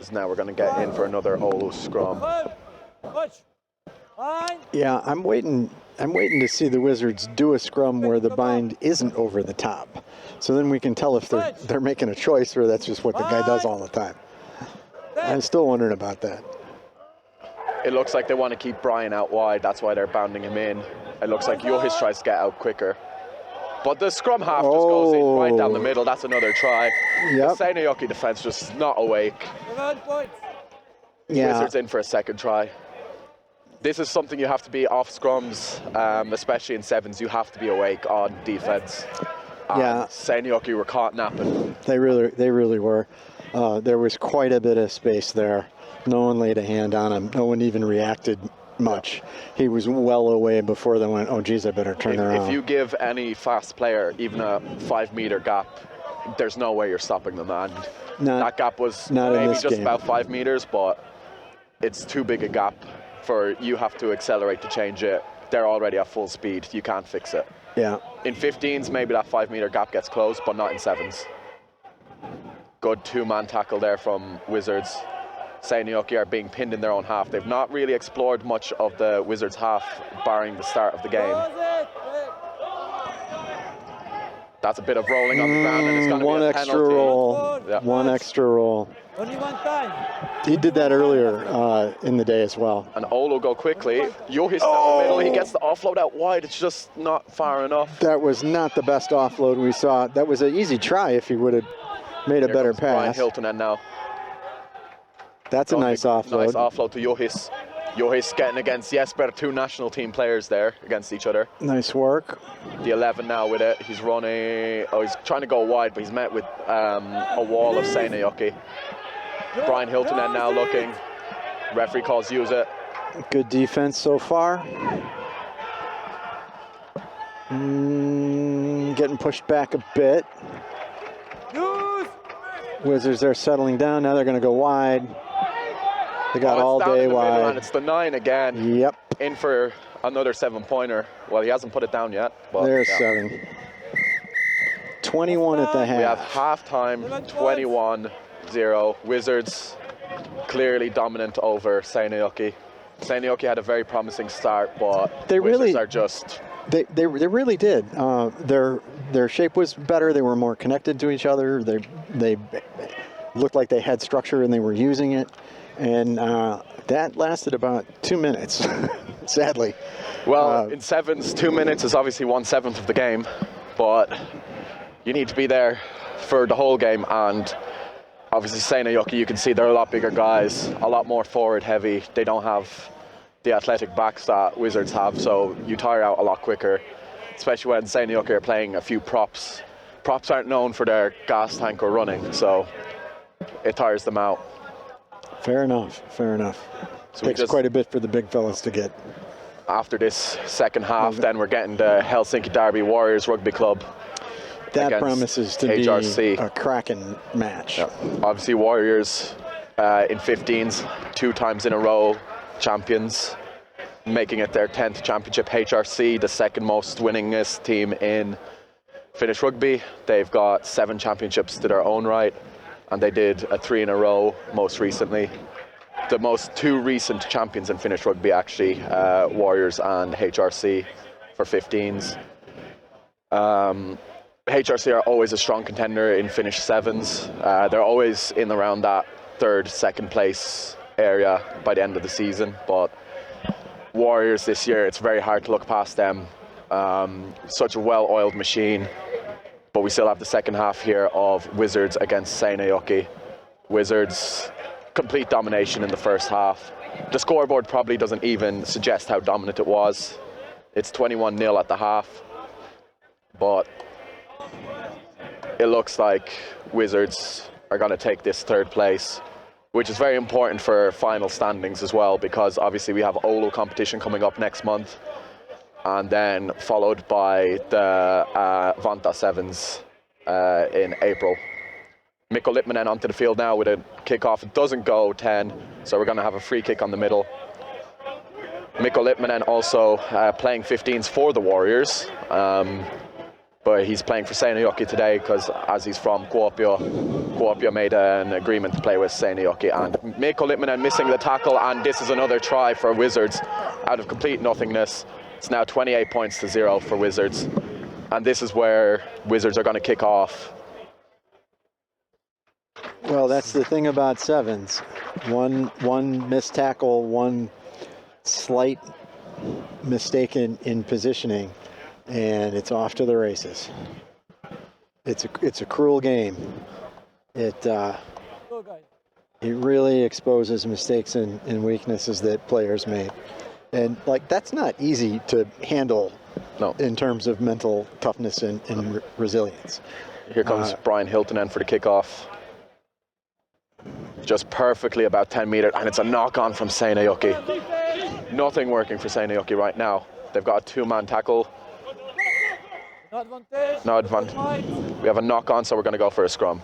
So now we're going to get in for another Oulu scrum. Yeah, I'm waiting to see the Wizards do a scrum where the bind isn't over the top. So then we can tell if they're making a choice or that's just what the guy does all the time. I'm still wondering about that. It looks like they want to keep Brian out wide. That's why they're bounding him in. It looks like Johis tries to get out quicker. But the scrum half just goes in right down the middle. That's another try. Yep. The Seinäjoki defense just not awake. Yeah. Wizards in for a second try. This is something you have to be off scrums, especially in sevens. You have to be awake on defense. Yeah. Seinäjoki were caught napping. They really were. There was quite a bit of space there. No one laid a hand on him. No one even reacted much. He was well away before they went, oh geez, I better turn around. If you give any fast player even a 5-meter gap, there's no way you're stopping them. And that gap was maybe just about 5 meters, but it's too big a gap for you have to accelerate to change it. They're already at full speed. You can't fix it. Yeah. In 15s, maybe that 5-meter gap gets closed, but not in sevens. Good 2-man tackle there from Wizards. Seinäjoki are being pinned in their own half. They've not really explored much of the Wizards' half, barring the start of the game. That's a bit of rolling on the ground, and it's going to be a penalty. One extra roll. Only one time. He did that earlier in the day as well. And Oulu go quickly. Johis down the middle. He gets the offload out wide. It's just not far enough. That was not the best offload we saw. That was an easy try if he would have made a better pass. Brian Hiltonen now. That's a nice offload. Nice offload to Johis. Johis getting against Jesper, 2 national team players there against each other. Nice work. The 11 now with it. He's running. Oh, he's trying to go wide, but he's met with a wall of Seinäjoki. Brian Hiltonen now looking. Referee calls use it. Good defense so far. Getting pushed back a bit. Wizards are settling down. Now they're going to go wide. They got all day wide. And it's the 9 again. Yep. In for another 7-pointer. Well, he hasn't put it down yet. But there's 7. 21 at the half. We have halftime, 21-0. Wizards clearly dominant over Seinäjoki. Seinäjoki had a very promising start, but Wizards are just... They really did. Their shape was better. They were more connected to each other. They looked like they had structure and they were using it. And that lasted about 2 minutes, sadly. Well, in sevens, 2 minutes is obviously 1/7 of the game, but you need to be there for the whole game. And obviously Seinäjoki, you can see they're a lot bigger guys, a lot more forward heavy. They don't have the athletic backs that Wizards have, so you tire out a lot quicker, especially when Seinäjoki are playing a few props. Props aren't known for their gas tank or running, so it tires them out. Fair enough, fair enough. So takes quite a bit for the big fellas to get after this second half, then we're getting the Helsinki Derby Warriors Rugby Club. That promises to HRC. be a cracking match. Yeah. Obviously, Warriors in 15s, 2 times in a row champions, making it their 10th championship. HRC, the second most winningest team in Finnish rugby. They've got 7 championships to their own right, and they did a 3 in a row most recently. The most 2 recent champions in Finnish rugby, actually, Warriors and HRC for 15s. HRC are always a strong contender in Finnish 7s. They're always in around that 3rd, 2nd place area by the end of the season, but Warriors this year, it's very hard to look past them. Such a well-oiled machine, but we still have the second half here of Wizards against Seinäjoki. Wizards, complete domination in the first half. The scoreboard probably doesn't even suggest how dominant it was. It's 21-0 at the half, but it looks like Wizards are going to take this 3rd place, which is very important for final standings as well, because obviously we have Oulun competition coming up next month, and then followed by the Vantaa 7s in April. Mikko Lippmanen onto the field now with a kick-off. It doesn't go 10, so we're going to have a free kick on the middle. Mikko Lippmanen also playing 15s for the Warriors, but he's playing for Seinäjoki today because as he's from Kuopio, Kuopio made an agreement to play with Seinäjoki. And Mikko Lippmanen missing the tackle, and this is another try for Wizards out of complete nothingness. It's now 28 points to 0 for Wizards, and this is where Wizards are going to kick off. Well, that's the thing about 7s. One missed tackle, one slight mistake in positioning, and it's off to the races. It's a cruel game. It really exposes mistakes and weaknesses that players made, and that's not easy to handle. No. In terms of mental toughness and resilience. Here comes Brian Hiltonen for the kickoff. Just perfectly about 10 meters, and it's a knock-on from Seinäjoki. Nothing working for Seinäjoki right now. They've got a 2-man tackle. No advantage. We have a knock-on, so we're going to go for a scrum.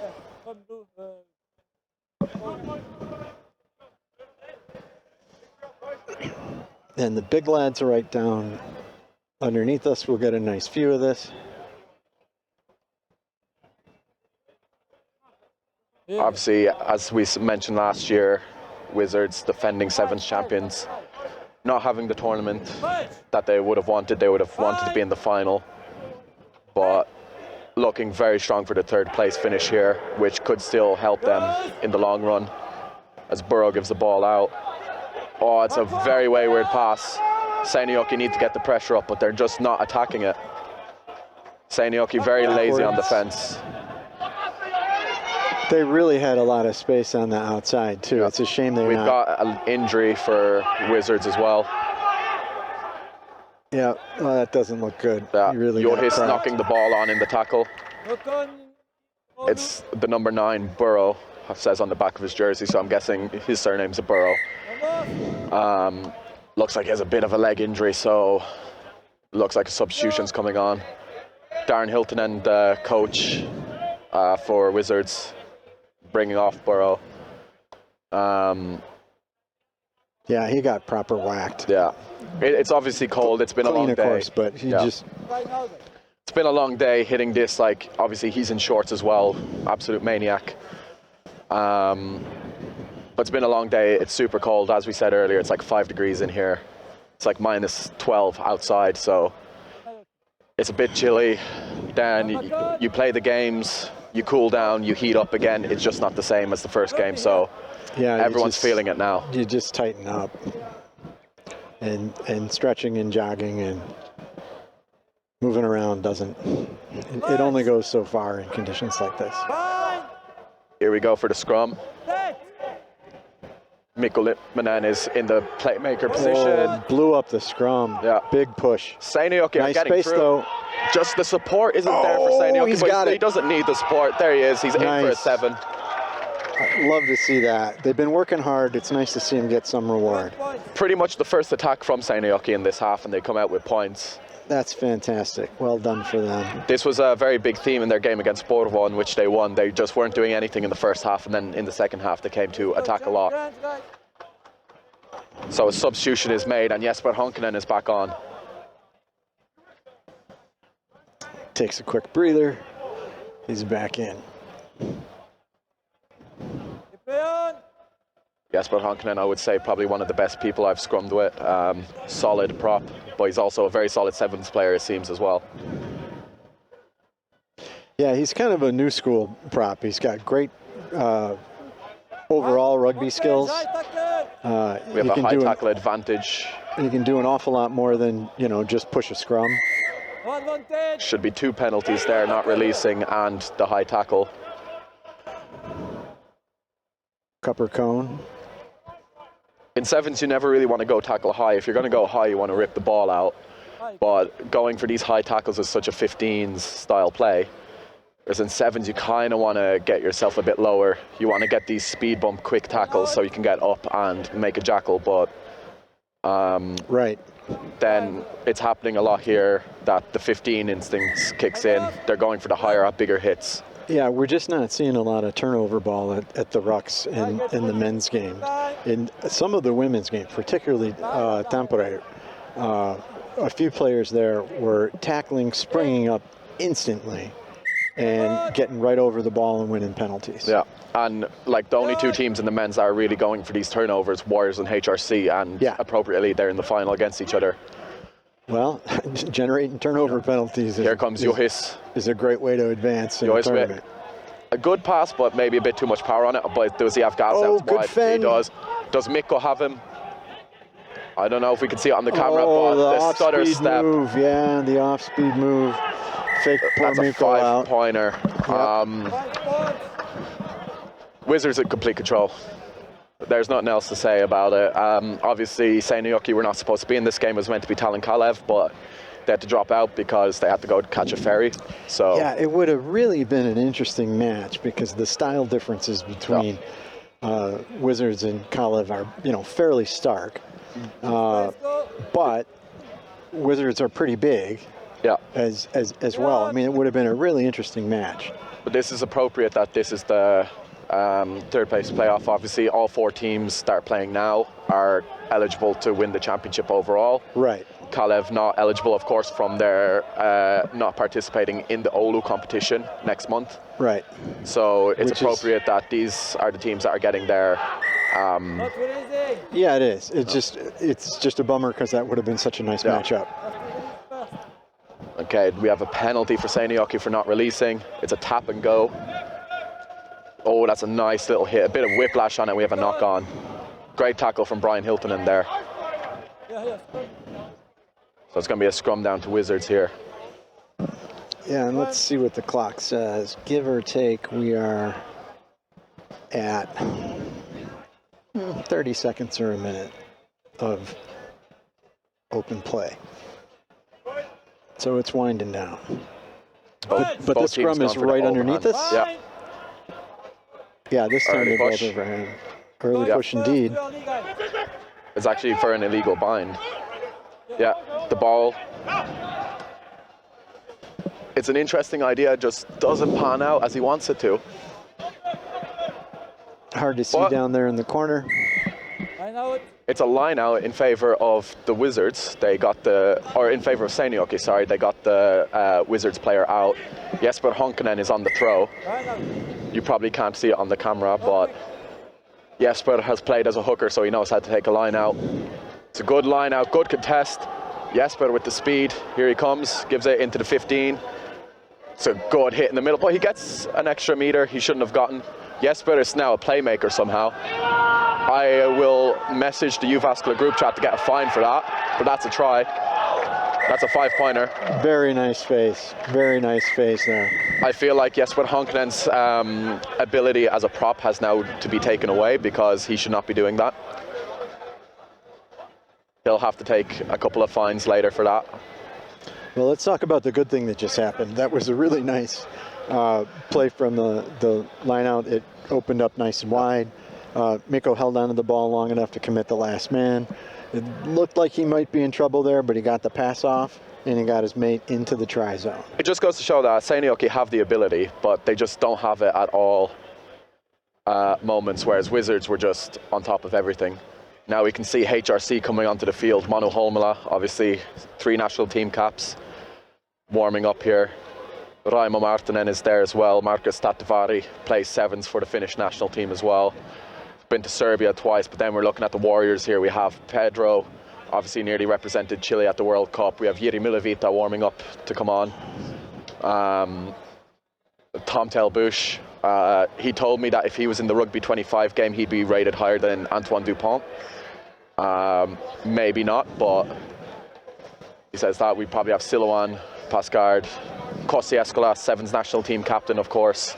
And the big lads are right down underneath us. We'll get a nice view of this. Obviously, as we mentioned last year, Wizards, defending 7th champions, not having the tournament that they would have wanted. They would have wanted to be in the final, but looking very strong for the 3rd place finish here, which could still help them in the long run. As Burrow gives the ball out. Oh, it's a very wayward pass. Seinäjoki need to get the pressure up, but they're just not attacking it. Seinäjoki very lazy on defense. They really had a lot of space on the outside too. It's a shame they're We've not. got an injury for Wizards as well. Yeah, well, that doesn't look good. Yeah, Really Joris knocking the ball on in the tackle. It's the number 9, Burrow, says on the back of his jersey, so I'm guessing his surname's a Burrow. Looks like he has a bit of a leg injury, so looks like a substitution's coming on. Darren Hiltonen, the coach for Wizards, bringing off Burrow. Yeah, he got proper whacked. Yeah, it's obviously cold. It's been a long day. Of course, but he just. It's been a long day hitting this. Obviously he's in shorts as well. Absolute maniac. But it's been a long day. It's super cold. As we said earlier, it's like 5 degrees in here. It's like minus 12 outside, so it's a bit chilly. Then you play the games, you cool down, you heat up again. It's just not the same as the first game, so yeah, everyone's feeling it now. You just tighten up, and stretching and jogging and moving around doesn't. It only goes so far in conditions like this. Here we go for the scrum. Mikko Lippmanen is in the playmaker position. Blew up the scrum. Yeah. Big push. Seinäjoki nice are getting space through. Though. Just the support isn't there for Seinäjoki, he's got he it. doesn't need the support. There he is. He's in for a 7. I'd love to see that. They've been working hard. It's nice to see them get some reward. Pretty much the first attack from Seinäjoki in this half, and they come out with points. That's fantastic. Well done for them. This was a very big theme in their game against Porvoo, in which they won. They just weren't doing anything in the first half, and then in the second half they came to attack a lot. So a substitution is made, and Jesper Honkanen is back on. Takes a quick breather. He's back in. Jesper Honkanen, I would say, probably one of the best people I've scrummed with. Solid prop, but he's also a very solid sevens player, it seems, as well. Yeah, he's kind of a new school prop. He's got great overall rugby skills. We have a high tackle advantage. He can do an awful lot more than, you know, just push a scrum. Should be 2 penalties there, not releasing, and the high tackle. Cupper cone. In sevens, you never really want to go tackle high. If you're going to go high, you want to rip the ball out. But going for these high tackles is such a 15s style play. Whereas in sevens, you kind of want to get yourself a bit lower. You want to get these speed bump quick tackles so you can get up and make a jackal. But right. Then it's happening a lot here that the 15 instincts kicks in. They're going for the higher, bigger hits. Yeah, we're just not seeing a lot of turnover ball at the rucks in the men's game. In some of the women's game, particularly Tampere, a few players there were tackling, springing up instantly, and getting right over the ball and winning penalties. Yeah, and like the only 2 teams in the men's that are really going for these turnovers, Warriors and HRC, and appropriately they're in the final against each other. Well, generating turnover penalties Here comes Johis. Is a great way to advance in a tournament. A good pass, but maybe a bit too much power on it. But does he have gas out wide? He does. Does Mikko have him? I don't know if we can see it on the camera, but the stutter step. Move, yeah, the off-speed move. Fake That's a Mikko out. 5-pointer. Wizards in complete control. There's nothing else to say about it. Obviously, Seinäjoki were not supposed to be in this game. It was meant to be Tallinn Kalev, but they had to drop out because they had to go catch a ferry. So yeah, it would have really been an interesting match because the style differences between Wizards and Kalev are, you know, fairly stark. But Wizards are pretty big. Yeah. As well. I mean, it would have been a really interesting match. But this is appropriate that this is the third place playoff. Obviously, all 4 teams that are playing now are eligible to win the championship overall. Right. Kalev not eligible, of course, from their not participating in the Oulu competition next month. Right. So it's appropriate that these are the teams that are getting there. Yeah, it is. It's just a bummer because that would have been such a nice matchup. Okay, we have a penalty for Seinäjoki for not releasing. It's a tap and go. Oh, that's a nice little hit. A bit of whiplash on it. We have a knock on. Great tackle from Brian Hilton in there. So it's going to be a scrum down to Wizards here. Yeah, and let's see what the clock says. Give or take, we are at 30 seconds or a minute of open play. So it's winding down. But the scrum is right underneath us? Yeah. Yeah, this time they're both overhand. Early push indeed. It's actually for an illegal bind. Yeah, the ball. It's an interesting idea, just doesn't pan out as he wants it to. Hard to see down there in the corner. It's a line out in favor of the Wizards. They got in favor of Seinäjoki, sorry. They got the Wizards player out. Jesper Honkanen is on the throw. You probably can't see it on the camera, but Jesper has played as a hooker, so he knows how to take a line out. It's a good line out, good contest. Jesper with the speed. Here he comes, gives it into the 15. It's a good hit in the middle, but he gets an extra meter he shouldn't have gotten. Jesper is now a playmaker somehow. I will message the Jyväskylä group chat to get a fine for that, but that's a try. That's a 5-pointer. Very nice face. Very nice face there. I feel like Jesper Honkanen's ability as a prop has now to be taken away because he should not be doing that. He'll have to take a couple of fines later for that. Well, let's talk about the good thing that just happened. That was a really nice play from the line out. It opened up nice and wide. Mikko held onto the ball long enough to commit the last man. It looked like he might be in trouble there, but he got the pass off and he got his mate into the try zone. It just goes to show that Seinäjoki have the ability, but they just don't have it at all moments, whereas Wizards were just on top of everything. Now we can see HRC coming onto the field. Manu Holmela, obviously 3 national team caps, warming up here. Raimo Martinen is there as well. Markus Tatavari plays 7s for the Finnish national team as well. Been to Serbia twice, but then we're looking at the Warriors here. We have Pedro, obviously nearly represented Chile at the World Cup. We have Jiri Milevita warming up to come on. Tom Telbush, he told me that if he was in the Rugby 25 game, he'd be rated higher than Antoine Dupont. Maybe not, but he says that. We probably have Silouan, Pascard, Kossi Eskola, 7s national team captain, of course,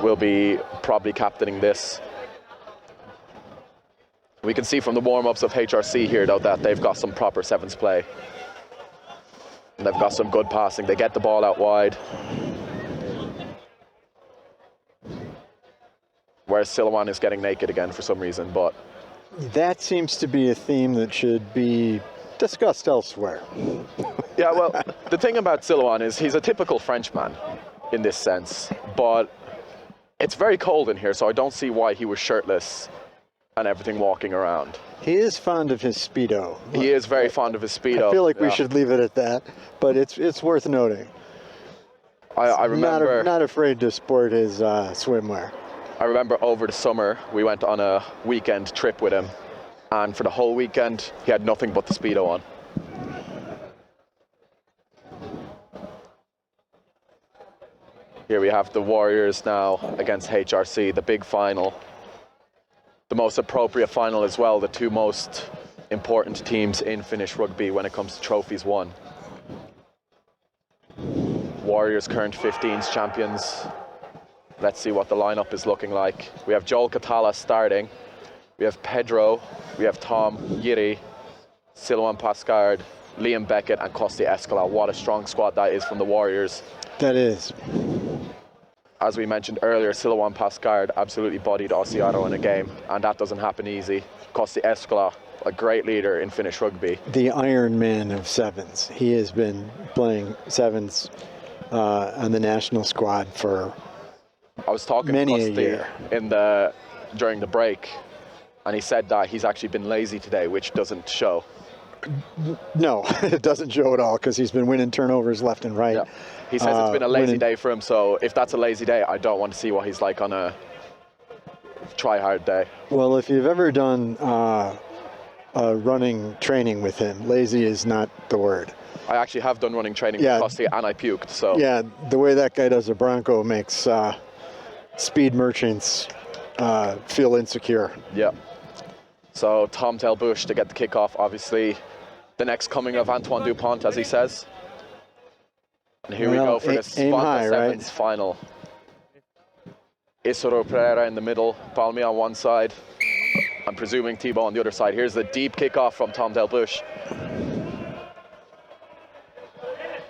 will be probably captaining this. We can see from the warm-ups of HRC here, though, that they've got some proper 7s play. And they've got some good passing. They get the ball out wide. Whereas Silouan is getting naked again for some reason, but... That seems to be a theme that should be discussed elsewhere. Yeah, well, the thing about Silouan is he's a typical Frenchman in this sense, but it's very cold in here, so I don't see why he was shirtless and everything walking around. He is fond of his Speedo. He is very fond of his Speedo. I feel like we should leave it at that, but it's worth noting. I remember... Not afraid to sport his swimwear. I remember over the summer, we went on a weekend trip with him, and for the whole weekend, he had nothing but the Speedo on. Here we have the Warriors now against HRC, the big final. The most appropriate final as well, the 2 most important teams in Finnish rugby when it comes to trophies won. Warriors current 15s champions. Let's see what the lineup is looking like. We have Joel Katala starting. We have Pedro, we have Tom, Jiri, Silouan Pascard, Liam Beckett and Kossi Eskola. What a strong squad that is from the Warriors. That is. As we mentioned earlier, Silouan Pascard absolutely bodied Osiaro in a game, and that doesn't happen easy. Kossi Eskola, a great leader in Finnish rugby. The Iron Man of 7s. He has been playing 7s on the national squad for I was talking many to a year. During the break, and he said that he's actually been lazy today, which doesn't show. No, it doesn't show at all because he's been winning turnovers left and right. Yeah. He says it's been a lazy day for him, so if that's a lazy day, I don't want to see what he's like on a try-hard day. Well, if you've ever done running training with him, lazy is not the word. I actually have done running training with Kossi and I puked, so... Yeah, the way that guy does a Bronco makes speed merchants feel insecure. Yeah. So Tom Telbush to get the kickoff, obviously. The next coming of Antoine Dupont, as he says. And here we go for the Vantaa 7's final. Isuru Pereira in the middle, Palmi on one side. I'm presuming Thibaut on the other side. Here's the deep kickoff from Tom Telbush.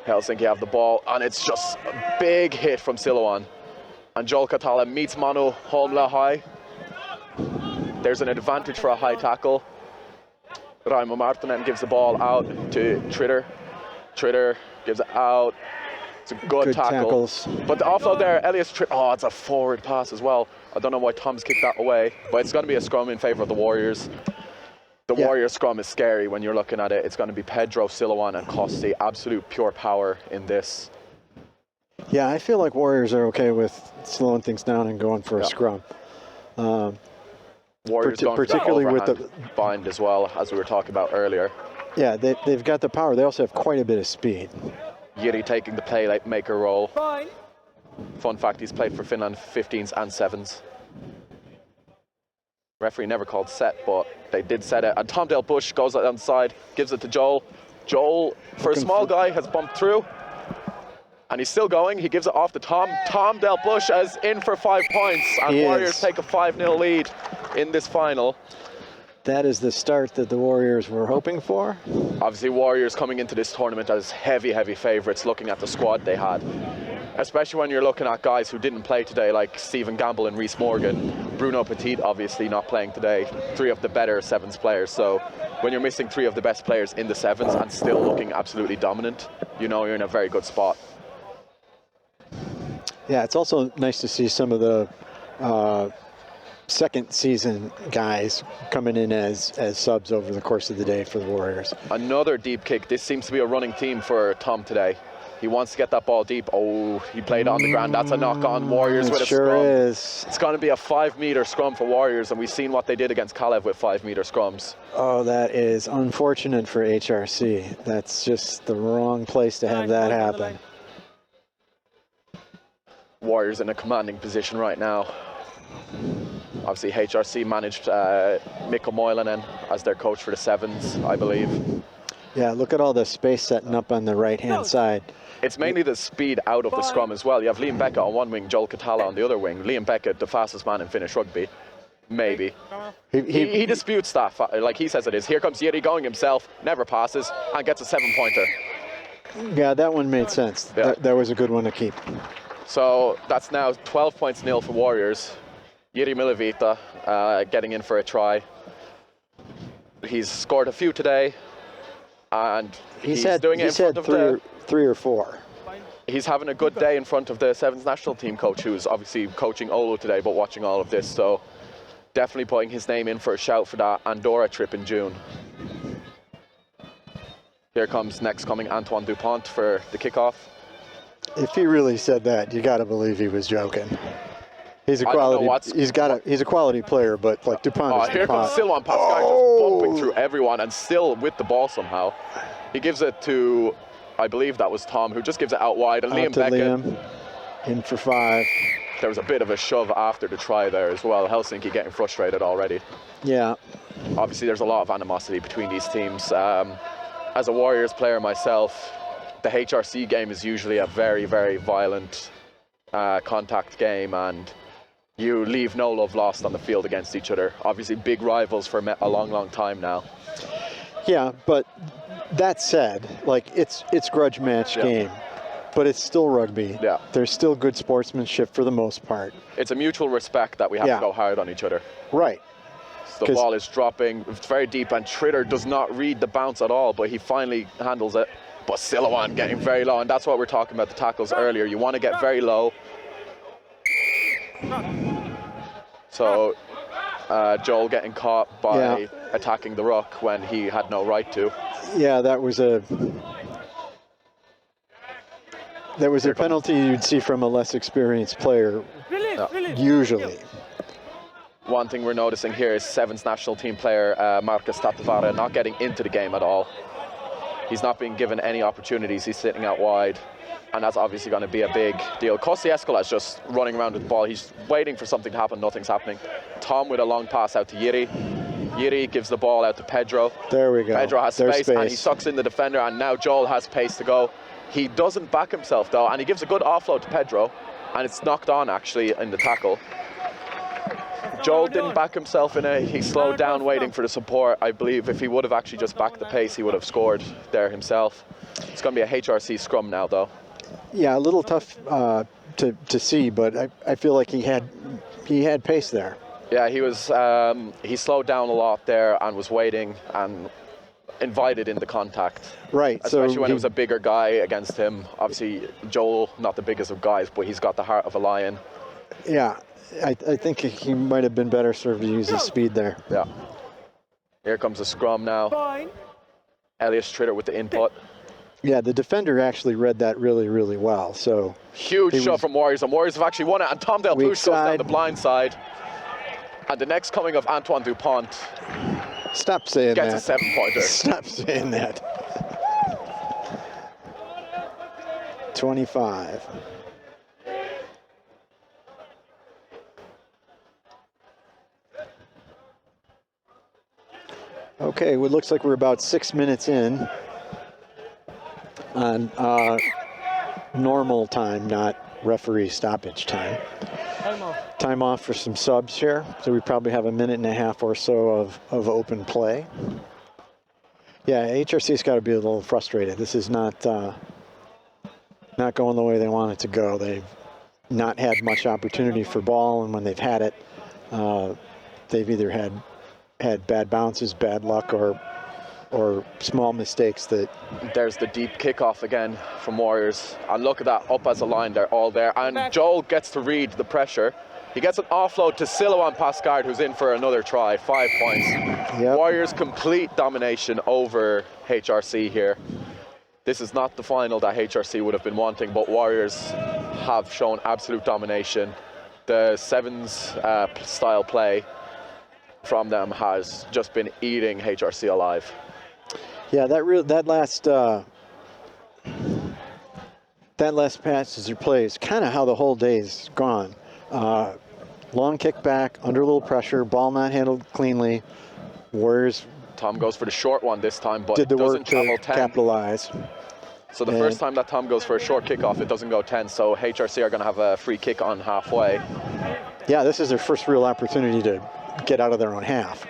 Helsinki have the ball, and it's just a big hit from Silouan. And Joel Katala meets Manu Holmela high. There's an advantage for a high tackle. Raimo Martinen gives the ball out to Tritter. Tritter gives it out. It's a good tackle. Tackles. But the offload there, Elias Tritter, oh, it's a forward pass as well. I don't know why Tom's kicked that away, but it's going to be a scrum in favor of the Warriors. The Warriors scrum is scary when you're looking at it. It's going to be Pedro, Silouan and Kossi. Absolute pure power in this. Yeah, I feel like Warriors are okay with slowing things down and going for a scrum. Warriors going particularly for with the bind as well, as we were talking about earlier. Yeah, they've got the power. They also have quite a bit of speed. Jiri taking the playmaker role. Fun fact, he's played for Finland 15s and 7s. Referee never called set, but they did set it. And Tom Telbush goes down the side, gives it to Joel. Joel, for a small guy, has bumped through. And he's still going. He gives it off to Tom. Tom Telbush is in for 5 points. And Warriors take a 5-0 lead in this final. That is the start that the Warriors were hoping for. Obviously, Warriors coming into this tournament as heavy, heavy favourites, looking at the squad they had. especially when you're looking at guys who didn't play today, like Stephen Gamble and Rhys Morgan. Bruno Petit obviously not playing today, 3 of the better sevens players. So when you're missing 3 of the best players in the sevens and still looking absolutely dominant, you know you're in a very good spot. Yeah, it's also nice to see some of the second season guys coming in as subs over the course of the day for the Warriors. Another deep kick. This seems to be a running theme for Tom today. He wants to get that ball deep. Oh, he played on the ground. That's a knock on Warriors with a sure scrum. Is. It's going to be a 5-meter scrum for Warriors, and we've seen what they did against Kalev with 5-meter scrums. Oh, that is unfortunate for HRC. That's just the wrong place to have that happen. Warriors in a commanding position right now. Obviously, HRC managed Mikko Moilanen as their coach for the sevens, I believe. Yeah, look at all the space setting up on the right-hand side. It's mainly the speed out of the scrum as well. You have Liam Beckett on one wing, Joel Catala on the other wing. Liam Beckett, the fastest man in Finnish rugby. Maybe. He disputes that, like he says it is. Here comes Jiri going himself, never passes, and gets a 7-pointer. Yeah, that one made sense. Yeah. That was a good one to keep. So that's now 12 points nil for Warriors. Jiri Milavita getting in for a try. He's scored a few today, and he's doing it in front of three or four. He's having a good day in front of the sevens national team coach, who's obviously coaching Oulu today, but watching all of this. So definitely putting his name in for a shout for that Andorra trip in June. Here comes next coming Antoine Dupont for the kickoff. If he really said that, you got to believe he was joking. He's a quality. He's a quality player, but like Dupont. Here comes Silwan Pascal just bumping through everyone and still with the ball somehow. He gives it to, I believe that was Tom, who just gives it out wide. And Liam Beckett in for 5. There was a bit of a shove after the try there as well. Helsinki getting frustrated already. Yeah. Obviously, there's a lot of animosity between these teams. As a Warriors player myself, the HRC game is usually a very, very violent contact game, and you leave no love lost on the field against each other. Obviously, big rivals for a long, long time now. Yeah, but that said, like it's grudge match game, but it's still rugby. Yeah. There's still good sportsmanship for the most part. It's a mutual respect that we have to go hard on each other. Right. So the ball is dropping, it's very deep, and Tritter does not read the bounce at all, but he finally handles it. But Silouan getting very low, and that's what we're talking about the tackles earlier. You want to get very low. So Joel getting caught by attacking the ruck when he had no right to. Yeah, that was a penalty you'd see from a less experienced player, usually. One thing we're noticing here is Sevens national team player Marcus Tatavara not getting into the game at all. He's not being given any opportunities. He's sitting out wide, and that's obviously going to be a big deal. Kosciuszko is just running around with the ball. He's waiting for something to happen. Nothing's happening. Tom with a long pass out to Jiri. Jiri gives the ball out to Pedro. There we go. Pedro has space, and he sucks in the defender, and now Joel has pace to go. He doesn't back himself, though, and he gives a good offload to Pedro, and it's knocked on, actually, in the tackle. Joel didn't back himself in it. He slowed down waiting for the support. I believe if he would have actually just backed the pace, he would have scored there himself. It's going to be a HRC scrum now, though. Yeah, a little tough to see, but I feel like he had pace there. Yeah, he slowed down a lot there and was waiting and invited in the contact. Right. Especially when it was a bigger guy against him. Obviously, Joel, not the biggest of guys, but he's got the heart of a lion. Yeah. I think he might have been better served to use his speed there. Yeah. Here comes the scrum now. Elias Tritter with the input. Yeah, the defender actually read that really, really well. So huge shot from Warriors, and Warriors have actually won it. And Tom Delpouche goes down the blind side. And the next coming of Antoine Dupont. Stop saying that. Gets a 7-pointer. Stop saying that. 25. Okay, well, it looks like we're about 6 minutes in on normal time, not referee stoppage time. Time off for some subs here, so we probably have a minute and a half or so of open play. Yeah, HRC's got to be a little frustrated. This is not not going the way they want it to go. They've not had much opportunity for ball, and when they've had it, they've either had bad bounces, bad luck, or small mistakes that... There's the deep kickoff again from Warriors. And look at that, up as a line, they're all there. And Joel gets to read the pressure. He gets an offload to Silouan Pascard, who's in for another try, 5 points. Yep. Warriors complete domination over HRC here. This is not the final that HRC would have been wanting, but Warriors have shown absolute domination. The sevens style play from them has just been eating HRC alive. Yeah, that last passage or play is kind of how the whole day's gone. Long kick back, under a little pressure, ball not handled cleanly. Warriors. Tom goes for the short one this time, but did the doesn't work travel to 10. capitalize. So the first time that Tom goes for a short kickoff, it doesn't go 10. So HRC are going to have a free kick on halfway. Yeah, this is their first real opportunity to get out of their own half.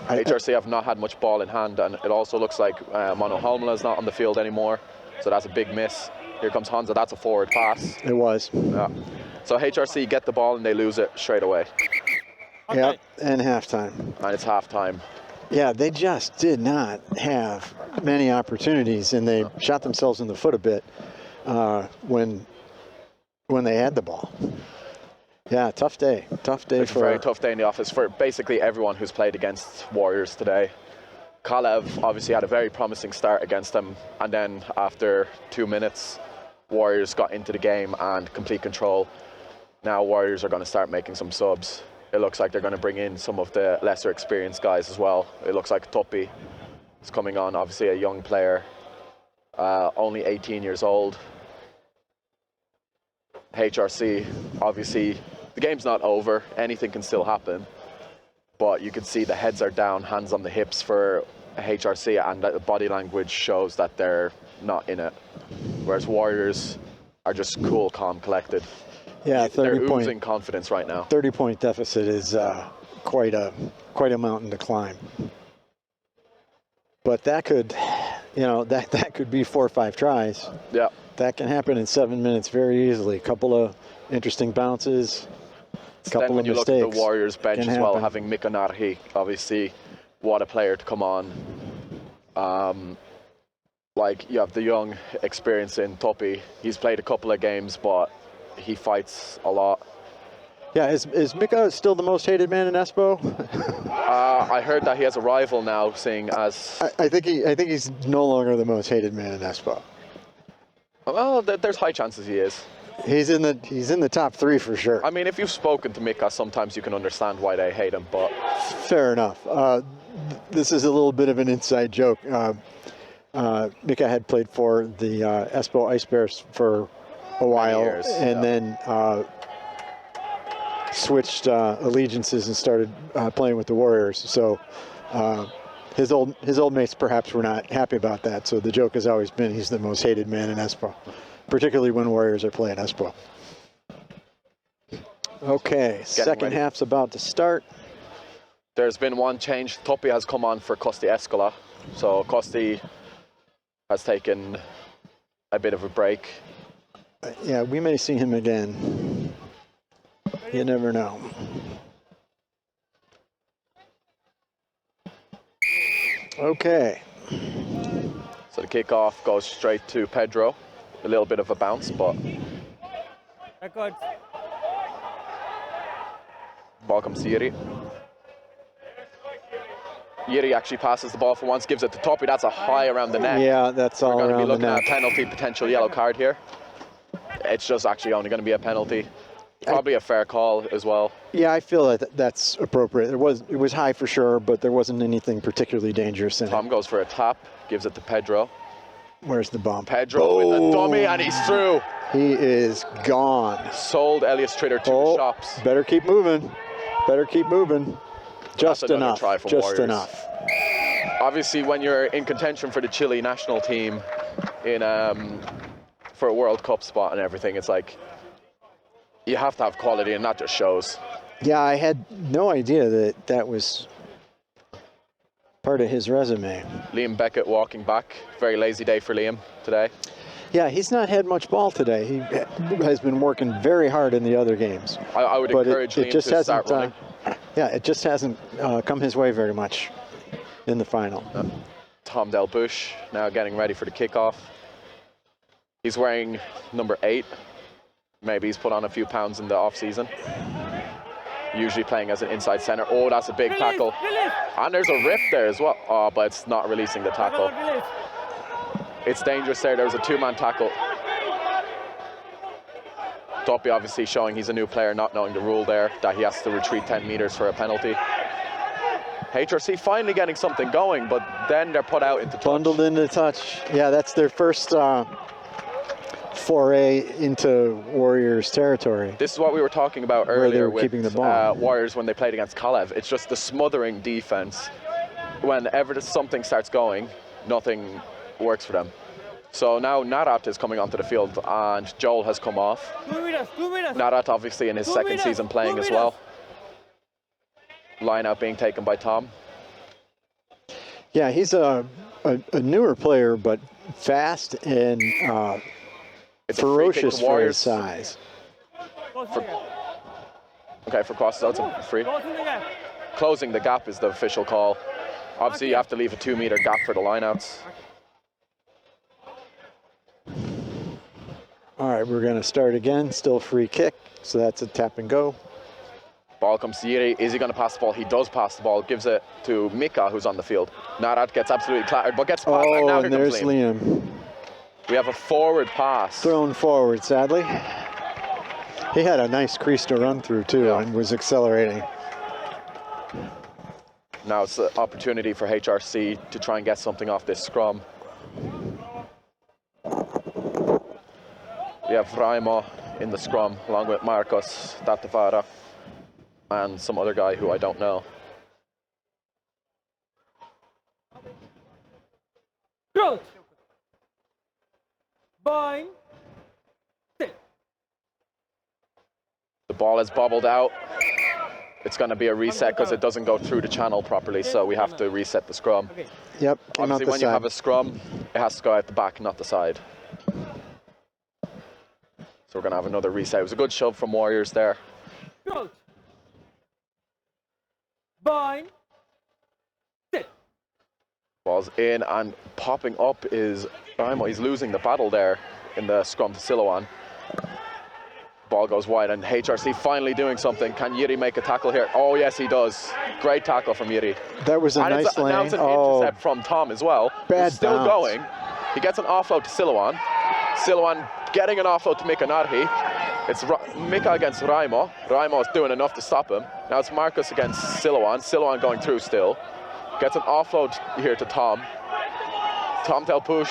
HRC have not had much ball in hand, and it also looks like Manu Holmla is not on the field anymore, so that's a big miss. Here comes Hansa, that's a forward pass. It was. Yeah. So HRC get the ball and they lose it straight away. Yep, and halftime. And it's halftime. Yeah, they just did not have many opportunities, and they shot themselves in the foot a bit when they had the ball. Yeah, tough day. Tough day it's a very tough day in the office for basically everyone who's played against Warriors today. Kalev obviously had a very promising start against them, and then after 2 minutes, Warriors got into the game and complete control. Now Warriors are going to start making some subs. It looks like they're going to bring in some of the lesser experienced guys as well. It looks like Topi is coming on, obviously a young player, only 18 years old. HRC, obviously, the game's not over, anything can still happen, but you can see the heads are down, hands on the hips for HRC, and the body language shows that they're not in it. Whereas Warriors are just cool, calm, collected. Yeah, they're oozing confidence right now. 30-point deficit is quite a mountain to climb. But that could, that could be 4 or 5 tries. Yeah. That can happen in 7 minutes very easily. A couple of interesting bounces, a couple then when of you mistakes. look at the Warriors bench can as well, happen. having Mika Narhi, obviously, what a player to come on. Like, you have the young experience in Topi. He's played a couple of games, but he fights a lot. Yeah, is Mika still the most hated man in Espoo? I heard that he has a rival now, seeing as... I think he's no longer the most hated man in Espoo. Well, there's high chances he is. He's in the top 3 for sure. I mean, if you've spoken to Mika, sometimes you can understand why they hate him, but... Fair enough. This is a little bit of an inside joke. Mika had played for the Espoo Ice Bears for a while, years, and then switched allegiances and started playing with the Warriors. So his old mates perhaps were not happy about that. So the joke has always been he's the most hated man in Espoo, particularly when Warriors are playing Espoo. Okay, second half's about to start. There's been one change. Topi has come on for Kosti Eskola. So Kosti has taken a bit of a break. Yeah, we may see him again. You never know. Okay. So the kickoff goes straight to Pedro. A little bit of a bounce, but... Record. Ball comes to Jiri. Jiri actually passes the ball for once, gives it to Topi. That's a high around the neck. Yeah, that's all around the neck. We're going to be looking at a penalty, potential yellow card here. It's just actually only going to be a penalty. Probably a fair call as well. Yeah, I feel that that's appropriate. It was high for sure, but there wasn't anything particularly dangerous in it. Tom goes for a tap, gives it to Pedro. Where's the bump? Pedro with a dummy, and he's through. He is gone. Sold Elias Tritter to the shops. Better keep moving. Better keep moving. Just enough. Try from Just Warriors. enough. Obviously, when you're in contention for the Chile national team in for a World Cup spot and everything, it's like you have to have quality, and that just shows. Yeah, I had no idea that was part of his resume. Liam Beckett walking back. Very lazy day for Liam today. Yeah, he's not had much ball today. He has been working very hard in the other games. I would encourage him to start running. Yeah, it just hasn't come his way very much in the final. Tom Del Bush now getting ready for the kickoff. He's wearing number 8. Maybe he's put on a few pounds in the off season. Usually playing as an inside center. Oh, that's a big tackle. And there's a rip there as well. Oh, but it's not releasing the tackle. It's dangerous there. There was a 2-man tackle. Topi obviously showing he's a new player, not knowing the rule there, that he has to retreat 10 meters for a penalty. HRC finally getting something going, but then they're put out into touch. Bundled into touch. Yeah, that's their first foray into Warriors territory. This is what we were talking about earlier with keeping the ball. Warriors when they played against Kalev. It's just the smothering defense. Whenever something starts going, nothing works for them. So now Narat is coming onto the field and Joel has come off. Narat obviously in his second season playing as well. Line out being taken by Tom. Yeah, he's a newer player, but fast and ferocious for his size. Okay, for crosses out, it's free. Closing the gap is the official call. Obviously, you have to leave a 2-meter gap for the lineouts. All right, we're going to start again. Still free kick, so that's a tap and go. Ball comes to Jiri. Is he going to pass the ball? He does pass the ball. Gives it to Mika, who's on the field. Narat gets absolutely clattered, but gets passed. Oh, now and there's Liam. We have a forward pass. Thrown forward, sadly. He had a nice crease to run through, too, and was accelerating. Now it's an opportunity for HRC to try and get something off this scrum. We have Raimo in the scrum, along with Marcos Tatavara and some other guy who I don't know. Growth. Bind. The ball is bobbled out. It's going to be a reset because it doesn't go through the channel properly, so we have to reset the scrum. Yep, obviously when you have a scrum, it has to go out the back, not the side. So we're going to have another reset. It was a good shove from Warriors there. Growth. Bind. Ball's in and popping up is Raimo. He's losing the battle there in the scrum to Silouan. Ball goes wide and HRC finally doing something. Can Jiri make a tackle here? Oh yes, he does. Great tackle from Jiri. That was a nice lane. Now it's an intercept from Tom as well. Bad He's still bounce. going. He gets an offload to Silouan. Silouan getting an offload to Mika Narhi. It's Mika against Raimo. Raimo is doing enough to stop him. Now it's Marcus against Silouan. Silouan going through still. Gets an offload here to Tom. Tom Telpush.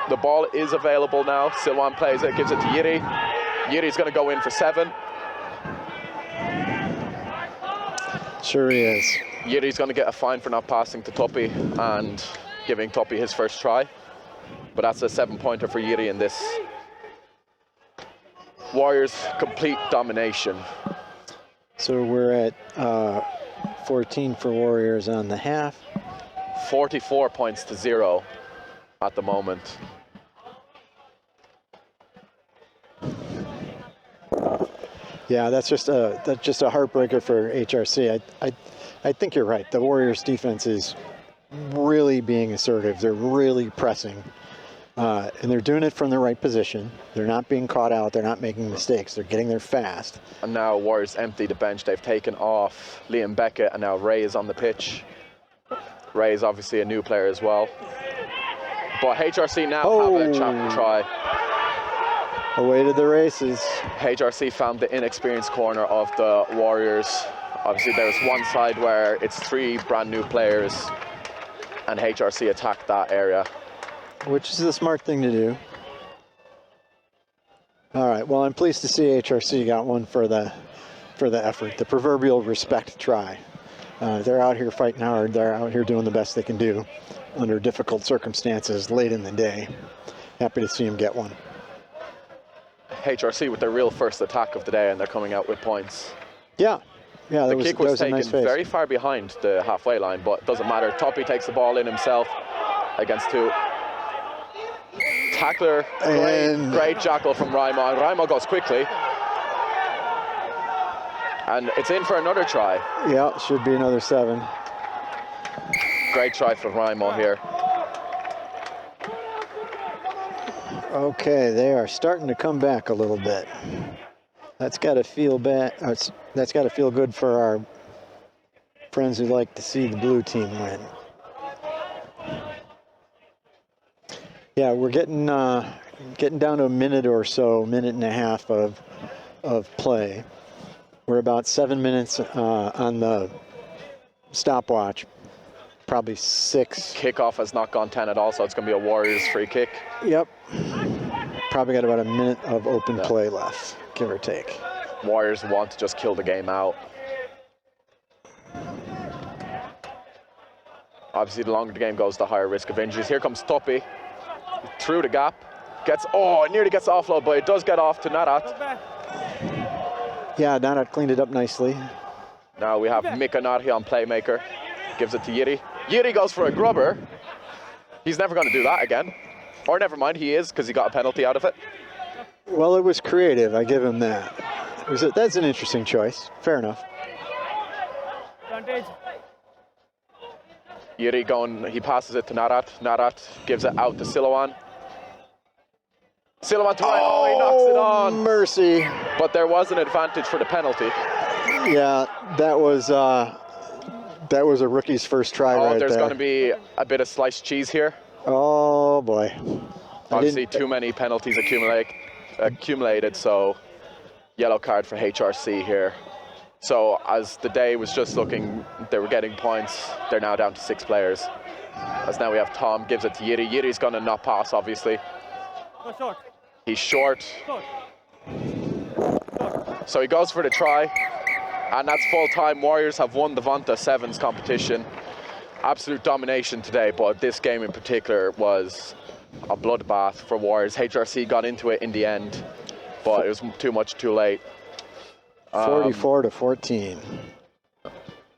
The ball is available now. Silouan plays it, gives it to Jiri. Jiri's going to go in for 7. Sure he is. Jiri's going to get a fine for not passing to Topi and giving Topi his first try. But that's a 7-pointer for Jiri in this. Warriors complete domination. So we're at 14 for Warriors on the half. 44 points to 0 at the moment. Yeah, that's just a heartbreaker for HRC. I think you're right. The Warriors defense is really being assertive. They're really pressing. And they're doing it from the right position. They're not being caught out. They're not making mistakes. They're getting there fast. And now Warriors empty the bench. They've taken off Liam Beckett, and now Ray is on the pitch. Ray is obviously a new player as well. But HRC now have a chance to try. Away to the races. HRC found the inexperienced corner of the Warriors. Obviously there's one side where it's 3 brand new players, and HRC attacked that area. Which is the smart thing to do. All right, well, I'm pleased to see HRC got one for the effort, the proverbial respect try. They're out here fighting hard. They're out here doing the best they can do under difficult circumstances late in the day. Happy to see them get one. HRC with their real first attack of the day, and they're coming out with points. Yeah, the kick was taken very far behind the halfway line, but it doesn't matter. Topi takes the ball in himself against 2. tackler, great jackal from Raimo, and Raimo goes quickly. And it's in for another try. Yeah, should be another 7. Great try from Raimo here. Okay, they are starting to come back a little bit. That's got to feel bad. That's got to feel good for our friends who like to see the blue team win. Yeah, we're getting down to a minute or so, minute and a half of play. We're about 7 minutes on the stopwatch. Probably 6. Kickoff has not gone 10 at all, so it's going to be a Warriors free kick. Yep. Probably got about a minute of open play left, give or take. Warriors want to just kill the game out. Obviously, the longer the game goes, the higher risk of injuries. Here comes Topi through the gap. It nearly gets offload, but it does get off to Narat. Yeah, Narat cleaned it up nicely. Now we have Mika Narhi on playmaker. Gives it to Jiri. Jiri goes for a grubber. He's never going to do that again. Or never mind, he is, because he got a penalty out of it. Well, it was creative. I give him that. That's an interesting choice. Fair enough. Jiri he passes it to Narat. Narat gives it out to Siloan. Siloan to he knocks it on. Mercy. But there was an advantage for the penalty. Yeah, that was a rookie's first try right there. There's going to be a bit of sliced cheese here. Oh boy. Obviously too many penalties accumulated, so yellow card for HRC here. So as the day was just looking, they were getting points. They're now down to 6 players. As now we have Tom, gives it to Jiri. Jiri's going to not pass, obviously. He's short. So he goes for the try. And that's full time. Warriors have won the Vantaa Sevens competition. Absolute domination today, but this game in particular was a bloodbath for Warriors. HRC got into it in the end, but it was too much too late. 44-14.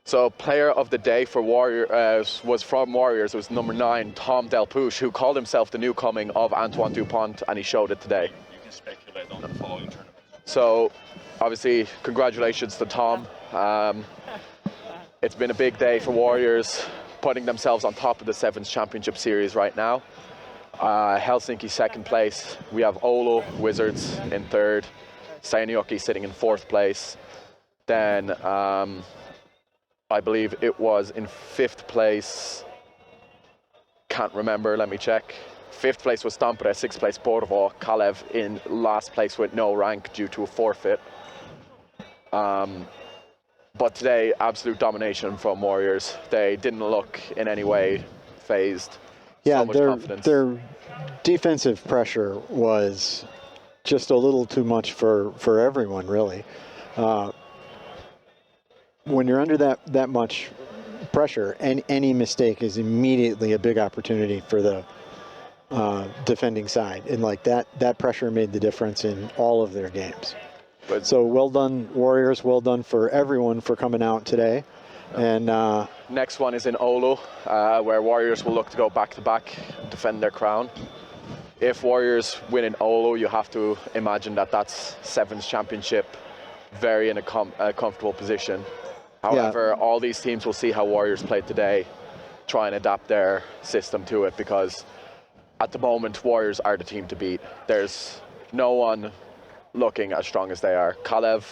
So player of the day for Warriors was from Warriors. It was number 9, Tom Delpouche, who called himself the new coming of Antoine Dupont, and he showed it today. You can speculate on the following tournament. So obviously, congratulations to Tom. It's been a big day for Warriors, putting themselves on top of the Sevens Championship Series right now. Helsinki 2nd place. We have Oulu Wizards in 3rd. Seinäjoki sitting in 4th place. Then I believe it was in 5th place. Can't remember, let me check. 5th place was Tampere, 6th place Porvoo, Kalev in last place with no rank due to a forfeit. But today, absolute domination from Warriors. They didn't look in any way phased. Yeah, so much confidence. Their defensive pressure was just a little too much for everyone, really. When you're under that much pressure, any mistake is immediately a big opportunity for the defending side, and like that pressure made the difference in all of their games. So well done, Warriors. Well done for everyone for coming out today. And next one is in Oulu, where Warriors will look to go back-to-back and defend their crown. If Warriors win in Oulu, you have to imagine that's Sevens Championship, very in a comfortable position. However, all these teams will see how Warriors played today, try and adapt their system to it, because at the moment, Warriors are the team to beat. There's no one looking as strong as they are. Kalev,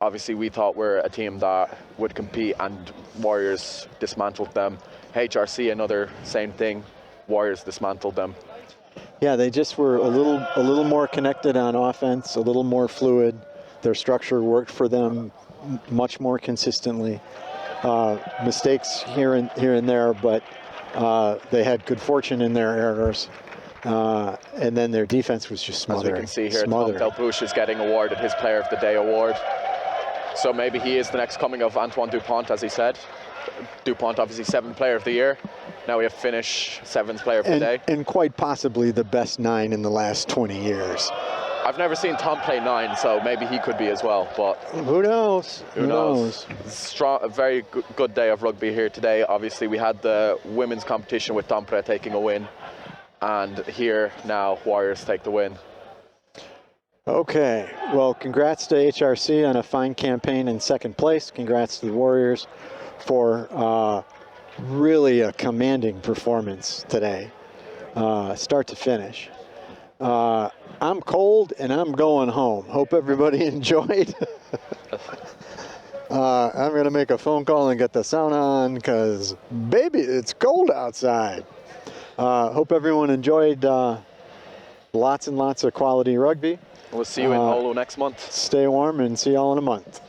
obviously we thought were a team that would compete, and Warriors dismantled them. HRC, another same thing. Warriors dismantled them. Yeah, they just were a little more connected on offense, a little more fluid. Their structure worked for them much more consistently. Mistakes here and there, but they had good fortune in their errors. And then their defense was just smothering. As we can see here, Tom Delpouche is getting awarded his Player of the Day award. So maybe he is the next coming of Antoine Dupont, as he said. Dupont, obviously 7th Player of the Year. Now we have Finnish 7th Player of the Day. And quite possibly the best 9 in the last 20 years. I've never seen Tom play 9, so maybe he could be as well. But who knows? Who knows? A very good day of rugby here today. Obviously, we had the women's competition with Tampere taking a win. and here now Warriors take the win. Okay, well, congrats to HRC on a fine campaign in second place. Congrats to the Warriors for really a commanding performance today, start to finish. I'm cold and I'm going home. Hope everybody enjoyed. I'm going to make a phone call and get the sauna on because, baby, it's cold outside. Hope everyone enjoyed lots and lots of quality rugby. We'll see you in Oulun next month. Stay warm and see y'all in a month.